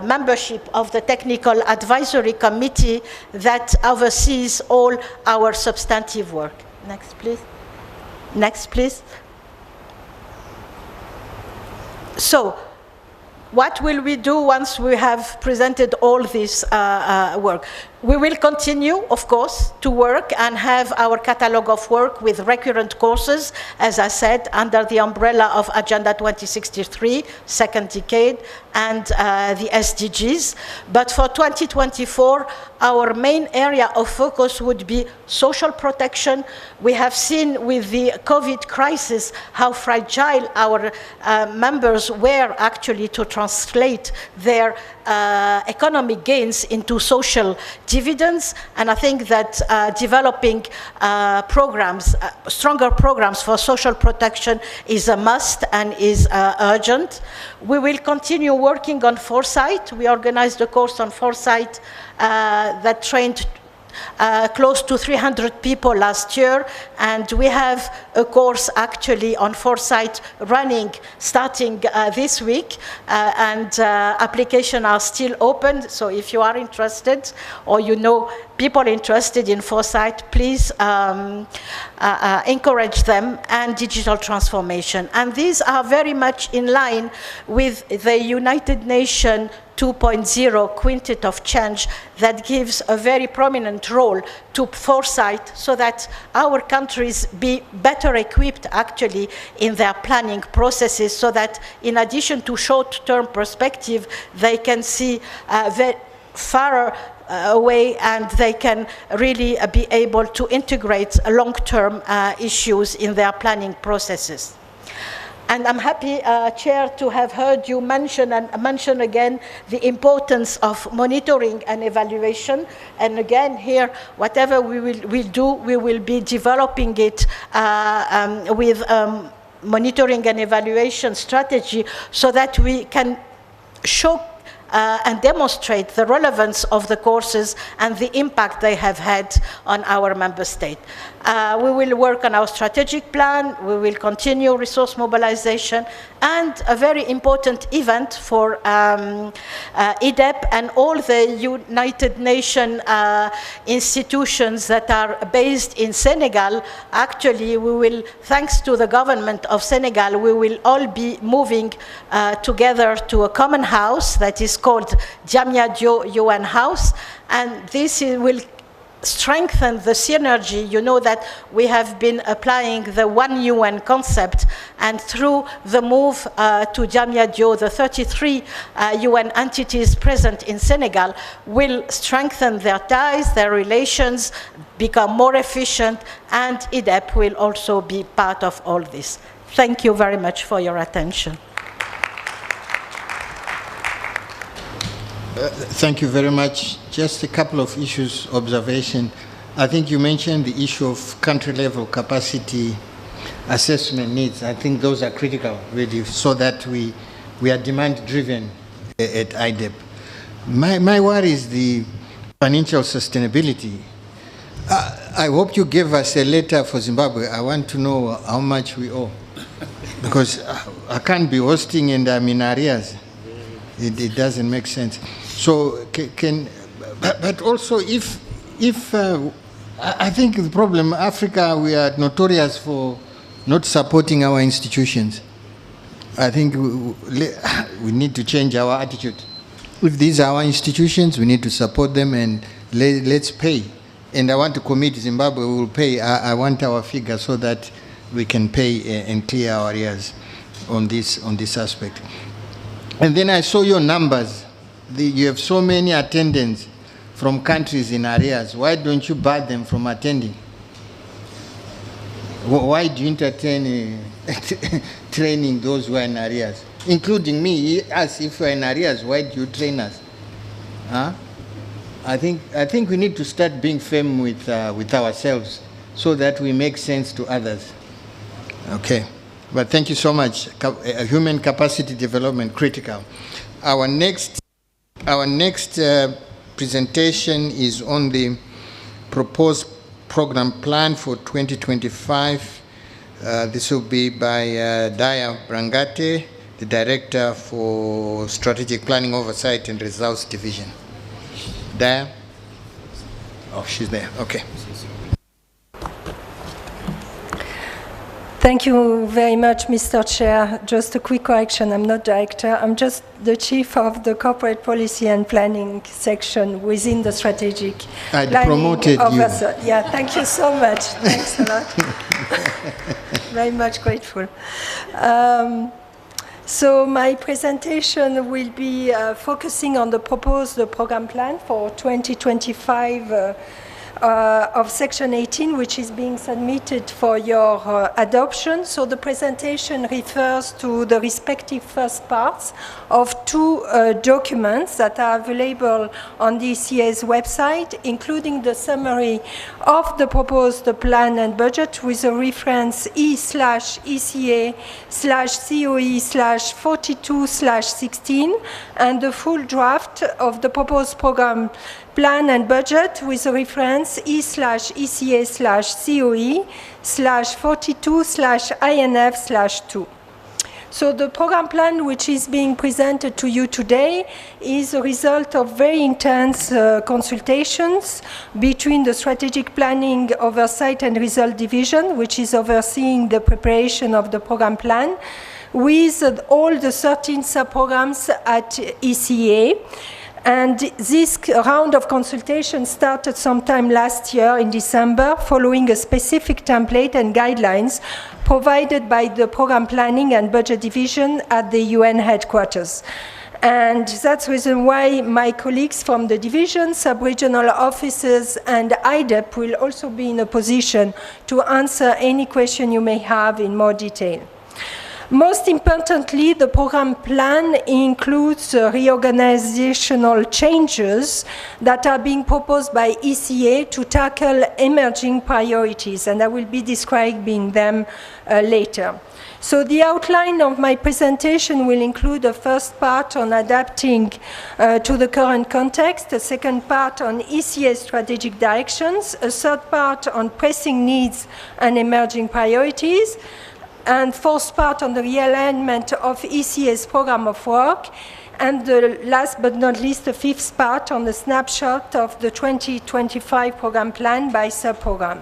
Speaker 4: membership of the Technical Advisory Committee that oversees all our substantive work. Next, please. Next, please. So, what will we do once we have presented all this work? We will continue, of course, to work and have our catalogue of work with recurrent courses, as I said, under the umbrella of Agenda 2063, second decade, and the SDGs. But for 2024, our main area of focus would be social protection. We have seen with the COVID crisis how fragile our members were actually to translate their economic gains into social dividends, and I think that developing programs, stronger programs for social protection is a must and is urgent. We will continue working on foresight. We organized a course on foresight that trained close to 300 people last year, and we have a course actually on foresight running starting this week, and applications are still open. So if you are interested or you know people interested in foresight, please encourage them, and digital transformation. And these are very much in line with the United Nations 2.0 Quintet of Change that gives a very prominent role to foresight so that our countries be better equipped actually in their planning processes, so that in addition to short-term perspective, they can see very far away, and they can really be able to integrate long-term issues in their planning processes. And I'm happy, Chair, to have heard you mention again the importance of monitoring and evaluation. And again, here, whatever we will do, we will be developing it with monitoring and evaluation strategy so that we can show and demonstrate the relevance of the courses and the impact they have had on our member state. We will work on our strategic plan, we will continue resource mobilization, and a very important event for EDEP and all the United Nations institutions that are based in Senegal. Actually, we will, thanks to the government of Senegal, we will all be moving together to a common house that is called Diamniadio UN House, and this will strengthen the synergy. You know that we have been applying the One UN concept, and through the move to Diamniadio, the 33 UN entities present in Senegal will strengthen their ties, their relations, become more efficient, and EDEP will also be part of all this. Thank you very much for your attention.
Speaker 5: Thank you very much. Just a couple of issues, observation. I think you mentioned the issue of country-level capacity assessment needs. I think those are critical, really, so that we are demand-driven at IDEP. My worry is the financial sustainability. I hope you gave us a letter for Zimbabwe. I want to know how much we owe, because I can't be hosting and I'm in arrears. It doesn't make sense. So but also if I think the problem, Africa, we are notorious for not supporting our institutions. I think we need to change our attitude. If these are our institutions, we need to support them, and let's pay. And I want to commit Zimbabwe will pay. I want our figure so that we can pay and clear our arrears on this aspect. And then I saw your numbers. You have so many attendants from countries in arrears. Why don't you bar them from attending? Why do you entertain training those who are in arrears? Including me, us, if we are in arrears, why do you train us? Huh? I think we need to start being firm with ourselves so that we make sense to others. Okay. But thank you so much. Human capacity development, critical. Our next presentation is on the proposed program plan for 2025. This will be by Daya Brangate, the Director for Strategic Planning Oversight and Results Division. Daya? Oh, she's there. Okay.
Speaker 3: Thank you very much, Mr. Chair. Just a quick correction. I'm not director. I'm just the chief of the corporate policy and planning section within the strategic
Speaker 5: I
Speaker 3: planning
Speaker 5: promoted
Speaker 3: officer.
Speaker 5: you.
Speaker 3: Yeah, thank you so much. Thanks a lot. Very much grateful. So my presentation will be focusing on the proposed program plan for 2025 of Section 18, which is being submitted for your adoption. So the presentation refers to the respective first parts of two documents that are available on the ECA's website, including the summary of the proposed plan and budget with a reference E/ECA/COE/42/16 and the full draft of the proposed program plan and budget with a reference E/ECA/COE/42/INF/2. So the program plan which is being presented to you today is a result of very intense consultations between the Strategic Planning Oversight and Result Division, which is overseeing the preparation of the program plan, with all the 13 sub-programs at ECA. And this round of consultation started sometime last year in December, following a specific template and guidelines provided by the Program Planning and Budget Division at the UN headquarters. And that's the reason why my colleagues from the division, sub-regional offices, and IDEP will also be in a position to answer any question you may have in more detail. Most importantly, the program plan includes reorganizational changes that are being proposed by ECA to tackle emerging priorities, and I will be describing them later. So the outline of my presentation will include a first part on adapting to the current context, a second part on ECA strategic directions, a third part on pressing needs and emerging priorities, and fourth part on the realignment of ECA's program of work, and the last but not least, the fifth part on the snapshot of the 2025 program plan by sub-program.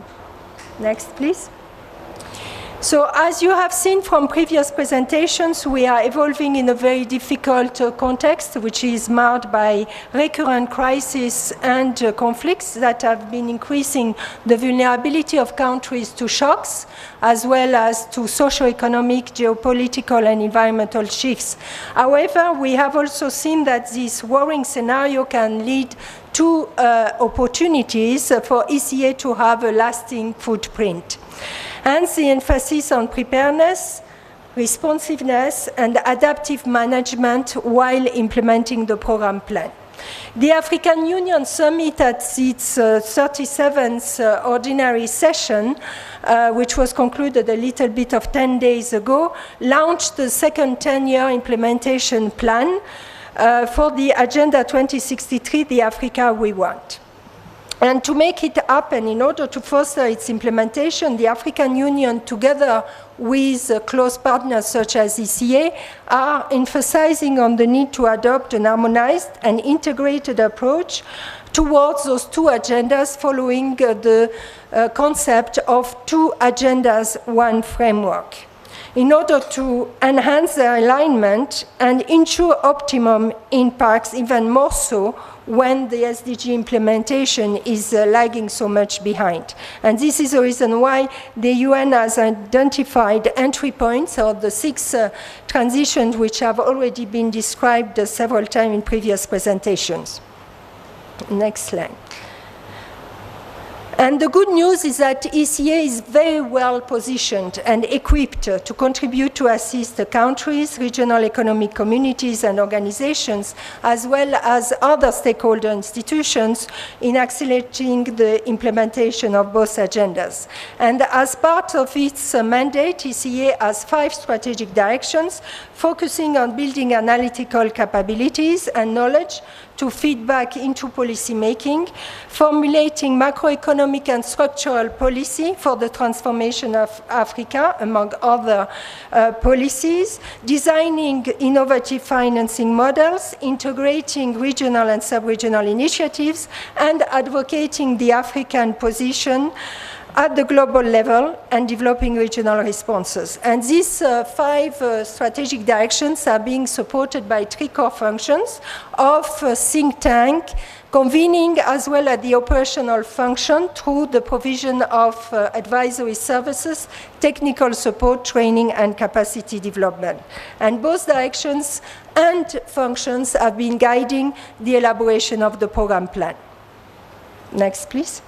Speaker 3: Next, please. So as you have seen from previous presentations, we are evolving in a very difficult context, which is marred by recurrent crises and conflicts that have been increasing the vulnerability of countries to shocks, as well as to socio-economic, geopolitical, and environmental shifts. However, we have also seen that this worrying scenario can lead to opportunities for ECA to have a lasting footprint. Hence, the emphasis on preparedness, responsiveness, and adaptive management while implementing the program plan. The African Union Summit at its 37th ordinary session, which was concluded a little bit of 10 days ago, launched the second 10-year implementation plan for the Agenda 2063, the Africa we want. And to make it happen, in order to foster its implementation, the African Union, together with close partners such as ECA, are emphasizing on the need to adopt an harmonized and integrated approach towards those two agendas, following the concept of two agendas, one framework, in order to enhance their alignment and ensure optimum impacts, even more so when the SDG implementation is lagging so much behind. And this is the reason why the UN has identified entry points, or the 6 transitions which have already been described several times in previous presentations. Next slide. And the good news is that ECA is very well positioned and equipped to contribute to assist the countries, regional economic communities and organizations, as well as other stakeholder institutions in accelerating the implementation of both agendas. And as part of its mandate, ECA has 5 strategic directions, focusing on building analytical capabilities and knowledge to feed back into policy making, formulating macroeconomic and structural policy for the transformation of Africa, among other policies, designing innovative financing models, integrating regional and sub-regional initiatives, and advocating the African position at the global level and developing regional responses. And these 5 strategic directions are being supported by 3 core functions of think tank, convening, as well as the operational function through the provision of advisory services, technical support, training, and capacity development. And both directions and functions have been guiding the elaboration of the program plan. Next, please.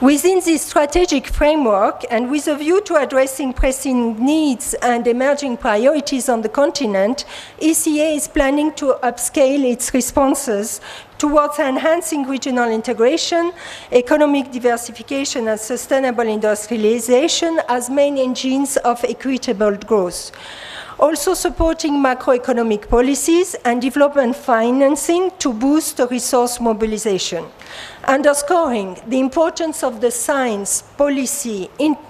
Speaker 3: Within this strategic framework, and with a view to addressing pressing needs and emerging priorities on the continent, ECA is planning to upscale its responses towards enhancing regional integration, economic diversification, and sustainable industrialization as main engines of equitable growth. Also supporting macroeconomic policies and development financing to boost resource mobilization. Underscoring the importance of the science, policy,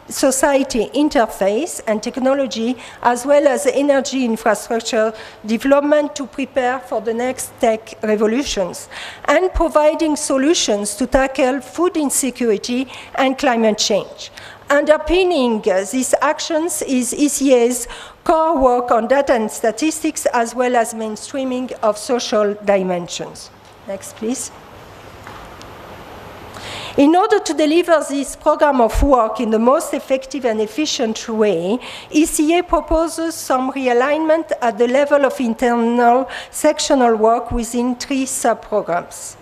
Speaker 3: society interface and technology, as well as energy infrastructure development to prepare for the next tech revolutions, and providing solutions to tackle food insecurity and climate change. Underpinning these actions is ECA's core work on data and statistics, as well as mainstreaming of social dimensions. Next, please. In order to deliver this program of work in the most effective and efficient way, ECA proposes some realignment at the level of internal sectional work within 3 sub-programs.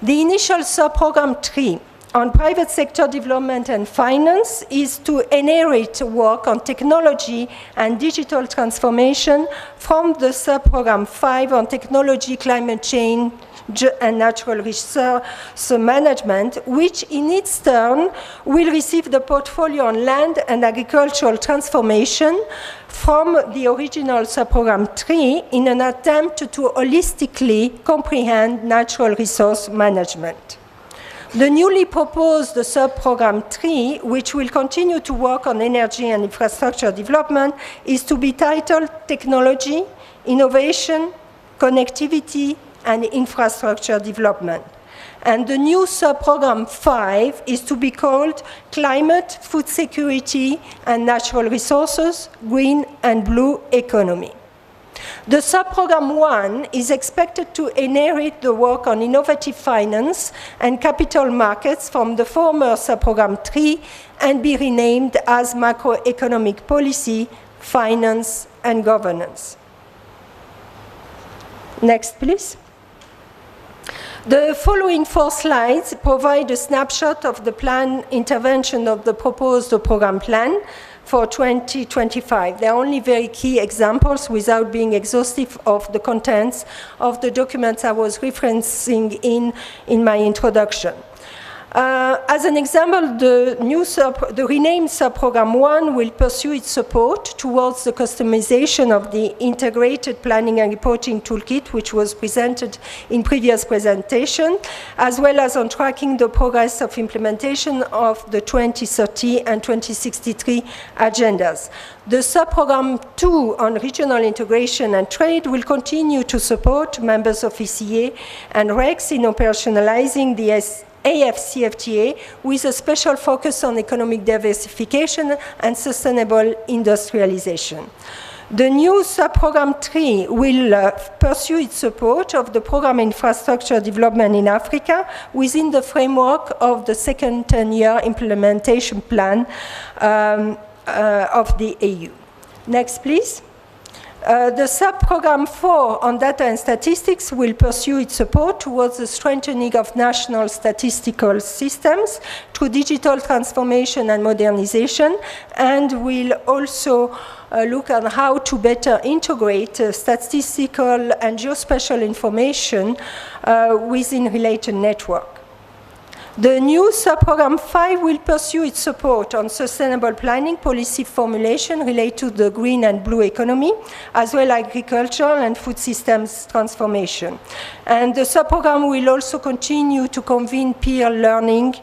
Speaker 3: The initial sub-program 3 on private sector development and finance is to inherit work on technology and digital transformation from the sub-program 5 on technology, climate change, and natural resource management, which in its turn will receive the portfolio on land and agricultural transformation from the original sub-program 3 in an attempt to holistically comprehend natural resource management. The newly proposed sub-program 3, which will continue to work on energy and infrastructure development, is to be titled Technology, Innovation, Connectivity, and Infrastructure Development. And the new sub-program 5 is to be called Climate, Food Security, and Natural Resources, Green and Blue Economy. The sub-program 1 is expected to inherit the work on innovative finance and capital markets from the former sub-program 3 and be renamed as Macroeconomic Policy, Finance and Governance. Next, please. The following 4 slides provide a snapshot of the planned intervention of the proposed program plan for 2025. They are only very key examples without being exhaustive of the contents of the documents I was referencing in my introduction. As an example, the renamed sub-program 1 will pursue its support towards the customization of the integrated planning and reporting toolkit, which was presented in previous presentation, as well as on tracking the progress of implementation of the 2030 and 2063 agendas. The sub-program 2 on regional integration and trade will continue to support members of ECA and REX in operationalizing the AFCFTA with a special focus on economic diversification and sustainable industrialization. The new sub-program 3 will pursue its support of the program infrastructure development in Africa within the framework of the second 10-year implementation plan of the AU. Next, please. The sub-program 4 on data and statistics will pursue its support towards the strengthening of national statistical systems through digital transformation and modernization, and will also look at how to better integrate statistical and geospatial information within related networks. The new sub-program 5 will pursue its support on sustainable planning policy formulation related to the green and blue economy, as well as agricultural and food systems transformation. And the sub-program will also continue to convene peer learning,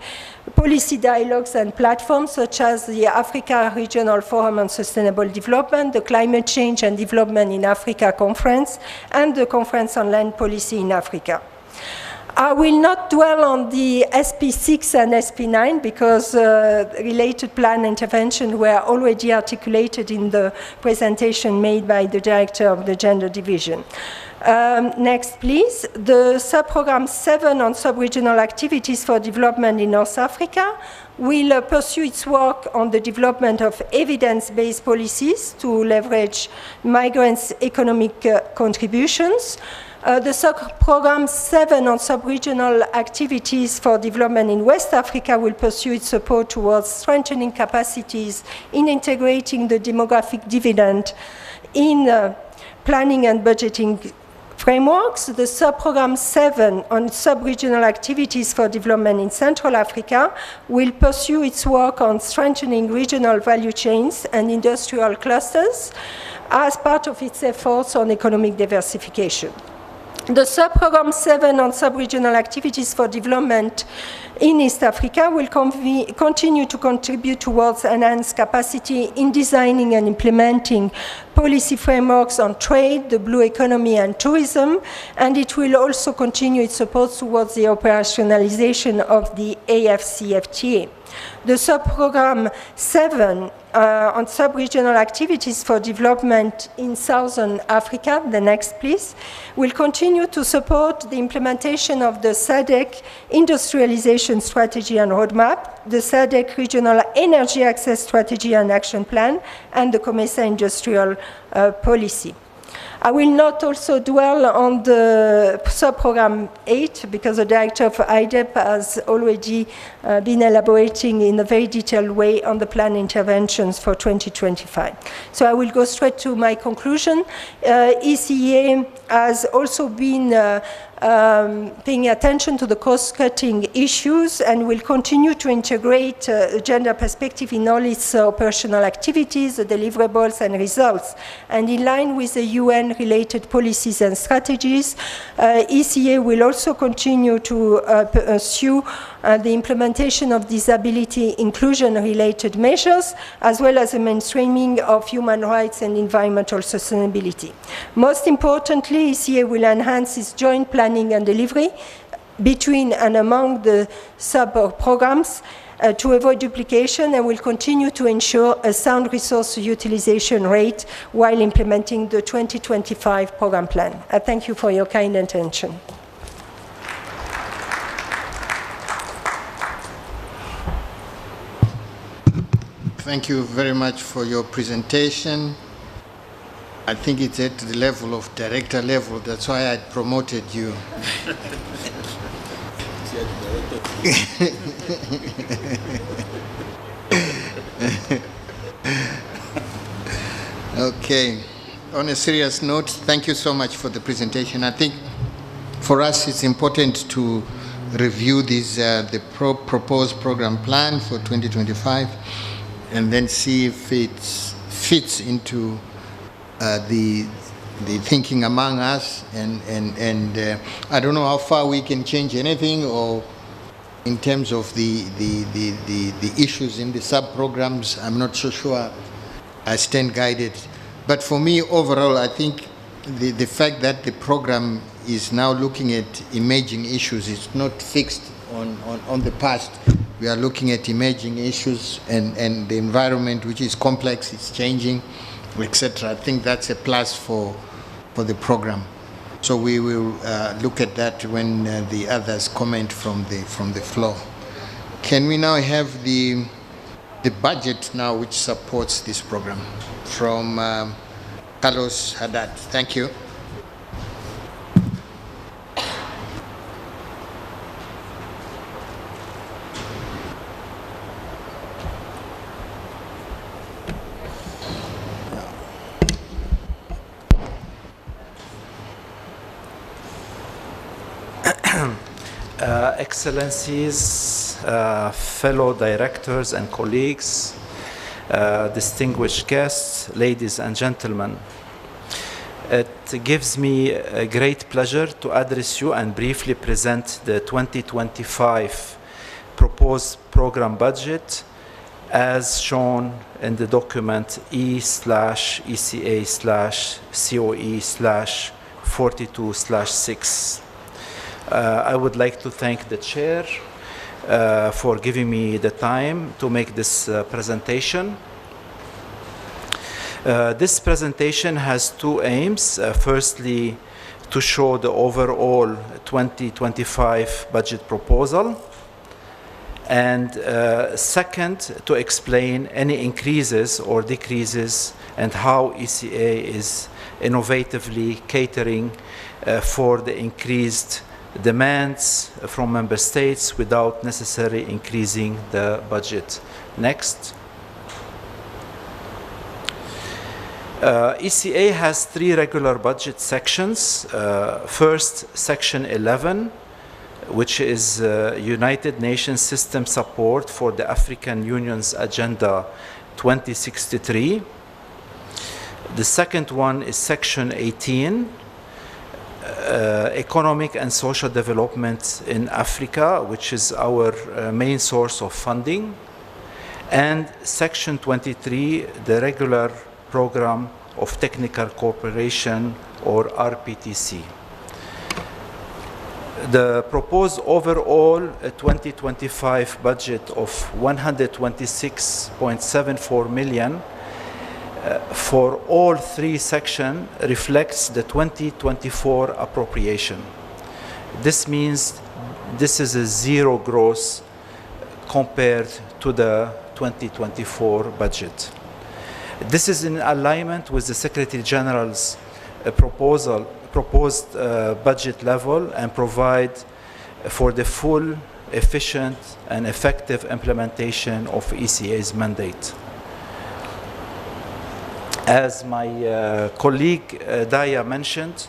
Speaker 3: policy dialogues and platforms such as the Africa Regional Forum on Sustainable Development, the Climate Change and Development in Africa Conference, and the Conference on Land Policy in Africa. I will not dwell on the SP6 and SP9 because related plan intervention were already articulated in the presentation made by the Director of the Gender Division. Next, please. The sub-program 7 on sub-regional activities for development in North Africa will pursue its work on the development of evidence-based policies to leverage migrants' economic contributions, The sub-program 7 on sub-regional activities for development in West Africa will pursue its support towards strengthening capacities in integrating the demographic dividend in planning and budgeting frameworks. The sub-program 7 on sub-regional activities for development in Central Africa will pursue its work on strengthening regional value chains and industrial clusters as part of its efforts on economic diversification. The sub-program 7 on sub-regional activities for development in East Africa will continue to contribute towards enhanced capacity in designing and implementing policy frameworks on trade, the blue economy, and tourism, and it will also continue its support towards the operationalization of the AFCFTA. The sub-program 7 on sub-regional activities for development in Southern Africa, the next please, will continue to support the implementation of the SADC industrialization strategy and roadmap, the SADC regional energy access strategy and action plan, and the COMESA industrial policy. I will not also dwell on the sub-program 8 because the director of IDEP has already been elaborating in a very detailed way on the plan interventions for 2025. So I will go straight to my conclusion. ECA has also been paying attention to the cost-cutting issues and will continue to integrate gender perspective in all its operational activities, the deliverables and results. And in line with the UN-related policies and strategies, ECA will also continue to pursue the implementation of disability inclusion-related measures, as well as the mainstreaming of human rights and environmental sustainability. Most importantly, ECA will enhance its joint planning and delivery between and among the sub-programs to avoid duplication, and will continue to ensure a sound resource utilization rate while implementing the 2025 program plan. I thank you for your kind attention.
Speaker 5: Thank you very much for your presentation. I think it's at the level of director level. That's why I promoted you. Okay. On a serious note, thank you so much for the presentation. I think for us it's important to review the proposed program plan for 2025 and then see if it fits into the thinking among us, and I don't know how far we can change anything, or in terms of the issues in the sub-programs, I'm not so sure I stand guided. But for me, overall, I think the fact that the program is now looking at emerging issues, it's not fixed on the past. We are looking at emerging issues, and the environment, which is complex, it's changing, etc. I think that's a plus for the program. So we will look at that when the others comment from the floor. Can we now have the budget now which supports this program from Carlos Haddad? Thank you.
Speaker 1: Excellencies, fellow directors and colleagues, distinguished guests, ladies and gentlemen. It gives me a great pleasure to address you and briefly present the 2025 proposed program budget as shown in the document E/ECA/COE/42/6. I would like to thank the chair for giving me the time to make this presentation. This presentation has two aims. Firstly, to show the overall 2025 budget proposal, and second, to explain any increases or decreases and how ECA is innovatively catering for the increased demands from member states without necessarily increasing the budget. Next. ECA has 3 regular budget sections. First, Section 11, which is United Nations System Support for the African Union's Agenda 2063. The second one is Section 18, Economic and Social Development in Africa, which is our main source of funding. And Section 23, the regular Program of Technical Cooperation, or RPTC. The proposed overall 2025 budget of 126.74 million for all 3 sections reflects the 2024 appropriation. This means this is a 0 growth compared to the 2024 budget. This is in alignment with the Secretary General's proposed budget level and provide for the full, efficient, and effective implementation of ECA's mandate. As my colleague Daya mentioned,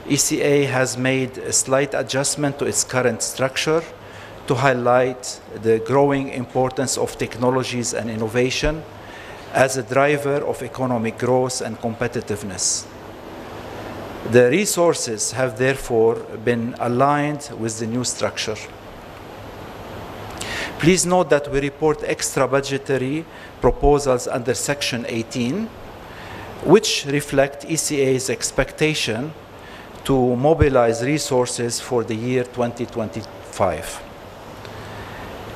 Speaker 1: ECA has made a slight adjustment to its current structure to highlight the growing importance of technologies and innovation as a driver of economic growth and competitiveness. The resources have therefore been aligned with the new structure. Please note that we report extra budgetary proposals under Section 18, which reflect ECA's expectation to mobilize resources for the year 2025.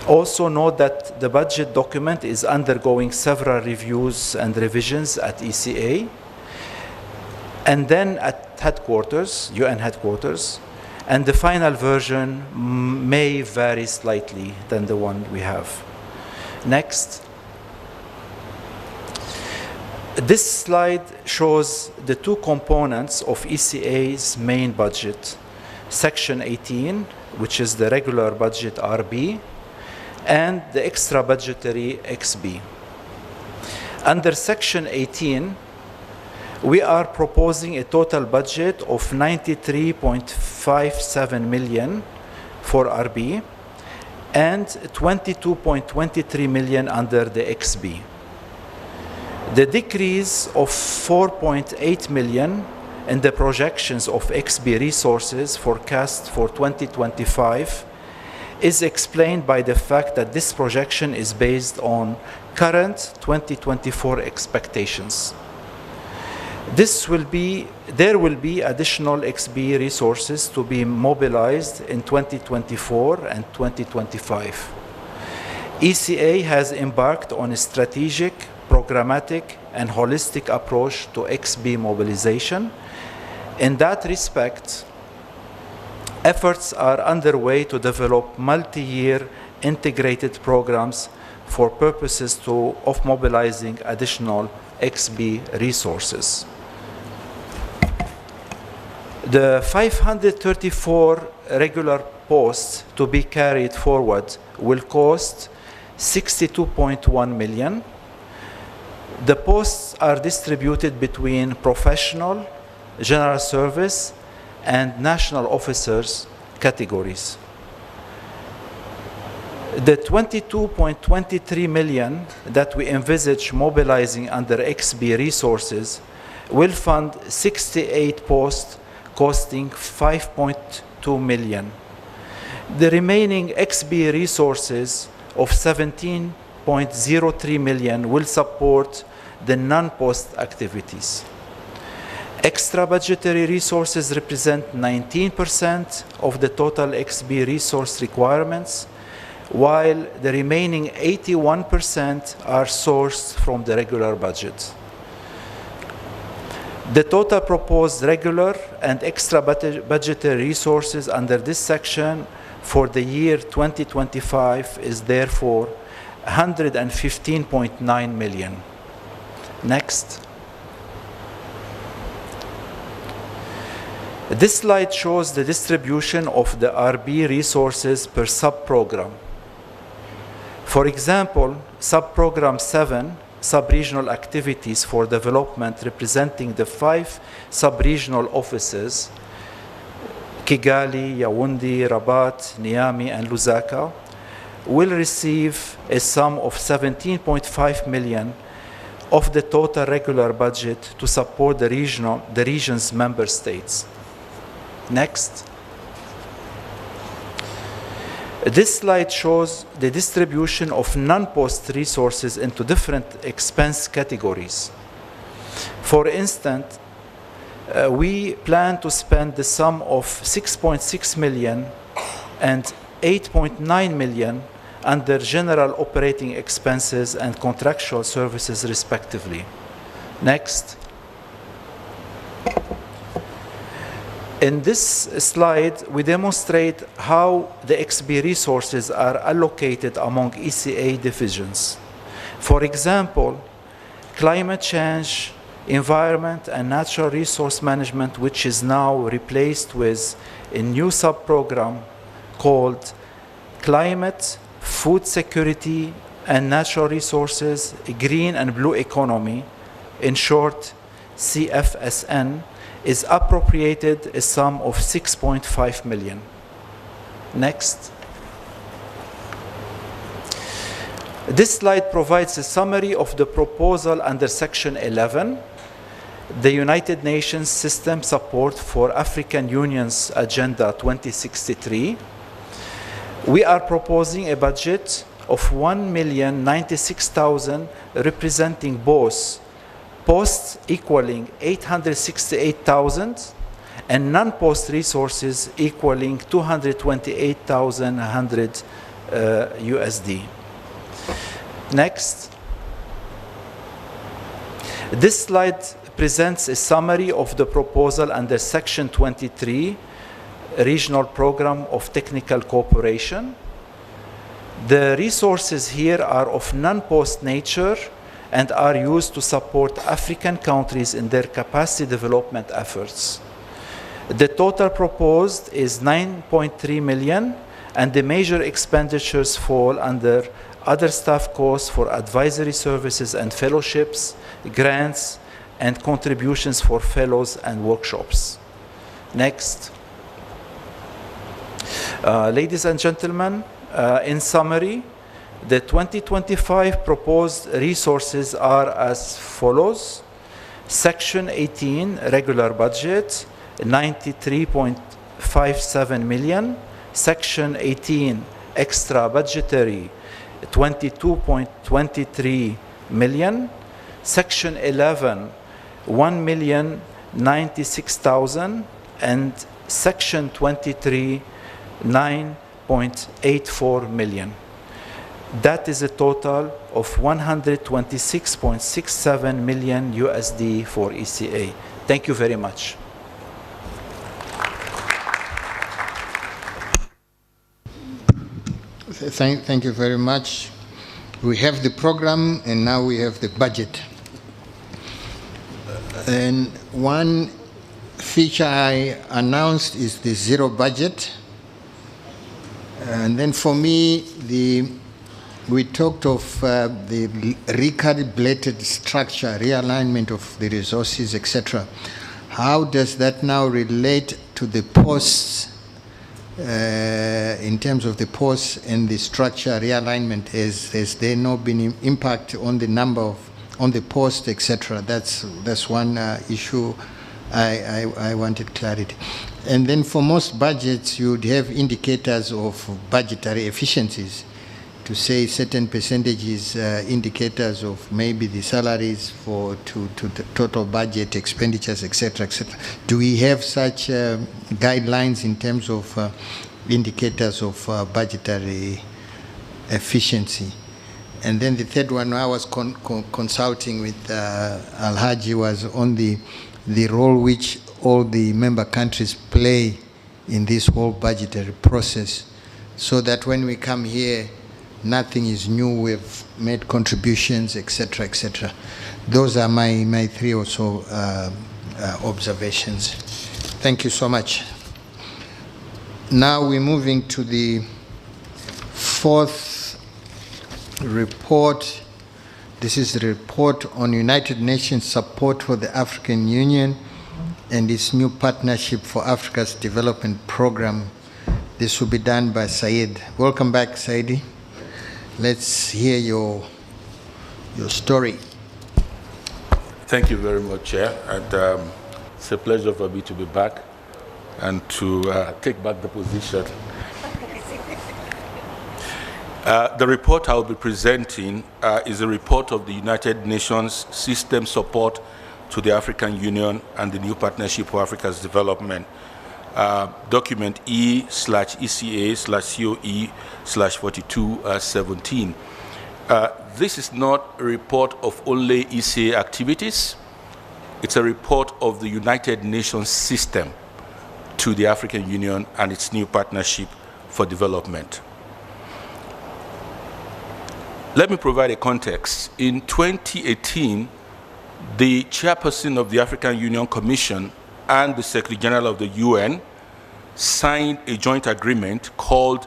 Speaker 1: Also note that the budget document is undergoing several reviews and revisions at ECA, and then at headquarters, UN headquarters, and the final version may vary slightly than the one we have. Next. This slide shows the 2 components of ECA's main budget, Section 18, which is the regular budget RB, and the extra budgetary XB. Under Section 18, we are proposing a total budget of 93.57 million for RB and 22.23 million under the XB. The decrease of 4.8 million in the projections of XB resources forecast for 2025 is explained by the fact that this projection is based on current 2024 expectations. There will be additional XB resources to be mobilized in 2024 and 2025. ECA has embarked on a strategic, programmatic, and holistic approach to XB mobilization. In that respect, efforts are underway to develop multi-year integrated programs for purposes of mobilizing additional XB resources. The 534 regular posts to be carried forward will cost 62.1 million. The posts are distributed between professional, general service, and national officers categories. The 22.23 million that we envisage mobilizing under XB resources will fund 68 posts costing 5.2 million. The remaining XB resources of 17.03 million will support the non-post activities. Extra budgetary resources represent 19% of the total XB resource requirements, while the remaining 81% are sourced from the regular budget. The total proposed regular and extra budgetary resources under this section for the year 2025 is therefore 115.9 million. Next. This slide shows the distribution of the RB resources per sub-program. For example, sub-program 7, sub-regional activities for development, representing the 5 sub-regional offices, Kigali, Yaoundé, Rabat, Niamey, and Lusaka, will receive a sum of 17.5 million of the total regular budget to support the region's member states. Next. This slide shows the distribution of non-post resources into different expense categories. For instance, we plan to spend the sum of 6.6 million and 8.9 million under general operating expenses and contractual services respectively. Next. In this slide, we demonstrate how the XB resources are allocated among ECA divisions. For example, climate change, environment, and natural resource management, which is now replaced with a new sub-program called Climate, Food Security, and Natural Resources, Green and Blue Economy, in short, CFSN, is appropriated a sum of 6.5 million. Next. This slide provides a summary of the proposal under Section 11, the United Nations System Support for African Union's Agenda 2063. We are proposing a budget of 1,096,000, representing both posts equaling 868,000 and non-post resources equaling 228,100 USD. Next. This slide presents a summary of the proposal under Section 23, Regional Program of Technical Cooperation. The resources here are of non-post nature and are used to support African countries in their capacity development efforts. The total proposed is 9.3 million, and the major expenditures fall under other staff costs for advisory services and fellowships, grants, and contributions for fellows and workshops. Next. Ladies and gentlemen, in summary, the 2025 proposed resources are as follows. Section 18, regular budget, 93.57 million. Section 18, extra budgetary, 22.23 million. Section 11, 1,096,000. And Section 23, 9.84 million. That is a total of 126.67 million USD for ECA. Thank you very much.
Speaker 5: Thank you very much. We have the program and now we have the budget. And one feature I announced is the zero budget. And then for me, we talked of the recalibrated structure, realignment of the resources, etc. How does that now relate to the posts, in terms of the posts and the structure realignment? Has there not been impact on the number of, on the post, etc.? That's one issue I wanted clarity. And then for most budgets, you'd have indicators of budgetary efficiencies, to say certain percentages, indicators of maybe the salaries to the total budget expenditures, etc., etc. Do we have such guidelines in terms of indicators of budgetary efficiency? And then the third one, I was consulting with Alhaji, was on the role which all the member countries play in this whole budgetary process, so that when we come here, nothing is new, we've made contributions, etc., etc. Those are my three or so observations. Thank you so much. Now we're moving to the fourth report. This is the report on United Nations support for the African Union and its new Partnership for Africa's Development Program. This will be done by Said. Welcome back, Saidi. Let's hear your story.
Speaker 19: Thank you very much, Chair. And it's a pleasure for me to be back and to take back the position. The report I'll be presenting is a report of the United Nations System Support to the African Union and the New Partnership for Africa's Development, document E/ECA/COE/4217. This is not a report of only ECA activities. It's a report of the United Nations system to the African Union and its new Partnership for Development. Let me provide a context. In 2018, the chairperson of the African Union Commission and the Secretary General of the UN signed a joint agreement called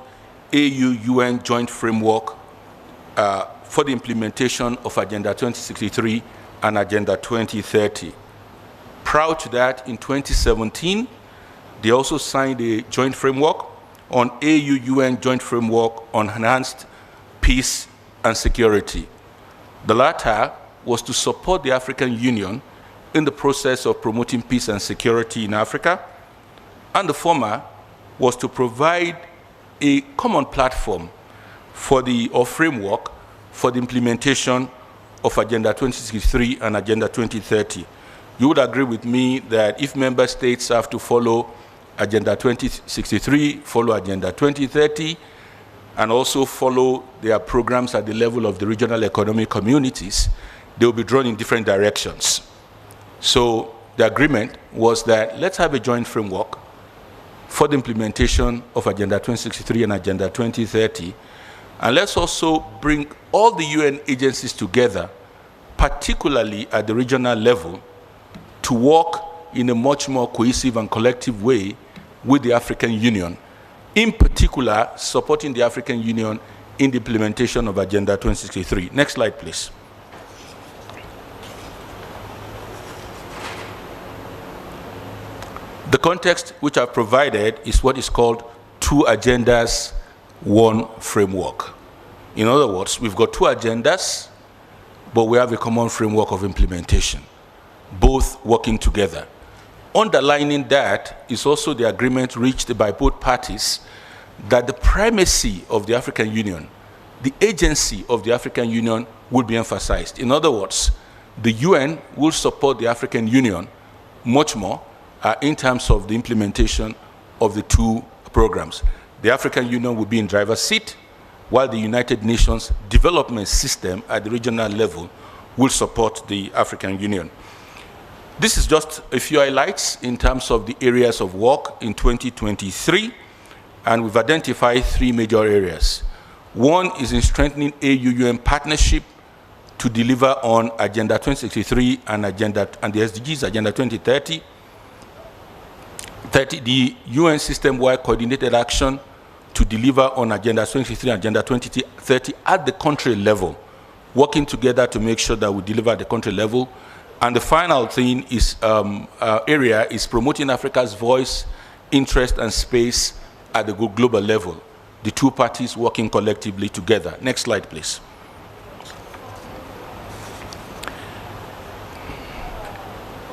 Speaker 19: AU-UN Joint Framework for the implementation of Agenda 2063 and Agenda 2030. Prior to that, in 2017, they also signed a joint framework on AU-UN Joint Framework on Enhanced Peace and Security. The latter was to support the African Union in the process of promoting peace and security in Africa, and the former was to provide a common platform or framework for the implementation of Agenda 2063 and Agenda 2030. You would agree with me that if member states have to follow Agenda 2063, follow Agenda 2030, and also follow their programs at the level of the regional economic communities, they will be drawn in different directions. So the agreement was that let's have a joint framework for the implementation of Agenda 2063 and Agenda 2030, and let's also bring all the UN agencies together, particularly at the regional level, to work in a much more cohesive and collective way with the African Union, in particular supporting the African Union in the implementation of Agenda 2063. Next slide, please. The context which I've provided is what is called two agendas, one framework. In other words, we've got two agendas, but we have a common framework of implementation, both working together. Underlining that is also the agreement reached by both parties that the primacy of the African Union, the agency of the African Union, will be emphasized. In other words, the UN will support the African Union much more in terms of the implementation of the two programs. The African Union will be in driver's seat, while the United Nations development system at the regional level will support the African Union. This is just a few highlights in terms of the areas of work in 2023, and we've identified three major areas. One is in strengthening AU-UN partnership to deliver on Agenda 2063 and the SDGs, Agenda 2030. The UN system-wide coordinated action to deliver on Agenda 2063 and Agenda 2030 at the country level, working together to make sure that we deliver at the country level. And the final thing is area is promoting Africa's voice, interest, and space at the global level. The two parties working collectively together. Next slide, please.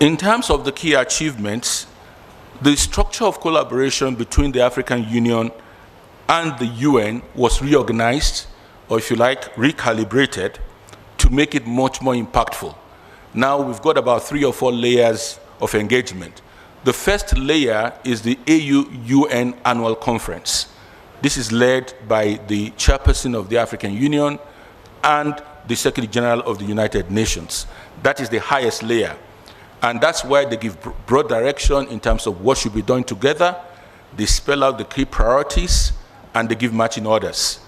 Speaker 19: In terms of the key achievements, the structure of collaboration between the African Union and the UN was reorganized, or if you like, recalibrated, to make it much more impactful. Now we've got about 3 or 4 layers of engagement. The first layer is the AU-UN Annual Conference. This is led by the chairperson of the African Union and the Secretary General of the United Nations. That is the highest layer. And that's where they give broad direction in terms of what should be done together. They spell out the key priorities, and they give matching orders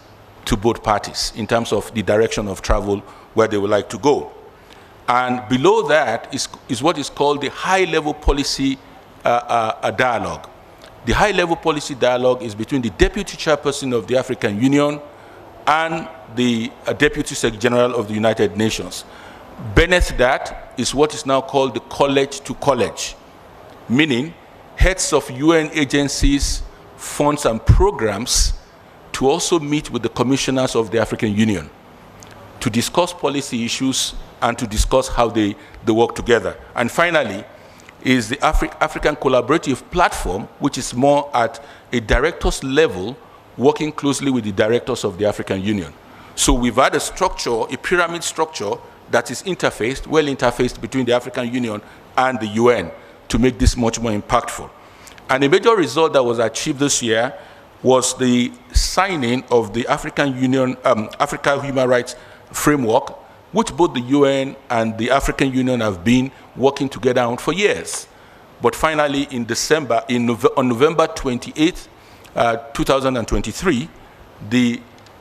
Speaker 19: to both parties in terms of the direction of travel where they would like to go. And below that is what is called the high-level policy dialogue. The high-level policy dialogue is between the Deputy Chairperson of the African Union and the Deputy Secretary General of the United Nations. Beneath that is what is now called the college to college, meaning heads of UN agencies, funds, and programs to also meet with the commissioners of the African Union to discuss policy issues and to discuss how they work together. And finally, is the African Collaborative Platform, which is more at a director's level, working closely with the directors of the African Union. So we've had a structure, a pyramid structure, that is interfaced, well interfaced between the African Union and the UN to make this much more impactful. And a major result that was achieved this year was the signing of the African Union, Africa Human Rights Framework, which both the UN and the African Union have been working together on for years. But finally, in December, on November 28, 2023, the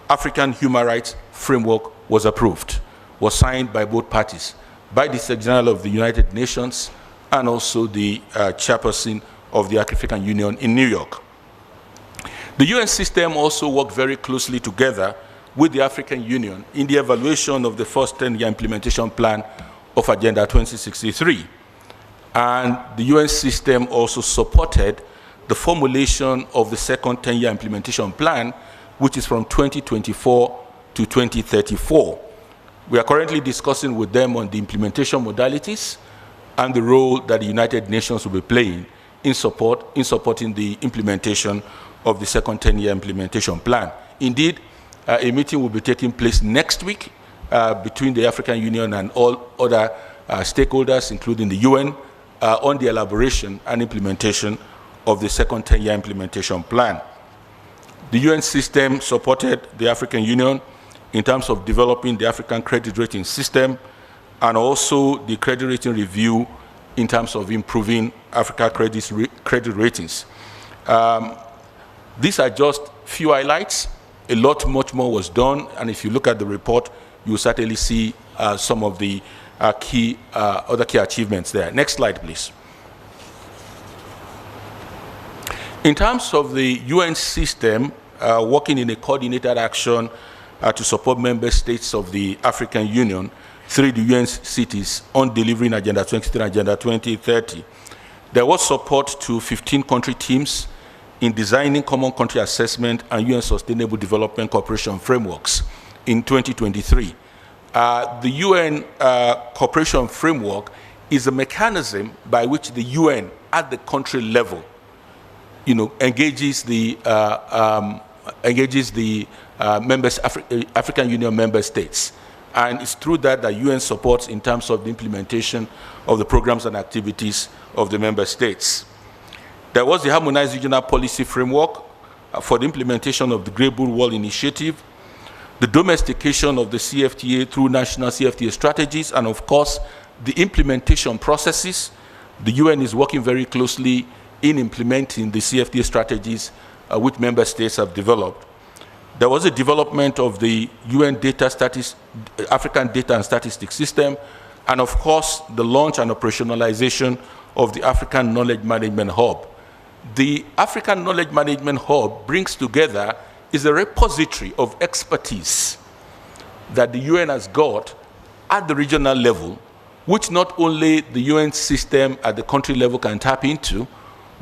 Speaker 19: African Human Rights Framework was approved, was signed by both parties, by the Secretary General of the United Nations and also the chairperson of the African Union in New York. The UN system also worked very closely together with the African Union in the evaluation of the first 10-year implementation plan of Agenda 2063. And the UN system also supported the formulation of the second 10-year implementation plan, which is from 2024 to 2034. We are currently discussing with them on the implementation modalities and the role that the United Nations will be playing in supporting the implementation of the second 10-year implementation plan. Indeed, a meeting will be taking place next week between the African Union and all other stakeholders, including the UN, on the elaboration and implementation of the second 10-year implementation plan. The UN system supported the African Union in terms of developing the African credit rating system and also the credit rating review in terms of improving Africa credit ratings. These are just few highlights. A lot much more was done, and if you look at the report, you'll certainly see some of the other key achievements there. Next slide, please. In terms of the UN system working in a coordinated action to support member states of the African Union through the UN cities on delivering Agenda 2030 and Agenda 2030, there was support to 15 country teams in designing common country assessment and UN Sustainable Development Cooperation frameworks in 2023. The UN Cooperation Framework is a mechanism by which the UN at the country level engages the African Union member states. And it's through that that UN supports in terms of the implementation of the programs and activities of the member states. There was the Harmonized Regional Policy Framework for the implementation of the Great Bull Wall Initiative, the domestication of the CFTA through national CFTA strategies, and of course, the implementation processes. The UN is working very closely in implementing the CFTA strategies which member states have developed. There was a development of the UN African Data and Statistics System, and of course, the launch and operationalization of the African Knowledge Management Hub. The African Knowledge Management Hub brings together is a repository of expertise that the UN has got at the regional level, which not only the UN system at the country level can tap into,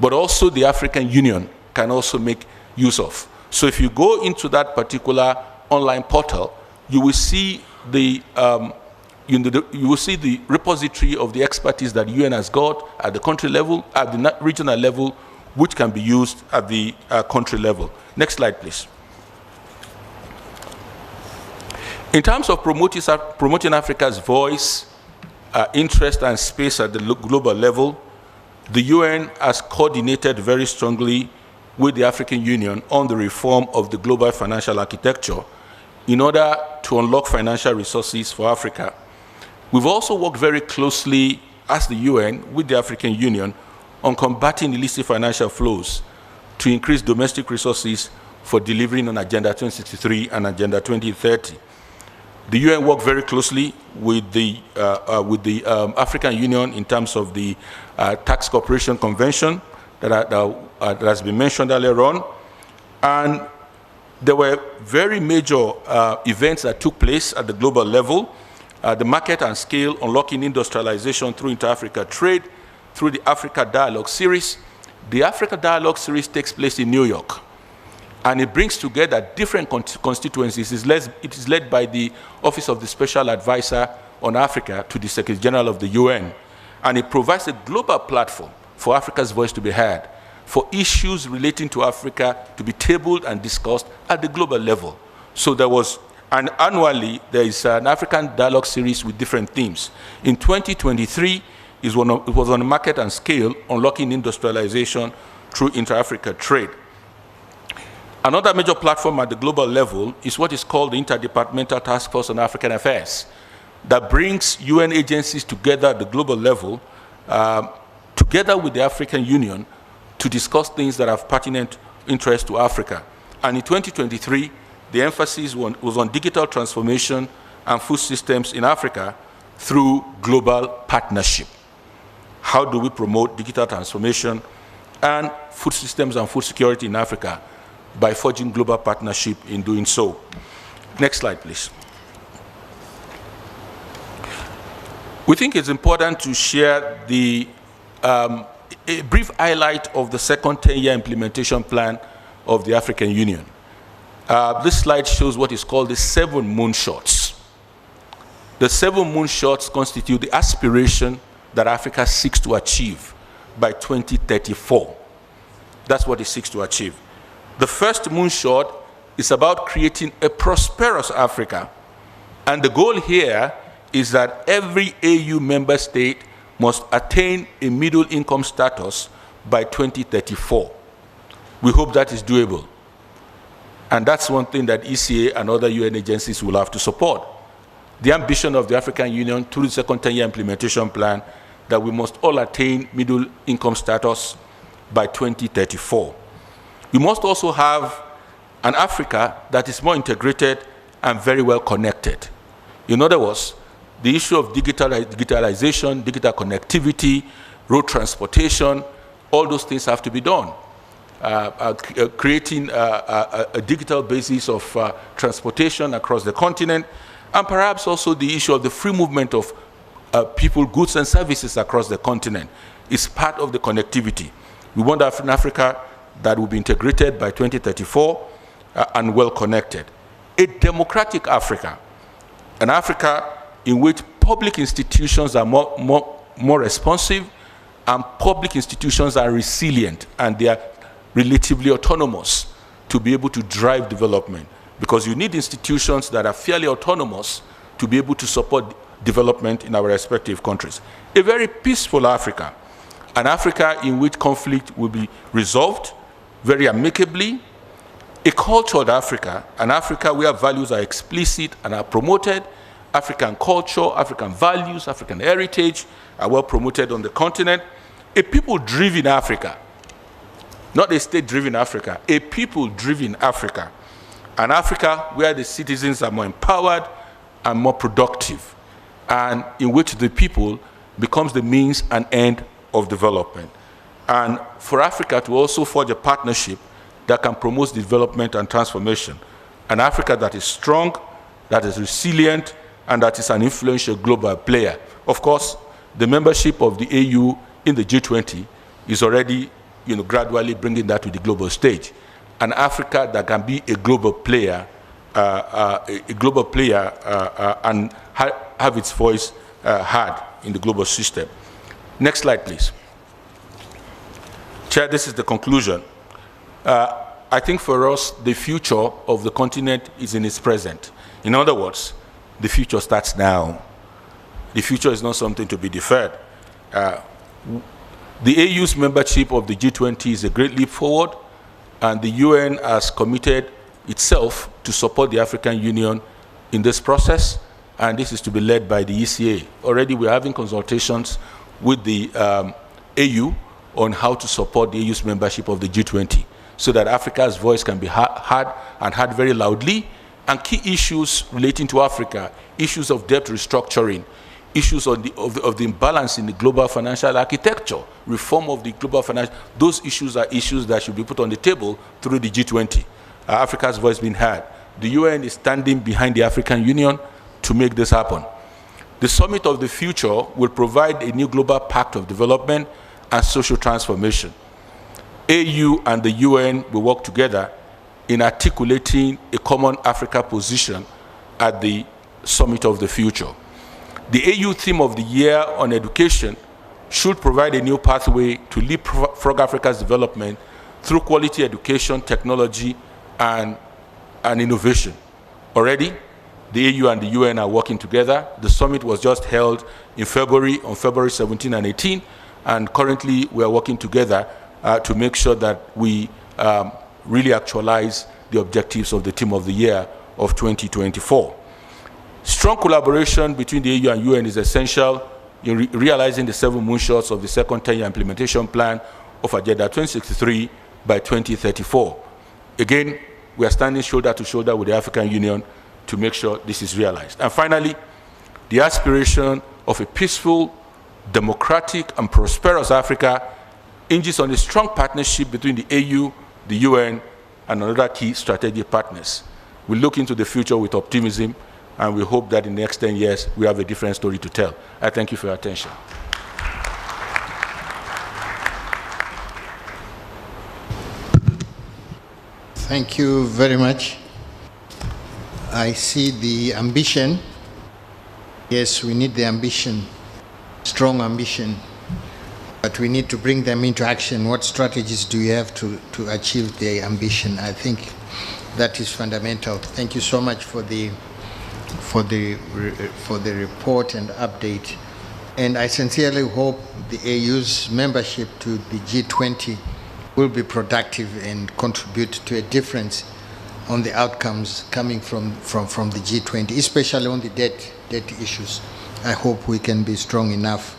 Speaker 19: but also the African Union can also make use of. So if you go into that particular online portal, you will see the you will see the repository of the expertise that the UN has got at the country level, at the regional level, which can be used at the country level. Next slide, please. In terms of promoting Africa's voice, interest, and space at the global level, the UN has coordinated very strongly with the African Union on the reform of the global financial architecture in order to unlock financial resources for Africa. We've also worked very closely as the UN with the African Union on combating illicit financial flows to increase domestic resources for delivering on Agenda 2063 and Agenda 2030. The UN worked very closely with the African Union in terms of the Tax Cooperation Convention that has been mentioned earlier on. And there were very major events that took place at the global level. The Market and Scale, Unlocking Industrialization through Inter-Africa Trade, through the Africa Dialogue Series. The Africa Dialogue Series takes place in New York, and it brings together different constituencies. It is led by the Office of the Special Advisor on Africa to the Secretary General of the UN, and it provides a global platform for Africa's voice to be heard, for issues relating to Africa to be tabled and discussed at the global level. So there was, and annually, there is an African Dialogue Series with different themes. In 2023, it was on the Market and Scale, Unlocking Industrialization through Inter-Africa Trade. Another major platform at the global level is what is called the Interdepartmental Task Force on African Affairs, that brings UN agencies together at the global level, together with the African Union, to discuss things that have pertinent interest to Africa. And in 2023, the emphasis was on digital transformation and food systems in Africa through global partnership. How do we promote digital transformation and food systems and food security in Africa? By forging global partnership in doing so. Next slide, please. We think it's important to share a brief highlight of the second 10-year implementation plan of the African Union. This slide shows what is called the 7 moonshots. The 7 moonshots constitute the aspiration that Africa seeks to achieve by 2034. That's what it seeks to achieve. The first moonshot is about creating a prosperous Africa. And the goal here is that every AU member state must attain a middle income status by 2034. We hope that is doable. And that's one thing that ECA and other UN agencies will have to support. The ambition of the African Union through the second 10-year implementation plan that we must all attain middle income status by 2034. We must also have an Africa that is more integrated and very well connected. In other words, the issue of digitalization, digital connectivity, road transportation, all those things have to be done. Creating a digital basis of transportation across the continent, and perhaps also the issue of the free movement of people, goods, and services across the continent is part of the connectivity. We want an Africa that will be integrated by 2034 and well connected. A democratic Africa, an Africa in which public institutions are more responsive and public institutions are resilient and they are relatively autonomous to be able to drive development, because you need institutions that are fairly autonomous to be able to support development in our respective countries. A very peaceful Africa, an Africa in which conflict will be resolved very amicably, a cultured Africa, an Africa where values are explicit and are promoted, African culture, African values, African heritage are well promoted on the continent, a people-driven Africa, not a state-driven Africa, a people-driven Africa, an Africa where the citizens are more empowered and more productive, and in which the people becomes the means and end of development. And for Africa to also forge a partnership that can promote development and transformation. An Africa that is strong, that is resilient, and that is an influential global player. Of course, the membership of the AU in the G20 is already gradually bringing that to the global stage. An Africa that can be a global player, and have its voice heard in the global system. Next slide, please. Chair, this is the conclusion. I think for us, the future of the continent is in its present. In other words, the future starts now. The future is not something to be deferred. The AU's membership of the G20 is a great leap forward, and the UN has committed itself to support the African Union in this process, and this is to be led by the ECA. Already we're having consultations with the AU on how to support the AU's membership of the G20 so that Africa's voice can be heard and heard very loudly And key issues relating to Africa, issues of debt restructuring, issues of the imbalance in the global financial architecture, reform of the global financial, those issues are issues that should be put on the table through the G20. Africa's voice being heard. The UN is standing behind the African Union to make this happen. The Summit of the Future will provide a new global pact of development and social transformation. AU and the UN will work together in articulating a common Africa position at the Summit of the Future. The AU theme of the year on education should provide a new pathway to leapfrog Africa's development through quality education, technology, and innovation. Already, the AU and the UN are working together. The summit was just held in February, on February 17 and 18, and currently we are working together to make sure that we really actualize the objectives of the theme of the year of 2024. Strong collaboration between the AU and UN is essential in realizing the 7 moonshots of the second 10-year implementation plan of Agenda 2063 by 2034. Again, we are standing shoulder to shoulder with the African Union to make sure this is realized. And finally, the aspiration of a peaceful, democratic, and prosperous Africa hinges on a strong partnership between the AU, the UN, and other key strategic partners. We look into the future with optimism, and we hope that in the next 10 years, we have a different story to tell. I thank you for your attention.
Speaker 5: Thank you very much. I see the ambition. Yes, we need the ambition, strong ambition, but we need to bring them into action. What strategies do you have to achieve the ambition? I think that is fundamental. Thank you so much for the report and update. And I sincerely hope the AU's membership to the G20 will be productive and contribute to a difference on the outcomes coming from the G20, especially on the debt issues. I hope we can be strong enough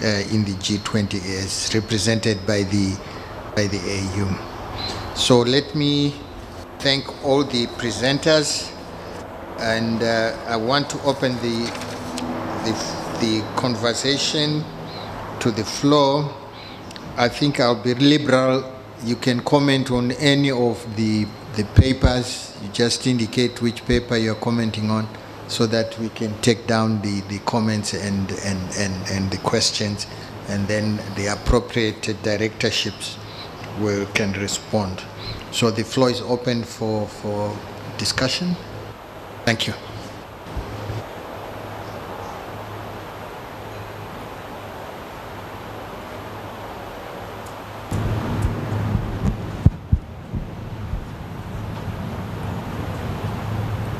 Speaker 5: in the G20 as represented by the AU. So let me thank all the presenters, and I want to open the conversation to the floor. I think I'll be liberal. You can comment on any of the papers. You just indicate which paper you're commenting on so that we can take down the comments and the questions, and then the appropriate directorships can respond. So the floor is open for discussion. Thank you.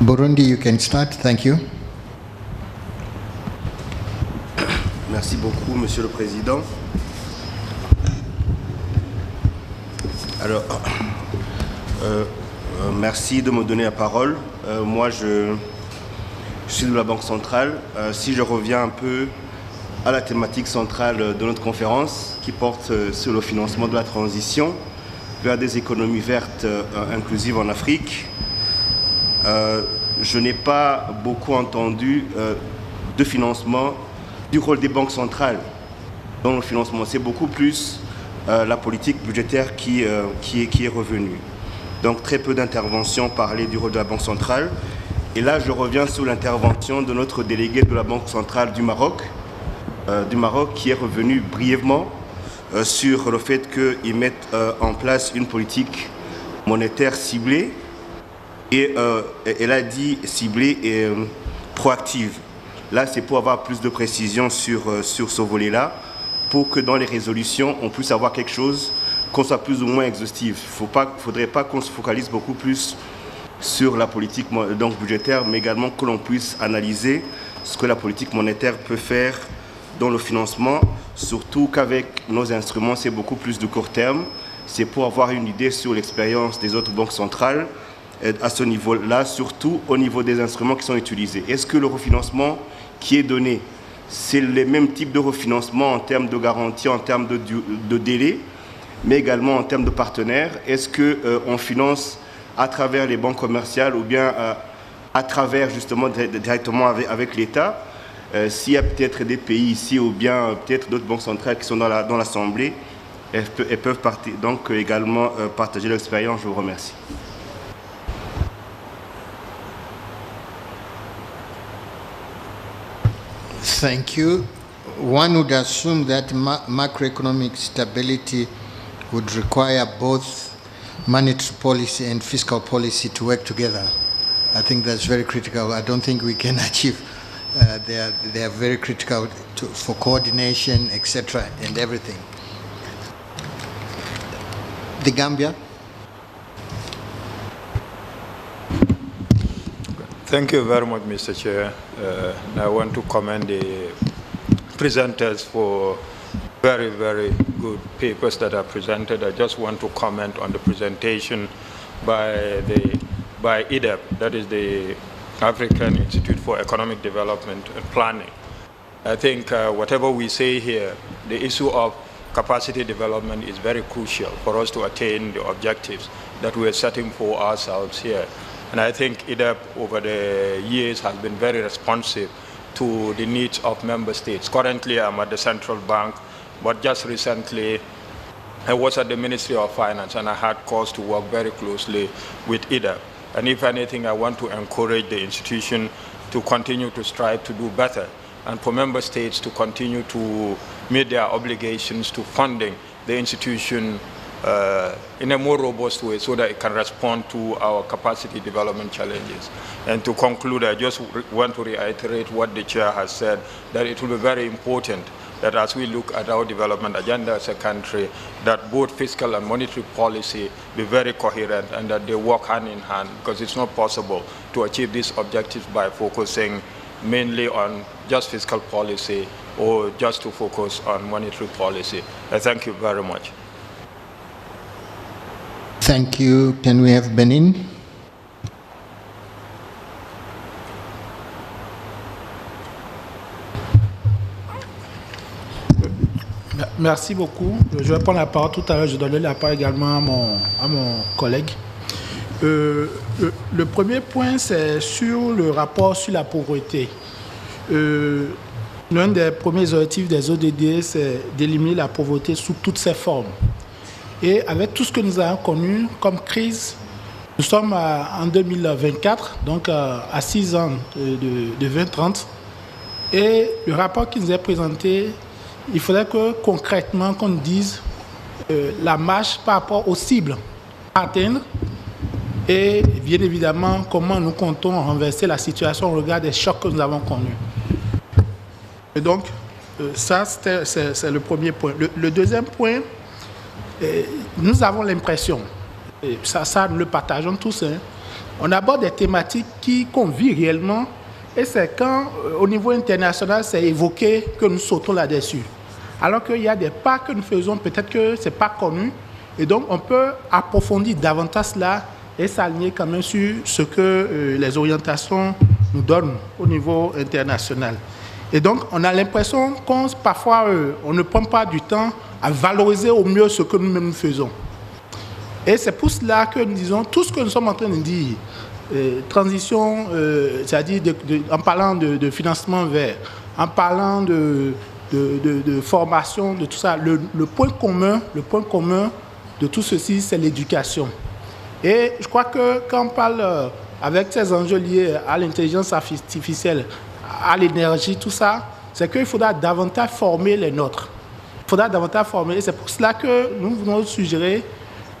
Speaker 5: Burundi, you can start. Thank you.
Speaker 8: Merci beaucoup, Monsieur le Président. Alors, merci de me donner la parole. Moi, je suis de la Banque centrale. Si je reviens un peu à la thématique centrale de notre conférence, qui porte sur le financement de la transition vers des économies vertes inclusives en Afrique, je n'ai pas beaucoup entendu de financement du rôle des banques centrales dans le financement. C'est beaucoup plus la politique budgétaire qui est revenue. Donc très peu d'interventions parlaient du rôle de la Banque centrale. Et là, je reviens sur l'intervention de notre délégué de la Banque centrale du Maroc qui est revenu brièvement sur le fait qu'ils mettent en place une politique monétaire ciblée. Et elle a dit ciblée et proactive. Là, c'est pour avoir plus de précision sur ce volet-là, pour que dans les résolutions, on puisse avoir quelque chose, qu'on soit plus ou moins exhaustif. Il ne faudrait pas qu'on se focalise beaucoup plus sur la politique budgétaire, mais également que l'on puisse analyser ce que la politique monétaire peut faire dans le financement, surtout qu'avec nos instruments, c'est beaucoup plus de court terme. C'est pour avoir une idée sur l'expérience des autres banques centrales, à ce niveau-là, surtout au niveau des instruments qui sont utilisés. Est-ce que le refinancement qui est donné, c'est le même type de refinancement en termes de garantie, en termes de délai, mais également en termes de partenaires? Est-ce qu'on finance à travers les banques commerciales ou bien à travers justement directement avec l'État. S'il y a peut-être des pays ici ou bien peut-être d'autres banques centrales qui sont dans l'Assemblée, elles peuvent donc également partager leur expérience. Je vous remercie.
Speaker 5: Thank you. One would assume that macroeconomic stability would require both monetary policy and fiscal policy to work together. I think that's very critical. I don't think we can achieve. They are very critical for coordination, etc., and everything. The Gambia.
Speaker 9: Thank you very much, Mr. Chair. I want to commend the presenters for very, very good papers that are presented. I just want to comment on the presentation by IDEP, that is the African Institute for Economic Development and Planning. I think whatever we say here, the issue of capacity development is very crucial for us to attain the objectives that we are setting for ourselves here. And I think IDEP over the years has been very responsive to the needs of member states. Currently, I'm at the Central Bank, but just recently, I was at the Ministry of Finance, and I had cause to work very closely with IDEP. And if anything, I want to encourage the institution to continue to strive to do better, and for member states to continue to meet their obligations to funding the institution in a more robust way so that it can respond to our capacity development challenges. And to conclude, I just want to reiterate what the chair has said, that it will be very important that as we look at our development agenda as a country, that both fiscal and monetary policy be very coherent and that they work hand in hand, because it's not possible to achieve these objectives by focusing mainly on just fiscal policy or just to focus on monetary policy. I thank you very much.
Speaker 5: Thank you. Can we have Benin?
Speaker 20: Merci beaucoup. Je vais prendre la parole tout à l'heure. Je donnerai la parole également à mon collègue. Le premier point, c'est sur le rapport sur la pauvreté. L'un des premiers objectifs des ODD, c'est d'éliminer la pauvreté sous toutes ses formes. Et avec tout ce que nous avons connu comme crise, nous sommes en 2024, donc à 6 ans de 2030. Et le rapport qui nous est présenté, il faudrait que concrètement qu'on dise la marche par rapport aux cibles à atteindre et bien évidemment comment nous comptons renverser la situation au regard des chocs que nous avons connus. Et donc, ça c'est le premier point. Le deuxième point, nous avons l'impression, et ça nous le partageons tous, hein, on aborde des thématiques qu'on vit réellement, et c'est quand au niveau international c'est évoqué que nous sautons là-dessus. Alors qu'il y a des pas que nous faisons, peut-être que ce n'est pas connu, et donc on peut approfondir davantage cela et s'aligner quand même sur ce que les orientations nous donnent au niveau international. Et donc on a l'impression qu'on parfois on ne prend pas du temps à valoriser au mieux ce que nous-mêmes faisons. Et c'est pour cela que nous disons tout ce que nous sommes en train de dire, transition, c'est-à-dire en parlant de financement vert, en parlant de formation, de tout ça, le point commun de tout ceci, c'est l'éducation. Et je crois que quand on parle avec ces enjeux liés à l'intelligence artificielle, à l'énergie, tout ça, c'est qu'il faudra davantage former les nôtres. Il faudra davantage former. Et c'est pour cela que nous voulons suggérer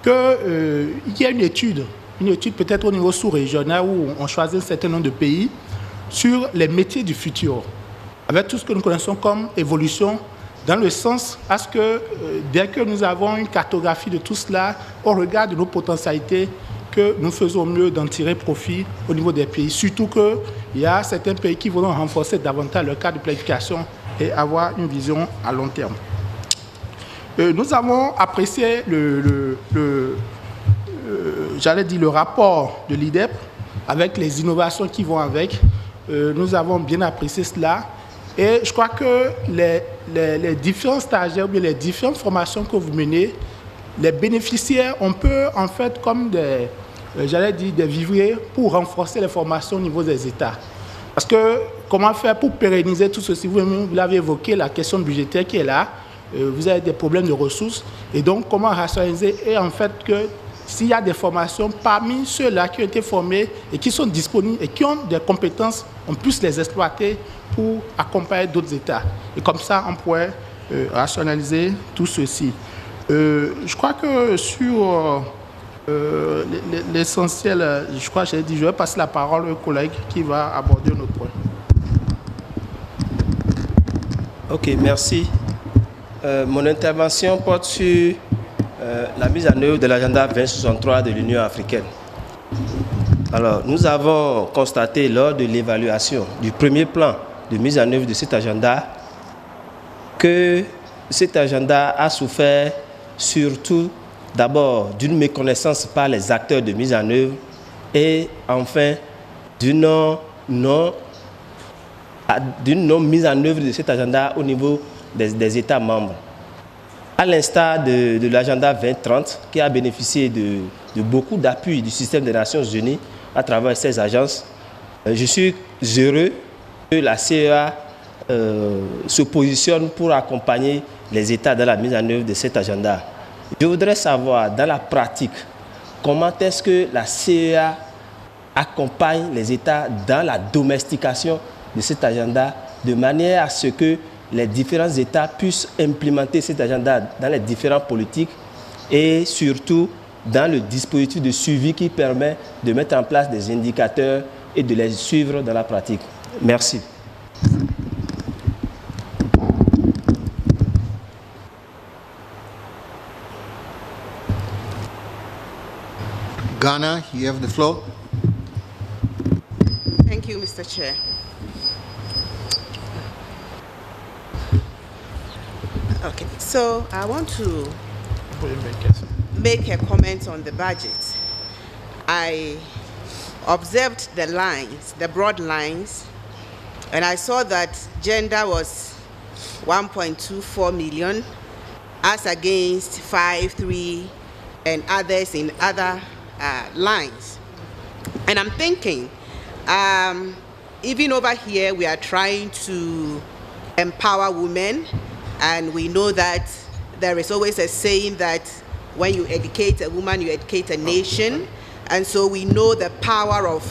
Speaker 20: qu'il y ait une étude peut-être au niveau sous-régional où on choisit un certain nombre de pays sur les métiers du futur, avec tout ce que nous connaissons comme évolution, dans le sens à ce que dès que nous avons une cartographie de tout cela, au regard de nos potentialités, que nous faisons mieux d'en tirer profit au niveau des pays. Surtout qu'il y a certains pays qui voudront renforcer davantage leur cadre de planification et avoir une vision à long terme. Nous avons apprécié le rapport de l'IDEP avec les innovations qui vont avec. Nous avons bien apprécié cela. Et je crois que les différents stagiaires ou bien les différentes formations que vous menez, les bénéficiaires, on peut en fait comme j'allais dire, des vivriers pour renforcer les formations au niveau des États. Parce que comment faire pour pérenniser tout ceci? Vous l'avez évoqué, la question budgétaire qui est là. Vous avez des problèmes de ressources. Et donc, comment rationaliser? Et en fait, que s'il y a des formations parmi ceux-là qui ont été formés et qui sont disponibles et qui ont des compétences, on puisse les exploiter pour accompagner d'autres États. Et comme ça, on pourrait rationaliser tout ceci. Je crois que sur l'essentiel, je vais passer la parole au collègue qui va aborder notre point.
Speaker 13: Ok, merci. Mon intervention porte sur la mise en œuvre de l'agenda 2063 de l'Union africaine. Alors, nous avons constaté lors de l'évaluation du premier plan de mise en œuvre de cet agenda que cet agenda a souffert surtout d'abord d'une méconnaissance par les acteurs de mise en œuvre et enfin d'une non mise en œuvre de cet agenda au niveau des États membres. À l'instar de l'agenda 2030 qui a bénéficié de beaucoup d'appui du système des Nations Unies à travers ces agences, je suis heureux que la CEA se positionne pour accompagner les États dans la mise en œuvre de cet agenda. Je voudrais savoir, dans la pratique, comment est-ce que la CEA accompagne les États dans la domestication de cet agenda, de manière à ce que les différents États puissent implémenter cet agenda dans les différentes politiques et surtout dans le dispositif de suivi qui permet de mettre en place des indicateurs et de les suivre dans la pratique. Merci.
Speaker 5: Ghana, you have the floor.
Speaker 14: Thank you, Mr. Chair. Okay, so I want to make a comment on the budget. I observed the lines, the broad lines, and I saw that gender was 1.24 million as against 5.3 and others in other lines. And I'm thinking, even over here, we are trying to empower women, and we know that there is always a saying that when you educate a woman, you educate a nation. And so we know the power of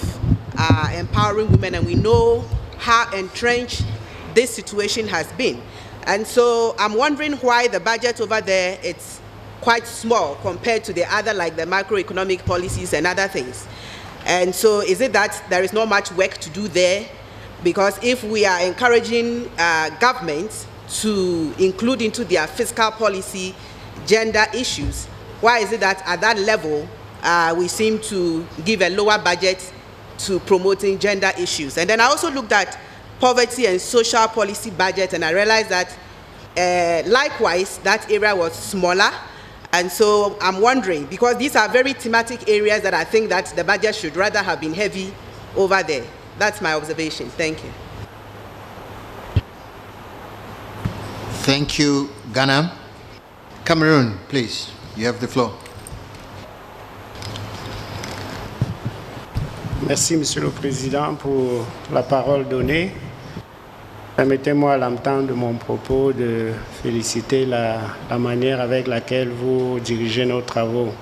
Speaker 14: empowering women, and we know how entrenched this situation has been. And so I'm wondering why the budget over there, it's quite small compared to the other, like the macroeconomic policies and other things. And so is it that there is not much work to do there? Because if we are encouraging governments to include into their fiscal policy gender issues, why is it that at that level we seem to give a lower budget to promoting gender issues? And then I also looked at poverty and social policy budget, and I realized that likewise that area was smaller. And so I'm wondering, because these are very thematic areas that I think that the budget should rather have been heavy over there. That's my observation. Thank you.
Speaker 5: Thank you, Ghana. Cameroon, please, you have the floor.
Speaker 22: Merci, Monsieur le Président, pour la parole donnée. Permettez-moi, à l'entente de mon propos, de féliciter la manière avec laquelle vous dirigez nos travaux.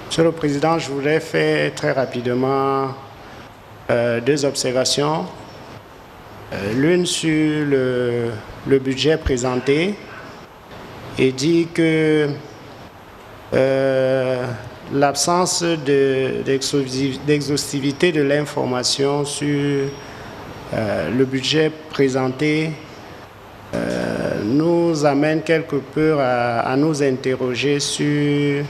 Speaker 22: Monsieur le Président, je voudrais faire très rapidement deux observations. L'une sur le budget présenté, et dit que l'absence d'exhaustivité de l'information sur le budget présenté nous amène quelque peu à nous interroger sur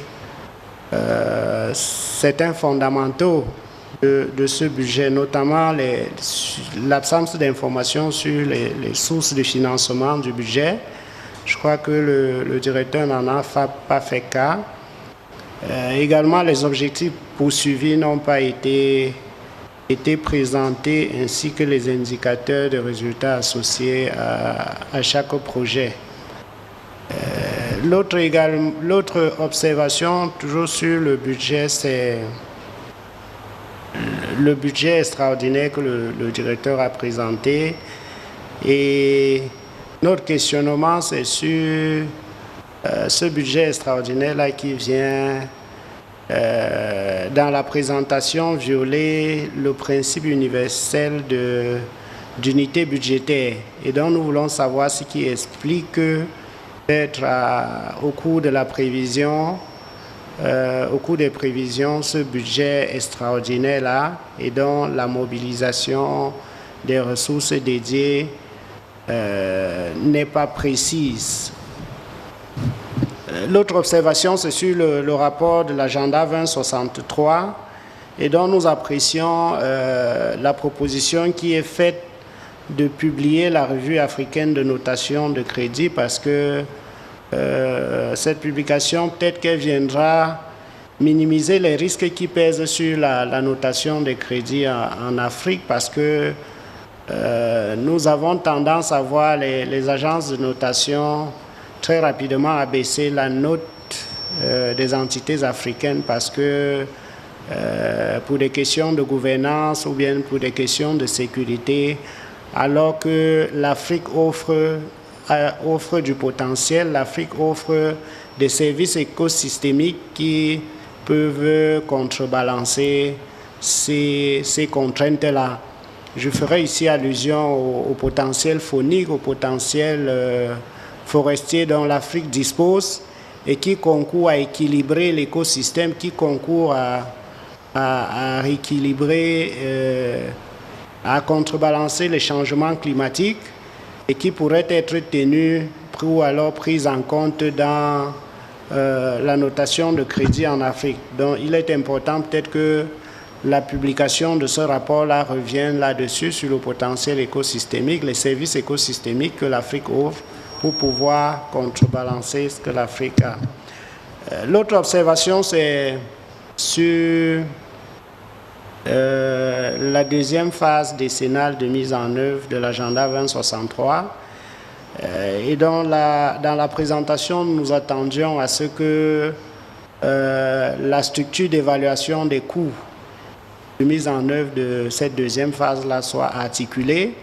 Speaker 22: certains fondamentaux de ce budget, notamment l'absence d'informations sur les sources de financement du budget. Je crois que le directeur n'en a pas fait cas. Également, les objectifs poursuivis n'ont pas été présentés, ainsi que les indicateurs de résultats associés à chaque projet. L'autre observation, toujours sur le budget, c'est le budget extraordinaire que le directeur a présenté. Et notre questionnement, c'est sur ce budget extraordinaire-là qui vient, dans la présentation, violer le principe universel d'unité budgétaire. Et donc, nous voulons savoir ce qui explique que, peut-être au cours de la prévision, au cours des prévisions, ce budget extraordinaire-là et dont la mobilisation des ressources dédiées n'est pas précise. L'autre observation, c'est sur le rapport de l'agenda 2063 et dont nous apprécions la proposition qui est faite de publier la revue africaine de notation de crédit parce que cette publication, peut-être qu'elle viendra minimiser les risques qui pèsent sur la notation des crédits en Afrique parce que nous avons tendance à voir les agences de notation très rapidement abaisser la note des entités africaines parce que pour des questions de gouvernance ou bien pour des questions de sécurité, alors que l'Afrique offre du potentiel, l'Afrique offre des services écosystémiques qui peuvent contrebalancer ces contraintes-là. Je ferai ici allusion au potentiel faunique, au potentiel forestier dont l'Afrique dispose et qui concourt à équilibrer l'écosystème, qui concourt à rééquilibrer, à contrebalancer les changements climatiques et qui pourraient être tenus ou alors pris en compte dans la notation de crédit en Afrique. Donc il est important peut-être que la publication de ce rapport-là revienne là-dessus sur le potentiel écosystémique, les services écosystémiques que l'Afrique offre pour pouvoir contrebalancer ce que l'Afrique a. L'autre observation, c'est sur la deuxième phase décennale de mise en œuvre de l'agenda 2063. Et dans la présentation, nous attendions à ce que la structure d'évaluation des coûts de mise en œuvre de cette deuxième phase-là soit articulée.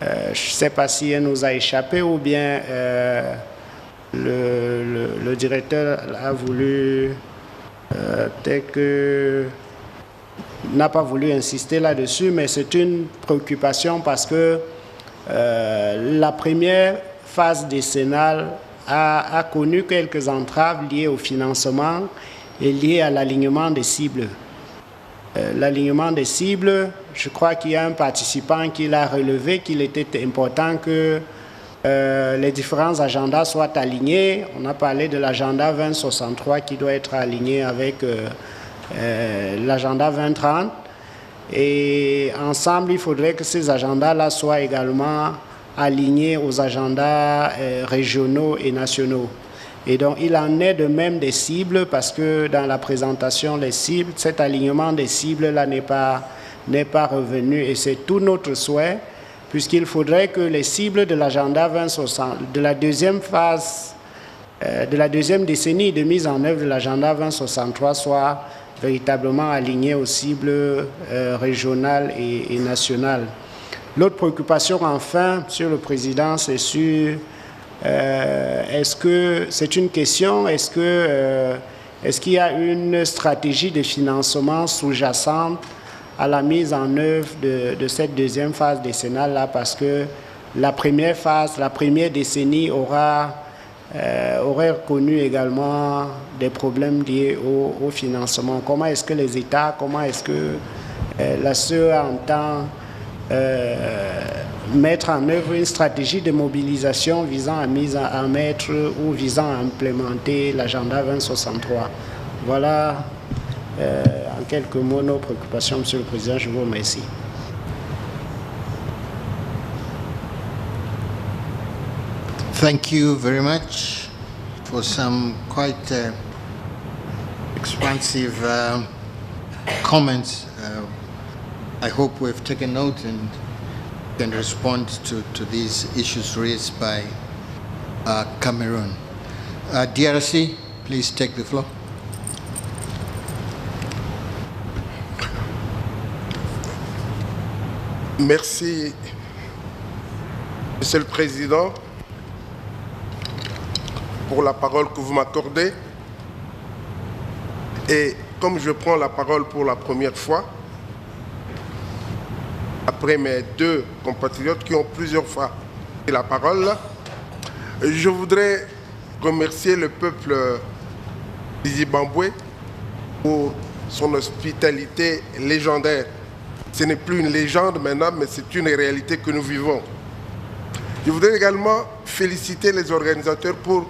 Speaker 22: Je ne sais pas si elle nous a échappé ou bien le directeur a voulu, peut-être que n'a pas voulu insister là-dessus, mais c'est une préoccupation parce que la première phase décennale a connu quelques entraves liées au financement et liées à l'alignement des cibles. L'alignement des cibles, je crois qu'il y a un participant qui l'a relevé qu'il était important que les différents agendas soient alignés. On a parlé de l'agenda 2063 qui doit être aligné avec l'agenda 2030. Et ensemble, il faudrait que ces agendas-là soient également alignés aux agendas régionaux et nationaux. Et donc, il en est de même des cibles parce que dans la présentation, les cibles, cet alignement des cibles-là n'est pas revenu. Et c'est tout notre souhait, puisqu'il faudrait que les cibles de l'agenda 2060, de la deuxième phase, de la deuxième décennie de mise en œuvre de l'agenda 2063 soient véritablement alignées aux cibles régionales et nationales. L'autre préoccupation, enfin, Monsieur le Président, c'est sur... est-ce que c'est une question, est-ce qu'il y a une stratégie de financement sous-jacente à la mise en œuvre de cette deuxième phase décennale-là, parce que la première phase, la première décennie aurait connu également des problèmes liés au financement. Comment est-ce que les États, comment est-ce que la CEA entend mettre en œuvre une stratégie de mobilisation visant à mettre ou visant à implémenter l'agenda 2063. Voilà en quelques mots nos préoccupations, Monsieur le Président. Je vous remercie.
Speaker 5: Thank you very much for some quite expansive comments. I hope we've taken note and can respond to these issues raised by Cameroon. DRC, please take the floor.
Speaker 2: Merci, Monsieur le Président, pour la parole que vous m'accordez. Et comme je prends la parole pour la première fois, après mes deux compatriotes qui ont plusieurs fois pris la parole, je voudrais remercier le peuple du Zimbabwe pour son hospitalité légendaire. Ce n'est plus une légende maintenant, mais c'est une réalité que nous vivons. Je voudrais également féliciter les organisateurs pour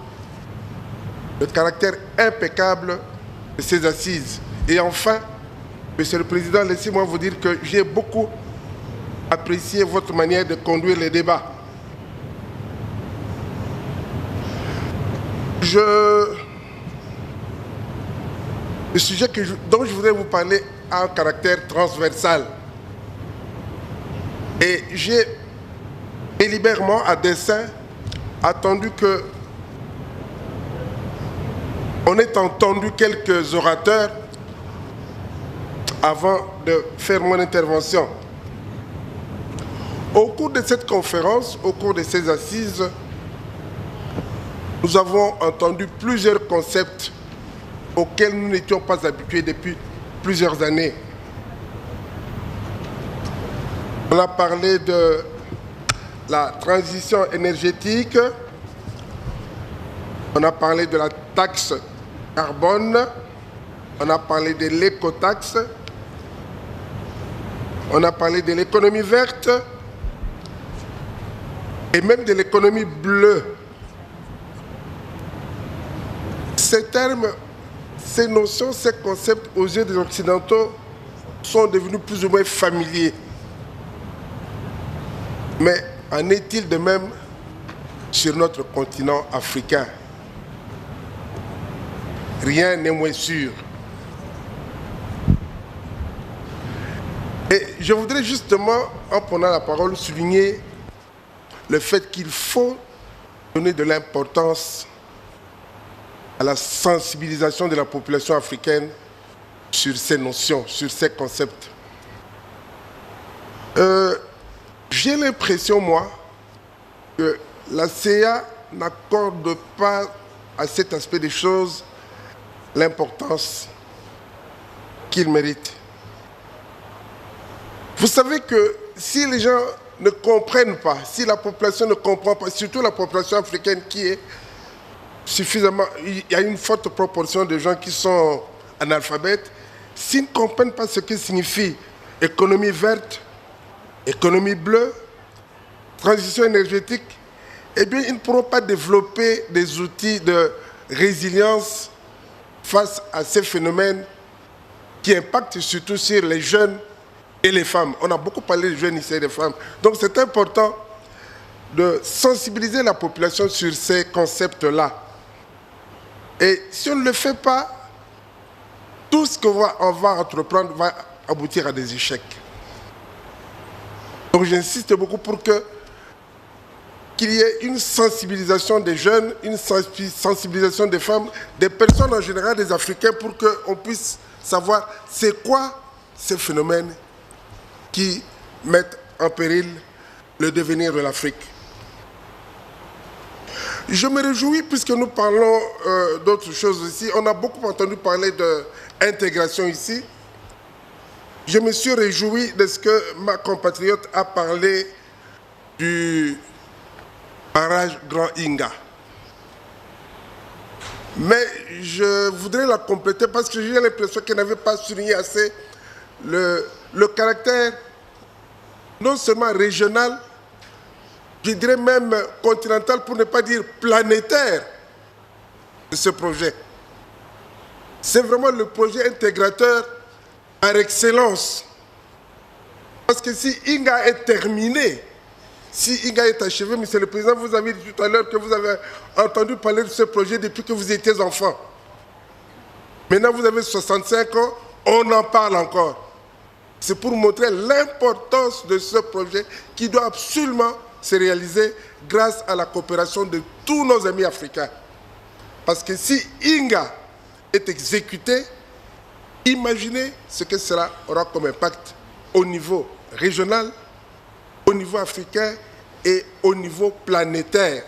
Speaker 2: le caractère impeccable de ces assises. Et enfin, Monsieur le Président, laissez-moi vous dire que j'ai beaucoup apprécié votre manière de conduire les débats. Le sujet dont je voudrais vous parler a un caractère transversal. Et j'ai délibérément, à dessein, attendu que on ait entendu quelques orateurs avant de faire mon intervention. Au cours de cette conférence, au cours de ces assises, nous avons entendu plusieurs concepts auxquels nous n'étions pas habitués depuis plusieurs années. On a parlé de la transition énergétique, on a parlé de la taxe carbone, on a parlé de l'écotaxe, on a parlé de l'économie verte et même de l'économie bleue. Ces termes, ces notions, ces concepts aux yeux des Occidentaux sont devenus plus ou moins familiers. Mais en est-il de même sur notre continent africain? Rien n'est moins sûr. Et je voudrais justement, en prenant la parole, souligner le fait qu'il faut donner de l'importance à la sensibilisation de la population africaine sur ces notions, sur ces concepts. J'ai l'impression, moi, que la CEEA n'accorde pas à cet aspect des choses l'importance qu'il mérite. Vous savez que si les gens ne comprennent pas, si la population ne comprend pas, surtout la population africaine qui est suffisamment... Il y a une forte proportion de gens qui sont analphabètes, s'ils ne comprennent pas ce que signifie économie verte, économie bleue, transition énergétique, eh bien, ils ne pourront pas développer des outils de résilience face à ces phénomènes qui impactent surtout sur les jeunes et les femmes. On a beaucoup parlé des jeunes ici et des femmes. Donc, c'est important de sensibiliser la population sur ces concepts-là. Et si on ne le fait pas, tout ce qu'on va entreprendre va aboutir à des échecs. Donc j'insiste beaucoup pour qu'il y ait une sensibilisation des jeunes, une sensibilisation des femmes, des personnes en général, des Africains, pour qu'on puisse savoir c'est quoi ces phénomènes qui mettent en péril le devenir de l'Afrique. Je me réjouis, puisque nous parlons d'autres choses ici, on a beaucoup entendu parler d'intégration ici. Je me suis réjoui de ce que ma compatriote a parlé du barrage Grand Inga. Mais je voudrais la compléter parce que j'ai l'impression qu'elle n'avait pas souligné assez le caractère non seulement régional, je dirais même continental, pour ne pas dire planétaire, de ce projet. C'est vraiment le projet intégrateur par excellence. Parce que si Inga est terminé, si Inga est achevé, Monsieur le Président, vous avez dit tout à l'heure que vous avez entendu parler de ce projet depuis que vous étiez enfant. Maintenant, vous avez 65 ans, on en parle encore. C'est pour montrer l'importance de ce projet qui doit absolument se réaliser grâce à la coopération de tous nos amis africains. Parce que si Inga est exécuté, imaginez ce que cela aura comme impact au niveau régional, au niveau africain et au niveau planétaire.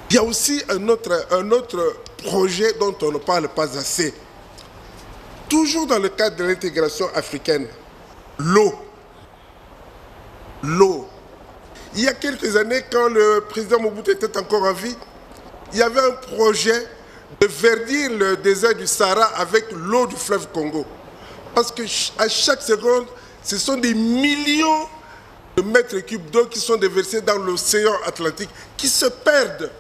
Speaker 2: Il y a aussi un autre projet dont on ne parle pas assez. Toujours dans le cadre de l'intégration africaine, l'eau. L'eau. Il y a quelques années, quand le président Mobutu était encore en vie, il y avait un projet de verdir le désert du Sahara avec l'eau du fleuve Congo. Parce qu'à chaque seconde, ce sont des millions de mètres cubes d'eau qui sont déversés dans l'océan Atlantique, qui se perdent.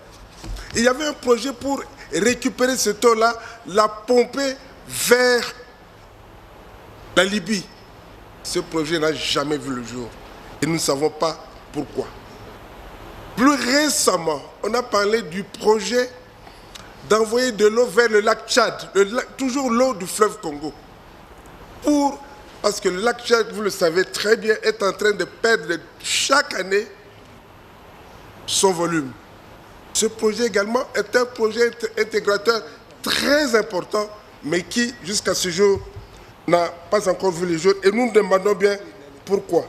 Speaker 2: Et il y avait un projet pour récupérer cette eau-là, la pomper vers la Libye. Ce projet n'a jamais vu le jour. Et nous ne savons pas pourquoi. Plus récemment, on a parlé du projet d'envoyer de l'eau vers le lac Tchad, toujours l'eau du fleuve Congo. Parce que le lac Tchad, vous le savez très bien, est en train de perdre chaque année son volume. Ce projet également est un projet intégrateur très important, mais qui, jusqu'à ce jour, n'a pas encore vu le jour. Et nous nous demandons bien pourquoi.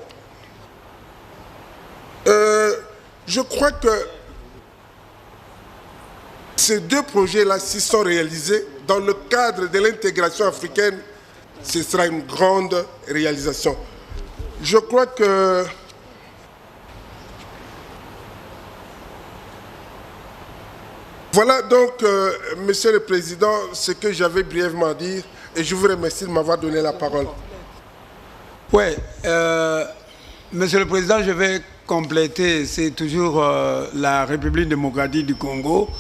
Speaker 2: Je crois que ces deux projets-là, s'ils sont réalisés dans le cadre de l'intégration africaine, ce sera une grande réalisation. Je crois que voilà donc, Monsieur le Président, ce que j'avais brièvement à dire, et je vous remercie de m'avoir donné la parole.
Speaker 10: Oui, Monsieur le Président, je vais compléter, c'est toujours la République démocratique du Congo.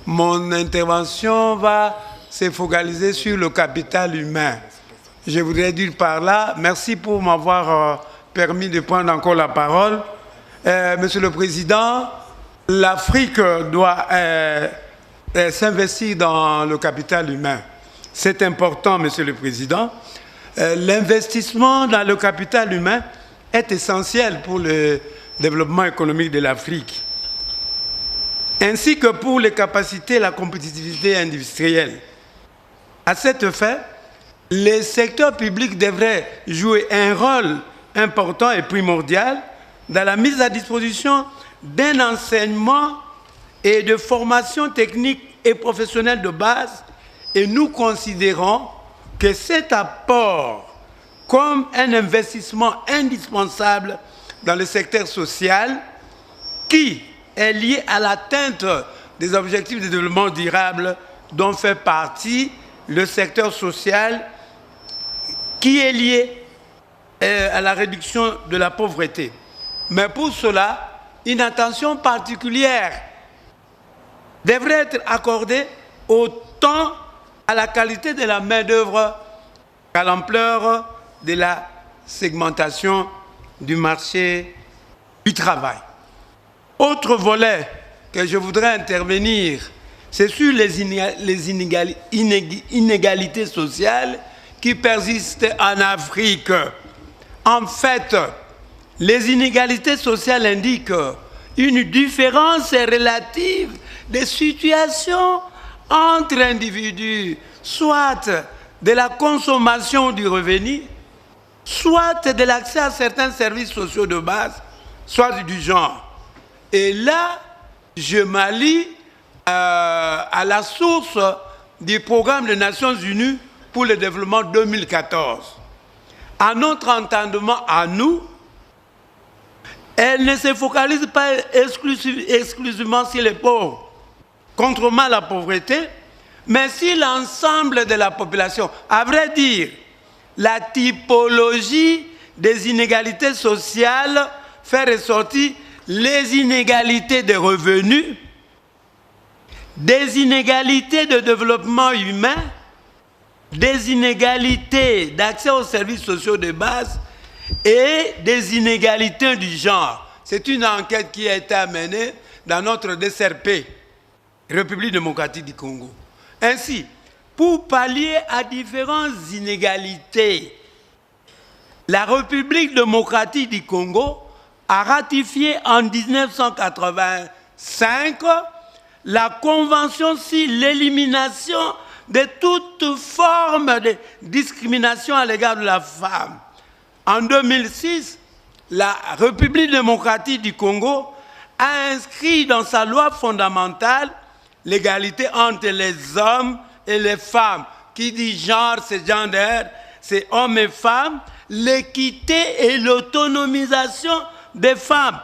Speaker 10: Mon intervention va se focaliser sur le capital humain. Je voudrais dire par là, merci pour m'avoir permis de prendre encore la parole. Monsieur le Président, l'Afrique doit s'investir dans le capital humain. C'est important, Monsieur le Président. L'investissement dans le capital humain est essentiel pour le développement économique de l'Afrique, ainsi que pour les capacités et la compétitivité industrielle. À cet effet, les secteurs publics devraient jouer un rôle important et primordial dans la mise à disposition d'un enseignement et de formation technique et professionnelle de base, et nous considérons que cet apport comme un investissement indispensable dans le secteur social qui est lié à l'atteinte des objectifs de développement durable dont fait partie le secteur social qui est lié à la réduction de la pauvreté. Mais pour cela, une attention particulière devrait être accordée autant à la qualité de la main-d'œuvre qu'à l'ampleur de la segmentation du marché du travail. Autre volet que je voudrais intervenir, c'est sur les inégalités sociales qui persistent en Afrique. En fait, les inégalités sociales indiquent une différence relative des situations entre individus, soit de la consommation du revenu, soit de l'accès à certains services sociaux de base, soit du genre. Et là, je m'allie à la source du programme des Nations Unies pour le développement 2014. À notre entendement, à nous, elle ne se focalise pas exclusivement sur les pauvres, contrairement à la pauvreté, mais sur l'ensemble de la population. À vrai dire, la typologie des inégalités sociales fait ressortir les inégalités de revenus, des inégalités de développement humain, des inégalités d'accès aux services sociaux de base et des inégalités du genre. C'est une enquête qui a été menée dans notre DCRP, République démocratique du Congo. Ainsi, pour pallier à différentes inégalités, la République démocratique du Congo a ratifié en 1985 la Convention sur l'élimination de toute forme de discrimination à l'égard de la femme. En 2006, la République démocratique du Congo a inscrit dans sa loi fondamentale l'égalité entre les hommes et les femmes. Qui dit genre, c'est gender, c'est hommes et femmes, l'équité et l'autonomisation des femmes,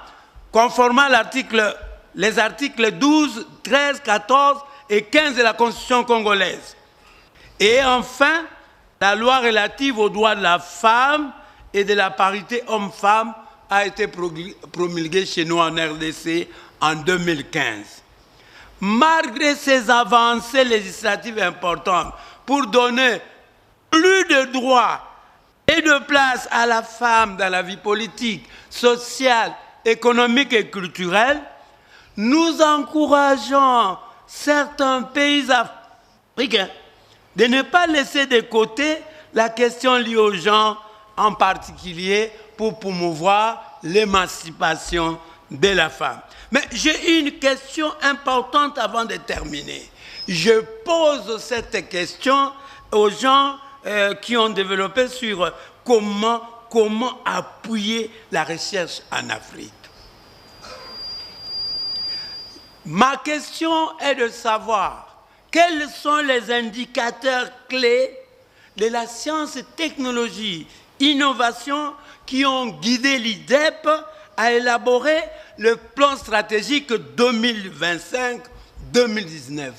Speaker 10: conformément à les articles 12, 13, 14 et 15 de la Constitution congolaise. Et enfin, la loi relative aux droits de la femme et de la parité homme-femme a été promulguée chez nous en RDC en 2015. Malgré ces avancées législatives importantes pour donner plus de droits et de place à la femme dans la vie politique, sociale, économique et culturelle, nous encourageons certains pays africains de ne pas laisser de côté la question liée aux genre, en particulier pour promouvoir l'émancipation de la femme. Mais j'ai une question importante avant de terminer. Je pose cette question aux gens qui ont développé sur comment appuyer la recherche en Afrique. Ma question est de savoir quels sont les indicateurs clés de la science et technologie, innovation qui ont guidé l'IDEP à élaborer le plan stratégique 2025-2019.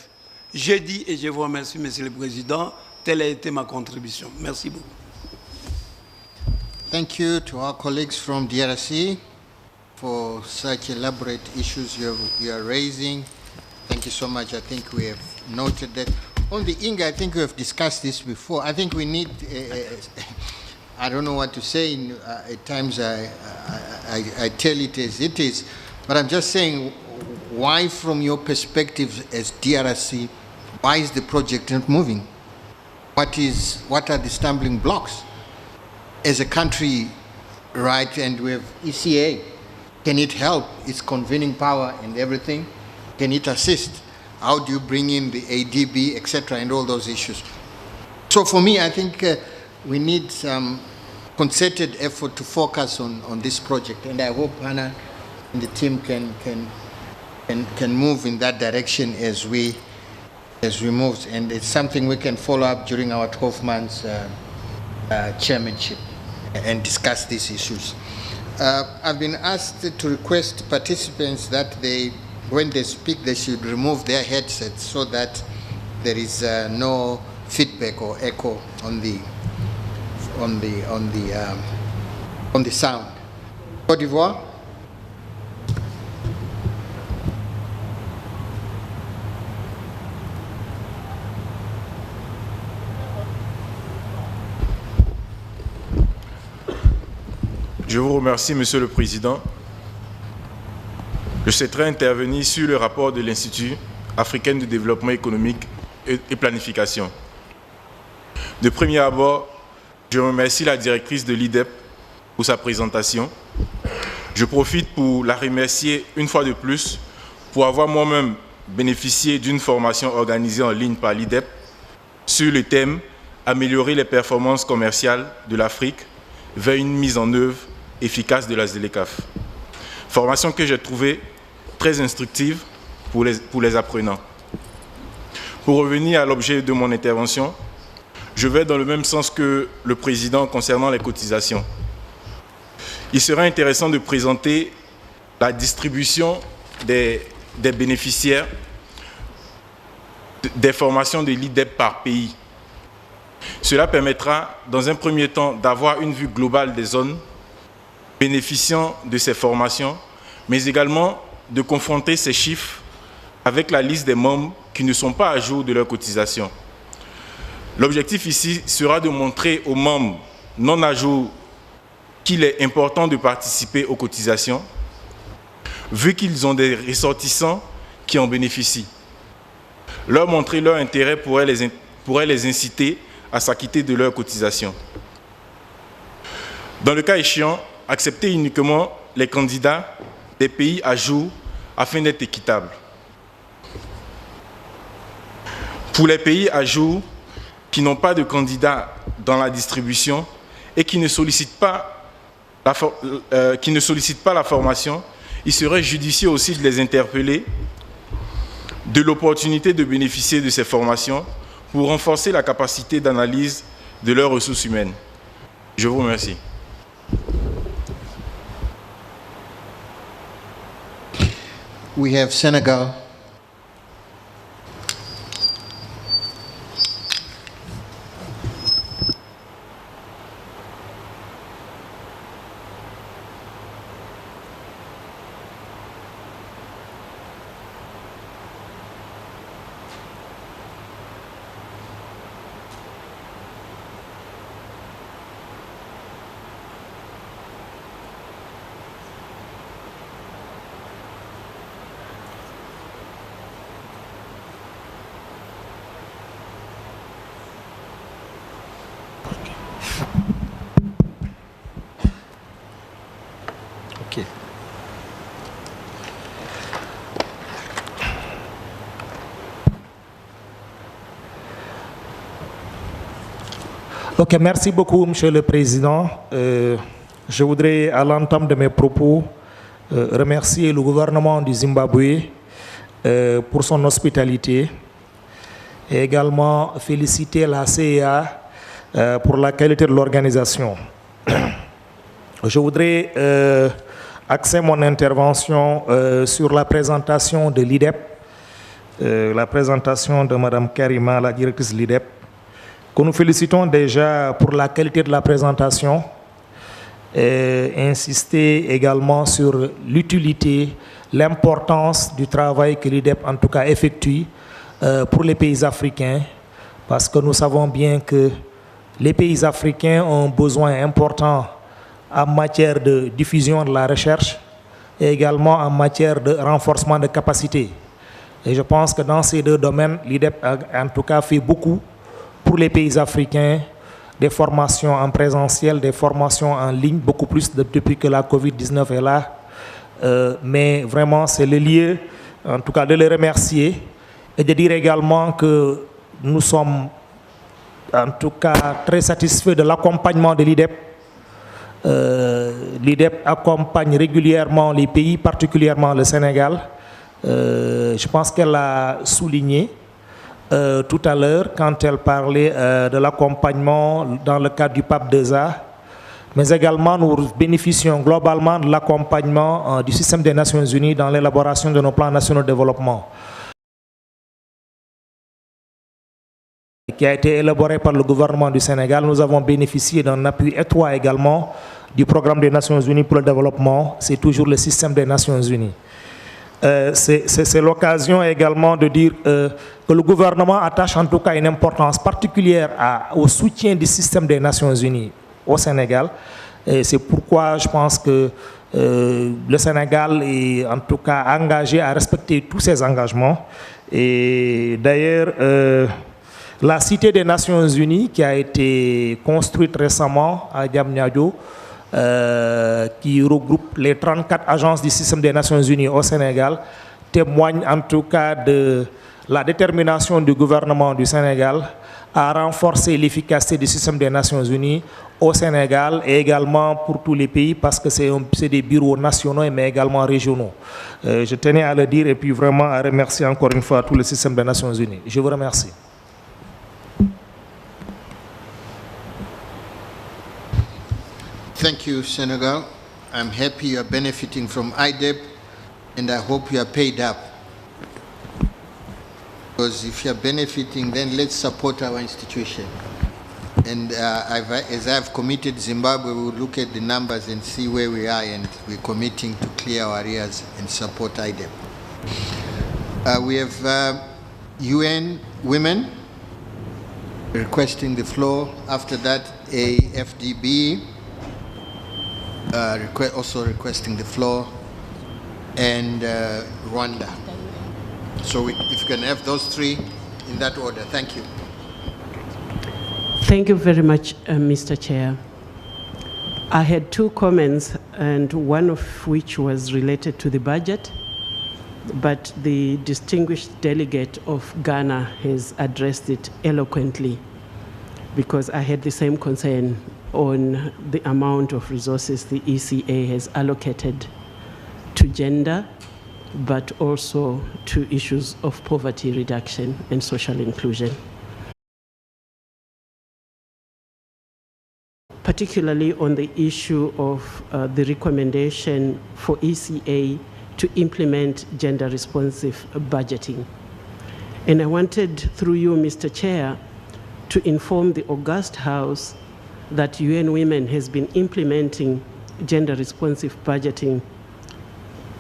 Speaker 10: Je dis et je vous remercie, Monsieur le Président. Telle a été ma contribution. Merci beaucoup.
Speaker 5: Thank you to our colleagues from DRC for such elaborate issues you are raising. Thank you so much. I think we have noted that. On the Inga, I think we have discussed this before. I think we need, I don't know what to say. At times I tell it as it is, but I'm just saying, why from your perspective as DRC, why is the project not moving? What are the stumbling blocks? As a country, right, and we have ECA, can it help? Its convening power and everything? Can it assist? How do you bring in the ADB, etc., and all those issues? So for me, I think we need some concerted effort to focus on this project, and I hope Hannah and the team can move in that direction as we move, and it's something we can follow up during our 12 months chairmanship and discuss these issues. I've been asked to request participants that when they speak, they should remove their headsets so that there is no feedback or echo on the sound. Côte d'Ivoire.
Speaker 11: Je vous remercie, Monsieur le Président. Je souhaiterais intervenir sur le rapport de l'Institut africain de développement économique et planification. De premier abord, je remercie la directrice de l'IDEP pour sa présentation. Je profite pour la remercier une fois de plus pour avoir moi-même bénéficié d'une formation organisée en ligne par l'IDEP sur le thème « Améliorer les performances commerciales de l'Afrique vers une mise en œuvre efficace de la ZLECAf ». Formation que j'ai trouvée très instructive pour les apprenants. Pour revenir à l'objet de mon intervention, je vais dans le même sens que le Président concernant les cotisations. Il sera intéressant de présenter la distribution des bénéficiaires des formations de l'IDEP par pays. Cela permettra, dans un premier temps, d'avoir une vue globale des zones bénéficiant de ces formations, mais également de confronter ces chiffres avec la liste des membres qui ne sont pas à jour de leur cotisation. L'objectif ici sera de montrer aux membres non à jour qu'il est important de participer aux cotisations, vu qu'ils ont des ressortissants qui en bénéficient. Leur montrer leur intérêt pourrait les inciter à s'acquitter de leurs cotisations. Dans le cas échéant, accepter uniquement les candidats des pays à jour afin d'être équitables. Pour les pays à jour qui n'ont pas de candidats dans la distribution et qui ne sollicitent pas la formation, il serait judicieux aussi de les interpeller de l'opportunité de bénéficier de ces formations pour renforcer la capacité d'analyse de leurs ressources humaines. Je vous remercie.
Speaker 5: We have Senegal.
Speaker 6: Okay. Ok, merci beaucoup, Monsieur le Président. Je voudrais, à l'entame de mes propos, remercier le gouvernement du Zimbabwe pour son hospitalité et également féliciter la CIA pour la qualité de l'organisation. Je voudrais axer mon intervention sur la présentation de l'IDEP, la présentation de Mme Karima, la directrice de l'IDEP, que nous félicitons déjà pour la qualité de la présentation, et insister également sur l'utilité, l'importance du travail que l'IDEP en tout cas effectue pour les pays africains, parce que nous savons bien que les pays africains ont un besoin important en matière de diffusion de la recherche et également en matière de renforcement de capacité. Et je pense que dans ces deux domaines, l'IDEP a en tout cas fait beaucoup pour les pays africains, des formations en présentiel, des formations en ligne, beaucoup plus depuis que la COVID-19 est là. Mais vraiment, c'est le lieu, en tout cas, de les remercier et de dire également que nous sommes en tout cas très satisfaits de l'accompagnement de l'IDEP. L'IDEP accompagne régulièrement les pays, particulièrement le Sénégal. Je pense qu'elle a souligné tout à l'heure quand elle parlait de l'accompagnement dans le cadre du PAP 2A, mais également nous bénéficions globalement de l'accompagnement du système des Nations Unies dans l'élaboration de nos plans nationaux de développement, qui a été élaboré par le gouvernement du Sénégal. Nous avons bénéficié d'un appui étroit également du programme des Nations Unies pour le développement. C'est toujours le système des Nations Unies. C'est l'occasion également de dire que le gouvernement attache en tout cas une importance particulière au soutien du système des Nations Unies au Sénégal. C'est pourquoi je pense que le Sénégal est en tout cas engagé à respecter tous ses engagements. Et d'ailleurs, la Cité des Nations Unies qui a été construite récemment à Diamniadio, qui regroupe les 34 agences du système des Nations Unies au Sénégal, témoigne en tout cas de la détermination du gouvernement du Sénégal à renforcer l'efficacité du système des Nations Unies au Sénégal et également pour tous les pays, parce que c'est des bureaux nationaux mais également régionaux. Je tenais à le dire et puis vraiment à remercier encore une fois tout le système des Nations Unies. Je vous remercie.
Speaker 5: Thank you, Senegal. I'm happy you are benefiting from IDEP, and I hope you are paid up. Because if you are benefiting, then let's support our institution. And as I've committed Zimbabwe, we'll look at the numbers and see where we are, and we're committing to clear our areas and support IDEP. We have UN Women requesting the floor. After that, AFDB. Also requesting the floor, and Rwanda. So if you can have those three in that order. Thank you.
Speaker 15: Thank you very much, Mr. Chair. I had two comments, and one of which was related to the budget. but the distinguished delegate of Ghana has addressed it eloquently, because I had the same concern on the amount of resources the ECA has allocated to gender, but also to issues of poverty reduction and social inclusion. Particularly on the issue of the recommendation for ECA to implement gender-responsive budgeting. And I wanted, through you, Mr. Chair, to inform the August House that UN Women has been implementing gender-responsive budgeting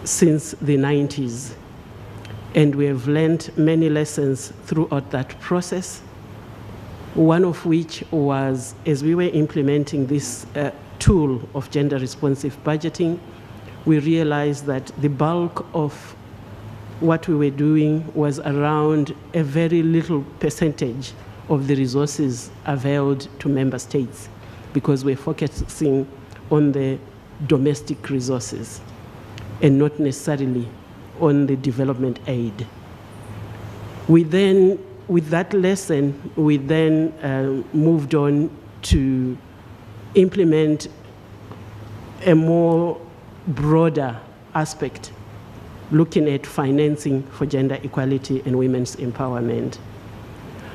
Speaker 15: since the 90s. And we have learned many lessons throughout that process, one of which was, as we were implementing this tool of gender-responsive budgeting, we realized that the bulk of what we were doing was around a very little percentage of the resources availed to member states, because we're focusing on the domestic resources and not necessarily on the development aid. We then, with that lesson, we then moved on to implement a more broader aspect, looking at financing for gender equality and women's empowerment.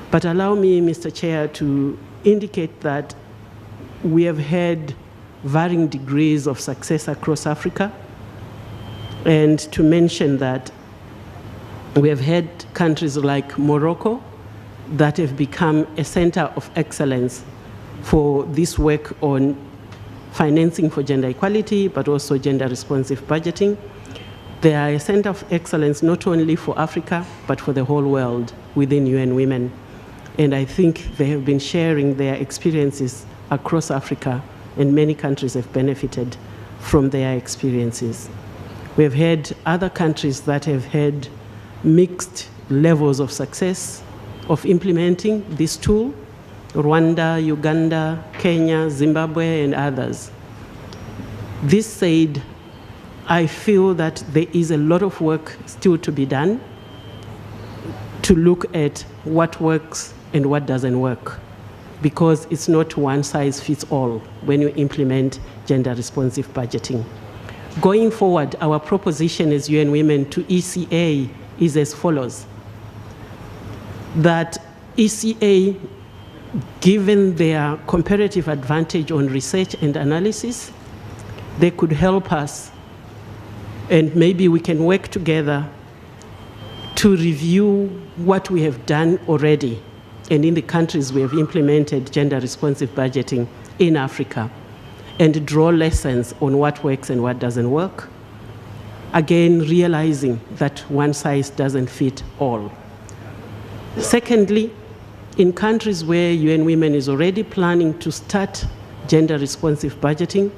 Speaker 15: But allow me, Mr. Chair, to indicate that we have had varying degrees of success across Africa, and to mention that we have had countries like Morocco that have become a center of excellence for this work on financing for gender equality, but also gender-responsive budgeting. They are a center of excellence not only for Africa, but for the whole world within UN Women. And I think they have been sharing their experiences across Africa, and many countries have benefited from their experiences. We have had other countries that have had mixed levels of success of implementing this tool: Rwanda, Uganda, Kenya, Zimbabwe, and others. This said, I feel that there is a lot of work still to be done to look at what works and what doesn't work, because it's not one size fits all when you implement gender-responsive budgeting. Going forward, our proposition as UN Women to ECA is as follows: that ECA, given their comparative advantage on research and analysis, they could help us, and maybe we can work together to review what we have done already and in the countries we have implemented gender-responsive budgeting in Africa, and draw lessons on what works and what doesn't work. Again, realizing that one size doesn't fit all. Secondly, in countries where UN Women is already planning to start gender-responsive budgeting,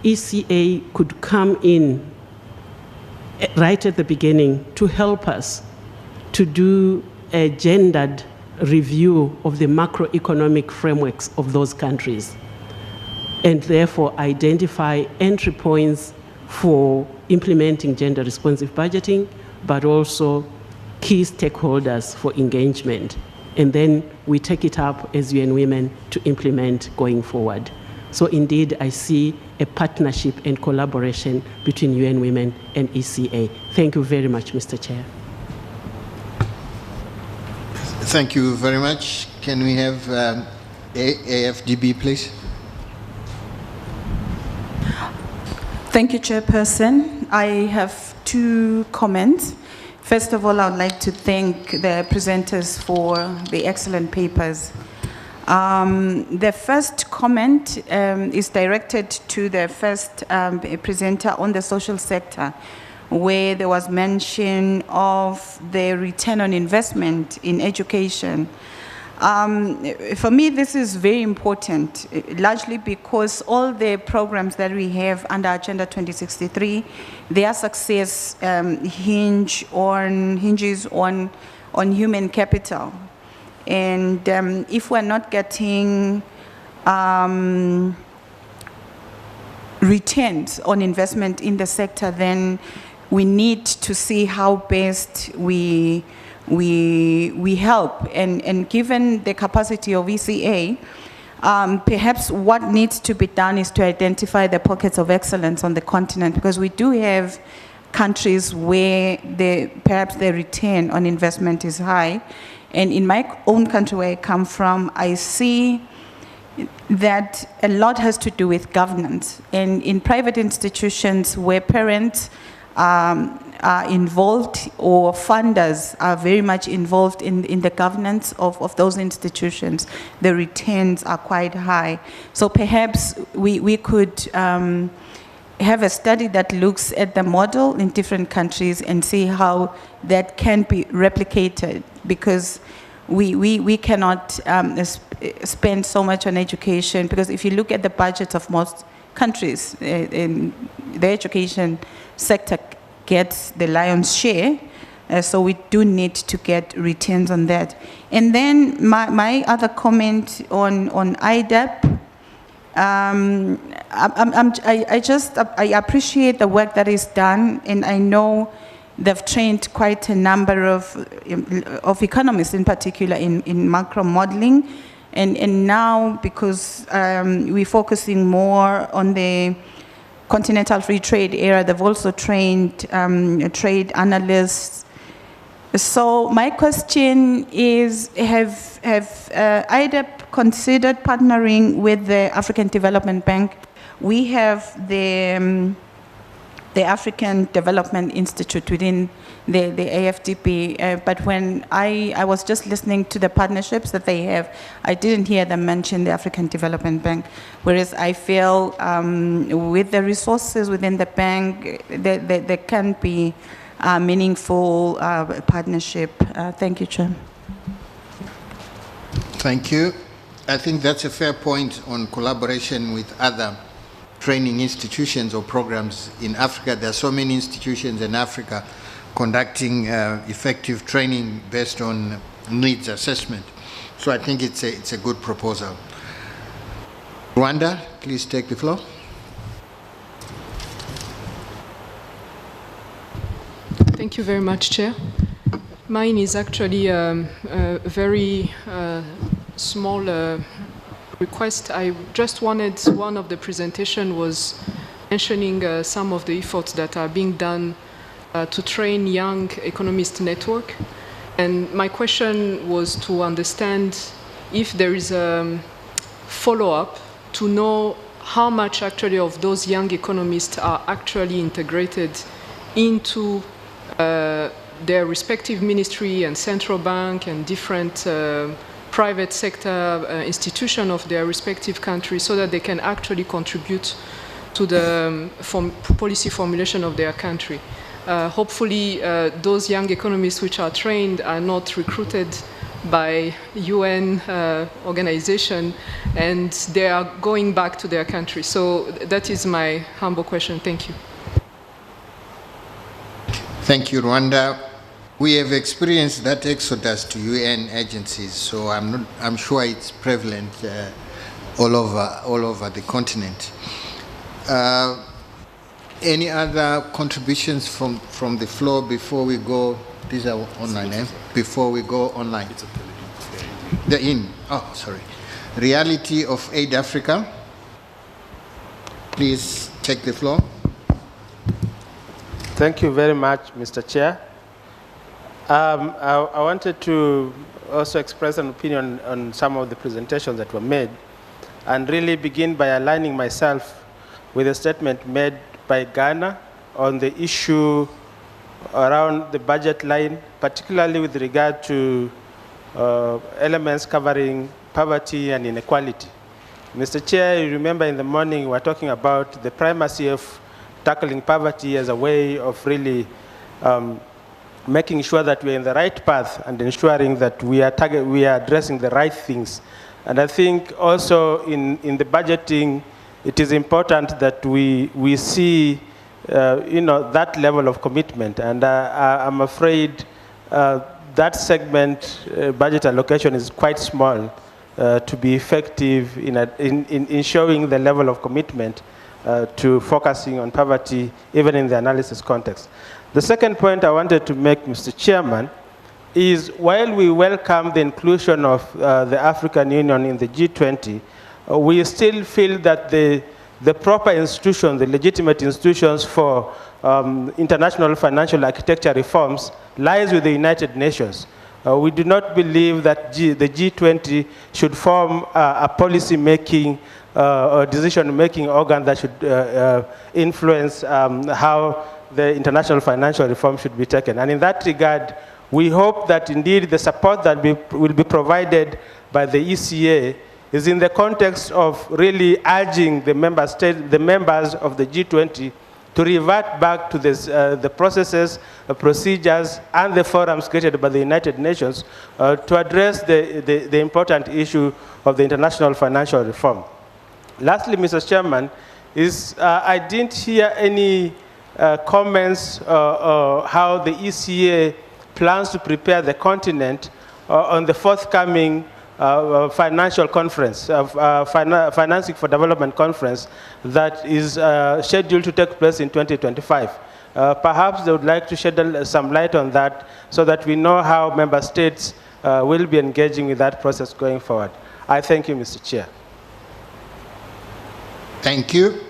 Speaker 15: ECA could come in right at the beginning to help us to do a gendered review of the macroeconomic frameworks of those countries, and therefore identify entry points for implementing gender-responsive budgeting, but also key stakeholders for engagement. And then we take it up as UN Women to implement going forward. So indeed, I see a partnership and collaboration between UN Women and ECA. Thank you very much, Mr. Chair.
Speaker 5: Thank you very much. Can we have AFDB, please?
Speaker 16: Thank you, Chairperson. I have two comments. First of all, I would like to thank the presenters for the excellent papers. The first comment is directed to the first presenter on the social sector, where there was mention of the return on investment in education. For me, this is very important, largely because all the programs that we have under Agenda 2063, their success hinges on human capital. And if we're not getting returns on investment in the sector, then we need to see how best we help. And given the capacity of ECA, perhaps what needs to be done is to identify the pockets of excellence on the continent, because we do have countries where perhaps the return on investment is high. And in my own country where I come from, I see that a lot has to do with governance. And in private institutions where parents are involved or funders are very much involved in the governance of those institutions, the returns are quite high. So perhaps we could have a study that looks at the model in different countries and see how that can be replicated, because we cannot spend so much on education, because if you look at the budgets of most countries, in the education sector gets the lion's share, so we do need to get returns on that. And then my other comment on IDEP, I appreciate the work that is done, and I know they've trained quite a number of economists, in particular in macro modeling, and now because we're focusing more on the continental free trade area, they've also trained trade analysts. So my question is, have IDEP considered partnering with the African Development Bank? We have the African Development Institute within the AFDB, but when I was just listening to the partnerships that they have, I didn't hear them mention the African Development Bank, whereas I feel with the resources within the bank, there can be a meaningful partnership. Thank you, Chair.
Speaker 5: Thank you. I think that's a fair point on collaboration with other training institutions or programs in Africa. There are so many institutions in Africa conducting effective training based on needs assessment. So I think it's a good proposal. Rwanda, please take the floor.
Speaker 12: Thank you very much, Chair. Mine is actually a very small request. I just wanted, one of the presentation was mentioning some of the efforts that are being done to train young economist network. And my question was to understand if there is a follow-up to know how much actually of those young economists are actually integrated into their respective ministry and central bank and different private sector institution of their respective countries, so that they can actually contribute to the policy formulation of their country. Hopefully those young economists which are trained are not recruited by UN organization and they are going back to their country. So that is my humble question. Thank you.
Speaker 5: Thank you, Rwanda. We have experienced that exodus to UN agencies, so I'm sure it's prevalent all over the continent. Any other contributions from the floor before we go? These are online, eh? Before we go online. Sorry. Reality of Aid Africa. Please take the floor.
Speaker 22: Thank you very much, Mr. Chair. I wanted to also express an opinion on some of the presentations that were made, and really begin by aligning myself with a statement made by Ghana on the issue around the budget line, particularly with regard to elements covering poverty and inequality. Mr. Chair, you remember in the morning we were talking about the primacy of tackling poverty as a way of really making sure that we're in the right path and ensuring that we are addressing the right things. And I think also in the budgeting, it is important that we see that level of commitment. And I'm afraid that segment budget allocation is quite small to be effective in showing the level of commitment to focusing on poverty, even in the analysis context. The second point I wanted to make, Mr. Chairman, is while we welcome the inclusion of the African Union in the G20, we still feel that the proper institutions, the legitimate institutions for international financial architecture reforms lies with the United Nations. We do not believe that the G20 should form a policy-making or decision-making organ that should influence how the international financial reform should be taken. And in that regard, we hope that indeed the support that will be provided by the ECA is in the context of really urging the members of the G20 to revert back to this, the processes, procedures, and the forums created by the United Nations to address the important issue of the international financial reform. Lastly, Mr. Chairman, I didn't hear any comments how the ECA plans to prepare the continent on the forthcoming financial conference, Financing for Development conference that is scheduled to take place in 2025. Perhaps they would like to shed some light on that so that we know how member states will be engaging with that process going forward. I thank you, Mr. Chair.
Speaker 5: Thank you.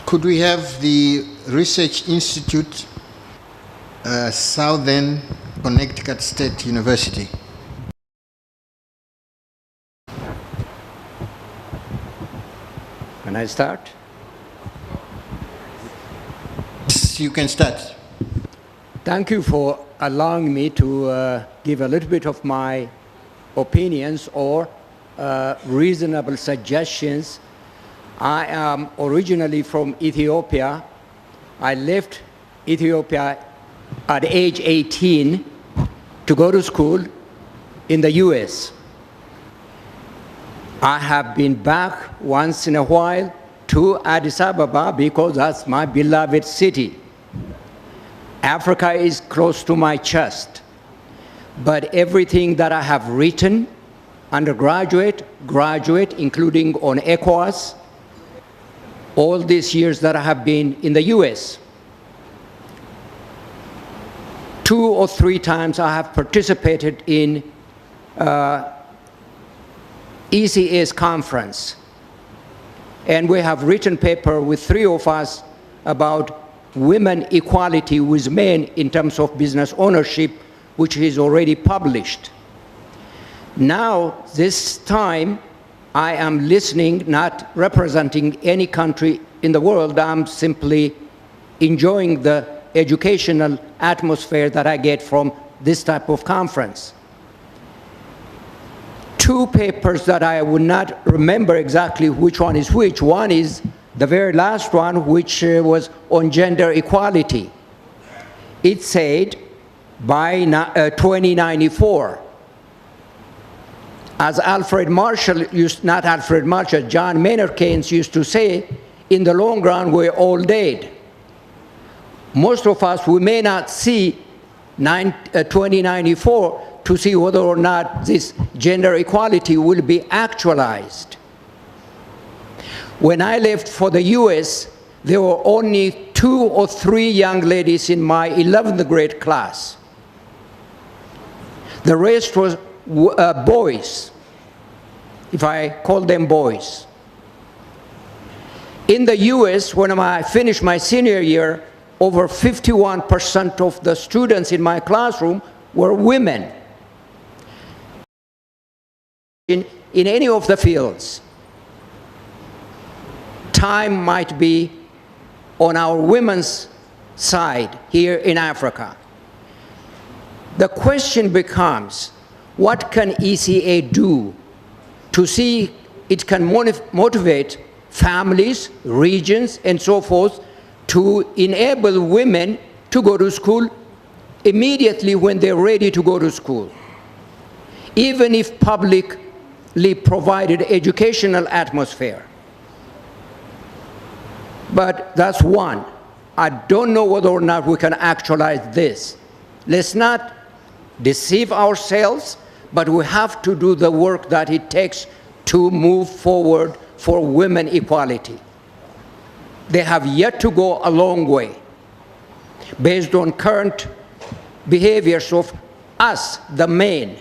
Speaker 5: Could we have the Research Institute, Southern Connecticut State University?
Speaker 7: Can I start?
Speaker 5: You can start.
Speaker 7: Thank you for allowing me to give a little bit of my opinions or reasonable suggestions. I am originally from Ethiopia. I left Ethiopia at age 18 to go to school in the US. I have been back once in a while to Addis Ababa because that's my beloved city. Africa is close to my chest. But everything that I have written, undergraduate, graduate, including on ECOWAS, all these years that I have been in the US. 2 or 3 times I have participated in ECA's conference. And we have written paper with 3 of us about women equality with men in terms of business ownership, which is already published. Now, this time, I am listening, not representing any country in the world. I'm simply enjoying the educational atmosphere that I get from this type of conference. 2 papers that I would not remember exactly which one is which. One is the very last one, which was on gender equality. It said by 2094, as Alfred Marshall not Alfred Marshall, John Maynard Keynes used to say, in the long run, we're all dead. Most of us, we may not see 2094 to see whether or not this gender equality will be actualized. When I left for the US, there were only 2 or 3 young ladies in my 11th grade class. The rest was boys, if I call them boys. In the US, when I finished my senior year, over 51% of the students in my classroom were women in any of the fields. Time might be on our women's side here in Africa. The question becomes, what can ECA do to see it can motivate families, regions, and so forth to enable women to go to school immediately when they're ready to go to school, even if publicly provided educational atmosphere. But that's one. I don't know whether or not we can actualize this. Let's not deceive ourselves, but we have to do the work that it takes to move forward for women equality. They have yet to go a long way based on current behaviors of us, the men.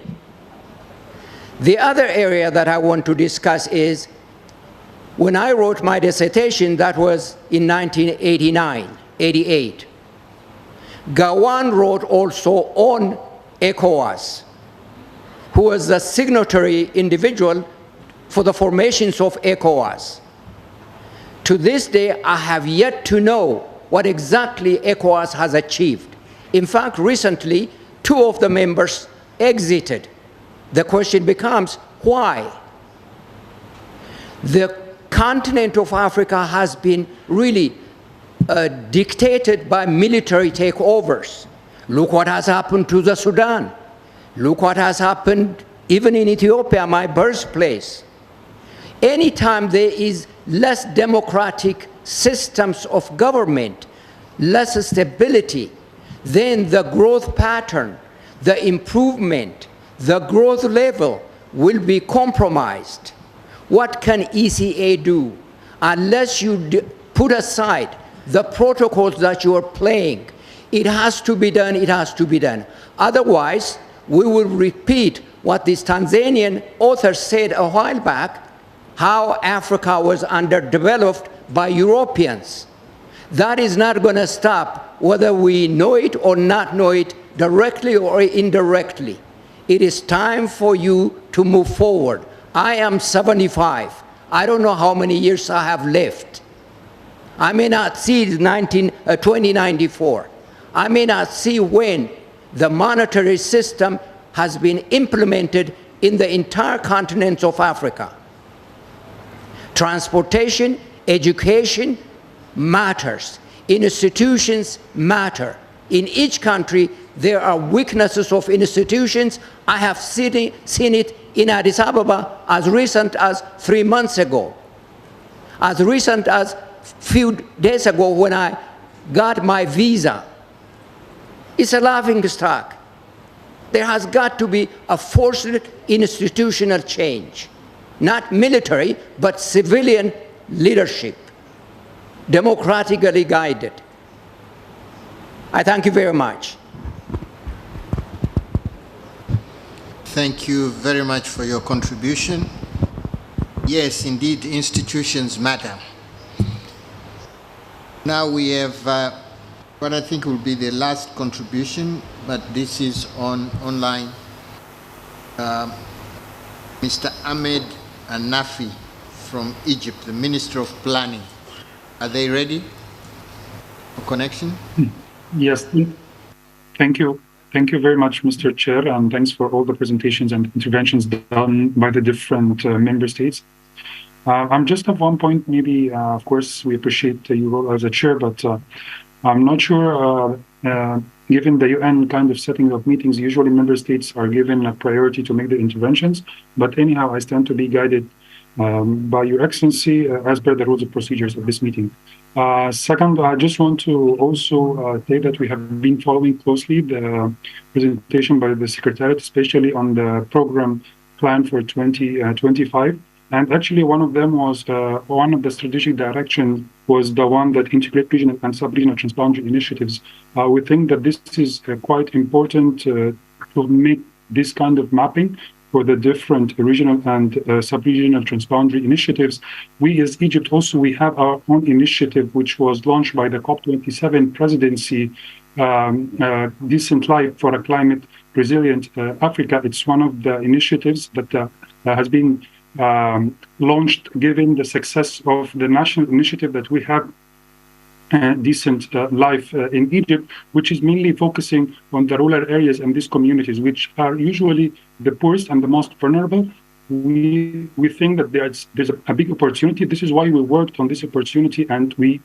Speaker 7: The other area that I want to discuss is when I wrote my dissertation, that was in 1989-88. Gawan wrote also on ECOWAS, who was the signatory individual for the formations of ECOWAS. To this day, I have yet to know what exactly ECOWAS has achieved. In fact, recently, 2 of the members exited. The question becomes, why? The continent of Africa has been really dictated by military takeovers. Look what has happened to the Sudan. Look what has happened even in Ethiopia, my birthplace. Anytime there is less democratic systems of government, less stability, then the growth pattern, the improvement, the growth level will be compromised. What can ECA do? Unless you put aside the protocols that you are playing, it has to be done, it has to be done. Otherwise, we will repeat what this Tanzanian author said a while back, how Africa was underdeveloped by Europeans. That is not going to stop whether we know it or not know it, directly or indirectly. It is time for you to move forward. I am 75. I don't know how many years I have left. I may not see 2094. I may not see when the monetary system has been implemented in the entire continent of Africa. Transportation, education matters. Institutions matter. In each country, there are weaknesses of institutions. I have seen it in Addis Ababa as recent as 3 months ago. As recent as few days ago when I got my visa. It's a laughing stock. There has got to be a forced institutional change. Not military, but civilian leadership, democratically guided. I thank you very much.
Speaker 5: Thank you very much for your contribution. Yes, indeed, institutions matter. Now we have what I think will be the last contribution, but this is online. Mr. Ahmed Anafi from Egypt, the Minister of Planning. Are they ready for connection?
Speaker 17: Yes, thank you. Thank you very much, Mr. Chair, and thanks for all the presentations and interventions done by the different member states. I'm just at one point, maybe, of course, we appreciate your role as a chair, but I'm not sure, given the UN kind of setting of meetings, usually member states are given a priority to make the interventions, but anyhow, I stand to be guided by Your Excellency as per the rules and procedures of this meeting. Second, I just want to also say that we have been following closely the presentation by the Secretariat, especially on the program plan for 2025. And actually, one of them was one of the strategic directions was the one that integrate regional and sub-regional transboundary initiatives. We think that this is quite important to make this kind of mapping for the different regional and sub-regional transboundary initiatives. We as Egypt also, we have our own initiative, which was launched by the COP27 presidency, Decent Life for a Climate Resilient Africa. It's one of the initiatives that has been launched given the success of the national initiative that we have, Decent Life in Egypt, which is mainly focusing on the rural areas and these communities, which are usually the poorest and the most vulnerable. We think that there's a big opportunity. This is why we worked on this opportunity and we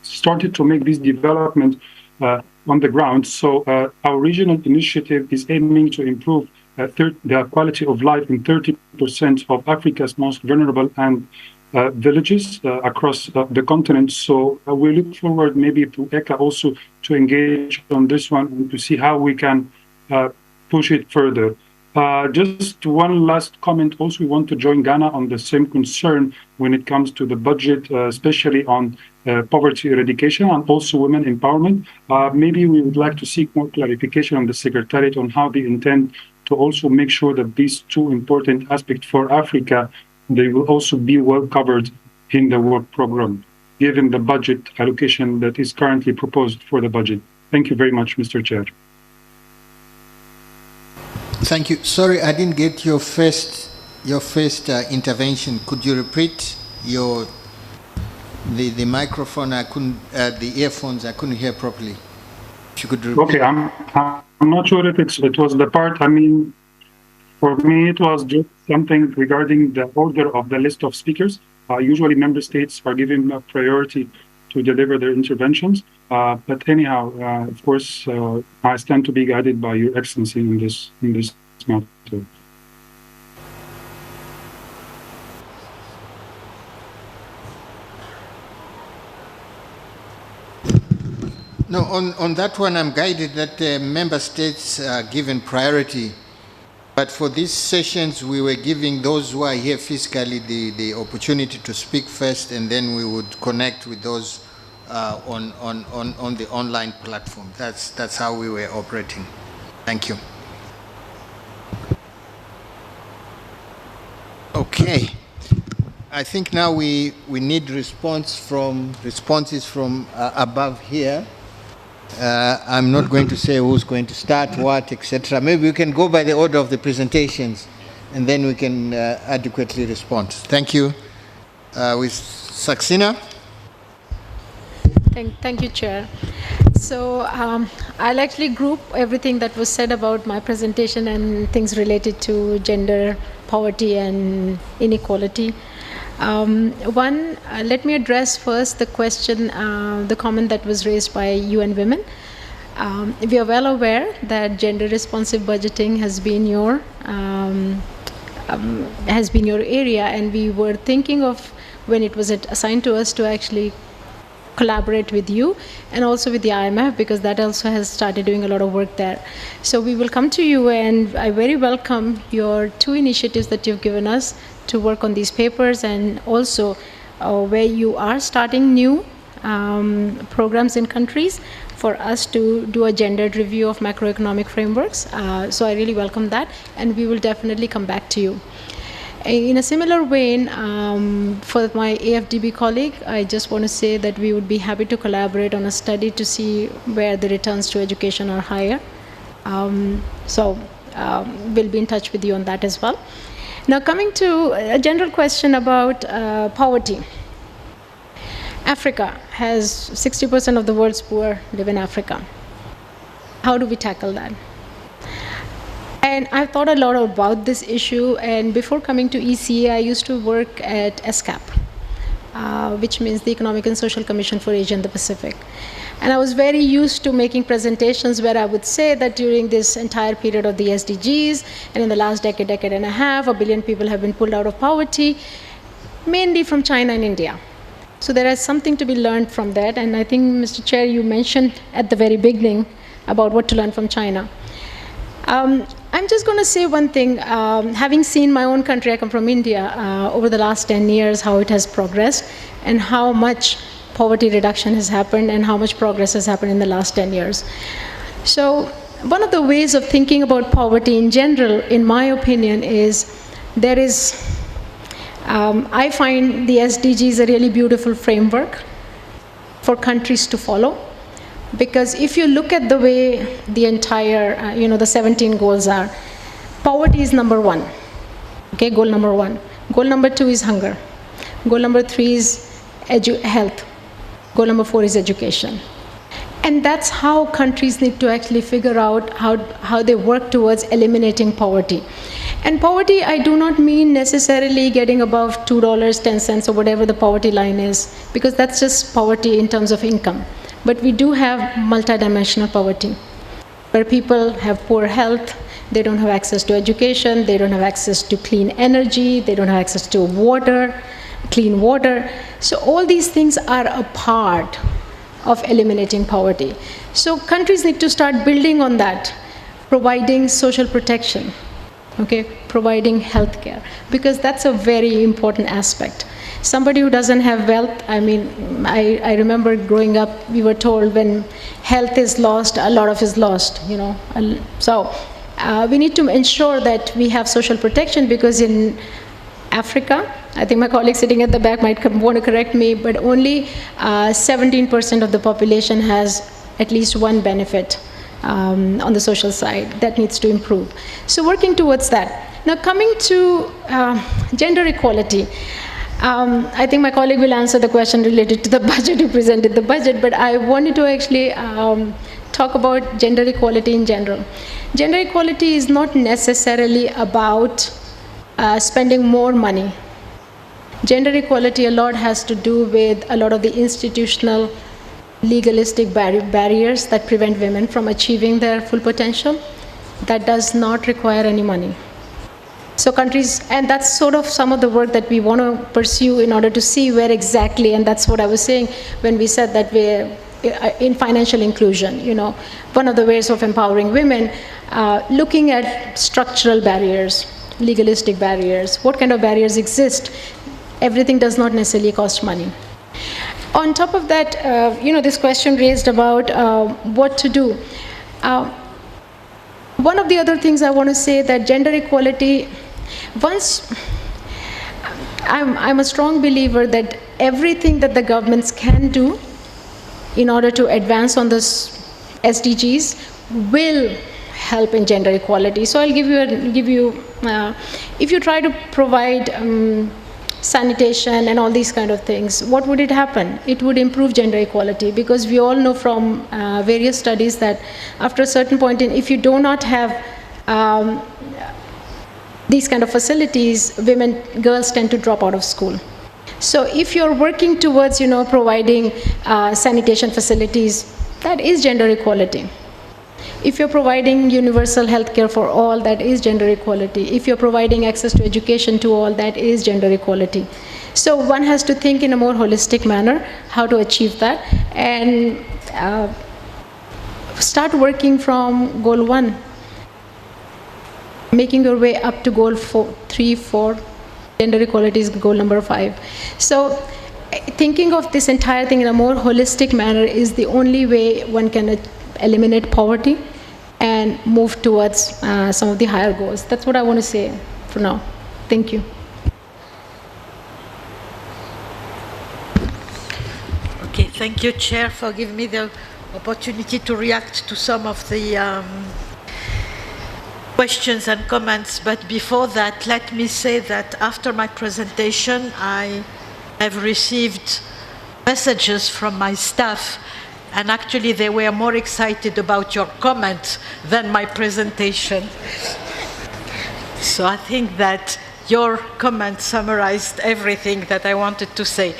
Speaker 17: started to make this development on the ground. So our regional initiative is aiming to improve the quality of life in 30% of Africa's most vulnerable and villages across the continent. So we look forward maybe to ECHA also to engage on this one and to see how we can push it further. Just one last comment. Also, we want to join Ghana on the same concern when it comes to the budget, especially on poverty eradication and also women empowerment. Maybe we would like to seek more clarification on the Secretariat on how they intend to also make sure that these two important aspects for Africa, they will also be well covered in the work program, given the budget allocation that is currently proposed for the budget. Thank you very much, Mr. Chair.
Speaker 5: Thank you. Sorry, I didn't get your first intervention. Could you repeat the microphone? I couldn't, the earphones, I couldn't hear properly. If you could repeat.
Speaker 17: Okay, I'm not sure if it was the part. I mean, for me, it was just something regarding the order of the list of speakers. Usually, member states are given a priority to deliver their interventions. But anyhow, of course, I stand to be guided by Your Excellency in this matter.
Speaker 5: No, on that one, I'm guided that member states are given priority. But for these sessions, we were giving those who are here physically the opportunity to speak first, and then we would connect with those on the online platform. That's how we were operating. Thank you. Okay. I think now we need responses from above here. I'm not going to say who's going to start what, etc. Maybe we can go by the order of the presentations, and then we can adequately respond. Thank you. With Saxena.
Speaker 18: Thank you, Chair. So I'll actually group everything that was said about my presentation and things related to gender, poverty, and inequality. Let me address first the question, the comment that was raised by UN Women. We are well aware that gender-responsive budgeting has been your area, and we were thinking of when it was assigned to us to actually collaborate with you and also with the IMF, because that also has started doing a lot of work there. So we will come to you, and I very welcome your two initiatives that you've given us to work on these papers, and also where you are starting new programs in countries for us to do a gendered review of macroeconomic frameworks. So I really welcome that, and we will definitely come back to you. In a similar vein, for my AFDB colleague, I just want to say that we would be happy to collaborate on a study to see where the returns to education are higher. We'll be in touch with you on that as well. Now, coming to a general question about poverty. Africa has 60% of the world's poor live in Africa. How do we tackle that? And I've thought a lot about this issue, and before coming to ECA, I used to work at ESCAP, which means the Economic and Social Commission for Asia and the Pacific. And I was very used to making presentations where I would say that during this entire period of the SDGs, and in the last decade and a half, 1 billion people have been pulled out of poverty, mainly from China and India. So there is something to be learned from that, and I think, Mr. Chair, you mentioned at the very beginning about what to learn from China. I'm just going to say one thing. Having seen my own country, I come from India, over the last 10 years, how it has progressed and how much poverty reduction has happened and how much progress has happened in the last 10 years. So one of the ways of thinking about poverty in general, in my opinion, is I find the SDGs a really beautiful framework for countries to follow. Because if you look at the way the entire, the 17 goals are, poverty is number one, okay, goal number one. Goal number 2 is hunger. Goal number 3 is health. Goal number 4 is education. And that's how countries need to actually figure out how they work towards eliminating poverty. And poverty, I do not mean necessarily getting above $2.10 or whatever the poverty line is, because that's just poverty in terms of income. But we do have multidimensional poverty, where people have poor health, they don't have access to education, they don't have access to clean energy, they don't have access to water, clean water. So all these things are a part of eliminating poverty. So countries need to start building on that, providing social protection, okay, providing healthcare, because that's a very important aspect. Somebody who doesn't have wealth, I mean, I remember growing up, we were told when health is lost, a lot of is lost, you know. So we need to ensure that we have social protection, because in Africa, I think my colleague sitting at the back might want to correct me, but only 17% of the population has at least one benefit on the social side. That needs to improve. So working towards that. Now coming to gender equality. I think my colleague will answer the question related to the budget, who presented the budget, but I wanted to actually talk about gender equality in general. Gender equality is not necessarily about spending more money. Gender equality a lot has to do with a lot of the institutional, legalistic barriers that prevent women from achieving their full potential. That does not require any money. So countries, and that's sort of some of the work that we want to pursue in order to see where exactly, and that's what I was saying when we said that we're in financial inclusion, you know, one of the ways of empowering women, looking at structural barriers, legalistic barriers, what kind of barriers exist. Everything does not necessarily cost money. On top of that, you know, this question raised about what to do. One of the other things I want to say that gender equality, I'm a strong believer that everything that the governments can do in order to advance on this SDGs will help in gender equality. So I'll give you, if you try to provide sanitation and all these kind of things, what would it happen? It would improve gender equality, because we all know from various studies that after a certain point in, if you do not have these kind of facilities, girls tend to drop out of school. So if you're working towards, you know, providing sanitation facilities, that is gender equality. If you're providing universal health care for all, that is gender equality. If you're providing access to education to all, that is gender equality. So one has to think in a more holistic manner how to achieve that, and start working from goal 1, making your way up to goal 3, 4. Gender equality is goal number 5. So thinking of this entire thing in a more holistic manner is the only way one can eliminate poverty and move towards some of the higher goals. That's what I want to say for now. Thank you.
Speaker 4: Okay, thank you, Chair, for giving me the opportunity to react to some of the questions and comments. But before that, let me say that after my presentation, I have received messages from my staff, and actually they were more excited about your comment than my presentation. So I think that your comment summarized everything that I wanted to say.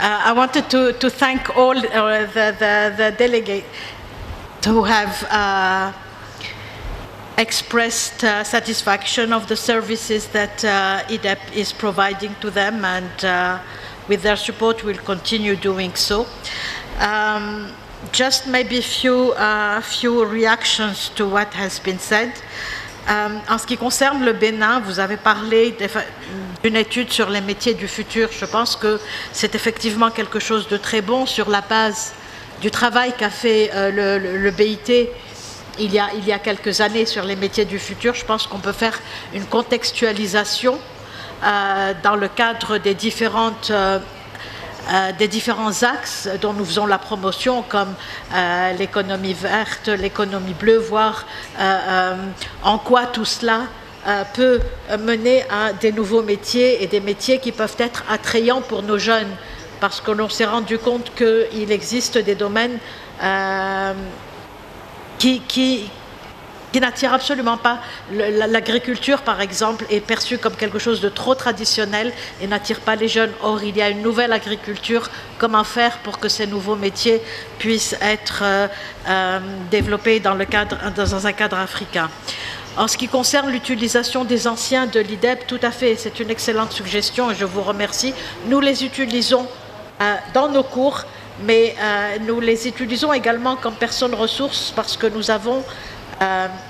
Speaker 4: I wanted to thank all the delegates who have expressed satisfaction of the services that IDEP is providing to them, and with their support we'll continue doing so. Just maybe a few reactions to what has been said. En ce qui concerne le Bénin, vous avez parlé d'une étude sur les métiers du futur. Je pense que c'est effectivement quelque chose de très bon sur la base du travail qu'a fait le BIT il y a quelques années sur les métiers du futur. Je pense qu'on peut faire une contextualisation dans le cadre des différents axes dont nous faisons la promotion, comme l'économie verte, l'économie bleue, voir en quoi tout cela peut mener à des nouveaux métiers et des métiers qui peuvent être attrayants pour nos jeunes, parce que l'on s'est rendu compte qu'il existe des domaines qui n'attire absolument pas. L'agriculture, par exemple, est perçue comme quelque chose de trop traditionnel et n'attire pas les jeunes. Or, il y a une nouvelle agriculture. Comment faire pour que ces nouveaux métiers puissent être développés dans un cadre africain? En ce qui concerne l'utilisation des anciens de l'IDEP, tout à fait, c'est une excellente suggestion et je vous remercie. Nous les utilisons dans nos cours, mais nous les utilisons également comme personnes ressources parce que nous avons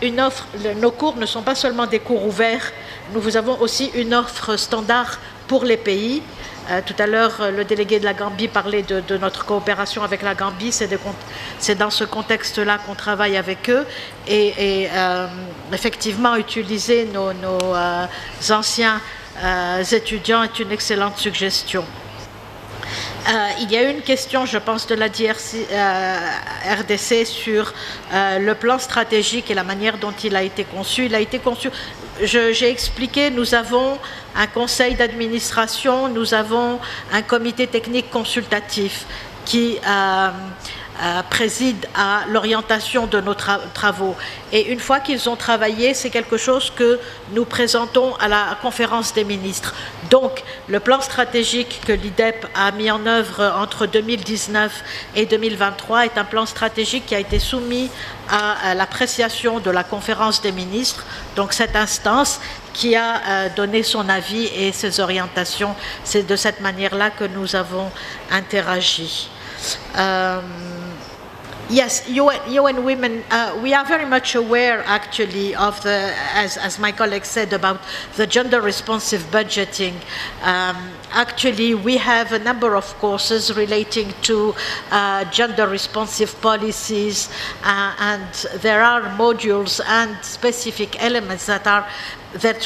Speaker 4: une offre. Nos cours ne sont pas seulement des cours ouverts, nous avons aussi une offre standard pour les pays. Tout à l'heure, le délégué de la Gambie parlait de notre coopération avec la Gambie. C'est dans ce contexte-là qu'on travaille avec eux. Et effectivement, utiliser nos anciens étudiants est une excellente suggestion. Il y a une question, je pense, de la RDC sur le plan stratégique et la manière dont il a été conçu. Il a été conçu, j'ai expliqué, nous avons un conseil d'administration, nous avons un comité technique consultatif qui préside à l'orientation de nos travaux. Et une fois qu'ils ont travaillé, c'est quelque chose que nous présentons à la conférence des ministres. Donc, le plan stratégique que l'IDEP a mis en œuvre entre 2019 et 2023 est un plan stratégique qui a été soumis à l'appréciation de la conférence des ministres, donc cette instance qui a donné son avis et ses orientations. C'est de cette manière-là que nous avons interagi. Yes, UN Women, we are very much aware actually of the, as my colleague said, about the gender responsive budgeting. Actually, we have a number of courses relating to gender responsive policies, and there are modules and specific elements that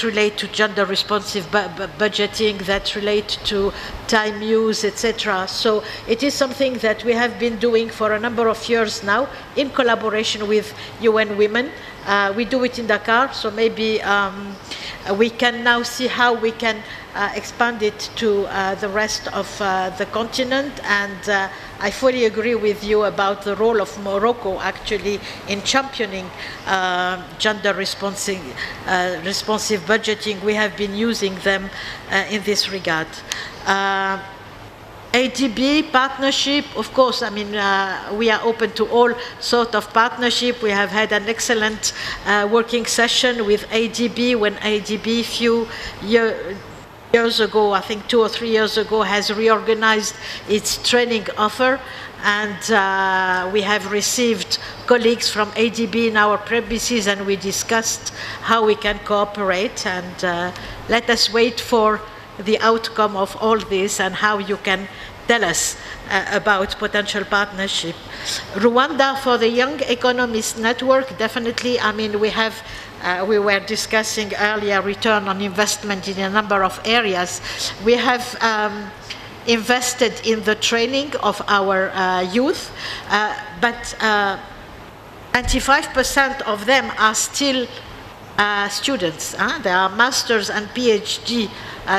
Speaker 4: relate to gender responsive budgeting, that relate to time use, etc. So it is something that we have been doing for a number of years now in collaboration with UN Women. We do it in Dakar, so maybe we can now see how we can expand it to the rest of the continent, and I fully agree with you about the role of Morocco actually in championing gender responsive budgeting. We have been using them in this regard. ADB partnership, of course, I mean, we are open to all sort of partnership. We have had an excellent working session with ADB when ADB few years ago, I think 2 or 3 years ago, has reorganized its training offer, and we have received colleagues from ADB in our premises, and we discussed how we can cooperate, and let us wait for the outcome of all this and how you can tell us about potential partnership. Rwanda for the Young Economist Network, definitely, I mean, we were discussing earlier return on investment in a number of areas. We have invested in the training of our youth, but 95% of them are still students. They are masters and PhD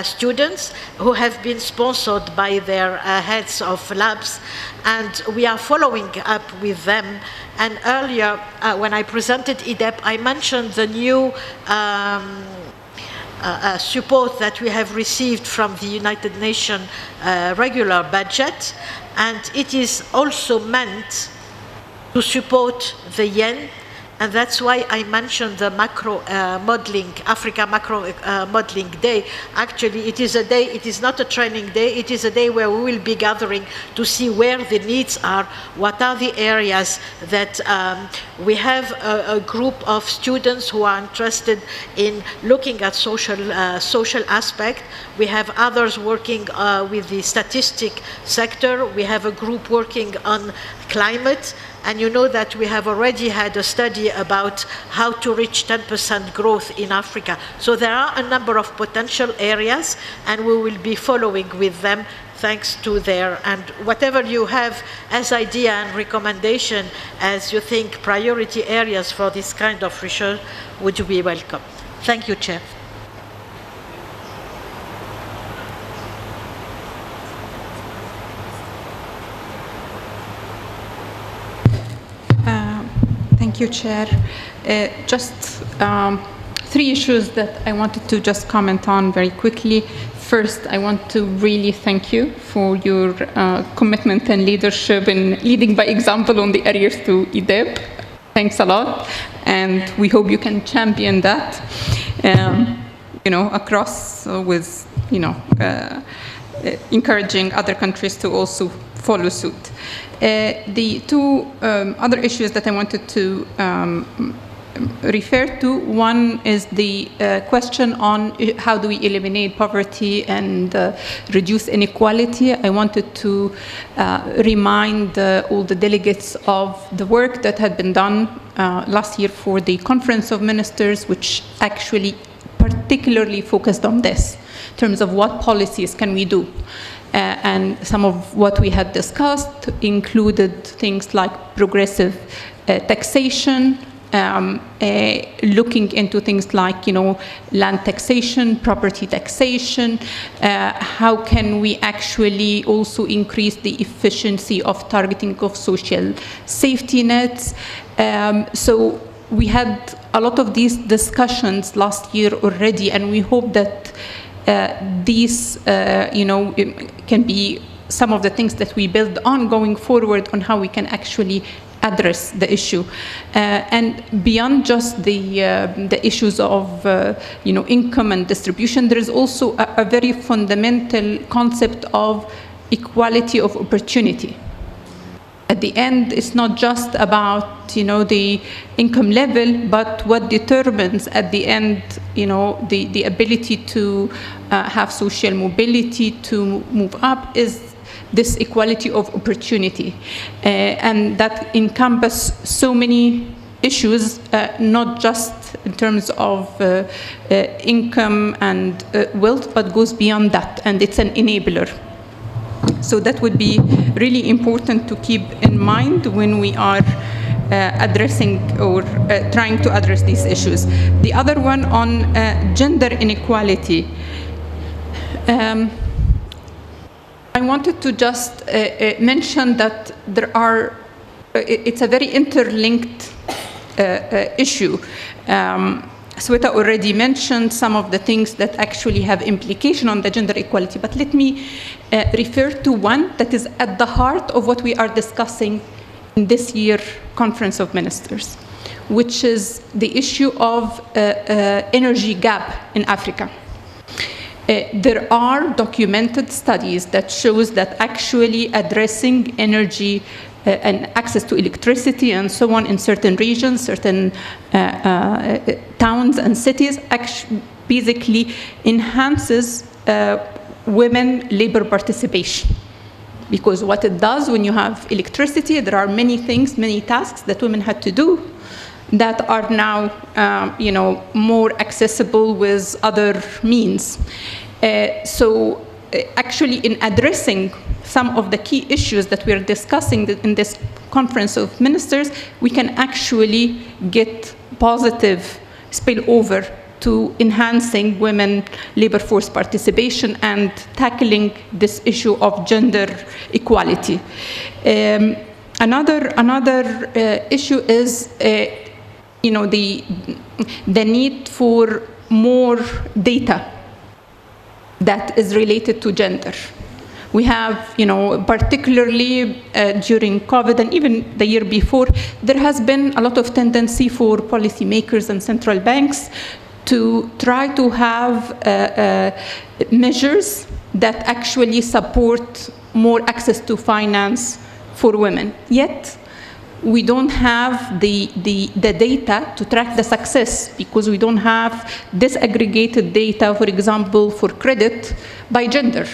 Speaker 4: students who have been sponsored by their heads of labs, and we are following up with them. And earlier, when I presented IDEP, I mentioned the new support that we have received from the United Nations regular budget, and it is also meant to support the yen. And that's why I mentioned the macro modeling, Africa Macro Modeling Day. Actually, it is a day, it is not a training day, it is a day where we will be gathering to see where the needs are, what are the areas that we have a group of students who are interested in looking at social aspect. We have others working with the statistic sector. We have a group working on climate. And you know that we have already had a study about how to reach 10% growth in Africa. So there are a number of potential areas, and we will be following with them thanks to their, and whatever you have as idea and recommendation as you think priority areas for this kind of research would be welcome. Thank you, Chair.
Speaker 3: Thank you, Chair. Just 3 issues that I wanted to just comment on very quickly. First, I want to really thank you for your commitment and leadership in leading by example on the areas to IDEP. Thanks a lot. and we hope you can champion that, across with, encouraging other countries to also follow suit. The two other issues that I wanted to refer to, one is the question on how do we eliminate poverty and reduce inequality. I wanted to remind all the delegates of the work that had been done last year for the Conference of Ministers, which actually particularly focused on this, in terms of what policies can we do. And some of what we had discussed included things like progressive taxation, looking into things like, land taxation, property taxation, how can we actually also increase the efficiency of targeting of social safety nets. So we had a lot of these discussions last year already, and we hope that these, can be some of the things that we build on going forward on how we can actually address the issue. And beyond just the issues of income and distribution, there is also a very fundamental concept of equality of opportunity. At the end, it's not just about the income level, but what determines at the end the ability to have social mobility, to move up, is this equality of opportunity, and that encompasses so many issues, not just in terms of income and wealth, but goes beyond that, and it's an enabler. So that would be really important to keep in mind when we are addressing or trying to address these issues. The other one on gender inequality. I wanted to just mention that it's a very interlinked issue. Sweta already mentioned some of the things that actually have implication on the gender equality, but let me refer to one that is at the heart of what we are discussing in this year's Conference of Ministers, which is the issue of energy gap in Africa. There are documented studies that shows that actually addressing energy and access to electricity and so on in certain regions, certain towns and cities, actually basically enhances women labor participation. Because what it does when you have electricity, there are many things, many tasks that women had to do that are now more accessible with other means. So actually in addressing some of the key issues that we're discussing in this Conference of Ministers, we can actually get positive spillover to enhancing women labor force participation and tackling this issue of gender equality. Another issue is the need for more data that is related to gender. We have, particularly during COVID and even the year before, there has been a lot of tendency for policymakers and central banks to try to have measures that actually support more access to finance for women. Yet, we don't have the data to track the success, because we don't have disaggregated data, for example, for credit by gender,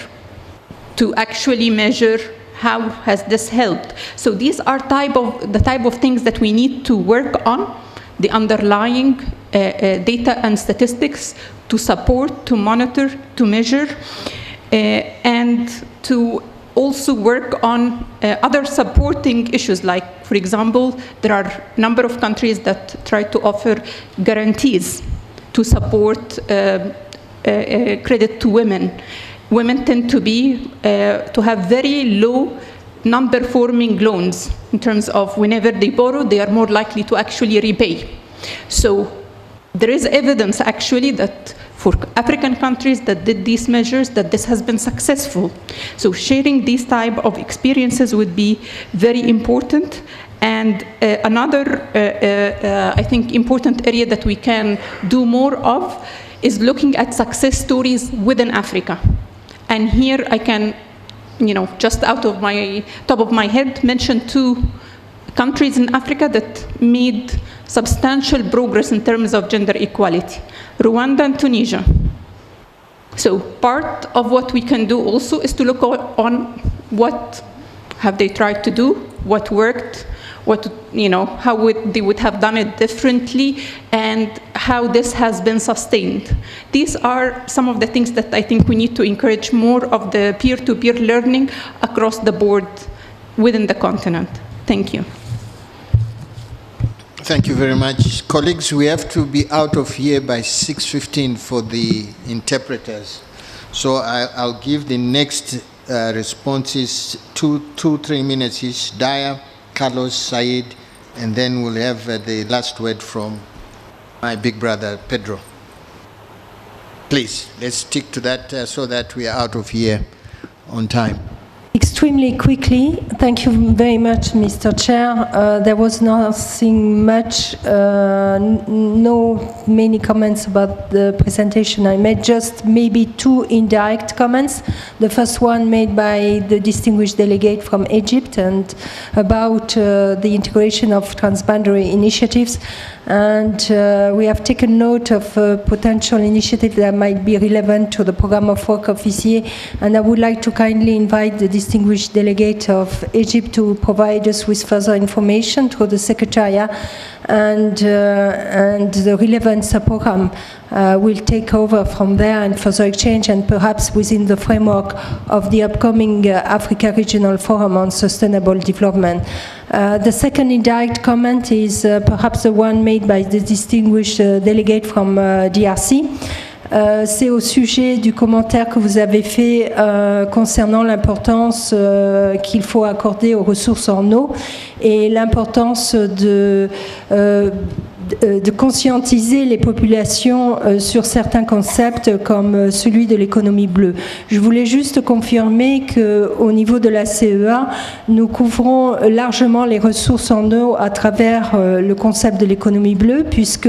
Speaker 3: to actually measure how has this helped. So these are the type of things that we need to work on, the underlying data and statistics to support, to monitor, to measure, and to also work on other supporting issues, like, for example, there are a number of countries that try to offer guarantees to support credit to women. Women tend to have very low non-performing loans in terms of whenever they borrow, they are more likely to actually repay. So there is evidence actually that for African countries that did these measures, that this has been successful. So sharing these type of experiences would be very important. And another, I think, important area that we can do more of is looking at success stories within Africa. And here I can, just out of my top of my head, mention 2 countries in Africa that made substantial progress in terms of gender equality: Rwanda and Tunisia. So part of what we can do also is to look on what have they tried to do, what worked, how they would have done it differently, and how this has been sustained. These are some of the things that I think we need to encourage more of the peer-to-peer learning across the board within the continent. Thank you.
Speaker 5: Thank you very much. Colleagues, we have to be out of here by 6:15 for the interpreters. So I'll give the next responses 2-3 minutes each. Daya, Carlos, Said, and then we'll have the last word from my big brother, Pedro. Please, let's stick to that so that we are out of here on time.
Speaker 1: Extremely quickly, thank you very much, Mr. Chair. There was nothing much, no many comments about the presentation I made, just maybe 2 indirect comments. The first one made by the distinguished delegate from Egypt and about the integration of transboundary initiatives. And we have taken note of a potential initiative that might be relevant to the program of work of ECA. And I would like to kindly invite the distinguished delegate of Egypt to provide us with further information through the Secretariat, and the relevant program will take over from there and further exchange, and perhaps within the framework of the upcoming Africa Regional Forum on Sustainable Development. The second indirect comment is perhaps the one made by the distinguished delegate from DRC. C'est au sujet du commentaire que vous avez fait concernant l'importance qu'il faut accorder aux ressources en eau et l'importance de conscientiser les populations sur certains concepts comme celui de l'économie bleue. Je voulais juste confirmer qu'au niveau de la CEA, nous couvrons largement les ressources en eau à travers le concept de l'économie bleue, puisque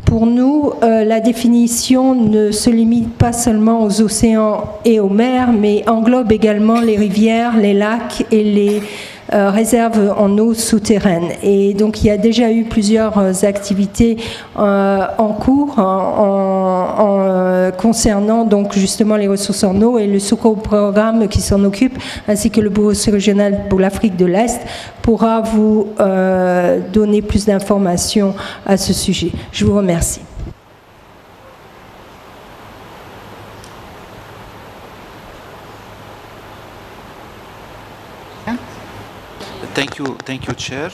Speaker 1: pour nous, la définition ne se limite pas seulement aux océans et aux mers, mais englobe également les rivières, les lacs et les réserves en eau souterraine. Et donc il y a déjà eu plusieurs activités en cours concernant donc justement les ressources en eau, et le sous-programme qui s'en occupe, ainsi que le bureau régional pour l'Afrique de l'Est, pourra vous donner plus d'informations à ce sujet. Je vous remercie.
Speaker 21: Thank you, Chair.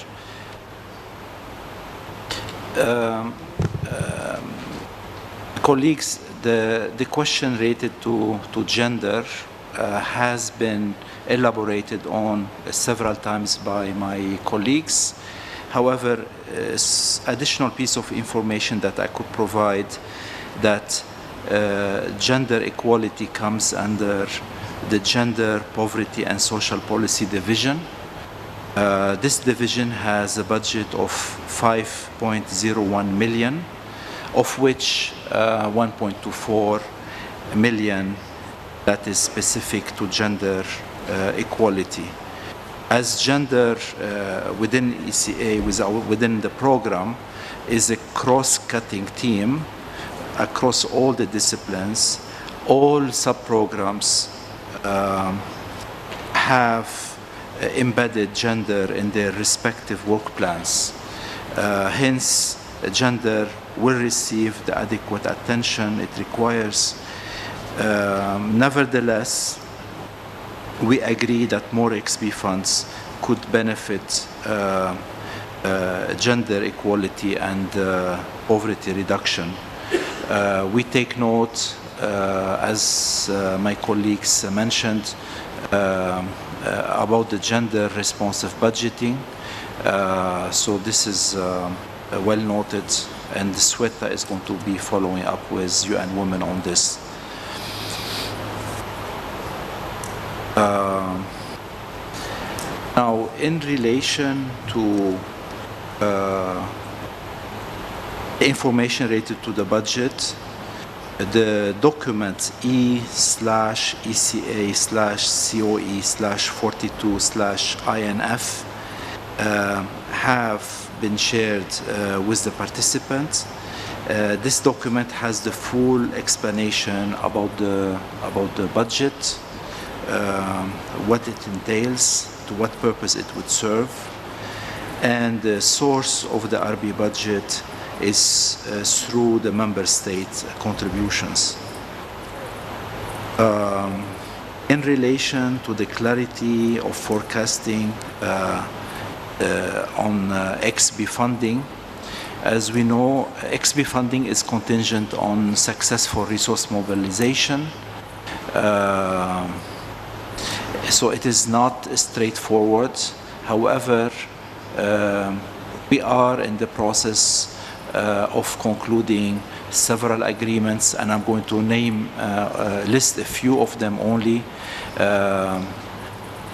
Speaker 21: Colleagues, the question related to gender has been elaborated on several times by my colleagues. However, additional piece of information that I could provide, that gender equality comes under the Gender, Poverty and Social Policy Division. This division has a budget of 5.01 million, of which 1.24 million that is specific to gender equality. As gender within ECA, within the program, is a cross-cutting team across all the disciplines. All sub-programs have embedded gender in their respective work plans. Hence, gender will receive the adequate attention it requires. Nevertheless, we agree that more XP funds could benefit gender equality and poverty reduction. We take note, as my colleagues mentioned, about the gender responsive budgeting. So this is well noted and Sweta is going to be following up with UN Women on this. Now, in relation to information related to the budget, the document E/ECA/COE/42/INF have been shared with the participants. This document has the full explanation about the budget, what it entails, to what purpose it would serve, and the source of the RB budget is through the member state contributions. In relation to the clarity of forecasting on XB funding, as we know, XB funding is contingent on successful resource mobilization. So it is not straightforward. However, we are in the process of concluding several agreements, and I'm going to list a few of them only.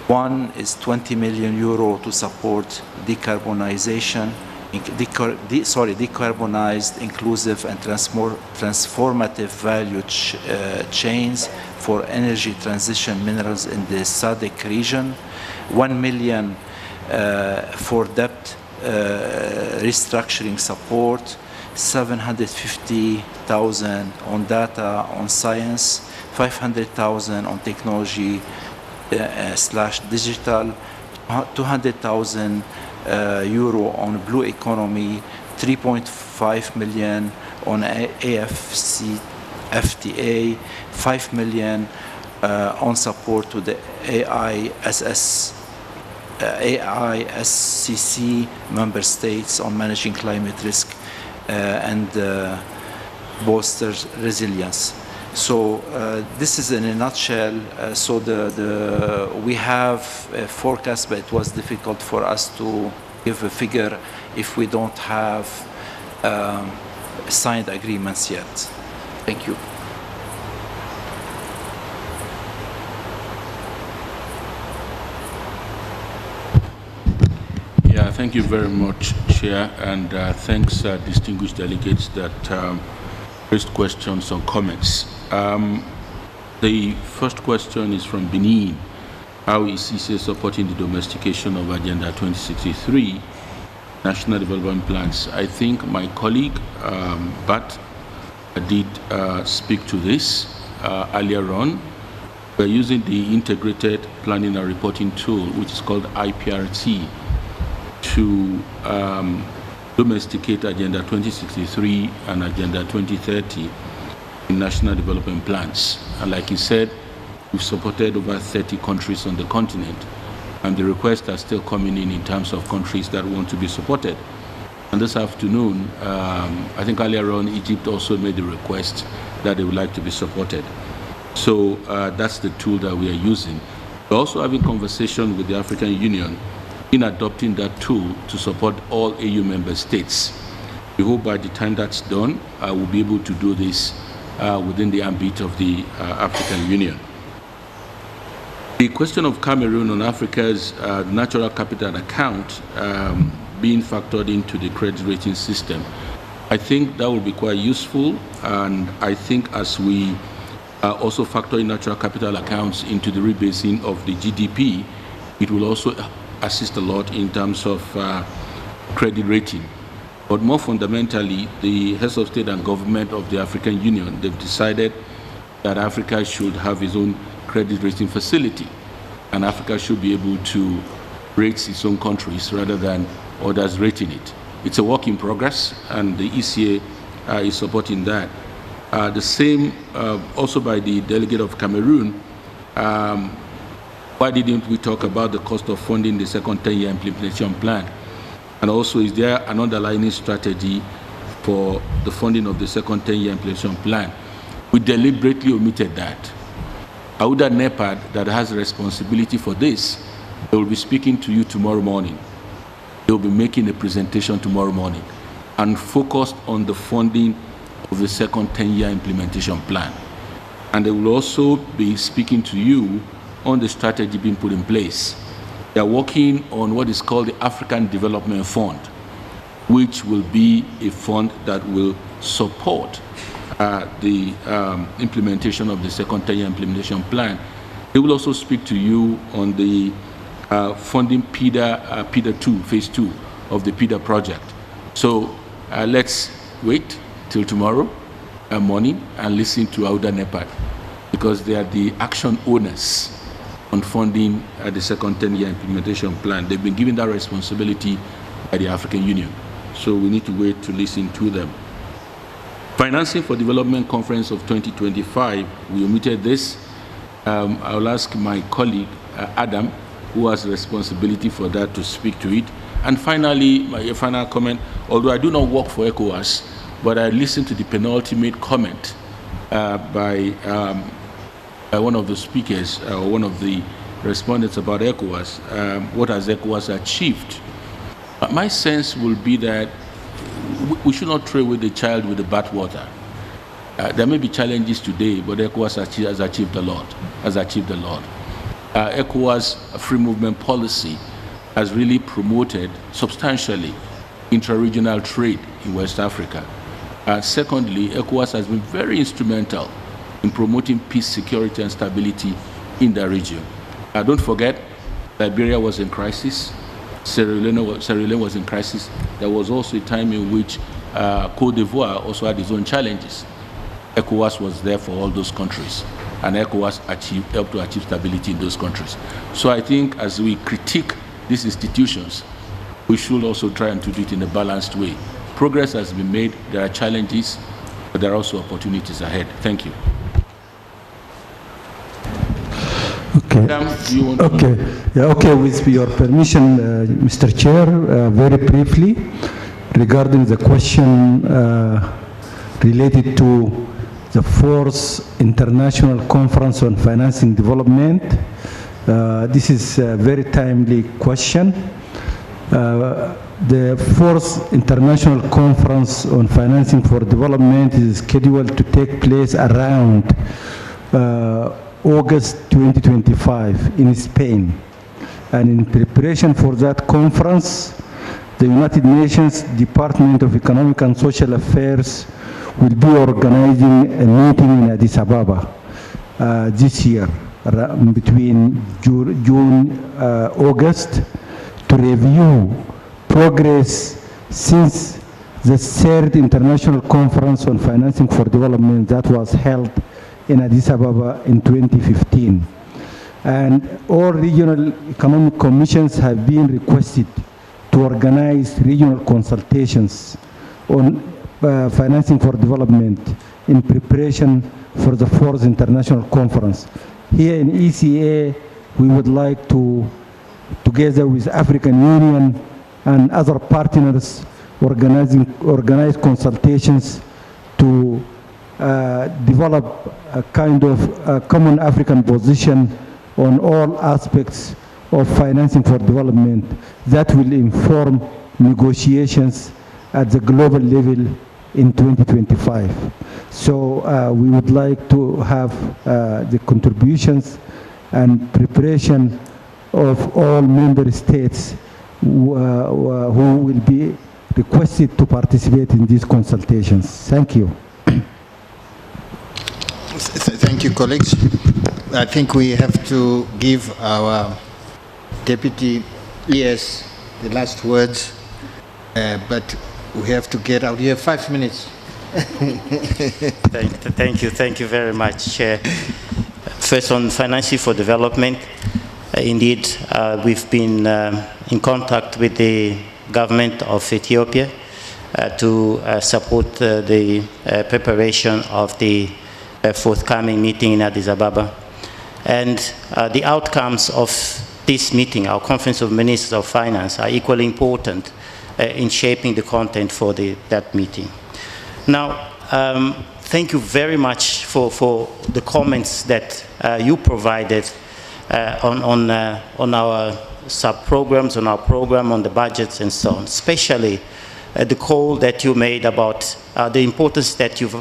Speaker 21: One is 20 million euro to support decarbonization, decarbonized, inclusive, and transformative value chains for energy transition minerals in the SADC region. 1 million for debt restructuring support, 750,000 on data on science, 500,000 on technology /digital, 200,000 euro on blue economy, 3.5 million on AFC FTA, 5 million on support to the AISCC member states on managing climate risk and bolster resilience. So this is in a nutshell. So we have a forecast, but it was difficult for us to give a figure if we don't have signed agreements yet. Thank you.
Speaker 8: Yeah, thank you very much, Chair, and thanks, distinguished delegates that raised questions or comments. The first question is from Benin. How is ECA supporting the domestication of Agenda 2063 national development plans? I think my colleague, Bat, did speak to this earlier on. We're using the integrated planning and reporting tool, which is called IPRT, to domesticate Agenda 2063 and Agenda 2030 in national development plans. And like he said, we've supported over 30 countries on the continent, and the requests are still coming in terms of countries that want to be supported. And this afternoon, I think earlier on, Egypt also made the request that they would like to be supported. So that's the tool that we are using. We're also having conversation with the African Union in adopting that tool to support all AU member states. We hope by the time that's done, we'll be able to do this within the ambit of the African Union. The question of Cameroon on Africa's natural capital account being factored into the credit rating system, I think that will be quite useful, and I think as we also factor in natural capital accounts into the rebasing of the GDP, it will also assist a lot in terms of credit rating. But more fundamentally, the heads of state and government of the African Union, they've decided that Africa should have its own credit rating facility, and Africa should be able to rate its own countries rather than others rating it. It's a work in progress, and the ECA is supporting that. The same also by the delegate of Cameroon. Why didn't we talk about the cost of funding the second 10-year implementation plan? And also, is there an underlying strategy for the funding of the second 10-year implementation plan? We deliberately omitted that. Auda NEPAD, that has responsibility for this, they will be speaking to you tomorrow morning. They will be making a presentation tomorrow morning. and focused on the funding of the second 10-year implementation plan. And they will also be speaking to you on the strategy being put in place. They are working on what is called the African Development Fund, which will be a fund that will support the implementation of the second 10-year implementation plan. They will also speak to you on the funding PIDA 2, phase 2 of the PIDA project. So let's wait till tomorrow morning and listen to Auda NEPAD, because they are the action owners on funding the second 10-year implementation plan. They've been given that responsibility by the African Union. So we need to wait to listen to them. Financing for Development Conference of 2025, we omitted this. I will ask my colleague, Adam, who has responsibility for that, to speak to it. And finally, my final comment, although I do not work for ECOWAS, but I listened to the penultimate comment by one of the speakers, or one of the respondents about ECOWAS. What has ECOWAS achieved? My sense will be that we should not throw away the child with the bathwater. There may be challenges today, but ECOWAS has achieved a lot. ECOWAS free movement policy has really promoted substantially intra-regional trade in West Africa. Secondly, ECOWAS has been very instrumental in promoting peace, security, and stability in the region. Don't forget, Liberia was in crisis. Sierra Leone was in crisis. There was also a time in which Côte d'Ivoire also had its own challenges. ECOWAS was there for all those countries, and ECOWAS helped to achieve stability in those countries. So I think as we critique these institutions, we should also try and do it in a balanced way. Progress has been made, there are challenges, but there are also opportunities ahead. Thank you.
Speaker 9: Okay. Okay, with your permission, Mr. Chair, very briefly, regarding the question related to the fourth International Conference on Financing Development. This is a very timely question. The fourth International Conference on Financing for Development is scheduled to take place around August 2025 in Spain. And in preparation for that conference, the United Nations Department of Economic and Social Affairs will be organizing a meeting in Addis Ababa this year, between June, August, to review progress since the third International Conference on Financing for Development that was held in Addis Ababa in 2015. And all regional economic commissions have been requested to organize regional consultations on financing for development in preparation for the fourth international conference. Here in ECA, we would like to, together with African Union and other partners, organize consultations to develop a kind of common African position on all aspects of financing for development that will inform negotiations at the global level in 2025. So we would like to have the contributions and preparation of all member states who will be requested to participate in these consultations. Thank you.
Speaker 5: Thank you, colleagues. I think we have to give our Deputy ES the last words, but we have to get out. You have 5 minutes.
Speaker 19: Thank you very much, Chair. First, on financing for development, indeed, we've been in contact with the government of Ethiopia to support the preparation of the forthcoming meeting in Addis Ababa. And the outcomes of this meeting, our Conference of Ministers of Finance, are equally important in shaping the content for that meeting. Now, thank you very much for the comments that you provided on our sub-programs, on our program, on the budgets and so on, especially the call that you made about the importance that you've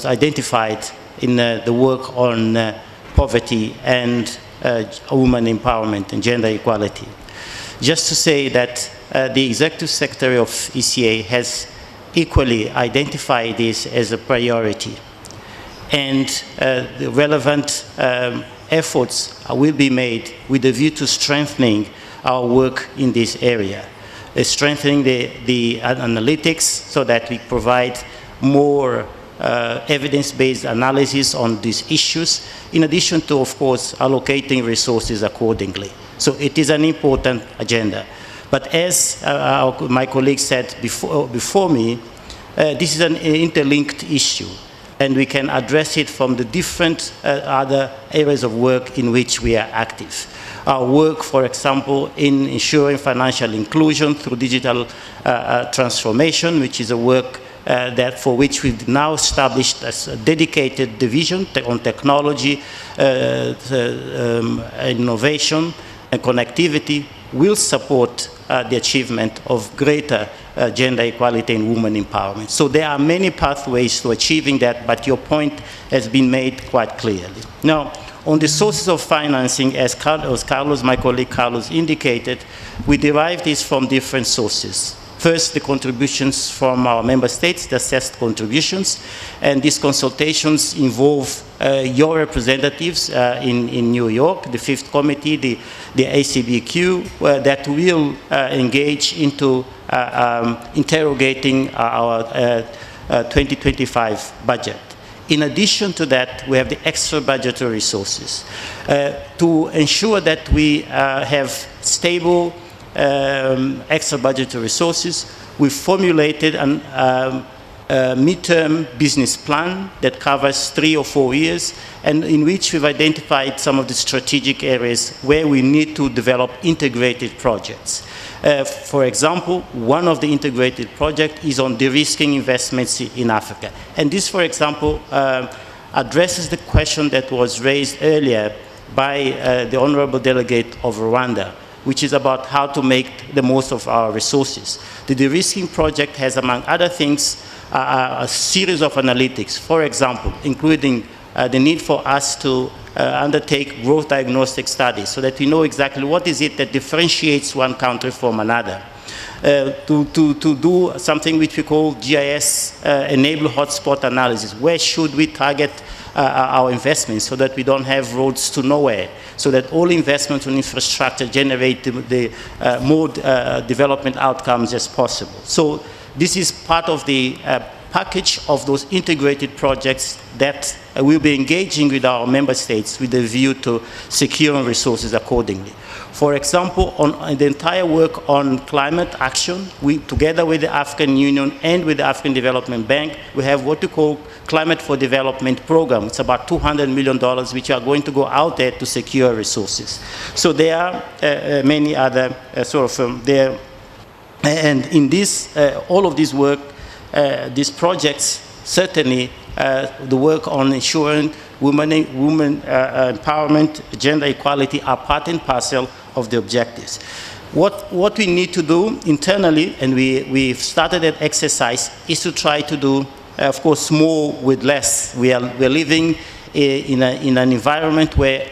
Speaker 19: identified in the work on poverty and women empowerment and gender equality. Just to say that the Executive Secretary of ECA has equally identified this as a priority, and the relevant efforts will be made with a view to strengthening our work in this area, strengthening the analytics so that we provide more evidence-based analysis on these issues, in addition to, of course, allocating resources accordingly. So it is an important agenda. But as my colleague said before me, this is an interlinked issue, and we can address it from the different other areas of work in which we are active. Our work, for example, in ensuring financial inclusion through digital transformation, which is a work for which we've now established as a dedicated division on technology, innovation, and connectivity, will support the achievement of greater gender equality and women empowerment. So there are many pathways to achieving that, but your point has been made quite clearly. Now, on the sources of financing, as Carlos, my colleague Carlos, indicated, we derive this from different sources. First, the contributions from our member states, the assessed contributions, and these consultations involve your representatives in New York, the Fifth Committee, the ACBQ, that will engage into interrogating our 2025 budget. In addition to that, we have the extra budgetary resources to ensure that we have stable extra budgetary resources. We formulated a midterm business plan that covers 3 or 4 years, and in which we've identified some of the strategic areas where we need to develop integrated projects. For example, one of the integrated projects is on de-risking investments in Africa. And this, for example, addresses the question that was raised earlier by the Honorable Delegate of Rwanda, which is about how to make the most of our resources. The de-risking project has, among other things, a series of analytics, for example, including the need for us to undertake growth diagnostic studies so that we know exactly what is it that differentiates one country from another. To do something which we call GIS enable hotspot analysis. Where should we target our investments so that we don't have roads to nowhere, so that all investments in infrastructure generate the more development outcomes as possible. So this is part of the package of those integrated projects that we'll be engaging with our member states with a view to securing resources accordingly. For example, on the entire work on climate action, we, together with the African Union and with the African Development Bank, we have what we call Climate for Development program. It's about $200 million, which are going to go out there to secure resources. So there are many other there. And in this, all of this work, these projects, certainly the work on ensuring women empowerment, gender equality are part and parcel of the objectives. What we need to do internally, and we've started that exercise, is to try to do, of course, more with less. We're living in an environment where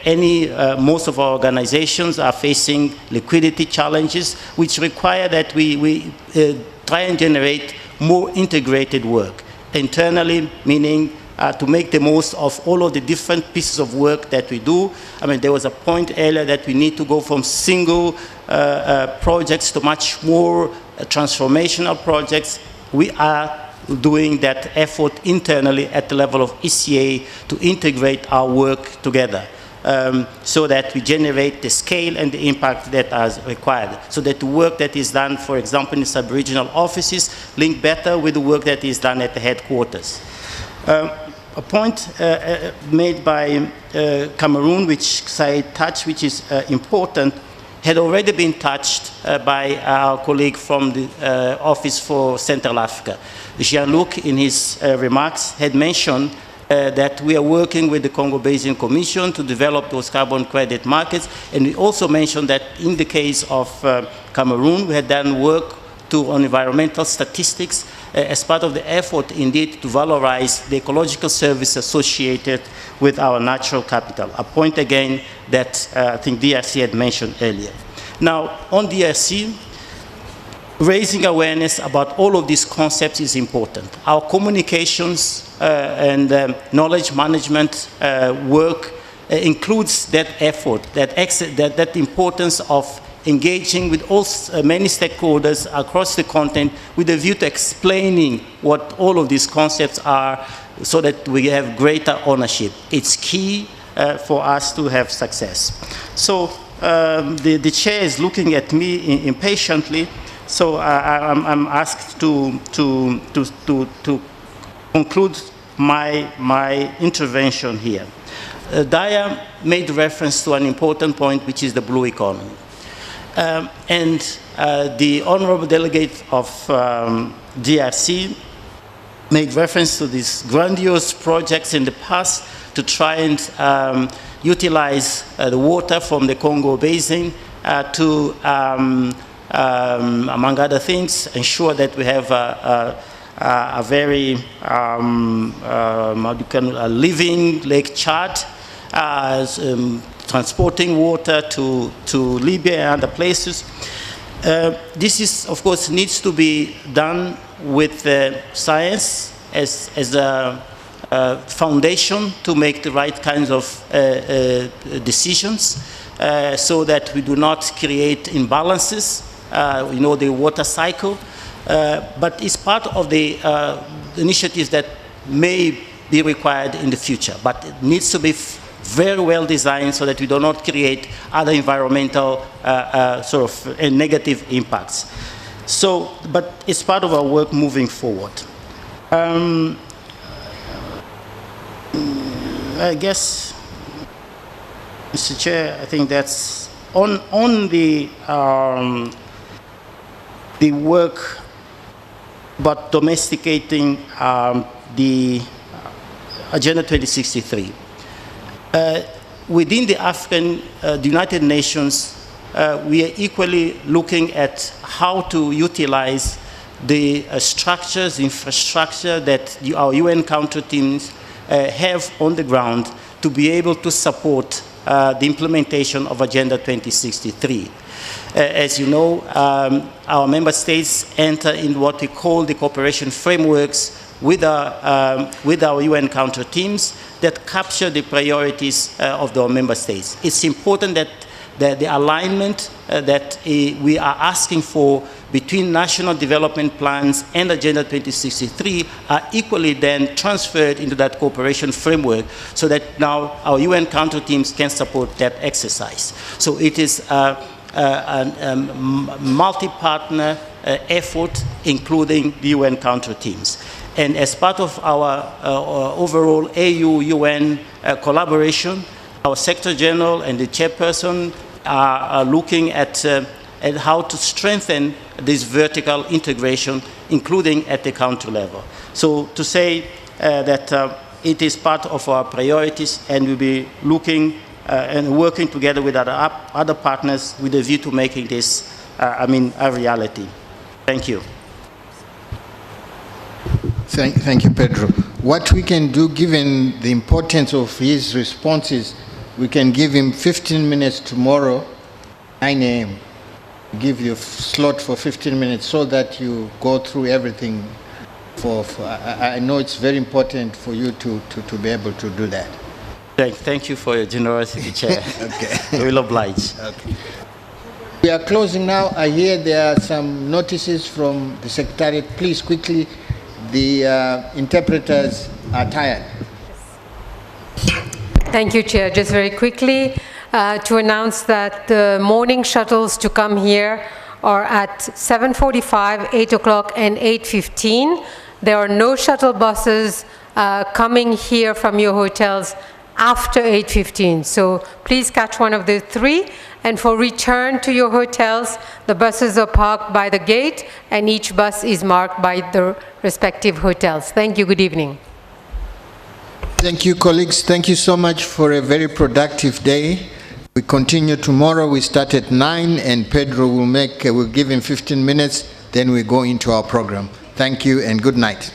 Speaker 19: most of our organizations are facing liquidity challenges, which require that we try and generate more integrated work. Internally, meaning to make the most of all of the different pieces of work that we do. I mean, there was a point earlier that we need to go from single projects to much more transformational projects. We are doing that effort internally at the level of ECA to integrate our work together. So that we generate the scale and the impact that is required. So that the work that is done, for example, in sub-regional offices, link better with the work that is done at the headquarters. A point made by Cameroon, which Said touched, which is important, had already been touched by our colleague from the Office for Central Africa. Jean-Luc, in his remarks, had mentioned that we are working with the Congo Basin Commission to develop those carbon credit markets. And we also mentioned that in the case of Cameroon, we had done work on environmental statistics as part of the effort, indeed, to valorize the ecological service associated with our natural capital, a point again that I think DRC had mentioned earlier. Now, on DRC, raising awareness about all of these concepts is important. Our communications and knowledge management work includes that effort, that importance of engaging with many stakeholders across the continent with a view to explaining what all of these concepts are so that we have greater ownership. It's key for us to have success. So the chair is looking at me impatiently, so I'm asked to conclude my intervention here. Daya made reference to an important point, which is the blue economy. The honorable delegate of DRC made reference to these grandiose projects in the past to try and utilize the water from the Congo Basin to, among other things, ensure that we have a very living Lake Chad, transporting water to Libya and other places. This is, of course, needs to be done with science as a foundation to make the right kinds of decisions so that we do not create imbalances, the water cycle. But it's part of the initiatives that may be required in the future, but it needs to be very well designed so that we do not create other environmental negative impacts. So, but it's part of our work moving forward. I guess, Mr. Chair, I think that's on the work about domesticating the Agenda 2063. Within the United Nations, we are equally looking at how to utilize the structures, infrastructure that our UN counter teams have on the ground to be able to support the implementation of Agenda 2063. As you know, our member states enter in what we call the cooperation frameworks with our UN counter teams that capture the priorities of our member states. It's important that the alignment that we are asking for between national development plans and Agenda 2063 are equally then transferred into that cooperation framework so that now our UN counter teams can support that exercise. So it is a multi-partner effort, including the UN counter teams. And as part of our overall AU-UN collaboration, our Secretary General and the chairperson are looking at how to strengthen this vertical integration, including at the country level. So to say that it is part of our priorities, and we'll be looking and working together with other partners with a view to making this, a reality. Thank you.
Speaker 5: Thank you, Pedro. What we can do, given the importance of his responses, we can give him 15 minutes tomorrow, 9 a.m. Give you a slot for 15 minutes so that you go through everything. I know it's very important for you to be able to do that.
Speaker 19: Thank you for your generosity, Chair.
Speaker 5: Okay.
Speaker 19: We will oblige.
Speaker 5: Okay. We are closing now. I hear there are some notices from the Secretariat. Please, quickly. The interpreters are tired.
Speaker 13: Thank you, Chair. Just very quickly to announce that the morning shuttles to come here are at 7:45, 8 o'clock, and 8:15. There are no shuttle buses coming here from your hotels after 8:15. So please catch one of the three. And for return to your hotels, the buses are parked by the gate, and each bus is marked by the respective hotels. Thank you. Good evening.
Speaker 5: Thank you, colleagues. Thank you so much for a very productive day. We continue tomorrow. We start at 9, and Pedro will give him 15 minutes then we go into our program. Thank you and good night.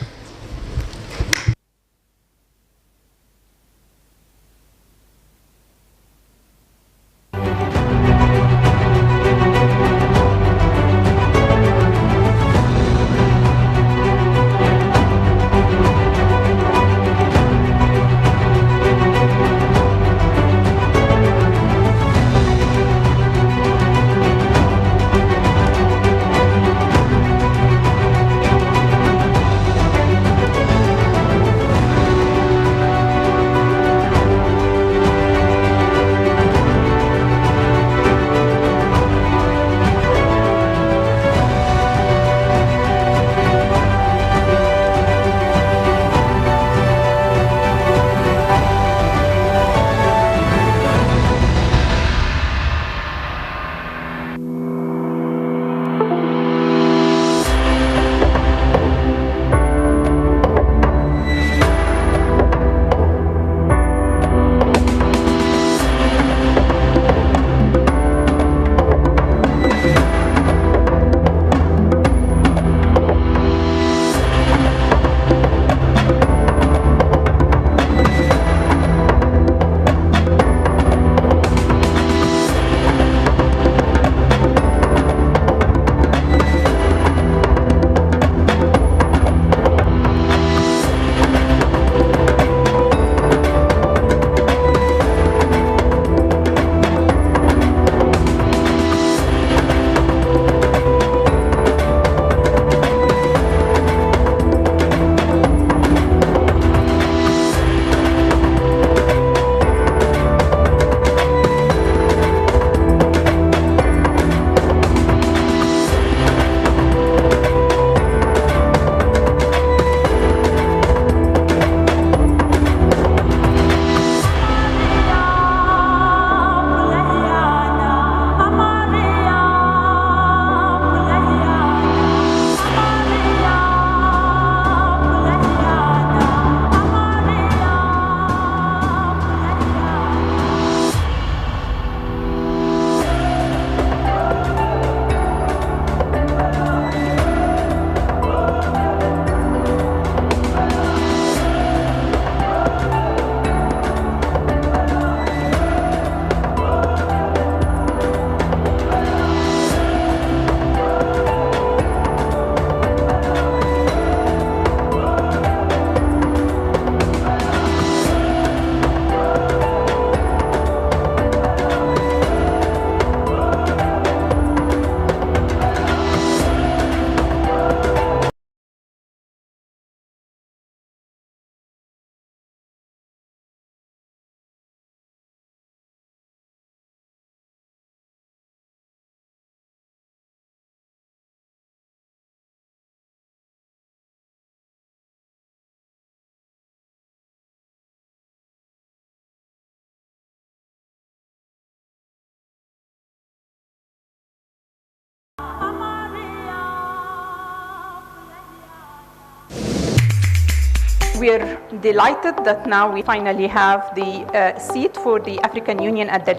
Speaker 14: We are delighted that now we finally have the seat for the African Union at the